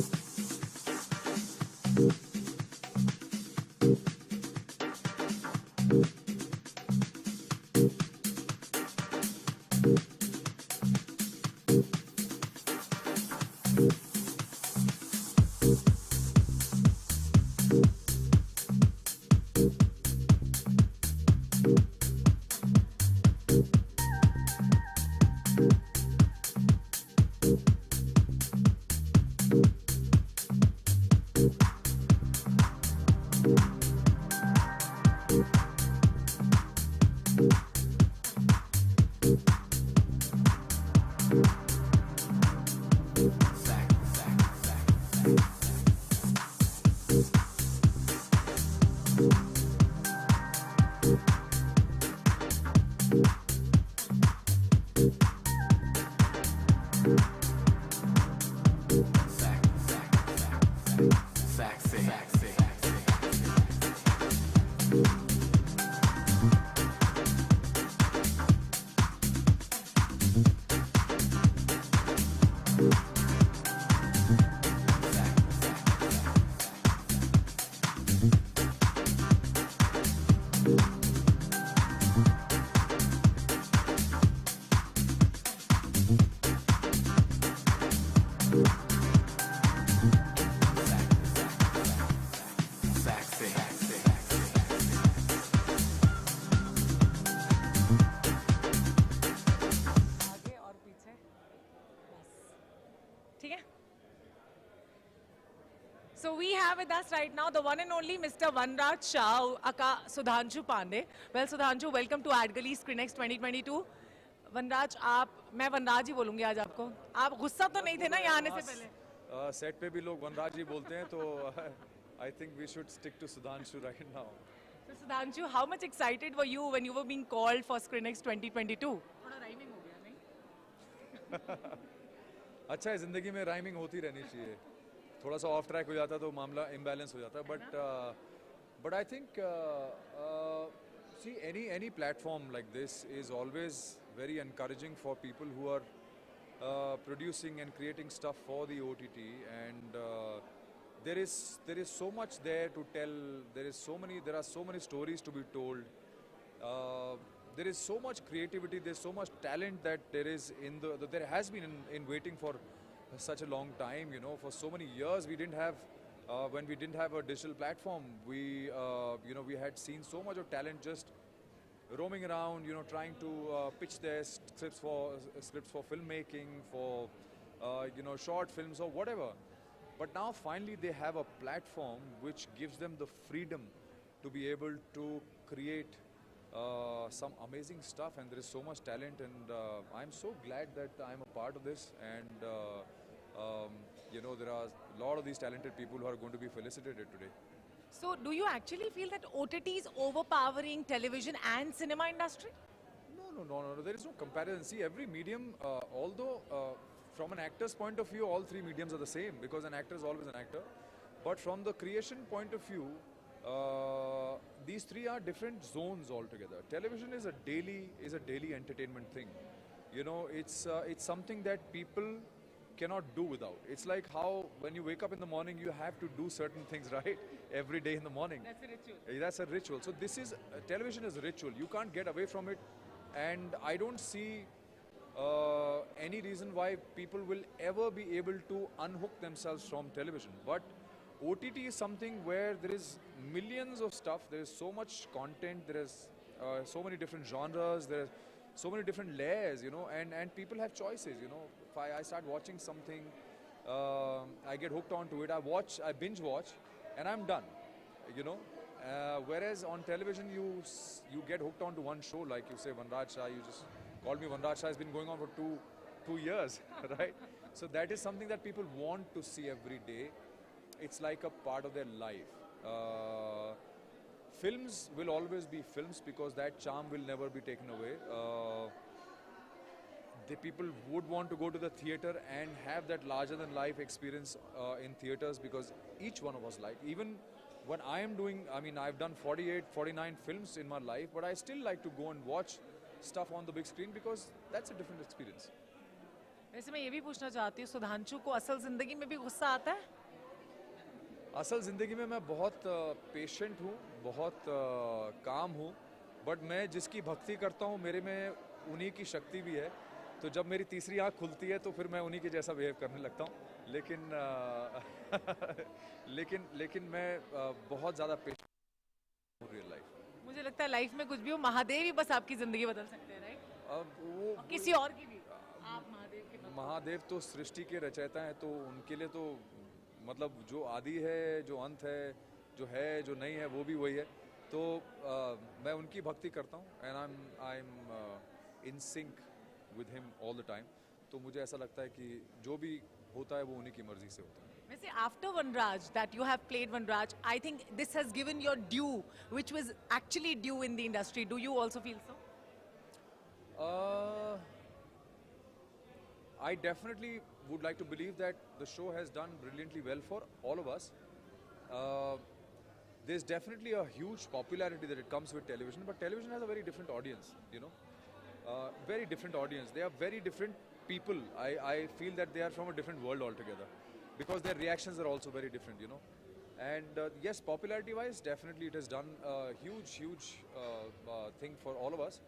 we have with us right now the one and only Mr. Vanraj Shah, aka Sudhanshu Pandey. Well, Sudhanshu, welcome to AdGully SCREENXX 2022. वनराज मैं वनराज ही बोलूंगी आज आपको आप गुस्सा तो नहीं थे ना यहाँ आने से पहले सेट पे भी लोग वनराज ही बोलते हैं तो I think we should stick to Sudhanshu right now. So Sudhanshu, how much excited were you when you were being called for SCREENXX 2022? थोड़ा राइमिंग हो गया नहीं? अच्छा है जिंदगी में राइमिंग होती रहनी चाहिए थोड़ा सा ऑफ ट्रैक हो जाता तो मामला इम्बैलेंस हो जाता but I think see any platform like this is always very encouraging for people who are producing and creating stuff for the OTT and there is so much there to tell. There are so many stories to be told. There is so much creativity. There's so much talent that there has been in waiting for such a long time. You know, for so many years we didn't have. When we didn't have a digital platform, we had seen so much of talent just roaming around. You know, trying to pitch their scripts for filmmaking, for short films or whatever. But now finally they have a platform which gives them the freedom to be able to create some amazing stuff, and there is so much talent, and I'm so glad that I'm a part of this, and there are a lot of these talented people who are going to be felicitated today. So do you actually feel that OTT is overpowering television and cinema industry? No, there is no comparison. See, every medium, although from an actor's point of view, all three mediums are the same because an actor is always an actor. But from the creation point of view, these three are different zones altogether. Television is a daily entertainment thing. You know, it's something that people cannot do without. It's like how when you wake up in the morning, you have to do certain things, right? Every day in the morning. That's a ritual. That's a ritual. So this is television is a ritual. You can't get away from it, and I don't see any reason why people will ever be able to unhook themselves from television. But OTT is something where there is millions of stuff, there is so much content, there is so many different genres, there are so many different layers, and people have choices, If I start watching something, I get hooked onto it, I binge watch, and I'm done, Whereas on television, you get hooked onto one show, like you say, Vanraj Shah, you just called me Vanraj Shah, has been going on for two years, right? So that is something that people want to see every day. It's like a part of their life. Films will always be films because that charm will never be taken away. The people would want to go to the theater and have that larger-than-life experience in theaters because each one of us like. Even when I am doing, I've done 48, 49 films in my life, but I still like to go and watch stuff on the big screen because that's a different experience. वैसे मैं ये भी पूछना चाहती हूँ, सुधांशु को असल जिंदगी में भी गुस्सा आता है? असल ज़िंदगी में मैं बहुत पेशेंट हूँ, बहुत काम हूँ, बट मैं जिसकी भक्ति करता हूँ मेरे में उन्हीं की शक्ति भी है। तो जब मेरी तीसरी आँख खुलती है तो फिर मैं उन्हीं के जैसा बिहेव करने लगता हूँ। लेकिन लेकिन मैं बहुत ज़्यादा पेशेंट हूँ रियल लाइफ। मुझे लगता है लाइफ में कुछ भी हो, महादेव ही बस आपकी जिंदगी बदल सकते हैं, राइट? अब वो किसी और की भी, आप महादेव के बदल। महादेव तो सृष्टि के रचयिता हैं, तो उनके लिए तो मतलब जो आदि है, जो अंत है, जो नहीं है, वो भी वही है। तो मैं उनकी भक्ति करता हूँ and I am in sync with him all the time. तो मुझे ऐसा लगता है कि जो भी होता है वो उन्हीं की मर्जी से होता है। वैसे after Vanraj, that you have played Vanraj, I think this has given your due, which was actually due in the industry. Do you also feel so? I definitely would like to believe that the show has done brilliantly well for all of us. There's definitely a huge popularity that it comes with television, but television has a very different audience, you know. Very different audience. They are very different people. I feel that they are from a different world altogether because their reactions are also very different, you know. And yes, popularity-wise, definitely it has done a huge thing for all of us.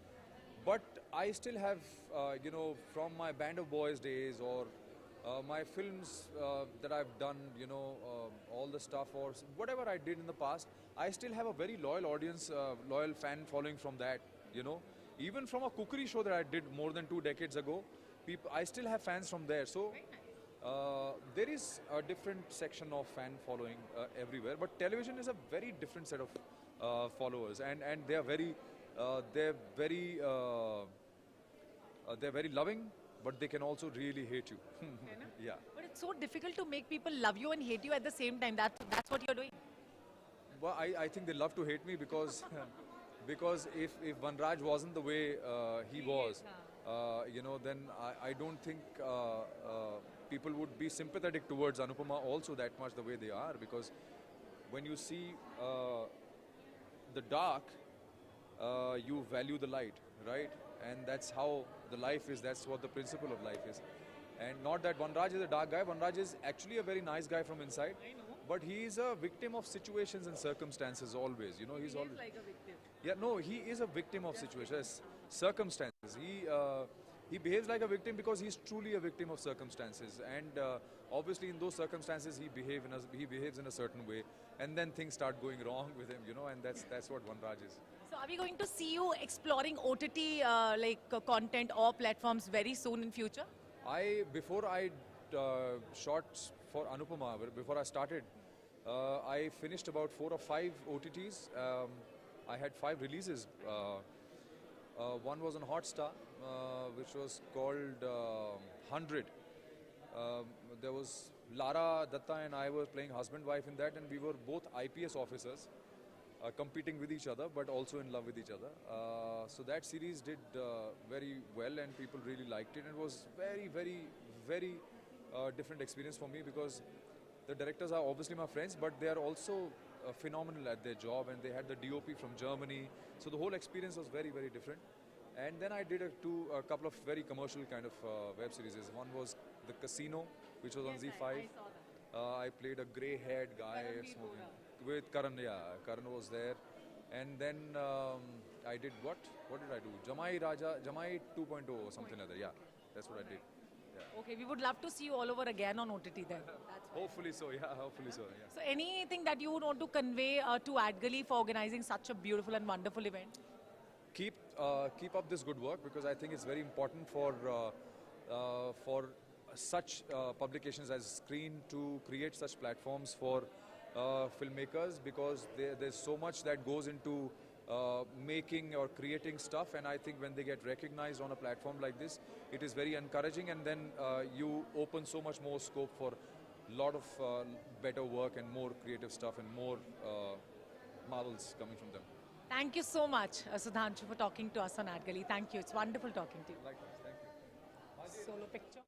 But I still have, you know, from my Band of Boys days or my films that I've done, you know, all the stuff or whatever I did in the past, I still have a very loyal audience, loyal fan following from that, you know. Even from a cookery show that I did more than 2 decades ago, I still have fans from there. So there is a different section of fan following everywhere, but television is a very different set of followers, and they are they're very loving, but they can also really hate you. Yeah. But it's so difficult to make people love you and hate you at the same time. That's what you're doing. Well, I think they love to hate me because because if Vanraj wasn't the way he was, you know, then I don't think people would be sympathetic towards Anupama also that much the way they are, because when you see the dark, you value the light, right? And that's how the life is, that's what the principle of life is. And not that Vanraj is a dark guy, Vanraj is actually a very nice guy from inside, but he is a victim of situations and circumstances always, you know, he's always like a victim. Yeah, no, he is a victim of situations, circumstances. He behaves like a victim because he's truly a victim of circumstances, and obviously in those circumstances he behaves in a certain way, and then things start going wrong with him, you know, and that's what Vanraj is. So are we going to see you exploring OTT content or platforms very soon in future? Before I shot for Anupama, before I started, I finished about 4 or 5 OTTs. I had 5 releases. One was on Hotstar, which was called 100. There was Lara Datta and I were playing husband-wife in that, and we were both IPS officers. Competing with each other, but also in love with each other. So that series did very well, and people really liked it. And it was very different experience for me, because the directors are obviously my friends, but they are also phenomenal at their job, and they had the DOP from Germany. So the whole experience was very different. And then I did a couple of very commercial kind of web series. One was The Casino, which was on Z5. I saw that. I played a grey-haired guy smoking. With Karan, yeah, Karan was there. And then I did what? What did I do? Jamai 2.0 or something like that. Yeah, that's what I did. Yeah. Okay, we would love to see you all over again on OTT then. Hopefully so, yeah, hopefully so, yeah. So anything that you would want to convey to AdGully for organizing such a beautiful and wonderful event? Keep up this good work, because I think it's very important for such publications as Screen to create such platforms for filmmakers, because there's so much that goes into making or creating stuff, and I think when they get recognized on a platform like this, it is very encouraging, and then you open so much more scope for a lot of better work and more creative stuff and more marvels coming from them. Thank you so much, Sudhanshu, for talking to us on AdGully. Thank you. It's wonderful talking to you. Likewise, thank you. Solo picture.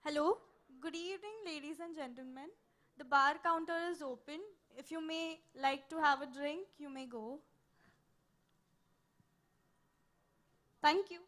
Hello, good evening, ladies and gentlemen. The bar counter is open. If you may like to have a drink, you may go. Thank you.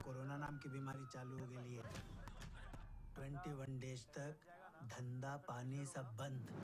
Corona नाम की बीमारी चालू हो गई है 21 days तक धंधा पानी सब बंद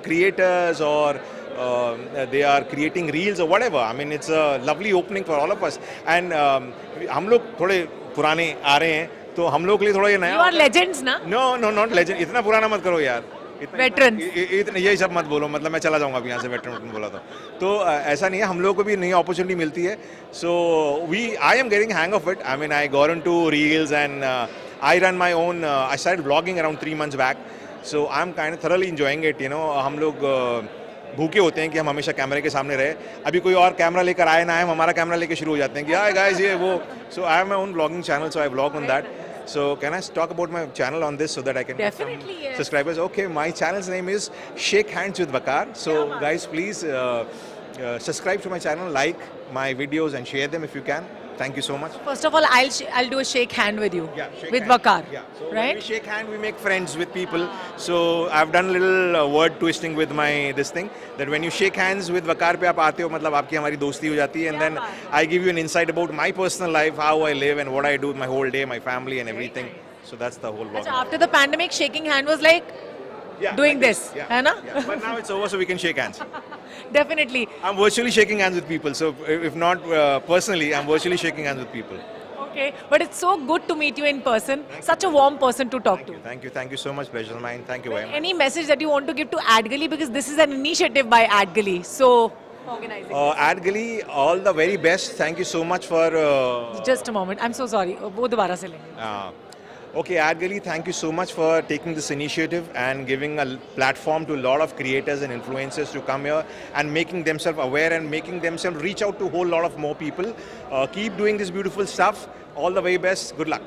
creators or they are creating reels or whatever. I mean, it's a lovely opening for all of us. And हम लोग थोड़े पुराने आ रहे हैं, तो हम लोग के लिए थोड़ा ये नया. You are legends, ना? No, no, not legend. इतना पुराना मत करो यार. Veterans. इतना यही सब मत बोलो. मतलब मैं चला जाऊँगा अभी यहाँ से veteran बोला तो ऐसा नहीं है. हम लोगों को भी नई opportunity मिलती है. So I am getting hang of it. I mean, I got into reels and I run my own. I started vlogging around 3 months back. So I'm kind of thoroughly enjoying it. You know, हम लोग भूखे होते हैं कि हम हमेशा कैमरे के सामने रहे. अभी कोई और कैमरा लेकर आए ना आए, हम हमारा कैमरा लेके शुरू हो जाते हैं कि हाय गाइस ये वो. So I have my own vlogging channel, so I vlog on that. So can I talk about my channel on this so that I can get some Definitely, yes. subscribers? Okay, my channel's name is Shake Hands with Vakar. So guys, please subscribe to my channel, like my videos and share them if you can. Thank you so much. First of all, I'll do a shake hand with you. Shake with hand. Vakar. Yeah. So when right? we shake hand, we make friends with people. So I've done a little word twisting with my this thing that when you shake hands with Vakar पे आप आते हो मतलब आपकी हमारी दोस्ती हो जाती है and then I give you an insight about my personal life, how I live and what I do with my whole day, my family and everything. So that's the whole vlog. Achha, after the pandemic, shaking hand was like doing like this, hai na? But now it's over, so we can shake hands. Definitely. I'm virtually shaking hands with people. So if not personally, I'm virtually shaking hands with people. Okay, but it's so good to meet you in person. Such a warm person to talk to. Thank you so much. Pleasure's mine. Thank you very much. Any message that you want to give to AdGully, because this is an initiative by AdGully, so organizing. AdGully, all the very best. Thank you so much for. Just a moment. I'm so sorry. वो दोबारा से लेंगे. Okay, AdGully, thank you so much for taking this initiative and giving a platform to a lot of creators and influencers to come here and making themselves aware and making themselves reach out to a whole lot of more people. Keep doing this beautiful stuff. All the very best. Good luck.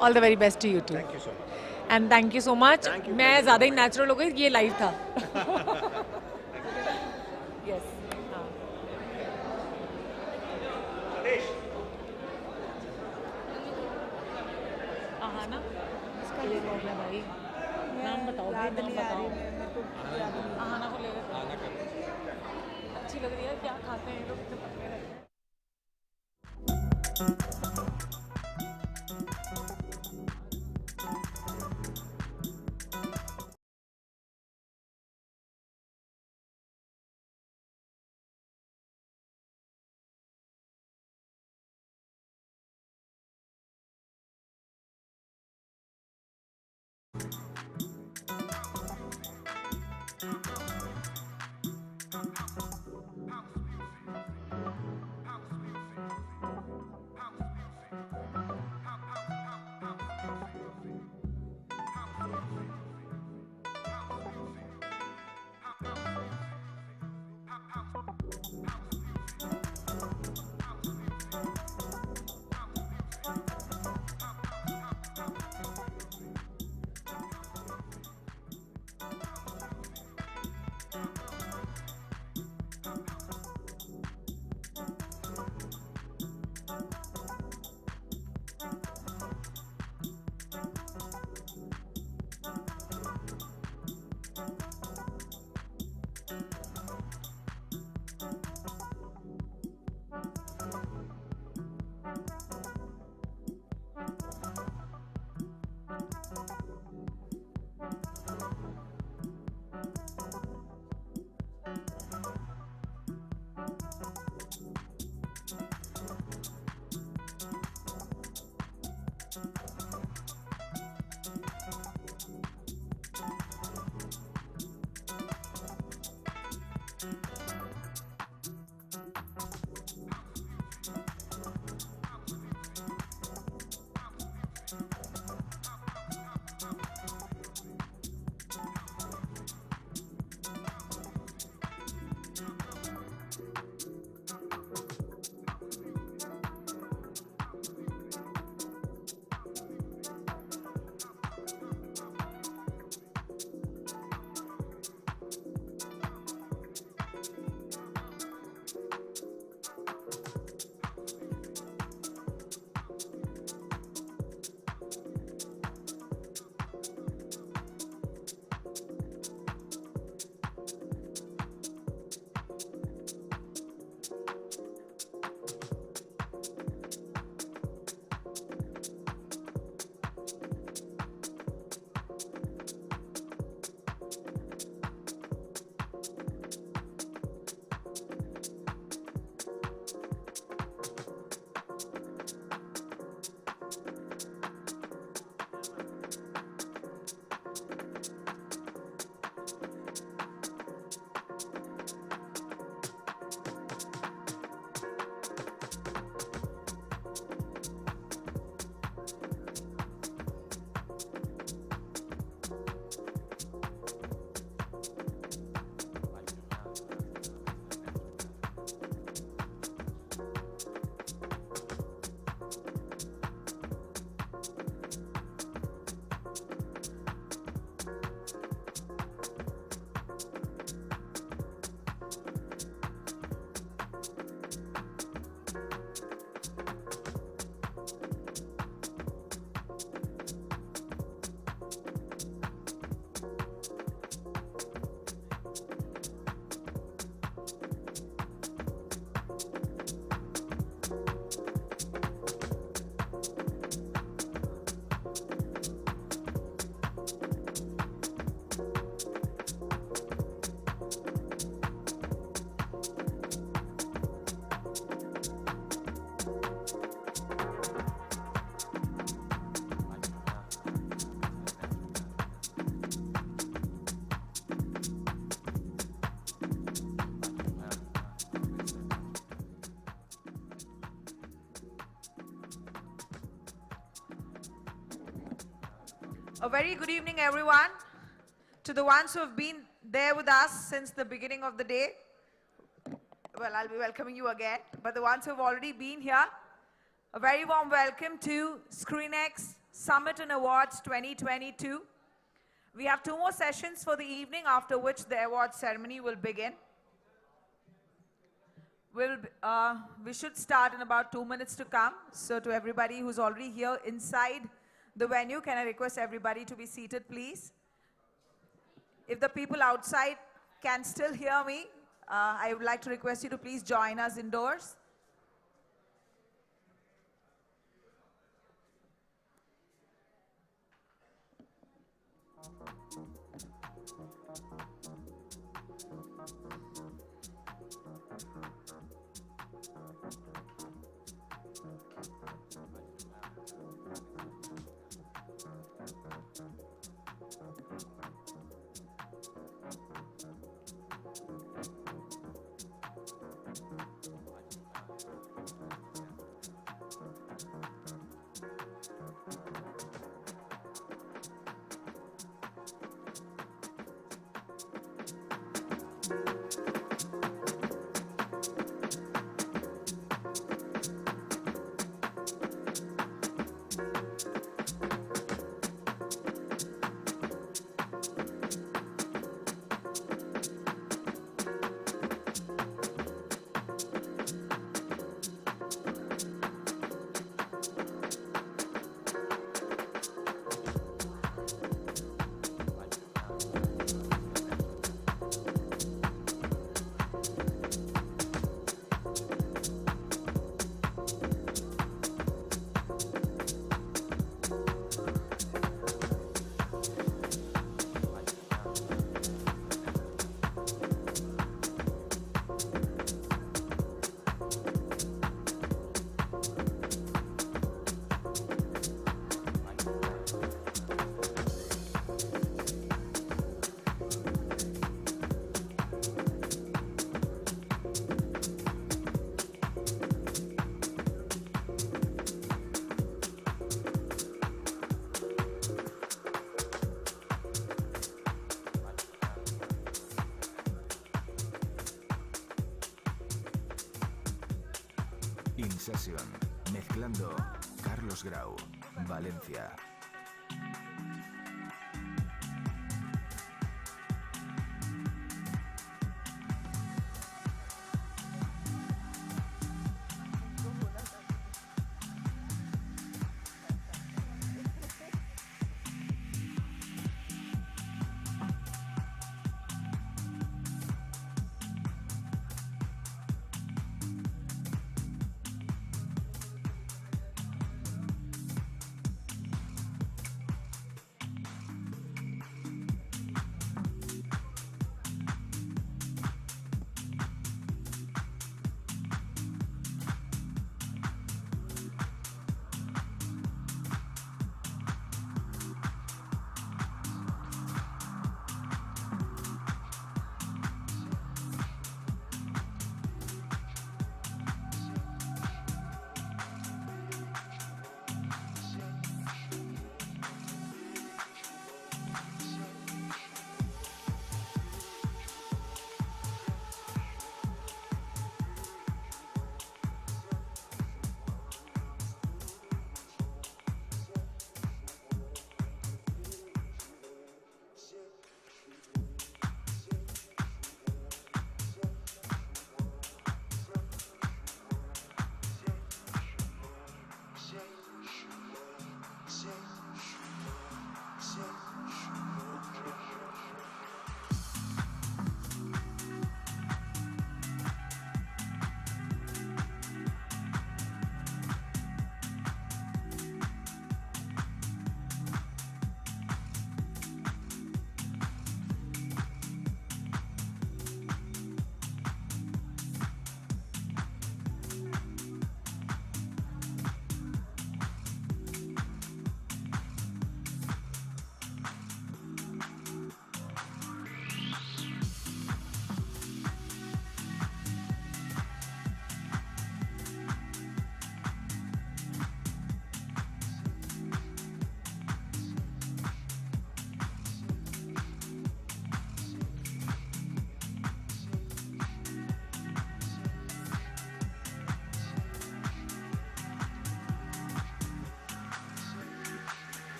All the very best to you too. Thank you so much. And thank you so much. मैं ज़्यादा ही natural हो गई. ये live था. Yes. हाँ ना. इसका ले लो अपना भाई. नाम बताओ. नाम बताओ. हाँ ना को ले लो. अच्छी लग रही है. क्या खाते हैं ये लोग? इतने पतले रहते हैं. House music. A very good evening, everyone. To the ones who have been there with us since the beginning of the day, well, I'll be welcoming you again. But the ones who have already been here, a very warm welcome to ScreenXX Summit and Awards 2022. We have 2 more sessions for the evening, after which the award ceremony will begin. We should start in about 2 minutes to come. So to everybody who's already here inside the venue, can I request everybody to be seated, please? If the people outside can still hear me, I would like to request you to please join us indoors. In Session, mezclando Carlos Grau, Valencia.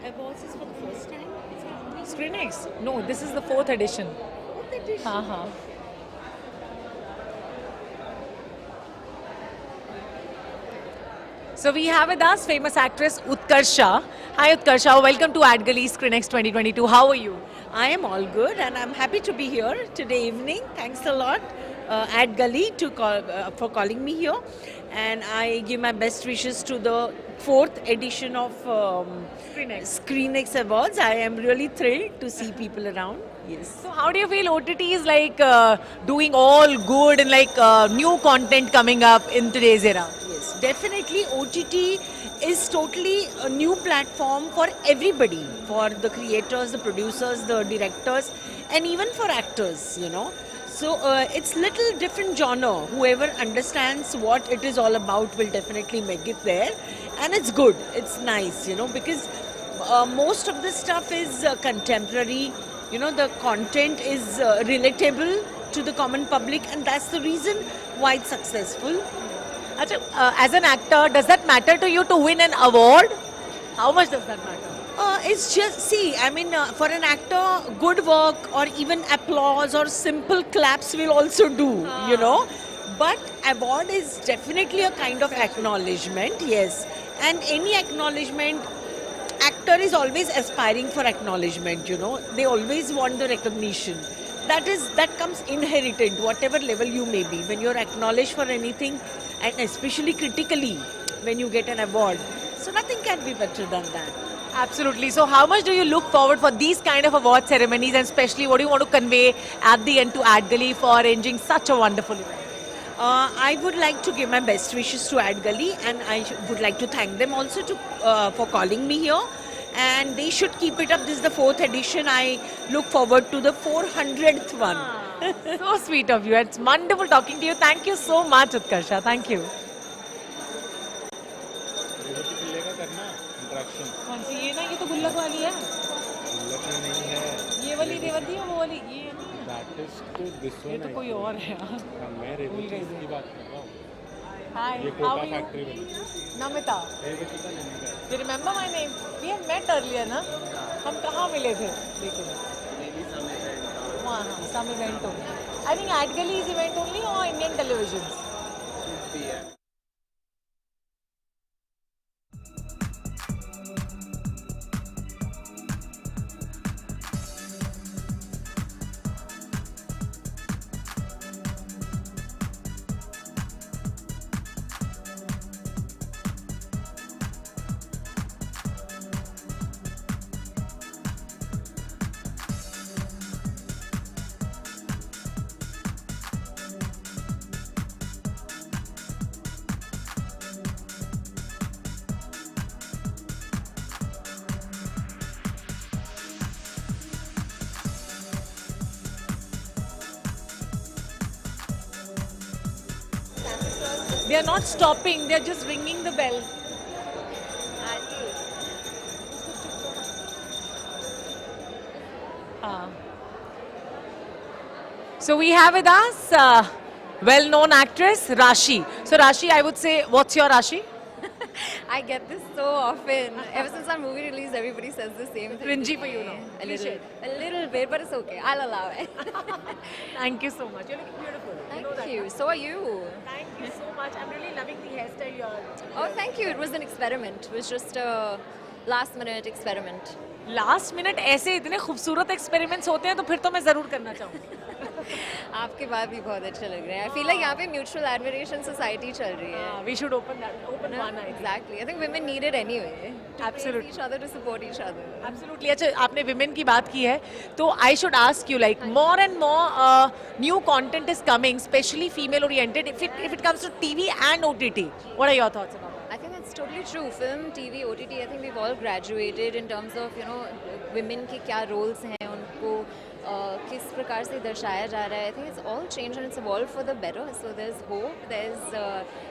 awards is for the first time? ScreenXX? No, this is the 4th edition. 4th edition? Uh-huh. So we have with us famous actress Utkarsha. Hi Utkarsha, welcome to AdGully ScreenXX 2022. How are you? I am all good and I'm happy to be here today evening. Thanks a lot AdGully for calling me here. And I give my best wishes to the 4th edition of ScreenXX Awards. I am really thrilled to see people around. Yes. So how do you feel OTT is like doing all good and like new content coming up in today's era? Yes, definitely OTT is totally a new platform for everybody, for the creators, the producers, the directors, and even for actors, you know. So it's little different genre. Whoever understands what it is all about will definitely make it there. And it's good, it's nice, you know, because most of this stuff is contemporary. You know, the content is relatable to the common public, and that's the reason why it's successful. As an actor, does that matter to you to win an award? How much does that matter? It's just, see, I mean, for an actor, good work or even applause or simple claps will also do, you know. But award is definitely a kind of acknowledgement, yes. And any acknowledgement, actor is always aspiring for acknowledgement, you know. They always want the recognition. That comes inherited, whatever level you may be. When you're acknowledged for anything, and especially critically, when you get an award. So nothing can be better than that. Absolutely. So how much do you look forward for these kind of award ceremonies, and especially what do you want to convey at the end to AdGully for arranging such a wonderful event? I would like to give my best wishes to AdGully, and I would like to thank them also for calling me here. And they should keep it up. This is the 4th edition. I look forward to the 400th one. So sweet of you. It's wonderful talking to you. Thank you so much, Utkarsha. Thank you. कौन सी ये ना ये तो गुल्लक वाली है गुल्लक में नहीं है ये वाली रेवती है वो वाली ये नहीं ये तो कोई और है मैं रेवती की बात कर रहा हूँ Hi, how are you? Namita. You remember my name? We had met earlier, ना? हम कहाँ मिले थे? लेकिन वहाँ हाँ, some event only. I think AdGully's event only or Indian televisions? They are not stopping, they are just ringing the bell. So we have with us well-known actress Rashi. So Rashi, I would say, what's your Rashi? I get this so often. Ever since our movie release, everybody says the same thing. Cringy for you now. A little bit, but it's okay. I'll allow it. Thank you so much. You're looking beautiful. Thank you. So are you. Thank you so much. I'm really loving the hairstyle you're. Oh, thank you. It was an experiment. It was just a last-minute experiment. Last minute ऐसे इतने खूबसूरत experiments होते हैं तो फिर तो मैं ज़रूर करना चाहूँगी. आपके बात भी बहुत अच्छे लग रहे हैं. I feel like यहाँ पे mutual admiration society चल रही है. We should open one. Exactly. I think women need it anyway. Absolutely. Each other to support each other. Absolutely. अच्छा आपने women की बात की है तो I should ask you like more and more new content is coming, especially female oriented. If it comes to TV and OTT, what are your thoughts about it? I think that's totally true. Film, TV, OTT, I think we've all graduated in terms of, you know, women के क्या roles हैं, उनको किस प्रकार से दर्शाया जा रहा है. I think it's all changed and it's evolved for the better. So there's hope.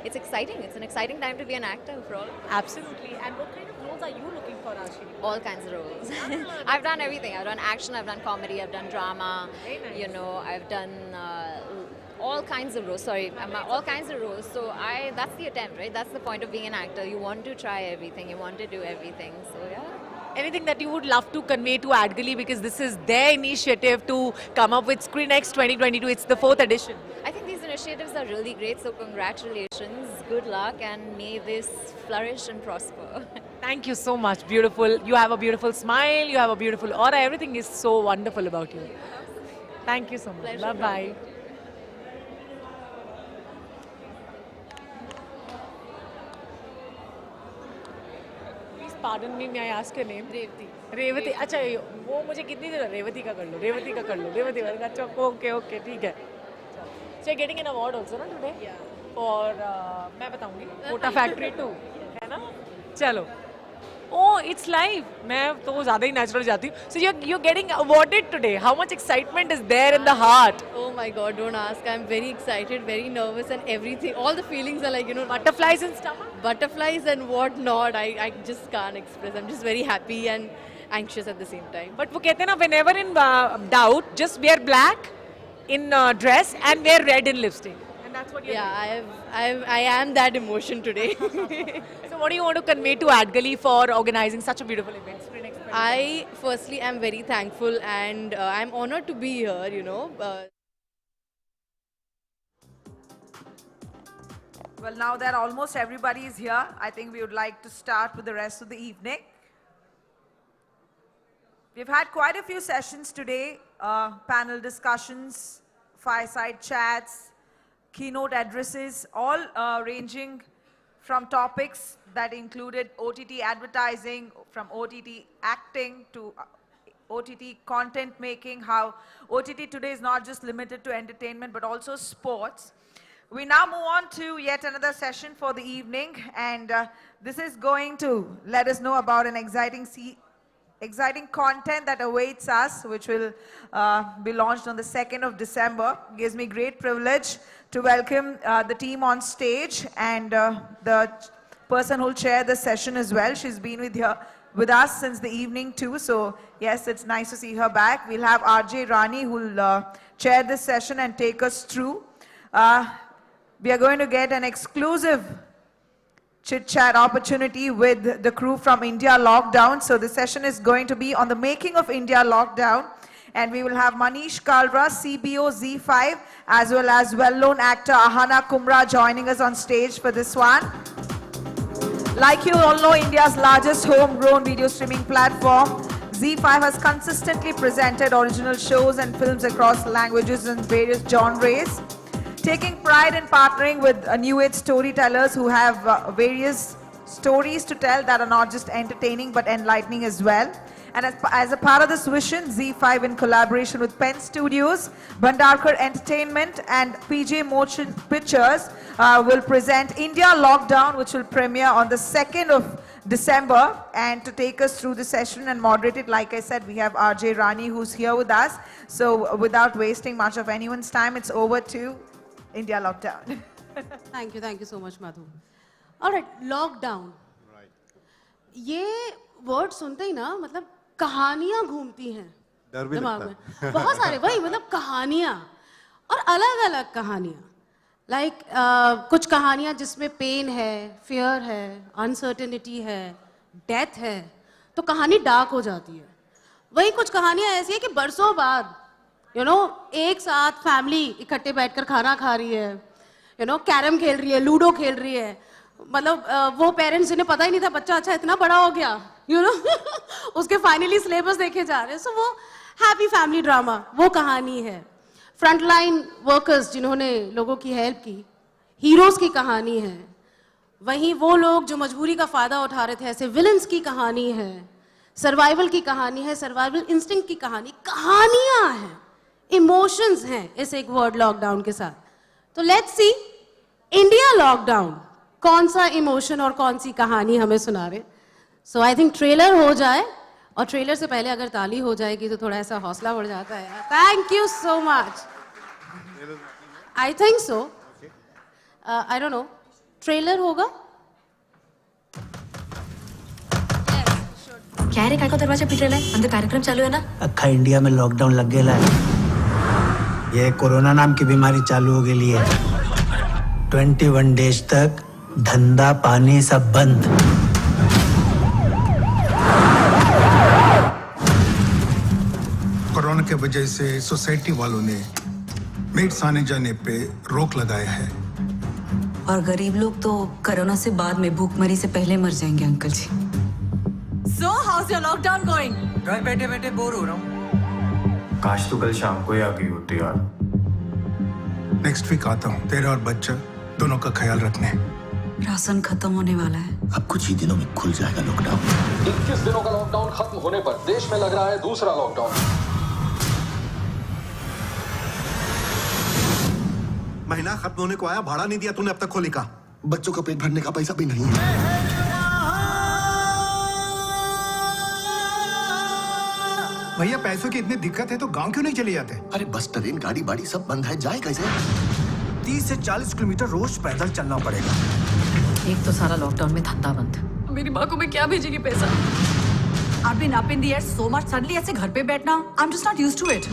It's exciting. It's an exciting time to be an actor for all. Absolutely. And what kind of roles are you looking for, Rashi? All kinds of roles. I've done everything. I've done action. I've done comedy. I've done drama. Very nice. You know, I've done all kinds of roles. Sorry, all kinds of roles. So that's the attempt, right? That's the point of being an actor. You want to try everything. You want to do everything. So yeah. Anything that you would love to convey to AdGully, because this is their initiative to come up with ScreenXX 2022. It's the 4th edition. I think these initiatives are really great, so congratulations, good luck, and may this flourish and prosper. Thank you so much. Beautiful. You have a beautiful smile, you have a beautiful aura. Everything is so wonderful about you. Thank you so much. Pleasure. Bye-bye. Please pardon me, may I ask your name? Revati. Revati. अच्छा, वो मुझे कितनी देर रेवती का कर लो, रेवती का कर लो, रेवती का. अच्छा, okay, ठीक है. So you're getting an award also, na, today? Yeah. For मैं बताऊंगी. Photo Factory 2, है ना? चलो. Oh, it's live. मैं तो ज़्यादा ही natural जाती हूँ. So you're getting awarded today. How much excitement is there in the heart? Oh my God, don't ask. I'm very excited, very nervous, and everything. All the feelings are like, you know, butterflies in stomach. Butterflies and what not. I just can't express. I'm just very happy and anxious at the same time. But वो कहते हैं ना, whenever in doubt, just wear black in dress and wear red in lipstick. And that's what you're doing. I am that emotion today. So what do you want to convey to AdGully for organizing such a beautiful event? I firstly am very thankful and I'm honored to be here, you know. Well, now that almost everybody is here, I think we would like to start with the rest of the evening. We've had quite a few sessions today, panel discussions, fireside chats, keynote addresses, all ranging from topics that included OTT advertising, from OTT acting to OTT content making, how OTT today is not just limited to entertainment but also sports. We now move on to yet another session for the evening, and this is going to let us know about an exciting content that awaits us, which will be launched on the 2nd of December. It gives me great privilege to welcome the team on stage and the person who will chair the session as well. She's been with us since the evening too, so yes, it's nice to see her back. We'll have RJ Rani who will chair this session and take us through. We are going to get an exclusive chit-chat opportunity with the crew from India Lockdown. So the session is going to be on the making of India Lockdown. And we will have Manish Kalra, CBO Z5, as well as well-known actor Ahana Kumra joining us on stage for this one. Like you all know, India's largest homegrown video streaming platform, Z5 has consistently presented original shows and films across languages and various genres, taking pride in partnering with new age storytellers who have various stories to tell that are not just entertaining but enlightening as well. And as a part of this vision, Z5 in collaboration with Pen Studios, Bhandarkar Entertainment and PJ Motion Pictures will present India Lockdown, which will premiere on the 2nd of December. And to take us through the session and moderate it, like I said, we have RJ Rani who's here with us. So without wasting much of anyone's time, it's over to India Lockdown. Thank you so much, Madhu. All right, lockdown. Right. ये word सुनते ही ना, मतलब कहानियां घूमती हैं दिमाग में, बहुत सारे, वही मतलब कहानियां और अलग-अलग कहानियां, लाइक कुछ कहानियां जिसमें पेन है, फियर है, अनसर्टेनिटी है, डेथ है, तो कहानी डार्क हो जाती है. वही कुछ कहानियां ऐसी है कि बरसों बाद एक साथ फैमिली इकट्ठे बैठकर खाना खा रही है, कैरम खेल रही है, लूडो खेल रही है, मतलब वो पेरेंट्स जिन्हें पता ही नहीं था बच्चा अच्छा इतना बड़ा हो गया, उसके फाइनली सिलेबस देखे जा रहे हैं. सो वो हैप्पी फैमिली ड्रामा, वो कहानी है. फ्रंटलाइन वर्कर्स जिन्होंने लोगों की हेल्प की, हीरोज की कहानी है. वहीं वो लोग जो मजबूरी का फायदा उठा रहे थे, ऐसे विलन्स की कहानी है. सर्वाइवल की कहानी है, सर्वाइवल इंस्टिंक्ट की कहानी, कहानियां हैं, इमोशंस हैं इस एक वर्ड लॉकडाउन के साथ. तो लेट्स सी इंडिया लॉकडाउन कौन सा इमोशन और कौन सी कहानी हमें सुना रहे. सो आई थिंक ट्रेलर हो जाए, और ट्रेलर से पहले अगर ताली हो जाएगी तो थोड़ा ऐसा हौसला बढ़ जाता है. Thank you so much. I think so, I don't no, trailer होगा. क्या रे, काय को दरवाजा पीट रहा है? अंदर कार्यक्रम चालू है ना. अक्खा इंडिया में लॉकडाउन लग गया है. ये कोरोना नाम की बीमारी चालू हो गई है. 21 डेज तक धंधा पानी सब बंद. के वजह से सोसाइटी वालों ने मीट्स आने जाने पे रोक लगाया है। और गरीब लोग तो कोरोना से बाद में भूखमरी से पहले मर जाएंगे uncle ji. So how's your lockdown going? घर बैठे बैठे बोर हो रहा हूँ। काश तू कल शाम को ही आ गई होती यार। नेक्स्ट वीक आता हूँ तेरा और बच्चा दोनों का ख्याल रखने। राशन खत्म होने वाला है। अब कुछ ही दिनों में खुल जाएगा लॉकडाउन। 21 दिनों का लॉकडाउन खत्म होने पर देश में लग रहा है दूसरा लॉकडाउन। महीना खत्म होने को आया, भाड़ा नहीं दिया तूने अब तक खोली का। बच्चों का पेट भरने का पैसा भी नहीं है। भैया पैसों की इतनी दिक्कत है तो गांव क्यों नहीं चले जाते? अरे बस ट्रेन गाड़ी बाड़ी सब बंद है, जाए कैसे? 30 से 40 किलोमीटर रोज पैदल चलना पड़ेगा। एक तो सारा लॉकडाउन में धंधा बंद। मेरी माँ को मैं क्या भेजेगी पैसा? I've been up in the air so much. Suddenly ऐसे घर पे बैठना, I'm just not used to it.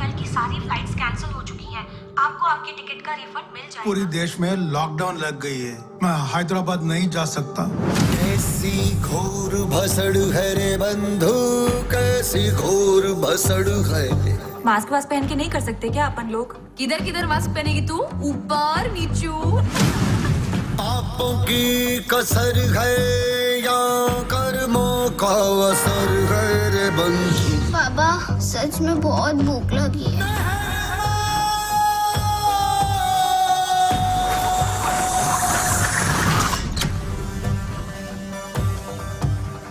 कल की सारी फ्लाइट्स कैंसिल हो चुकी हैं। आपको आपके टिकट का रिफंड मिल जाएगा। पूरी देश में लॉकडाउन लग गई है। मैं हैदराबाद नहीं जा सकता। कैसी घोर भसड़ है रे बंधु, कैसी घोर भसड़ है। मास्क वास्क पहन के नहीं कर सकते क्या अपन लोग? किधर किधर मास्क पहनेगी तू? ऊपर नीचू। पापों की कसर है या कर्मों का असर है रे बंधु। बाबा सच में बहुत भूख लगी है।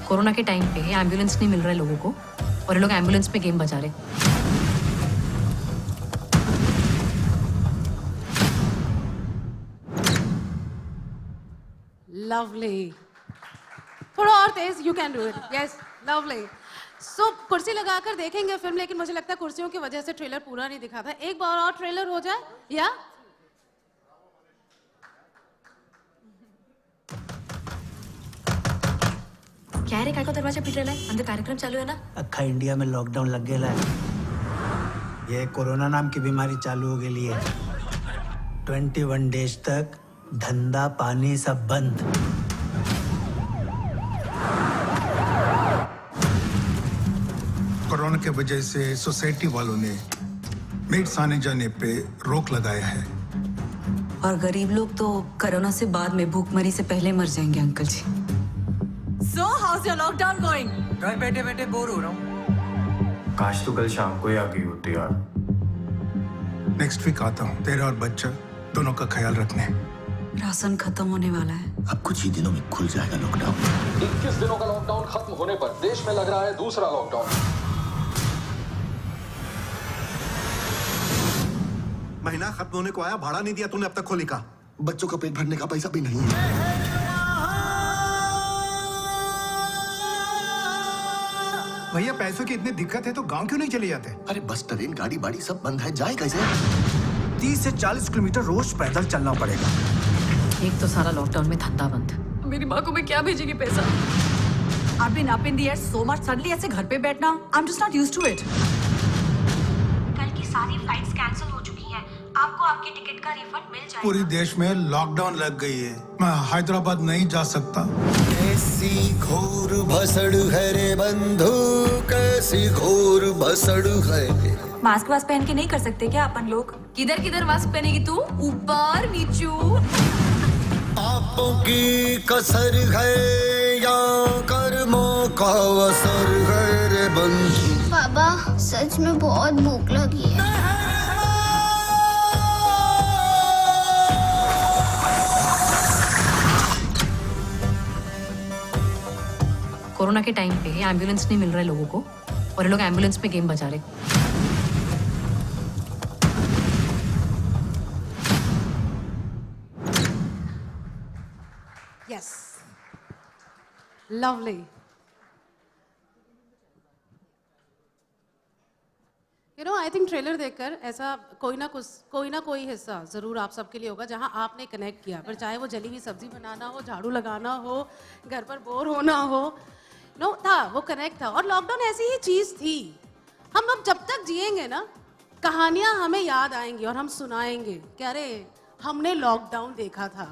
कोरोना के टाइम पे एम्बुलेंस नहीं मिल रहा है लोगों को और ये लोग एम्बुलेंस पे गेम बजा रहे। लवली। थोड़ा और तेज, you can do it. Yes, lovely. So कुर्सी लगाकर देखेंगे फिल्म, लेकिन मुझे लगता है कुर्सियों की वजह से ट्रेलर पूरा नहीं दिखा था। एक बार और ट्रेलर हो जाए या क्या रे, काय को दरवाजा पीट रहा है? अंदर कार्यक्रम चालू है ना? अक्खा इंडिया में लॉकडाउन लग गया है। ये कोरोना नाम की बीमारी चालू हो गई है। 21 डेज तक धंधा पानी सब बंद। कोरोना के वजह से सोसाइटी वालों ने मीट्स आने जाने पे रोक लगाया है। और गरीब लोग तो कोरोना से बाद में भूखमरी से पहले मर जाएंगे uncle ji. So how's your lockdown going? घर बैठे बैठे बोर हो रहा हूँ। काश तू कल शाम को ही आ गई होती यार। नेक्स्ट वीक आता हूँ तेरा और बच्चा दोनों का ख्याल रखने। राशन खत्म होने वाला है। अब कुछ ही दिनों में खुल जाएगा लॉकडाउन। 21 दिनों का लॉकडाउन खत्म होने पर देश में लग रहा है दूसरा लॉकडाउन। महीना खत्म होने को आया, भाड़ा नहीं दिया तूने अब तक खोली का। बच्चों का पेट भरने का पैसा भी नहीं है। भैया पैसों की इतनी दिक्कत है तो गांव क्यों नहीं चले जाते? अरे बस ट्रेन गाड़ी बाड़ी सब बंद है, जाए कैसे? 30 से 40 किलोमीटर रोज पैदल चलना पड़ेगा। एक तो सारा लॉकडाउन में धंधा बंद। मेरी माँ को मैं क्या भेजेगी पैसा? I've been up in the air so much. Suddenly ऐसे घर पे बैठना, I'm just not used to it. कल की सारी फ्लाइट्स कैंसिल हो चुकी हैं। आपको आपके टिकट का रिफंड मिल जाएगा। पूरी देश में लॉकडाउन लग गई है। मैं हैदराबाद नहीं जा सकता। कैसी घोर भसड़ है रे बंधु, कैसी घोर भसड़ है। मास्क वास्क पहन के नहीं कर सकते क्या अपन लोग? किधर किधर मास्क पहनेगी तू? ऊपर नीचू। पापों की कसर है या कर्मों का असर है रे बंधु। बाबा सच में बहुत भूख लगी है। कोरोना के टाइम पे एम्बुलेंस नहीं मिल रहा है लोगों को और ये लोग एम्बुलेंस पे गेम बजा रहे। Yes, lovely. You know, I think trailer देखकर ऐसा कोई ना कोई हिस्सा जरूर आप सबके लिए होगा जहां आपने कनेक्ट किया। फिर चाहे वो जली हुई सब्जी बनाना हो, झाड़ू लगाना हो, घर पर बोर होना हो, नो था वो कनेक्ट था। और लॉकडाउन ऐसी ही चीज थी। हम लोग जब तक जिएंगे ना, कहानियां हमें याद आएंगी और हम सुनाएंगे कि अरे हमने लॉकडाउन देखा था।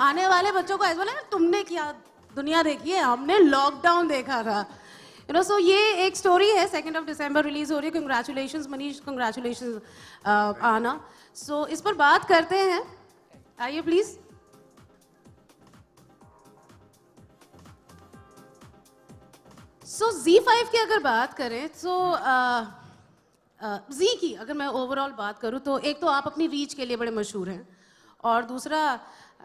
आने वाले बच्चों को ऐसा बोला तुमने क्या दुनिया देखी है, हमने लॉकडाउन देखा था। यू नो सो ये एक स्टोरी है, 2 दिसंबर रिलीज हो रही है. कंग्रेचुलेशंस मनीष, कंग्रेचुलेशंस आना. सो इस पर बात करते हैं. आइए प्लीज. सो Z5 की अगर बात करें तो जी की अगर मैं ओवरऑल बात करूं तो एक तो आप अपनी रीच के लिए बड़े मशहूर हैं, और दूसरा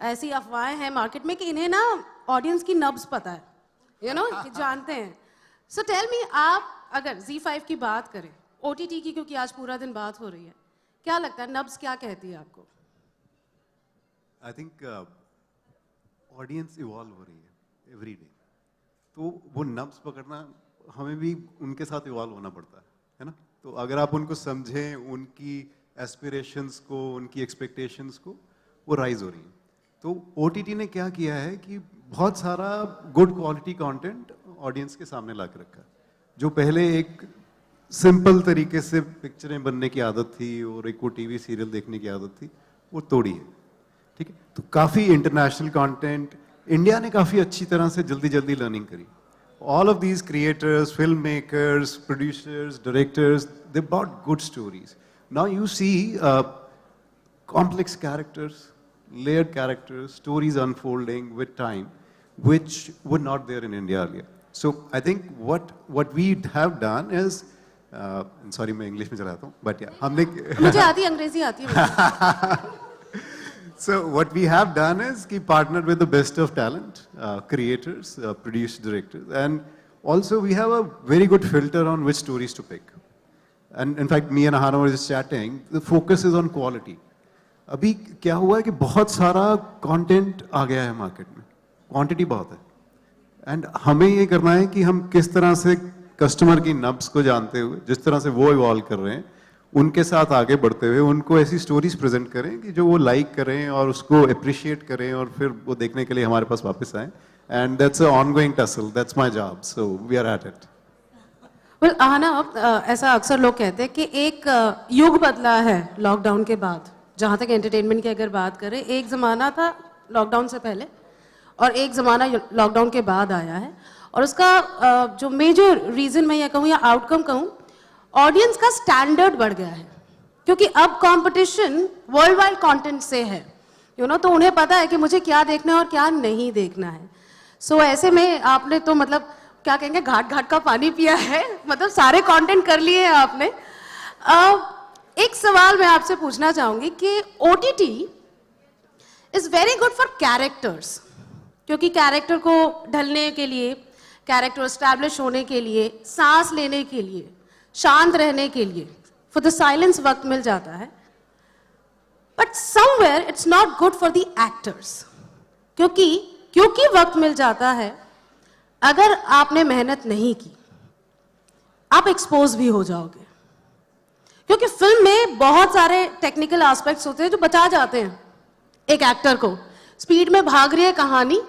ऐसी अफवाहें हैं मार्केट में कि इन्हें ना ऑडियंस की नब्ज पता है, यू नो जानते हैं. सो टेल मी, आप अगर Z5 की बात करें, OTT की, क्योंकि आज पूरा दिन बात हो रही है, क्या लगता है नब्ज क्या कहती है आपको? आई थिंक ऑडियंस इवॉल्व हो रही है एवरी डे, तो वो नब्ज पकड़ना हमें भी उनके साथ इवॉल्व होना पड़ता है ना. तो अगर आप उनको समझें, उनकी एस्पिरेशंस को, उनकी एक्सपेक्टेशंस को, वो राइज हो रही हैं. तो OTT ने क्या किया है कि बहुत सारा गुड क्वालिटी कंटेंट ऑडियंस के सामने ला के रखा है. जो पहले एक सिंपल तरीके से पिक्चरें बनने की आदत थी और एक वो टीवी सीरियल देखने की आदत थी, वो तोड़ी है. ठीक है, तो काफ़ी इंटरनेशनल कंटेंट इंडिया ने काफ़ी अच्छी तरह से जल्दी लर्निंग करी. All of these creators, filmmakers, producers, directors, they brought good stories. Now you see complex characters, layered characters, stories unfolding with time, which were not there in India earlier. So I think what we have done is, sorry मैं English में चला जाता हूँ, but yeah, हमने मुझे आती अंग्रेजी आती है. So what we have done is we partnered with the best of talent, creators, producers, directors, and also we have a very good filter on which stories to pick. And in fact, me and Ahana were just chatting. The focus is on quality. अभी क्या हुआ है कि बहुत सारा content आ गया है market में, quantity बहुत है, and हमें ये करना है कि हम किस तरह से customer की nubs को जानते हुए, जिस तरह से वो evolve कर रहे हैं, उनके साथ आगे बढ़ते हुए उनको ऐसी स्टोरीज प्रेजेंट करें कि जो वो लाइक करें और उसको अप्रिशिएट करें और फिर वो देखने के लिए हमारे पास वापस आए. And that's a ongoing tussle, that's my job, so we are at it. Well आना, ऐसा अक्सर लोग कहते हैं कि एक युग बदला है लॉकडाउन के बाद. जहाँ तक एंटरटेनमेंट की अगर बात करें, एक ज़माना था लॉकडाउन से पहले और एक ज़माना लॉकडाउन के बाद आया है, और उसका जो मेजर रीज़न मैं ये कहूँ या आउटकम कहूँ, ऑडियंस का स्टैंडर्ड बढ़ गया है. क्योंकि अब कंपटीशन वर्ल्ड वाइड कंटेंट से है, यू नो, तो उन्हें पता है कि मुझे क्या देखना है और क्या नहीं देखना है. सो ऐसे में आपने तो मतलब क्या कहेंगे, घाट घाट का पानी पिया है, मतलब सारे कंटेंट कर लिए हैं आपने. एक सवाल मैं आपसे पूछना चाहूंगी कि OTT is very good for characters, क्योंकि कैरेक्टर को ढलने के लिए, कैरेक्टर एस्टैब्लिश होने के लिए, सांस लेने के लिए, शांत रहने के लिए, फॉर द साइलेंस वक्त मिल जाता है. But somewhere it's not good for the actors, क्योंकि वक्त मिल जाता है. अगर आपने मेहनत नहीं की, आप एक्सपोज भी हो जाओगे, क्योंकि फिल्म में बहुत सारे टेक्निकल एस्पेक्ट्स होते हैं जो बचा जाते हैं एक एक्टर को. स्पीड में भाग रही है कहानी,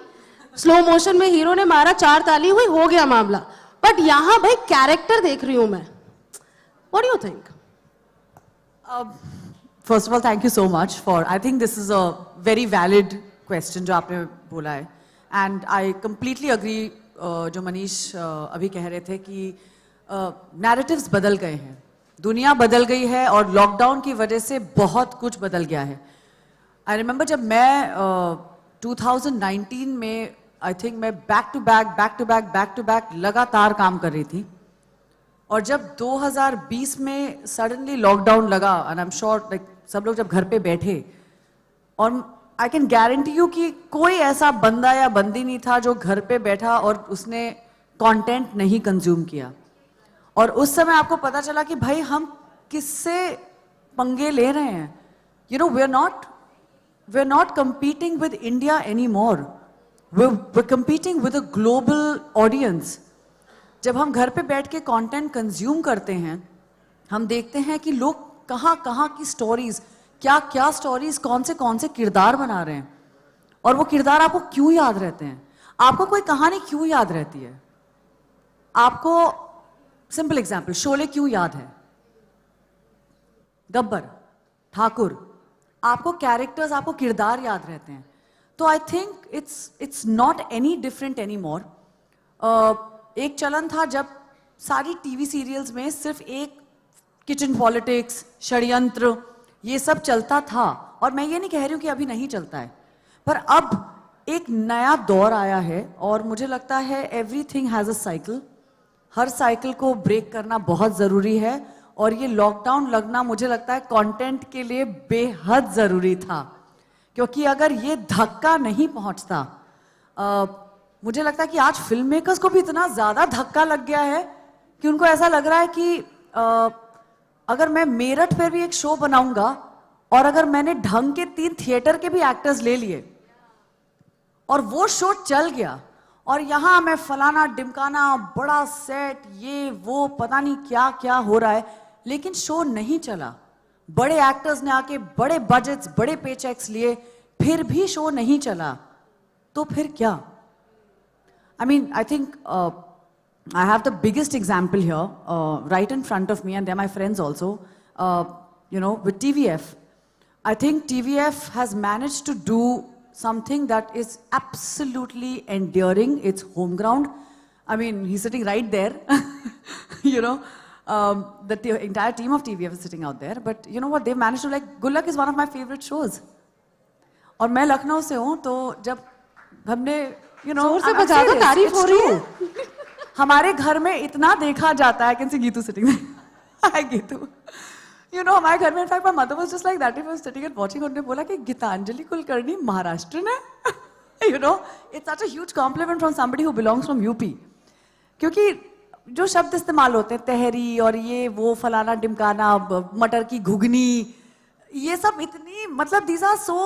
स्लो मोशन में हीरो ने मारा, 4 ताली हुई, हो गया मामला. बट यहां भाई कैरेक्टर देख रही हूं मैं. What do you think? First of all, thank you so much for, I think this is a very valid question जो आपने बोला है, and I completely agree जो मनीष अभी कह रहे थे कि narratives बदल गए हैं, दुनिया बदल गई है और लॉकडाउन की वजह से बहुत कुछ बदल गया है. I remember जब मैं 2019 में I think मैं back to back लगातार काम कर रही थी, और जब 2020 में सडनली लॉकडाउन लगा, and I am sure like सब लोग जब घर पे बैठे, और आई कैन गारंटी यू कि कोई ऐसा बंदा या बंदी नहीं था जो घर पे बैठा और उसने कंटेंट नहीं कंज्यूम किया. और उस समय आपको पता चला कि भाई हम किससे पंगे ले रहे हैं. You know, we are not competing with India anymore. We're competing with a global audience. जब हम घर पे बैठ के कंटेंट कंज्यूम करते हैं, हम देखते हैं कि लोग कहाँ की स्टोरीज, क्या स्टोरीज, कौन से किरदार बना रहे हैं, और वो किरदार आपको क्यों याद रहते हैं. आपको कोई कहानी क्यों याद रहती है? आपको सिंपल एग्जांपल, शोले क्यों याद है? गब्बर, ठाकुर, आपको कैरेक्टर्स, आपको किरदार याद रहते हैं. तो आई think it's not any different any more. एक चलन था जब सारी टीवी सीरियल्स में सिर्फ एक किचन पॉलिटिक्स, षड्यंत्र, ये सब चलता था। और मैं ये नहीं कह रही हूँ कि अभी नहीं चलता है, पर अब एक नया दौर आया है और मुझे लगता है everything has a cycle. Her cycle को ब्रेक करना बहुत ज़रूरी है और ये लॉकडाउन लगना मुझे लगता है कंटेंट के लिए बेहद ज़रूरी था, क्योंकि अगर ये धक्का नहीं पहुंचता, मुझे लगता है कि आज फिल्म मेकर्स को भी इतना ज़्यादा धक्का लग गया है कि उनको ऐसा लग रहा है कि अगर मैं मेरठ पर भी एक शो बनाऊंगा और अगर मैंने ढंग के 3 थिएटर के भी एक्टर्स ले लिए और वो शो चल गया और यहाँ मैं फलाना डिमकाना बड़ा सेट ये वो पता नहीं क्या क्या हो रहा है, लेकिन शो नहीं चला, बड़े एक्टर्स ने आके बड़े बजट्स बड़े पेचेक्स लिए, फिर भी शो नहीं चला, तो फिर क्या? I mean I think I have the biggest example here, right in front of me, and they're my friends also, with TVF. I think TVF has managed to do something that is absolutely endearing. It's home ground. I mean, he's sitting right there. The entire team of TVF is sitting out there. But you know what? They've managed to, like, Good Luck is one of my favorite shows. और मैं लखनऊ से हूँ, तो जब हमने, जोर से बजा दो, तारीफ हो रही है। हमारे घर में इतना देखा जाता है, I can see Geetu sitting there. Hi Geetu. हमारे घर में in fact my mother was just like that if I was sitting and watching, उन्होंने बोला कि गीतांजलि कुलकर्णी महाराष्ट्र है। It's such a huge compliment from somebody who belongs from UP. क्योंकि जो शब्द इस्तेमाल होते हैं, तहरी और ये वो फलाना डिमकाना, मटर की घुगनी, ये सब इतनी, मतलब these are so,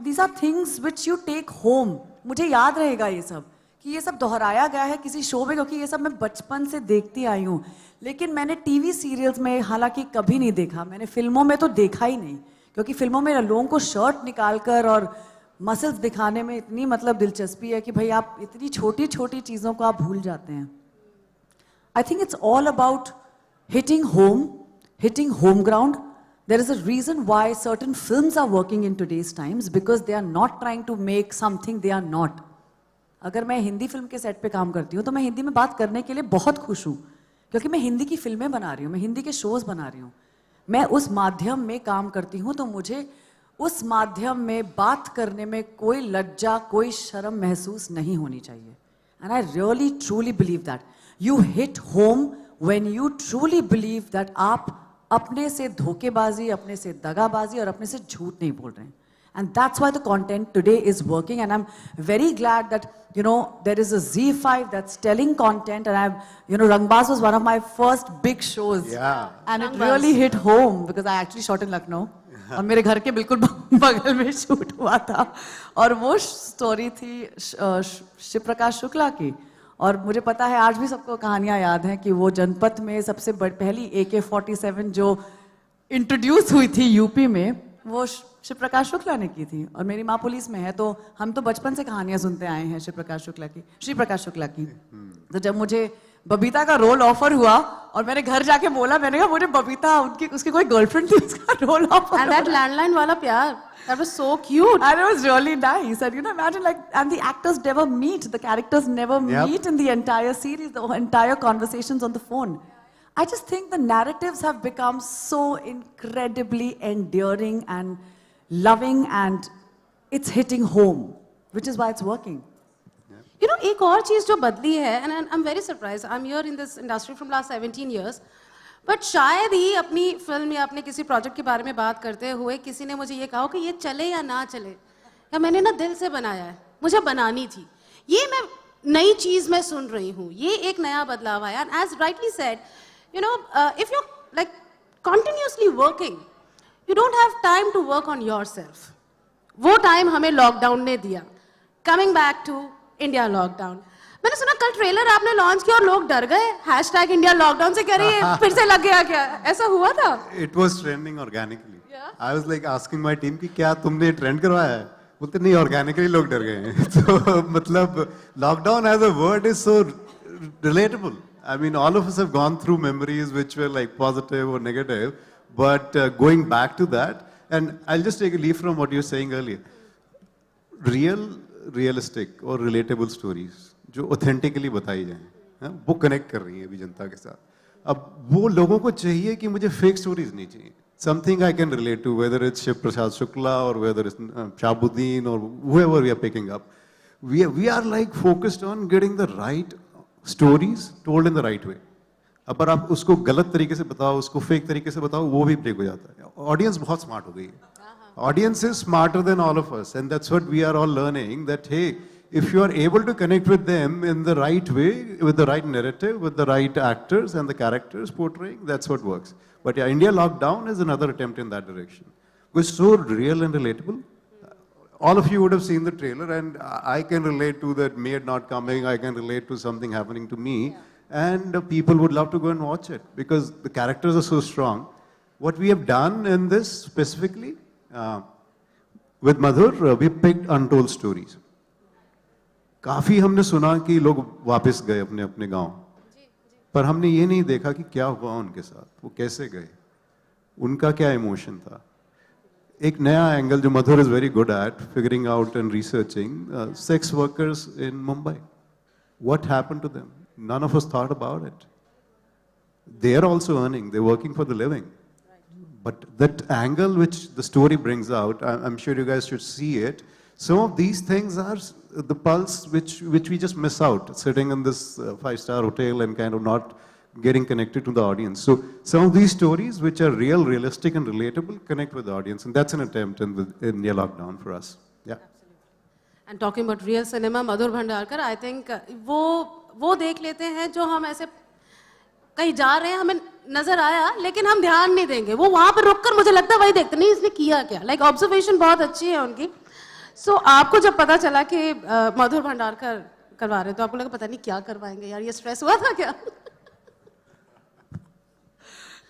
these are things which you take home. मुझे याद रहेगा ये सब कि ये सब दोहराया गया है किसी शो में, क्योंकि ये सब मैं बचपन से देखती आई हूँ, लेकिन मैंने टीवी सीरियल्स में हालांकि कभी नहीं देखा, मैंने फिल्मों में तो देखा ही नहीं, क्योंकि फिल्मों में लोगों को शर्ट निकालकर और मसल्स दिखाने में इतनी मतलब दिलचस्पी है कि भाई आप इतनी छोटी छोटी चीज़ों को आप भूल जाते हैं। I think it's all about hitting home ground. There is a reason why certain films are working in today's times, because they are not trying to make something they are not. अगर मैं Hindi film के set पे काम करती हूँ तो मैं हिंदी में बात करने के लिए बहुत खुश हूँ, क्योंकि मैं हिंदी की फिल्में बना रही हूँ, मैं हिंदी के शोज बना रही हूँ, मैं उस माध्यम में काम करती हूँ, तो मुझे उस माध्यम में बात करने में कोई लज्जा, कोई शर्म महसूस नहीं होनी चाहिए. And I really truly believe that. You hit home when you truly believe that आप अपने से धोखेबाजी, अपने से दगाबाजी और अपने से झूठ नहीं बोल रहे हैं. And that's why the content today is working, and I'm very glad that, there is a Z5 that's telling content, and Rangbaz was one of my first big shows. Yeah. And it really hit home, because I actually shot in Lucknow. और मेरे घर के बिल्कुल बगल में shoot हुआ था, और वो स्टोरी थी शिव प्रकाश शुक्ला की. और मुझे पता है आज भी सबको कहानियां याद हैं कि वो जनपथ में सबसे पहली AK-47 जो इंट्रोड्यूस हुई थी यूपी में, वो शिव प्रकाश शुक्ला ने की थी. और मेरी माँ पुलिस में है, तो हम तो बचपन से कहानियां सुनते आए हैं श्री प्रकाश शुक्ला की. तो जब मुझे बबीता का रोल ऑफर हुआ और मैंने घर जाके बोला, मैंने कहा मुझे बबीता, उसकी कोई गर्लफ्रेंड थी, उसका role offer. And that landline वाला प्यार, that was so cute. And it was really nice. And imagine, like, and the actors never meet, the characters never meet in the entire series, the entire conversations on the phone. I just think the narratives have become so incredibly endearing and loving, and it's hitting home, which is why it's working. एक और चीज जो बदली है, and I'm very surprised. I'm here in this industry from last 17 years. But शायद ही अपनी film या अपने किसी प्रोजेक्ट के बारे में बात करते हुए किसी ने मुझे ये कहा कि ये चले या ना चले, या मैंने ना दिल से बनाया है, मुझे बनानी थी. ये मैं नई चीज मैं सुन रही हूँ, ये एक नया बदलाव आया. And as rightly said, if you like continuously working, you don't have time to work on yourself. वो टाइम हमें लॉकडाउन ने दिया. Coming back to India lockdown, मैंने सुना कल ट्रेलर आपने लॉन्च किया और लोग डर गए, #इंडिया लॉकडाउन से, कह रही है फिर से लग गया क्या? ऐसा हुआ था? It was trending organically. I was like asking my team कि क्या तुमने ट्रेंड करवाया है? बोलते नहीं, organically लोग डर गए हैं. तो मतलब lockdown as a word is so relatable. I mean, all of us have gone through memories which were like positive or negative, but going back to that, and I'll just take a leaf from what you were saying earlier. Realistic और relatable stories जो authentically बताई जाएं, हैं, वो connect कर रही है अभी जनता के साथ। अब वो लोगों को चाहिए कि मुझे फेक स्टोरीज नहीं चाहिए, something I can relate to, whether it's Shiv Prasad Shukla or whether it's Shabuddin or whoever we are picking up. We are like focused on getting the right stories told in the right way. अगर आप उसको गलत तरीके से बताओ, उसको fake तरीके से बताओ, वो भी ब्रेक हो जाता है। ऑडियंस बहुत स्मार्ट हो गई है। Audience is smarter than all of us, and that's what we are all learning, that hey, if you are able to connect with them in the right way, with the right narrative, with the right actors and the characters portraying, that's what works. But yeah, India Lockdown is another attempt in that direction. It was so real and relatable. All of you would have seen the trailer, and I can relate to that maid not coming, I can relate to something happening to me, and people would love to go and watch it, because the characters are so strong. What we have done in this specifically, with Madhur, we picked untold stories. काफी हमने सुना कि लोग वापस गए अपने अपने गांव, पर हमने ये नहीं देखा कि क्या हुआ उनके साथ, वो कैसे गए, उनका क्या इमोशन था। एक नया एंगल जो Madhur is very good at figuring out and researching, sex workers in Mumbai, what happened to them, none of us thought about it. They are also earning, they're working for the living. But that angle which the story brings out, I'm sure you guys should see it. Some of these things are the pulse which we just miss out, sitting in this five-star hotel and kind of not getting connected to the audience. So some of these stories which are real, realistic and relatable connect with the audience, and that's an attempt in India Lockdown for us. Yeah. And talking about real cinema, Madhur Bhandarkar, I think वो देख लेते हैं जो हम ऐसे कहीं जा रहे हैं, हमें नजर आया लेकिन हम ध्यान नहीं देंगे, वो वहां पर रुककर मुझे लगता है वही देखते नहीं इसने किया क्या, लाइक ऑब्जर्वेशन बहुत अच्छी है उनकी। सो आपको जब पता चला कि मधुर भंडारकर करवा रहे, तो आपको लगा पता नहीं क्या करवाएंगे यार, ये स्ट्रेस हुआ था क्या?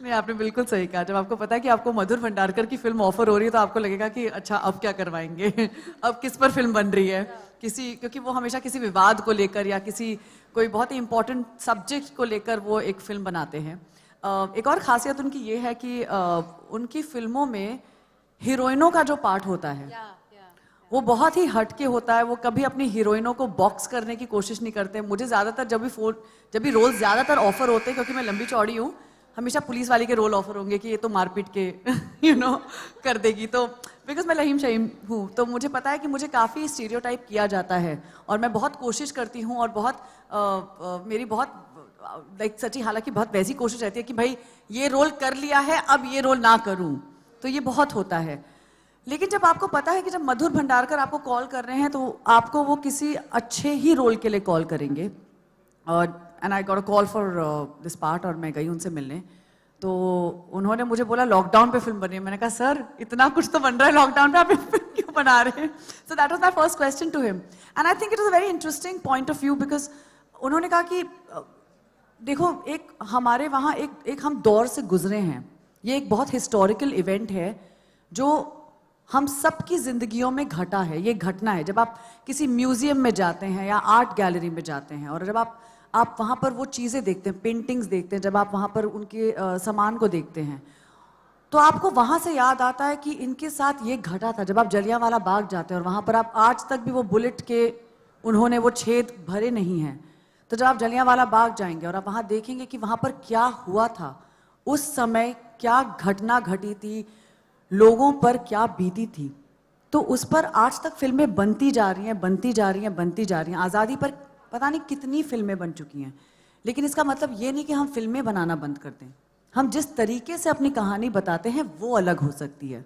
नहीं, आपने बिल्कुल सही कहा। जब आपको पता है कि आपको मधुर भंडारकर की फिल्म ऑफर हो रही है, तो आपको लगेगा कि अच्छा अब क्या करवाएंगे, अब किस पर फिल्म बन रही है, क्योंकि वो हमेशा किसी विवाद को लेकर या किसी कोई बहुत ही इंपॉर्टेंट सब्जेक्ट को लेकर वो एक फिल्म बनाते हैं। एक और खासियत उनकी ये है कि उनकी फिल्मों में हीरोइनों का जो पार्ट होता है वो बहुत ही हटके होता है। वो कभी अपनी हीरोइनों को बॉक्स करने की कोशिश नहीं करते। मुझे ज़्यादातर जब भी रोल ज़्यादातर ऑफर होते हैं, क्योंकि मैं लंबी चौड़ी हूँ, हमेशा पुलिस वाली के रोल ऑफर होंगे कि ये तो मारपीट के कर देगी, तो बिकॉज मैं लहीम शहीम हूँ, तो मुझे पता है कि मुझे काफ़ी स्टीरियोटाइप किया जाता है, और मैं बहुत कोशिश करती हूँ, और बहुत मेरी बहुत लाइक सच्ची हालांकि बहुत वैसी कोशिश रहती है कि भाई ये रोल कर लिया है, अब ये रोल ना करूँ, तो ये बहुत होता है। लेकिन जब आपको पता है कि जब मधुर भंडारकर आपको कॉल कर रहे हैं, तो आपको वो किसी अच्छे ही रोल के लिए कॉल करेंगे। और and I got a call for this part, और मैं गई उनसे मिलने, तो उन्होंने मुझे बोला लॉकडाउन पे फिल्म बनी है। मैंने कहा सर इतना कुछ तो बन रहा है लॉकडाउन पे, आप फिल्म क्यों बना रहे हैं? So that was my first question to him, and I think it was a very interesting point of view, because उन्होंने कहा कि देखो एक हमारे वहाँ एक हम दौर से गुजरे हैं, ये एक बहुत हिस्टोरिकल इवेंट है जो हम सबकी जिंदगियों में घटा है, ये घटना है। जब आप किसी म्यूजियम में जाते हैं या आर्ट गैलरी में जाते हैं, और जब आप वहाँ पर वो चीज़ें देखते हैं, पेंटिंग्स देखते हैं, जब आप वहाँ पर उनके सामान को देखते हैं, तो आपको वहाँ से याद आता है कि इनके साथ ये घटा था। जब आप जलियांवाला बाग जाते हैं और वहाँ पर आप आज तक भी वो बुलेट के उन्होंने वो छेद भरे नहीं हैं, तो जब आप जलियांवाला बाग जाएंगे और आप वहाँ देखेंगे कि वहाँ पर क्या हुआ था, उस समय क्या घटना घटी थी, लोगों पर क्या बीती थी, तो उस पर आज तक फिल्में बनती जा रही हैं, बनती जा रही हैं, बनती जा रही हैं। आज़ादी पर पता नहीं कितनी फिल्में बन चुकी हैं, लेकिन इसका मतलब ये नहीं कि हम फिल्में बनाना बंद कर दें। हम जिस तरीके से अपनी कहानी बताते हैं वो अलग हो सकती है,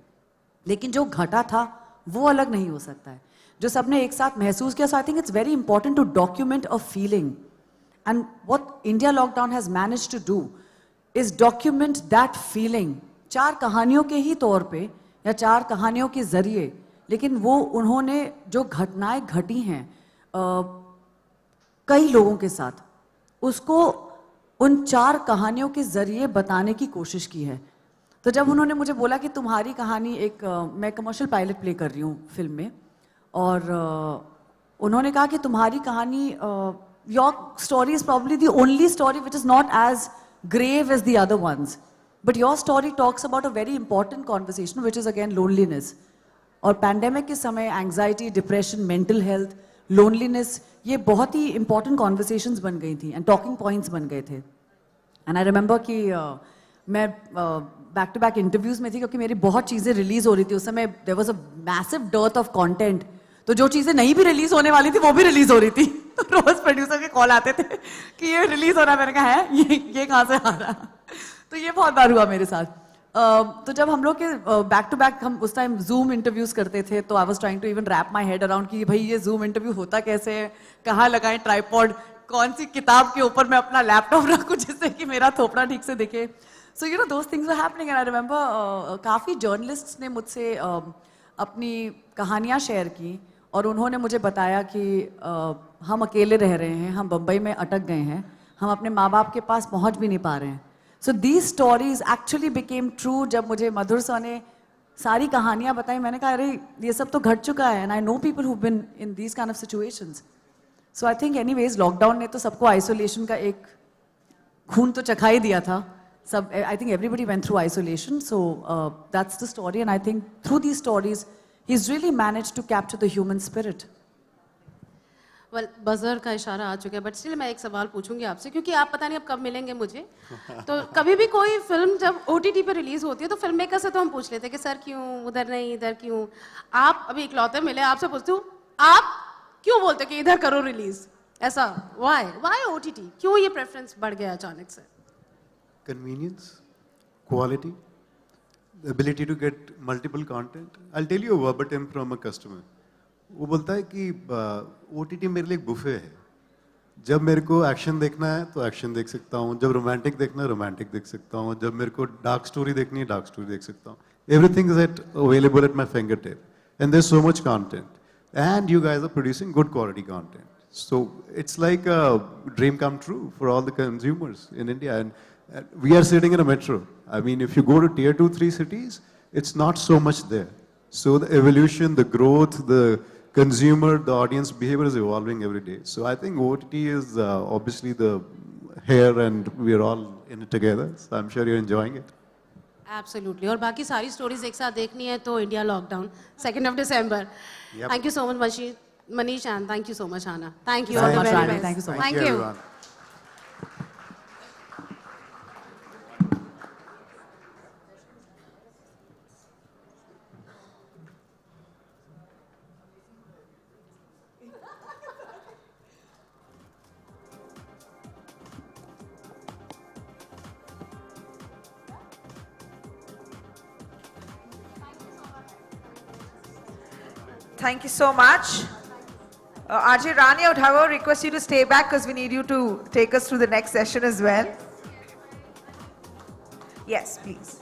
लेकिन जो घटा था वो अलग नहीं हो सकता है, जो सबने एक साथ महसूस किया। So I think it's very important to document a feeling, and what India lockdown has managed to do is document that feeling, 4 कहानियों के ही तौर पे या 4 कहानियों के जरिए, लेकिन वो उन्होंने जो घटनाएं घटी हैं कई लोगों के साथ, उसको उन 4 कहानियों के जरिए बताने की कोशिश की है। तो जब उन्होंने मुझे बोला कि तुम्हारी कहानी मैं कमर्शियल पायलट प्ले कर रही हूँ फिल्म में, और उन्होंने कहा कि तुम्हारी कहानी, your story is probably the only story which is not as grave as the other ones, but your story talks about a very important conversation which is again loneliness, और पैंडेमिक के समय anxiety, depression, mental health, loneliness, ये बहुत ही important conversations बन गई थी and talking points बन गए थे. एंड आई रिमेंबर कि मैं बैक टू बैक इंटरव्यूज में थी क्योंकि मेरी बहुत चीज़ें रिलीज हो रही थी उस समय. There was a massive dearth of content. तो जो चीज़ें नहीं भी रिलीज होने वाली थी वो भी रिलीज हो रही थी. तो रोज प्रोड्यूसर के कॉल आते थे कि ये रिलीज हो रहा है. मैंने कहा है ये कहाँ से आ रहा. तो ये बहुत बार हुआ मेरे साथ. तो जब हम लोग के बैक टू बैक हम उस टाइम जूम इंटरव्यूज करते थे तो I was trying to even wrap my head around कि भाई ये जूम इंटरव्यू होता कैसे है, कहाँ लगाएं ट्राइपॉड, कौन सी किताब के ऊपर मैं अपना लैपटॉप रखूं जिससे कि मेरा थोपड़ा ठीक से दिखे. So you know those things were happening and I remember काफ़ी जर्नलिस्ट्स ने मुझसे अपनी कहानियाँ शेयर की और उन्होंने मुझे बताया कि हम अकेले रह रहे हैं, हम बम्बई में अटक गए हैं, हम अपने माँ बाप के पास पहुँच भी नहीं पा रहे हैं. So these stories actually became true. जब मुझे मधुर सर ने सारी कहानियाँ बताई मैंने कहा अरे ये सब तो घट चुका है. And I know people who bin in these kind of situations. So I think anyways lockdown ने तो सबको आइसोलेशन का एक खून तो चखा ही दिया था. सब I think everybody went through isolation. So that's the story and I think through these stories he is really manage to capture the human spirit. Well buzzer का इशारा आ चुका है बट स्टिल मैं एक सवाल पूछूंगी आपसे क्योंकि आप पता नहीं अब कब मिलेंगे मुझे. तो कभी भी कोई फिल्म जब OTT पे रिलीज होती है तो फिल्म मेकर से तो हम पूछ लेते हैं कि सर क्यों उधर नहीं इधर क्यों. आप अभी इकलौते मिले, आपसे पूछती हूँ आप क्यों बोलते कि इधर करो रिलीज, ऐसा वाई OTT, क्यों ये प्रेफरेंस बढ़ गया अचानक से? Convenience, quality, the ability to get multiple content. I'll tell you a verbatim from a customer. वो बोलता है कि OTT मेरे लिए एक बुफे है. जब मेरे को एक्शन देखना है तो एक्शन देख सकता हूँ, जब रोमांटिक देखना है रोमांटिक देख सकता हूँ, जब मेरे को डार्क स्टोरी देखनी है डार्क स्टोरी देख सकता हूँ. Everything is available at my fingertip, and there's so much content, and you guys are producing good quality content. So it's like a dream come true for all the consumers in India, and we are sitting in a metro. I mean, if you go to tier 2, 3 cities, it's not so much there. So the evolution, the growth, the consumer, the audience behavior is evolving every day. So I think OTT is obviously the here and we are all in it together. So I'm sure you're enjoying it. Absolutely. और बाकी सारी stories एक साथ देखनी है तो India lockdown 2nd of December. Thank you so much Manish and thank you so much Hana. Thank you. Thank you so much. Thank you. Thank you so much. RJ Rani, I would however request you to stay back because we need you to take us through the next session as well. Yes, please.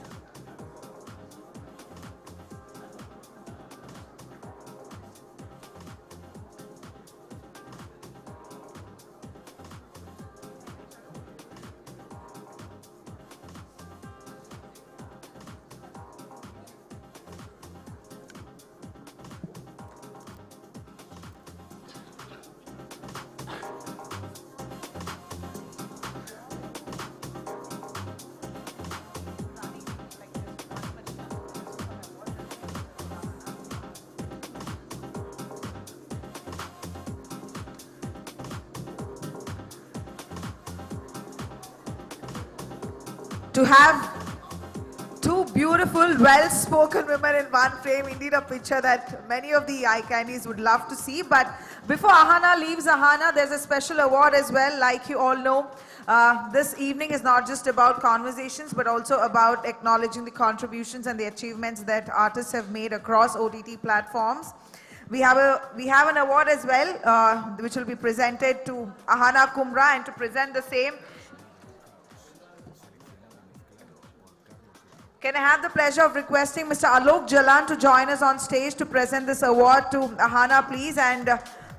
To have two beautiful, well-spoken women in one frame, indeed a picture that many of the eye candies would love to see. But before Ahana leaves Ahana, there's a special award as well. Like you all know, this evening is not just about conversations, but also about acknowledging the contributions and the achievements that artists have made across OTT platforms. We have an award as well, which will be presented to Ahana Kumra, and to present the same, can I have the pleasure of requesting Mr. Alok Jalan to join us on stage to present this award to Ahana, please. And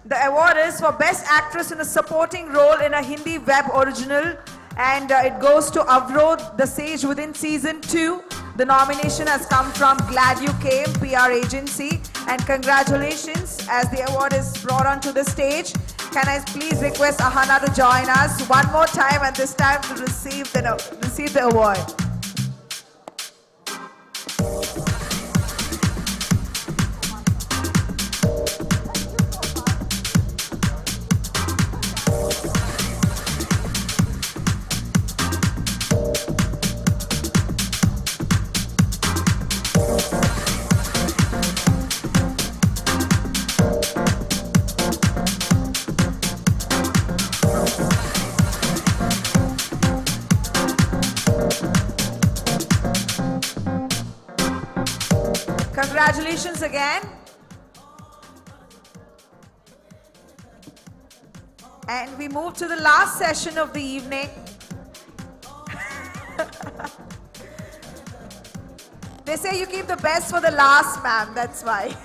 the award is for Best Actress in a Supporting Role in a Hindi Web Original. And it goes to Avrod, The Sage Within Season 2. The nomination has come from Glad You Came, PR agency. And congratulations as the award is brought onto the stage. Can I please request Ahana to join us one more time, and this time to receive the award. Congratulations again. And we move to the last session of the evening. They say you keep the best for the last, ma'am. That's why.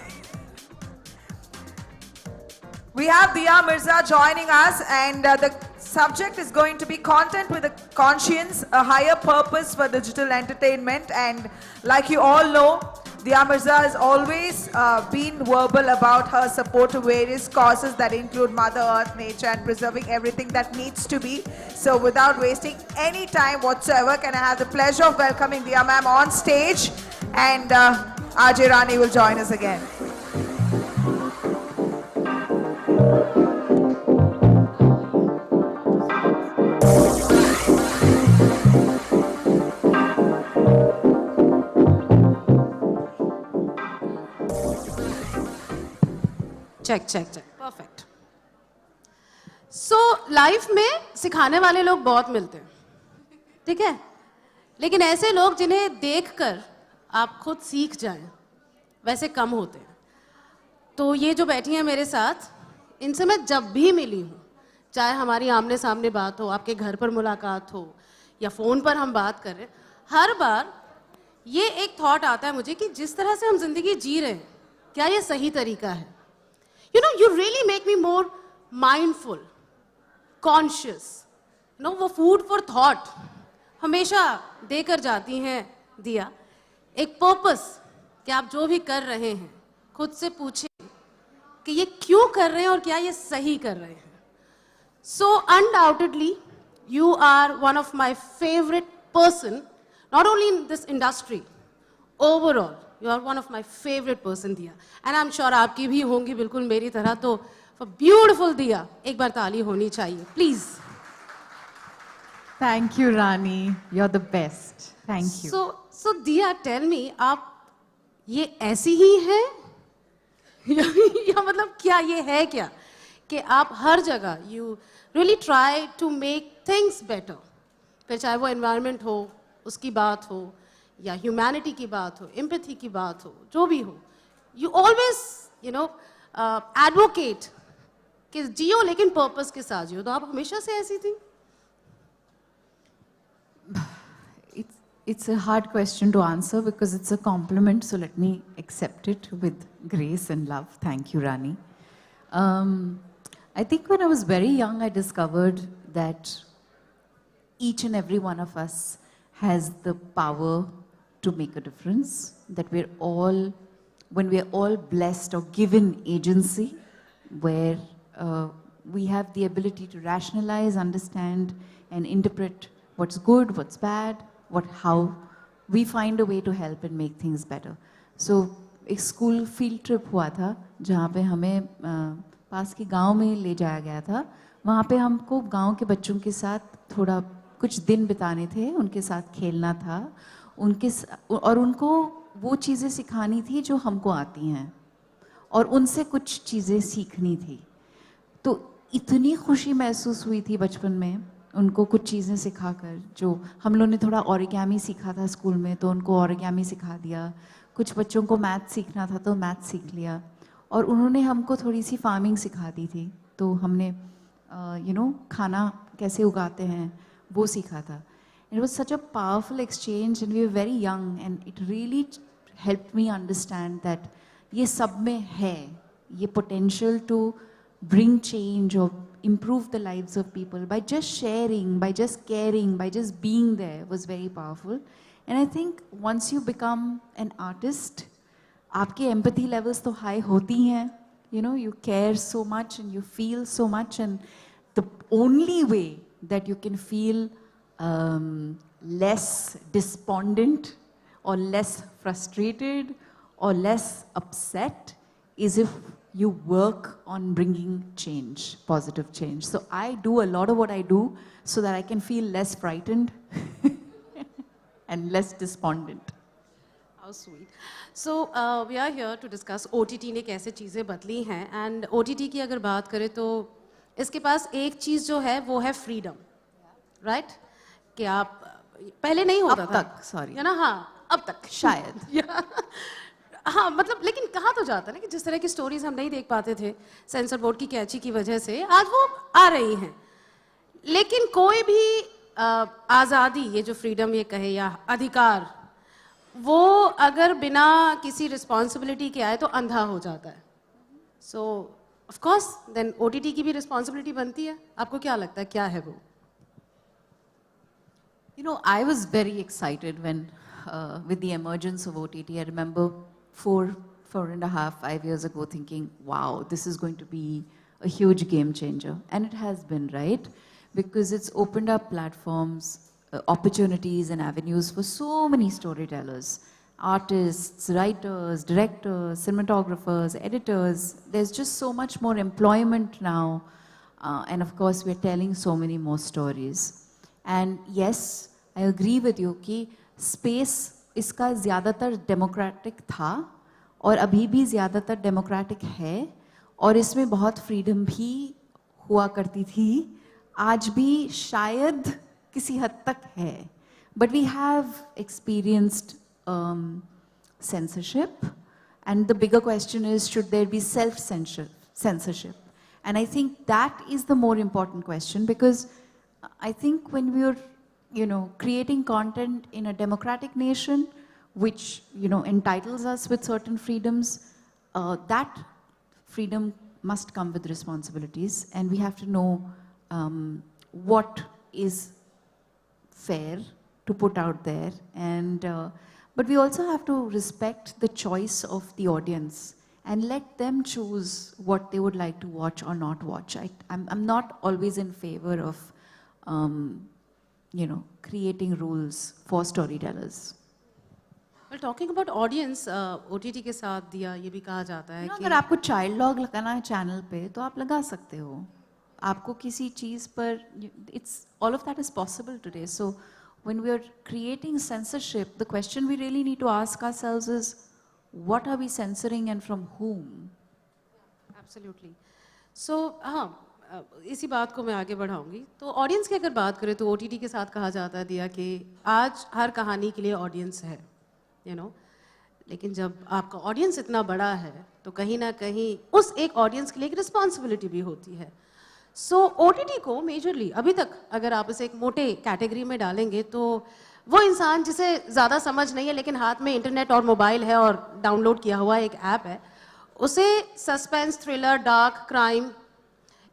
We have Diya Mirza joining us, and the subject is going to be content with a conscience, a higher purpose for digital entertainment. And like you all know, Diya Mirza has always been verbal about her support to various causes that include Mother Earth, nature, and preserving everything that needs to be. So without wasting any time whatsoever, can I have the pleasure of welcoming Diya ma'am on stage, and RJ Rani will join us again. Check perfect. So life में सिखाने वाले लोग बहुत मिलते हैं, ठीक है, लेकिन ऐसे लोग जिन्हें देखकर आप खुद सीख जाएं वैसे कम होते हैं. तो ये जो बैठी हैं मेरे साथ, इनसे मैं जब भी मिली हूँ, चाहे हमारी आमने सामने बात हो, आपके घर पर मुलाकात हो, या फ़ोन पर हम बात कर रहे हैं, हर बार ये एक थॉट आता है मुझे कि जिस तरह से हम जिंदगी जी रहे हैं, क्या ये सही तरीका है? You know, you really make me more mindful, conscious. You know, वो food for thought हमेशा देकर जाती हैं दिया. एक purpose कि आप जो भी कर रहे हैं, खुद से पूछें कि ये क्यों कर रहे हैं और क्या ये सही कर रहे हैं. So undoubtedly, you are one of my favorite person, not only in this industry, overall. You are one of my favorite person, Diya. And I'm sure आपकी भी होंगी बिल्कुल मेरी तरह. तो for beautiful Diya, एक बार ताली होनी चाहिए, please. Thank you, Rani. You're the best. Thank you. So Diya, tell me, आप ये ऐसी ही हैं? या मतलब क्या ये है क्या कि आप हर जगह you really try to make things better. फिर चाहे वो environment हो, उसकी बात हो, या ह्यूमैनिटी की बात हो, एम्पैथी की बात हो, जो भी हो, यू ऑलवेज एडवोकेट कि जियो लेकिन पर्पस के साथ जियो. तो आप हमेशा से ऐसी थी? It's a hard question to answer because it's a compliment, so let me accept it with grace and love. Thank you, Rani. I think when I was very young, I discovered that each and every one of us has the power to make a difference, that we're all, when we're all blessed or given agency, where we have the ability to rationalize, understand, and interpret what's good, what's bad, how we find a way to help and make things better. So, एक school field trip हुआ था जहाँ पे हमें पास के गांव में ले जाया गया था. वहाँ पे हमको गांव के बच्चों के साथ थोड़ा कुछ दिन बिताने थे, उनके साथ खेलना था, और उनको वो चीज़ें सिखानी थी जो हमको आती हैं, और उनसे कुछ चीज़ें सीखनी थी. तो इतनी खुशी महसूस हुई थी बचपन में उनको कुछ चीज़ें सिखाकर. जो हम लोगों ने थोड़ा ओरिगेमी सीखा था स्कूल में, तो उनको ओरिगेमी सिखा दिया. कुछ बच्चों को मैथ सीखना था तो मैथ सीख लिया, और उन्होंने हमको थोड़ी सी फार्मिंग सिखा दी थी, तो हमने खाना कैसे उगाते हैं वो सीखा था. It was such a powerful exchange and we were very young, and it really helped me understand that ये सब में है, ये potential to bring change or improve the lives of people by just sharing, by just caring, by just being there was very powerful. And I think once you become an artist, आपके empathy levels तो high होती हैं, you care so much and you feel so much, and the only way that you can feel less despondent or less frustrated or less upset is if you work on bringing change, positive change. So I do a lot of what I do so that I can feel less frightened and less despondent. How sweet. So we are here to discuss OTT ने कैसे चीज़ें बदली हैं, and OTT की अगर बात करें तो इसके पास एक चीज़ जो है वो है freedom, right? कि आप पहले नहीं होता था. अब तक, sorry. है ना? हाँ, अब तक शायद. हाँ मतलब लेकिन कहा तो जाता है ना कि जिस तरह की स्टोरीज हम नहीं देख पाते थे सेंसर बोर्ड की कैची की वजह से आज वो आ रही हैं। लेकिन कोई भी आज़ादी, ये जो फ्रीडम ये कहे या अधिकार, वो अगर बिना किसी रिस्पॉन्सिबिलिटी के आए तो अंधा हो जाता है। So of course then OTT की भी रिस्पॉन्सिबिलिटी बनती है। आपको क्या लगता है क्या है वो? You know, I was very excited when, with the emergence of OTT, I remember 4.5, 5 years ago thinking, wow, this is going to be a huge game changer. And it has been, right? Because it's opened up platforms, opportunities and avenues for so many storytellers, artists, writers, directors, cinematographers, editors. There's just so much more employment now. And of course, we're telling so many more stories. And yes, I agree with you कि space इसका ज़्यादातर democratic था और अभी भी ज़्यादातर democratic है और इसमें बहुत freedom भी हुआ करती थी, आज भी शायद किसी हद तक है. But we have experienced censorship, and the bigger question is, should there be self-censorship? And I think that is the more important question, because I think when we are, creating content in a democratic nation, which, entitles us with certain freedoms, that freedom must come with responsibilities, and we have to know what is fair to put out there. And but we also have to respect the choice of the audience and let them choose what they would like to watch or not watch. I'm not always in favor of creating rules for storytellers. Well, talking about audience, OTT के साथ दिया ये भी कहा जाता है कि अगर आपको चाइल्ड लॉग लगाना है चैनल पे तो आप लगा सकते हो. आपको किसी चीज़ पर, it's all of that is possible today. So when we are creating censorship, the question we really need to ask ourselves is, what are we censoring and from whom? Absolutely. So हाँ, इसी बात को मैं आगे बढ़ाऊंगी. तो audience की अगर बात करें तो OTT के साथ कहा जाता है दिया कि आज हर कहानी के लिए ऑडियंस है, लेकिन जब आपका ऑडियंस इतना बड़ा है तो कहीं ना कहीं उस एक ऑडियंस के लिए एक रिस्पॉन्सिबिलिटी भी होती है. सो OTT को मेजरली अभी तक अगर आप इसे एक मोटे कैटेगरी में डालेंगे तो वो इंसान जिसे ज़्यादा समझ नहीं है लेकिन हाथ में इंटरनेट और मोबाइल है और डाउनलोड किया हुआ एक ऐप है, उसे सस्पेंस, थ्रिलर, डार्क, क्राइम,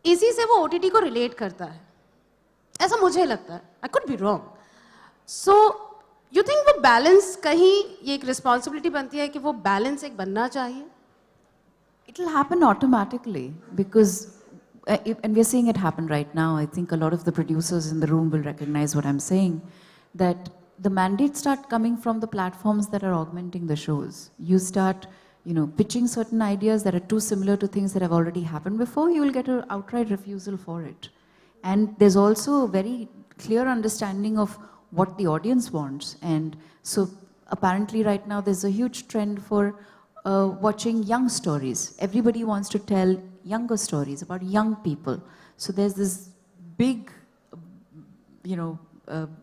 इसी से वो OTT को रिलेट करता है, ऐसा मुझे लगता है. I could be wrong. So you think वो बैलेंस, कहीं ये एक रिस्पॉन्सिबिलिटी बनती है कि वो बैलेंस एक बनना चाहिए? It will happen automatically because, and we're seeing it happen right now. I think a lot of the producers in the room will recognize what I'm saying, that the mandates start coming from the platforms that are augmenting the shows. You start, pitching certain ideas that are too similar to things that have already happened before, you will get an outright refusal for it. And there's also a very clear understanding of what the audience wants. And so apparently right now there's a huge trend for watching young stories. Everybody wants to tell younger stories about young people. So there's this big,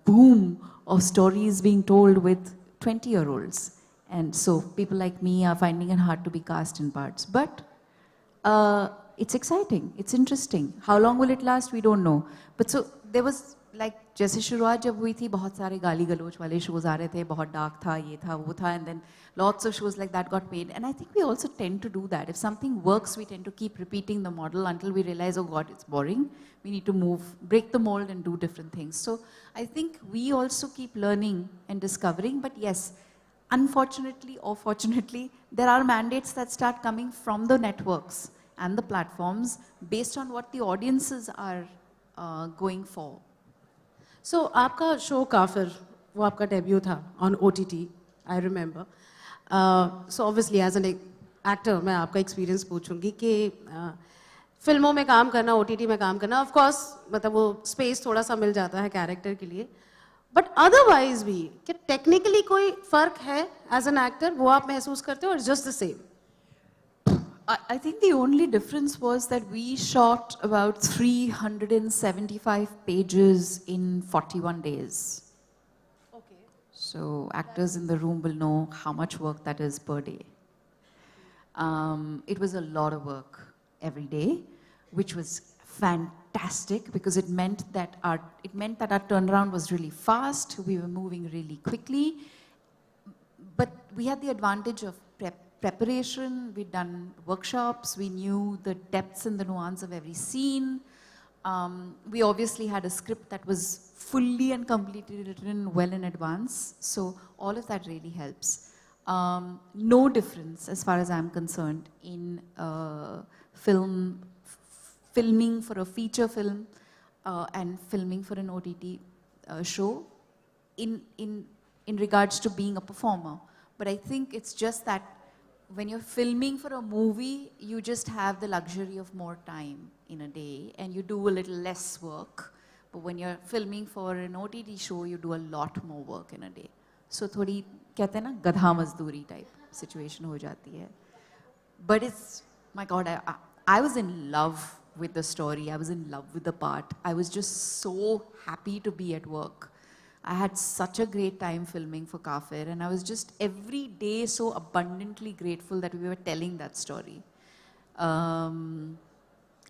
boom of stories being told with 20-year-olds. And so people like me are finding it hard to be cast in parts. But it's exciting, it's interesting. How long will it last? We don't know. But so there was, like, जैसे शुरुआत जब हुई थी, बहुत सारे गाली गलोच वाले shows आ रहे थे, बहुत dark था, ये था, वो था, and then lots of shows like that got made. And I think we also tend to do that. If something works, we tend to keep repeating the model until we realize, oh God, it's boring. We need to move, break the mold and do different things. So I think we also keep learning and discovering. But yes, unfortunately or fortunately, there are mandates that start coming from the networks and the platforms based on what the audiences are going for. So आपका show काफिर, वो आपका debut था on OTT, I remember. So obviously as an actor मैं आपका experience पूछूंगी कि फिल्मों में काम करना, OTT में काम करना, of course मतलब वो स्पेस थोड़ा सा मिल जाता है कैरेक्टर के लिए, बट अदरवाइज भी क्या टेक्निकली कोई फर्क है एज एन एक्टर, वो आप महसूस करते हो, और just the same? I think the only difference was that we shot about 375 pages in 41 days. Okay. So actors in the room will know how much work that is per day. It was a lot of work every day, which was fantastic because it meant that our turnaround was really fast. We were moving really quickly, but we had the advantage of preparation. We'd done workshops. We knew the depths and the nuance of every scene. We obviously had a script that was fully and completely written well in advance. So all of that really helps. No difference, as far as I'm concerned, in filming for a feature film and filming for an OTT show in regards to being a performer. But I think it's just that when you're filming for a movie, you just have the luxury of more time in a day and you do a little less work. But when you're filming for an OTT show, you do a lot more work in a day. So थोड़ी कहते हैं ना गधा मजदूरी type situation हो जाती है. But it's, my God, I was in love with the story. I was in love with the part. I was just so happy to be at work. I had such a great time filming for Kafir, and I was just every day so abundantly grateful that we were telling that story. And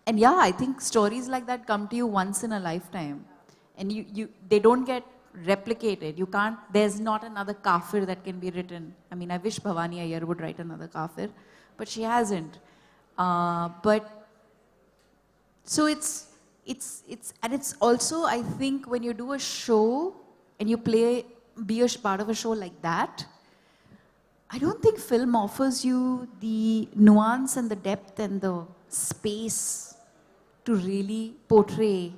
yeah, I think stories like that come to you once in a lifetime, and they don't get replicated. You can't, there's not another Kafir that can be written. I mean, I wish Bhavani Iyer would write another Kafir, but she hasn't. But so it's also, I think, when you do a show and you be a part of a show like that, I don't think film offers you the nuance and the depth and the space to really portray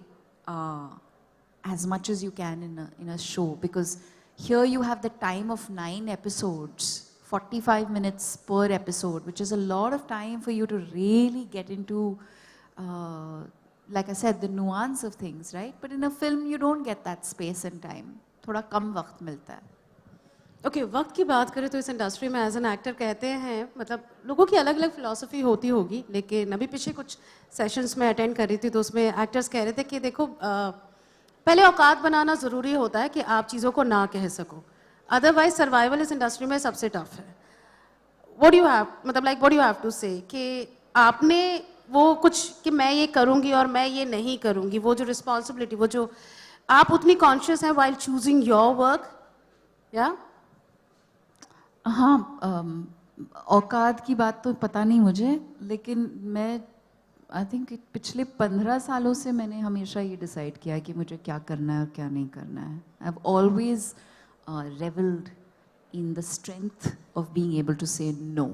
as much as you can in a show, because here you have the time of 9 episodes, 45 minutes per episode, which is a lot of time for you to really get into, like I said, the nuance of things, right? But in a film, you don't get that space and time. थोड़ा कम वक्त मिलता है. Okay, वक्त की बात करें तो इस इंडस्ट्री में एज एन एक्टर कहते हैं, मतलब लोगों की अलग अलग फिलॉसफी होती होगी, लेकिन अभी पीछे कुछ सेशंस में अटेंड कर रही थी तो उसमें एक्टर्स कह रहे थे कि देखो पहले औकात बनाना ज़रूरी होता है कि आप चीज़ों को ना कह सको, अदरवाइज सर्वाइवल इस इंडस्ट्री में सबसे टफ है. व्हाट डू यू हैव, मतलब like what do you have to say कि आपने वो कुछ कि मैं ये करूँगी और मैं ये नहीं करूँगी, वो जो रिस्पॉन्सिबिलिटी, वो जो आप उतनी कॉन्शियस हैं while choosing your work, yeah? हाँ, औकात की बात तो पता नहीं मुझे, लेकिन मैं आई थिंक पिछले 15 सालों से मैंने हमेशा ये डिसाइड किया कि मुझे क्या करना है और क्या नहीं करना है. I have always reveled in the strength of being able to say no.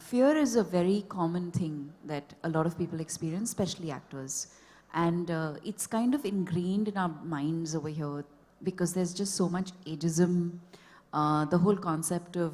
Fear is a very common thing that a lot of people experience, especially actors. And it's kind of ingrained in our minds over here because there's just so much ageism. The whole concept of,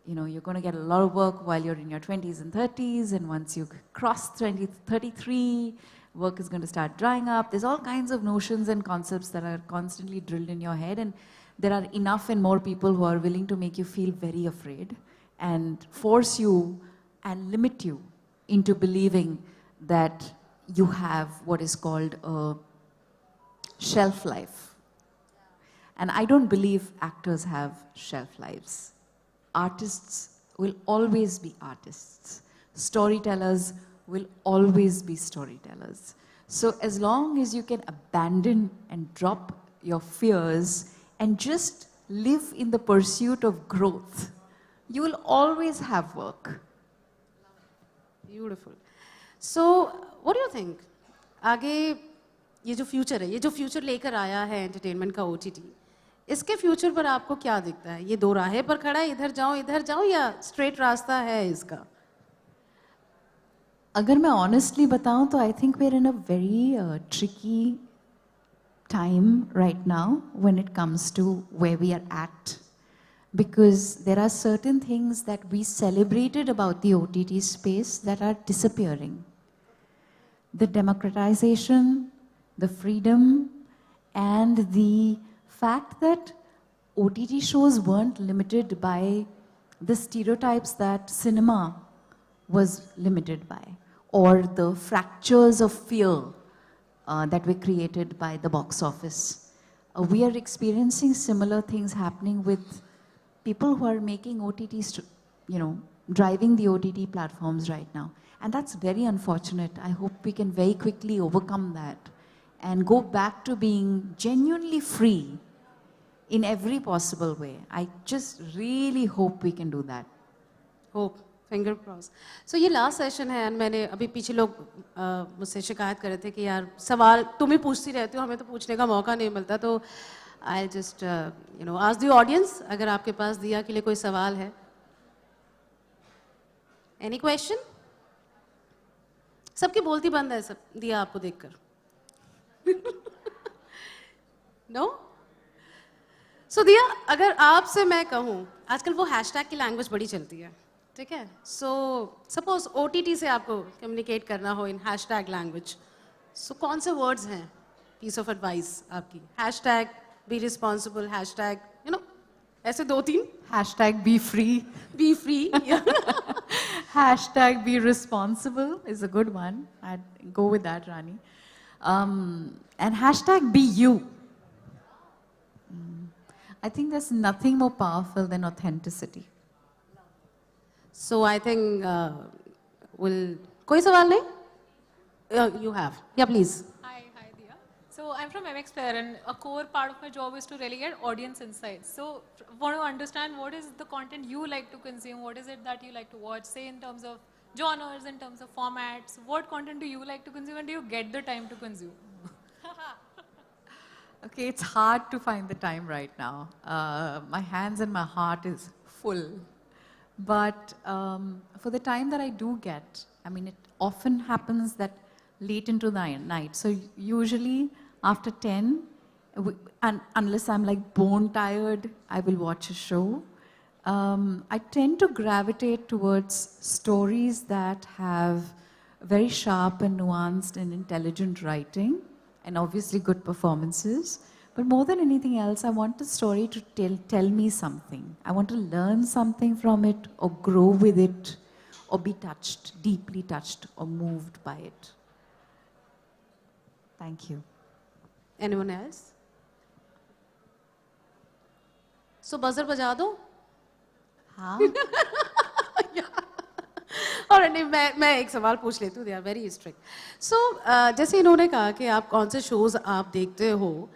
you know, you're going to get a lot of work while you're in your 20s and 30s, and once you cross 33, work is going to start drying up. There's all kinds of notions and concepts that are constantly drilled in your head, and there are enough and more people who are willing to make you feel very afraid and force you and limit you into believing that you have what is called a shelf life. And I don't believe actors have shelf lives. Artists will always be artists. Storytellers will always be storytellers. So as long as you can abandon and drop your fears and just live in the pursuit of growth, you will always have work. Beautiful. So, what do you think? आगे ये जो future है, ये जो future लेकर आया है entertainment का OTT, इसके फ्यूचर पर आपको क्या दिखता है? ये दो राहें पर खड़ा है, इधर जाऊं या स्ट्रेट रास्ता है इसका? अगर मैं honestly बताऊं तो I think we're in a very tricky time right now when it comes to where we are at, because there are certain things that we celebrated about the OTT space that are disappearing. The democratization, the freedom, and the fact that OTT shows weren't limited by the stereotypes that cinema was limited by, or the fractures of fear that were created by the box office. We are experiencing similar things happening with people who are making OTT you know, driving the OTT platforms right now. And that's very unfortunate. I hope we can very quickly overcome that and go back to being genuinely free in every possible way. I just really hope we can do that. Hope, finger crossed. So ये last session है, and मैंने अभी पीछे लोग मुझसे शिकायत कर रहे थे कि यार सवाल तुम ही पूछती रहती हो, हमें तो पूछने का मौका नहीं मिलता, तो I'll just you know ask the audience, अगर आपके पास दिया के लिए कोई सवाल है. Any question? सबकी बोलती बंद है सब दिया आपको देखकर. No? So दिया, अगर आपसे मैं कहूँ, आजकल वो हैशटैग की लैंग्वेज बड़ी चलती है, ठीक है? So suppose OTT से आपको कम्युनिकेट करना हो in हैशटैग लैंग्वेज, so कौन से वर्ड्स हैं? Piece of advice आपकी. Hashtag be responsible, hashtag, you know, ऐसे 2-3. Hashtag be free. Be free, yeah. Hashtag be responsible is a good one. I'd go with that, Rani. And hashtag be you. I think there's nothing more powerful than authenticity. So I think कोई सवाल नहीं? You have. Yeah, please. Hi, Diya. So I'm from MX Player, and a core part of my job is to really get audience insights. So want to understand what is the content you like to consume, what is it that you like to watch, say in terms of genres, in terms of formats, what content do you like to consume and do you get the time to consume? Okay, it's hard to find the time right now. My hands and my heart is full. But for the time that I do get, I mean, it often happens that late into the night. So usually after 10, and unless I'm like bone tired, I will watch a show. I tend to gravitate towards stories that have very sharp and nuanced and intelligent writing, and obviously good performances. But more than anything else, I want the story to tell me something. I want to learn something from it, or grow with it, or be touched, deeply touched, or moved by it. Thank you. Anyone else? So buzzer बजा दो? हाँ. और नहीं, मैं एक सवाल पूछ लेती हूँ. They are very strict. So जैसे इन्होंने कहा कि आप कौन से shows आप देखते हो,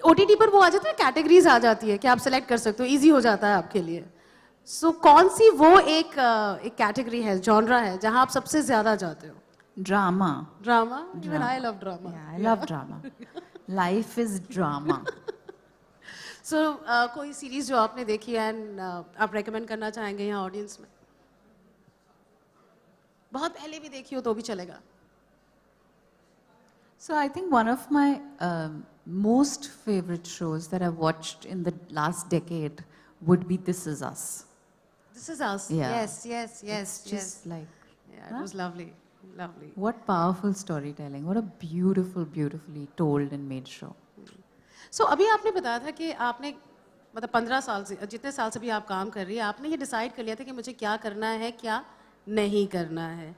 OTT पर वो आ जाता है, कैटेगरीज आ जाती है कि आप सेलेक्ट कर सकते हो, इजी हो जाता है आपके लिए. So कौन सी वो एक कैटेगरी है, जॉनरा है, जहाँ आप सबसे ज्यादा जाते हो? Drama. Drama? Even I love drama. Yeah, I love drama. Life is drama. So कोई सीरीज जो आपने देखी है and आप रेकमेंड करना चाहेंगे यहाँ ऑडियंस में? बहुत पहले भी देखी हो तो भी चलेगा. So I think one of my most favorite shows that I've watched in the last decade would be This Is Us. This Is Us. Yeah. Yes. It's just like, yeah, it was lovely. Lovely. What powerful storytelling. What a beautifully told and made show. So अभी आपने बताया था कि आपने मतलब 15 साल से, जितने साल से भी आप काम कर रही है, आपने ये डिसाइड कर लिया था कि मुझे क्या करना है, क्या नहीं करना है.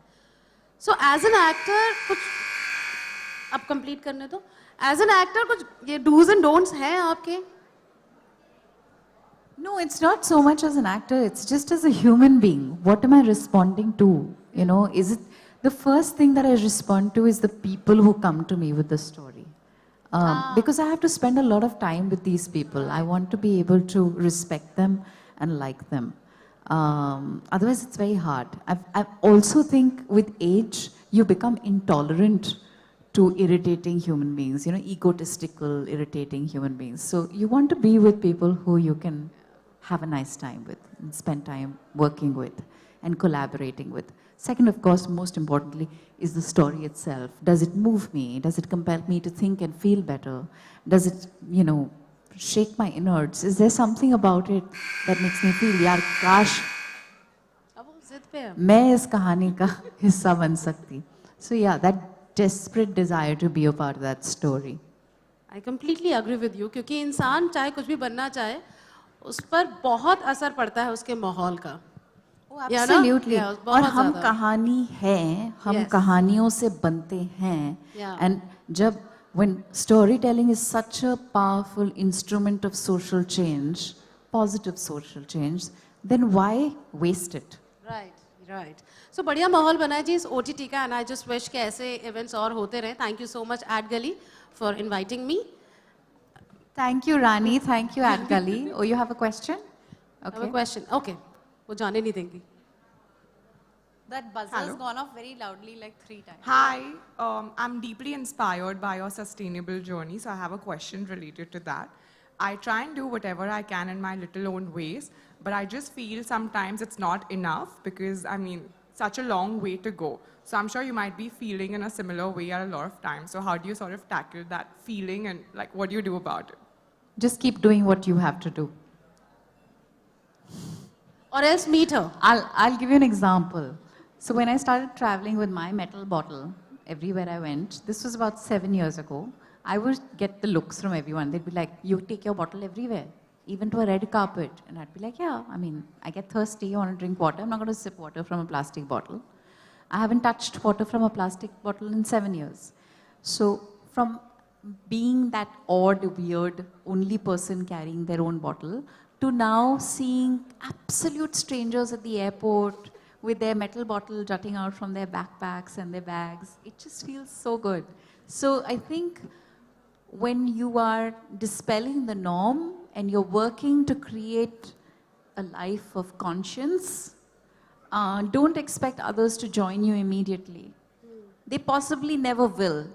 So as an actor कुछ आप कंप्लीट करने दो. As an actor कुछ ये do's and don'ts हैं आपके? No, it's not so much as an actor. It's just as a human being. What am I responding to? You know, is it the first thing that I respond to is the people who come to me with the story. Because I have to spend a lot of time with these people. I want to be able to respect them and like them. Otherwise, it's very hard. I also think with age, you become intolerant to irritating human beings, you know, egotistical, irritating human beings. So you want to be with people who you can have a nice time with and spend time working with and collaborating with. Second, of course, most importantly, is the story itself. Does it move me? Does it compel me to think and feel better? Does it, you know, shake my innards? Is there something about it that makes me feel, yaar, kash, मैं इस कहानी का हिस्सा बन सकती. So yeah, that desperate desire to be a part of that story. I completely agree with you, क्योंकि इंसान चाहे कुछ भी बनना चाहे, उस पर बहुत असर पड़ता है उसके माहौल का. Absolutely. और हम कहानी हैं, हम कहानियों से बनते हैं. And when storytelling is such a powerful instrument of social change, positive social change, then why waste it? Right, right. So बढ़िया माहौल बना है जी इस OTT का, and I just wish कि ऐसे events और होते रहे. Thank you so much Ad Gully for inviting me. Thank you, Rani. Thank you, Ad Gully. Oh, you have a question? I have a question. Okay. वो जाने नहीं देंगी. That buzzer has gone off very loudly like 3 times. Hi, I'm deeply inspired by your sustainable journey, so I have a question related to that. I try and do whatever I can in my little own ways, but I just feel sometimes it's not enough because, I mean, such a long way to go. So I'm sure you might be feeling in a similar way at a lot of times. So how do you sort of tackle that feeling and like what do you do about it? Just keep doing what you have to do. Or else meet her. I'll give you an example. So when I started traveling with my metal bottle everywhere I went, this was about 7 years ago, I would get the looks from everyone. They'd be like, you take your bottle everywhere, even to a red carpet. And I'd be like, yeah, I mean, I get thirsty, I want to drink water. I'm not going to sip water from a plastic bottle. I haven't touched water from a plastic bottle in 7 years. So from being that odd, weird, only person carrying their own bottle, to now seeing absolute strangers at the airport with their metal bottle jutting out from their backpacks and their bags. It just feels so good. So I think when you are dispelling the norm and you're working to create a life of conscience, don't expect others to join you immediately. They possibly never will.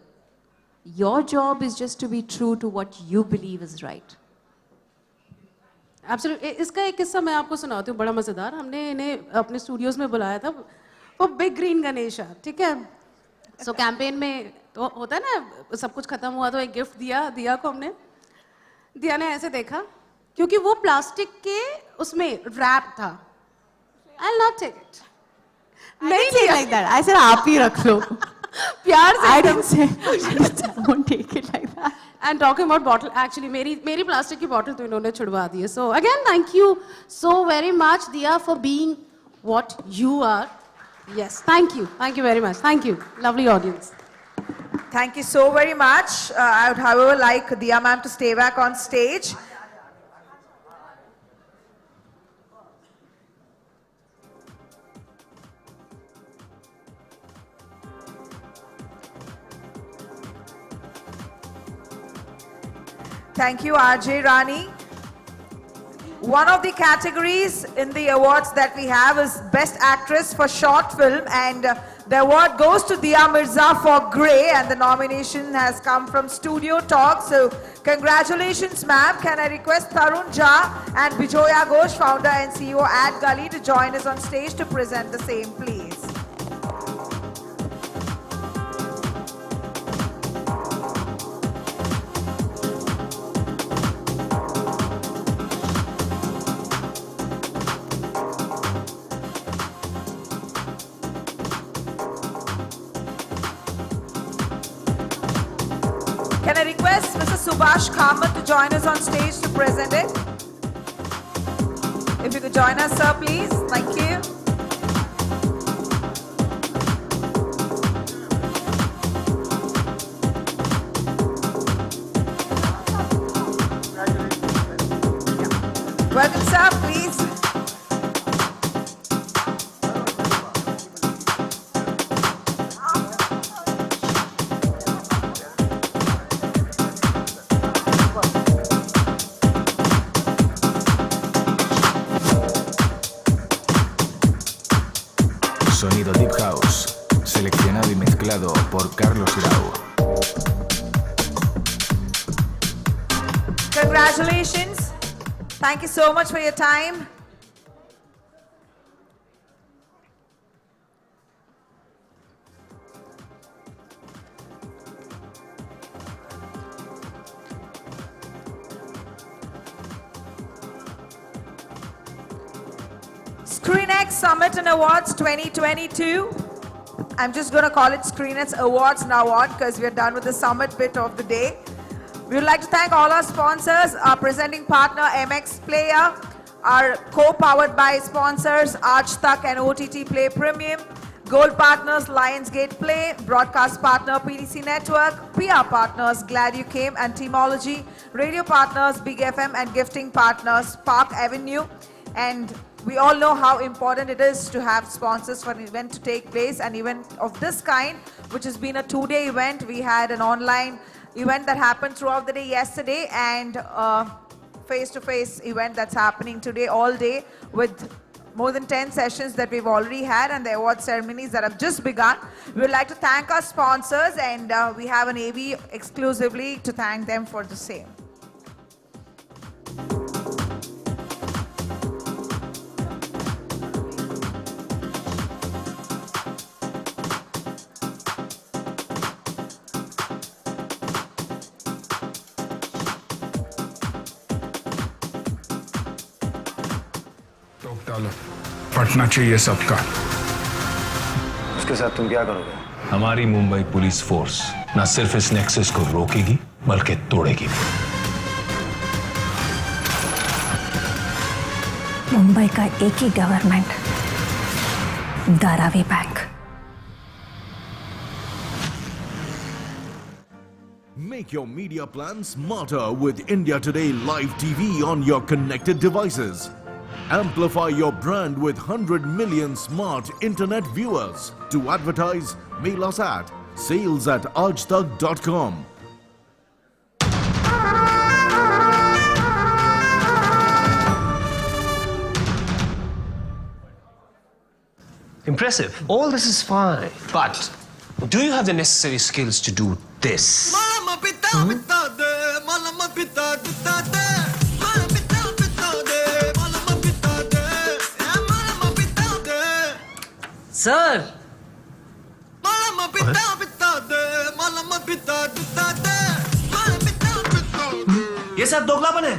Your job is just to be true to what you believe is right. Absolutely. इसका एक किस्सा मैं आपको सुनाती हूँ बड़ा मज़ेदार. हमने इन्हें अपने स्टूडियोज़ में बुलाया था. वो बिग ग्रीन गणेशा, ठीक है? So कैंपेन में तो होता है ना, सब कुछ खत्म हुआ तो एक गिफ्ट दिया. दिया को हमने, दिया ने ऐसे देखा क्योंकि वो प्लास्टिक के उसमें रैप था. I'll not take it. नहीं say like that. I said आप ही रख लो. प्यार से. I didn't say. I won't take it like that. And talking about bottle, actually मेरी प्लास्टिक की बॉटल तो इन्होंने छुड़वा दी है. So again, thank you so very much, Diya, for being what you are. Yes, thank you very much. Thank you, lovely audience. Thank you so very much. I would, however, like Diya ma'am to stay back on stage. Thank you, RJ Rani. One of the categories in the awards that we have is Best Actress for Short Film, and the award goes to Diya Mirza for Grey, and the nomination has come from Studio Talk. So congratulations, ma'am. Can I request Tarun Jha and Bijoya Ghosh, founder and CEO Ad Gully, to join us on stage to present the same, please. Can I request Mr. Subhash Kamath to join us on stage to present it? If you could join us, sir, please. Thank you. Welcome, sir, please. Sonido Deep House, seleccionado y mezclado por Carlos Grau. Congratulations. Thank you so much for your time. SCREENXX Summit and Awards 2022. I'm just going to call it SCREENXX Awards now on because we're done with the summit bit of the day. We would like to thank all our sponsors, our presenting partner MX Player, our co-powered by sponsors Aaj and OTT Play Premium, Gold partners Lionsgate Play, broadcast partner PDC Network, PR partners Glad You Came and Teamology, radio partners Big FM and gifting partners Park Avenue. And we all know how important it is to have sponsors for an event to take place. An event of this kind, which has been a 2-day event. We had an online event that happened throughout the day yesterday, and face-to-face event that's happening today all day, with more than 10 sessions that we've already had, and the award ceremonies that have just begun. We would like to thank our sponsors, and we have an AV exclusively to thank them for the same. डालो फटना चाहिए सबका। उसके साथ तुम क्या करोगे? हमारी Mumbai police force न सिर्फ इस नेक्सस को रोकेगी बल्कि तोड़ेगी भी। मुंबई का एक ही government, Dharavi bank. Make your media plan smarter with India Today Live TV on your connected devices. Amplify your brand with 100 million smart internet viewers. To advertise, mail us at sales@aajtak.com. Impressive. All this is fine. But do you have the necessary skills to do this? Sir ये सब दोगलापन है।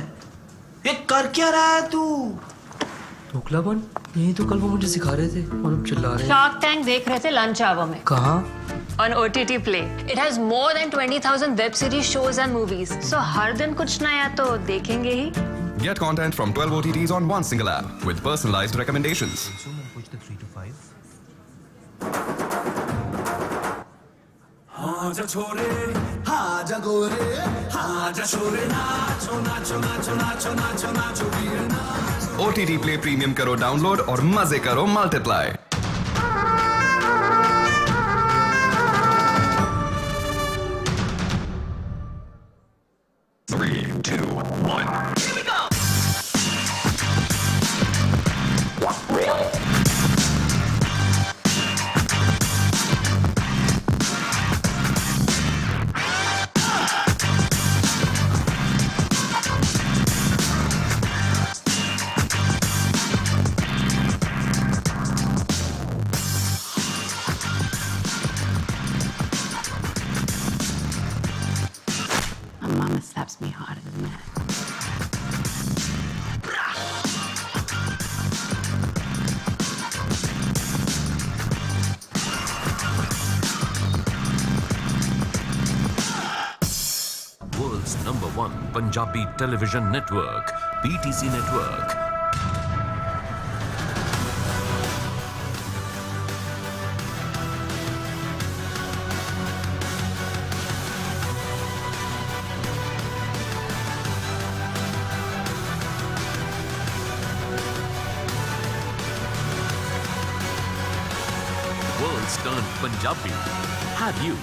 ये कर क्या रहा है तू? दोगलापन? यही तो कल वो मुझे सिखा रहे थे और अब चिल्ला रहे हैं। शार्क टैंक देख रहे थे लंच आवर में। कहाँ? On OTT Play. It has more than 20,000 web series, shows and movies. So हर दिन कुछ नया तो देखेंगे ही। Get content from 12 OTTs on one single app with personalized recommendations. हाजा छोरे हाजा गोरे हाजा छोरे नाचो नाचो नाचो नाचो नाचो नाचो वीर नाचो। OTT Play Premium करो डाउनलोड और मजे करो multiply. My mama slaps me harder than that. World's #1 Punjabi television network, PTC Network. World's turned Punjabi. Have you?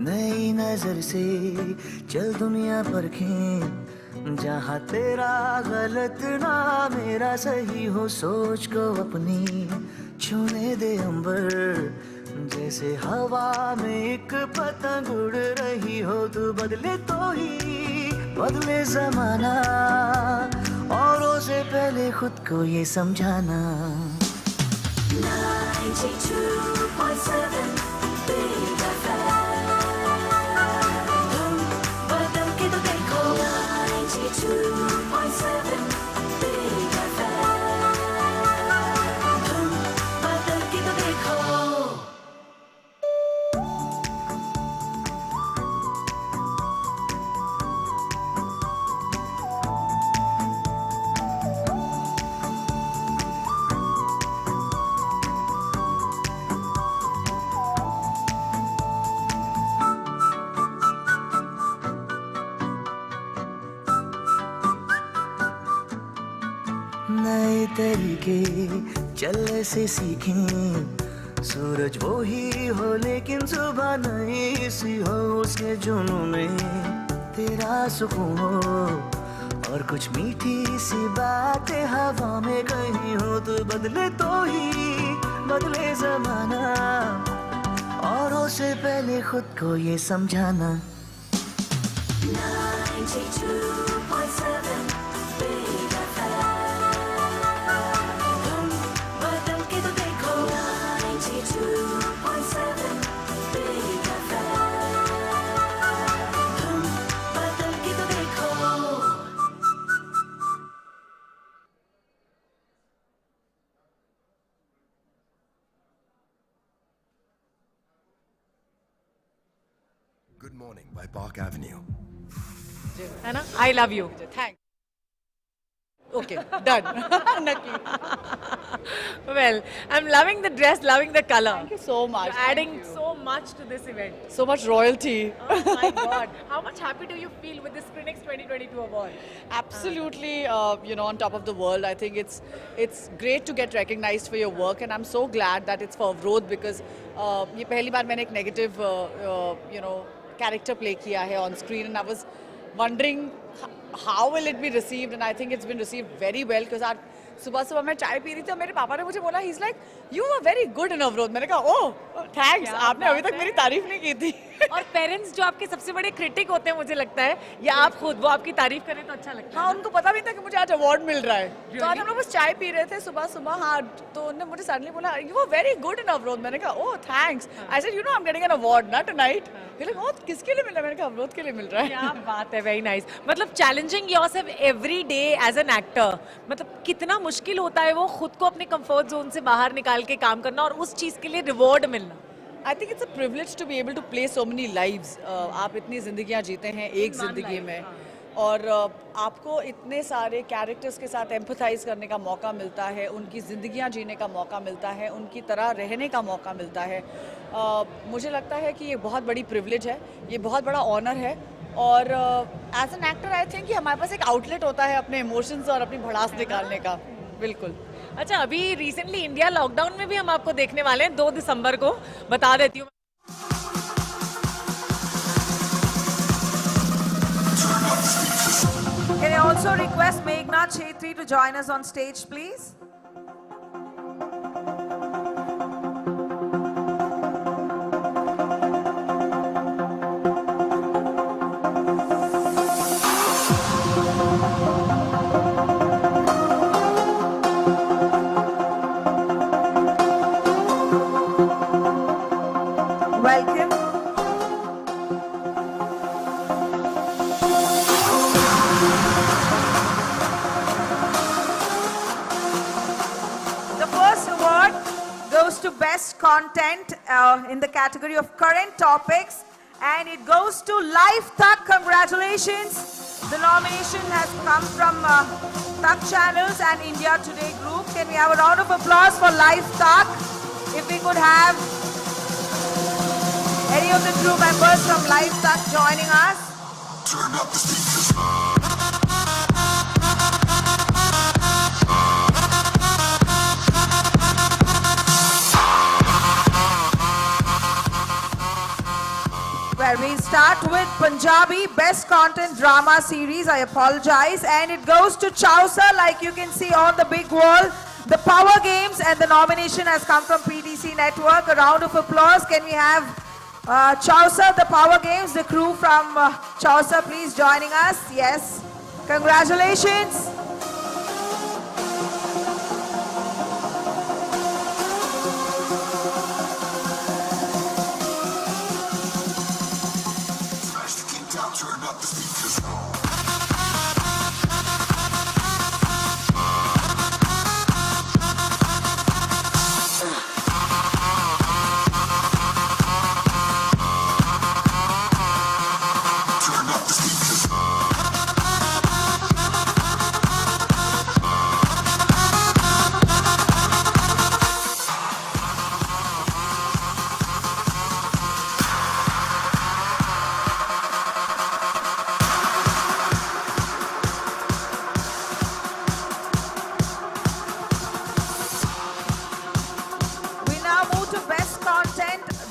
नई नजर से चल दुनिया परखें, जहाँ तेरा गलत ना मेरा सही हो, सोच को अपनी छूने दे अंबर, जैसे हवा में एक पतंग उड़ रही हो, तू बदले तो ही बदले जमाना, औरों से पहले खुद को ये समझाना। 92.7 Big FM, तुम बदल के तो देखो। 92.7 Big FM, तुम बदल के तो देखो। नए तरीके चलने से सीखें, सूरज वो ही हो लेकिन सुबह नई सी हो, उसके जुनून में तेरा सुकून हो, और कुछ मीठी सी बातें हवा में कहीं हो, तो बदले तो ही बदले जमाना, औरों से पहले खुद को ये समझाना। 92.7 Big FM, तुम बदल के तो देखो। 92.7 Big FM, तुम बदल के तो देखो। Good Morning by Park Avenue. है ना? I love you. Thanks. Okay, done. Well, I'm loving the dress, loving the color. Thank you so much. You're adding so much to this event. So much royalty. Oh my God. How much happy do you feel with this SCREENXX 2022 award? Absolutely, on top of the world. I think it's great to get recognized for your work, and I'm so glad that it's for Avrodh, because ये पहली बार मैंने एक negative, character play किया है on screen, and I was wondering how will it be received, and I think it's been received very well, because आज सुबह मैं चाय पी रही थी और मेरे पापा ने मुझे बोला, he's like, you were very good in Avrodh. मैंने कहा, oh, thanks, आपने अभी तक मेरी तारीफ नहीं की थी। और पेरेंट्स जो आपके सबसे बड़े क्रिटिक होते हैं, मुझे लगता है, या आप खुद वो आपकी तारीफ करें तो अच्छा लगता है। हाँ, उनको पता भी था कि मुझे आज अवार्ड मिल रहा है। तो आज हम लोग बस चाय पी रहे थे सुबह, हाँ, तो उन्होंने मुझे सडनली बोला, you were very good in Avrodh. मैंने कहा, oh, thanks. I said, I'm getting an award, not tonight. He's like, oh, किसके लिए मिल रहा है? मैंने कहा, अवरोध के लिए मिल रहा है। क्या बात है, वेरी नाइस। मतलब challenging yourself every day as an actor, मतलब कितना मुश्किल होता है वो खुद को अपने कंफर्ट जोन से बाहर निकाल के काम करना और उस चीज के लिए रिवॉर्ड मिलना। I think it's a privilege to be able to play so many lives. आप इतनी जिंदगियां जीते हैं एक जिंदगी में, और आपको इतने सारे कैरेक्टर्स के साथ एम्पथाइज करने का मौका मिलता है, उनकी ज़िंदगियां जीने का मौका मिलता है, उनकी तरह रहने का मौका मिलता है। मुझे लगता है कि ये बहुत बड़ी प्रिविलेज है, ये बहुत बड़ा ऑनर है, और as an actor I think कि हमारे पास एक आउटलेट होता है अपने इमोशंस और अपनी भड़ास निकालने का। बिल्कुल। अच्छा, अभी रिसेंटली इंडिया लॉकडाउन में भी हम आपको देखने वाले हैं 2 दिसंबर को, बता देती हूँ। Can I also request Meghnad Chetri to join us on stage, please? Welcome. The first award goes to Best Content in the category of Current Topics, and it goes to Live Tak. Congratulations. The nomination has come from Tak Channels and India Today Group. Can we have a round of applause for Live Tak? If we could have any of the crew members from Live Tak joining us. Turn up the speakers. there. We start with Punjabi Best Content Drama Series. I apologize. And it goes to Chausa, like you can see on the big wall. The Power Games, and the nomination has come from PTC Network. A round of applause. Can we have Chausa, the Power Games, the crew from Chausa, please joining us. Yes. Congratulations.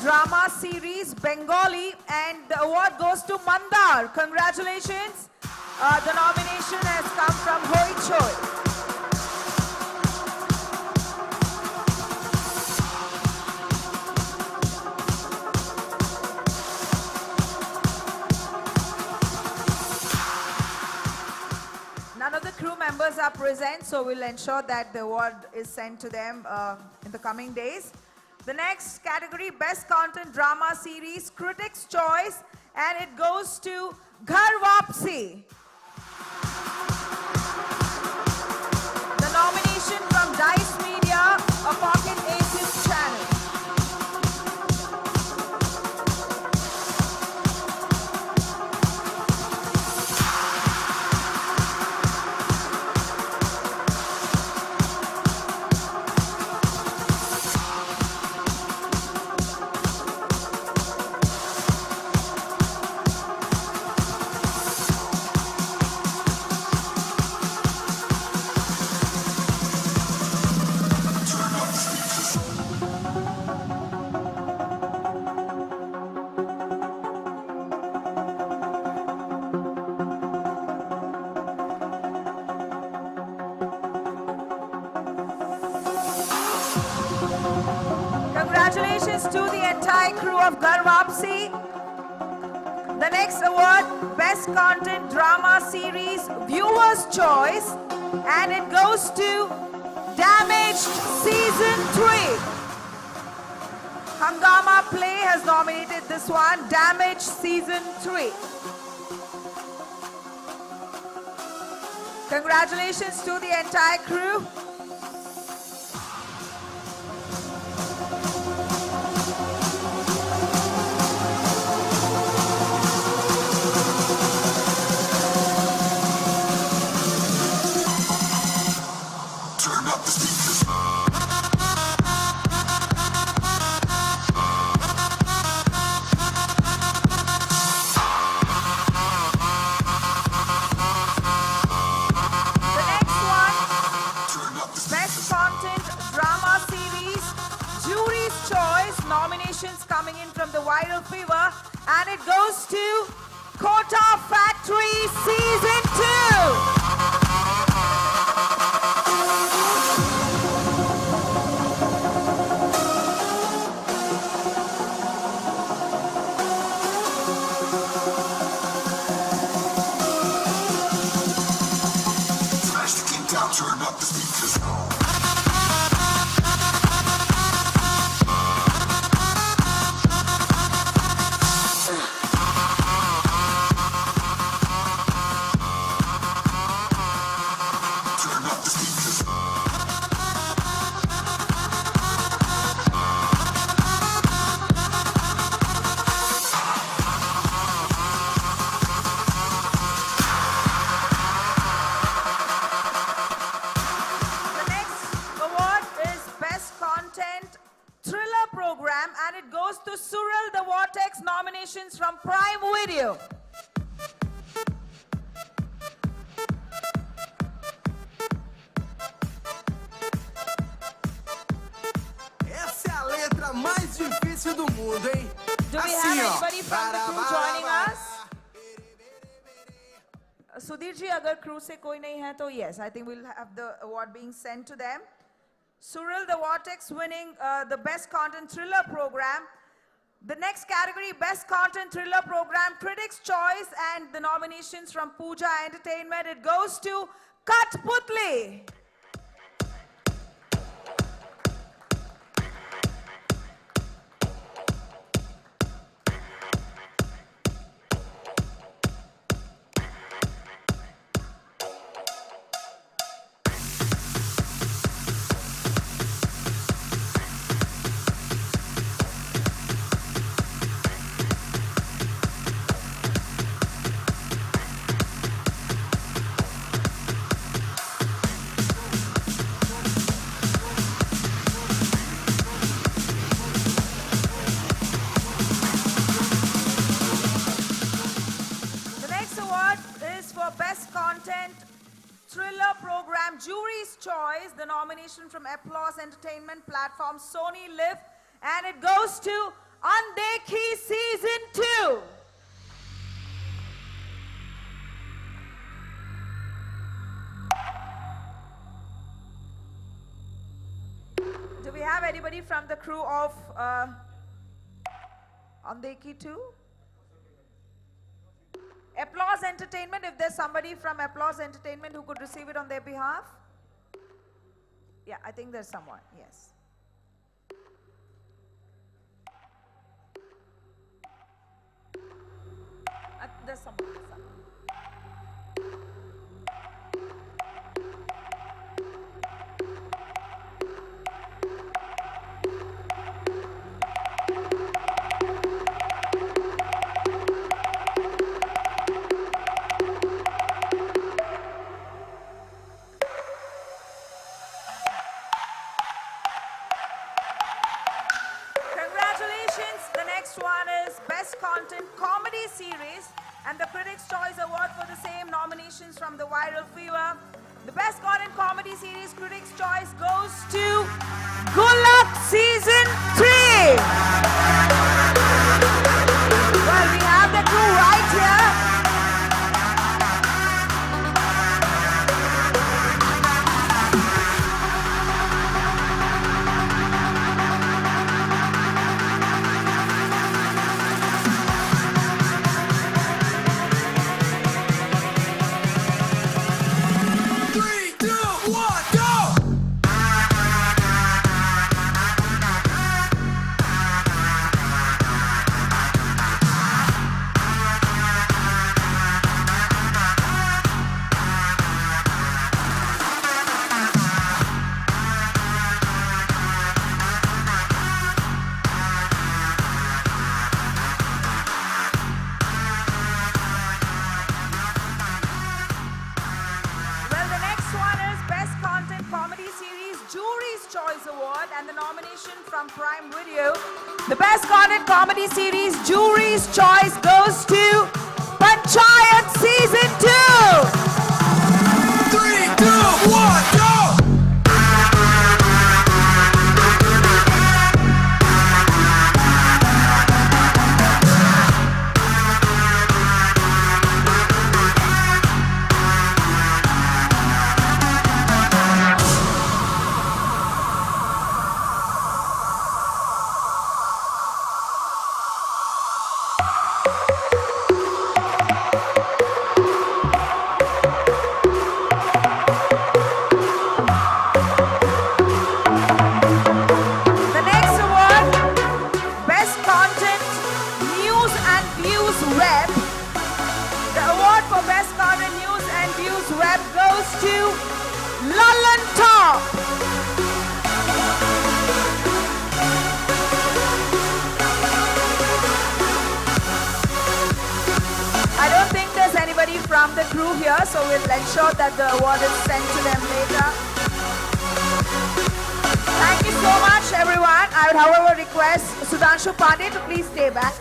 Drama Series Bengali, and the award goes to Mandar. Congratulations. The nomination has come from Hoi Choi. None of the crew members are present, so we'll ensure that the award is sent to them in the coming days. The next category, Best Content Drama Series, Critics' Choice, and it goes to Ghar Wapsi. The nomination from Dice Media, a Pocket Aces channel. Congratulations to the entire crew of Ghar Wapsi. The next award, Best Content Drama Series, Viewer's Choice, and it goes to Damaged Season 3. Hangama Play has nominated this one, Damaged Season 3. Congratulations to the entire crew. Nominations coming in from the Viral Fever, and it goes to Kota Factory Season 2. Smash the king down, turn up the speakers. And it goes to Sural the Vortex, nominations from Prime Video. Essa é a letra mais difícil do mundo, hein? Do we have anybody from the crew joining us? Sudhir ji, agar crew se koi nahi hai, to yes, I think we'll have the award being sent to them. Suril the Vortex winning the Best Content Thriller Program. The next category, Best Content Thriller Program, Critics' Choice, and the nominations from Pooja Entertainment. It goes to Katputli. Jury's Choice, the nomination from Applause Entertainment platform Sony Live, and it goes to Andekhi Season 2. Do we have anybody from the crew of Andekhi 2? Applause Entertainment, if there's somebody from Applause Entertainment who could receive it on their behalf. Yeah, I think there's someone, yes. There's someone. And the Critics' Choice Award for the same, nominations from the Viral Fever. The Best Content Comedy Series Critics' Choice goes to Gulak Season 3. Well, we have the crew right here. The Best Content Comedy Series Jury's Choice goes to Panchayat Season 2. 3, 2, 1, go! From the crew here, so we'll ensure that the award is sent to them later. Thank you so much, everyone. I would, however, request Sudhanshu Pandey to please stay back.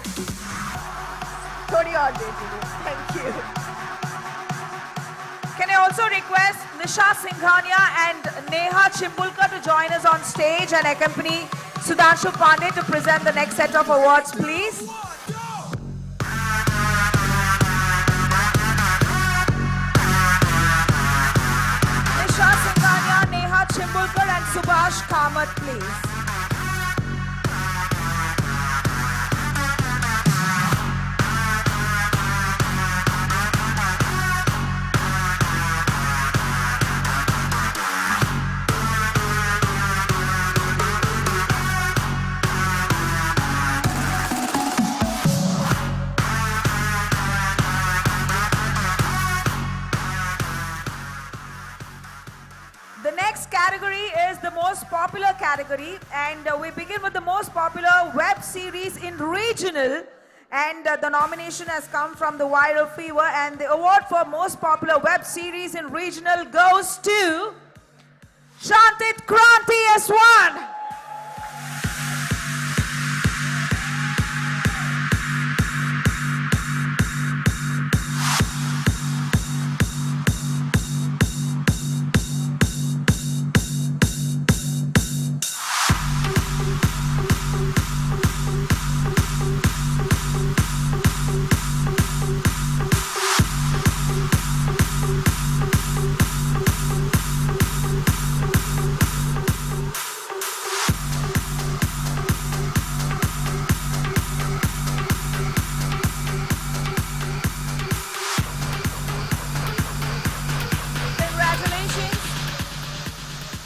Thank you. Can I also request Nisha Singhania and Neha Chimbulkar to join us on stage and accompany Sudhanshu Pandey to present the next set of awards, please. Nisha Singhania, Neha Chimbulkar and Subhash Kamath, please. The next category is the most popular category, and we begin with the most popular web series in regional, and the nomination has come from the Viral Fever, and the award for most popular web series in regional goes to Shantit Kranti S1.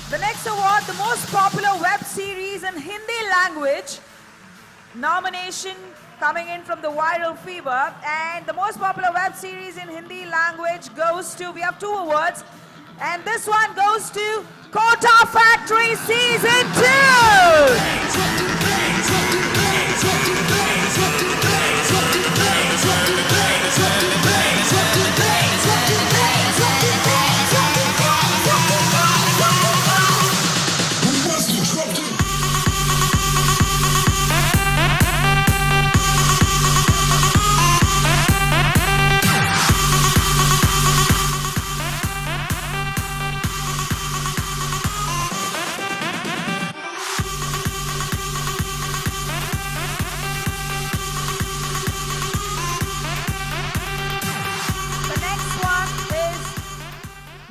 The next award, the most popular web series in Hindi language. Nomination coming in from the Viral Fever. And the most popular web series in Hindi language goes to, we have two awards. And this one goes to Kota Factory Season 2.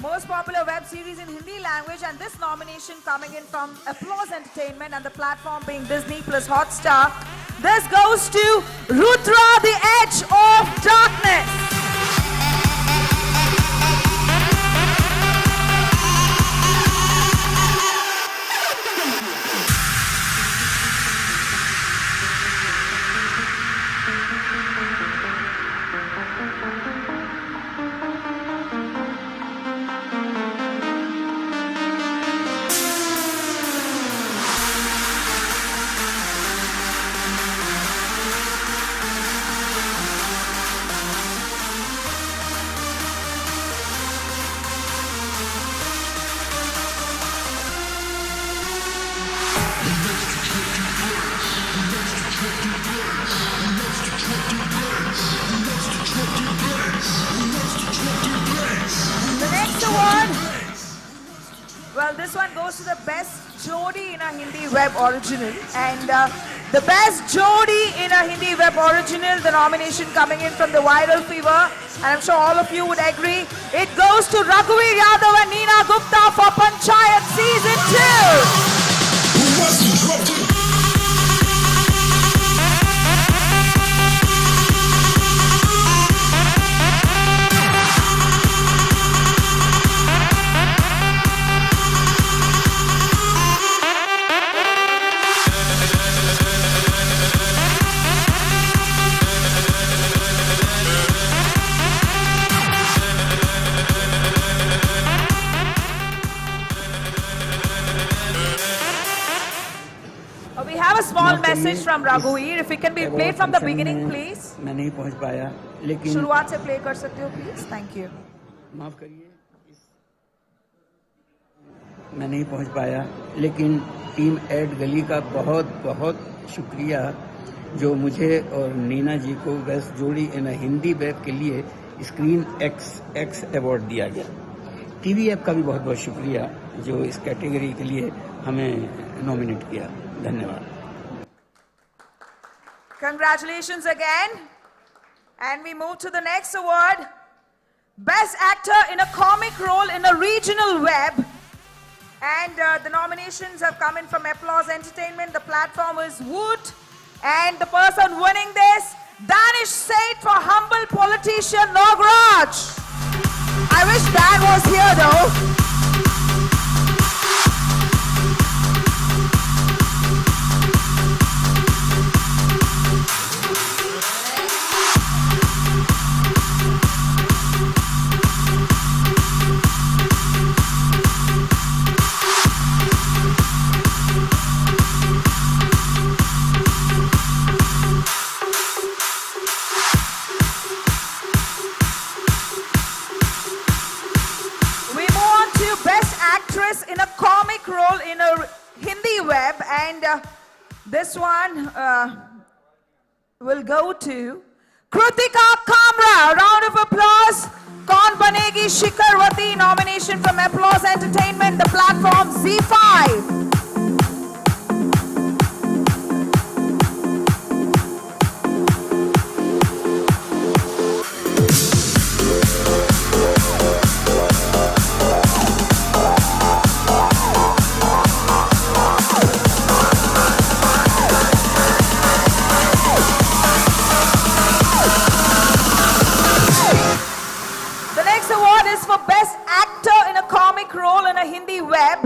Most popular web series in Hindi language, and this nomination coming in from Applause Entertainment and the platform being Disney plus Hotstar. This goes to Rudra, the Edge of Darkness. Well, this one goes to the best Jodi in a Hindi web original. And the best Jodi in a Hindi web original, the nomination coming in from the Viral Fever, and I'm sure all of you would agree, it goes to Raghuveer Yadav and Neena Gupta for Panchayat Season 2. We have a small message from Raghuveer. If it can be played from the beginning, please. मैं नहीं पहुंच पाया, लेकिन शुरुआत से play कर सकते हो, please. Thank you. माफ करिए, मैं नहीं पहुंच पाया, लेकिन टीम एड गली का बहुत बहुत शुक्रिया, जो मुझे और नीना जी को बेस्ट जोड़ी इन हिंदी वेब के लिए SCREENXX अवार्ड दिया गया। टीवी ऐप का भी बहुत बहुत शुक्रिया, जो इस कैटेगरी के लिए हमें नॉमिनेट किया। धन्यवाद. Congratulations again. And we move to the next award. Best Actor in a Comic Role in a Regional Web. And the nominations have come in from Applause Entertainment. The platform is Woot. And the person winning this, Danish Said for Humble Politician Nagraj. I wish Dan was here though. In a comic role in a Hindi web, and this one will go to Kritika Kamra. A round of applause. Kaun Banegi Shikarwati, nomination from Applause Entertainment, the platform Z5. Role in a Hindi web,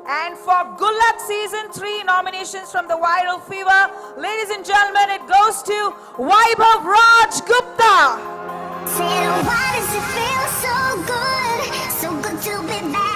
and for Gullak Season 3 nominations from the Viral Fever, ladies and gentlemen, it goes to Vaibhav Raj Gupta. Say, why does it feel so good to be back?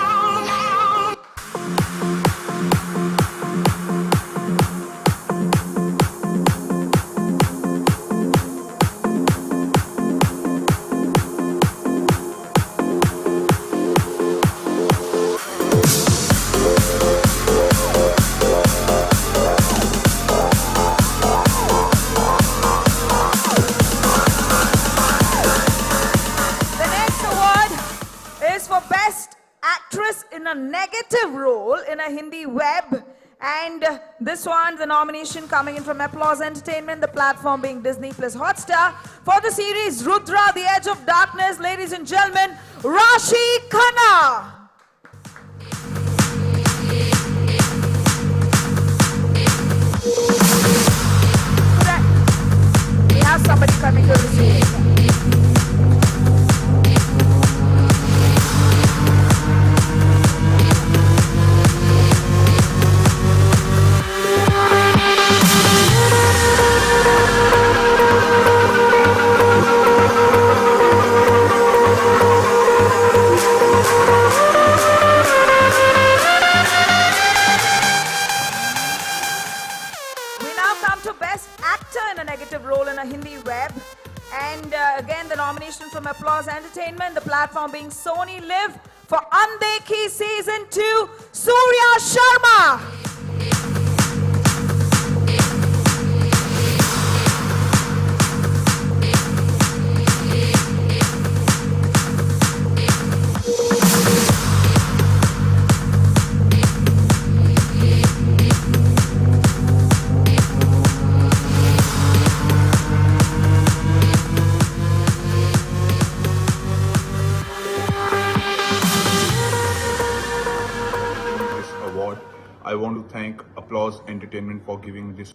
A negative role in a Hindi web, and this one, the nomination coming in from Applause Entertainment, the platform being Disney Plus Hotstar, for the series Rudra, The Edge of Darkness, ladies and gentlemen, Rashi Khanna. We have somebody coming to receive. From Applause Entertainment, the platform being Sony Live, for Andekhi Season 2, Surya Sharma. I want to thank Applause Entertainment for giving this.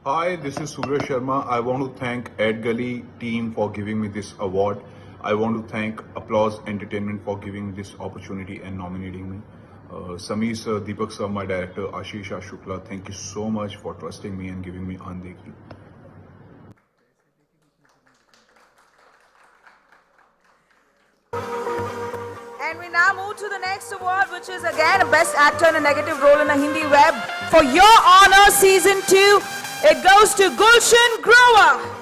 Hi, this is Surya Sharma. I want to thank Ed Gully team for giving me this award. I want to thank Applause Entertainment for giving this opportunity and nominating me. Sameer sir, Deepak sir, my director, Ashish Shukla, thank you so much for trusting me and giving me Andekhi. And we now move to the next award, which is again a Best Actor in a Negative Role in a Hindi Web. For Your Honor Season 2, it goes to Gulshan Grover.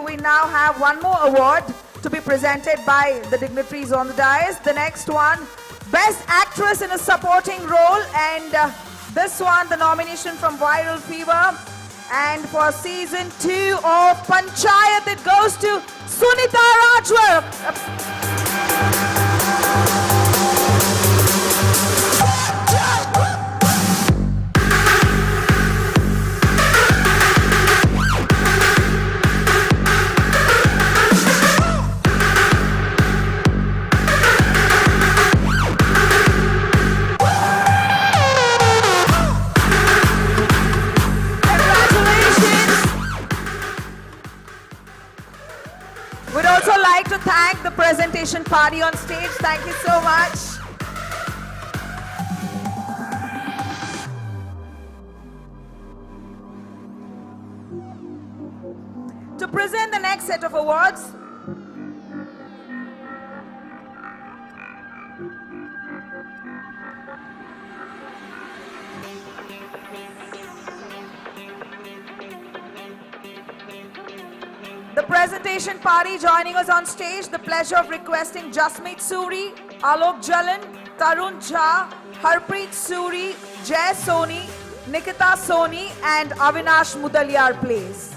we now have one more award to be presented by the dignitaries on the dais. The next one, Best Actress in a Supporting Role, and this one, the nomination from Viral Fever. And for season 2 of Panchayat, it goes to Sunita Rajwar. We'd also like to thank the presentation party on stage. Thank you so much. To present the next set of awards, the presentation party joining us on stage, the pleasure of requesting Jasmeet Suri, Alok Jalan, Tarun Jha, Harpreet Suri, Jay Soni, Nikita Soni, and Avinash Mudaliar, please.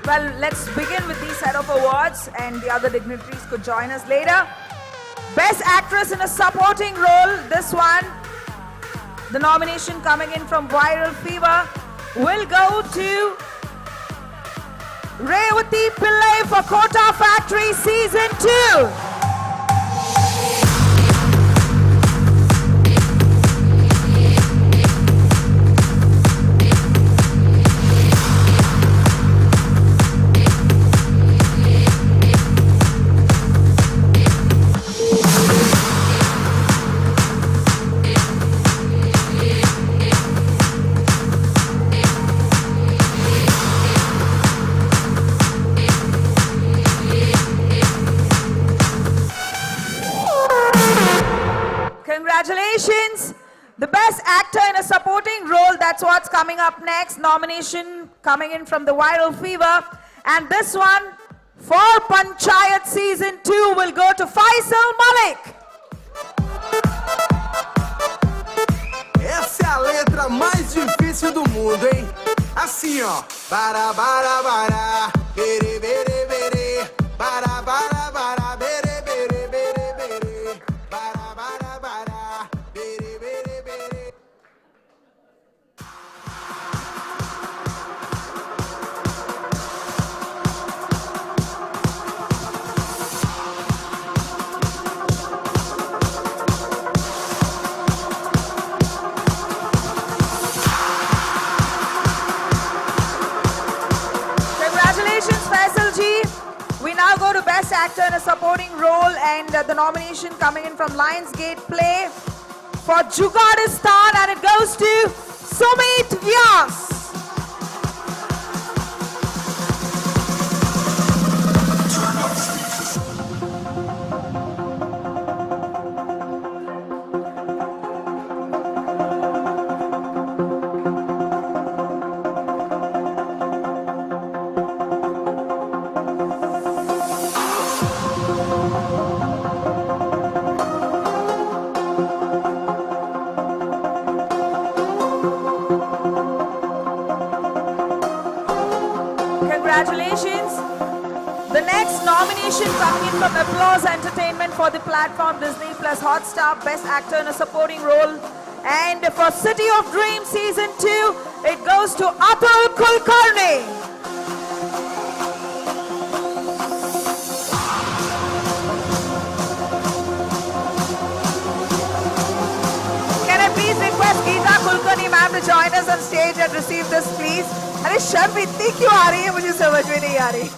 Well, let's begin with these set of awards, and the other dignitaries could join us later. Best Actress in a Supporting Role, this one, the nomination coming in from Viral Fever, will go to Revati Pillai for Kota Factory Season 2. Congratulations! The Best Actor in a Supporting Role, that's what's coming up next. Nomination coming in from the Viral Fever. And this one, for Panchayat Season 2, will go to Faisal Malik. Essa é a letra mais difícil do mundo, hein? Assim, ó. Bara, bara, bara, bere, bere, bere. Bara, bara, bara, bere, bere, bere, bere. Bara, bara, bara, bere, bere, bere. Congratulations, Faisal Ji. We now go to Best Actor in a Supporting Role, and the nomination coming in from Lionsgate Play for Jugadistan, and it goes to Sumit Vyas. Congratulations. The next nomination coming in from Applause Entertainment for the platform Disney Plus Hotstar, Best Actor in a Supporting Role. And for City of Dreams Season 2, it goes to Atul Kulkarni. Can I please request Geeta Kulkarni ma'am to join us on stage and receive this, please? अरे शर्म इतनी क्यों आ रही है, मुझे समझ में नहीं आ रही.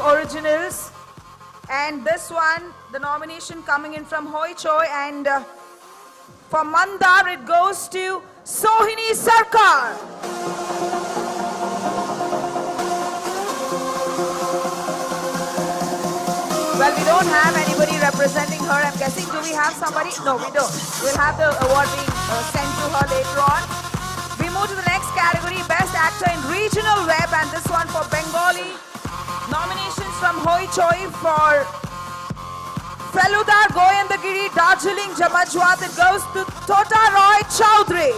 Originals, and this one, the nomination coming in from Hoi Choi, and for Mandar it goes to Sohini Sarkar. Well, we don't have anybody representing her. I'm guessing, do we have somebody? No, we don't. We'll have the award being sent to her later on. We move to the next category, Best Actor in Regional Web, and this one for Bengali. Nominations from Hoi Choi for Feludar Goyandagiri Darjeeling Jamajwat. It goes to Tota Roy Chowdhury.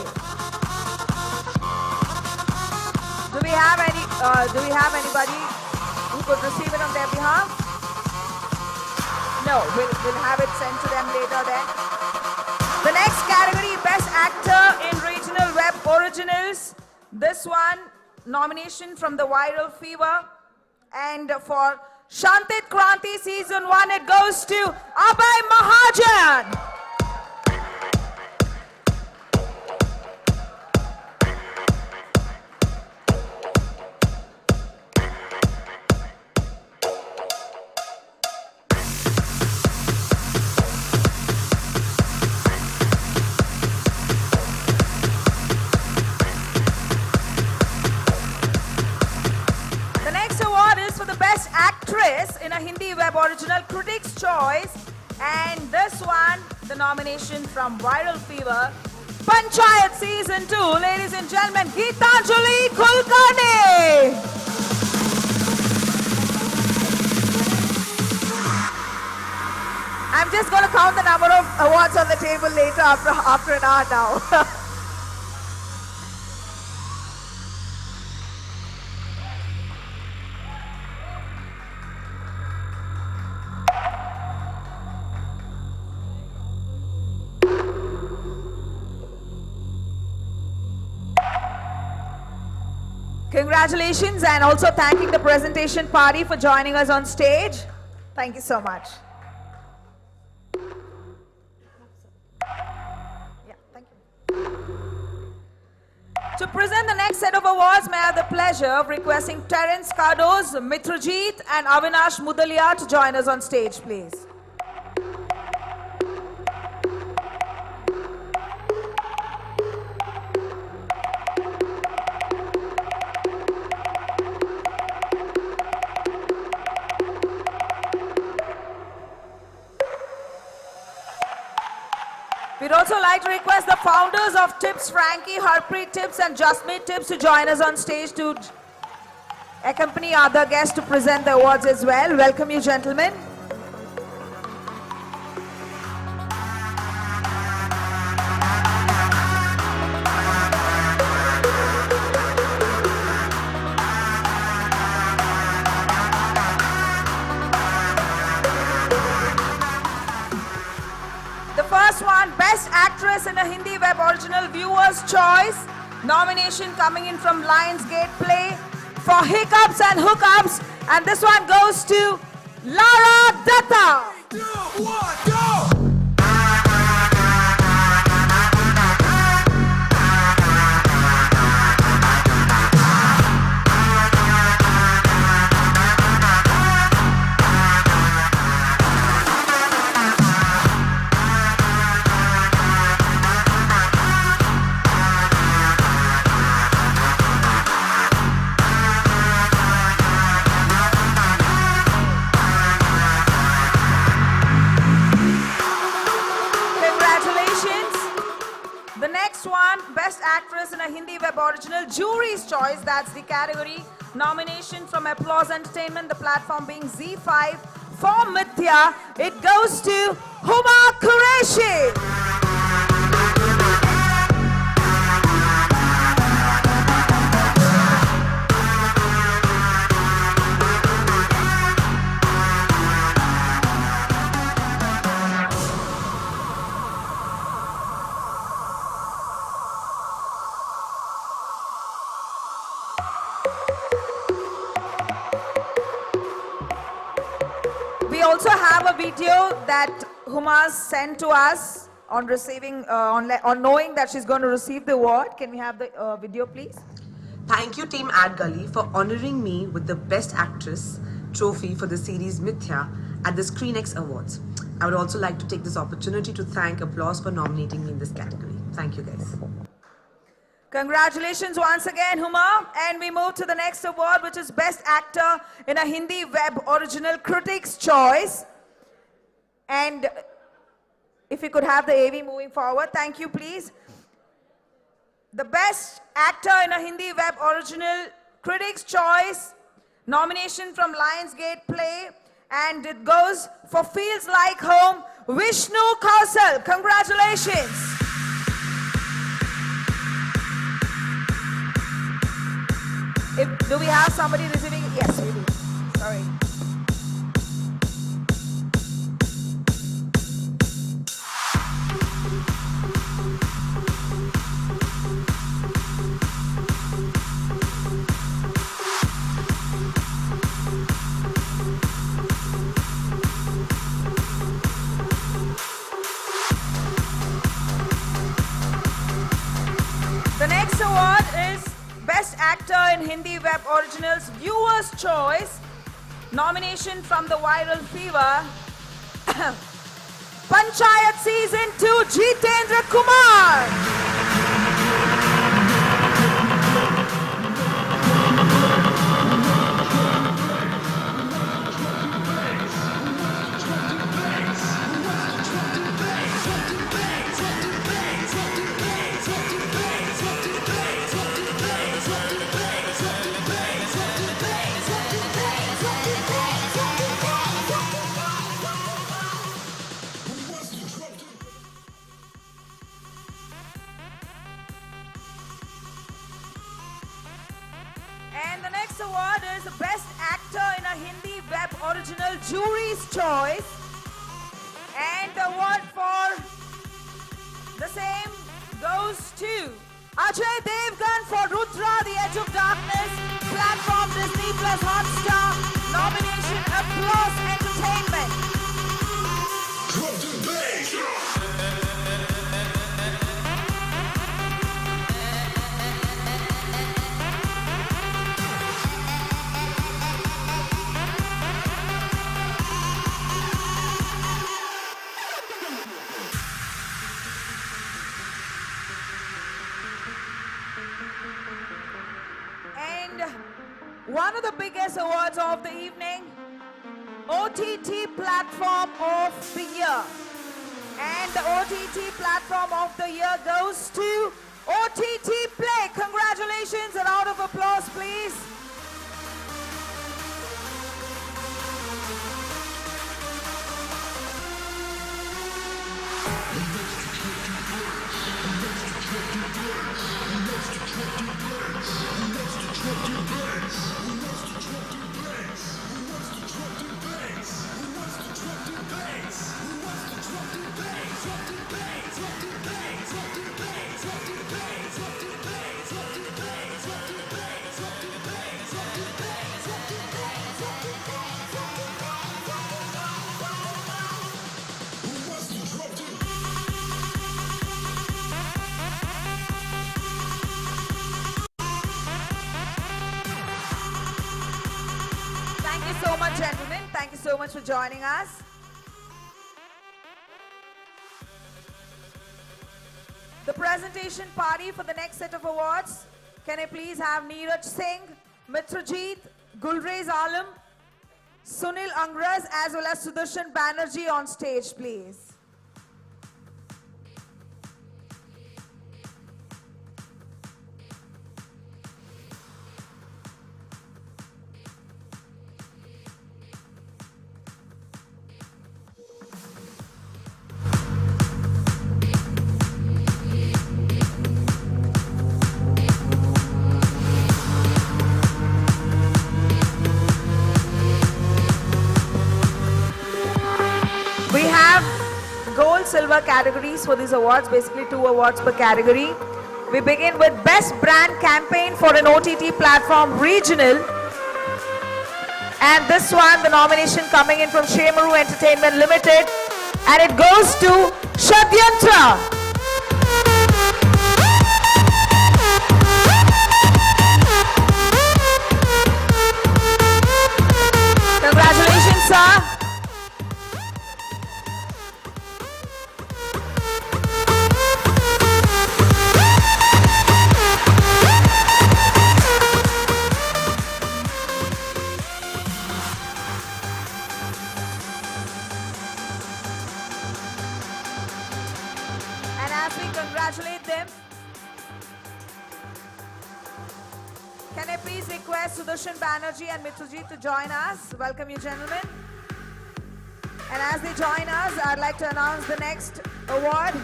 Do we have anybody who could receive it on their behalf? No, we'll have it sent to them later then. The next category, Best Actor in Regional Web Originals. This one, nomination from the Viral Fever. And for Shantit Kranti Season 1, it goes to Abhay Mahajan. In a Hindi web original, Critics' Choice, and this one, the nomination from Viral Fever, Panchayat Season 2, ladies and gentlemen, Geetanjali Kulkarni. I'm just going to count the number of awards on the table later after an hour now. Congratulations, and also thanking the presentation party for joining us on stage. Thank you so much. To present the next set of awards, may I have the pleasure of requesting Terence Cardoz, Mitrajit and Avinash Mudalia to join us on stage, please. We'd also like to request the founders of Tips, Frankie, Harpreet Tips and Justmeet Tips to join us on stage to accompany other guests to present the awards as well. Welcome you, gentlemen. Best Actress in a Hindi Web Original, Viewer's Choice. Nomination coming in from Lionsgate Play for Hiccups and Hookups. And this one goes to Lara Datta. 2, 1, go! Best Actress in a Hindi Web Original, Jury's Choice, that's the category. Nomination from Applause Entertainment, the platform being Z5 for Mithya. It goes to Huma Qureshi. We also have a video that Huma sent to us on receiving, on knowing that she's going to receive the award. Can we have the video, please? Thank you, Team Ad Gully, for honoring me with the Best Actress trophy for the series Mithya at the SCREENXX Awards. I would also like to take this opportunity to thank Applause for nominating me in this category. Thank you, guys. Congratulations once again, Huma. And we move to the next award, which is Best Actor in a Hindi Web Original, Critics' Choice. And if you could have the AV moving forward, thank you, please. The Best Actor in a Hindi Web Original, Critics' Choice, nomination from Lionsgate Play, and it goes for Feels Like Home, Vishnu Kausal. Congratulations. Do we have somebody receiving it? Yes, we do. Sorry. The next award is Best Actor in Hindi Web Originals, Viewer's Choice. Nomination from the Viral Fever. Panchayat Season 2, Jitendra Kumar. And the next award is the Best Actor in a Hindi Web Original, Jury's Choice. And the award for the same goes to Ajay Devgan for Rudra, The Edge of Darkness, platform Disney Plus Hotstar, nomination Applause Entertainment. And one of the biggest awards of the evening, OTT Platform of the Year. And the OTT Platform of the Year goes to OTT Play. Congratulations, a round of applause, please. Thank you so much, gentlemen. Thank you so much for joining us. The presentation party for the next set of awards. Can I please have Neeraj Singh, Mitrajit, Gulrez Alam, Sunil Angraz, as well as Sudarshan Banerjee on stage, please. have gold, silver categories for these awards, basically 2 awards per category. We begin with Best Brand Campaign for an OTT Platform Regional. And this one, the nomination coming in from Shemaru Entertainment Limited. And it goes to Shadyantra. Congratulations, sir. And as we congratulate them, can I please request Sudarshan Banerjee and Mithuji to join us? Welcome you, gentlemen. And as they join us, I'd like to announce the next award.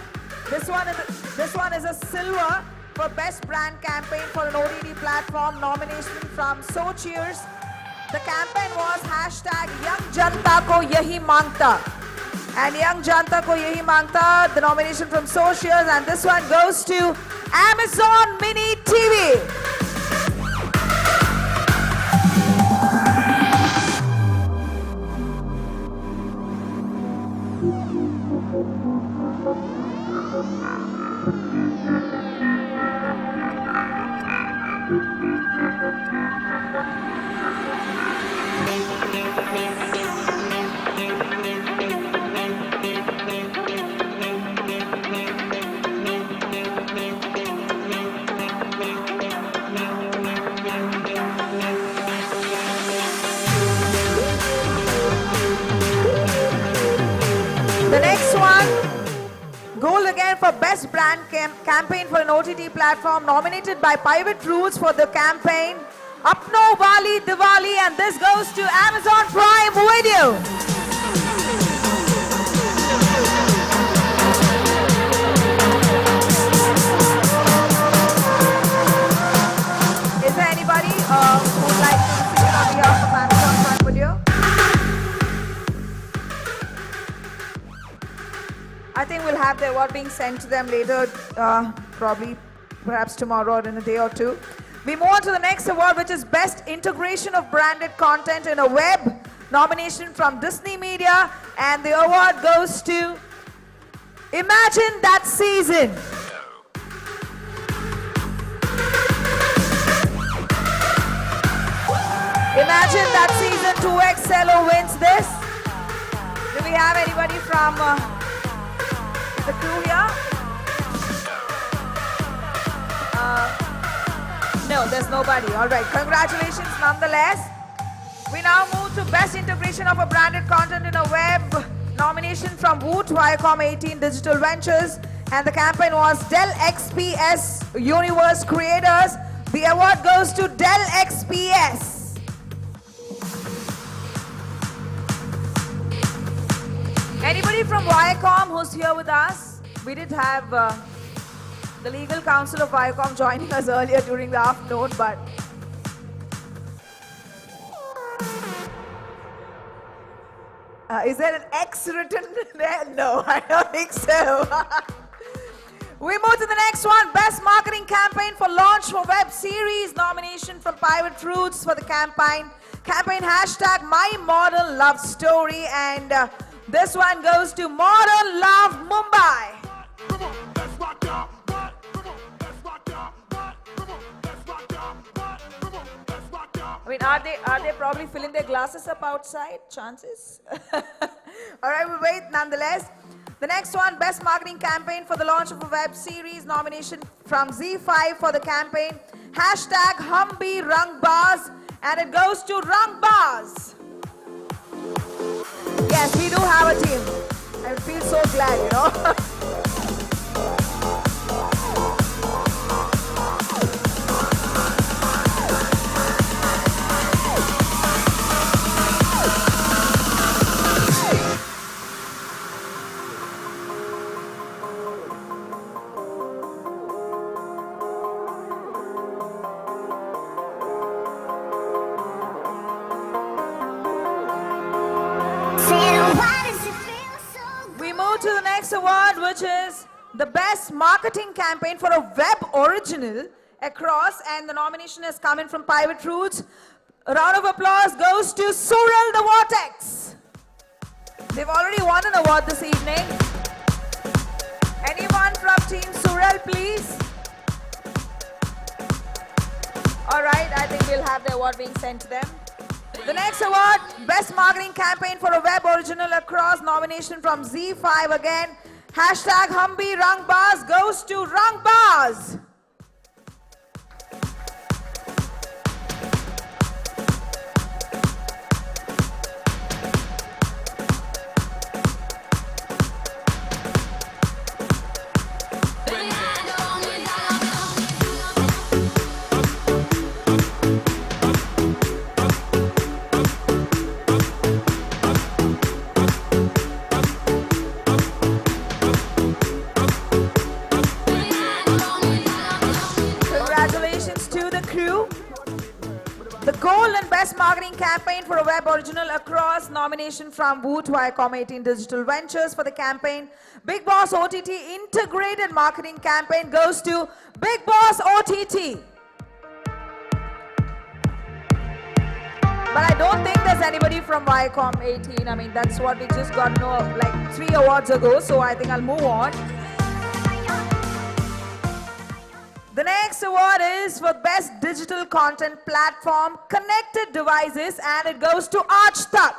This one is a silver for Best Brand Campaign for an OTT Platform nomination from So Cheers. The campaign was hashtag Young Janta Ko Yahi Mangta. And Young Janta Ko Yahi Mangta, the nomination from So Cheers, and this one goes to Amazon Mini TV. The next one, gold again for Best Brand Campaign for an OTT Platform, nominated by Pivot Roots for the campaign Apno Wali Diwali, and this goes to Amazon Prime Video. Is there anybody who would like to receive on behalf of Amazon Prime Video? I think we'll have the award being sent to them later, probably, perhaps tomorrow or in a day or two. We move on to the next award, which is Best Integration of Branded Content in a Web, nomination from Disney Media, and the award goes to Imagine That Season. Imagine That Season, 2XLO wins this. Do we have anybody from the crew here? No, there's nobody. All right, congratulations nonetheless. We now move to Best Integration of a Branded Content in a Web, nomination from Woot, Viacom 18 Digital Ventures, and the campaign was Dell XPS Universe Creators. The award goes to Dell XPS. Anybody from Viacom who's here with us? We did have the legal counsel of Viacom joining us earlier during the afternoon, but is there an X written there? No, I don't think so. We move to the next one. Best Marketing Campaign for Launch for Web Series, nomination from Pivot Roots for the campaign hashtag My Modern Love Story, and this one goes to Modern Love Mumbai. I mean, are they probably filling their glasses up outside? Chances. All right, we wait nonetheless. The next one, Best Marketing Campaign for the launch of a web series, nomination from Z5 for the campaign hashtag Hum Bhi Rang Baaz, and it goes to Rang Baaz. Yes, we do have a team. I feel so glad, you know. Saying, why does it feel so next award, which is the best marketing campaign for a web original across, and the nomination has come in from Pivot Roots. A round of applause goes to Sural the Vortex. They've already won an award this evening. Anyone from Team Sural, please? All right, I think we'll have the award being sent to them. The next award, Best Marketing Campaign for a Web Original Across, nomination from Z5 again. Hashtag Humbi Rangbaz goes to Rangbaz. Best Marketing Campaign for a Web Original Across, nomination from Woot Viacom 18 Digital Ventures for the campaign. Big Boss OTT Integrated Marketing Campaign goes to Big Boss OTT. But I don't think there's anybody from Viacom 18. I mean, that's what we just got like 3 awards ago, so I think I'll move on. The next award is for Best Digital Content Platform Connected Devices, and it goes to Aaj Tak.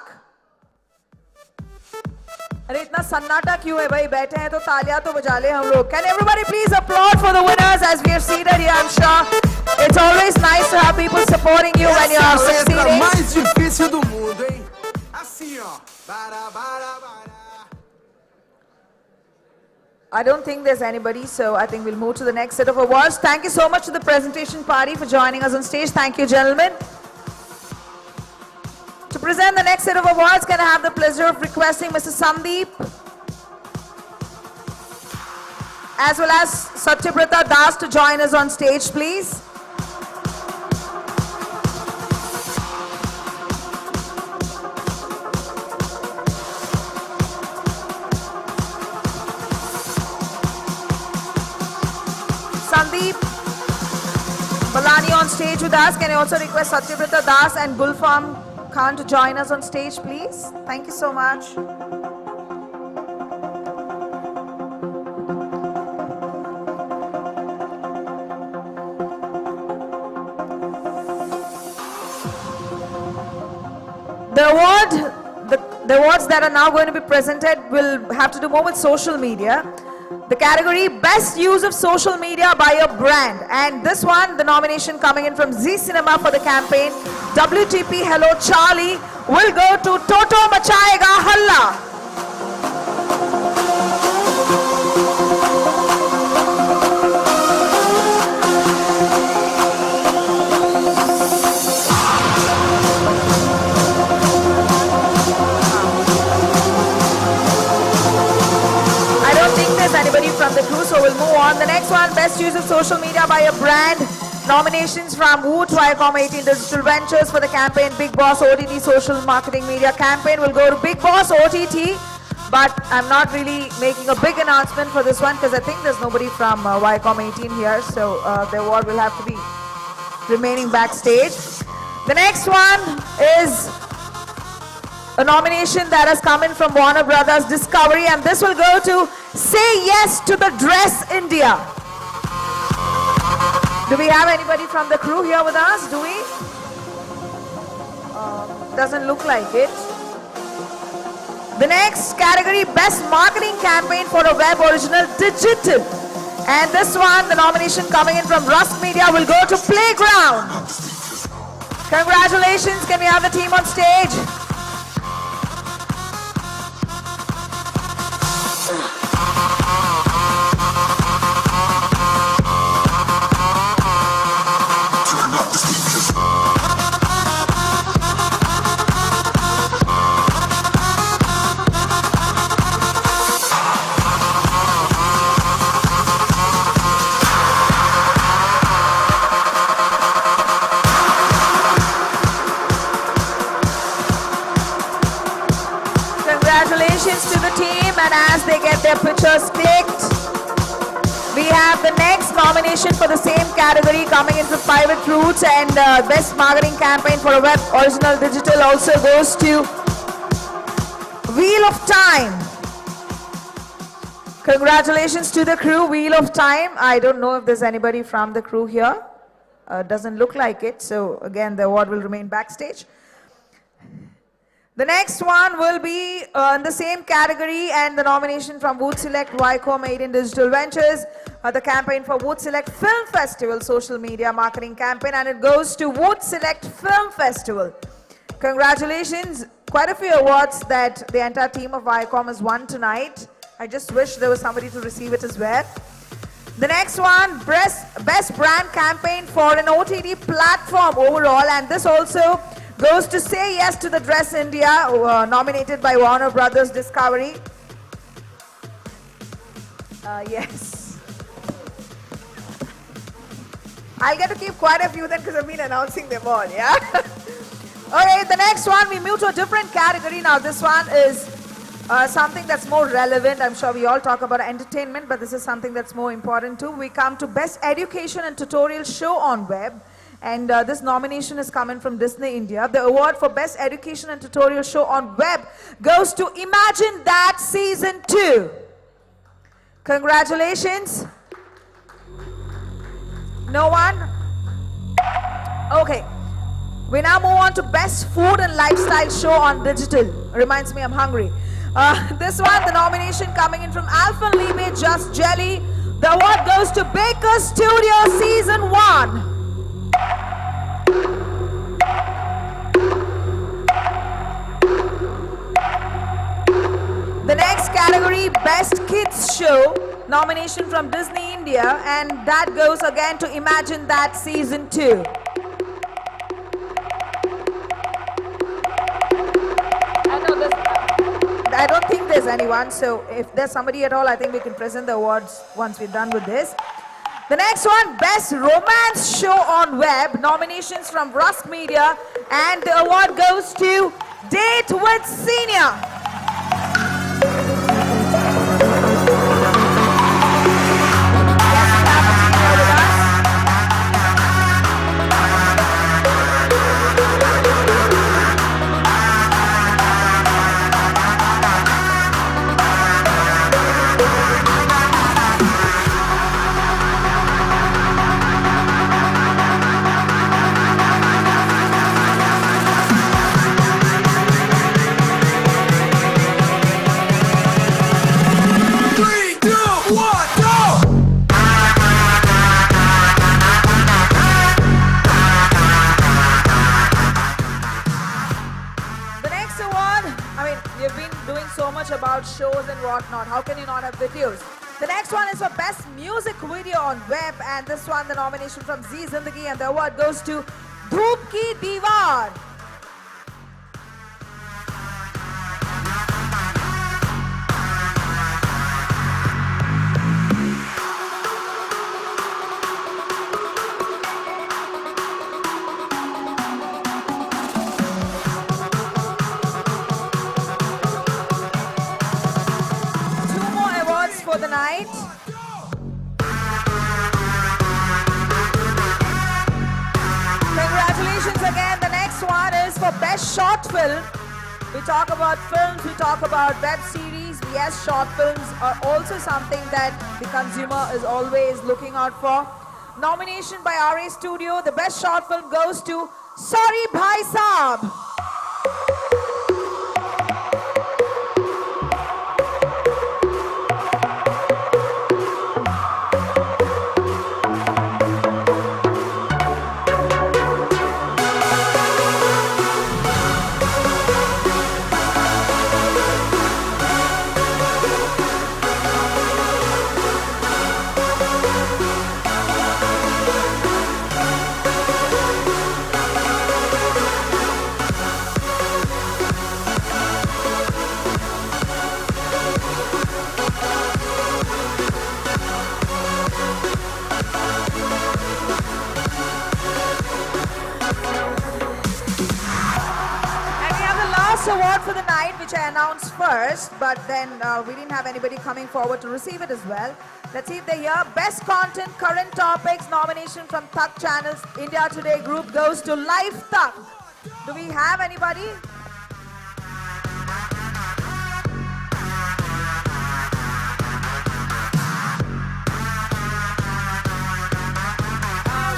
अरे इतना सन्नाटा क्यों है भाई? बैठे हैं तो तालियां तो बजा ले हम लोग. Can everybody please applaud for the winners as we are seated here? I'm sure it's always nice to have people supporting you when you are succeeding. Mais difícil do mundo, hein? Assim, ó. Bara, bara, bara. I don't think there's anybody, so I think we'll move to the next set of awards. Thank you so much to the presentation party for joining us on stage. Thank you, gentlemen. To present the next set of awards, can I have the pleasure of requesting Mr. Sandeep, as well as Satyabrata Das, to join us on stage, please. Sandeep Balani on stage with us. Can I also request Satyabrata Das and Gulfam Khan to join us on stage, please? Thank you so much. The awards that are now going to be presented will have to do more with social media. The category Best Use of Social Media by a Brand. And this one, the nomination coming in from Z Cinema for the campaign, WTP Hello Charlie, will go to Toto Machayega Halla. Anybody from the crew, so we'll move on. The next one, Best Use of Social Media by a Brand. Nominations from Woot Viacom 18 Digital Ventures for the campaign Big Boss OTT Social Marketing Media Campaign will go to Big Boss OTT, but I'm not really making a big announcement for this one because I think there's nobody from Viacom 18 here, so the award will have to be remaining backstage. The next one is a nomination that has come in from Warner Brothers Discovery, and this will go to Say Yes to the Dress India. Do we have anybody from the crew here with us? Do we? Doesn't look like it. The next category, Best Marketing Campaign for a Web Original Digital. And this one, the nomination coming in from Rusk Media, will go to Playground. Congratulations. Can we have the team on stage? Congratulations to the team, and as they get their pictures clicked, we have the next nomination for the same category coming in from Private Roots, and Best Marketing Campaign for a Web Original Digital also goes to Wheel of Time. Congratulations to the crew, Wheel of Time. I don't know if there's anybody from the crew here. Doesn't look like it, so again the award will remain backstage. The next one will be in the same category, and the nomination from Wood Select Viacom 18 Digital Ventures, the campaign for Wood Select Film Festival social media marketing campaign, and it goes to Wood Select Film Festival. Congratulations, quite a few awards that the entire team of Viacom has won tonight. I just wish there was somebody to receive it as well. The next one, Best Brand Campaign for an OTT platform overall, and this also goes to Say Yes to the Dress India, nominated by Warner Brothers Discovery. Yes. I'll get to keep quite a few then because I've been announcing them all, yeah? Okay, the next one, we move to a different category now. This one is something that's more relevant. I'm sure we all talk about entertainment, but this is something that's more important too. We come to Best Education and Tutorial Show on Web. And this nomination is coming from Disney India. The award for Best Education and Tutorial Show on Web goes to Imagine That Season 2. Congratulations. No one? Okay. We now move on to Best Food and Lifestyle Show on Digital. Reminds me I'm hungry. This one, the nomination coming in from Alphenlibe Just Jelly. The award goes to Baker Studio Season 1. The next category, Best Kids Show, nomination from Disney India, and that goes again to Imagine That Season 2. I don't think there's anyone, so if there's somebody at all, I think we can present the awards once we're done with this. The next one, Best Romance Show on Web, nominations from Rusk Media, and the award goes to Date with Senior. About shows and whatnot. How can you not have videos? The next one is for Best Music Video on Web, and this one, the nomination from Zee Zindagi, and the award goes to Dhoop Ki Diwar. For the night. Congratulations again. The next one is for Best Short Film. We talk about films, we talk about web series. Yes, short films are also something that the consumer is always looking out for. Nomination by RA Studio. The best short film goes to Sorry Bhai Saab. I announce first, but then we didn't have anybody coming forward to receive it as well. Let's see if they're here. Best Content, Current Topics, nomination from Thak Channels India Today Group goes to Live Thak. Do we have anybody?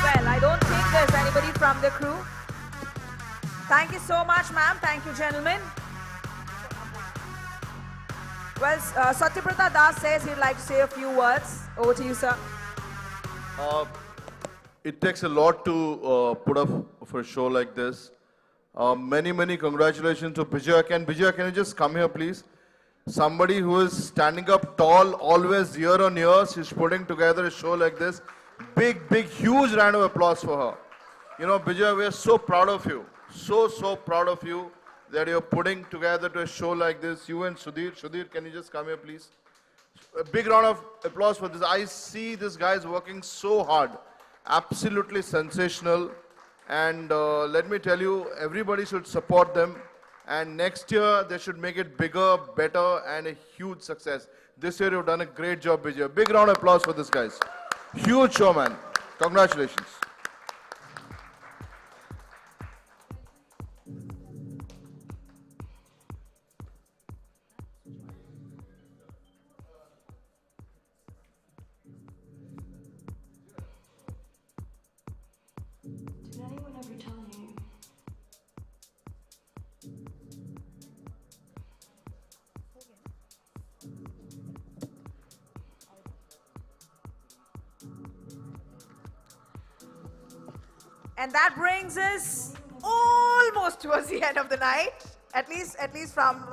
Well, I don't think there's anybody from the crew. Thank you so much, ma'am. Thank you, gentlemen. Well, Satyaprata Das says he'd like to say a few words. Over to you, sir. It takes a lot to put up for a show like this. Many congratulations to Bijay. Can you just come here, please? Somebody who is standing up tall, always year on year. She's putting together a show like this. Big, huge round of applause for her. You know, Bijay, we are so proud of you. So proud of you that you're putting together to a show like this. You and Sudhir. Sudhir, can you just come here, please? A big round of applause for this. I see this guy is working so hard. Absolutely sensational. And let me tell you, everybody should support them. And next year, they should make it bigger, better, and a huge success. This year, you've done a great job, Bijay. Big round of applause for this, guys. Huge show, man. Congratulations. Did anyone ever tell you? And that brings us almost towards the end of the night, at least from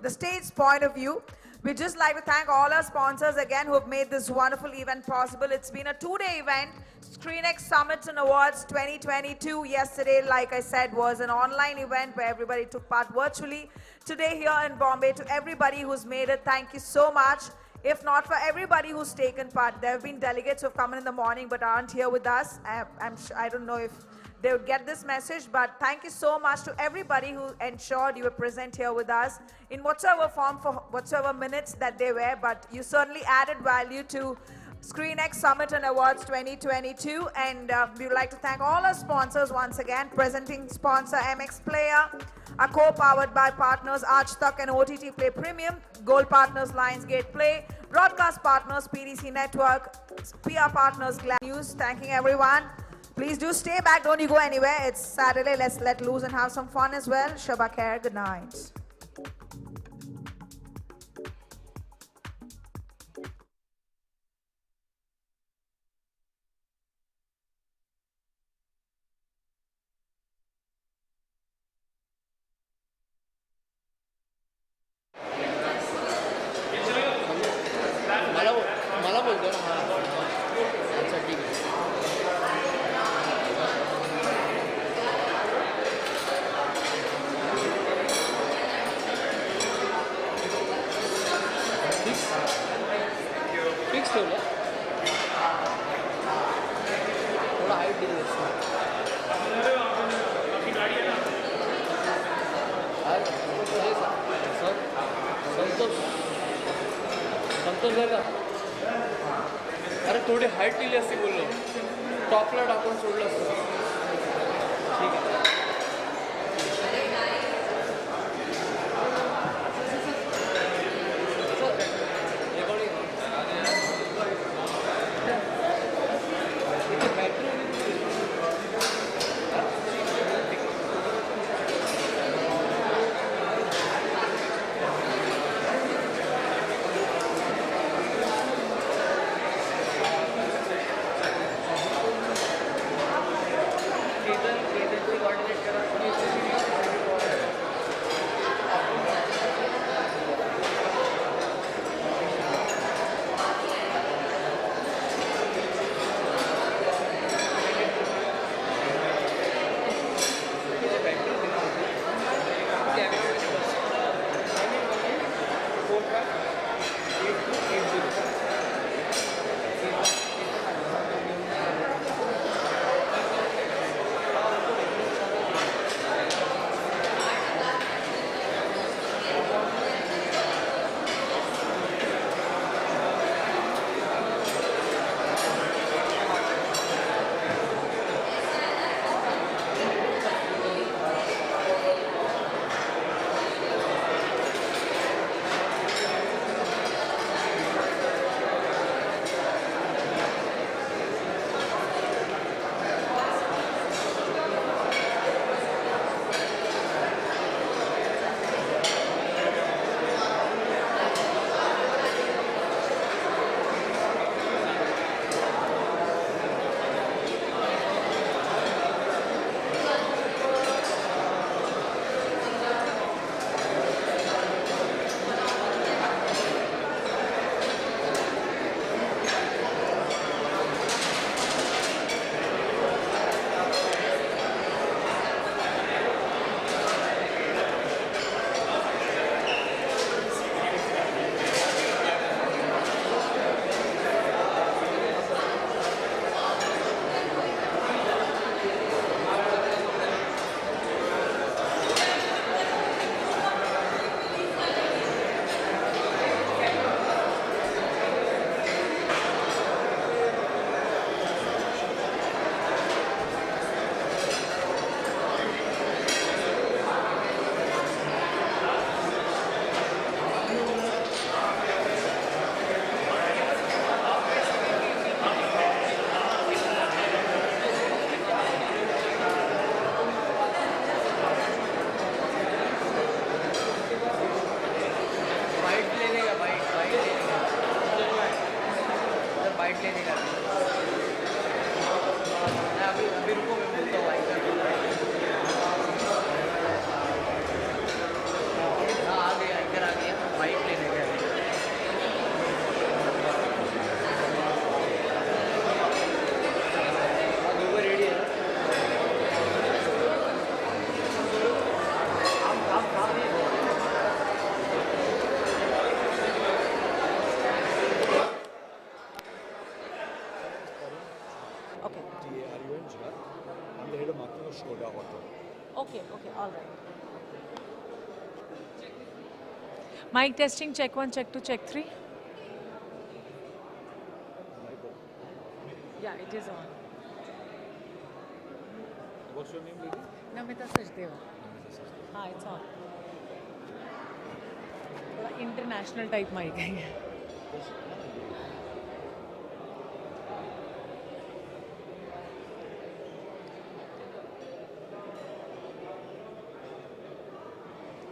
the stage point of view. We'd just like to thank all our sponsors again who have made this wonderful event possible. It's been a two-day event, ScreenXX Summits and Awards 2022. Yesterday, like I said, was an online event where everybody took part virtually. Today here in Bombay, to everybody who's made it, thank you so much. If not for everybody who's taken part, there have been delegates who have come in the morning but aren't here with us. I don't know if they would get this message, but thank you so much to everybody who ensured you were present here with us in whatsoever form for whatsoever minutes that they were, but you certainly added value to ScreenXX Summit and Awards 2022, and we would like to thank all our sponsors once again. Presenting sponsor MX Player, are co-powered by partners Aajtak and OTT Play Premium, Gold partners Lionsgate Play, broadcast partners PDC Network, PR partners Glad News. Thanking everyone. Please do stay back, don't you go anywhere. It's Saturday, let's let loose and have some fun as well. Shabba khair, good night. मला बोलतो ना हां अच्छा ठीक आहे fix ठेवलं थोडा height दिली संतोष आहे का अरे थोडी हाईट दिली असती बोललो टॉपला टाकून सोडलं असतं ठीक आहे लेगा बाइट लेगा उधर बाइट लेने का अभी रुको मैं बोलता हूँ हाँ आ गया इधर आ गया बाइट लेने का रेडी है I'm the head of marketing of Skoda Auto. Okay, all right. Mic testing, check 1, check 2, check 3. Yeah, it is on. What's your name, lady? Namita Sachdeva. हाँ, it's on. थोड़ा international type mic है ये.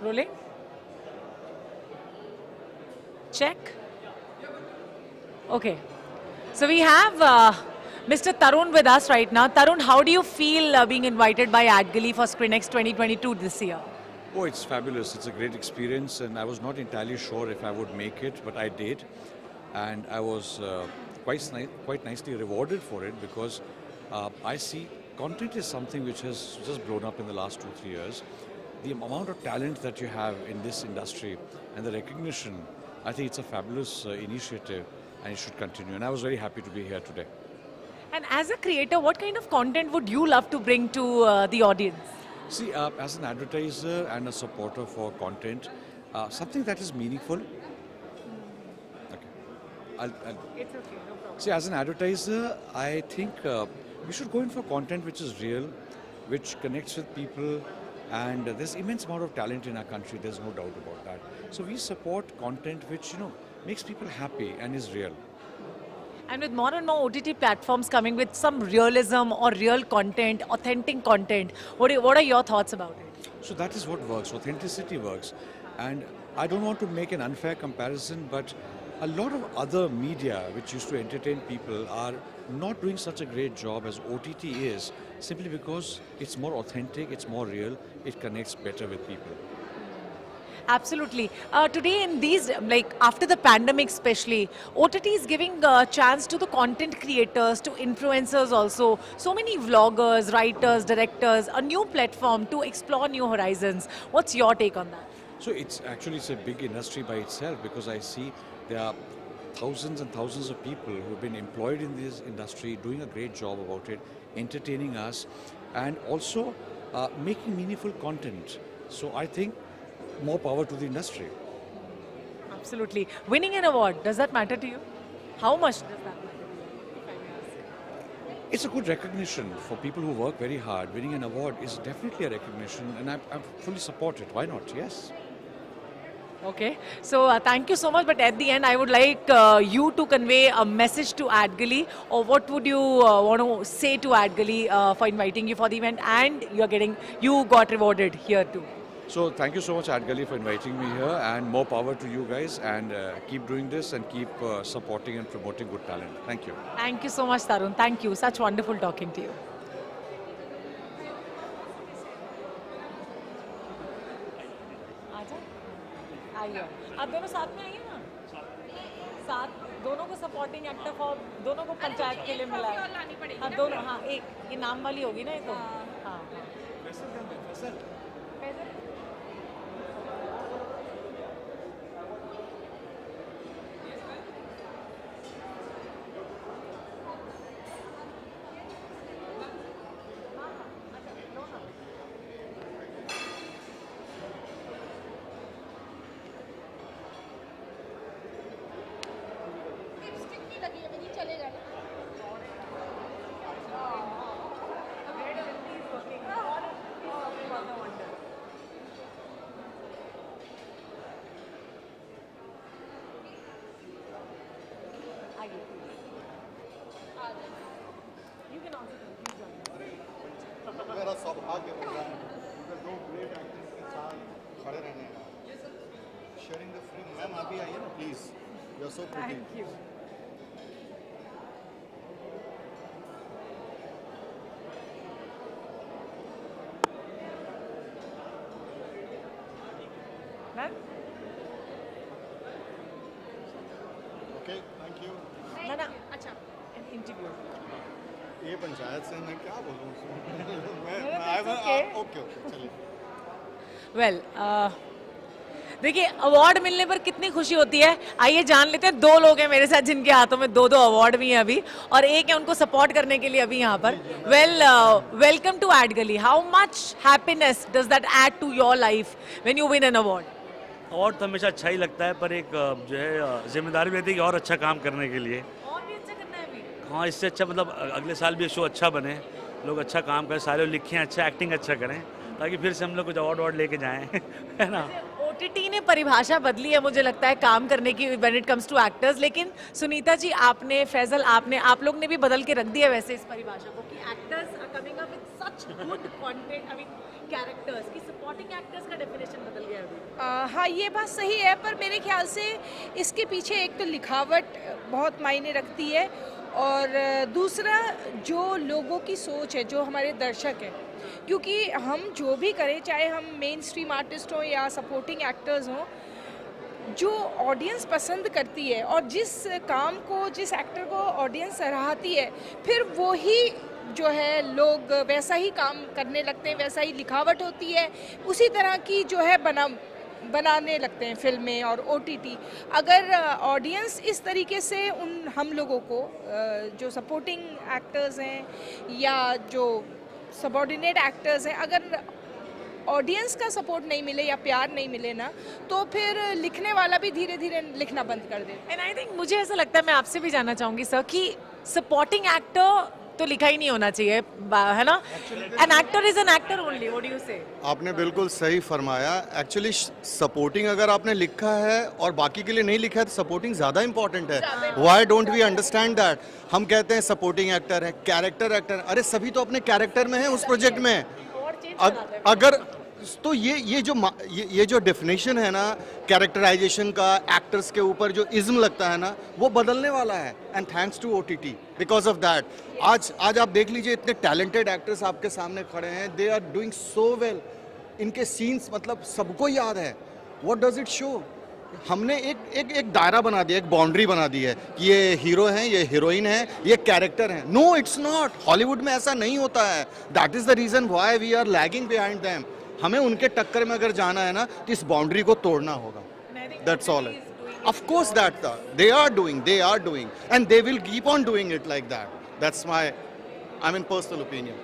Rolling. Check. Okay. So we have Mr. Tarun with us right now. Tarun, how do you feel being invited by AdGully for SCREENXX 2022 this year? Oh, it's fabulous. It's a great experience, and I was not entirely sure if I would make it, but I did. And I was quite nicely rewarded for it because I see content is something which has just blown up in the last 2-3 years. The amount of talent that you have in this industry and the recognition, I think it's a fabulous initiative and it should continue. And I was very happy to be here today. And as a creator, what kind of content would you love to bring to the audience? See, as an advertiser and a supporter for content, something that is meaningful. Okay. It's okay, no problem. See, as an advertiser, I think we should go in for content which is real, which connects with people. And there's immense amount of talent in our country, there's no doubt about that. So we support content which, makes people happy and is real. And with more and more OTT platforms coming with some realism or real content, authentic content, what are your thoughts about it? So that is what works, authenticity works. And I don't want to make an unfair comparison, but a lot of other media which used to entertain people are not doing such a great job as OTT is, simply because it's more authentic, it's more real, it connects better with people. Absolutely. Today in these, after the pandemic especially, OTT is giving a chance to the content creators, to influencers also, so many vloggers, writers, directors, a new platform to explore new horizons. What's your take on that? So it's a big industry by itself, because I see there are thousands and thousands of people who have been employed in this industry, doing a great job about it, entertaining us, and also making meaningful content. So I think more power to the industry. Absolutely. Winning an award, does that matter to you? How much does that matter to you, if I may ask? It's a good recognition for people who work very hard. Winning an award is definitely a recognition, and I fully support it. Why not? Yes. Okay, so thank you so much, but at the end I would like you to convey a message to AdGully, or what would you want to say to AdGully for inviting you for the event, and you got rewarded here too. So thank you so much, AdGully, for inviting me here, and more power to you guys, and keep doing this and keep supporting and promoting good talent. Thank you. Thank you so much, Tarun. Thank you. Such wonderful talking to you. आइए, आप दोनों साथ में आइए ना, साथ दोनों को सपोर्टिंग एक्टर फॉर दोनों को पंचायत के लिए मिला है। हाँ दोनों, हाँ एक ये नाम वाली होगी ना ये तो हाँ मेरा सौभाग्य होगा दो ग्रेट एक्टर्स के साथ खड़े रहने का शेयरिंग द फिल्म मैम आप भी आइए ना please, you are so pretty. Thank you. Okay thank you. ना ना अच्छा इंटरव्यू ये पंचायत से मैं क्या बोलूँ okay. ओके ओके चलिए। वेल देखिए अवार्ड मिलने पर कितनी खुशी होती है। आइए जान लेते हैं, दो लोग हैं मेरे साथ जिनके हाथों में दो दो अवार्ड भी हैं अभी, और एक है उनको सपोर्ट करने के लिए अभी यहाँ पर। Well welcome to ad gully. How much happiness does that add to your life when you win an award? Award तो हमेशा अच्छा ही लगता है, पर एक जो है जिम्मेदारी भी रहती है कि और अच्छा काम करने के लिए। और भी अच्छा करना है अभी। हाँ, इससे अच्छा मतलब अगले साल भी शो अच्छा बने, लोग अच्छा काम करें, सारे लोग लिखें, अच्छा एक्टिंग अच्छा करें, ताकि फिर से हम लोग कुछ अवार्ड लेके जाएं है ना। OTT ने परिभाषा बदली है मुझे लगता है काम करने की when it comes to actors, लेकिन सुनीता जी आपने, फैजल आपने, आप लोग ने भी बदल के रख दिया वैसे इस परिभाषा को कि actors are coming up with such good content, I mean characters की सपोर्टिंग एक्टर्स का डेफिनेशन बदल गया अभी। हाँ ये बात सही है, पर मेरे ख्याल से इसके पीछे एक तो लिखावट बहुत मायने रखती है, और दूसरा जो लोगों की सोच है, जो हमारे दर्शक हैं, क्योंकि हम जो भी करें, चाहे हम मेन स्ट्रीम आर्टिस्ट हों या सपोर्टिंग एक्टर्स हों, जो ऑडियंस पसंद करती है और जिस काम को, जिस एक्टर को ऑडियंस सराहती है, फिर वो ही जो है लोग वैसा ही काम करने लगते हैं, वैसा ही लिखावट होती है, उसी तरह की जो है बनाने लगते हैं फिल्में और OTT। अगर ऑडियंस इस तरीके से हम लोगों को जो सपोर्टिंग एक्टर्स हैं या जो सबॉर्डिनेट एक्टर्स हैं, अगर ऑडियंस का सपोर्ट नहीं मिले या प्यार नहीं मिले ना, तो फिर लिखने वाला भी धीरे धीरे लिखना बंद कर दे। एंड आई थिंक मुझे ऐसा लगता है, मैं आपसे भी जानना चाहूँगी सर, कि सपोर्टिंग एक्टर तो लिखा ही नहीं होना चाहिए, है ना? An actor is an actor only, what do you से? आपने बिल्कुल सही फरमाया। एक्चुअली सपोर्टिंग अगर आपने लिखा है और बाकी के लिए नहीं लिखा है तो सपोर्टिंग ज़्यादा इंपॉर्टेंट है। Why don't we understand that? हम कहते हैं सपोर्टिंग एक्टर है, कैरेक्टर एक्टर, अरे सभी तो अपने कैरेक्टर में है उस प्रोजेक्ट में। अगर तो ये जो डेफिनेशन है ना कैरेक्टराइजेशन का, एक्टर्स के ऊपर जो इज्म लगता है ना, वो बदलने वाला है। And thanks to OTT because of that आज आप देख लीजिए, इतने टैलेंटेड एक्टर्स आपके सामने खड़े हैं, they are doing so well. इनके सीन्स मतलब सबको याद है। What does it show? हमने एक दायरा बना दिया, एक बाउंड्री बना दी है कि ये हीरो हैं, ये हीरोइन है, ये कैरेक्टर हैं। No, it's not. हॉलीवुड में ऐसा नहीं होता है। That is the reason why we are lagging behind them. हमें उनके टक्कर में अगर जाना है ना, तो इस बाउंड्री को तोड़ना होगा। That's all. Of course that they are doing and they will keep on doing it like that. That's my personal opinion.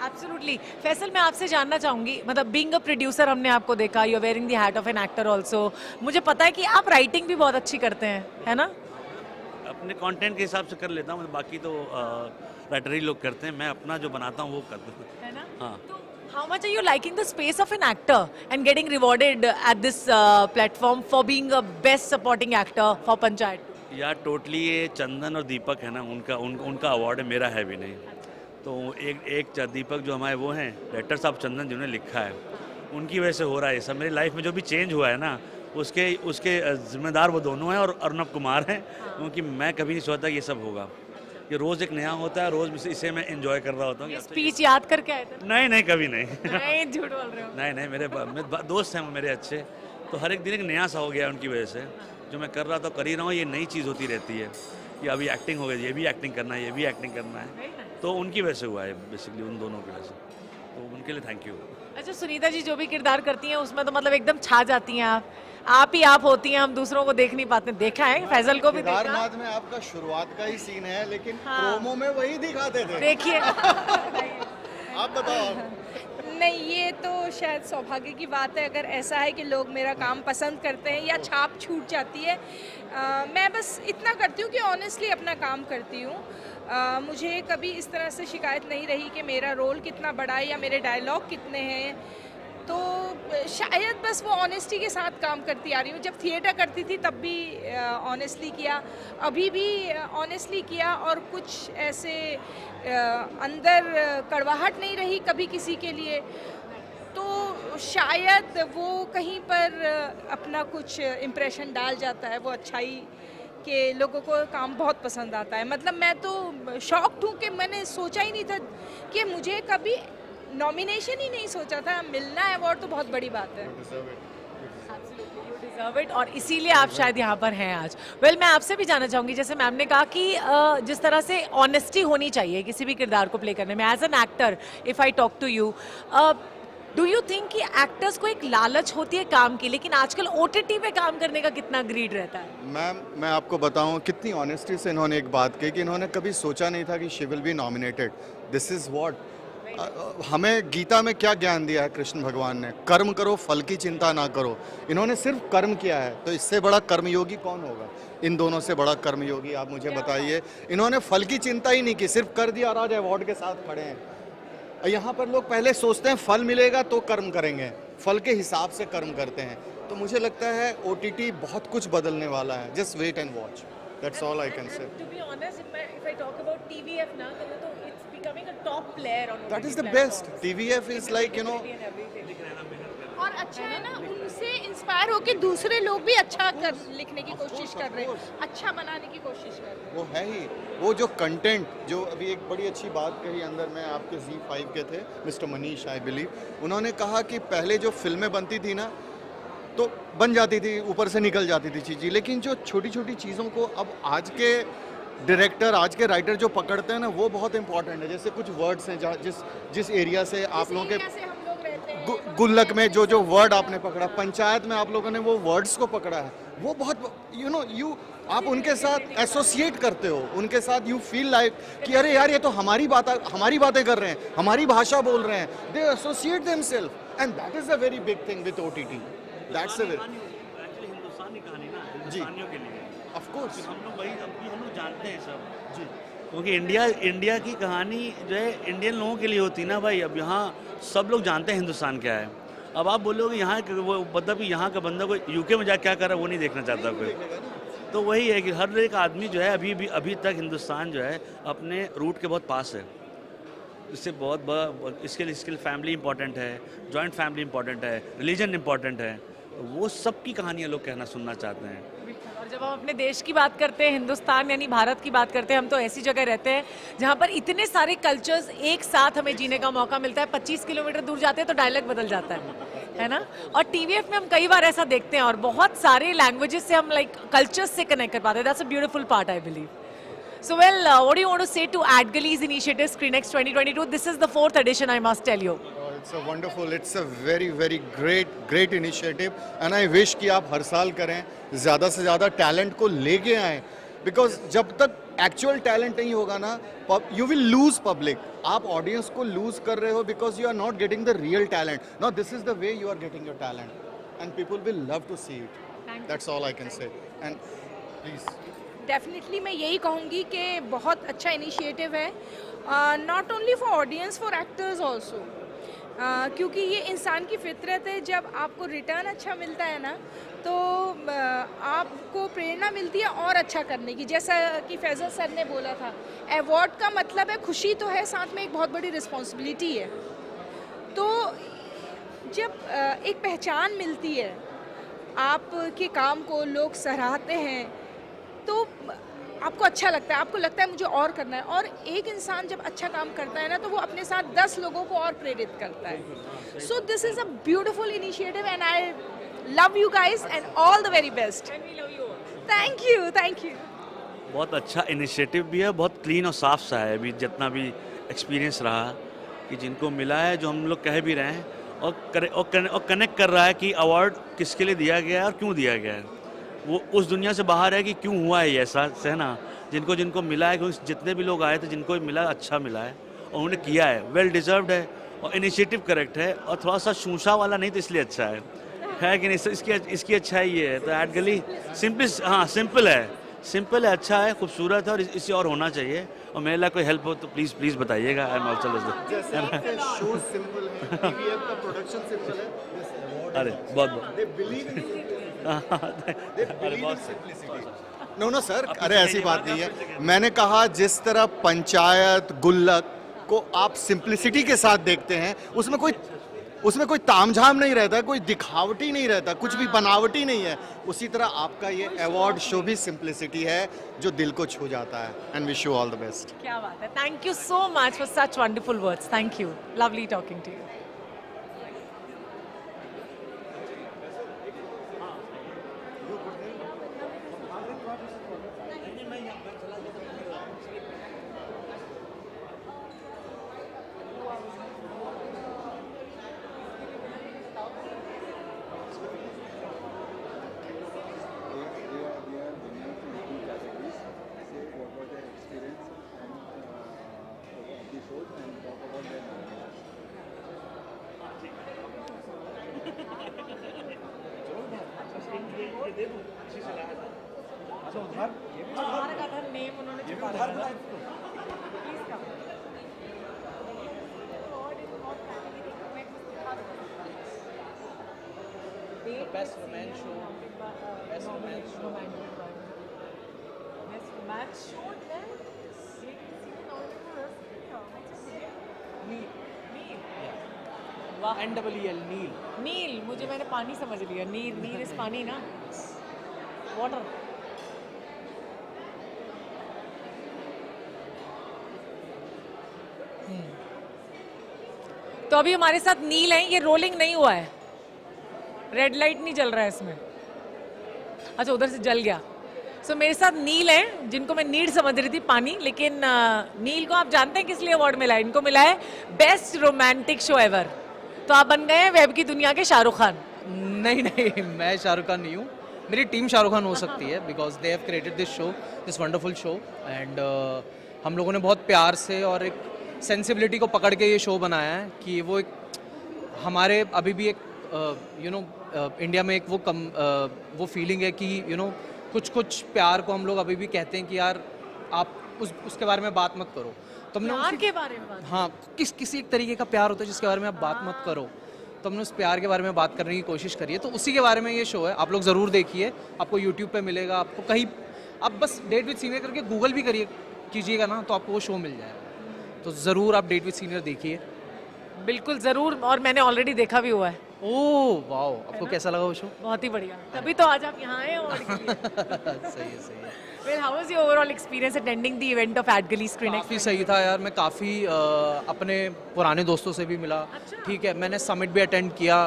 Absolutely. Faisal, मैं आपसे जानना चाहूंगी, मतलब बीइंग अ प्रोड्यूसर हमने आपको देखा, you are wearing the hat of an actor also. मुझे पता है कि आप राइटिंग भी बहुत अच्छी करते हैं, है ना? अपने कंटेंट के हिसाब से कर लेता हूँ, बाकी तो राइटर ही लोग करते हैं, मैं अपना जो बनाता हूँ वो करता हूँ, है ना? हाँ। How much are you liking the space of an actor and getting rewarded at this platform for being a best supporting actor for Panchayat? यार टोटली ये चंदन और दीपक है ना, उनका अवार्ड है, मेरा है भी नहीं। तो एक दीपक जो हमारे वो हैं डायरेक्टर साहब, चंदन जिन्होंने लिखा है, उनकी वजह से हो रहा है ये सब। मेरी लाइफ में जो भी चेंज हुआ है ना, उसके जिम्मेदार वो दोनों हैं और अर्नब कुमार हैं, क्योंकि मैं कभी नहीं सोचता कि ये सब होगा। ये रोज एक नया होता है, रोज इसे मैं एंजॉय कर रहा होता हूँ। स्पीच याद करके आए थे? नहीं कभी नहीं। नहीं, झूठ बोल रहे हो। नहीं, मेरे दोस्त हैं मेरे अच्छे, तो हर एक दिन एक नया सा हो गया उनकी वजह से। जो मैं कर रहा था कर ही रहा हूँ, ये नई चीज़ होती रहती है कि अभी एक्टिंग हो गई, ये भी एक्टिंग करना है, ये भी एक्टिंग करना है, तो उनकी वजह से हुआ है बेसिकली, उन दोनों की वजह से, तो उनके लिए थैंक यू। अच्छा, सुनीता जी जो भी किरदार करती हैं उसमें तो मतलब एकदम छा जाती हैं आप ही आप होती हैं, हम दूसरों को देख नहीं पाते। देखा है, फैजल को भी देखा। केदारनाथ में आपका शुरुआत का ही सीन है, लेकिन प्रोमो में वही दिखाते थे। देखिए आप बताओ। नहीं, ये तो शायद सौभाग्य की बात है अगर ऐसा है कि लोग मेरा काम पसंद करते हैं या छाप छूट जाती है। मैं बस इतना करती हूँ कि ऑनेस्टली अपना काम करती हूँ। मुझे कभी इस तरह से शिकायत नहीं रही कि मेरा रोल कितना बड़ा है या मेरे डायलॉग कितने हैं, तो शायद बस वो ऑनेस्टी के साथ काम करती आ रही हूँ। जब थिएटर करती थी तब भी ऑनेस्टली किया, अभी भी ऑनेस्टली किया, और कुछ ऐसे अंदर कड़वाहट नहीं रही कभी किसी के लिए। तो शायद वो कहीं पर अपना कुछ इम्प्रेशन डाल जाता है, वो अच्छाई के लोगों को काम बहुत पसंद आता है। मतलब मैं तो शॉक्ड हूँ कि मैंने सोचा ही नहीं था कि मुझे कभी नॉमिनेशन ही नहीं सोचा था, मिलना अवार्ड तो बहुत बड़ी बात है। डिजर्व इट, और इसीलिए आप शायद यहाँ पर हैं आज। वेल, मैं आपसे भी जानना चाहूँगी, जैसे मैम ने कहा कि जिस तरह से ऑनेस्टी होनी चाहिए किसी भी किरदार को प्ले करने में, as an actor if I talk to you, do you think कि एक्टर्स को एक लालच होती है काम की, लेकिन आजकल OTT पे काम करने का कितना ग्रीड रहता है? मैम, मैं आपको बताऊं कितनी ऑनेस्टी से इन्होंने एक बात कही कि इन्होंने कभी सोचा नहीं था कि she will be nominated. This is what हमें गीता में क्या ज्ञान दिया है कृष्ण भगवान ने, कर्म करो फल की चिंता ना करो। इन्होंने सिर्फ कर्म किया है, तो इससे बड़ा कर्मयोगी कौन होगा? इन दोनों से बड़ा कर्मयोगी आप मुझे बताइए। इन्होंने फल की चिंता ही नहीं की, सिर्फ कर दिया और आज अवार्ड के साथ खड़े हैं। यहाँ पर लोग पहले सोचते हैं फल मिलेगा तो कर्म करेंगे, फल के हिसाब से कर्म करते हैं। तो मुझे लगता है OTT बहुत कुछ बदलने वाला है। Just wait and watch, that's all I can say. To be honest, if I talk about TVF now, तो it's becoming a top player on OTT. That is the best. TVF is like, you know, और अच्छा है ना, उनसे inspire होकर दूसरे लोग भी अच्छा कर लिखने की कोशिश कर रहे हैं, अच्छा बनाने की कोशिश कर रहे हैं। वो है ही वो जो कंटेंट, जो अभी एक बड़ी अच्छी बात कही अंदर में आपके Z5 के थे मिस्टर मनीष आई बिलीव, उन्होंने कहा कि पहले जो फिल्में बनती थी ना तो बन जाती थी, ऊपर से निकल जाती थी चीज़ें, लेकिन जो छोटी छोटी चीज़ों को अब आज के डायरेक्टर, आज के राइटर जो पकड़ते हैं ना, वो बहुत इंपॉर्टेंट है। जैसे कुछ वर्ड्स हैं जहाँ जिस एरिया से आप लोगों के गुल्लक में जो वर्ड आपने पकड़ा, पंचायत में आप लोगों ने वो वर्ड्स को पकड़ा है, वो बहुत आप उनके साथ एसोसिएट करते हो, उनके साथ यू फील लाइक कि अरे यार ये तो हमारी बातें कर रहे हैं, हमारी भाषा बोल रहे हैं। They associate themselves and that is a very big thing with OTT। That's a very Hindustani कहानी ना, हिंदुस्तानियों के लिए ऑफ कोर्स हम लोग जानते हैं सब जी, क्योंकि इंडिया की कहानी जो है इंडियन लोगों के लिए होती है ना भाई। अब यहाँ सब लोग जानते हैं हिंदुस्तान क्या है। अब आप बोलोगे यहाँ वो मतलब कि यहाँ का बंदा कोई UK में जा क्या कर रहा है वो नहीं देखना चाहता कोई। तो वही है कि हर एक आदमी जो है अभी तक हिंदुस्तान जो है अपने रूट के बहुत पास है। इससे बहुत बड़ा इसके लिए फैमिली इंपॉर्टेंट है, जॉइंट फैमिली इंपॉर्टेंट है, रिलीजन इंपॉर्टेंट है। वो सब की कहानियाँ लोग कहना सुनना चाहते हैं। और जब हम अपने देश की बात करते हैं, हिंदुस्तान यानी भारत की बात करते हैं, हम तो ऐसी जगह रहते हैं जहाँ पर इतने सारे कल्चर्स एक साथ हमें जीने का मौका मिलता है। 25 किलोमीटर दूर जाते हैं तो डायलेक्ट बदल जाता है ना। और TVF में हम कई बार ऐसा देखते हैं और बहुत सारे लैंग्वेजेस से हम कल्चर्स से कनेक्ट कर पाते हैं। That's a beautiful part I believe. So well, what do you want to say to AdGally's initiative SCREENXX 2022? This is the 4th edition, I must tell you. It's a wonderful, it's a very very great initiative and I wish कि आप हर साल करें, ज़्यादा से ज़्यादा talent को लेके आएँ, because जब तक एक्चुअल टैलेंट नहीं होगा ना, you will lose public. आप ऑडियंस को लूज कर रहे हो because you are not getting the real talent. Now this is the way you are getting your talent and people will love to see it. That's all I can say. And please. Definitely मैं यही कहूँगी कि बहुत अच्छा initiative है, not only for audience, for actors also, क्योंकि ये इंसान की फितरत है। जब आपको रिटर्न अच्छा मिलता है ना तो आपको प्रेरणा मिलती है और अच्छा करने की। जैसा कि फैजल सर ने बोला था, अवार्ड का मतलब है खुशी तो है, साथ में एक बहुत बड़ी रिस्पॉन्सिबिलिटी है। तो जब एक पहचान मिलती है, आपके काम को लोग सराहते हैं तो आपको अच्छा लगता है, आपको लगता है मुझे और करना है। और एक इंसान जब अच्छा काम करता है ना तो वो अपने साथ 10 लोगों को और प्रेरित करता है। So this is a beautiful initiative and I love you guys and all the very best. Thank you. बहुत अच्छा इनिशिएटिव भी है, बहुत क्लीन और साफ सा है। अभी जितना भी एक्सपीरियंस रहा कि जिनको मिला है, जो हम लोग कह भी रहे हैं और कनेक्ट कर रहा है कि अवार्ड किसके लिए दिया गया है और क्यों दिया गया है। वो उस दुनिया से बाहर है कि क्यों हुआ है ऐसा है ना। जिनको मिला है, क्योंकि जितने भी लोग आए थे जिनको मिला अच्छा मिला है और उन्होंने किया है, वेल डिजर्व्ड है और इनिशिएटिव करेक्ट है और थोड़ा सा शूशा वाला नहीं तो इसलिए अच्छा है कि नहीं। इसकी अच्छाई ये है। तो AdGally सिंपल है, अच्छा है, खूबसूरत है और इसे और होना चाहिए। और मेरे लिए कोई हेल्प हो तो प्लीज़ बताइएगा। आई एम ऑल्सो अरे नो सर, अरे ऐसी बात नहीं है। मैंने कहा जिस तरह पंचायत गुल्लक को आप सिंप्लिसिटी के साथ देखते हैं, उसमें कोई उसमें कोई तामझाम नहीं रहता, कोई दिखावटी नहीं रहता, कुछ भी बनावटी नहीं है। उसी तरह आपका ये अवार्ड शो भी सिंप्लिसिटी है जो दिल को छू जाता है। And wish you all the best. क्या बात है, thank you so much for such wonderful words, thank you, lovely talking to you. Best romance show. Best romance show. Best romance show then? वाह, NEEL, नील। नील, मुझे मैंने पानी समझ लिया, नील, नील इस पानी ना, वाटर। तो अभी हमारे साथ नील है, ये रोलिंग नहीं हुआ है, रेड लाइट नहीं जल रहा है इसमें। अच्छा, उधर से जल गया। सो मेरे साथ नील है, जिनको मैं नीड समझ रही थी पानी, लेकिन नील को आप जानते हैं किस लिए अवार्ड मिला है? इनको मिला है बेस्ट रोमांटिक शो एवर। तो आप बन गए हैं वेब की दुनिया के शाहरुख खान। नहीं, मैं शाहरुख खान नहीं हूँ, मेरी टीम शाहरुख खान हो सकती है, because they have created this show, this wonderful show, and हम लोगों ने बहुत प्यार से और एक सेंसिबिलिटी को पकड़ के ये शो बनाया है कि वो एक हमारे अभी भी एक इंडिया में एक वो फीलिंग है कि कुछ प्यार को हम लोग अभी भी कहते हैं कि यार आप उसके बारे में बात मत करो। तो हमने प्यार के बारे में बात, हाँ, किसी एक तरीके का प्यार होता है जिसके बारे में आप बात मत करो, तो हमने उस प्यार के बारे में बात करने की कोशिश करी है। तो उसी के बारे में ये शो है, आप लोग ज़रूर देखिए, आपको यूट्यूब पे मिलेगा, आपको कहीं आप बस डेट विद सीनियर करके गूगल भी कीजिएगा ना, तो आपको वो शो मिल जाएगा। तो ज़रूर आप डेट विद सीनियर देखिए। बिल्कुल ज़रूर, और मैंने ऑलरेडी देखा भी हुआ है। ओह वाओ, आपको कैसा लगा वो शो? बहुत ही बढ़िया, तभी तो आज आप यहाँ आए अवार्ड के लिए। सही है। Well, how was your overall experience attending the event of AdGully SCREENXX? काफ़ी सही था यार, मैं काफ़ी अपने पुराने दोस्तों से भी मिला। ठीक है, मैंने समिट भी अटेंड किया,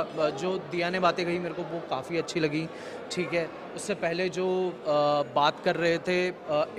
जो दिया ने बातें कही मेरे को वो काफ़ी अच्छी लगी। ठीक है, उससे पहले जो बात कर रहे थे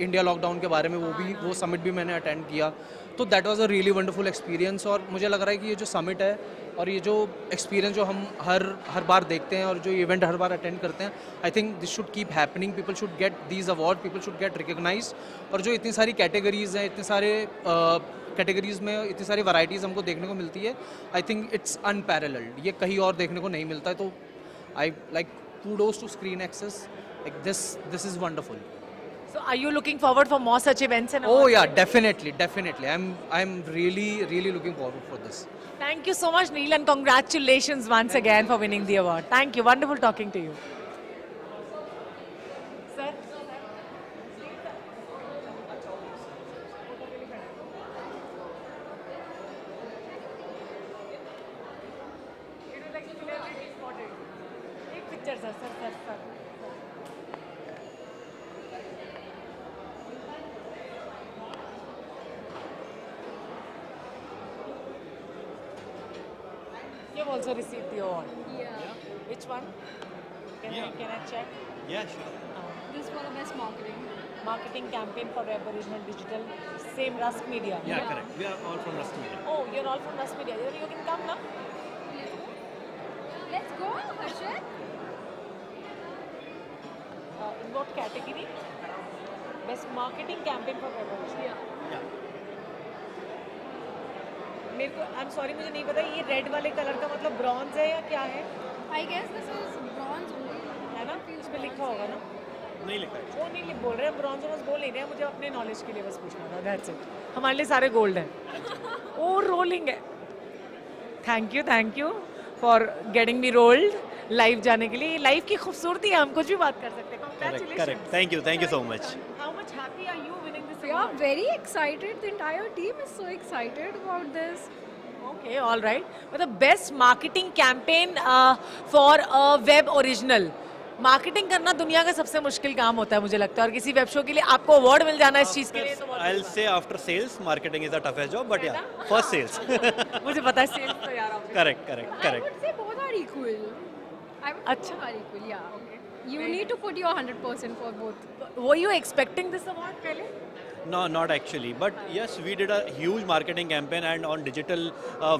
इंडिया लॉकडाउन के बारे में, वो समिट भी मैंने अटेंड किया। तो that was a really wonderful experience, और मुझे लग रहा है कि ये जो समिट है और ये जो एक्सपीरियंस जो हम हर बार देखते हैं और जो इवेंट हर बार अटेंड करते हैं, I think this should keep happening, people should get these award, people should get recognise. और जो इतनी सारी कैटेगरीज़ हैं, इतने सारे कैटेगरीज़ में इतनी सारी वैरायटीज़ हमको देखने को मिलती है, आई थिंक इट्स अनपैरेलल्ड, ये कहीं और देखने को नहीं मिलता है। तो I like kudos to SCREENXX, like this is wonderful. So are you looking forward for more such events? And oh yeah, definitely. I'm really looking forward for this. Thank you so much, Neil, and congratulations once again for winning the award. Thank you. Wonderful talking to you. Sir. Take picture, sir. You've also received the award. Yeah. Which one? Can I check? Yeah, sure. This for the best marketing. Marketing campaign for Aboriginal Digital. Same Rusk Media. Yeah, correct. We are all from Rusk Media. Oh, you're all from Rusk Media. You can come now. Let's go, Harshit. In what category? Best marketing campaign for Aboriginal. Yeah. मेरे को I am sorry, मुझे नहीं पता ये red वाले colour का मतलब bronze है या क्या है? I guess this is bronze only. है ना, इस पे लिखा होगा ना? नहीं लिखा है। वो नहीं बोल रहे हैं, ब्रॉन्ज और बोल नहीं रहे हैं, मुझे अपने नॉलेज के लिए बस पूछना था, दैट्स इट। हमारे लिए सारे गोल्ड हैं। ओ रोलिंग है। Thank you for getting me rolled live जाने के लिए। लाइव की खूबसूरती है, हम कुछ भी बात कर सकते हैं। Correct. Thank you so much. How much happy are you winning this We are award? very excited. The entire team is so excited about this. Oh Okay, all right. But the best marketing campaign for a web original. Marketing करना दुनिया का सबसे मुश्किल काम होता है मुझे लगता है और किसी वेब शो के लिए आपको अवार्ड मिल जाना इस चीज के लिए तो बहुत I'll say after sales, marketing is the toughest job, but yeah, first sales. मुझे पता है सेल्स तो यार आप Correct. I would say both are equal. I would say both are equal, yeah. Okay. You need to put your 100% for both. Were you expecting this award पहले? No, not actually. But yes, we did a huge marketing campaign, and on digital,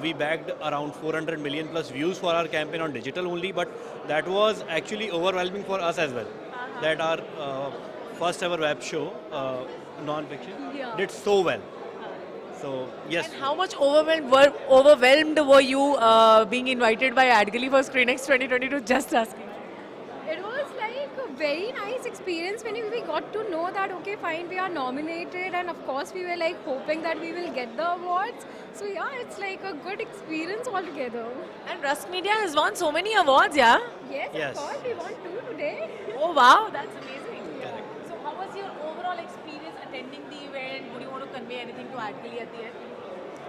we bagged around 400 million plus views for our campaign on digital only. But that was actually overwhelming for us as well. That our first ever web show, non-fiction, did so well. So yes. And how much overwhelmed were you being invited by AdGully for ScreenXX 2022? Just asking. It was like a very nice experience when we got to know that, okay, fine, we are nominated, and of course we were like hoping that we will get the awards. So yeah, it's like a good experience altogether. And Rusk Media has won so many awards, yeah? Yes, of course, we won 2 today. Oh wow, that's amazing. So how was your overall experience attending the event? Would you want to convey anything to AdGully at the end?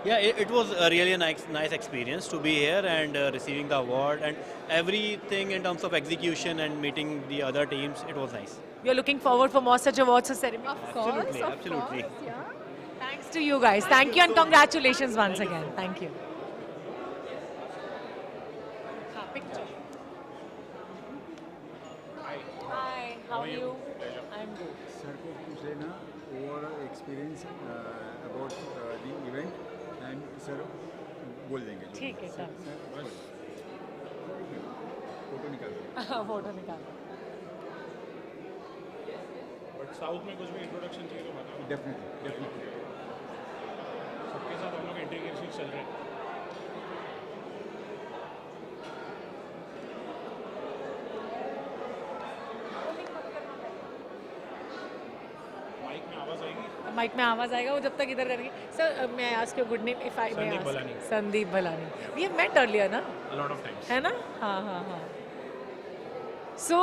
Yeah, it was a really nice experience to be here and receiving the award and everything in terms of execution and meeting the other teams. It was nice. You're looking forward for more such awards or ceremonies? Of course, Absolutely. yeah. Thanks to you guys. Thank you and congratulations once again. Thank you. Hi, how are you? I'm good. Sir को पूछ लेना overall experience about the event and sir बोल देंगे ठीक है sir बस photo निकाल photo निकाल बट साउथ में कुछ भी इंट्रोडक्शन चाहिए तो बताओ डेफिनेटली सबके साथ हम लोग इंटीग्रेशन चल रहे हैं माइक में आवाज आएगा वो जब तक इधर करेंगे सर मैं ask your good name if I may ask Sandeep Balani we have met earlier ना a lot of times है ना हाँ so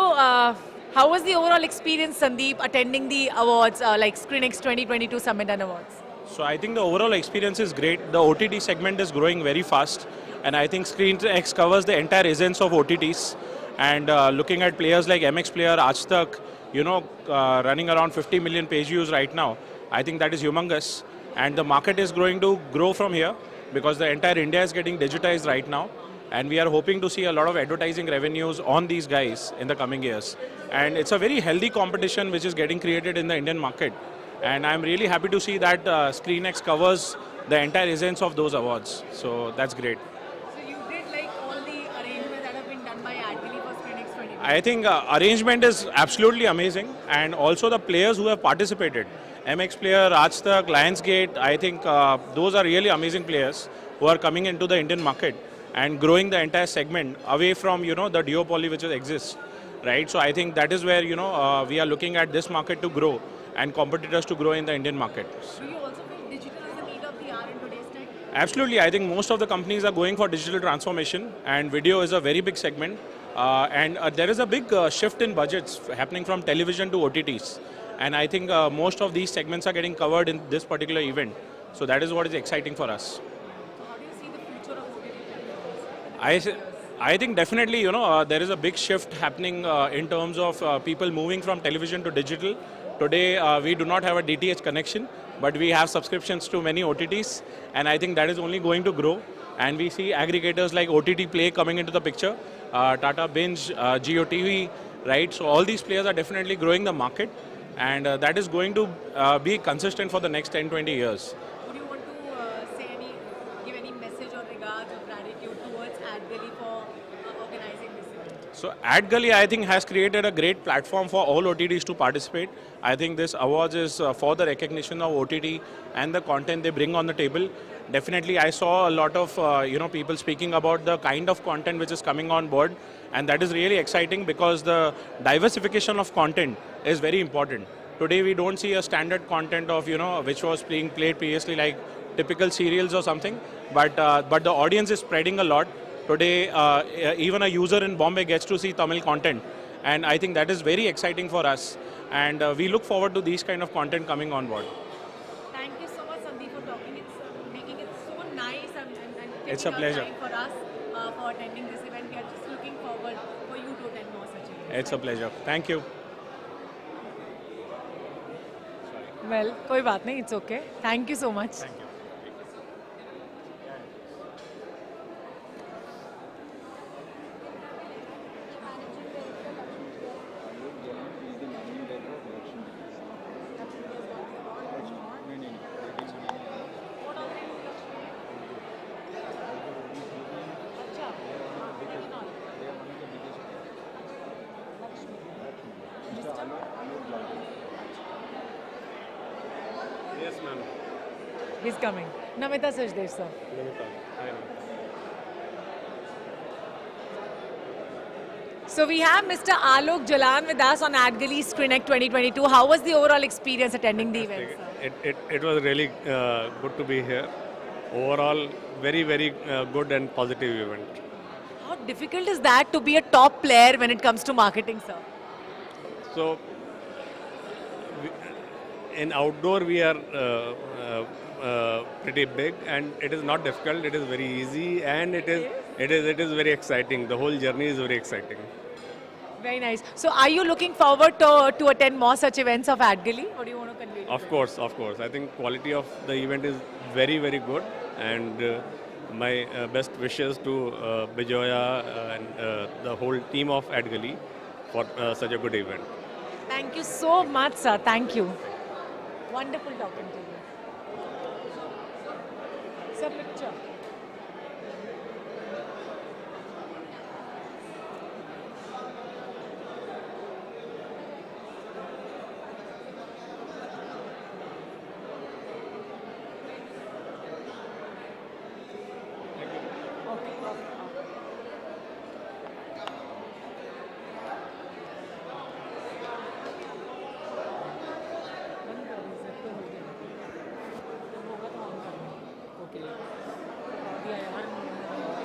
how was the overall experience Sandeep attending the awards like ScreenXX 2022 Summit and Awards? So I think the overall experience is great. The OTT segment is growing very fast, and I think ScreenXX covers the entire essence of OTTs. And looking at players like MX Player, Aaj Tak, running around 50 million page views right now, I think that is humongous. And the market is going to grow from here because the entire India is getting digitized right now. And we are hoping to see a lot of advertising revenues on these guys in the coming years. And it's a very healthy competition which is getting created in the Indian market. And I'm really happy to see that ScreenXX covers the entire essence of those awards. So that's great. So you did like all the arrangements that have been done by AdGully for ScreenXX 2022? I think arrangement is absolutely amazing. And also the players who have participated. MX Player, Aaj Tak, Lionsgate, I think those are really amazing players who are coming into the Indian market and growing the entire segment away from, the duopoly which exists, right? So I think that is where, we are looking at this market to grow and competitors to grow in the Indian market. Do you also feel digital is the need of the hour in today's tech? Absolutely. I think most of the companies are going for digital transformation and video is a very big segment. And there is a big shift in budgets happening from television to OTTs. And I think most of these segments are getting covered in this particular event. So that is what is exciting for us. How do you see the future of OTT? I think definitely, there is a big shift happening in terms of people moving from television to digital. Today, we do not have a DTH connection, but we have subscriptions to many OTTs, and I think that is only going to grow. And we see aggregators like OTT Play coming into the picture, Tata Binge, JioTV, right? So all these players are definitely growing the market, and that is going to be consistent for the next 10-20 years. Would you want to give any message or regards or gratitude towards AdGully for organizing this event? So AdGully, I think, has created a great platform for all OTTs to participate. I think this awards is for the recognition of OTT and the content they bring on the table. Definitely, I saw a lot of people speaking about the kind of content which is coming on board, and that is really exciting because the diversification of content is very important. Today, we don't see a standard content of which was being played previously like typical serials or something, but the audience is spreading a lot. Today, even a user in Bombay gets to see Tamil content, and I think that is very exciting for us. And we look forward to these kind of content coming on board. Thank you so much, Sandeep, for talking. It's making it so nice and It's a pleasure. For us, for attending this event, we are just looking forward for you to attend more such events. It's a pleasure. Thank you. Well, कोई बात नहीं, it's okay. Thank you so much. Thank you. Yes, ma'am. He's coming. Namita Sajdev, sir. So we have Mr. Alok Jalan with us on AdGully ScreenXX 2022. How was the overall experience attending the event, sir? It was really good to be here. Overall, very good and positive event. How difficult is that to be a top player when it comes to marketing, sir? So, in outdoor we are pretty big, and it is not difficult. It is very easy, and it is very exciting. The whole journey is very exciting. Very nice. So are you looking forward to attend more such events of AdGully? What do you want to convey? Of course. I think quality of the event is very good, and my best wishes to Bijoya and the whole team of AdGully for such a good event. Thank you so much, sir. Thank you. Wonderful talking to you. Sir, picture.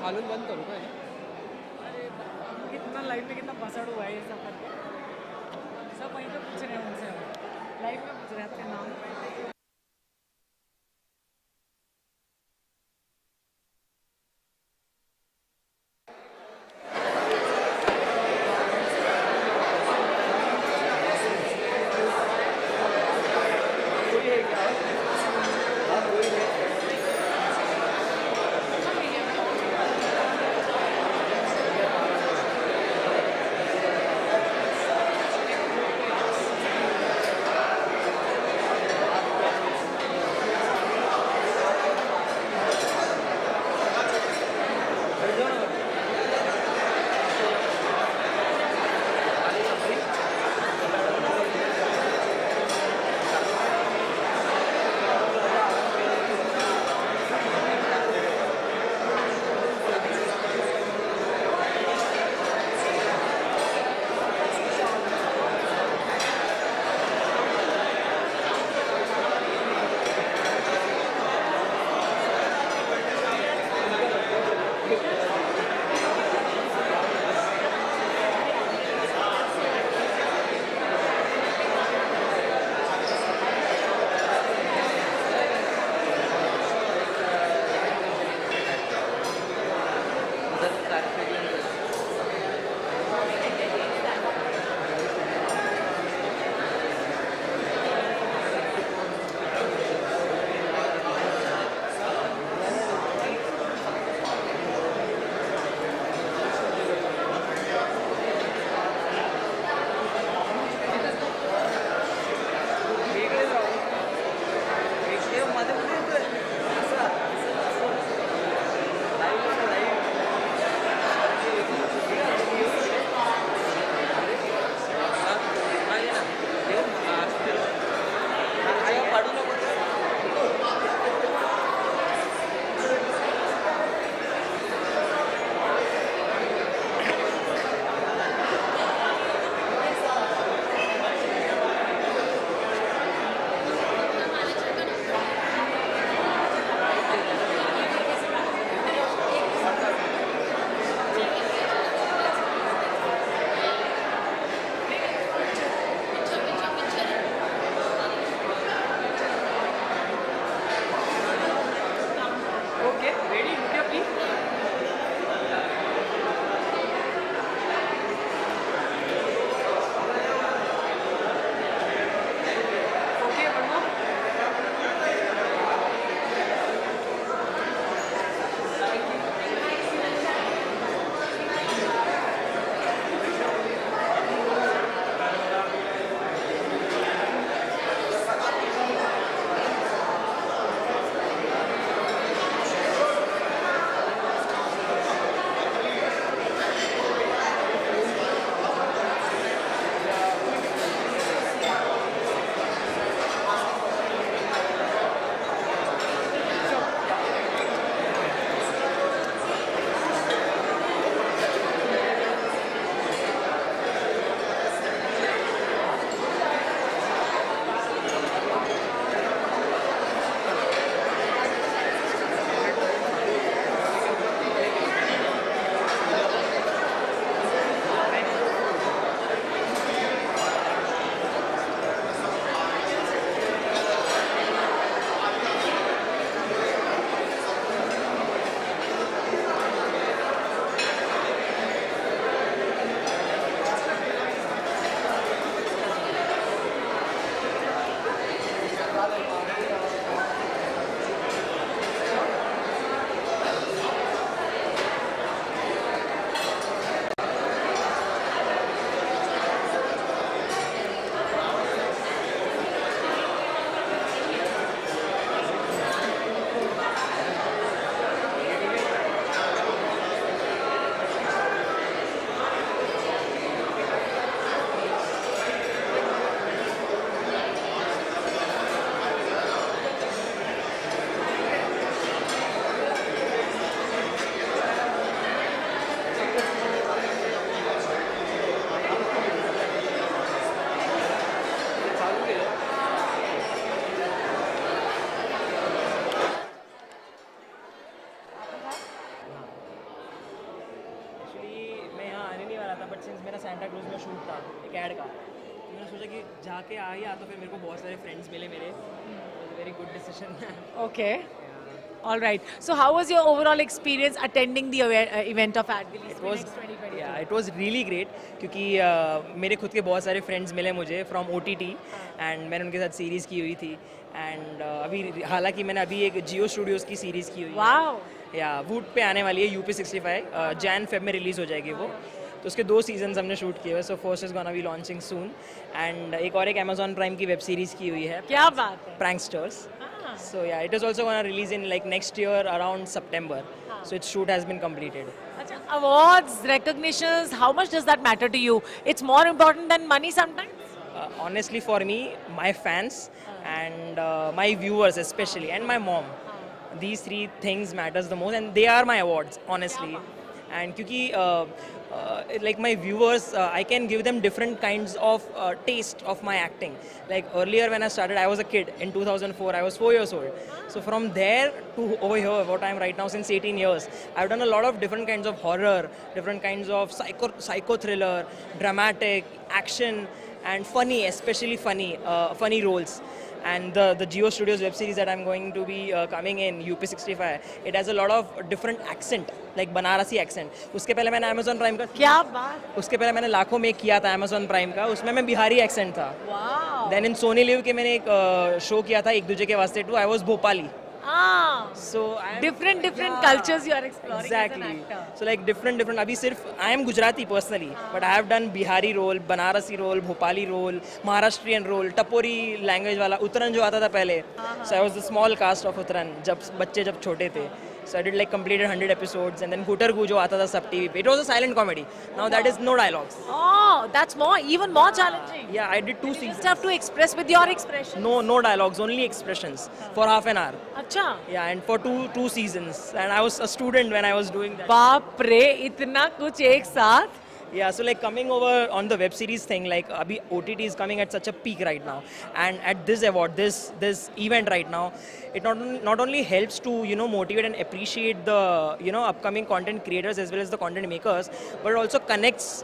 खालून बंद करूँ क्या? अरे कितना live में कितना पसड़ हुआ है ये सब करके सब वहीं पे पूछ रहे हैं उनसे लाइव में पूछ रहे हैं आपके नाम जाके आ गया तो फिर मेरे को बहुत सारे फ्रेंड्स मिले मेरे, very good decision. Okay. All right. So how was your overall experience attending the event of AdGally SCREENXX 2022? Yeah, it was really great क्योंकि मेरे खुद के बहुत सारे फ्रेंड्स मिले मुझे फ्रॉम OTT एंड मैंने उनके साथ सीरीज़ की हुई थी एंड अभी हालांकि मैंने अभी एक जियो स्टूडियोज़ की सीरीज़ की हुई है. Wow. या वूट पे आने वाली है UP65 जैन फेब में रिलीज़ हो जाएगी वो. तो उसके 2 सीजन्स हमने शूट किए हुए. So first is gonna be launching soon and एक और एक अमेजॉन प्राइम की वेब सीरीज़ की हुई है. क्या बात है. प्रैंकस्टर्स. So yeah, it is also going to release in like next year around September. So its shoot has been completed. Awards, recognitions, how much does that matter to you? It's more important than money sometimes? Honestly for me, my fans and my viewers especially and my mom. These 3 things matters the most and they are my awards, honestly. And क्योंकि like my viewers, I can give them different kinds of taste of my acting. Like earlier when I started, I was a kid. In 2004, I was 4 years old. So from there to over here, what I am right now since 18 years, I've done a lot of different kinds of horror, different kinds of psycho thriller, dramatic, action, and funny, especially funny roles. And the Geo Studios web series that I'm going to be coming in, UP65, it has a lot of different accent, like Banarasi accent. उसके पहले मैंने Amazon Prime का क्या बात. उसके पहले मैंने लाखों में किया था Amazon Prime का, उसमें मैं बिहारी accent था. Wow. Then in Sony Live के मैंने एक शो किया था एक Duje Ke Vaaste two, I was Bhopali. So different cultures you are exploring exactly. as an actor. So like different. अभी सिर्फ I am Gujarati personally, but I have done Bihari role, Banarasi role, Bhopali role, Maharashtrian role, Tapori language वाला, Uttaran जो आता था पहले. So I was the small cast of Uttaran जब बच्चे जब छोटे थे. So I did like completed 100 episodes and then Gutargu जो आता था सब TV पे. It was a silent comedy. Now that is no dialogues. Oh, that's even more challenging. Yeah, I did 2 seasons. You just have to express with your expression. No dialogues, only expressions for half an hour. अच्छा. Yeah, and for two seasons. And I was a student when I was doing that. बाप रे, इतना कुछ एक साथ. Yeah, so like coming over on the web series thing, like abhi OTT is coming at such a peak right now, and at this award, this event right now, it not only helps to motivate and appreciate the upcoming content creators as well as the content makers, but it also connects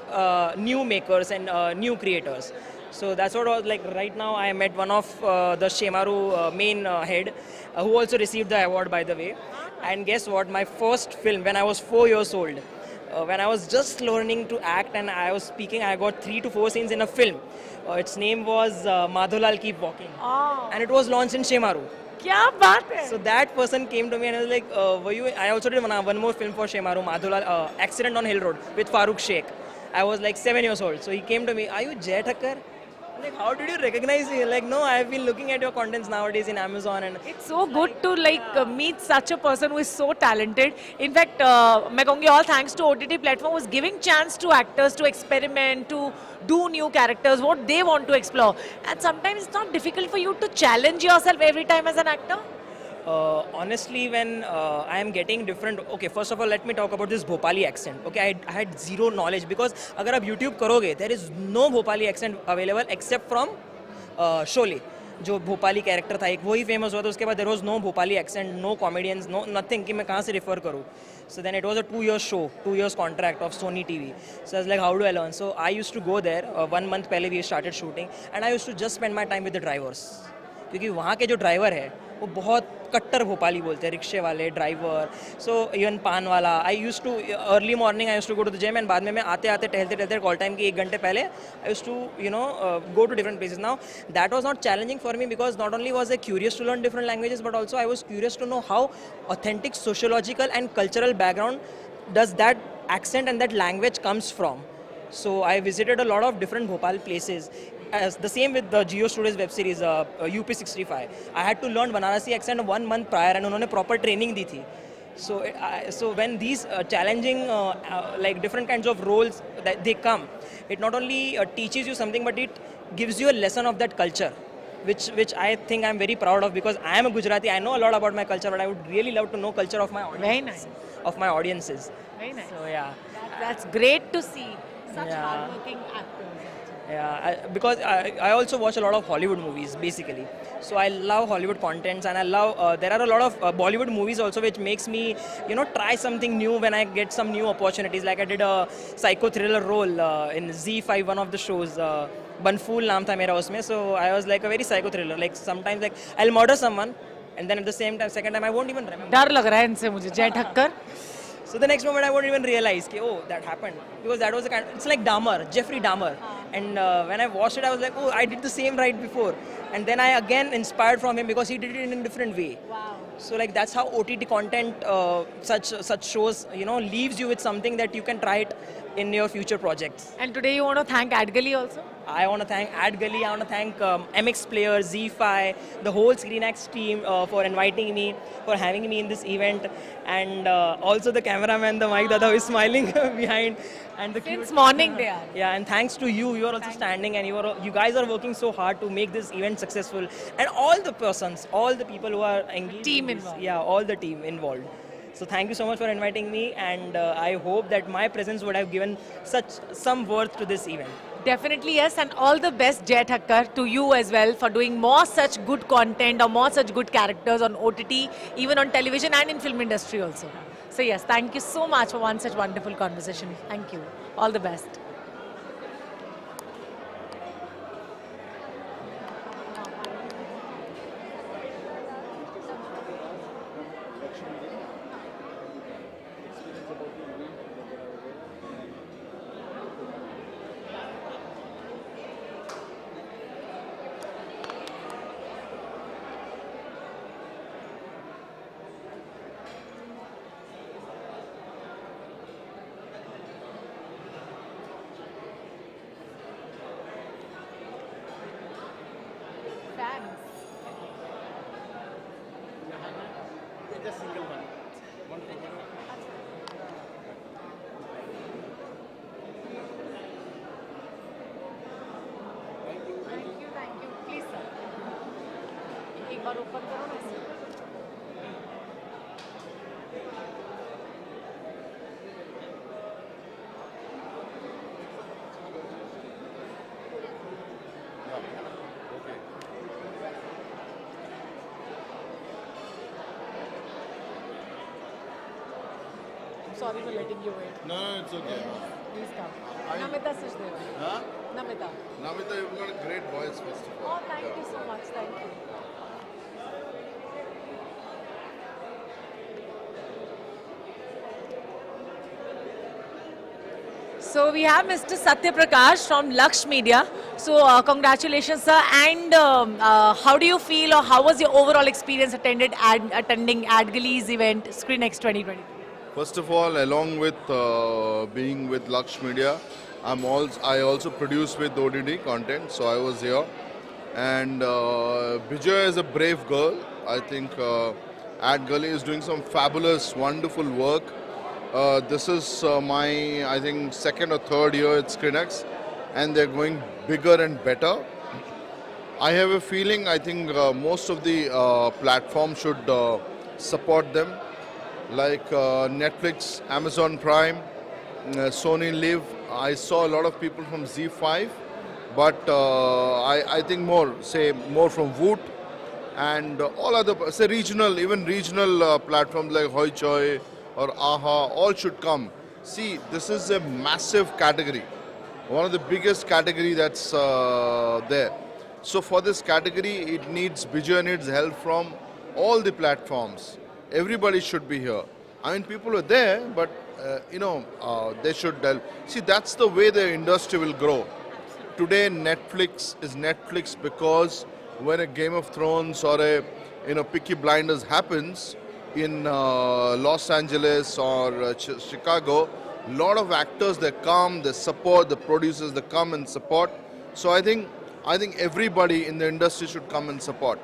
new makers and new creators. So that's what was like right now. I met one of the Shemaru main head, who also received the award by the way. And guess what? My first film when I was 4 years old. When I was just learning to act and I was speaking, I got 3 to 4 scenes in a film. Its name was Madhulal Keep Walking. Oh. And it was launched in Shemaru. क्या बात है? So that person came to me and I was like, were you? I also did one more film for Shemaru, Madhulal, Accident on Hill Road with Farooq Sheikh. I was like 7 years old. So he came to me, are you Jay Thakkar? Like, how did you recognize me? Like, no, I've been looking at your contents nowadays in Amazon. And it's so good to meet such a person who is so talented. In fact, मैं कहूँगी all thanks to OTT platform was giving chance to actors to experiment, to do new characters, what they want to explore. And sometimes it's not difficult for you to challenge yourself every time as an actor. Honestly, when I am getting different, okay, first of all, let me talk about this Bhopali accent. Okay, I had zero knowledge because अगर आप YouTube करोगे, there is no Bhopali accent available except from Sholay. जो Bhopali character था एक वही famous हुआ था उसके बाद there was no Bhopali accent, no comedians, no nothing कि मैं कहाँ से refer करूँ. So then it was a 2-year show, 2 years contract of Sony TV. So I was like, how do I learn? So I used to go there. 1 month पहले we started shooting, and I used to just spend my time with the drivers. क्योंकि वहाँ के जो driver है वो बहुत कट्टर भोपाली बोलते हैं, रिक्शे वाले ड्राइवर. सो इवन पान वाला. I use to early morning I use to go to the gym and बाद में मैं आते आते टहलते कॉल टाइम के 1 घंटे पहले I use to go to different places. Now that was not challenging for me because not only was I curious to learn different languages but also I was curious to know how authentic sociological and cultural background does that accent and that language comes from. So I visited a lot of different Bhopal places. As the same with the Geo Studios web series UP65. I had to learn Banarasi accent 1 month prior and उन्होंने proper training दी थी. So when these challenging like different kinds of roles that they come, it not only teaches you something but it gives you a lesson of that culture. Which I think I'm very proud of because I am a Gujarati. I know a lot about my culture, but I would really love to know culture of my audience. Very nice. Of my audiences. Very nice. So yeah. That's great to see. Such hardworking actors. Yeah, because I also watch a lot of Hollywood movies basically. So I love Hollywood contents and I love, there are a lot of Bollywood movies also which makes me, try something new when I get some new opportunities. Like I did a psycho thriller role in Z5, one of the shows. Banfool नाम था मेरा उसमें. So I was like a very psycho thriller. Like sometimes like I'll murder someone, and then at the same time, second time I won't even remember. डर लग रहा है इनसे मुझे जय Thakkar. So the next moment I won't even realize कि oh that happened, because that was a kind. It's like Dahmer, Jeffrey Dahmer. And when I watched it, I was like, oh, I did the same right before. And then I again inspired from him because he did it in a different way. Wow. So like that's how OTT content, such shows, leaves you with something that you can try it in your future projects. And today you want to thank AdGully also? I want to thank AdGully, I want to thank MX Players, Z5, the whole ScreenXX team for inviting me, for having me in this event, and also the cameraman, the Mike Dada who is smiling behind. And the Since morning they are. Yeah, and thanks to you, you are also standing, and you guys are working so hard to make this event successful. And all the persons, all the people who are engaged. Team involved. Yeah, all the team involved. So thank you so much for inviting me, and I hope that my presence would have given some worth to this event. Definitely yes, and all the best Jay Thakkar to you as well for doing more such good content or more such good characters on OTT, even on television and in film industry also. So yes, thank you so much for one such wonderful conversation. Thank you. All the best. Just single one. One photo. Thank you. Please sir. एक बार open करो ना इसे. Sorry for letting you wait. No, it's okay. Please come. Namita Sachdeva. Huh? Namita. Namita, you've got a great voice, first of all. Oh, thank you so much. Thank you. So we have Mr. Satya Prakash from Lux Media. So congratulations, sir. And how do you feel, or how was your overall experience attending AdGully's event, ScreenXX 2020? First of all, along with being with Lux Media, I also produce with OTT content, so I was here. And Bijaya is a brave girl. I think AdGully is doing some fabulous, wonderful work. This is my, I think, second or third year at ScreenXX, and they're going bigger and better. I have a feeling, I think most of the platforms should support them, like Netflix, Amazon Prime, Sony Live. I saw a lot of people from Z5, but I think more from Voot and all other, regional, even regional platforms like Hoi Choi or AHA, all should come. See, this is a massive category, one of the biggest category that's there. So for this category, Bijaya needs help from all the platforms. Everybody should be here. I mean, people are there, but they should help. See, that's the way the industry will grow. Today, Netflix is Netflix because when a Game of Thrones or a Peaky Blinders happens in Los Angeles or Chicago, a lot of actors, they come, they support, the producers, they come and support. So I think everybody in the industry should come and support.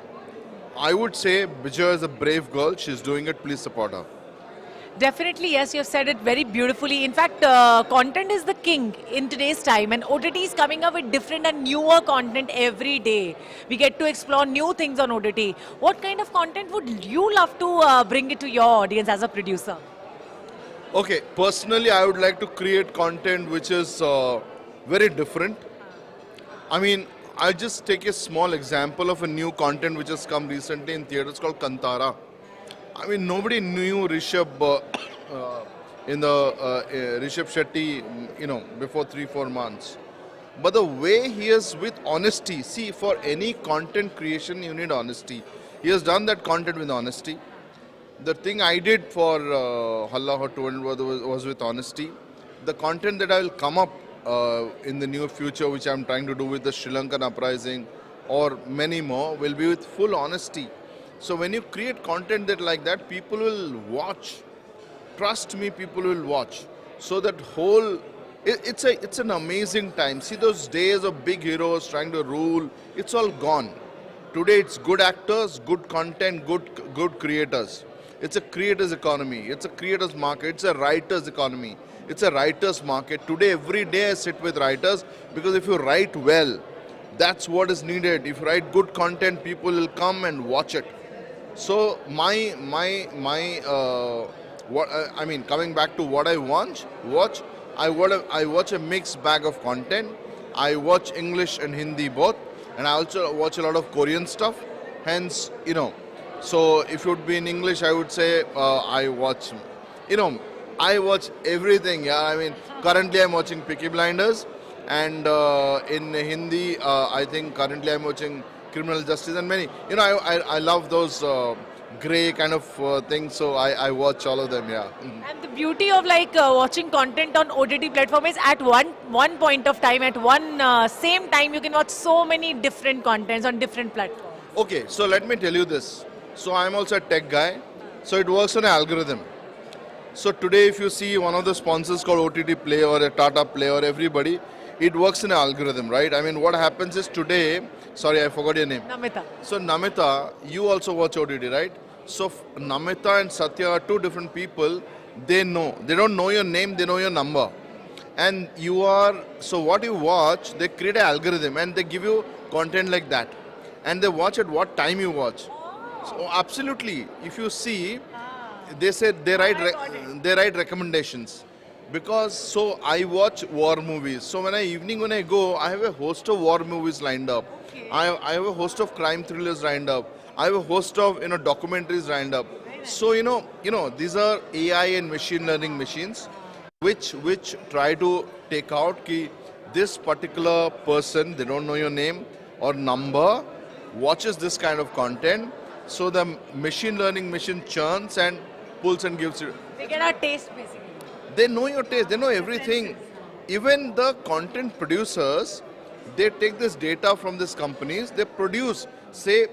I would say Bijaya is a brave girl. She's doing it. Please support her. Definitely, yes. You have said it very beautifully. In fact, content is the king in today's time, and OTT is coming up with different and newer content every day. We get to explore new things on OTT. What kind of content would you love to bring it to your audience as a producer? Okay, personally, I would like to create content which is very different. I mean, I'll just take a small example of a new content which has come recently in theaters called Kantara. I mean, nobody knew Rishabh in the Rishabh Shetty, before 3-4 months. but the way he is with honesty. See, for any content creation, you need honesty. He has done that content with honesty. The thing I did for Halla Hot 200 was with honesty. The content that I will come up in the near future, which I'm trying to do with the Sri Lankan uprising or many more, will be with full honesty. So when you create content that like that, people will watch. Trust me, people will watch. So that whole, it's an amazing time. See those days of big heroes trying to rule, it's all gone. Today it's good actors, good content, good creators. It's a creators economy. It's a creators market. It's a writers economy. It's a writers market. Today, every day I sit with writers because if you write well, that's what is needed. If you write good content, people will come and watch it. So coming back to what I watch, I watch a mixed bag of content. I watch English and Hindi both, and I also watch a lot of Korean stuff. Hence, so if it would be in English, I would say I watch everything. Yeah, I mean, currently I'm watching Peaky Blinders, and in Hindi, I think currently I'm watching Criminal Justice and many. I love those grey kind of things, so I watch all of them. Yeah. And the beauty of watching content on OTT platform is at one point of time, at one same time, you can watch so many different contents on different platforms. Okay, so let me tell you this. So I'm also a tech guy. So it works on an algorithm. So today if you see one of the sponsors called OTT Play or a Tata Play or everybody, it works in an algorithm, right? I mean, what happens is today, sorry, I forgot your name. Namita. So Namita, you also watch OTT, right? So Namita and Satya are two different people. They don't know your name, they know your number. And so what you watch, they create an algorithm and they give you content like that. And they watch at what time you watch. So absolutely, if you see, they said they write recommendations. Because so I watch war movies. So when I go, I have a host of war movies lined up. Okay. I have a host of crime thrillers lined up. I have a host of documentaries lined up. So these are AI and machine learning machines, which try to take out ki this particular person, they don't know your name or number, watches this kind of content. So the machine learning machine churns and pulls and gives you. They get our taste basically. They know your taste, they know everything. Even the content producers, they take this data from these companies, they produce, say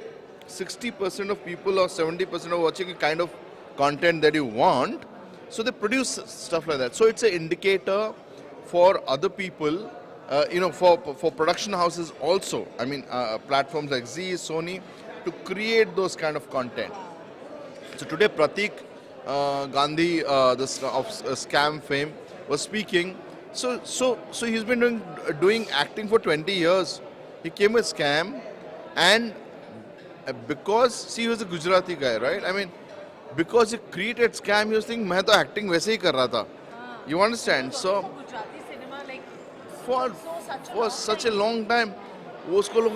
60% of people or 70% are watching a kind of content that you want. So they produce stuff like that. So it's an indicator for other people, for production houses also. I mean, platforms like Zee, Sony, to create those kind of content. So today Pratik Gandhi, of Scam fame, was speaking. So he's been doing acting for 20 years. He came with Scam, and because he was a Gujarati guy, right? I mean, because he created Scam, he was thinking, "मैं तो acting वैसे ही कर रहा था." You understand? So for such a long time, उसको लोग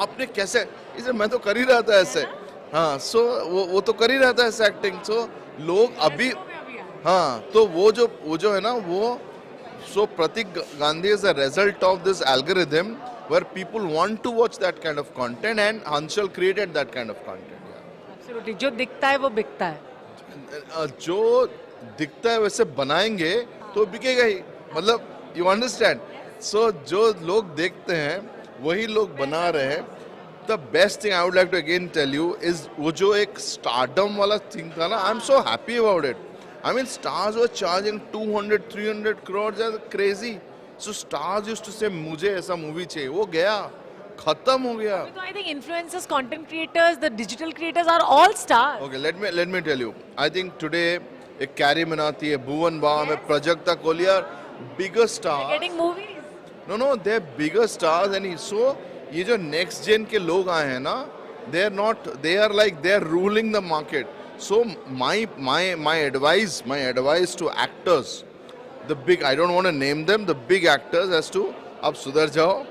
आपने कैसे? इसे मैं तो कर ही रहा था ऐसे. हाँ, so वो तो कर ही रहा था ऐसे acting. So लोग अभी हाँ, तो वो जो है ना वो, so Pratik Gandhi is a result of this algorithm where people want to watch that kind of content, and Hanshal created that kind of content. Yeah. Absolutely. जो दिखता है वो बिकता है. जो दिखता है वैसे बनाएंगे तो बिकेगा ही. मतलब you understand? So जो लोग देखते हैं वही लोग बना रहे हैं. The best thing I would like to again tell you is वो जो एक stardom वाला thing था ना, I'm so happy about it. I mean, stars were charging 200, 300 crores, that's crazy. So stars used to say मुझे ऐसा movie चाहिए, वो गया, खत्म हो गया. So I think influencers, content creators, the digital creators are all stars. Okay, let me tell you. I think today एक Carrie Minati, एक Bhuvan Bam, एक Prajakta Kollier, bigger stars. They're getting movies. No, they're bigger stars, and so ये जो next gen के लोग आए हैं ना, they're ruling the market. So my advice to actors, the big, I don't want to name them, the big actors, as to अब सुधर जाओ.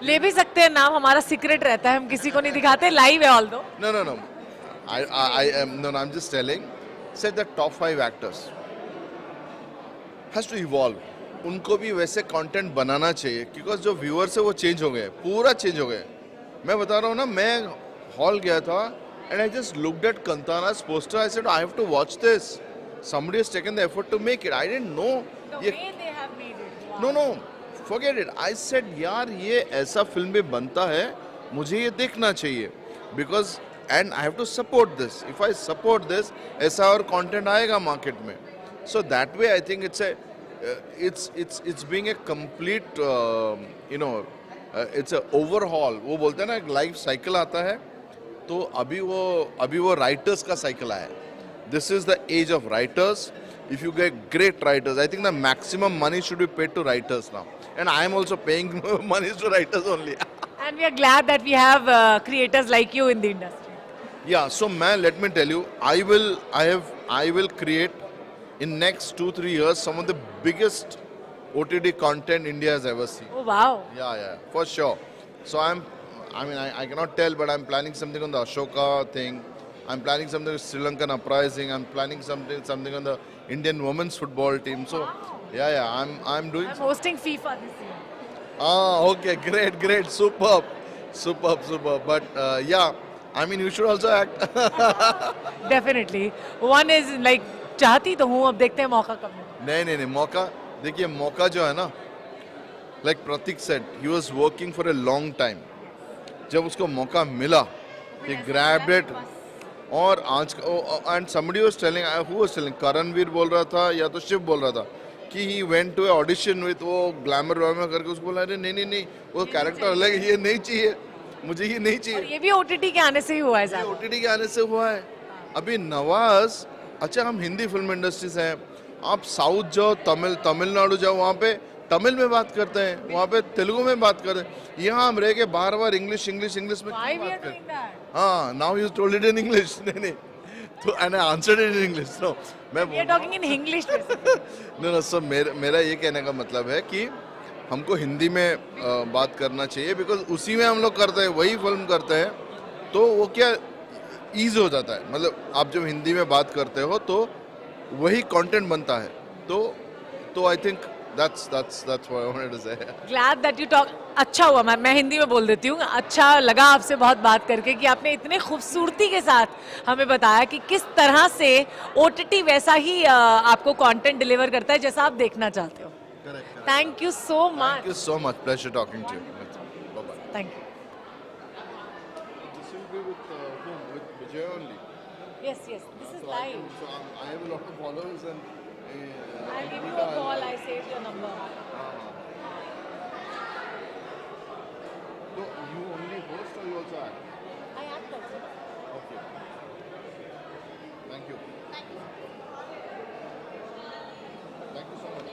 ले भी सकते हैं नाम, हमारा secret रहता है, हम किसी को नहीं दिखाते, live है although. No. I'm just telling. Say the top 5 actors has to evolve. उनको भी वैसे कंटेंट बनाना चाहिए, बिकॉज जो व्यूअर्स है वो चेंज हो गए, पूरा चेंज हो गए। मैं बता रहा हूँ ना, मैं हॉल गया था and I just looked at Kantara's poster, I said I have to watch this, somebody has taken the effort to make it, I didn't know The way they have made it. Wow. no forget it, I said यार ये ऐसा film भी बनता है, मुझे ये देखना चाहिए, because and I have to support this, if I support this ऐसा और content आएगा market में, so that way I think it's a it's being a complete it's a overhaul। वो बोलते हैं ना एक लाइफ साइकिल आता है, तो अभी वो राइटर्स का साइकिल आया है। This is the age of writers. If you get great writers, I think the maximum money should be paid to writers now, and I am also paying money to writers only। And we are glad that we have creators like you in the industry. Yeah, so man, let me tell you, I will create in next 2-3 years some of the biggest OTT content India has ever seen. Oh wow. Yeah, for sure. So I cannot tell, but I'm planning something on the Ashoka thing. I'm planning something with Sri Lankan uprising. I'm planning something on the Indian women's football team. So yeah, I'm doing. I'm hosting FIFA this year. Okay, great, superb. But yeah, I mean you should also act. Definitely. One is like चाहती तो हूँ, अब देखते हैं मौका कब मिलेगा। नहीं मौका, देखिए मौका जो है ना, like Pratik said, he was working for a long time. जब उसको मौका मिला, he grabbed it, और आज and somebody was telling, who was telling, Karanvir बोल रहा था या तो शिव बोल रहा था कि he went to an audition with वो ग्लैमर करके, उसको बोला अरे नहीं वो कैरेक्टर अलग है, ये नहीं चाहिए, मुझे ये नहीं चाहिए। और ये भी OTT के आने से ही हुआ है। ये OTT के आने से हुआ है। अभी नवाज, अच्छा हम हिंदी फिल्म इंडस्ट्री से हैं, आप साउथ जाओ, तमिलनाडु जाओ, वहाँ पे तमिल में बात करते हैं, वहाँ पे तेलुगु में बात करते हैं। यहाँ हम रह के बार इंग्लिश में क्यों बात करते हैं? हाँ, now you told it in English। नहीं तो and I answered it in English। So We are talking in English basically। no, so मेरा ये कहने का मतलब है कि हमको हिंदी में बात करना चाहिए, बिकॉज उसी में हम लोग करते हैं, वही फिल्म करते हैं, तो वो क्या ईज हो जाता है। मतलब आप जब हिंदी में बात करते हो तो वही कंटेंट बनता है, तो I think that's what I wanted to say। Glad that you talk। अच्छा हुआ, मैं हिंदी में बोल देती हूँ। अच्छा लगा आपसे बहुत बात करके कि आपने इतने खूबसूरती के साथ हमें बताया कि किस तरह से OTT वैसा ही आपको कंटेंट डिलीवर करता है जैसा आप देखना चाहते हो। Thank you so much। Thank you so much। Pleasure talking to you। Bye-bye। Thank you। This will be with whom? With Vijay only? Yes, this is live। So I have a lot of followers and I'll give you a call, I saved your number। So you only host or you also act? I act also। Okay। Thank you। Thank you so much।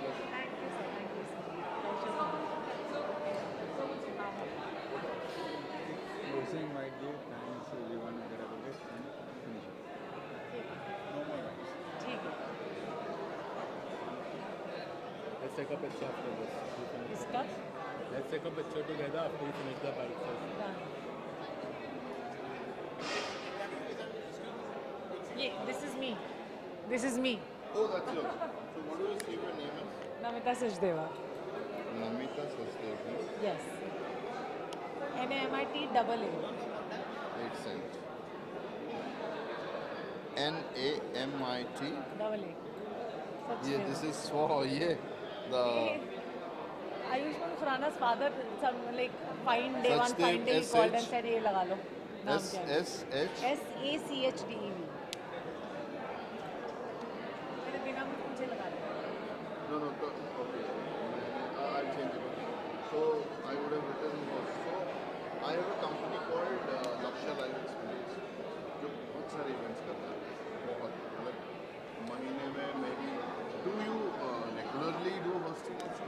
Closing my dear, thanks everyone that have been and finish it। No more lines। ठीक है। Let's take a picture after this। इसका? Let's take a picture together after you finish the bike first। ये this is me। Oh, that's yours। So what do you say your name is? Namita Sachdeva। Namita Sachdeva। Yes। NAMIT Makes sense। NAMIT। Yeah, this is the Ayushman Khurana's father, some like fine day, one fine day he called and said, "ये लगा लो।" SACHDEV। मेरे बिना मुझे लगा लो। No, okay। I'll change it। So I would have written first। So I have a company called Lakshya Live Experience, जो बहुत सारे events करता है, बहुत मतलब महीने में maybe। Do you regularly do hosting also?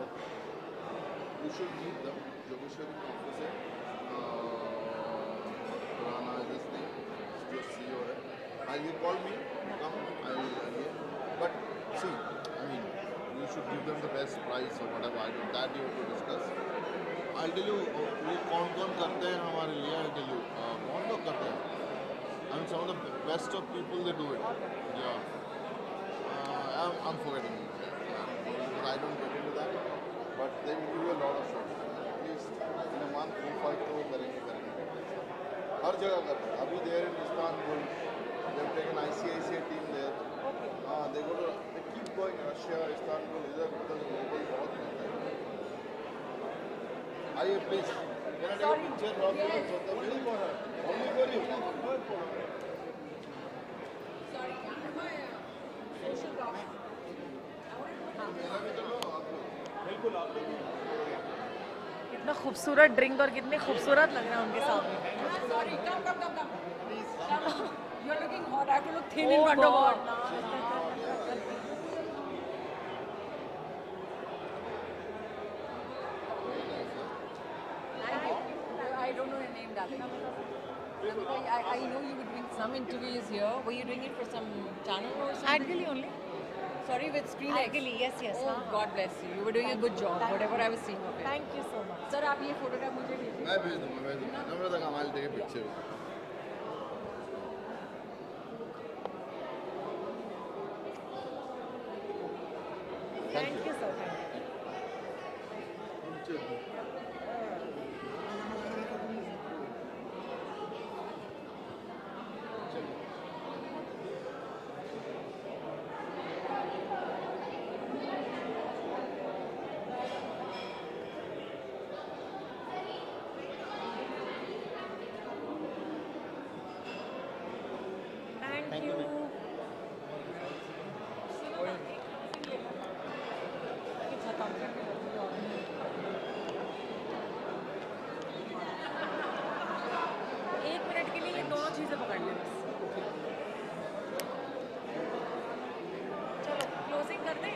Okay। You should meet them। Jogeshwari office है, Purana is his name, जो CEO है। You call me, come, but see, I mean, you should give them the best price or whatever। I don't, that you have to discuss। I'll tell you वो कौन करते हैं हमारे लिए। I'll tell you बहुत लोग करते हैं। I mean, some of the best of people they do it। Yeah। I'm forgetting it। I don't get into to them, but they will give you a lot of shows. At least in a month, 4-5 तो करेंगे. हर जगह कर रहे हैं. अभी there in Istanbul, they've taken ICICI team there. They keep going. Russia, Istanbul, इधर उधर global बहुत मिलता है. आइए please. Can I take a picture? Rob, only for her. Only for you. कितना खूबसूरत ड्रिंक और कितने खूबसूरत लग रहे हैं उनके सामने. You're looking hot. I have to look thin in front of her. I don't know your name, darling. I know you were doing some interviews here. Were you doing it for some channel or something? Adgali only. Sorry, with SCREENXX. Adgali, yes. Oh, God bless you. You were doing a good job, whatever I was seeing of it. Thank you so much. Sir, आप ये photograph मुझे भेजिए. मैं भेज दूँगा. नम्रता का I'll take a picture. Thank you, sir. Thank you. एक minute के लिए ये दोनों चीजें पकड़ ले बस. चलो क्लोजिंग कर दें.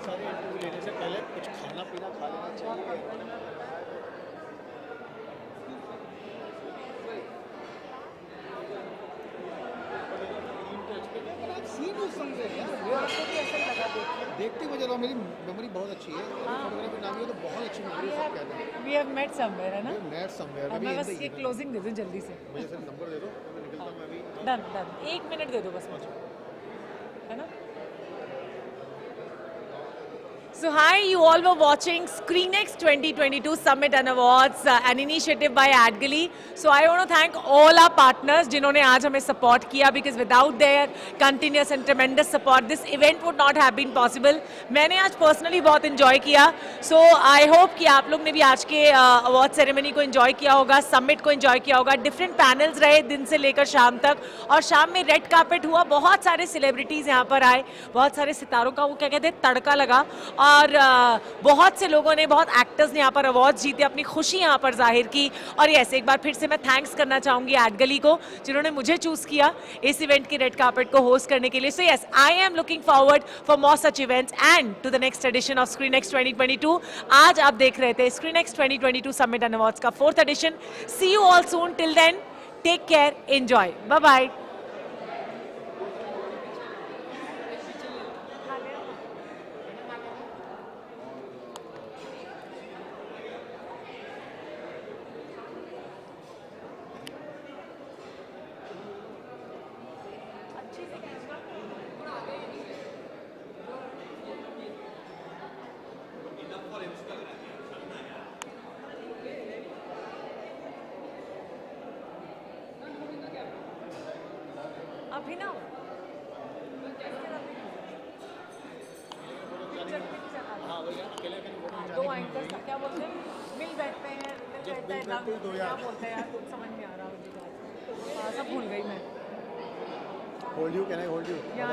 सारे इंटरव्यू लेने से पहले कुछ खाना पीना खा लेना चाहिए. देखते हुए चलो मेरी मेमोरी बहुत अच्छी है. फोटोग्राफी नाम है तो बहुत अच्छी मेमोरी सब कहते हैं. We have met somewhere, है ना? Net somewhere. अब मैं बस ये क्लोजिंग दे दूं जल्दी से. मुझे सर नंबर दे दो, मैं निकलता हूं. मैं भी डन. 1 मिनट दे दो बस मुझे, है ना? So hi, you all were watching SCREENXX 2022 Summit and Awards, an initiative by Adgali. So I want to thank all our partners जिन्होंने आज हमें support किया, because without their continuous and tremendous support, this event would not have been possible. मैंने आज personally बहुत enjoy किया. So I hope कि आप लोग ने भी आज के award ceremony को enjoy किया होगा, summit को enjoy किया होगा. Different panels रहे दिन से लेकर शाम तक, और शाम में red carpet हुआ. बहुत सारे celebrities यहाँ पर आए, बहुत सारे सितारों का वो क्या कहते हैं तड़का लगा, और बहुत से लोगों ने, बहुत एक्टर्स ने यहाँ पर अवार्ड जीते, अपनी खुशी यहाँ पर जाहिर की. और यस, एक बार फिर से मैं थैंक्स करना चाहूँगी एडगली को जिन्होंने मुझे चूज़ किया इस इवेंट की रेड कार्पेट को होस्ट करने के लिए. So yes, I am looking forward for more such events and to the next edition of SCREENXX 2022. आज आप देख रहे थे SCREENXX 2022 समिट एंड अवार्ड्स का 4th edition. See you all soon. Till then, take care, enjoy, bye bye. Abhinav, दो anchors क्या बोलते हैं, मिल बैठते हैं, क्या बोलते हैं यार, कुछ समझ नहीं आ रहा मुझे. सब भूल गई मैं. Hold you, can I hold you? या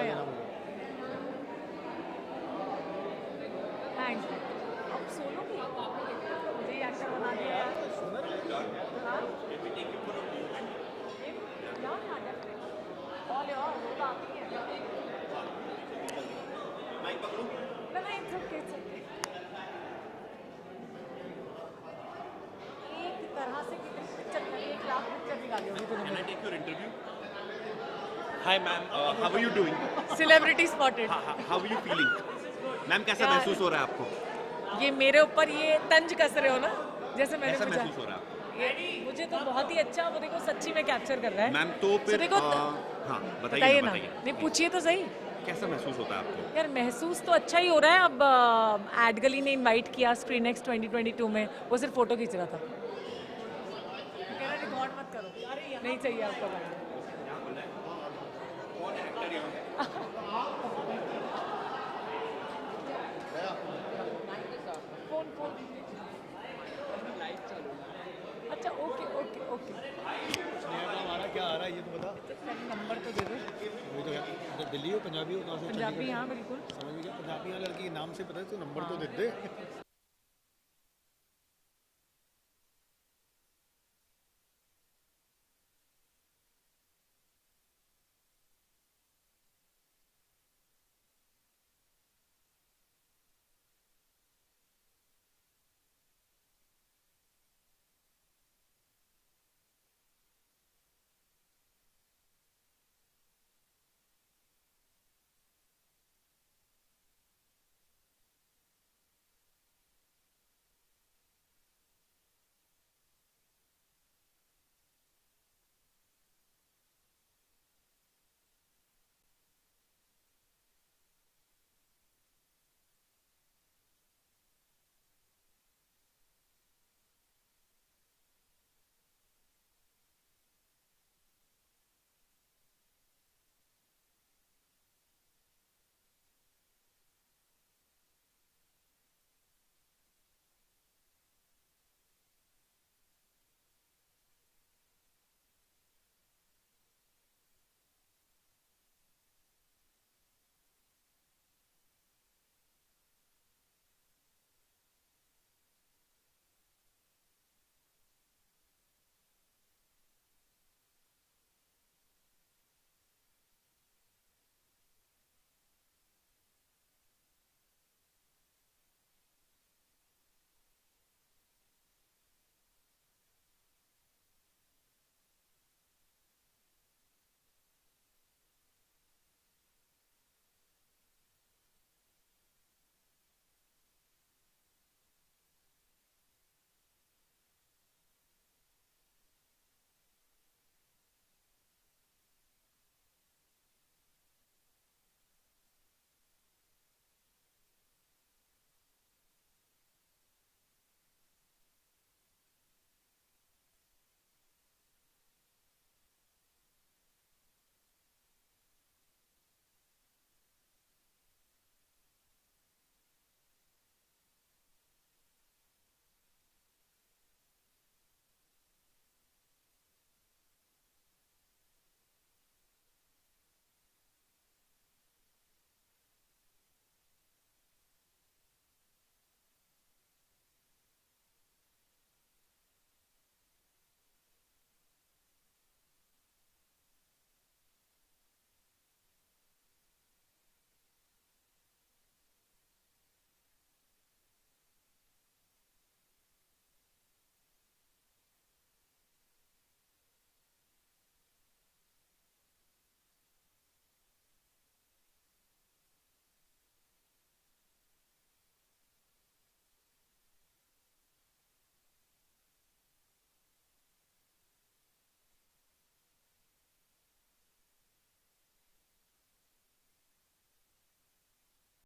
थैंक्स. अब सोलो भी मुझे एक्टर बना दिया यार. All yours, वो बाकी है. नहीं, it's okay, it's okay. एक तरह से कितने पिक्चर में 1 लाख पिक्चर निकाली होगी तूने. Can I take your interview? Hi ma'am, how are you doing? Celebrity spotted. How are you feeling? Ma'am कैसा महसूस हो रहा है आपको? ये मेरे ऊपर ये तंज कस रहे हो ना, जैसे मैंने कैसा पूछा. महसूस हो रहा है आपको? मुझे तो बहुत ही अच्छा, वो देखो सच्ची में कैप्चर कर रहा है मैम तो फिर देखो हाँ बताइए बताइए ना, नहीं पूछिए तो सही। कैसा महसूस होता है आपको? यार महसूस तो अच्छा ही हो रहा है। अब एड गली ने इनवाइट किया SCREENXX 2022 में, वो सिर्फ फोटो खींच रहा था। कह रहा रिकॉर्ड मत करो, नहीं चाहिए आपको। अच्छा ओके ओके ओके। क्या आ रहा है ये तो बता। नंबर तो दे दो। वही तो यार, दिल्ली हो पंजाबी हो कहाँ से? पंजाबी, हाँ बिल्कुल। समझ में क्या, पंजाबी वाला लड़की के नाम से पता है तो नंबर तो दे दे।